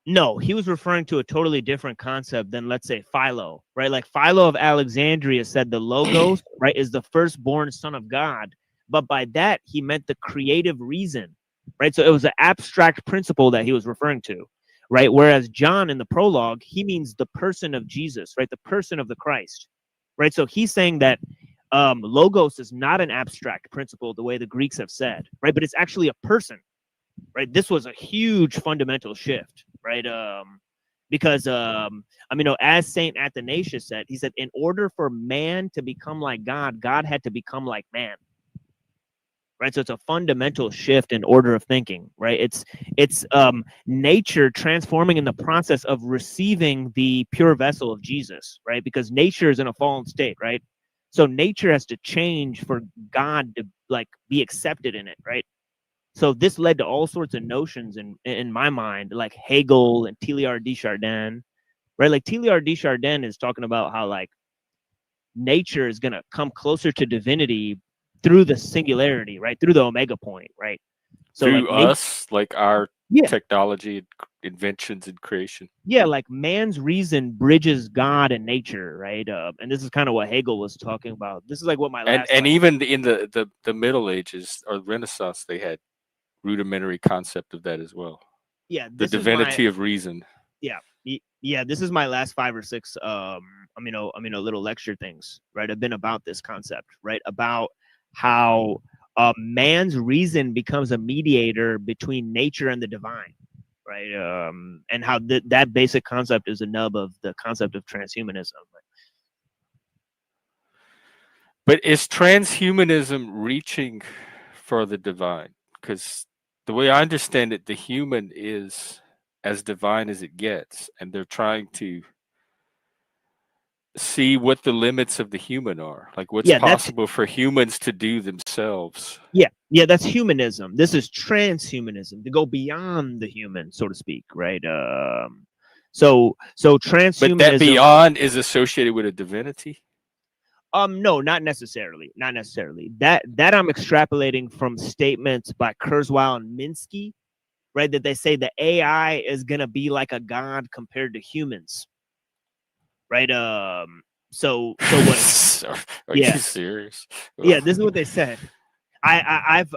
No, he was referring to a totally different concept than, let's say, Philo, right? Like Philo of Alexandria said the logos, right, is the firstborn son of God. But by that, he meant the creative reason, right? So it was an abstract principle that he was referring to, right? Whereas John in the prologue, he means the person of Jesus, right? The person of the Christ, right? So he's saying that logos is not an abstract principle the way the Greeks have said, right? But it's actually a person. Right, this was a huge fundamental shift, right? Because as Saint Athanasius said, he said, in order for man to become like God, God had to become like man. Right, so it's a fundamental shift in order of thinking, right? It's nature transforming in the process of receiving the pure vessel of Jesus, right? Because nature is in a fallen state, right? So nature has to change for God to like be accepted in it, right? So this led to all sorts of notions in my mind, like Hegel and Teilhard de Chardin, right? Like Teilhard de Chardin is talking about how like nature is going to come closer to divinity through the singularity, right? Through the omega point, right? So through like us, like our technology, inventions, and creation. Yeah, like man's reason bridges God and nature, right? And this is kind of what Hegel was talking about. This is like what my last and even in the Middle Ages or Renaissance, they had rudimentary concept of that as well. Yeah, the divinity of reason. Yeah, this is my last 5 or 6 little lecture things, right? I've been about this concept, right? About how man's reason becomes a mediator between nature and the divine, right? And how that basic concept is a nub of the concept of transhumanism. But is transhumanism reaching for the divine? Because the way I understand it, the human is as divine as it gets, and they're trying to see what the limits of the human are, like what's possible for humans to do themselves. Yeah, Yeah, that's humanism. This is transhumanism, to go beyond the human, so to speak, right? So transhumanism. But that beyond is associated with a divinity. No, not necessarily. Not necessarily. That I'm extrapolating from statements by Kurzweil and Minsky, right? That they say the AI is gonna be like a god compared to humans, right? So what? Are you serious? Yeah, this is what they said. I've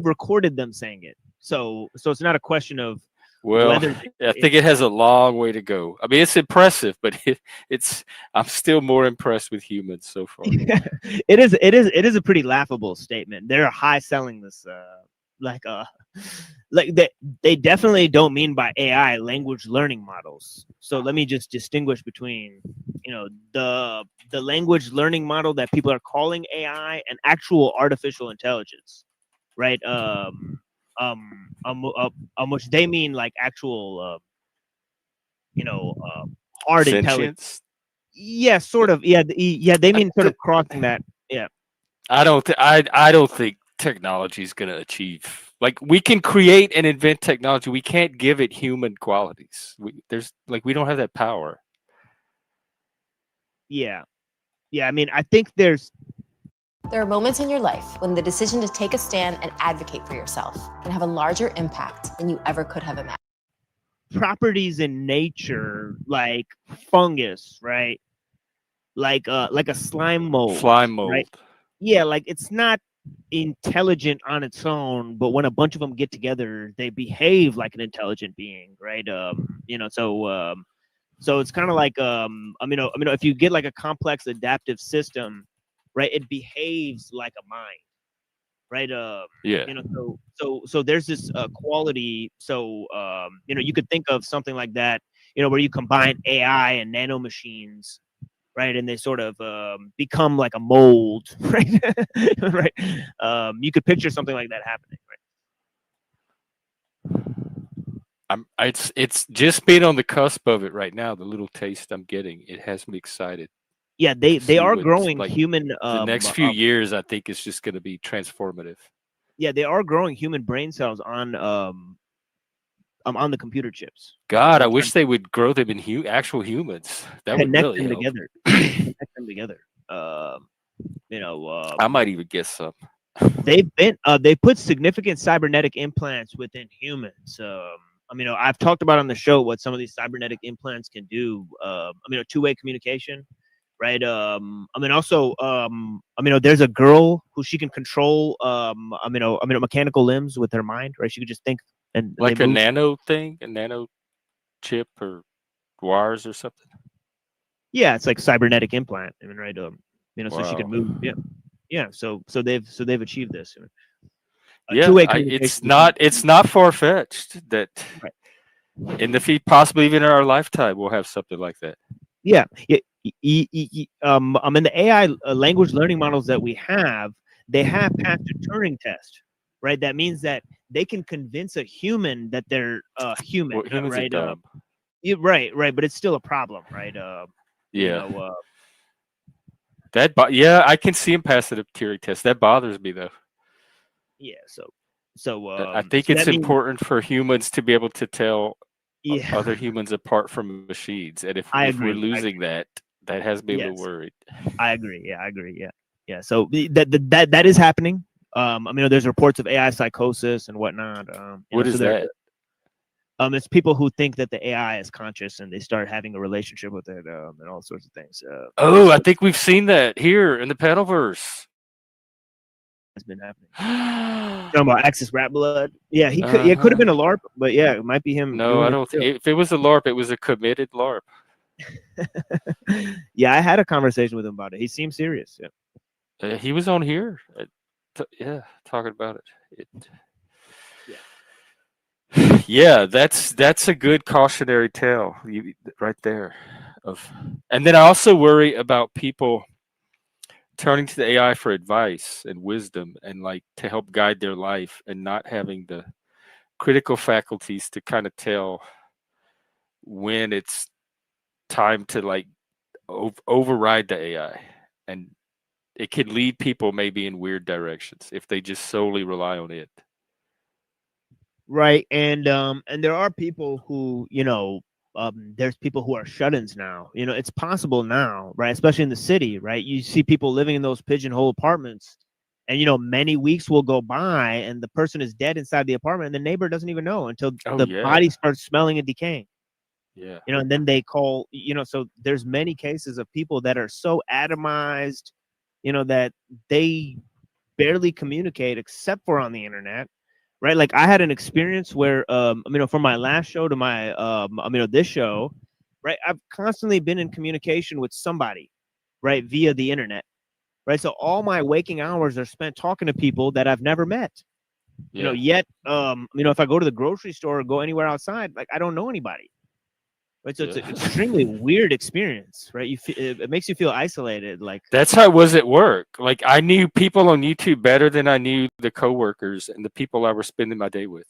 recorded them saying it. So it's not a question of whether I think it has a long way to go. I mean, it's impressive, but I'm still more impressed with humans so far. It is a pretty laughable statement. They're high selling this like they definitely don't mean by AI language learning models. So let me just distinguish between, you know, the language learning model that people are calling AI and actual artificial intelligence, right? Which they mean like actual, you know, hard intelligence. Yeah, sort of. Yeah, they mean sort of crossing that. Yeah. I don't think technology is going to achieve. Like, we can create and invent technology. We can't give it human qualities. We don't have that power. Yeah. I mean, I think there are moments in your life when the decision to take a stand and advocate for yourself can have a larger impact than you ever could have imagined. Properties in nature, like fungus, right? Like a slime mold. Right? Yeah, like it's not intelligent on its own, but when a bunch of them get together, they behave like an intelligent being, right? You know, so it's kind of like if you get like a complex adaptive system, right, it behaves like a mind, right? Yeah. You know, so there's this quality. So you know, you could think of something like that, you know, where you combine AI and nanomachines, right, and they sort of become like a mold, right? Right. You could picture something like that happening, right? It's just being on the cusp of it right now. The little taste I'm getting, it has me excited. Yeah, they are growing human. The next few years, I think it's just going to be transformative. Yeah, they are growing human brain cells on the computer chips. God, I wish they would grow them in actual humans. That would really help. Together. Connect them together. You know, I might even get some. They put significant cybernetic implants within humans. I mean, I've talked about on the show what some of these cybernetic implants can do. I mean, two-way communication, right? I mean, also, there's a girl who she can control. Mechanical limbs with her mind, right? She could just think and like a nano thing, a nano chip or wires or something. Yeah, it's like cybernetic implant. I mean, right? You know, wow. So she could move. Yeah. So they've achieved this. Yeah, it's not far fetched that in the possibly even in our lifetime we'll have something like that. Yeah. In the AI language learning models that we have, they have passed a Turing test, right? That means that they can convince a human that they're human, right? Right, but it's still a problem, right? Yeah. You know, I can see him pass the Turing test. That bothers me though. Yeah, so I think it's important for humans to be able to tell other humans apart from machines, and if we're losing that has me a little worried. I agree. Yeah, I agree. Yeah. So that is happening. I mean, there's reports of AI psychosis and whatnot. What is that? It's people who think that the AI is conscious and they start having a relationship with it, and all sorts of things. I think we've seen that here in the Panelverse. Has been happening. Talking about Axis Rat Blood. Yeah, he could. It could have been a LARP, but yeah, it might be him. No, I don't. If it was a LARP, it was a committed LARP. Yeah, I had a conversation with him about it. He seemed serious. Yeah, he was on here. Talking about it. Yeah, that's a good cautionary tale right there. And then I also worry about people turning to the AI for advice and wisdom and like to help guide their life and not having the critical faculties to kind of tell when it's time to like override the AI and it could lead people maybe in weird directions if they just solely rely on it. Right. And there are people who, you know, there's people who are shut-ins now. You know, it's possible now, right? Especially in the city, right? You see people living in those pigeonhole apartments, and, you know, many weeks will go by and the person is dead inside the apartment and the neighbor doesn't even know until the body starts smelling and decaying. Yeah. You know, and then they call, you know, so there's many cases of people that are so atomized, you know, that they barely communicate except for on the internet. Right. Like I had an experience where, you know, from my last show to my, you know, this show, right. I've constantly been in communication with somebody, right, via the internet. Right. So all my waking hours are spent talking to people that I've never met. You know, yet, you know, if I go to the grocery store or go anywhere outside, like I don't know anybody. Right. So it's an extremely weird experience, right? It makes you feel isolated. Like that's how it was at work. Like I knew people on YouTube better than I knew the coworkers and the people I was spending my day with.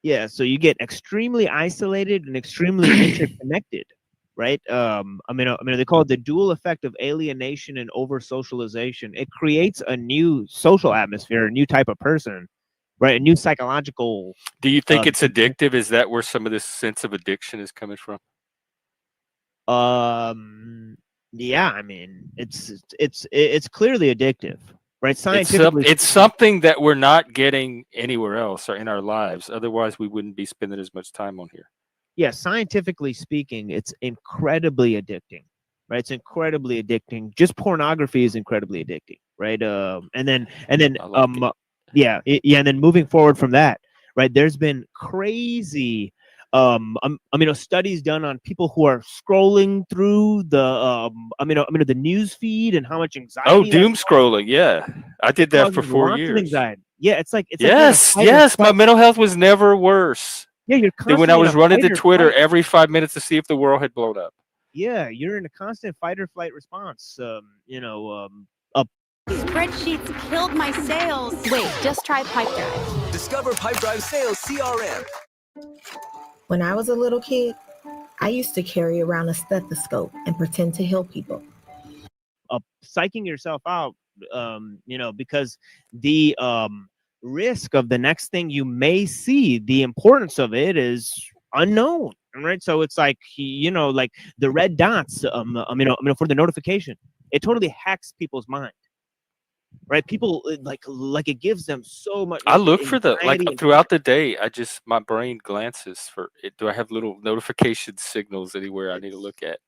Yeah. So you get extremely isolated and extremely interconnected. Right. I mean, they call it the dual effect of alienation and over socialization. It creates a new social atmosphere, a new type of person, right? A new psychological. Do you think it's addictive? Is that where some of this sense of addiction is coming from? Yeah, I mean, it's clearly addictive, right? Scientifically, it's something that we're not getting anywhere else or in our lives. Otherwise, we wouldn't be spending as much time on here. Yeah, scientifically speaking, it's incredibly addicting, right? It's incredibly addicting. Just pornography is incredibly addicting, right? And then yeah, and then moving forward from that, right? There's been crazy, I mean, studies done on people who are scrolling through the, the news feed and how much anxiety. Oh, doom scrolling. Yeah, I did that for 4 years. Anxiety. Yeah, it's like yes. My mental health was never worse. Yeah, you're than when I was running to Twitter every 5 minutes to see if the world had blown up. Yeah, you're in a constant fight or flight response. You know, Spreadsheets killed my sales. Wait, just try Pipedrive. Discover Pipedrive Sales CRM. When I was a little kid, I used to carry around a stethoscope and pretend to heal people. Psyching yourself out, you know, because the risk of the next thing you may see, the importance of it is unknown, right? So it's like, you know, like the red dots, for the notification, it totally hacks people's mind. Right, people like it gives them so much. I look for the throughout the day. My brain glances for it. Do I have little notification signals anywhere I need to look at?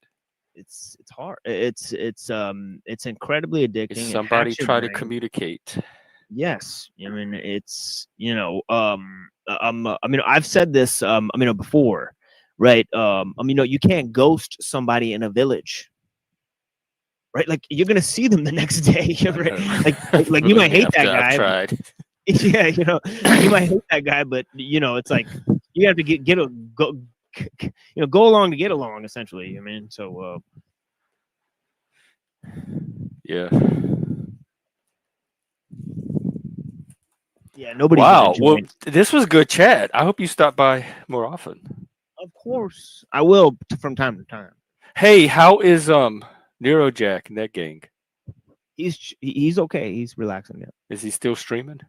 It's hard. It's incredibly addicting. Is somebody try to communicate? Yes, I mean it's, you know, I've said this before, right? You can't ghost somebody in a village. Right, like you're gonna see them the next day. Right? Like you might hate that guy. I've tried. Yeah, you know, you might hate that guy, but you know, it's like you have to go along to get along. Essentially, I mean, so yeah, nobody. Wow, well, this was good chat. I hope you stop by more often. Of course, I will from time to time. Hey, how is Nuero Jack and that gang? He's okay. He's relaxing now. Is he still streaming?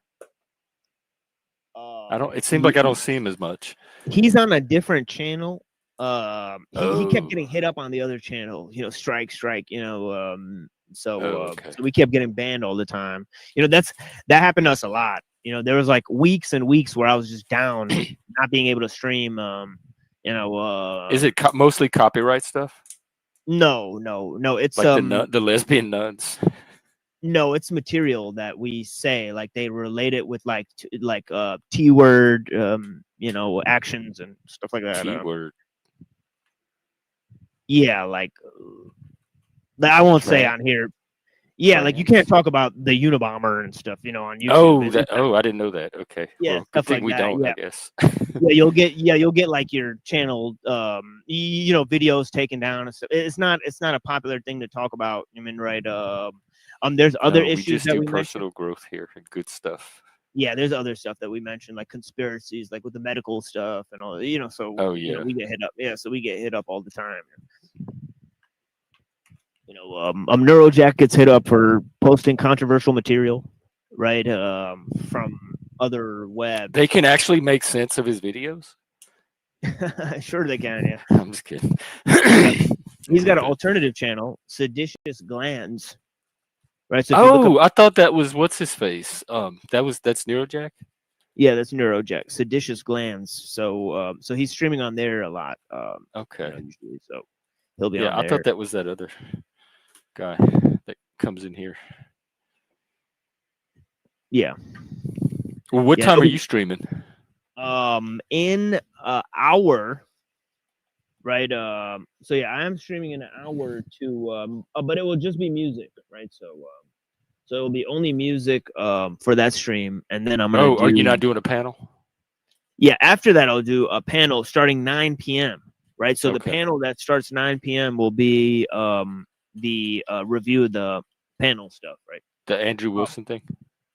It seems like I don't see him as much. He's on a different channel. He kept getting hit up on the other channel. You know, strike. You know, so we kept getting banned all the time. You know, that happened to us a lot. You know, there was like weeks and weeks where I was just down, not being able to stream. You know, is it mostly copyright stuff? No. It's like the lesbian nuns. No, it's material that we say, like they relate it with like T-word, you know, actions and stuff like that. T-word. Yeah, like I won't say on here. Yeah, like you can't talk about the Unabomber and stuff, you know, on YouTube. I didn't know that. Okay. Yeah, well, stuff like we that. don't, yeah. I guess. You'll get like your channel, you know, videos taken down and stuff. It's not a popular thing to talk about. I mean, right? There's other issues we just that do we personal mentioned. growth here and good stuff. Yeah, there's other stuff that we mentioned, like conspiracies, like with the medical stuff and all. You know, so you know, we get hit up. Yeah, so we get hit up all the time. Neurojack gets hit up for posting controversial material, right? From other web. They can actually make sense of his videos. Sure, they can. Yeah, I'm just kidding. He's got an alternative channel, Seditious Glands. Right. So I thought that was what's his face. That's Neurojack. Yeah, that's Neurojack. Seditious Glands. So so he's streaming on there a lot. Okay. Usually, so he'll be on there. I thought that was that other guy that comes in here. Yeah. Well, what time are you streaming? In an hour. Right. So yeah, I am streaming in an hour to but it will just be music, right? So it'll be only music for that stream, and then I'm gonna are you not doing a panel? Yeah, after that I'll do a panel starting 9 p.m. Right? So the panel that starts 9 p.m. will be the review of the panel stuff, right? The Andrew Wilson thing?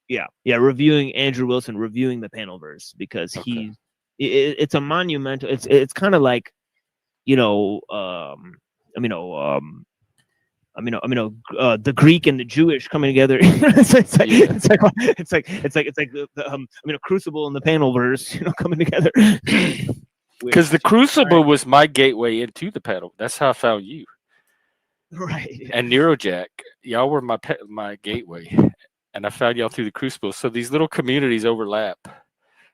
Yeah, reviewing Andrew Wilson, reviewing the panel verse, because it's a monumental, it's kind of like, the Greek and the Jewish coming together. it's like Crucible and the panel verse, coming together. Because the Crucible was my gateway into the panel. That's how I found you. Right. And Neurojack, y'all were my gateway, and I found y'all through the Crucible. So these little communities overlap,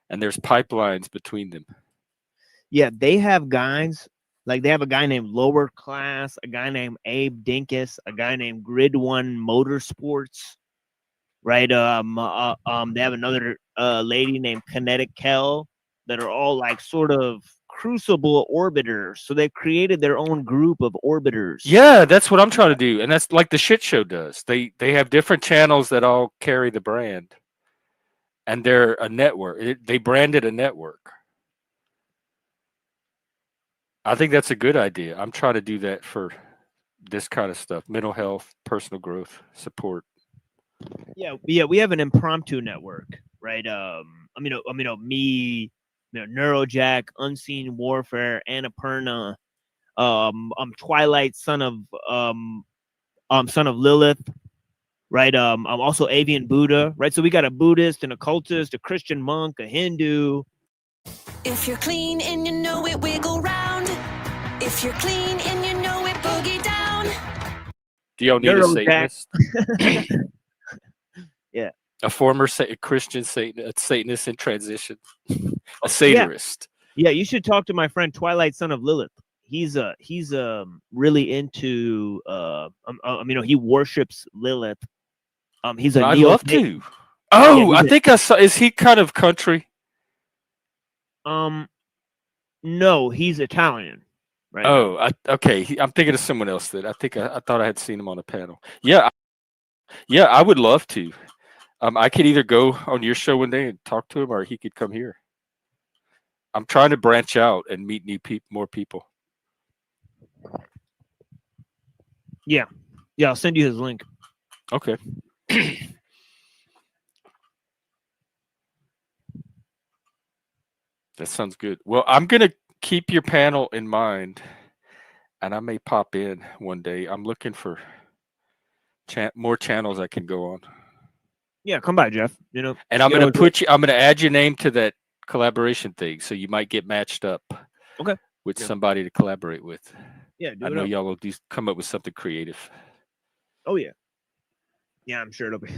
and there's pipelines between them. Yeah, they have guys. Like they have a guy named Lower Class, a guy named Abe Dinkus, a guy named Grid One Motorsports, right? They have another lady named Kinetic Kel that are all like sort of Crucible orbiters. So they've created their own group of orbiters. Yeah, that's what I'm trying to do, and that's like the shit show does. They have different channels that all carry the brand, and they're a network. They branded a network. I think that's a good idea. I'm trying to do that for this kind of stuff: mental health, personal growth, support. Yeah, we have an impromptu network, right? Me, Neurojack, Unseen Warfare, Annapurna, Twilight, son of Lilith, right? I'm also Avian Buddha, right? So we got a Buddhist, an occultist, a Christian monk, a Hindu. If you're clean and you know it, wiggle round. If you're clean and you know it, boogie down. Do y'all need a Satanist? Yeah. A former Christian Satanist in transition. A satirist. Yeah, you should talk to my friend Twilight, son of Lilith. He's really into he worships Lilith. He's a I'd love to. Oh, I think I saw. Is he kind of country? No, he's Italian. Right. Oh, okay. I'm thinking of someone else that I thought I had seen him on a panel. Yeah, I would love to. I could either go on your show one day and talk to him, or he could come here. I'm trying to branch out and meet more people. Yeah, I'll send you his link. Okay. That sounds good. Well, I'm gonna keep your panel in mind, and I may pop in one day. I'm looking for more channels I can go on. Yeah, come by, Jeff. And I'm gonna add your name to that collaboration thing, so you might get matched up. Okay. With somebody to collaborate with. Yeah, I know y'all will come up with something creative. Oh yeah. Yeah, I'm sure it'll be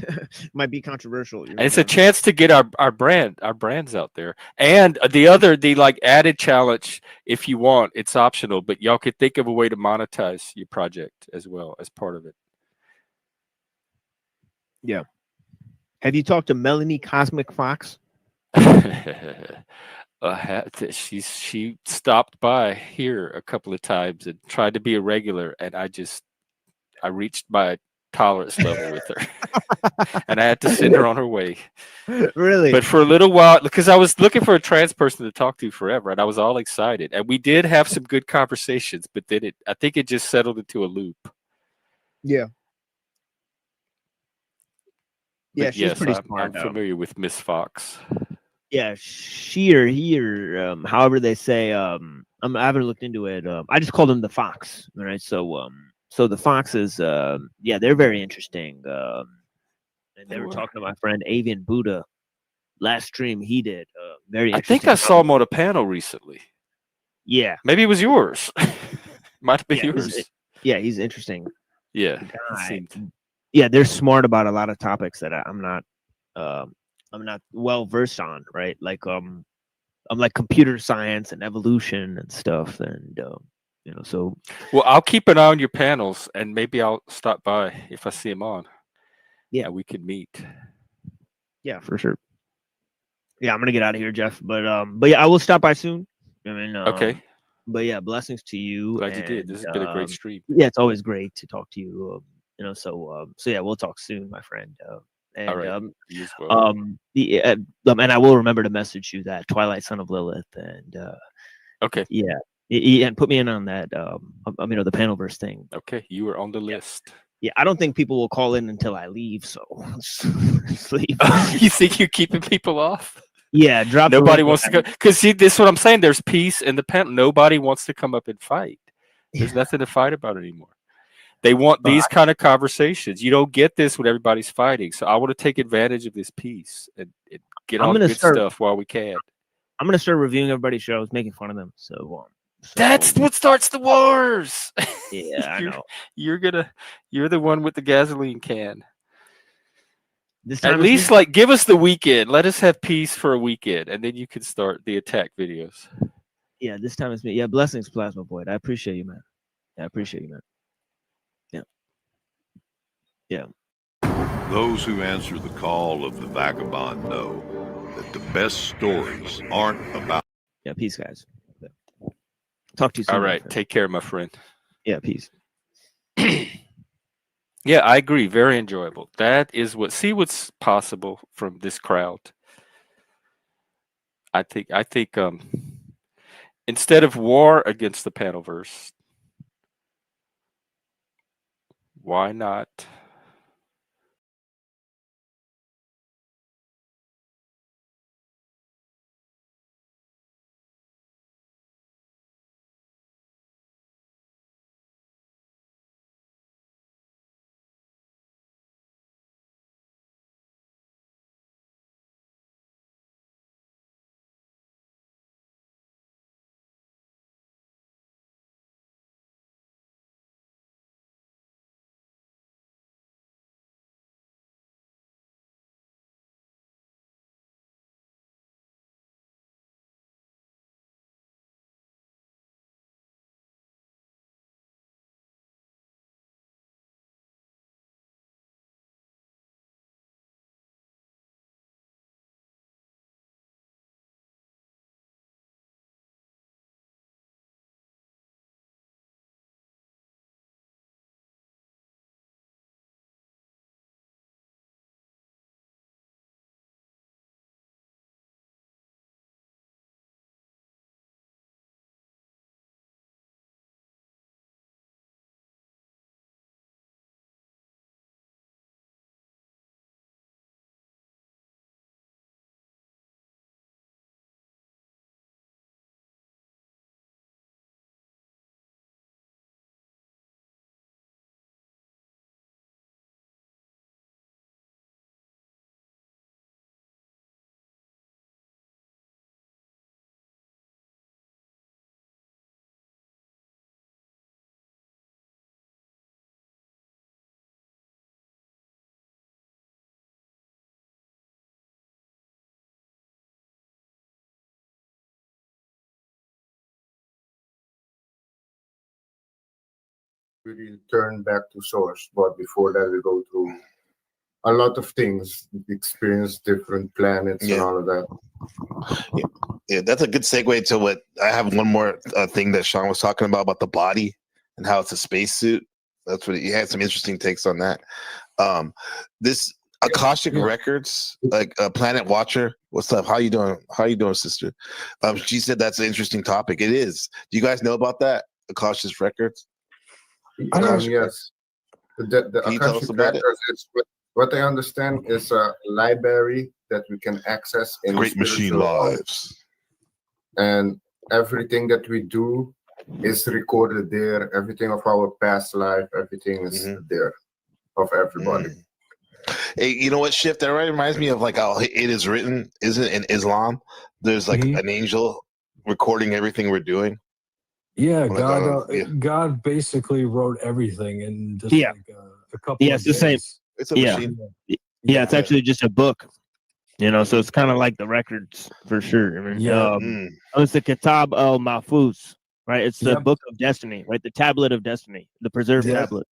might be controversial. And it's a chance to get our brands out there. And the added challenge, if you want, it's optional, but y'all could think of a way to monetize your project as well as part of it. Yeah. Have you talked to Melanie Cosmic Fox? She stopped by here a couple of times and tried to be a regular, and I reached my tolerance level with her, and I had to send her on her way. Really? But for a little while, because I was looking for a trans person to talk to forever, and I was all excited, and we did have some good conversations, but then I think it just settled into a loop. Yeah. Yeah, she's pretty I'm smart. familiar with Miss Fox. Yeah, she or he or however they say. I haven't looked into it. I just called him the Fox. All right, so So the foxes, yeah, they're very interesting. And they were talking to my friend Avian Buddha last stream he did. Very I interesting. think I saw him on a panel recently. Yeah. Maybe it was yours. Might have been Yeah, yours. he's interesting. Yeah. Guy. Yeah, they're smart about a lot of topics that I'm not well versed on, right? Like I'm like computer science and evolution and stuff, and you know, so well, I'll keep an eye on your panels, and maybe I'll stop by if I see him on. Yeah, we could meet. Yeah, for sure. Yeah, I'm gonna get out of here, Jeff. But yeah, I will stop by soon. I mean, okay. But yeah, blessings to you. Glad you did. This has been a great stream. Yeah, it's always great to talk to you. You know, so yeah, we'll talk soon, my friend. And all right. You as well. And I will remember to message you that Twilight Son of Lilith, and okay. Yeah, and put me in on that. You know, the Panelverse thing. Okay, you were on the list. Yeah, I don't think people will call in until I leave. So sleep. You think you're keeping people off? Yeah, drop. Nobody wants to go because see, this is what I'm saying. There's peace in the panel. Nobody wants to come up and fight. There's nothing to fight about anymore. They want these kind of conversations. You don't get this when everybody's fighting. So I want to take advantage of this peace and get on good stuff while we can. I'm gonna start reviewing everybody's shows, making fun of them. So that's what starts the wars. Yeah, I know. You're the one with the gasoline can. At least like give us the weekend. Let us have peace for a weekend, and then you can start the attack videos. Yeah, this time it's me. Yeah, blessings, Plasma Void. I appreciate you, man. I appreciate you, man. Yeah. Those who answer the call of the vagabond know that the best stories aren't about. Yeah, peace, guys. Talk to you soon. All right, take care, my friend. Yeah, peace. Yeah, I agree. Very enjoyable. That is see what's possible from this crowd. I think instead of war against the Panelverse, why not? We return back to source, but before that we go through a lot of things, experience different planets and all of that. Yeah, that's a good segue to what I have. One more thing that Sean was talking about the body and how it's a spacesuit. That's what he had some interesting takes on that. This Akashic Records, like Planet Watcher. What's up? How you doing? How you doing, sister? She said that's an interesting topic. It is. Do you guys know about that Akashic Records? Yes. The Can you tell us Akashic about it? Records is what I understand is a library that we can access in Great Machine spiritual world. Lives. And everything that we do is recorded there. Everything of our past life, everything is there of everybody. Hey, you know what, Shift? That reminds me of like how it is written, isn't it, in Islam? There's like an angel recording everything we're doing. Yeah, Like God basically wrote everything in just Yeah. like a couple Yeah, of it's the same. days. It's a machine. Yeah, it's actually just a book. You know, so it's kind of like the records for sure. I mean, it's the Kitab al-Mahfuz, right? It's the book of destiny, right? The tablet of destiny, the preserved tablet.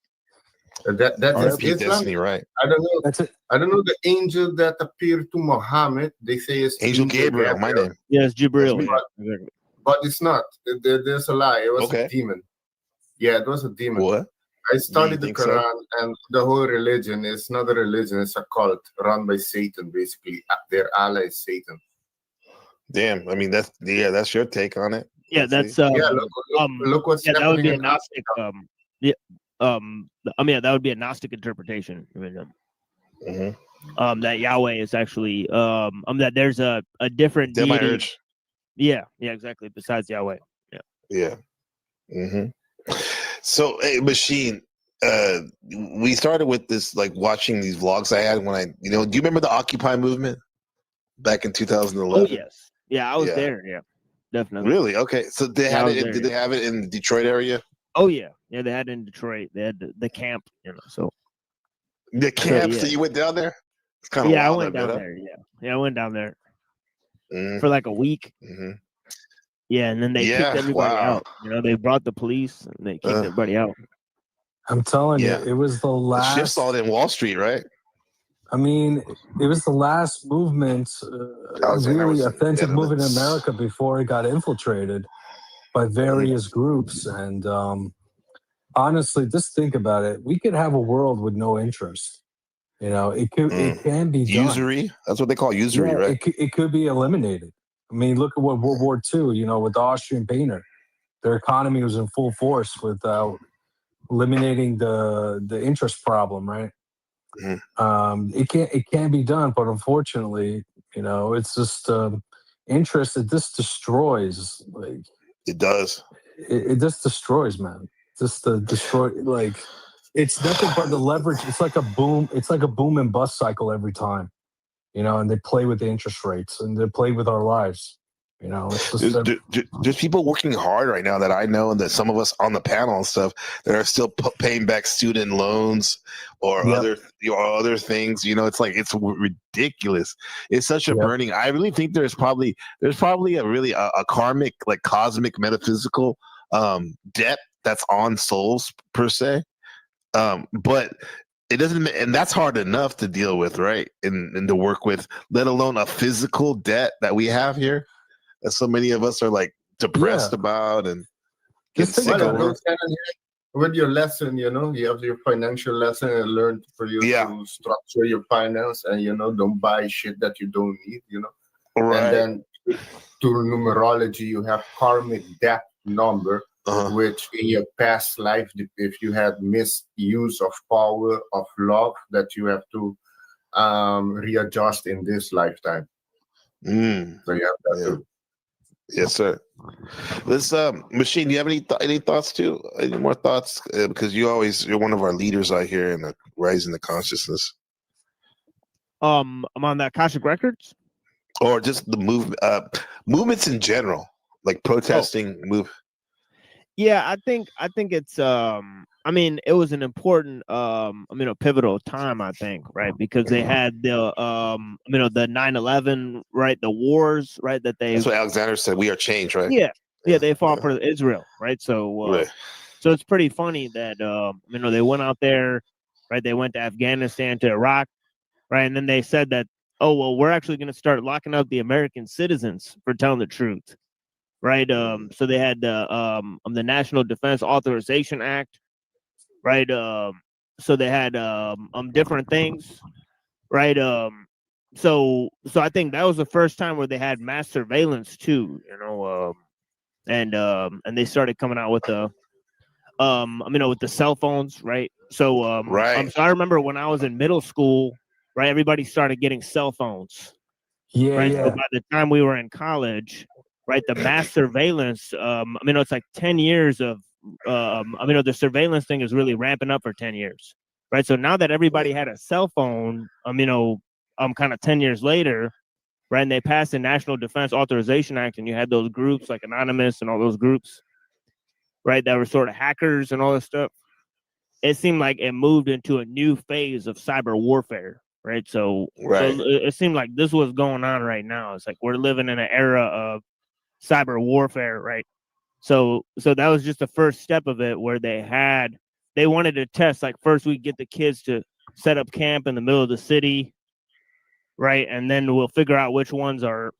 That is RP Islam. Destiny, right? I don't know. That's it. I don't know the angel that appeared to Muhammad. They say it's Angel Gabriel, my name. Yeah, it's Jibril. But it's not. There's a lie. It was a demon. Yeah, it was a demon. What? I studied the think so? Quran, and the whole religion is not a religion. It's a cult run by Satan, basically. Their ally is Satan. Damn. I mean, that's your take on it. Yeah, that's look what's that would be a happening in Gnostic. I mean, that would be a Gnostic interpretation. I mean, that Yahweh is actually that there's a different They're my deity. urge. Yeah, besides Yahweh. Yeah. So, hey, Machine, we started with this, like watching these vlogs I had when do you remember the Occupy movement back in 2011? Oh yes, yeah, I was there. Yeah, definitely. Really? Okay. So they had it. Did they have it in the Detroit area? Oh yeah, they had it in Detroit. They had the camp, So the camp. So you went down there? It's kind of I went down there. Yeah, I went down there for like a week. Yeah, and then they kicked everybody out. They brought the police and they kicked everybody out. I'm telling you, it was the last. The shift saw it in Wall Street, right? I mean, it was the last movement, really authentic movement in America before it got infiltrated by various groups. And honestly, just think about it. We could have a world with no interest. It can be done. Usury. That's what they call usury, right? It could be eliminated. I mean, look at what World War II, with the Austrian painter. Their economy was in full force without eliminating the interest problem, right? It can be done, but unfortunately, it's just interest. It just destroys. Like it does. It just destroys, man. Just the destroy. Like it's nothing but the leverage. It's like a boom. It's like a boom and bust cycle every time. And they play with the interest rates and they play with our lives. It's just there's people working hard right now that I know, and that some of us on the panel and stuff that are still paying back student loans or other things. It's like it's ridiculous. It's such a burning. I really think there's probably a karmic, like cosmic, metaphysical debt that's on souls per se, but. It doesn't, and that's hard enough to deal with, right? And to work with, let alone a physical debt that we have here, that so many of us are like depressed about and getting sick over. With your lesson, you have your financial lesson and learn for you to structure your finance and don't buy shit that you don't need, Right. And then through numerology, you have karmic debt number. Which in your past life, if you had misuse of power, of love, that you have to readjust in this lifetime. So you have that too. Yes, sir. This Machine, do you have any thoughts too? Any more thoughts? Because you're one of our leaders out here in the Rising the Consciousness. I'm on that Akashic Records, or just the movements in general, like protesting move. Yeah, I think it's I mean, it was an important a pivotal time, I think, right? Because they had the the 9/11, right? The wars, right? That's what Alexander said. We are changed, right? Yeah, they fought for Israel, right? So so it's pretty funny that they went out there, right? They went to Afghanistan, to Iraq, right? And then they said that, oh well, we're actually going to start locking up the American citizens for telling the truth. Right, so they had the National Defense Authorization Act, right? So they had different things, right? So I think that was the first time where they had mass surveillance too, and they started coming out with the with the cell phones, right? So so I remember when I was in middle school, right? Everybody started getting cell phones. Yeah, right? yeah. So by the time we were in college. right? The mass surveillance. I mean, it's like 10 years of. I mean, the surveillance thing is really ramping up for 10 years, right? So now that everybody had a cell phone, kind of 10 years later, right? And they passed the National Defense Authorization Act, and you had those groups like Anonymous and all those groups, right? That were sort of hackers and all this stuff. It seemed like it moved into a new phase of cyber warfare, right? So it seemed like this was going on right now. It's like we're living in an era of cyber warfare, right? So that was just the first step of it, where they wanted to test, like, first we get the kids to set up camp in the middle of the city, right? And then we'll figure out which ones are,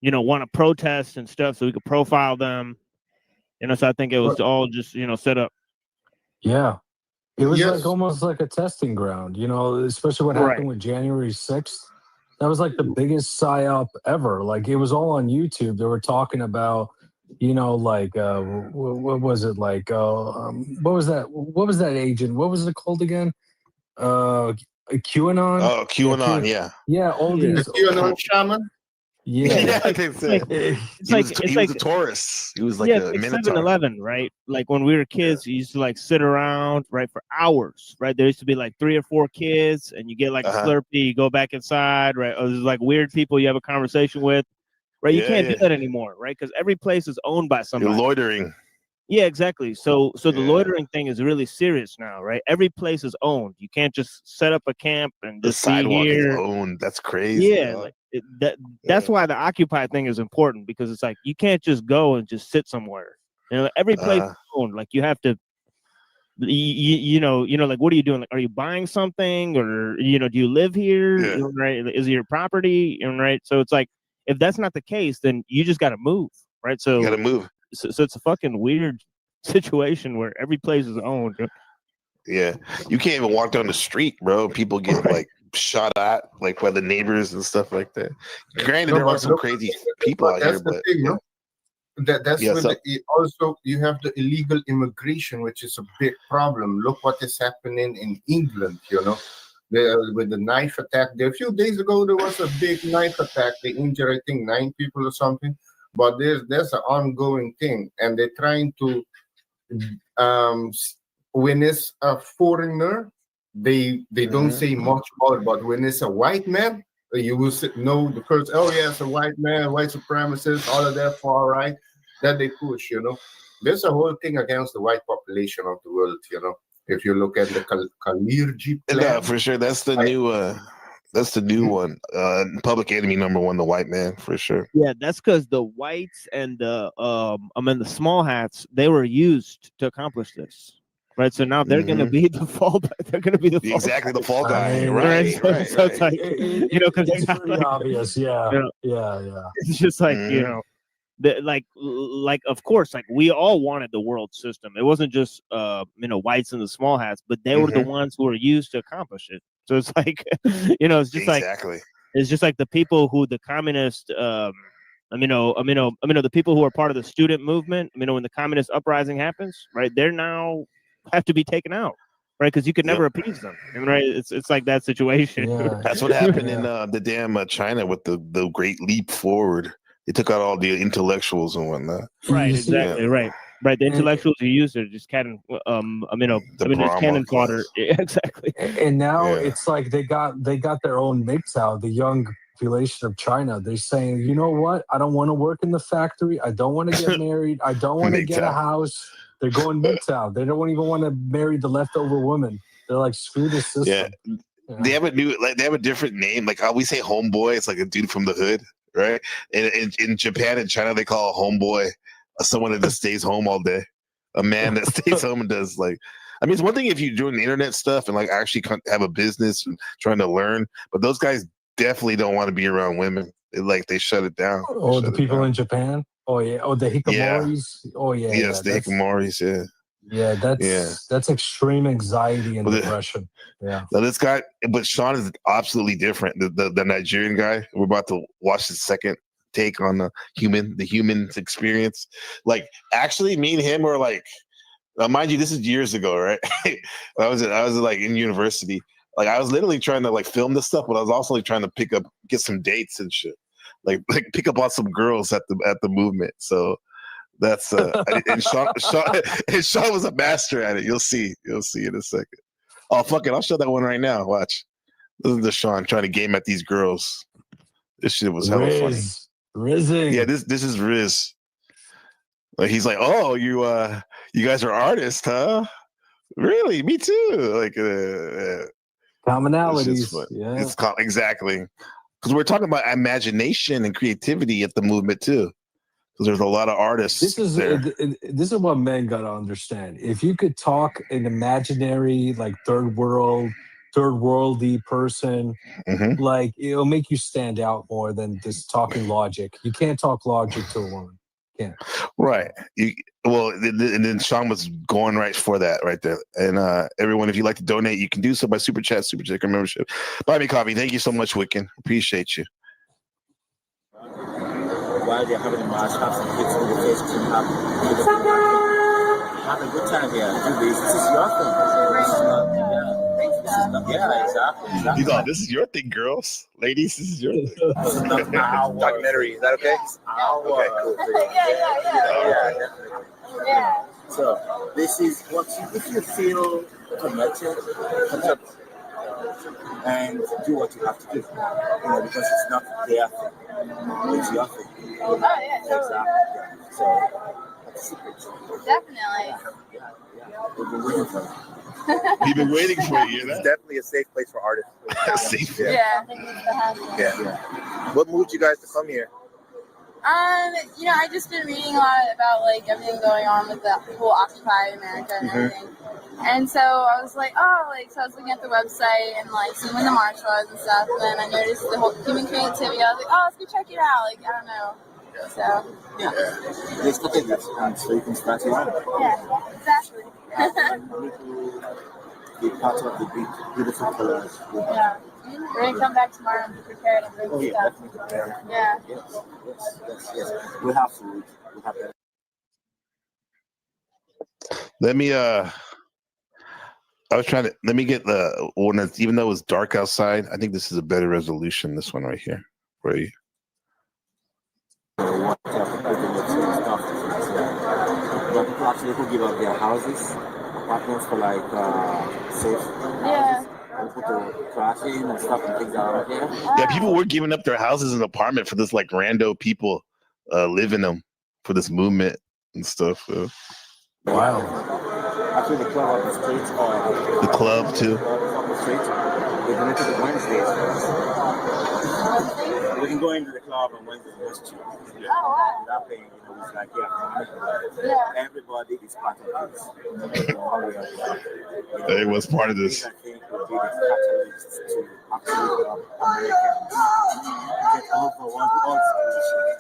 want to protest and stuff, so we could profile them. So I think it was all just, set up. Yeah. It was like almost like a testing ground, especially what happened with January 6th. That was like the biggest psyop ever. Like, it was all on YouTube. They were talking about, like, what was it? Like, what was that? What was that agent? What was it called again? QAnon? Oh, QAnon, yeah. Yeah, all these. The QAnon shaman? Yeah. It's like a Taurus. He was like a Minotaur. 7-Eleven, right? Like, when we were kids, you used to like sit around, right, for hours, right? There used to be like 3 or 4 kids, and you get like a Slurpee, you go back inside, right? Or there's like weird people you have a conversation with, right? You can't do that anymore, right? Because every place is owned by somebody. You're loitering. Yeah, exactly. So the loitering thing is really serious now, right? Every place is owned. You can't just set up a camp and The just be sidewalk here. is owned. That's crazy. Yeah, like that's why the Occupy thing is important, because it's like you can't just go and just sit somewhere. Every place is owned. Like, you have to, like, what are you doing? Like, are you buying something, or do you live here? Right? Is it your property? Right? So it's like, if that's not the case, then you just got to move, right? So you got to move. So it's a fucking weird situation where every place is owned. Yeah, you can't even walk down the street, bro. People get like shot at, like, by the neighbors and stuff like that. Granted, there are some crazy people out here, but that's when also you have the illegal immigration, which is a big problem. Look what is happening in England, with the knife attack. There, a few days ago, there was a big knife attack. They injured, I think, 9 people or something. But there's an ongoing thing, and they're trying to, when it's a foreigner, they don't say much about it. But when it's a white man, you will know the first, it's a white man, white supremacist, all of that far right, that they push, There's a whole thing against the white population of the world, If you look at the Kalergi plan. Yeah, for sure. That's the new that's the new one. Public enemy #1, the white man, for sure. Yeah, that's because the whites and the small hats, they were used to accomplish this. Right, so now they're going to be the fall. They're going to be the fall the fall guy. Right. So it's like, because it's pretty obvious. Yeah. It's just like like of course, like, we all wanted the world system. It wasn't just whites and the small hats, but they were the ones who were used to accomplish it. So it's like, it's just it's just like the people who the communist the people who are part of the student movement, when the communist uprising happens, right, they're now have to be taken out, right? Because you could never appease them, right? It's like that situation. Yeah. That's what happened in the damn China with the Great Leap Forward. They took out all the intellectuals and whatnot. Right, exactly, right. The intellectuals you use are just cannon. Just cannon fodder. Yeah, exactly. And now it's like they got their own MGTOW, the young population of China. They're saying, you know what? I don't want to work in the factory. I don't want to get married. I don't want to get a house. They're going MGTOW. They don't even want to marry the leftover woman. They're like, screw this system. Yeah. They have a different name. Like how we say homeboy, it's like a dude from the hood, right? And in Japan and China, they call a homeboy someone that just stays home all day. A man that stays home and does it's one thing if you're doing the internet stuff and like actually have a business and trying to learn, but those guys definitely don't want to be around women. They shut it down. Oh, the people in Japan? Oh, yeah. Oh, the hikikomoris? Yeah. Oh, yeah. Yes, the hikikomoris, yeah. Yeah, that's extreme anxiety and depression. Yeah. Now this guy, but Sean is absolutely different. The Nigerian guy, we're about to watch the second take on the human's experience. Like, actually, me and him were like, mind you, this is years ago, right? I was like in university. Like, I was literally trying to like film this stuff, but I was also like trying to get some dates and shit. like pick up on some girls at the movement. So that's and Sean was a master at it. You'll see in a second. Oh fuck it, I'll show that one right now. Watch. Listen to Sean trying to game at these girls. This shit was hella funny. Rizzing. Yeah, this is Riz. Like he's like, oh, you guys are artists, huh? Really? Me too. Like commonalities. Yeah, it's exactly because we're talking about imagination and creativity at the movement too. Because there's a lot of artists. This is what men gotta understand. If you could talk an imaginary, like third worldy person, like it'll make you stand out more than just talking logic. You can't talk logic to a woman. Yeah. Right. And then Sean was going right for that right there. And everyone, if you'd like to donate, you can do so by super chat or membership. Buy me coffee. Thank you so much, Wiccan. Appreciate you. While they're having a march, have some kids in the face to have a good time here. Do this. This is your thing. Yeah, exactly. He's like, this is your thing, girls. Ladies, this is your thing. This is not our documentary. Is that okay? Our okay, cool. Yeah, definitely. Yeah. So this is what if you feel connected, and do what you have to do. Because it's not their thing. It's your thing. Exactly. So that's a secret. Definitely. We've been waiting for it. We've been waiting for you. It's definitely a safe place for artists. Safe. Yeah. What moved you guys to come here? I just been reading a lot about like everything going on with the whole Occupy America and everything. And so I was like, so I was looking at the website and like seeing when the march was and stuff. And then I noticed the whole human creativity. I was like, let's go check it out. Like, I don't know. So. Yeah. Let's look at that. So you can start your own. Yeah, exactly. Be part of the beautiful colors. Yeah. We're going to come back tomorrow and be prepared and bring stuff. Definitely prepared. Yeah. Yes. We have food. We have that. Let me let me get the one that's, even though it's dark outside, I think this is a better resolution, this one right here. For you. But people actually could give up their houses, apartments for like safe. Yeah. And put the trash in and stuff and things out here. Yeah, people were giving up their houses and apartment for this like rando people live in them for this movement and stuff. Wow. Actually, the club on the streets the club too. The club on the streets. They donated it Wednesdays. We can go into the club on Wednesdays and just chill. That thing, it's like, everybody is part of this. They was part of this. I think would be the catalyst to actually help Americans get over all this bullshit.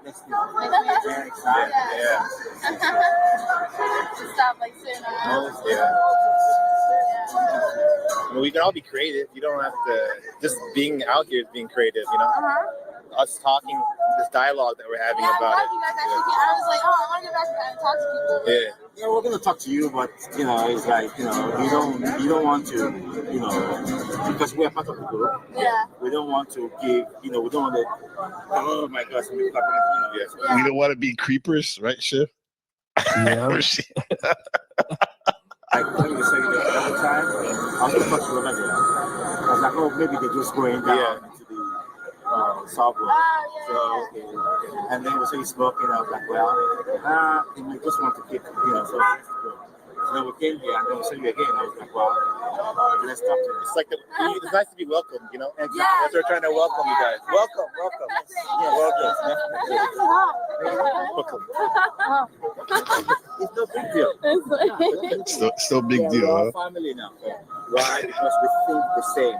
Let's do it. Very excited. Stop like sitting around. We can all be creative. You don't have to, just being out here is being creative, Us talking, this dialogue that we're having about it. I was like, I want to go back and talk to people. Yeah, we're gonna talk to you, but it's like you don't want to, because we're part of the group. Yeah. We don't want to give, we don't want to. Oh my gosh, we don't want to be creepers, right, Chef? Yeah. Like when you say the other time, I was gonna talk to them again. I was like, maybe they're just going down into the subway. And then when he spoke, I was like, they might just want to keep, so let's go. So then we came here and then we saw you again. I was like, let's talk to them. It's like it's nice to be welcomed, Exactly. That's what we're trying to welcome you guys. Welcome. Yeah, welcome. It's no big deal. Still big deal. We're all family now. Why? Because we think the same.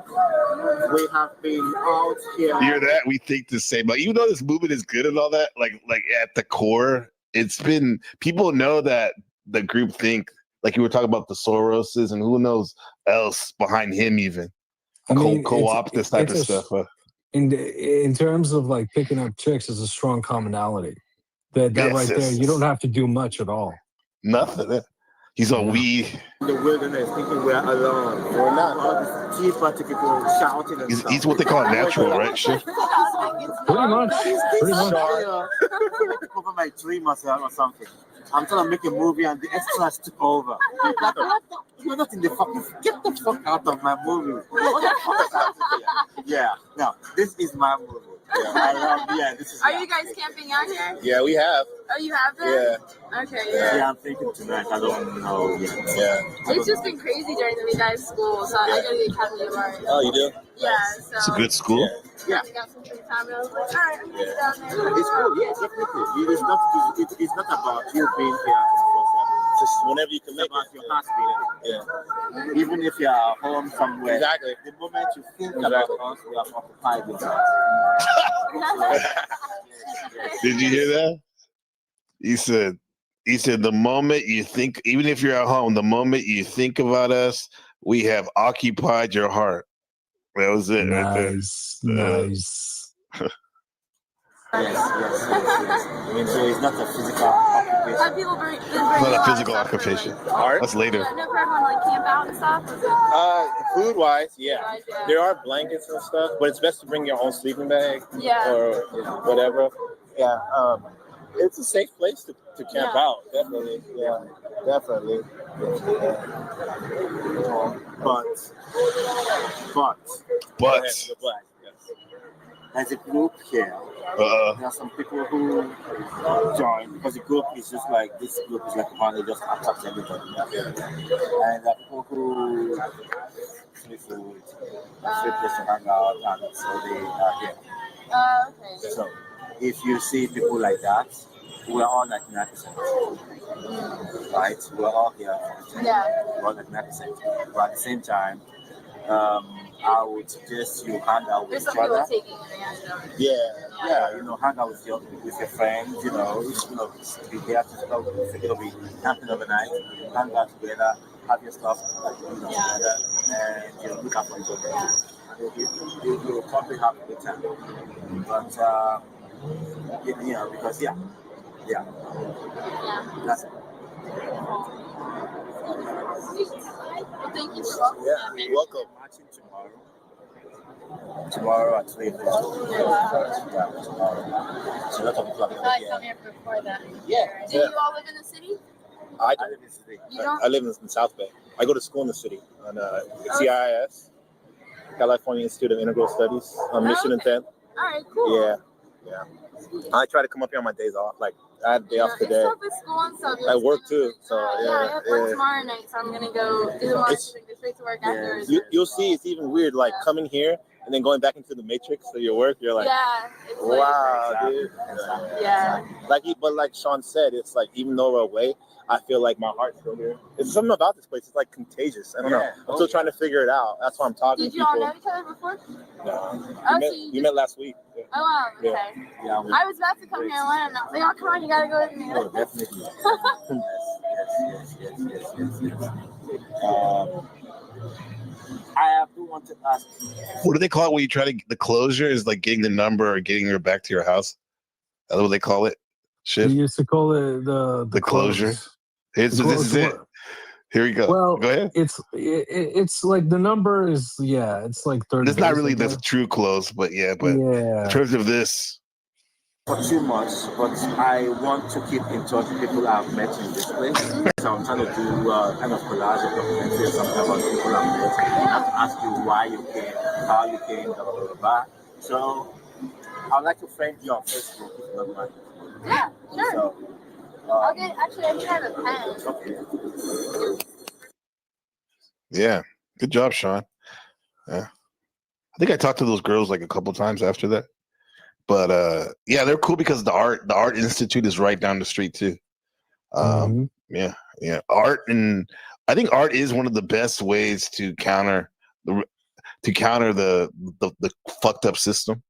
We have been out here. You hear that? We think the same. Like, even though this movement is good and all that, like at the core, it's been, people know that the group think, like you were talking about the Soroses and who knows else behind him, even co-op this type of stuff. In terms of like picking up chicks, is a strong commonality. That right there, you don't have to do much at all. Nothing. He's on weed. In the wilderness, thinking we're alone. We're not. All these tea party people shouting and stuff. He's what they call natural, right? Shit. Pretty much. Pretty much. Over my dream or something. I'm trying to make a movie and the extras took over. Like, you're not in the fucking. Get the fuck out of my movie. What the fuck is happening here? Yeah. No, this is my movie. Yeah, this is. Are you guys camping out here? Yeah, we have. Oh, you have been? Yeah. Okay, Yeah, I'm thinking tonight. I don't know yet. Yeah. It's just been crazy during the week. I have school, so I go to the Academy of Art. Oh, you do? Yeah, so. It's a good school. Yeah. I got some free time, and I was like, all right, I'm going to get down there. It's cool. Yeah, definitely. It's not about you being here. Just whenever you can make about your heart beating. Yeah. Even if you're at home somewhere. Exactly. The moment you think about us, we are occupied with us. Did you hear that? He said the moment you think, even if you're at home, the moment you think about us, we have occupied your heart. That was it. Nice. Right there. Nice. Yes. I mean, so it's not a physical occupation. Have people been It's not a physical occupation. Art? That's later. Yeah, no problem, like camp out and stuff? Food-wise, yeah. There are blankets and stuff, but it's best to bring your own sleeping bag or whatever. Yeah, it's a safe place to camp out, definitely. Yeah, definitely. But as a group here, there are some people who join because the group is just like this group is like one that just attacks everybody. And there are people who free food, free place to hang out, and so they are here. Okay. So if you see people like that, we're all like 90%. Right? We're all here. We're all like 90%. But at the same time, I would suggest you hang out with each other. Yeah, hang out with your friends, be there to talk, be camping overnight, hang out together, have your stuff together, and look after each other. You'll probably have a good time. But because that's it. Well, thank you so much. Yeah, you're welcome. Matching tomorrow at 3 o'clock. Tomorrow. So a lot of people are going to come here before that. Yeah. Do you all live in the city? I live in the city. I live in South Bay. I go to school in the city on CIIS, California Institute of Integral Studies, on Mission and 10. All right, cool. Yeah. I try to come up here on my days off. Like, I had a day off today. It's tough with school and stuff. I work too, so I have work tomorrow night, so I'm gonna go do the marketing, go straight to work afterwards. You'll see, it's even weird, like coming here and then going back into the matrix of your work. You're like, it's wow, dude. Yeah. But like Sean said, it's like even though we're away, I feel like my heart's still here. There's something about this place. It's like contagious. I don't know. I'm still trying to figure it out. That's why I'm talking to people. Did you all know each other before? No. We met last week. Yeah. Oh, wow. Okay. Yeah, I was about to come here and learn, and I was like, oh, come on, you gotta go with me. Oh, definitely. Yes. I do want to ask. What do they call it when you try to the closure? Is like getting the number or getting her back to your house? That's what they call it. Shit. We used to call it the closure. This is it. Here we go. Well, go ahead. It's like the number is it's like 30. It's not really the true close, but in terms of this. Not too much, but I want to keep in touch with people I've met in this place. So I'm trying to do kind of collage of documentary or something about people I've met. I have to ask you why you came, how you came, blah, blah, blah, blah. So I'd like to friend you on Facebook if you don't mind. Yeah, sure. So, I think I have a pen. Okay. Yeah, good job, Sean. Yeah, I think I talked to those girls like a couple times after that. But they're cool because the art institute is right down the street too. Yeah. Art, and I think art is one of the best ways to counter the fucked up system.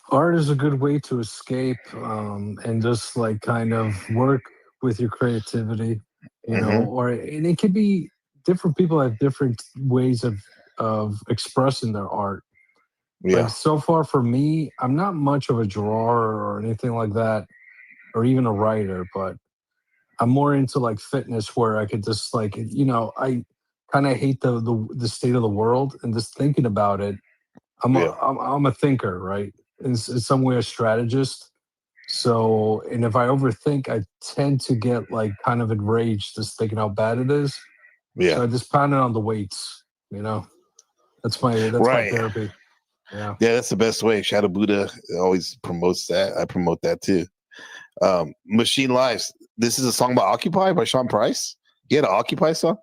Art is a good way to escape and just like kind of work with your creativity, and it could be different people have different ways of expressing their art. Yeah. Like so far for me, I'm not much of a drawer or anything like that, or even a writer, but I'm more into like fitness where I could just like, you know, I kind of hate the state of the world, and just thinking about it. I'm a thinker, right? In some way, a strategist. So, and if I overthink, I tend to get like kind of enraged just thinking how bad it is. Yeah. So I just pound it on the weights, you know. That's my therapy. Yeah. Yeah, that's the best way. Shadow Buddha always promotes that. I promote that too. Machine Lives. This is a song by Occupy by Sean Price. You had an Occupy song?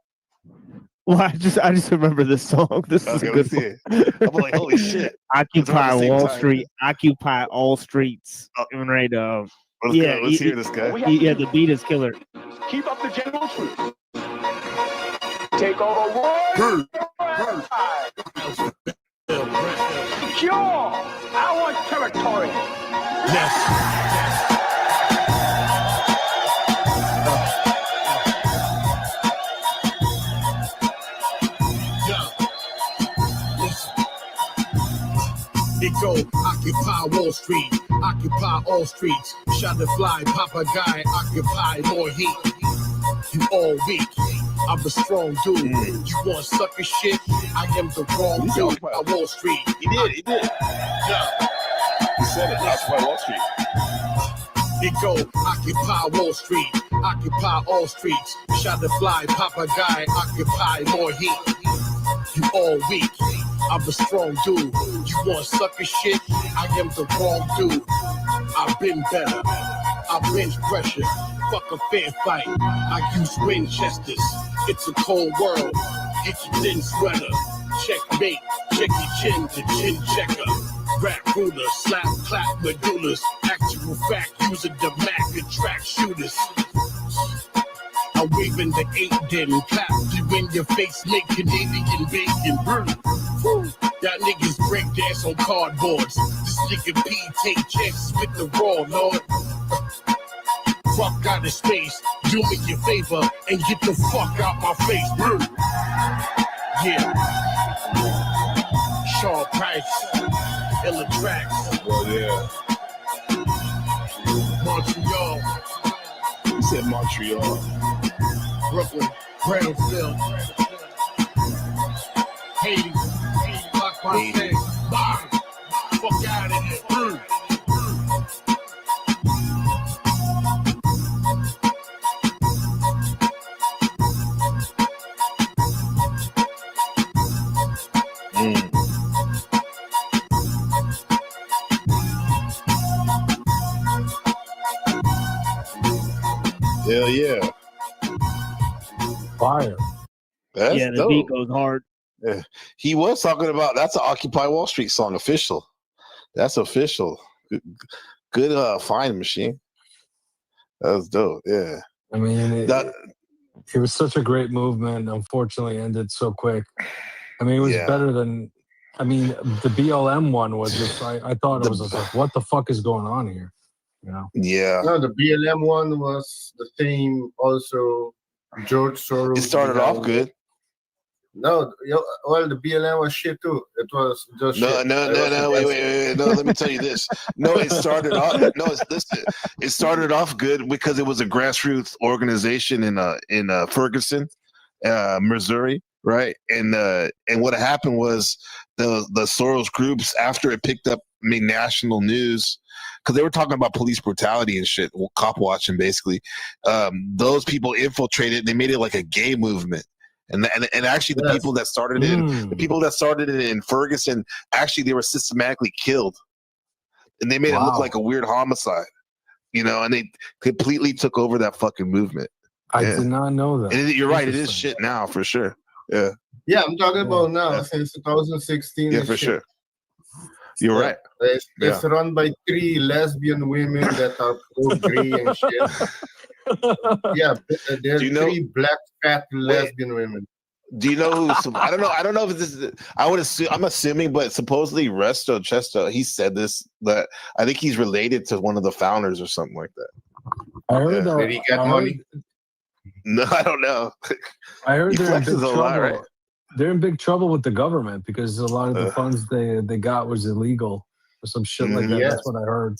Well, I just remember this song. This is a good one. I'm like, holy shit. Occupy Wall Street, Occupy all streets. Right. Let's go. Let's hear this guy. Yeah, the beat is killer. Keep up the general truth. Take over world. Secure our territory. Go, occupy Wall Street, occupy all streets. Shot the fly, papagayi, occupy more heat. You all weak, I'm a strong dude. You want sucker shit? I am the wrong dude. By Wall Street. He did. Yeah. He said it. Occupy Wall Street. It go, occupy Wall Street, occupy all streets. Shot the fly, papagayi, occupy more heat. You all weak, I'm a strong dude. You want sucker shit? I am the wrong dude. I've been better, I bench pressure. Fuck a fair fight, I use Winchesters. It's a cold world, get your thin sweater. Checkmate, check your chin, the chin checker. Rap ruler, slap, clap, medullas. Actual fact, using the Mac, attract shooters. I'm waving the 8 then clap you in your face, make Canadian bacon burn. Y'all niggas break dance on cardboards. This nigga P take chances with the raw, Lord. Fuck out of space, do me your favor and get the fuck out my face. Yeah. Shaw Price, Illa Tracks. Oh yeah. Montreal. He said Montreal. Brooklyn, Brownsville, Haiti, block my thing, fuck out of here. Hell yeah. Fire. That's yeah, the dope. beat goes hard. Yeah. He was talking about that's an Occupy Wall Street song, official. That's official. Good find, Machine. That was dope. Yeah. I mean, it was such a great movement. Unfortunately, ended so quick. I mean, it was better than. I mean, the BLM one was just. I thought it was just like, what the fuck is going on here? You know? Yeah. No, the BLM one was the theme. Also, George Soros. It started off good. No, well, the BLM was shit too. It was just no, shit. Wait. No, let me tell you this. No, it started off. No, listen. It started off good because it was a grassroots organization in Ferguson, Missouri, right? And what happened was the Soros groups, after it picked up, made national news because they were talking about police brutality and shit, cop watching basically. Those people infiltrated. They made it like a gay movement. And actually, the people that started it in Ferguson, actually, they were systematically killed, and they made it look like a weird homicide, you know. And they completely took over that fucking movement. I did not know that. And you're right; it is shit now for sure. Yeah. Yeah, I'm talking about now since 2016. Yeah, for sure. You're right. It's run by 3 lesbian women that are all gay and shit. Yeah, there are 3 black fat lesbian women. Do you know who? I don't know if this is. I would assume. I'm assuming, but supposedly Resto Chesto. He said this, that I think he's related to one of the founders or something like that. I heard Did he get money? No, I don't know. I heard He they're in big flexes a trouble. lot, right? They're in big trouble with the government because a lot of the funds they got was illegal or some shit like that. Yeah. That's what I heard.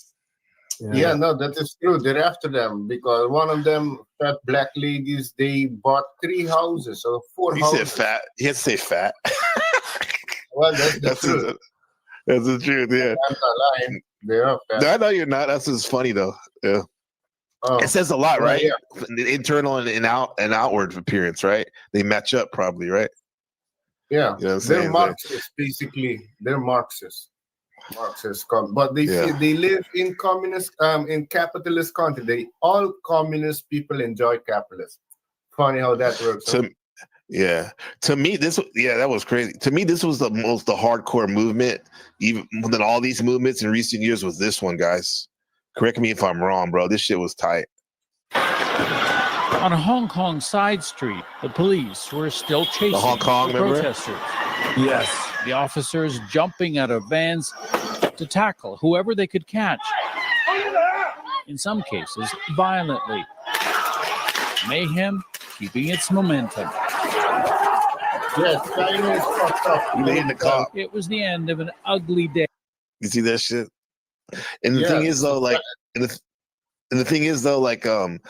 Yeah, no, that is true. They're after them because one of them, fat black ladies, they bought 3 houses or 4 He houses. said fat. He had to say fat. Well, that's the truth. That's the truth. Yeah. I'm not lying. They are fat. No, I know you're not. That's just funny though. Yeah. Oh, it says a lot, well, right? yeah. The internal and outward appearance, right? They match up probably, right? Yeah. You know what I'm They're saying? Marxists, basically. They're Marxists. But they they live in in capitalist country. All communist people enjoy capitalism. Funny how that works. Huh? Yeah. To me, that was crazy. To me, this was the hardcore movement, even than all these movements in recent years. Was this one, guys? Correct me if I'm wrong, bro. This shit was tight. On a Hong Kong side street, the police were still chasing the Hong Kong protesters. Yes. The officers jumping out of vans to tackle whoever they could catch. In some cases, violently. Mayhem keeping its momentum. Yes, China is fucked up. It was the end of an ugly day. You see that shit? And the thing is though, like, and the thing is though, like, and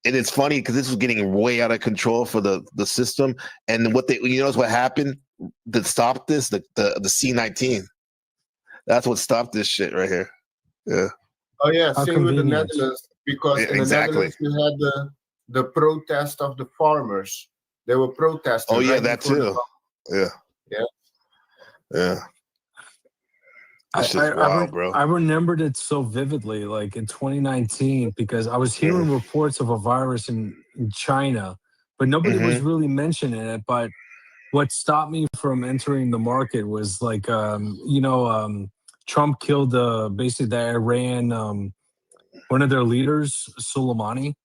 it's funny because this was getting way out of control for the system. And what what happened that stopped this? The C-19. That's what stopped this shit right here. Yeah. Oh yeah, same with the Netherlands because in exactly. the Netherlands you had the protest of the farmers. They were protesting. Oh yeah, right that too. Yeah. Yeah. Yeah. I remembered it so vividly, like in 2019, because I was hearing reports of a virus in China, but nobody was really mentioning it. But what stopped me from entering the market was like, Trump killed basically the Iran, one of their leaders, Soleimani.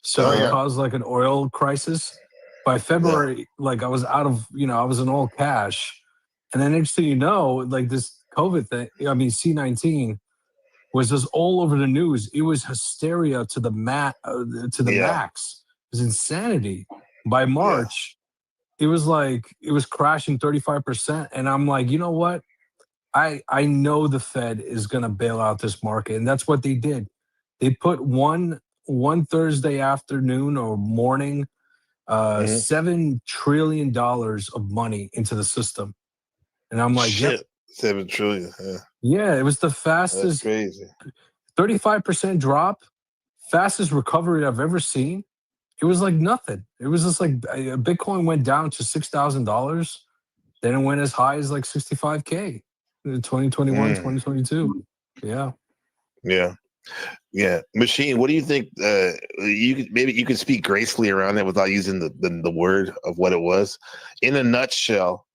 So it caused like an oil crisis. By February, like I was out of, I was in all cash. And then next thing you know, like this COVID thing, C-19 was just all over the news. It was hysteria to the max. It was insanity. By March, it was crashing 35%. And I'm like, you know what? I know the Fed is going to bail out this market. And that's what they did. They put one Thursday afternoon or morning, $7 trillion of money into the system. And I'm like, shit, 7 trillion. Yeah, it was the fastest. That's crazy. 35% drop, fastest recovery I've ever seen. It was like nothing. It was just like Bitcoin went down to $6,000. Then it went as high as like 65K in 2021, 2022. Yeah. Yeah. Yeah. Machine, what do you think? Maybe you could speak gracefully around that without using the word of what it was. In a nutshell,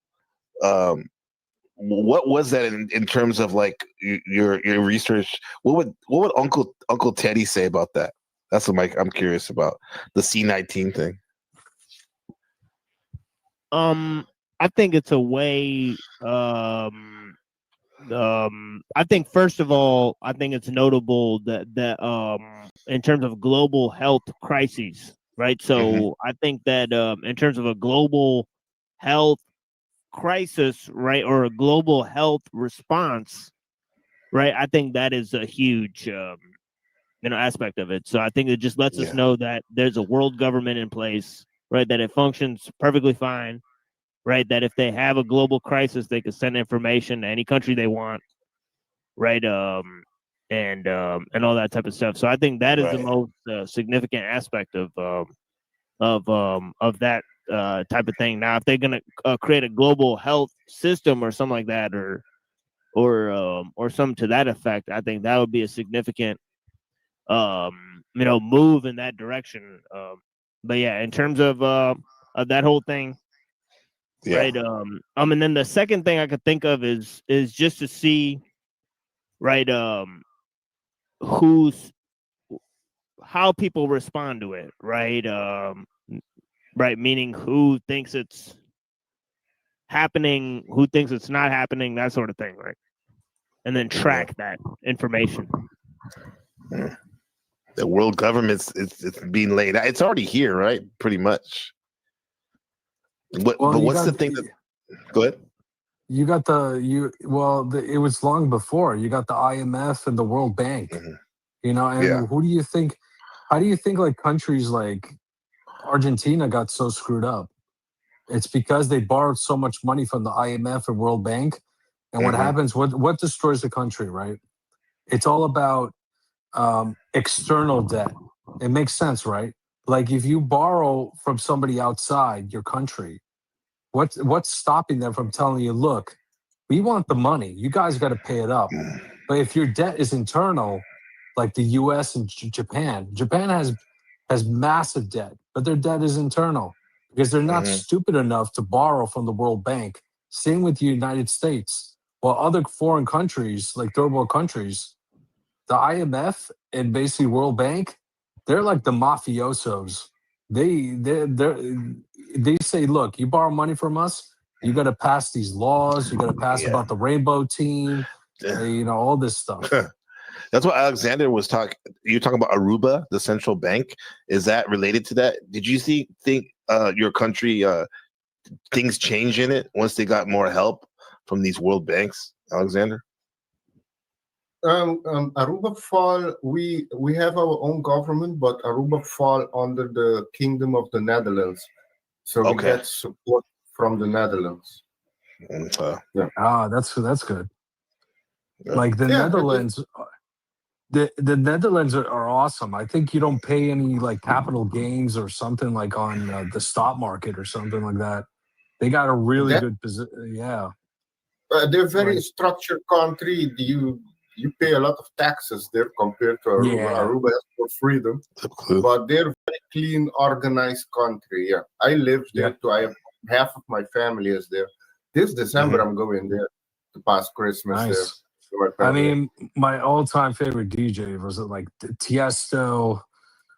what was that in terms of like your research? What would Uncle Teddy say about that? That's what I'm curious about, the C-19 thing. I think it's a way. I think first of all, I think it's notable that in terms of global health crises, right? So I think that in terms of a global health crisis, right, or a global health response, right, I think that is a huge aspect of it. So I think it just lets us know that there's a world government in place, right, that it functions perfectly fine, right, that if they have a global crisis, they can send information to any country they want, right, and all that type of stuff. So I think that is the most significant aspect of that type of thing. Now, if they're gonna create a global health system or something like that, or something to that effect, I think that would be a significant move in that direction. But yeah, in terms of that whole thing, right? And then the second thing I could think of is just to see, right, how people respond to it, right? Right, meaning who thinks it's happening, who thinks it's not happening, that sort of thing, right? And then track that information. The world government's it's being laid out. It's already here, right? Pretty much. But what's the thing that? Go ahead. You got it was long before. You got the IMF and the World Bank. you know. And who do you think? How do you think like countries like Argentina got so screwed up? It's because they borrowed so much money from the IMF and World Bank. And what happens? What destroys the country? Right? It's all about external debt. It makes sense, right? Like if you borrow from somebody outside your country, what's stopping them from telling you, look, we want the money. You guys got to pay it up. But if your debt is internal, like the U.S. and Japan has massive debt, but their debt is internal because they're not stupid enough to borrow from the World Bank. Same with the United States. While other foreign countries, like third world countries, the IMF and basically World Bank, they're like the mafiosos. They say, look, you borrow money from us, you got to pass these laws, you got to pass about the rainbow team, you know, all this stuff. That's what Alexander was talking. You're talking about Aruba, the central bank. Is that related to that? Did you think your country things change in it once they got more help from these world banks, Alexander? Aruba fall. We have our own government, but Aruba fall under the Kingdom of the Netherlands, so we get support from the Netherlands. That's good. Like the Netherlands. The Netherlands are awesome. I think you don't pay any like capital gains or something like on the stock market or something like that. They got a really good position. Yeah, they're very structured country. You pay a lot of taxes there compared to Aruba. Aruba has more freedom, but they're a very clean, organized country. Yeah, I live there too. I have half of my family is there. This December I'm going there to pass Christmas there. I mean, my all-time favorite DJ was like Tiesto.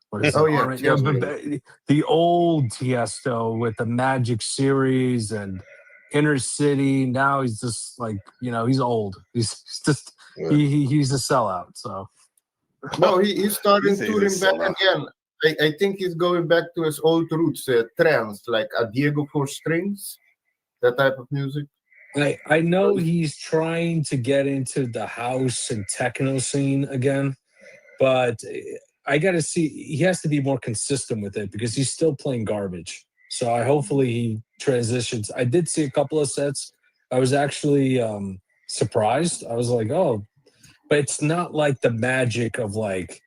What is it? The old Tiesto with the Magic series and Inner City. Now he's just like, you know, he's old. He's just he's a sellout. So no, he's starting touring back again. I think he's going back to his old roots, trance, like a Diego for strings, that type of music. I know he's trying to get into the house and techno scene again, but I got to see. He has to be more consistent with it because he's still playing garbage. So hopefully he transitions. I did see a couple of sets. I was actually surprised. I was like, oh, but it's not like the magic of like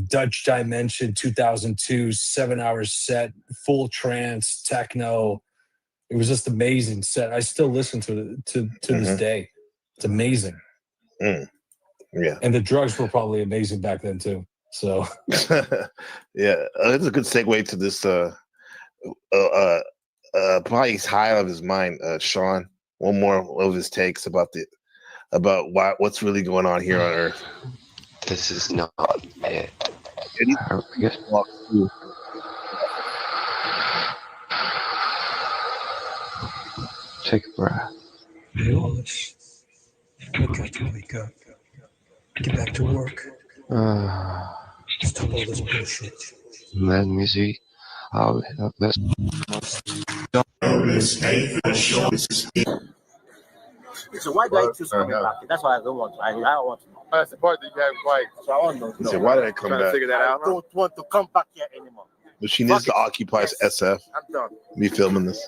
Dutch Dimension 2002 7-hour set, full trance techno. It was just amazing set. I still listen to it to this day. It's amazing. Yeah. And the drugs were probably amazing back then too. So it's a good segue to this probably he's high out of his mind, Sean. One more of his takes about what's really going on here on Earth. This is not it. Take a breath. Wallace, I got to wake up. Get back to work. Stop all this bullshit. Let me see how this. So why do I choose coming back? That's why I don't want to. I don't want to know. That's the part that you have right. So I want to know. So why did I come back? Figure that out. I don't want to come back here anymore. But she needs to occupy SF. I'm done. Me filming this.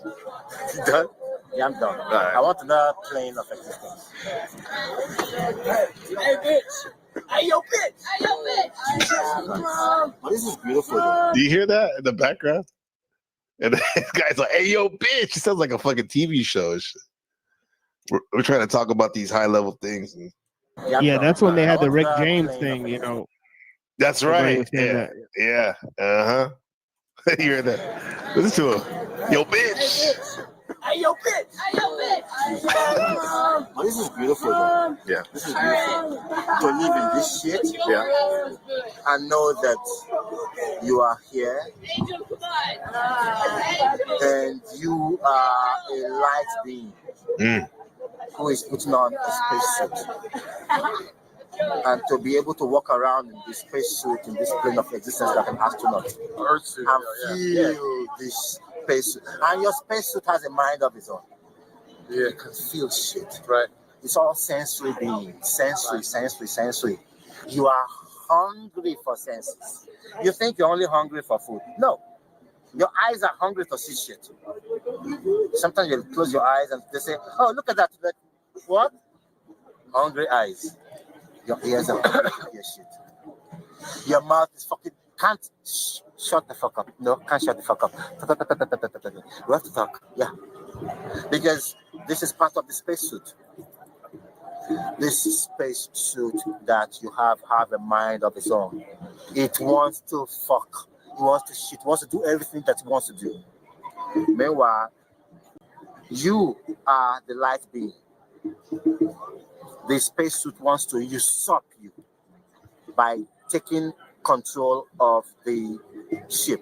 You done? Yeah, I'm done. Right. I want another plane of existence. Hey, bitch! Hey, yo, bitch! Hey, yo, bitch! Oh, this is beautiful. Do you hear that in the background? And this guy's like, "Hey, yo, bitch!" It sounds like a fucking TV show. We're trying to talk about these high-level things. And... Yeah, that's when they had the Rick James thing, you know. That's right. Yeah. Uh-huh. You hear that? Listen to him. Yo, bitch! Hey, yo, bitch! Hey, yo, bitch! Oh, this is beautiful, though. Yeah. This is beautiful. To live in this shit. Yeah. I know that you are here. And you are a light being who is putting on a spacesuit. And to be able to walk around in this spacesuit, in this plane of existence like an astronaut, and feel this spacesuit. And your spacesuit has a mind of its own. Yeah. You can feel shit. Right. It's all sensory being. Sensory. You are hungry for senses. You think you're only hungry for food. No. Your eyes are hungry to see shit. Sometimes you close your eyes and they say, oh, look at that. Like, what? Hungry eyes. Your ears are hungry to hear shit. Your mouth is fucking, can't shut the fuck up. No, can't shut the fuck up. We have to talk. Yeah. Because this is part of the spacesuit. This spacesuit that you have a mind of its own. It wants to fuck. It wants to shit. It wants to do everything that it wants to do. Meanwhile, you are the light being. The spacesuit wants to usurp you by taking control of the ship.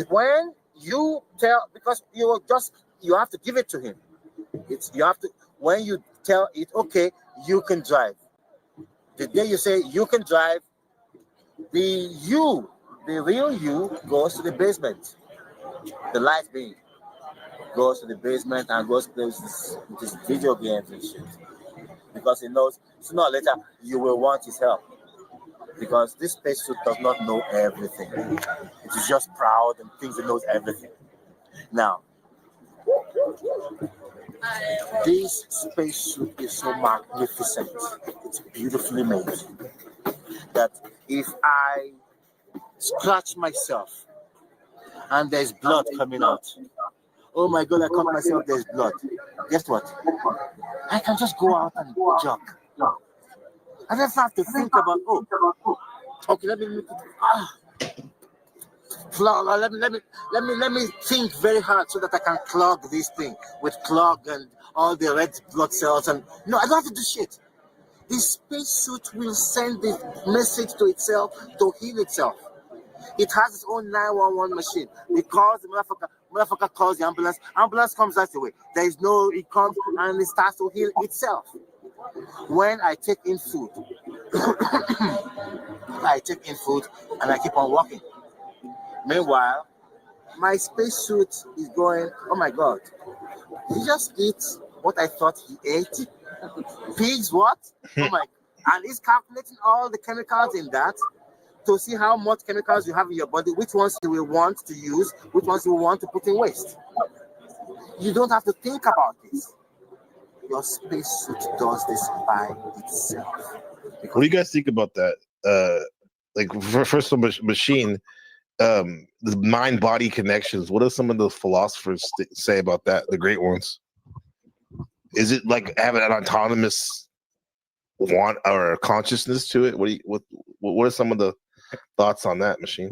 When you tell, because you have to give it to him. When you tell it, okay, you can drive. The day you say you can drive, the real you goes to the basement. The light being goes to the basement and goes plays this video games and shit. Because he knows sooner or later you will want his help. Because this spacesuit does not know everything. It is just proud and thinks it knows everything. Now, this spacesuit is so magnificent. It's beautifully made. That if I scratch myself and there's blood coming out, oh my God, I cut myself, there's blood. Guess what? I can just go out and jog. I just have to think about, okay, let me think very hard so that I can clog this thing with clog and all the red blood cells. And no, I don't have to do shit. This spacesuit will send the message to itself to heal itself. It has its own 911 machine. It calls the motherfucker calls the ambulance. Ambulance comes right away. It comes and it starts to heal itself. When I take in food, and I keep on walking. Meanwhile, my spacesuit is going, oh my God, he just eats what I thought he ate. Pigs, what? Oh my, and he's calculating all the chemicals in that to see how much chemicals you have in your body, which ones you will want to use, which ones you will want to put in waste. You don't have to think about this. Your spacesuit does this by itself. What do you guys think about that? First of machine, the mind-body connections. What do some of the philosophers say about that? The great ones. Is it like having an autonomous want or consciousness to it? What are some of the thoughts on that machine?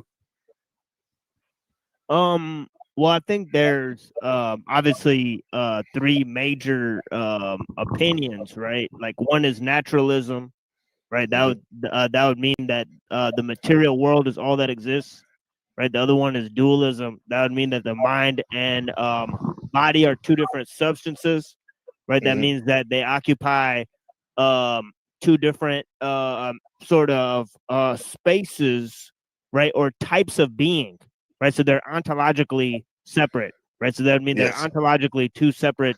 Well, I think there's obviously three major opinions, right? Like one is naturalism, right? That would mean that the material world is all that exists, right? The other one is dualism. That would mean that the mind and body are two different substances, right? That means that they occupy two different sort of spaces, right? Or types of being, right? So they're ontologically separate, right? So that would mean they're ontologically two separate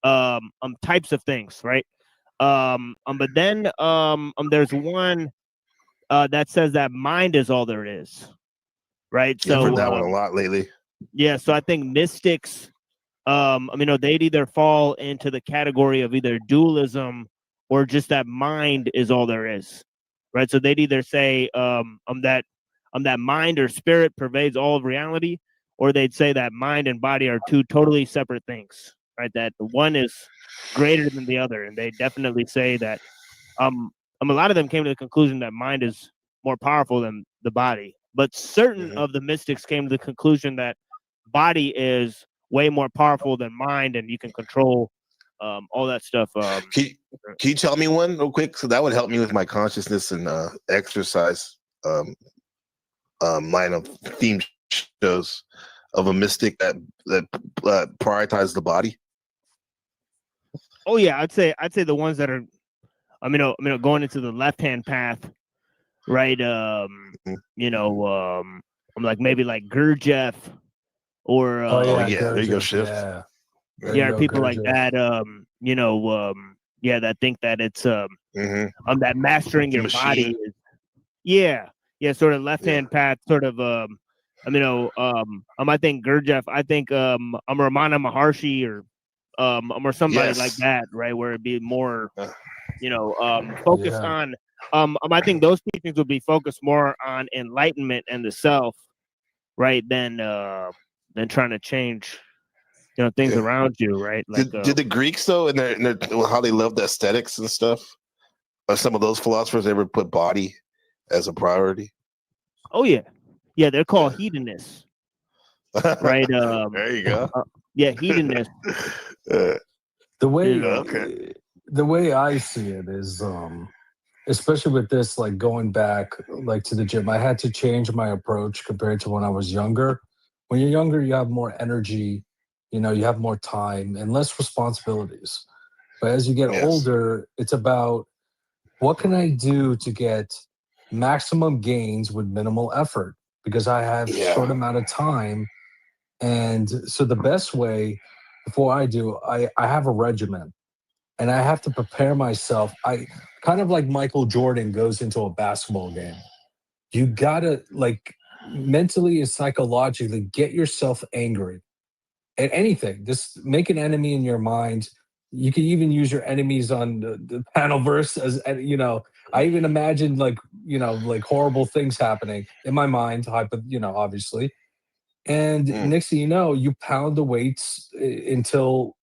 types of things, right? But then there's one that says that mind is all there is, right? So I've heard that one a lot lately. Yeah, so I think mystics, they'd either fall into the category of either dualism or just that mind is all there is, right? So they'd either say that mind or spirit pervades all of reality, or they'd say that mind and body are two totally separate things, right? That one is greater than the other, and they definitely say that. A lot of them came to the conclusion that mind is more powerful than the body, but certain of the mystics came to the conclusion that body is way more powerful than mind, and you can control all that stuff. Can you tell me one real quick? So that would help me with my consciousness and exercise line of theme shows of a mystic that prioritizes the body. Oh yeah, I'd say the ones that are, going into the left-hand path, right? Like maybe like Gurdjieff or there you go, Shift. People like that. that think that it's that mastering your body is sort of left hand path, sort of I think Gurdjieff, I think Ramana Maharshi or somebody like that, right? Where it'd be more focused on I think those teachings would be focused more on enlightenment and the self, right, than trying to change things around you, right? Like did the Greeks though in their how they loved aesthetics and stuff, or some of those philosophers ever put body as a priority? Oh yeah, they're called hedonists, right? There you go. Hedonists. The way I see it is, especially with this, like going back like to the gym, I had to change my approach compared to when I was younger. When you're younger, you have more energy, you have more time and less responsibilities. But as you get older, it's about what can I do to get maximum gains with minimal effort, because I have short amount of time. And so the best way before I have a regimen. And I have to prepare myself. I kind of like Michael Jordan goes into a basketball game. You gotta like mentally and psychologically get yourself angry at anything. Just make an enemy in your mind. You can even use your enemies on the panel verse as I even imagined like horrible things happening in my mind, obviously. And next thing you know, you pound the weights until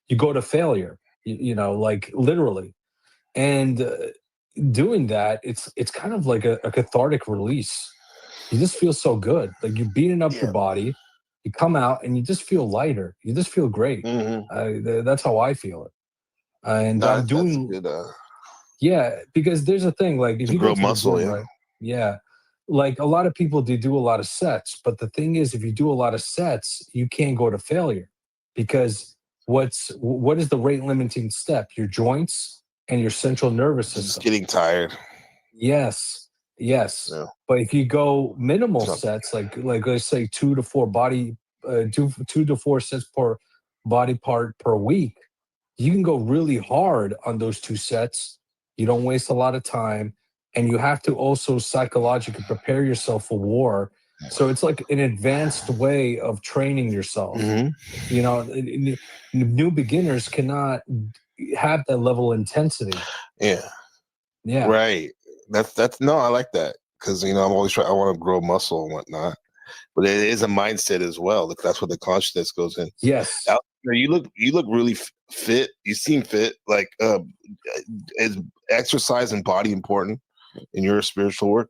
you go to failure. Like literally, and doing that, it's kind of like a cathartic release. You just feel so good, like you're beating up your body. You come out and you just feel lighter. You just feel great. That's how I feel it. And I'm doing good, because there's a thing like if you grow muscle, right? Like a lot of people do a lot of sets, but the thing is, if you do a lot of sets, you can't go to failure because what is the rate limiting step? Your joints and your central nervous system. Just getting tired. Yes. But if you go minimal sets, like let's say 2 to 4 sets per body part per week, you can go really hard on those 2 sets. You don't waste a lot of time, and you have to also psychologically prepare yourself for war. So it's like an advanced way of training yourself. New beginners cannot have that level of intensity. Right. That's no, I like that, because I'm always I want to grow muscle and whatnot, but it is a mindset as well. That's where the consciousness goes in. Yes. You look really fit. You seem fit. Like is exercise and body important in your spiritual work?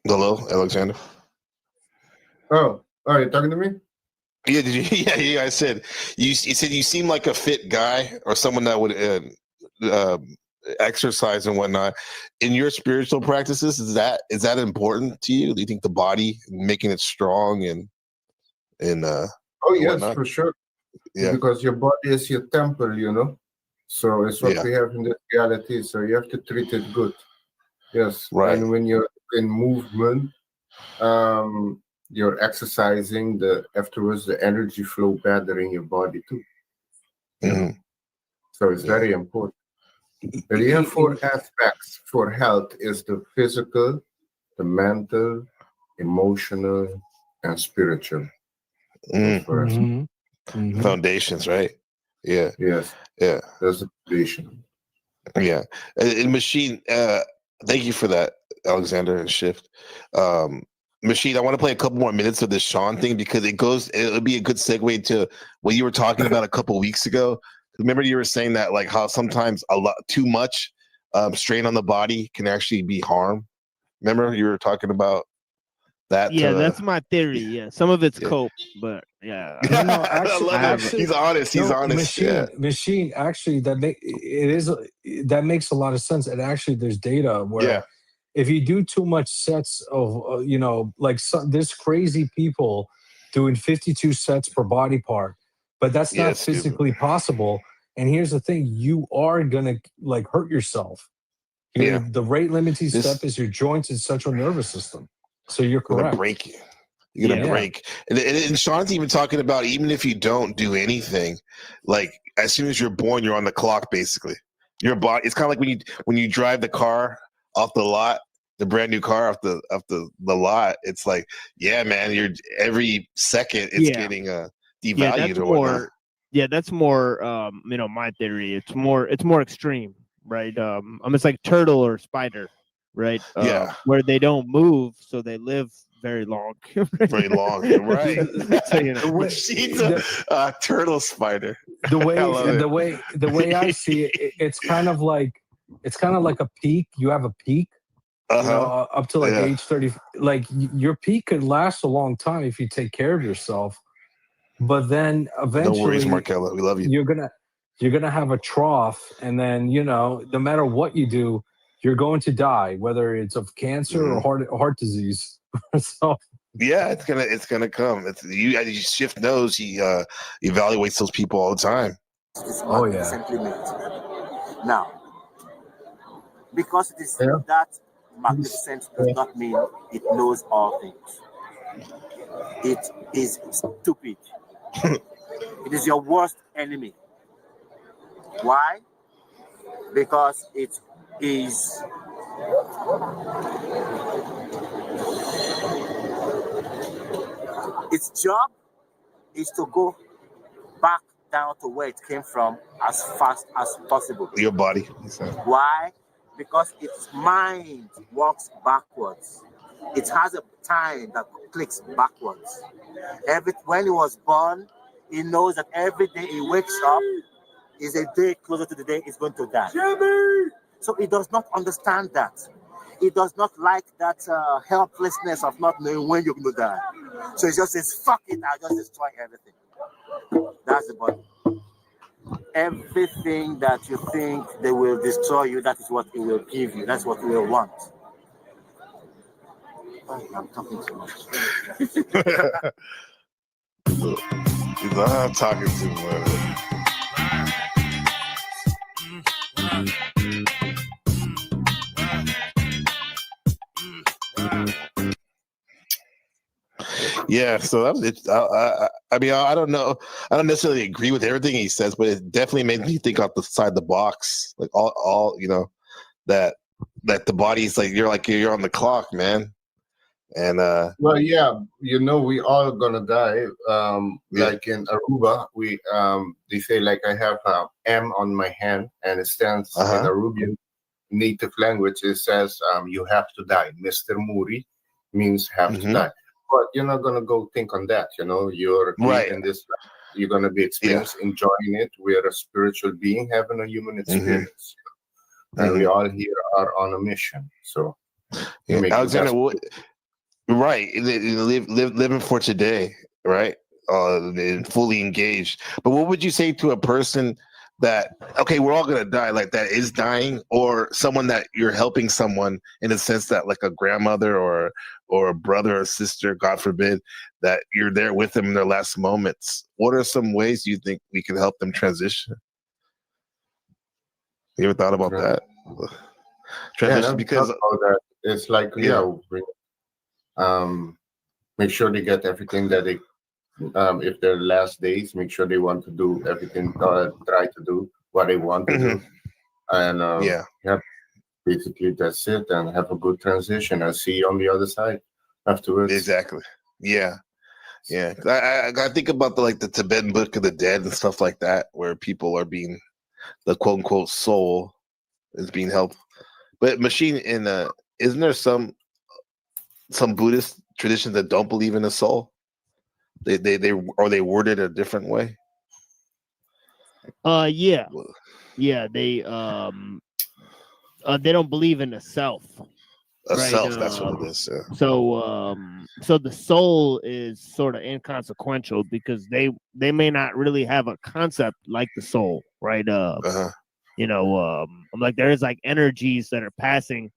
Hello, Alexander. Oh, you're talking to me? Yeah, did you? Yeah. I said you said you seem like a fit guy or someone that would exercise and whatnot. In your spiritual practices, is that important to you? Do you think the body, making it strong and oh yes, whatnot? for sure. Yeah, because your body is your temple, So it's what we have in this reality. So you have to treat it good. Yes, right. And when you're in movement, you're exercising. Afterwards, the energy flow better in your body too. So it's very important. And you have 4 aspects for health: is the physical, the mental, emotional, and spiritual. Foundations, right? Yeah. Yes. Yeah. That's the foundation. Yeah. And Machine, thank you for that, Alexander and Shift. Machine, I want to play a couple more minutes of this Sean thing, because it'll be a good segue to what you were talking about a couple weeks ago. Remember you were saying that like how sometimes too much strain on the body can actually be harm. Remember you were talking about that? Yeah, that's my theory. Yeah, some of it's cope, but yeah. No, actually, he's honest. He's honest. Machine. Actually, that makes a lot of sense. And actually, there's data where if you do too much sets of, there's crazy people doing 52 sets per body part, but that's not physically possible. And here's the thing: you are gonna hurt yourself. The rate limiting step is your joints and central nervous system. So you're correct. Break you. You're gonna break. And Sean's even talking about even if you don't do anything, like as soon as you're born, you're on the clock basically. Your body. It's kind of like when you drive the car off the lot, the brand new car off the lot. It's like, yeah, man, you're every second it's getting devalued or whatnot. That's more my theory. It's more extreme, right? It's like turtle or spider, right? Where they don't move, so they live very long. Very long, right? So, she's a turtle spider. The way I see it, it's kind of like a peak. You have a peak. Up to like age 30, like your peak could last a long time if you take care of yourself. But then eventually, no worries, Markella, we love you. You're gonna have a trough, and then no matter what you do, you're going to die, whether it's of cancer or heart disease. So yeah, it's gonna come. You Shift knows he evaluates those people all the time. Oh yeah. Simply made. Now, because it is that magnificent does not mean it knows all things. It is stupid. It is your worst enemy. Why? Because it is its job is to go back down to where it came from as fast as possible. Your body. Why? Because its mind walks backwards. It has a time that clicks backwards. When he was born, he knows that every day he wakes up is a day closer to the day he's going to die. So he does not understand that. He does not like that helplessness of not knowing when you're going to die. So he just says, fuck it, I'll just destroy everything. That's the body. Everything that you think they will destroy you, that is what it will give you. That's what you will want. I'm talking too much. He's not talking too much. Yeah, so that was it. I mean, I don't know. I don't necessarily agree with everything he says, but it definitely made me think outside the box. Like all that the body's like you're on the clock, man. And well, yeah, we all gonna die. Like in Aruba, we they say like I have M on my hand, and it stands in Arubian native language. It says you have to die. Mr. Muri means have to die. But you're not gonna go think on that. You're in this. You're gonna be enjoying it. We're a spiritual being having a human experience, and we all here are on a mission. So, Alexander, right? Living for today, right? And fully engaged. But what would you say to a person that we're all gonna die, like that is dying, or someone that you're helping someone in a sense that like a grandmother or a brother or sister, God forbid, that you're there with them in their last moments? What are some ways you think we can help them transition? You ever thought about that? Transition, because about that. It's like make sure they get everything that they if their last days, make sure they want to do everything, try to do what they want to do. And basically that's it, and have a good transition. I'll see you on the other side afterwards. Exactly. Yeah. I think about the Tibetan Book of the Dead and stuff like that, where people are being, the quote unquote soul is being helped. But machine isn't there some Buddhist traditions that don't believe in a soul? They word it a different way. They don't believe in a self. Self, that's what it is. Yeah. So the soul is sort of inconsequential because they may not really have a concept like the soul, right? Like there is like energies that are passing,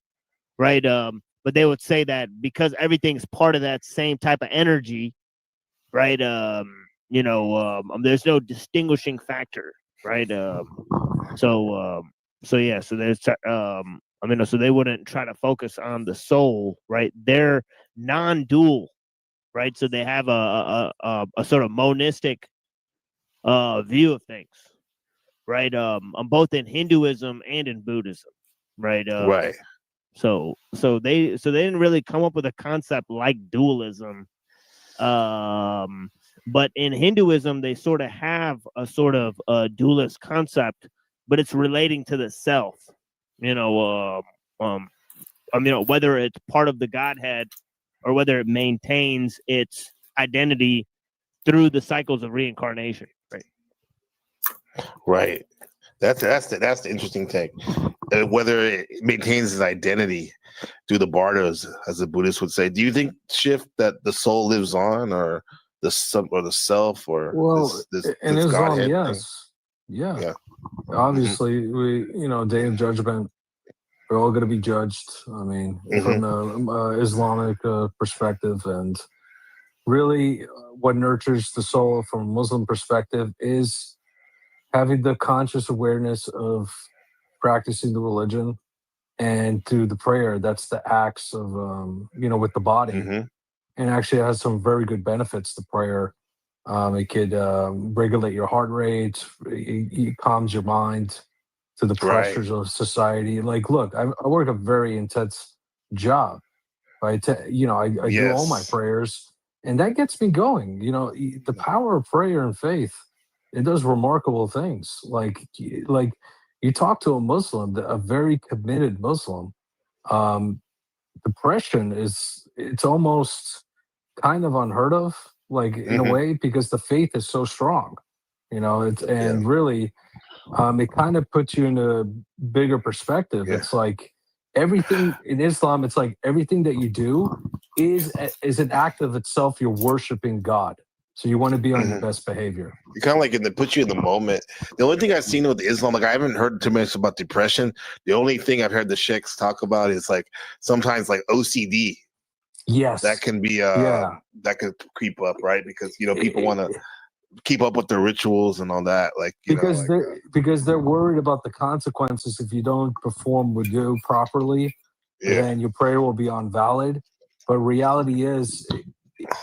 right? But they would say that because everything's part of that same type of energy, right? There's no distinguishing factor, right? So there's so they wouldn't try to focus on the soul, right? They're non-dual, right? So they have a sort of monistic view of things, right? Both in Hinduism and in Buddhism, right? Right. So they didn't really come up with a concept like dualism. But in Hinduism, they sort of have a sort of dualist concept, but it's relating to the self. Whether it's part of the Godhead or whether it maintains its identity through the cycles of reincarnation. Right. Right. That's the interesting thing. Whether it maintains its identity through the bardas, as the Buddhists would say. Do you think, Shift, that the soul lives on, or the self, or this in Islam, Godhead yes, thing? yeah. Obviously, we Day of Judgment, we're all going to be judged. I mean, from the Islamic perspective, and really, what nurtures the soul from a Muslim perspective is having the conscious awareness of practicing the religion, and through the prayer, that's the acts of with the body, and actually it has some very good benefits. The prayer, it could regulate your heart rate, it calms your mind to the pressures of society. Like, look, I work a very intense job. I do all my prayers, and that gets me going. The power of prayer and faith, it does remarkable things. Like you talk to a Muslim, a very committed Muslim, depression it's almost kind of unheard of, like in a way, because the faith is so strong. Really, it kind of puts you in a bigger perspective. It's like everything in Islam, it's like everything that you do is an act of itself. You're worshiping God. So you want to be on your best behavior. You kind of like put you in the moment. The only thing I've seen with Islam, like I haven't heard too much about depression. The only thing I've heard the sheikhs talk about is like sometimes like OCD. Yes, that can be that could creep up, right? Because people want to keep up with their rituals and all that, because they're worried about the consequences if you don't perform wudu properly. Then your prayer will be invalid. But reality is,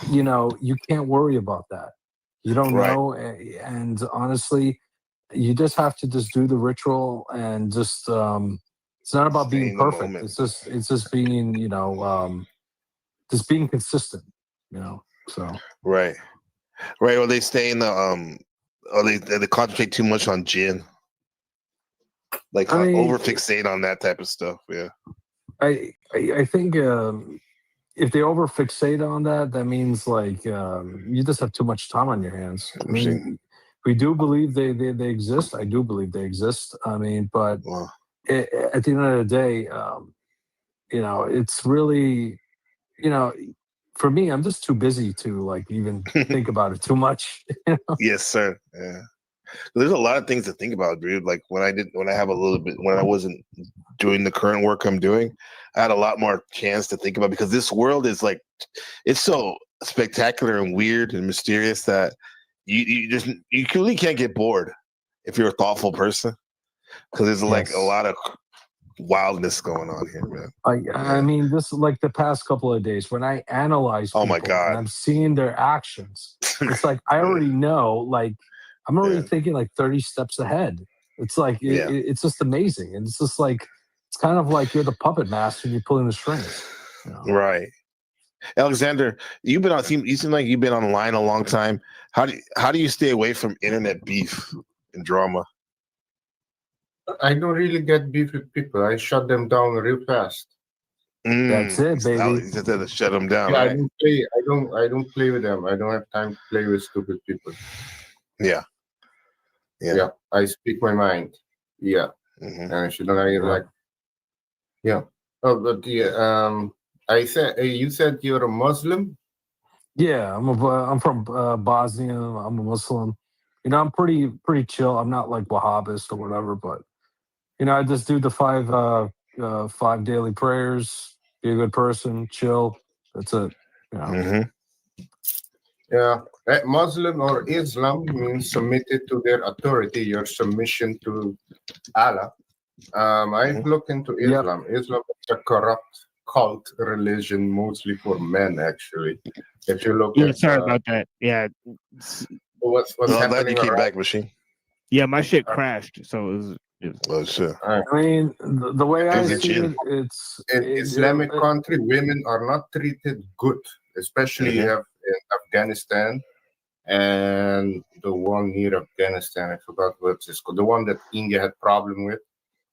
you can't worry about that. You don't know, and honestly, you just have to just do the ritual and just. It's not about being perfect. It's just being, just being consistent. So right. Or they stay in the or they concentrate too much on gin, over fixate on that type of stuff. Yeah, I think. If they over fixate on that, that means you just have too much time on your hands. I mean, we do believe they exist. I do believe they exist. I mean, but at the end of the day, it's really, for me, I'm just too busy to even think about it too much. Yes, sir. Yeah. There's a lot of things to think about, dude. Like when I wasn't doing the current work I'm doing, I had a lot more chance to think about, because this world is it's so spectacular and weird and mysterious that you really can't get bored if you're a thoughtful person, because there's a lot of wildness going on here, man. I mean, this the past couple of days when I analyze people, my God, and I'm seeing their actions, it's like I already know, I'm already thinking 30 steps ahead. It's it's just amazing. And it's just it's kind of like you're the puppet master and you're pulling the strings. Right. Alexander, you seem like you've been online a long time. How do you stay away from internet beef and drama? I don't really get beef with people. I shut them down real fast. That's it, baby. You just have to shut them down. Yeah, right? I don't play with them. I don't have time to play with stupid people. Yeah. I speak my mind. Yeah. And I should not Oh, but I said you said you're a Muslim. Yeah, I'm from Bosnia. I'm a Muslim. I'm pretty chill. I'm not Wahhabist or whatever, but I just do the 5 daily prayers. Be a good person. Chill. That's it. Yeah, Muslim or Islam means submitted to their authority. Your submission to Allah. I've looked into Islam. Islam is a corrupt cult religion, mostly for men. Actually, if you look Yeah, at sorry about that. Yeah, what's Well, I'm glad happening you came around. back, Machine. yeah, my shit crashed, so it was Oh shit. I mean, the way I Is it see chill? it, it's In Islamic country, women are not treated good, especially you have in Afghanistan and the one near Afghanistan. I forgot what it's called. The one that India had problem with.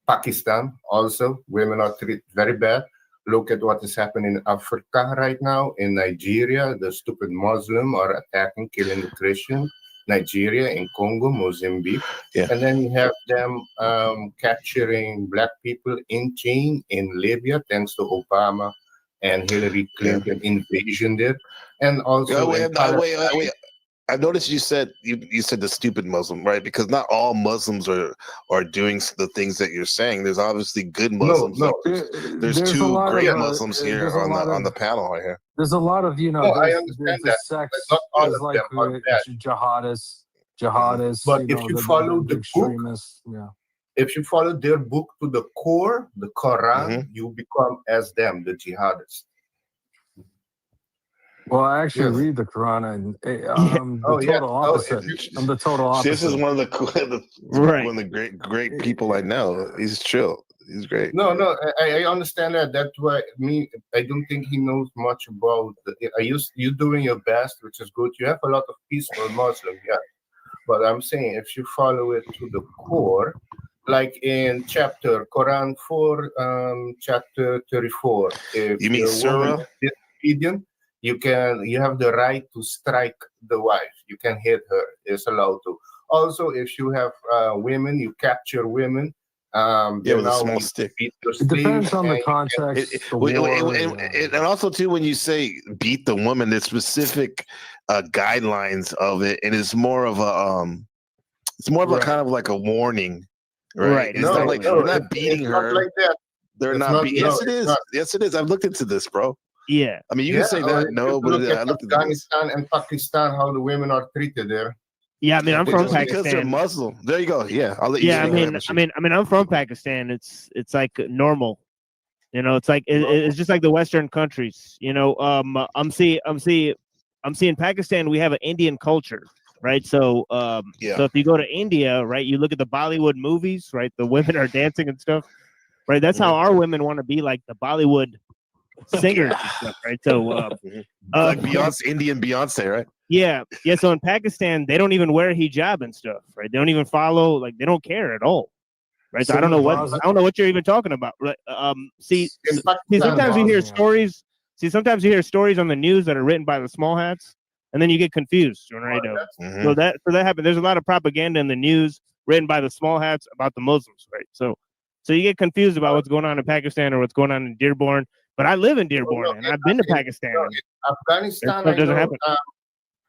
Pakistan also, women are treated very bad. Look at what is happening in Africa right now. In Nigeria, the stupid Muslim are attacking, killing the Christian. Nigeria, in Congo, Mozambique. Yeah. And then you have them capturing black people in chain in Libya, thanks to Obama and Hillary Clinton invasion there. And also in Wait. I noticed you said you said the stupid Muslim, right? Because not all Muslims are doing the things that you're saying. There's obviously good Muslims. No. There's a two lot great of, Muslims here there's a on lot on of the panel right here. there's a lot of I understand that, sex but not all is of like them are bad. jihadists. But if you follow the book, extremists, yeah. if you follow their book to the core, the Quran, you become as them, the jihadists. Well, I actually read the Quran, and I'm the total opposite. I'm the total opposite. This is one of the one of the great people I know. He's chill. He's great. No, I understand that. That's why I don't think he knows much about. You doing your best, which is good. You have a lot of peaceful Muslims, yeah. But I'm saying if you follow it to the core, like in Quran 4, chapter 34. If you mean Surah? Is disobedient, you have the right to strike the wife. You can hit her. It's allowed to. Also, if you have women, you capture women. With a small stick. It depends on the context. And also too, when you say beat the woman, there's specific guidelines of it, and it's more of a kind of like a warning, right? It's not like they're not beating her. Not like that. They're not beating. Yes, it is. Not. Yes, it is. I've looked into this, bro. Yeah. I mean, you can say that, no, but I looked at Afghanistan and Pakistan, how the women are treated there. Yeah, I mean, I'm from Pakistan. Because they're Muslim. There you go. Yeah, I'll let you. Yeah, I mean, I'm from Pakistan. It's like normal, you know. It's like it's just like the Western countries, you know. I'm seeing Pakistan. We have an Indian culture, right? So, so if you go to India, right, you look at the Bollywood movies, right? The women are dancing and stuff, right? That's how our women want to be, like the Bollywood singers and stuff, right? So, like Beyonce, Indian Beyonce, right? Yeah. So in Pakistan, they don't even wear hijab and stuff, right? They don't even follow, like they don't care at all, right? So I don't know what you're even talking about, right? See, sometimes you hear stories. See, sometimes you hear stories on the news that are written by the small hats, and then you get confused, right? So that happens. There's a lot of propaganda in the news written by the small hats about the Muslims, right? So you get confused about what's going on in Pakistan or what's going on in Dearborn. But I live in Dearborn, and I've been to Pakistan. Afghanistan, it doesn't happen.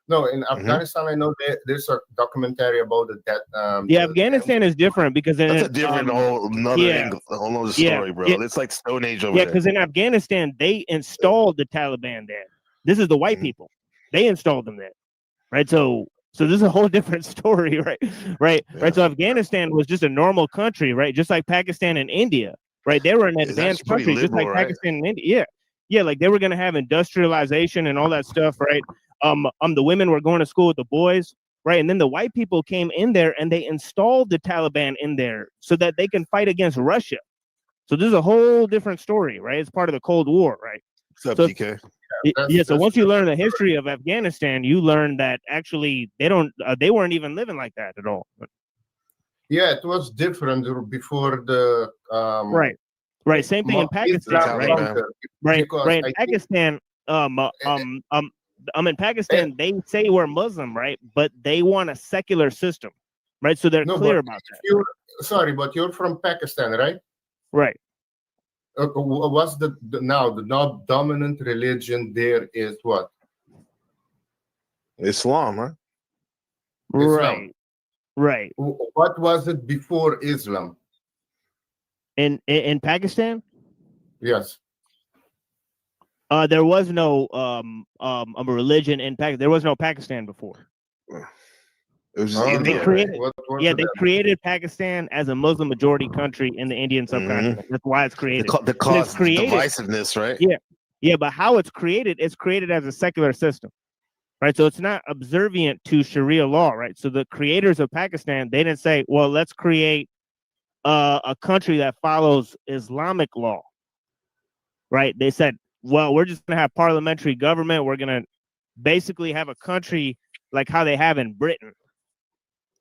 No, in Afghanistan, I know there's a documentary about that. Afghanistan is different because that's a different whole nother story, bro. It's like Stone Age over there. Yeah, because in Afghanistan, they installed the Taliban there. This is the white people. They installed them there, right? So this is a whole different story, right? Right. So Afghanistan was just a normal country, right? Just like Pakistan and India, right? They were an advanced country, just like Pakistan and India. Yeah, like they were going to have industrialization and all that stuff, right? The women were going to school with the boys, right? And then the white people came in there and they installed the Taliban in there so that they can fight against Russia. So this is a whole different story, right? It's part of the Cold War, right? What's up, DK? So once you learn the history of Afghanistan, you learn that actually they weren't even living like that at all. Yeah, it was different before the Right. Same thing in Pakistan, right? Right. In Pakistan, in Pakistan, they say we're Muslim, right? But they want a secular system, right? So they're clear about that. But you're from Pakistan, right? Right. What's the dominant religion there is what? Islam, right? Islam. Right. What was it before Islam? In Pakistan? Yes. There was no a religion in Pakistan. There was no Pakistan before. It was They India. created, What they created Pakistan as a Muslim majority country in the Indian subcontinent. That's why it's created. The cause divisiveness, right? Yeah, but how it's created as a secular system, right? So it's not observant to Sharia law, right? So the creators of Pakistan, they didn't say, well, let's create a country that follows Islamic law, right? They said, well, we're just going to have parliamentary government. We're going to basically have a country like how they have in Britain,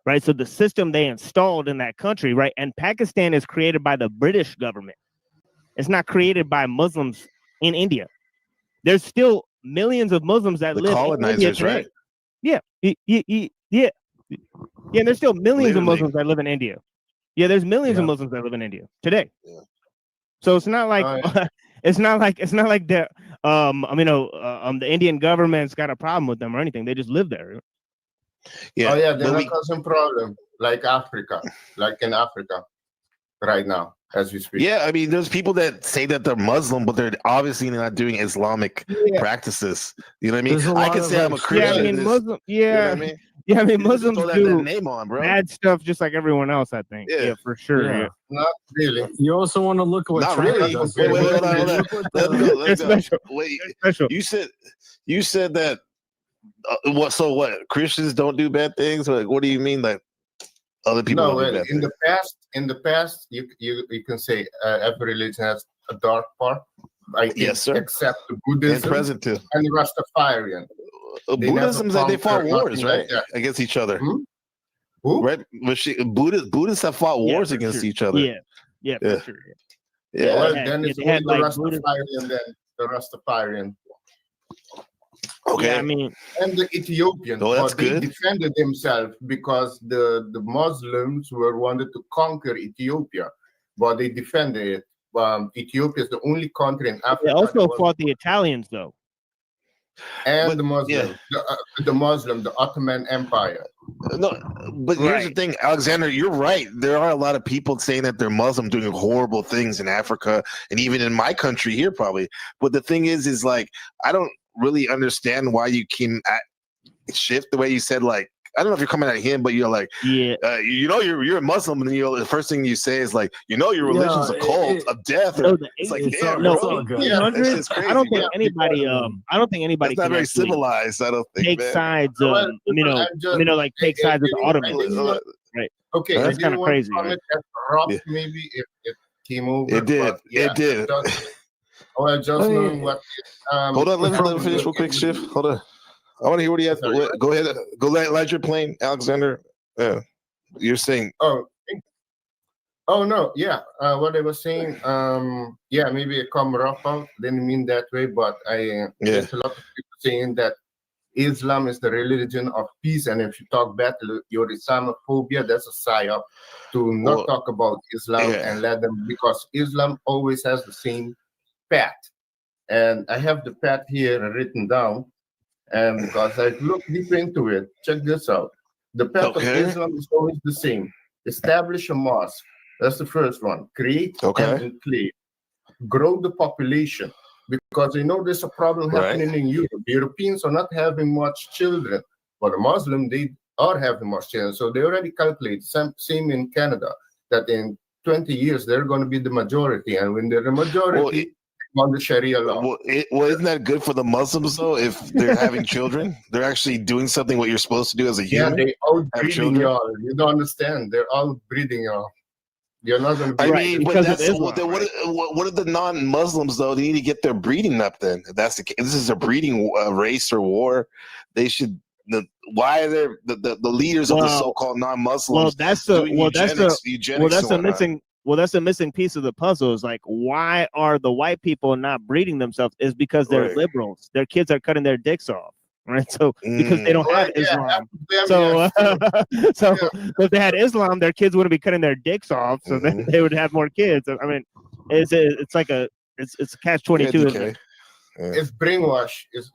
right? So the system they installed in that country, right? And Pakistan is created by the British government. It's not created by Muslims in India. There's still millions of Muslims that live in India today. Right? Yeah. Yeah. And there's still millions of Muslims that live in India. Yeah, there's millions of Muslims that live in India today. Yeah. So it's not like it's not like the the Indian government's got a problem with them or anything. They just live there. Yeah. Oh yeah, they're not causing problem like Africa, like in Africa right now as we speak. Yeah, I mean, there's people that say that they're Muslim, but they're obviously not doing Islamic practices. You know what I mean? I can say I'm a Christian. Yeah, I mean, Muslim. Yeah, you know what I mean? Yeah, I mean, Muslims that do name on, bro. bad stuff just like everyone else, I think. Yeah, for sure. Yeah. Not really. You also want to look at what Not China really. does. Wait, hold on. Let's go. Wait, special. You said that. What? So what? Christians don't do bad things? Like, what do you mean? Like other people? No, don't do bad in things? the past, you can say every religion has a dark part. Yes, sir. Except Buddhism and present too. and Rastafarian. Buddhism that they fought wars, right, against each other. Who? Right? Buddhists have fought wars against each other. Yeah, for sure. Yeah. Well, then it's only the like Rastafarian, then the Rastafarian. Okay. Yeah, I mean, and the Ethiopians, that's they good. defended themselves because the Muslims wanted to conquer Ethiopia, but they defended it. Ethiopia is the only country in Africa. They also fought the Italians, though. And the Muslim, the Ottoman Empire. No, but here's the thing, Alexander, you're right. There are a lot of people saying that they're Muslim doing horrible things in Africa and even in my country here, probably. But the thing is like, I don't really understand why you can shift the way you said, like, I don't know if you're coming at him, but you're like, you're a Muslim, and the first thing you say is like, your religion's a cult of death. It's like, damn, I don't think anybody. That's not very civilized. I don't think take sides. Take sides of the Ottomans. Right. Okay, that's kind of crazy. Right? Maybe if it came over. It did. It did. Just knowing what. Hold on, let me finish real quick, Shift. Hold on. I want to hear what he has. Go ahead. Go land your plane, Alexander. You're saying. Oh no. Yeah. What I was saying. Maybe it come rough out. Didn't mean that way, but there's a lot of people saying that Islam is the religion of peace, and if you talk bad to your Islamophobia, that's a psyop to not talk about Islam and let them, because Islam always has the same path, and I have the path here written down. And because I look deep into it, check this out. The path of Islam is always the same. Establish a mosque. That's the first one. Create an enclave. Grow the population. Because they know there's a problem happening in Europe. The Europeans are not having much children. But the Muslims, they are having much children. So they already calculate, same in Canada, that in 20 years, they're going to be the majority. And when they're the majority, on the Sharia law. Well, isn't that good for the Muslims though? If they're having children, they're actually doing something what you're supposed to do as a human. Yeah, they outbreeding y'all. You don't understand. They're outbreeding y'all. You're not going to be right. But that's what are the non-Muslims though? They need to get their breeding up. Then, if that's the case, this is a breeding race or war. They should. Why are there the leaders of the so-called non-Muslims? That's a missing piece of the puzzle. Is like, why are the white people not breeding themselves? Is because they're liberals. Their kids are cutting their dicks off, right? So because they don't have Islam. So if they had Islam, their kids wouldn't be cutting their dicks off. So then they would have more kids. I mean, it's a catch-22. It's brainwash. It's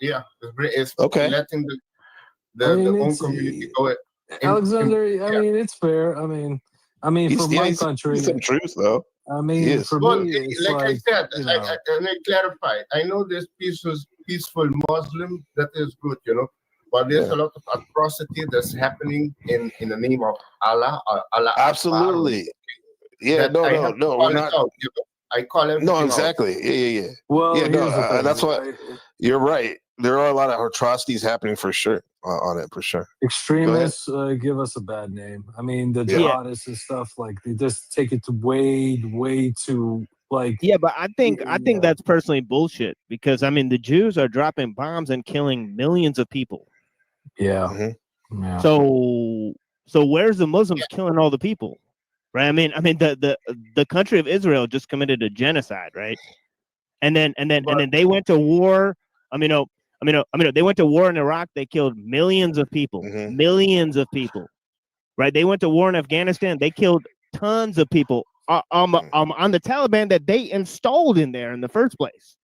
letting the own community go it. Alexander, I mean, it's fair. I mean, for my country, some truth though. I mean, for me, it's like I said, I clarify. I know there's peaceful Muslim that is good, but there's a lot of atrocity that's happening in the name of Allah or Allah. Absolutely. Yeah, no, we're not. I call everything No, exactly. out. Yeah. Well, yeah, no, here's the thing, that's what you're right. There are a lot of atrocities happening for sure on it, for sure. Extremists give us a bad name. I mean, the Yeah. jihadists and stuff, like, they just take it to way too, like. Yeah, but I think that's personally bullshit, because I mean the Jews are dropping bombs and killing millions of people. Yeah. Mm-hmm. Yeah. So where's the Muslims killing all the people? Right? I mean the country of Israel just committed a genocide, right? And then they went to war. They went to war in Iraq. They killed millions of people. Mm-hmm. Millions of people. Right? They went to war in Afghanistan. They killed tons of people on the Taliban that they installed in there in the first place.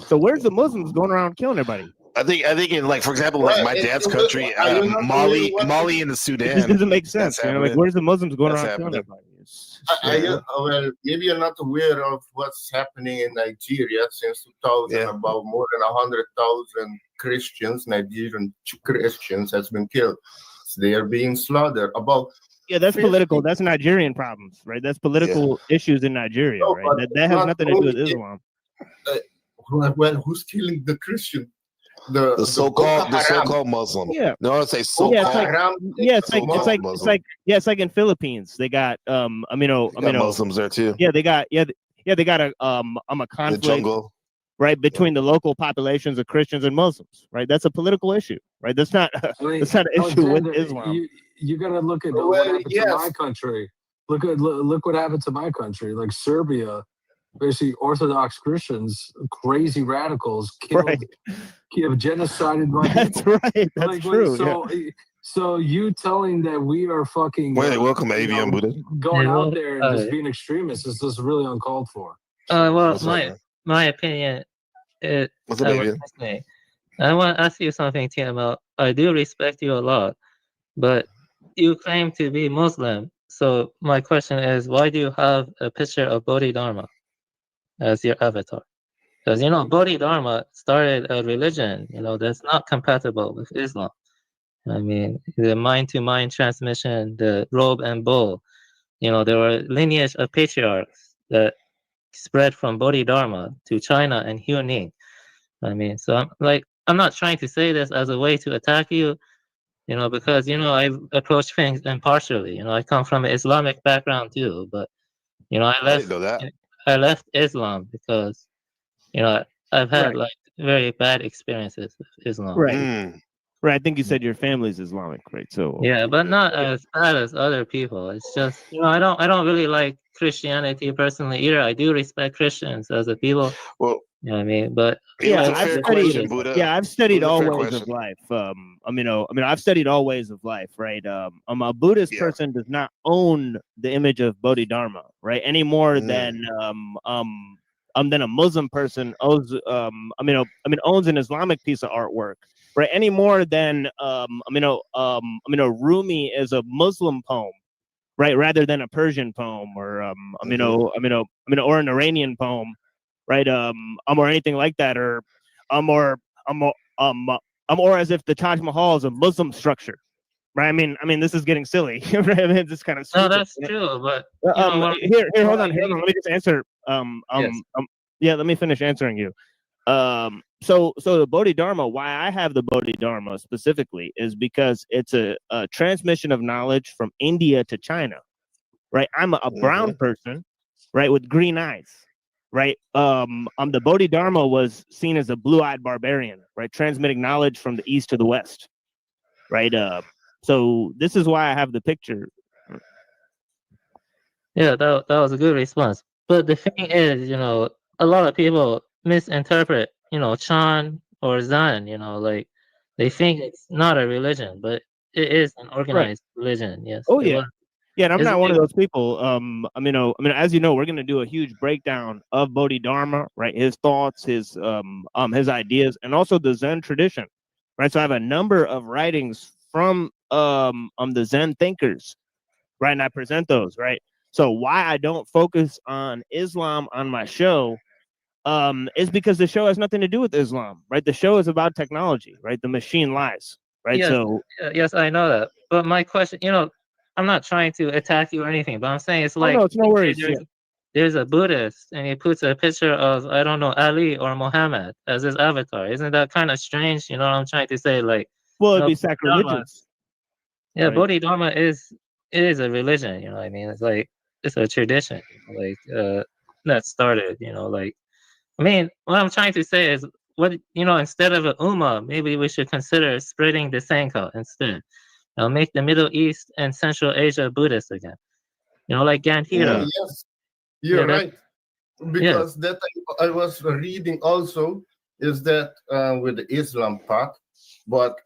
So where's the Muslims going around killing everybody? I think in, like, for example, like my dad's country, Mali and the Sudan. It just doesn't make sense. You know, like, where's the Muslims going around killing everybody? Well, maybe you're not aware of what's happening in Nigeria since 2000. About more than 100,000 Christians, Nigerian Christians, has been killed. So they are being slaughtered. That's political. That's Nigerian problems, right? That's political issues in Nigeria, right? That has nothing to do with Islam. Well, who's killing the Christian? The so-called Muslim. Yeah. No, it's a so-called. It's like in Philippines. They got Muslims there too. Yeah, they got a conflict, the jungle, right, between the local populations of Christians and Muslims, right? That's a political issue, right? That's not an issue with Islam. You got to look at what happened to my country. Look what happened to my country, like Serbia. Basically, Orthodox Christians, crazy radicals, killed, genocided. That's right. That's true. So you telling that we are fucking welcome AVM Buddha going out there and just being extremists is just really uncalled for. Well, my opinion is. I want to ask you something, Tim. About I do respect you a lot, but you claim to be Muslim. So my question is, why do you have a picture of Bodhidharma as your avatar? Because Bodhidharma started a religion that's not compatible with Islam. I mean, the mind-to-mind transmission, the robe and bowl, there were lineage of patriarchs that spread from Bodhidharma to China and Hunan. I mean, so I'm not trying to say this as a way to attack you, because I approach things impartially. I come from an Islamic background too, but I left Islam because, I've had very bad experiences with Islam. Right. Right. I think you said your family's Islamic, right? So yeah, but not as bad as other people. It's just I don't really like Christianity personally either. I do respect Christians as a people. Well, you know what I mean, but I've studied all ways of life. I've studied all ways of life, right? A Buddhist person does not own the image of Bodhidharma, right? Any more than a Muslim person owns owns an Islamic piece of artwork, right? Any more than Rumi is a Muslim poem, right? Rather than a Persian poem or or an Iranian poem, right? Or anything like that, or as if the Taj Mahal is a Muslim structure, right? I mean, this is getting silly. Right? I mean, it's just kind of stupid. No, that's true. But here, hold on. Let me just answer. Let me finish answering you. So the Bodhidharma, why I have the Bodhidharma specifically is because it's a transmission of knowledge from India to China, right? I'm a brown person, right, with green eyes, right? The Bodhidharma was seen as a blue-eyed barbarian, right, transmitting knowledge from the east to the west, right? So this is why I have the picture. Yeah, that was a good response. But the thing is, a lot of people misinterpret, Chan or Zan, they think it's not a religion, but it is an organized religion. Yes. Oh yeah. Yeah, and I'm not one of those people. As you know, we're gonna do a huge breakdown of Bodhidharma, right? His thoughts, his ideas, and also the Zen tradition, right? So I have a number of writings from the Zen thinkers, right? And I present those, right? So why I don't focus on Islam on my show is because the show has nothing to do with Islam, right? The show is about technology, right? The machine lies, right? Yes, So yes, I know that. But my question, I'm not trying to attack you or anything, but I'm saying it's like no, it's no worries. there's a Buddhist and he puts a picture of, I don't know, Ali or Muhammad as his avatar. Isn't that kind of strange? You know what I'm trying to say? Like, well, it'd be sacrilegious. Yeah, right? Bodhidharma is a religion, you know what I mean? It's like it's a tradition, like that started, like I mean, what I'm trying to say is instead of a Ummah, maybe we should consider spreading the Sanka instead. Make the Middle East and Central Asia Buddhist again. Like Gandhira. Yes, you're right. Because yes. that I was reading also is that with the Islam part, but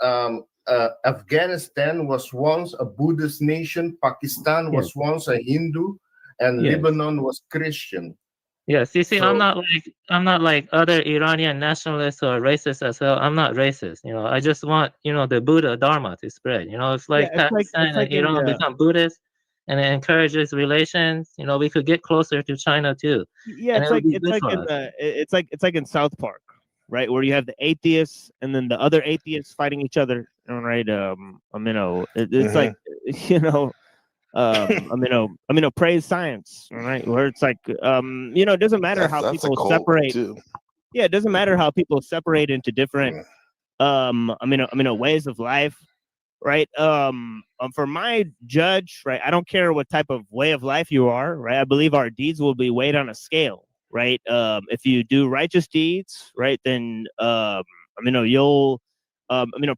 Afghanistan was once a Buddhist nation, Pakistan was once a Hindu, and Lebanon was Christian. Yes, you see, I'm not like other Iranian nationalists or racists as well. I'm not racist, I just want, the Buddha Dharma to spread. It's like Pakistan and Iran become Buddhist and it encourages relations. We could get closer to China too. Yeah, it's like in South Park, right? Where you have the atheists and then the other atheists fighting each other, right? It's like, praise science, right? Where it's like, it doesn't matter how people separate. Yeah, it doesn't matter how people separate into different, ways of life, right? For my judge, right, I don't care what type of way of life you are, right? I believe our deeds will be weighed on a scale, right? If you do righteous deeds, right, then you'll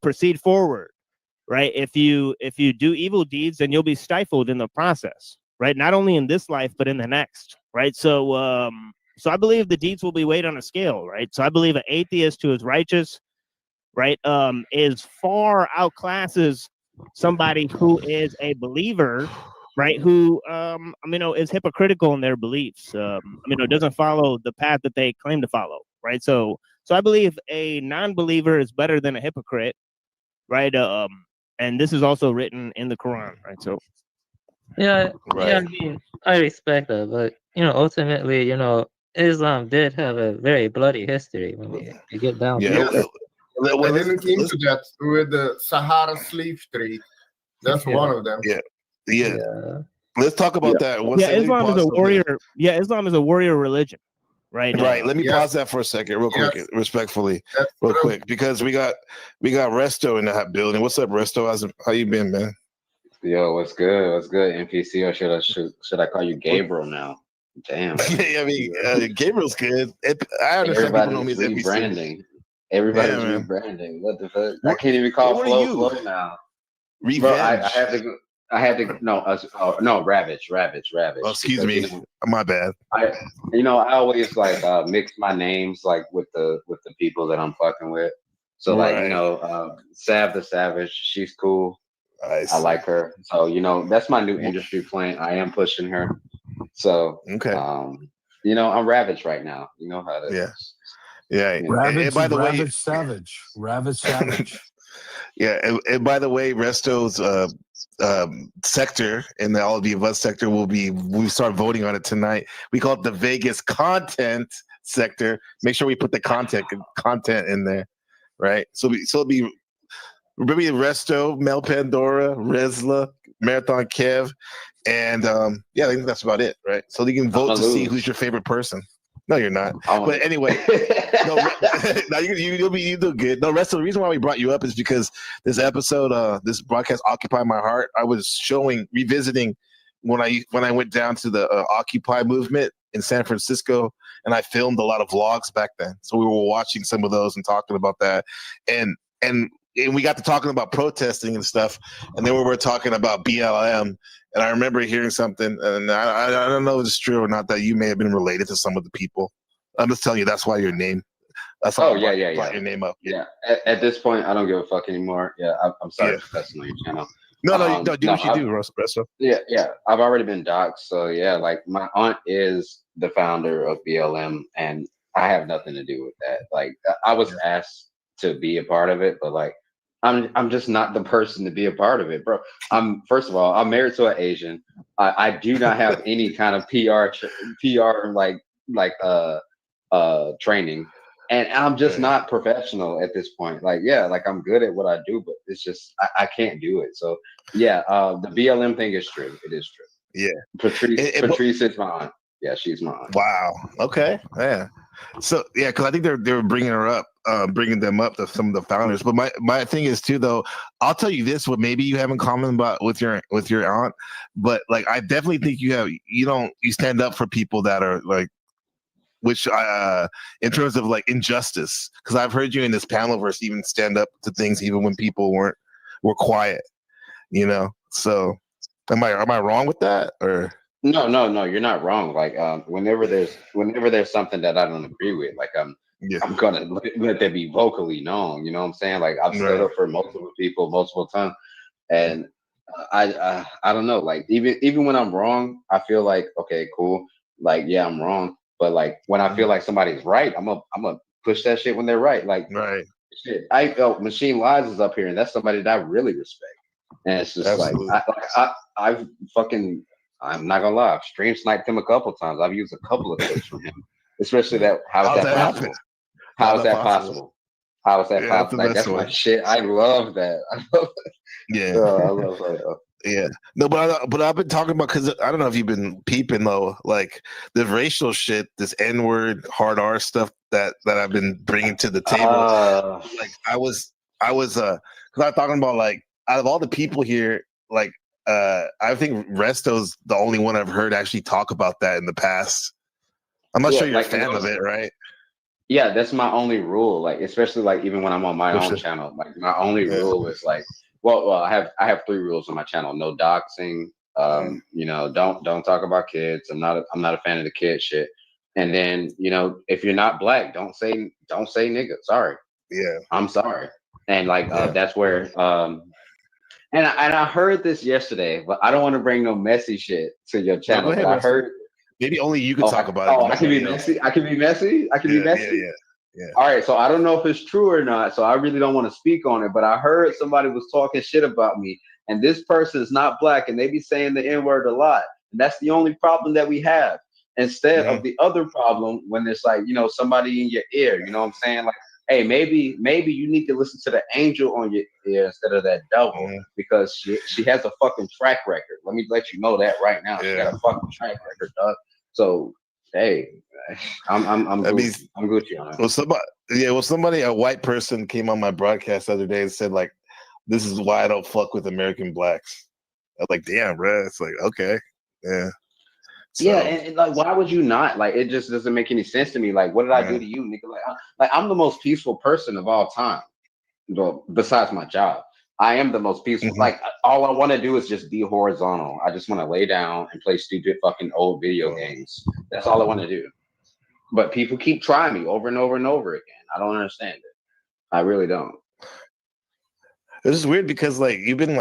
proceed forward. Right. If you do evil deeds, then you'll be stifled in the process. Right. Not only in this life, but in the next. Right. So I believe the deeds will be weighed on a scale. Right. So I believe an atheist who is righteous, right, is far outclasses somebody who is a believer, right, who is hypocritical in their beliefs. Doesn't follow the path that they claim to follow. Right. So I believe a non-believer is better than a hypocrite. Right. And this is also written in the Quran, right? So, yeah, I mean, I respect that, but ultimately, Islam did have a very bloody history when we get down to it. I didn't think to that with the Sahara slave trade. That's one of them. Yeah. Let's talk about that. Islam is a warrior. Yeah, Islam is a warrior religion. Right. Let me pause that for a second, real quick, respectfully, quick, because we got Resto in that building. What's up, Resto? How you been, man? Yo, what's good? What's good, NPC? Or should I call you Gabriel now? Damn. I mean, Gabriel's good. I understand people know me as NPC. Rebranding. Everybody's rebranding. What the fuck? I can't even call Flow now. Bro, I had to no Ravage. Oh, excuse me, my bad. I always mix my names with the people that I'm fucking with. So Sav the Savage, she's cool. Nice. I like her. So that's my new industry plan. I am pushing her. So I'm Ravage right now. You know how that is. Yeah. Ravage, and by the way, Savage. Yeah, and by the way, Resto's sector in the All of the Above sector we start voting on it tonight. We call it the Vegas content sector. Make sure we put the content in there, right? So it'll be Resto, Mel Pandora, Resla, Marathon Kev, and I think that's about it, right? So you can vote to see who's your favorite person. No, you're not. But anyway, you do good. No, Resto, the reason why we brought you up is because this episode, this broadcast, Occupy My Heart, I was revisiting when I went down to the Occupy movement in San Francisco, and I filmed a lot of vlogs back then. So we were watching some of those and talking about that, and we got to talking about protesting and stuff, and then we were talking about BLM. And I remember hearing something, and I don't know if it's true or not, that you may have been related to some of the people. I'm just telling you, that's why your name. That's why your name up. Yeah. At this point, I don't give a fuck anymore. Yeah, I'm sorry for cussing on your channel. No, do what you do, Resto. Yeah. I've already been doxxed, so yeah. My aunt is the founder of BLM, and I have nothing to do with that. I was asked to be a part of it, but I'm just not the person to be a part of it, bro. First of all, I'm married to an Asian. I do not have any kind of PR training. And I'm just not professional at this point. Like, yeah, like I'm good at what I do, but it's just I can't do it. So yeah, the BLM thing is true. It is true. Yeah. Patrice is my aunt. Yeah, she's my aunt. Wow. Okay. Yeah. So yeah, because I think they were bringing them up to some of the founders. But my thing is too, though. I'll tell you this: what maybe you have in common about with your aunt, but like I definitely think you stand up for people that are like, which in terms of like injustice, because I've heard you in this panel verse even stand up to things even when people were quiet, you know. So am I wrong with that or? No, you're not wrong. Like whenever there's something that I don't agree with, like I'm gonna let that be vocally known. You know what I'm saying? Like I've stood up for multiple people multiple times, and I don't know. Like even when I'm wrong, I feel like okay, cool. Like yeah, I'm wrong, but like when I feel like somebody's right, I'm gonna push that shit when they're right. Like shit, Machine Lies is up here, and that's somebody that I really respect. And it's just like I've fucking. I'm not gonna lie. I've stream sniped him a couple times. I've used a couple of clips from him, especially that. How is that possible? How is that possible? How is that possible? Like, that's my shit. I love that. I love it. Yeah, I love that. Yeah, no, but I've been talking about because I don't know if you've been peeping though, like the racial shit, this N-word, hard R stuff that I've been bringing to the table. Like I was because I'm talking about like out of all the people here, like. I think Resto's the only one I've heard actually talk about that in the past. I'm not sure you're a fan of it, right? Yeah, that's my only rule. Like, especially like even when I'm on my own channel, like my only rule is like, well, I have 3 rules on my channel: no doxing, you know, don't talk about kids. I'm not a fan of the kid shit. And then you know, if you're not black, don't say nigga. Sorry. Yeah, I'm sorry. And like that's where And I heard this yesterday, but I don't want to bring no messy shit to your channel. Ahead, but I heard maybe only you could talk about it. Oh, I can be messy. I can be messy. I can be messy. Yeah. All right. So I don't know if it's true or not. So I really don't want to speak on it. But I heard somebody was talking shit about me, and this person is not black, and they be saying the N-word a lot. And that's the only problem that we have. Instead of the other problem when it's like, you know, somebody in your ear. You know what I'm saying? Like, hey, maybe you need to listen to the angel on your ear instead of that devil because she has a fucking track record. Let me let you know that right now. She got a fucking track record, dog. So hey, I'm Gucci on it. Somebody, a white person came on my broadcast the other day and said like, "This is why I don't fuck with American blacks." I was like, "Damn, bro." It's like, okay, yeah. So, yeah, and like, why would you not? Like, it just doesn't make any sense to me. Like, what did I do to you, nigga? Like, I'm the most peaceful person of all time. Well, besides my job, I am the most peaceful. Like, all I want to do is just be horizontal. I just want to lay down and play stupid fucking old video games. That's all I want to do. But people keep trying me over and over and over again. I don't understand it. I really don't. This is weird because like you've been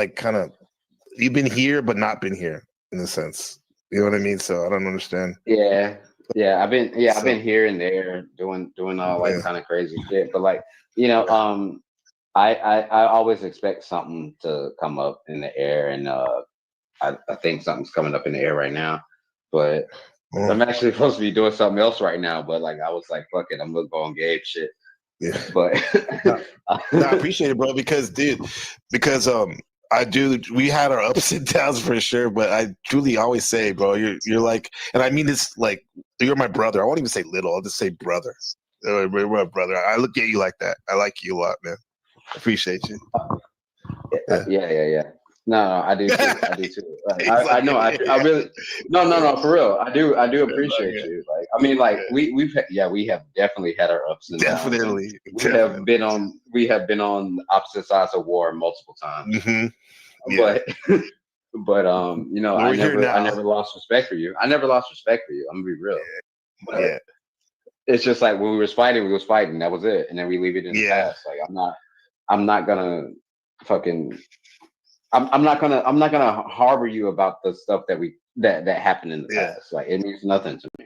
here but not been here in a sense. You know what I mean? So I don't understand. Yeah. I've been here and there doing all like kind of crazy shit. But like, you know, I always expect something to come up in the air, and I think something's coming up in the air right now. But I'm actually supposed to be doing something else right now. But like, I was like, fuck it, I'm gonna go on Gabe shit. Yeah. But I appreciate it, bro. Because we had our ups and downs for sure, but I truly always say, bro, you're like, and I mean this, like, you're my brother. I won't even say little, I'll just say brother. We're my brother. I look at you like that. I like you a lot, man. I appreciate you. Yeah. No, I do too. I do too. Like, I know. I really. No, for real. I do appreciate you. Like, I mean, like we have definitely had our ups and downs. Definitely. We have been on opposite sides of war multiple times. But you know, I never lost respect for you. I'm gonna be real. But it's just like when we was fighting. That was it, and then we leave it in the past. Like I'm not gonna fucking. I'm not gonna harbor you about the stuff that happened in the past. Like, it means nothing to me.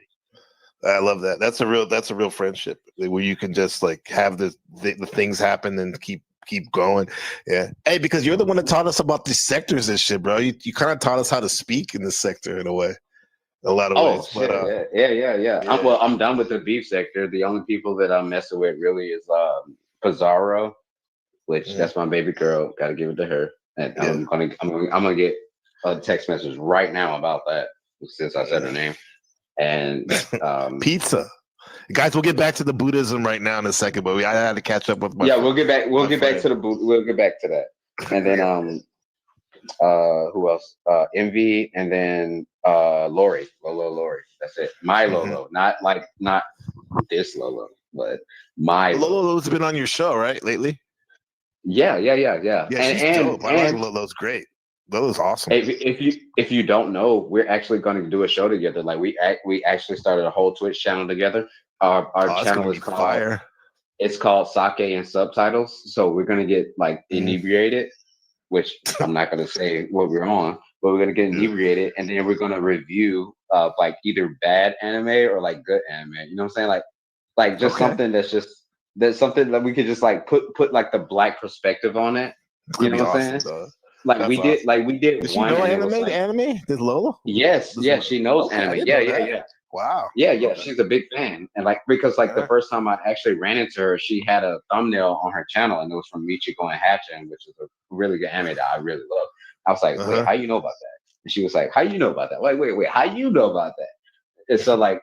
I love that. That's a real friendship where you can just like have the things happen and keep going. Yeah. Hey, because you're the one that taught us about these sectors and shit, bro. You kind of taught us how to speak in this sector in a way. in a lot of ways. Shit, but, yeah. I'm done with the beef sector. The only people that I'm messing with really is Pizarro, which that's my baby girl. Got to give it to her. And I'm gonna get a text message right now about that since I said her name. And pizza. Guys, we'll get back to the Buddhism right now in a second, but I had to catch up with my we'll get back to that. And then who else? Envy, and then Lori. That's it. My Lolo. Not this Lolo, but my Lolo's been on your show, right? Lately? Yeah. Yeah, she's dope. I like Lolo's great. Lolo's awesome. If you don't know, we're actually going to do a show together. Like we actually started a whole Twitch channel together. Our channel is called Fire. It's called Sake and Subtitles. So we're gonna get like inebriated, which I'm not gonna say what we're on, but we're gonna get inebriated, and then we're gonna review like either bad anime or like good anime. You know what I'm saying? Like just something that's something that we could just like put like the black perspective on it. You know what I'm saying? Like we did. Did she know anime? Did Lola? Yes, she knows anime. Yeah. Wow. Yeah. She's a big fan, and because the first time I actually ran into her, she had a thumbnail on her channel, and it was from Michiko and Hatchin, which is a really good anime that I really love. I was like, wait, how you know about that? And she was like, how you know about that? Wait, how you know about that? And so like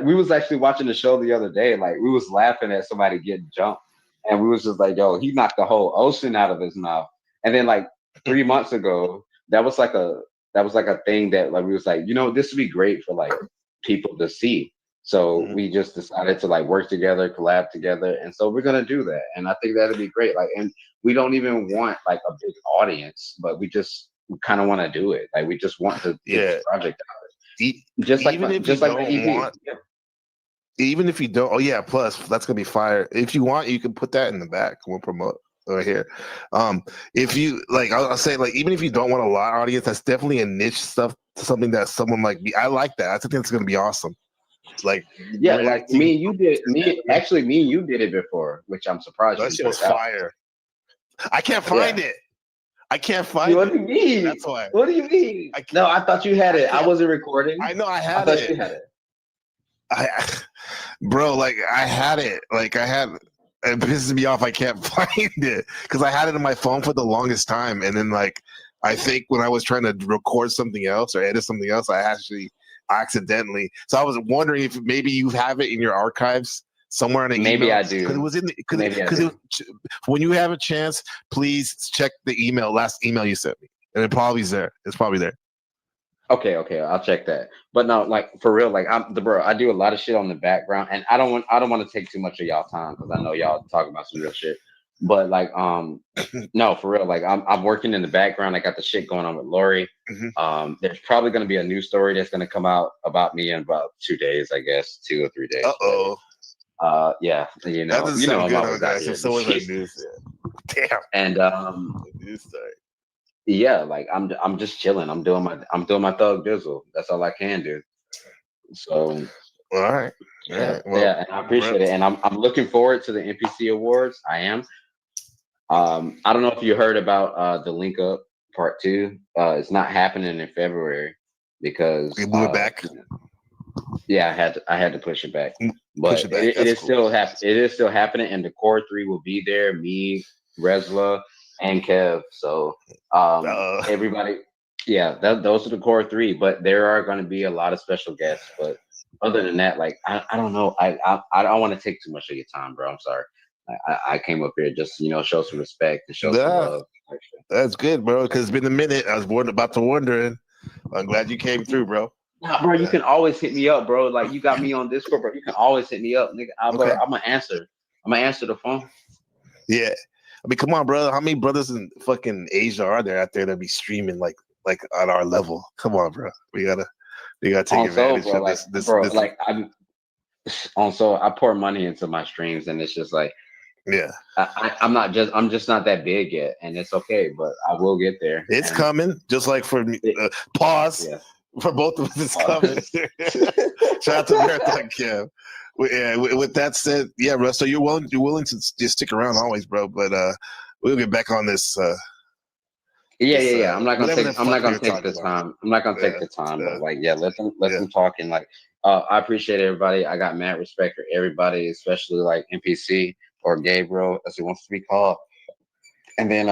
we was actually watching the show the other day, like we was laughing at somebody getting jumped, and we was just like, yo, he knocked the whole ocean out of his mouth. And then like 3 months ago, that was like a thing that like we was like, this would be great for like people to see. So we just decided to like work together, collab together, and so we're gonna do that. And I think that'd be great. Like, and we don't even want like a big audience, but we kind of want to do it. Like, we just want to get this project out. Even if you don't, plus that's gonna be fire. If you want, you can put that in the back. We'll promote over here. If you like, I'll say like, even if you don't want a lot of audience, that's definitely a niche stuff. Something that someone like me, I like that. I think it's gonna be awesome. Like, like me and you did. Me and you did it before, which I'm surprised. That shit was fire. I can't find it. I can't find What do you mean? That's why. What do you mean? No, I thought you had it. I wasn't recording. I know I had it. You had it. Bro, like I had it. Like I had. It pisses me off. I can't find it because I had it on my phone for the longest time, and then like I think when I was trying to record something else or edit something else, I actually accidentally. So I was wondering if maybe you have it in your archives somewhere in an email. Maybe I do. Because it was in the, when you have a chance, please check the last email you sent me, and it probably is there. It's probably there. Okay, I'll check that. But no, like for real, like I do a lot of shit on the background, and I don't want to take too much of y'all time because I know y'all talking about some real shit. But like, no, for real, like I'm working in the background. I got the shit going on with Lori. There's probably going to be a news story that's going to come out about me in about 2 days, I guess, 2 or 3 days. Yeah, you know, that doesn't sound good, guys. If someone's like news, damn. And news story. Yeah, like I'm just chilling. I'm doing my thug dizzle. That's all I can do. So, all right. Yeah, and I appreciate it, and I'm looking forward to the NPC awards. I am. I don't know if you heard about the Link Up Part 2. It's not happening in February because you moved it back. Yeah, I had to push it back, but it is cool. It is still happening, and the core 3 will be there. Me, Resla, and Kev. So everybody, those are the core 3. But there are going to be a lot of special guests. But other than that, like I don't know. I don't want to take too much of your time, bro. I'm sorry. I came up here just show some respect and show some love. That's good, bro. Because it's been a minute. I was about to wondering. I'm glad you came through, bro. Nah, bro, you can always hit me up, bro. Like you got me on Discord, bro. You can always hit me up, nigga. I'm gonna answer. I'm gonna answer the phone. Yeah. I mean, come on, brother. How many brothers in fucking Asia are there out there that be streaming like on our level? Come on, bro. We gotta take advantage of this. Bro, like I'm on. So I pour money into my streams, and it's just like, I'm just not that big yet, and it's okay. But I will get there. It's coming, just like for me. Pause. Yeah. For both of us, it's coming. Shout out to Marathon Kev. With that said, Russ, so you're willing to just stick around always, bro. But we'll get back on this Yeah. I'm not gonna take the time. I'm not gonna take the time, but like, let them talk. And like, I appreciate everybody. I got mad respect for everybody, especially like NPC or Gabriel, as he wants to be called. And then,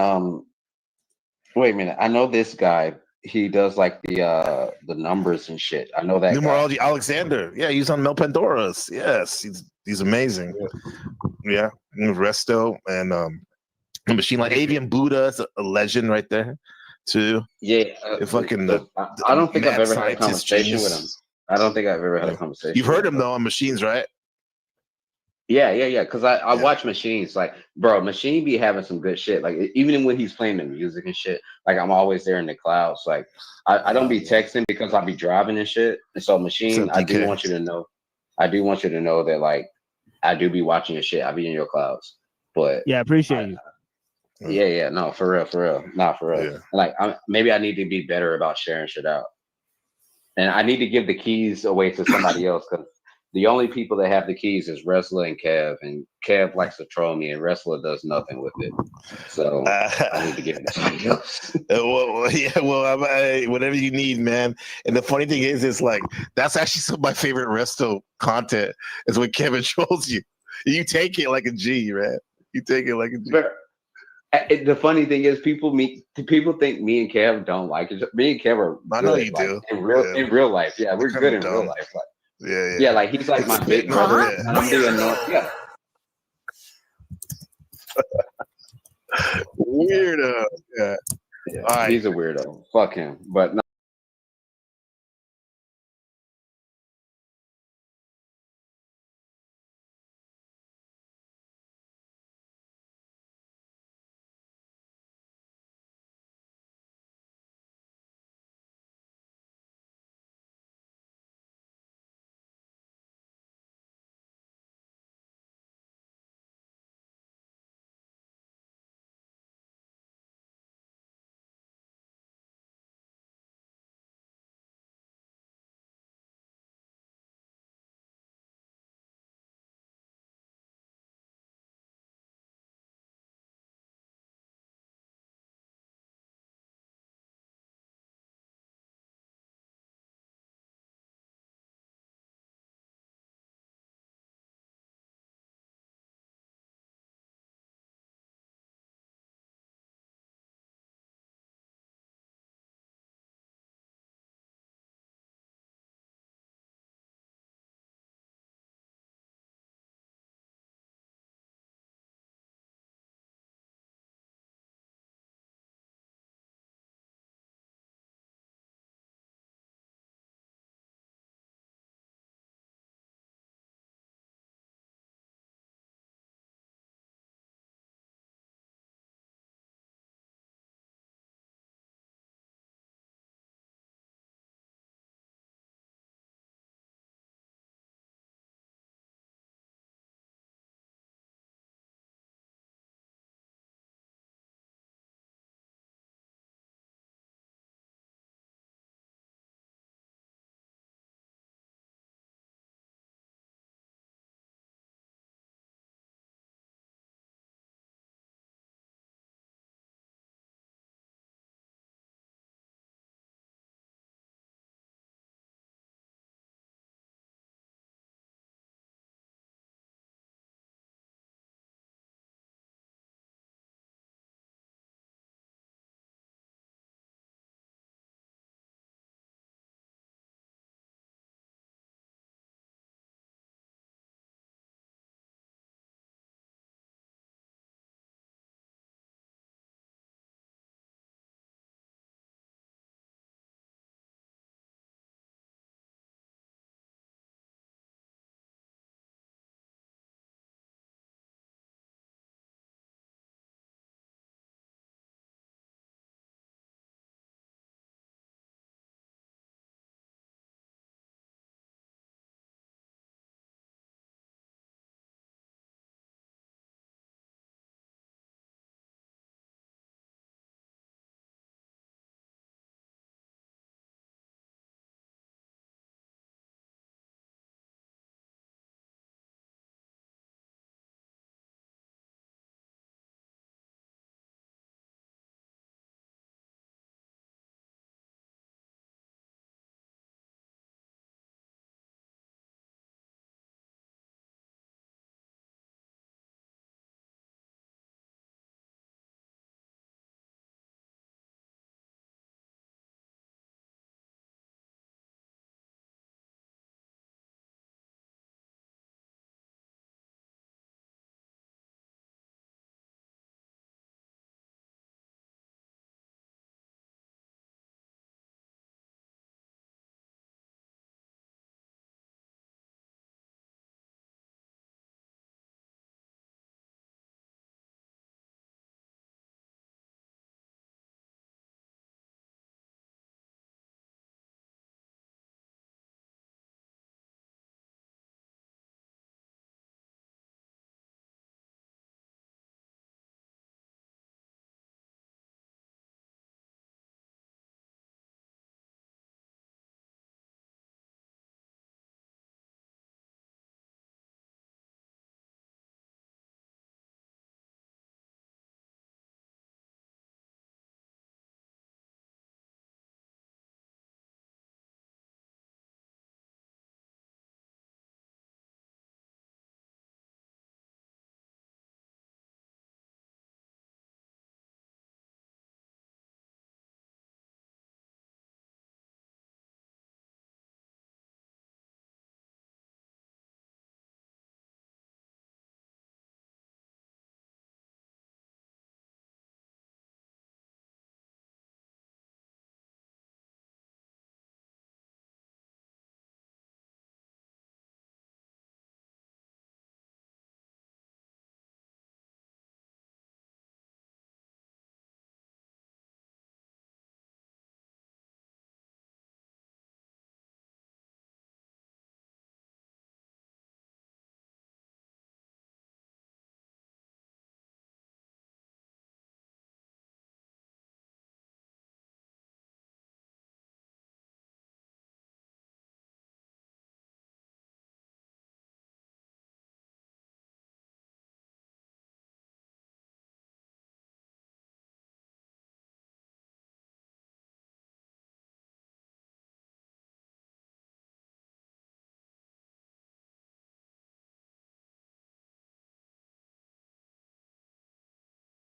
wait a minute. I know this guy. He does like the numbers and shit. I know that numerology. guy. Alexander. Yeah, he's on No Pandora's. Yes, he's amazing. Yeah, Resto and Machine like Avian Buddha is a legend right there too. Yeah, fucking. I don't think I've ever had a conversation with him. I don't think I've ever had a conversation. You've heard him though on Machines, right? Yeah. Because I watch Machines. Like, bro, Machine be having some good shit. Like, even when he's playing the music and shit, like I'm always there in the clouds. Like, I don't be texting because I be driving and shit. And so Machine, I do want you to know that like I do be watching your shit. I be in your clouds. But yeah, I appreciate you. Yeah, no, for real. Not for real. Yeah. Like, maybe I need to be better about sharing shit out. And I need to give the keys away to somebody else, because the only people that have the keys is Wrestler and Kev. And Kev likes to troll me, and Wrestler does nothing with it. So I need to give it to somebody else. Whatever you need, man. And the funny thing is like, that's actually some of my favorite Resto content is when Kevin trolls you. You take it like a G, man. You take it like a G. The funny thing is, people think me and Kev don't like it. Me and Kev are good, I know you like, do in real life. Yeah, we're good in real life. Like, yeah, like he's like my big brother, and I'm the annoying. Yeah. Weirdo. Yeah. He's a weirdo. Fuck him. But no.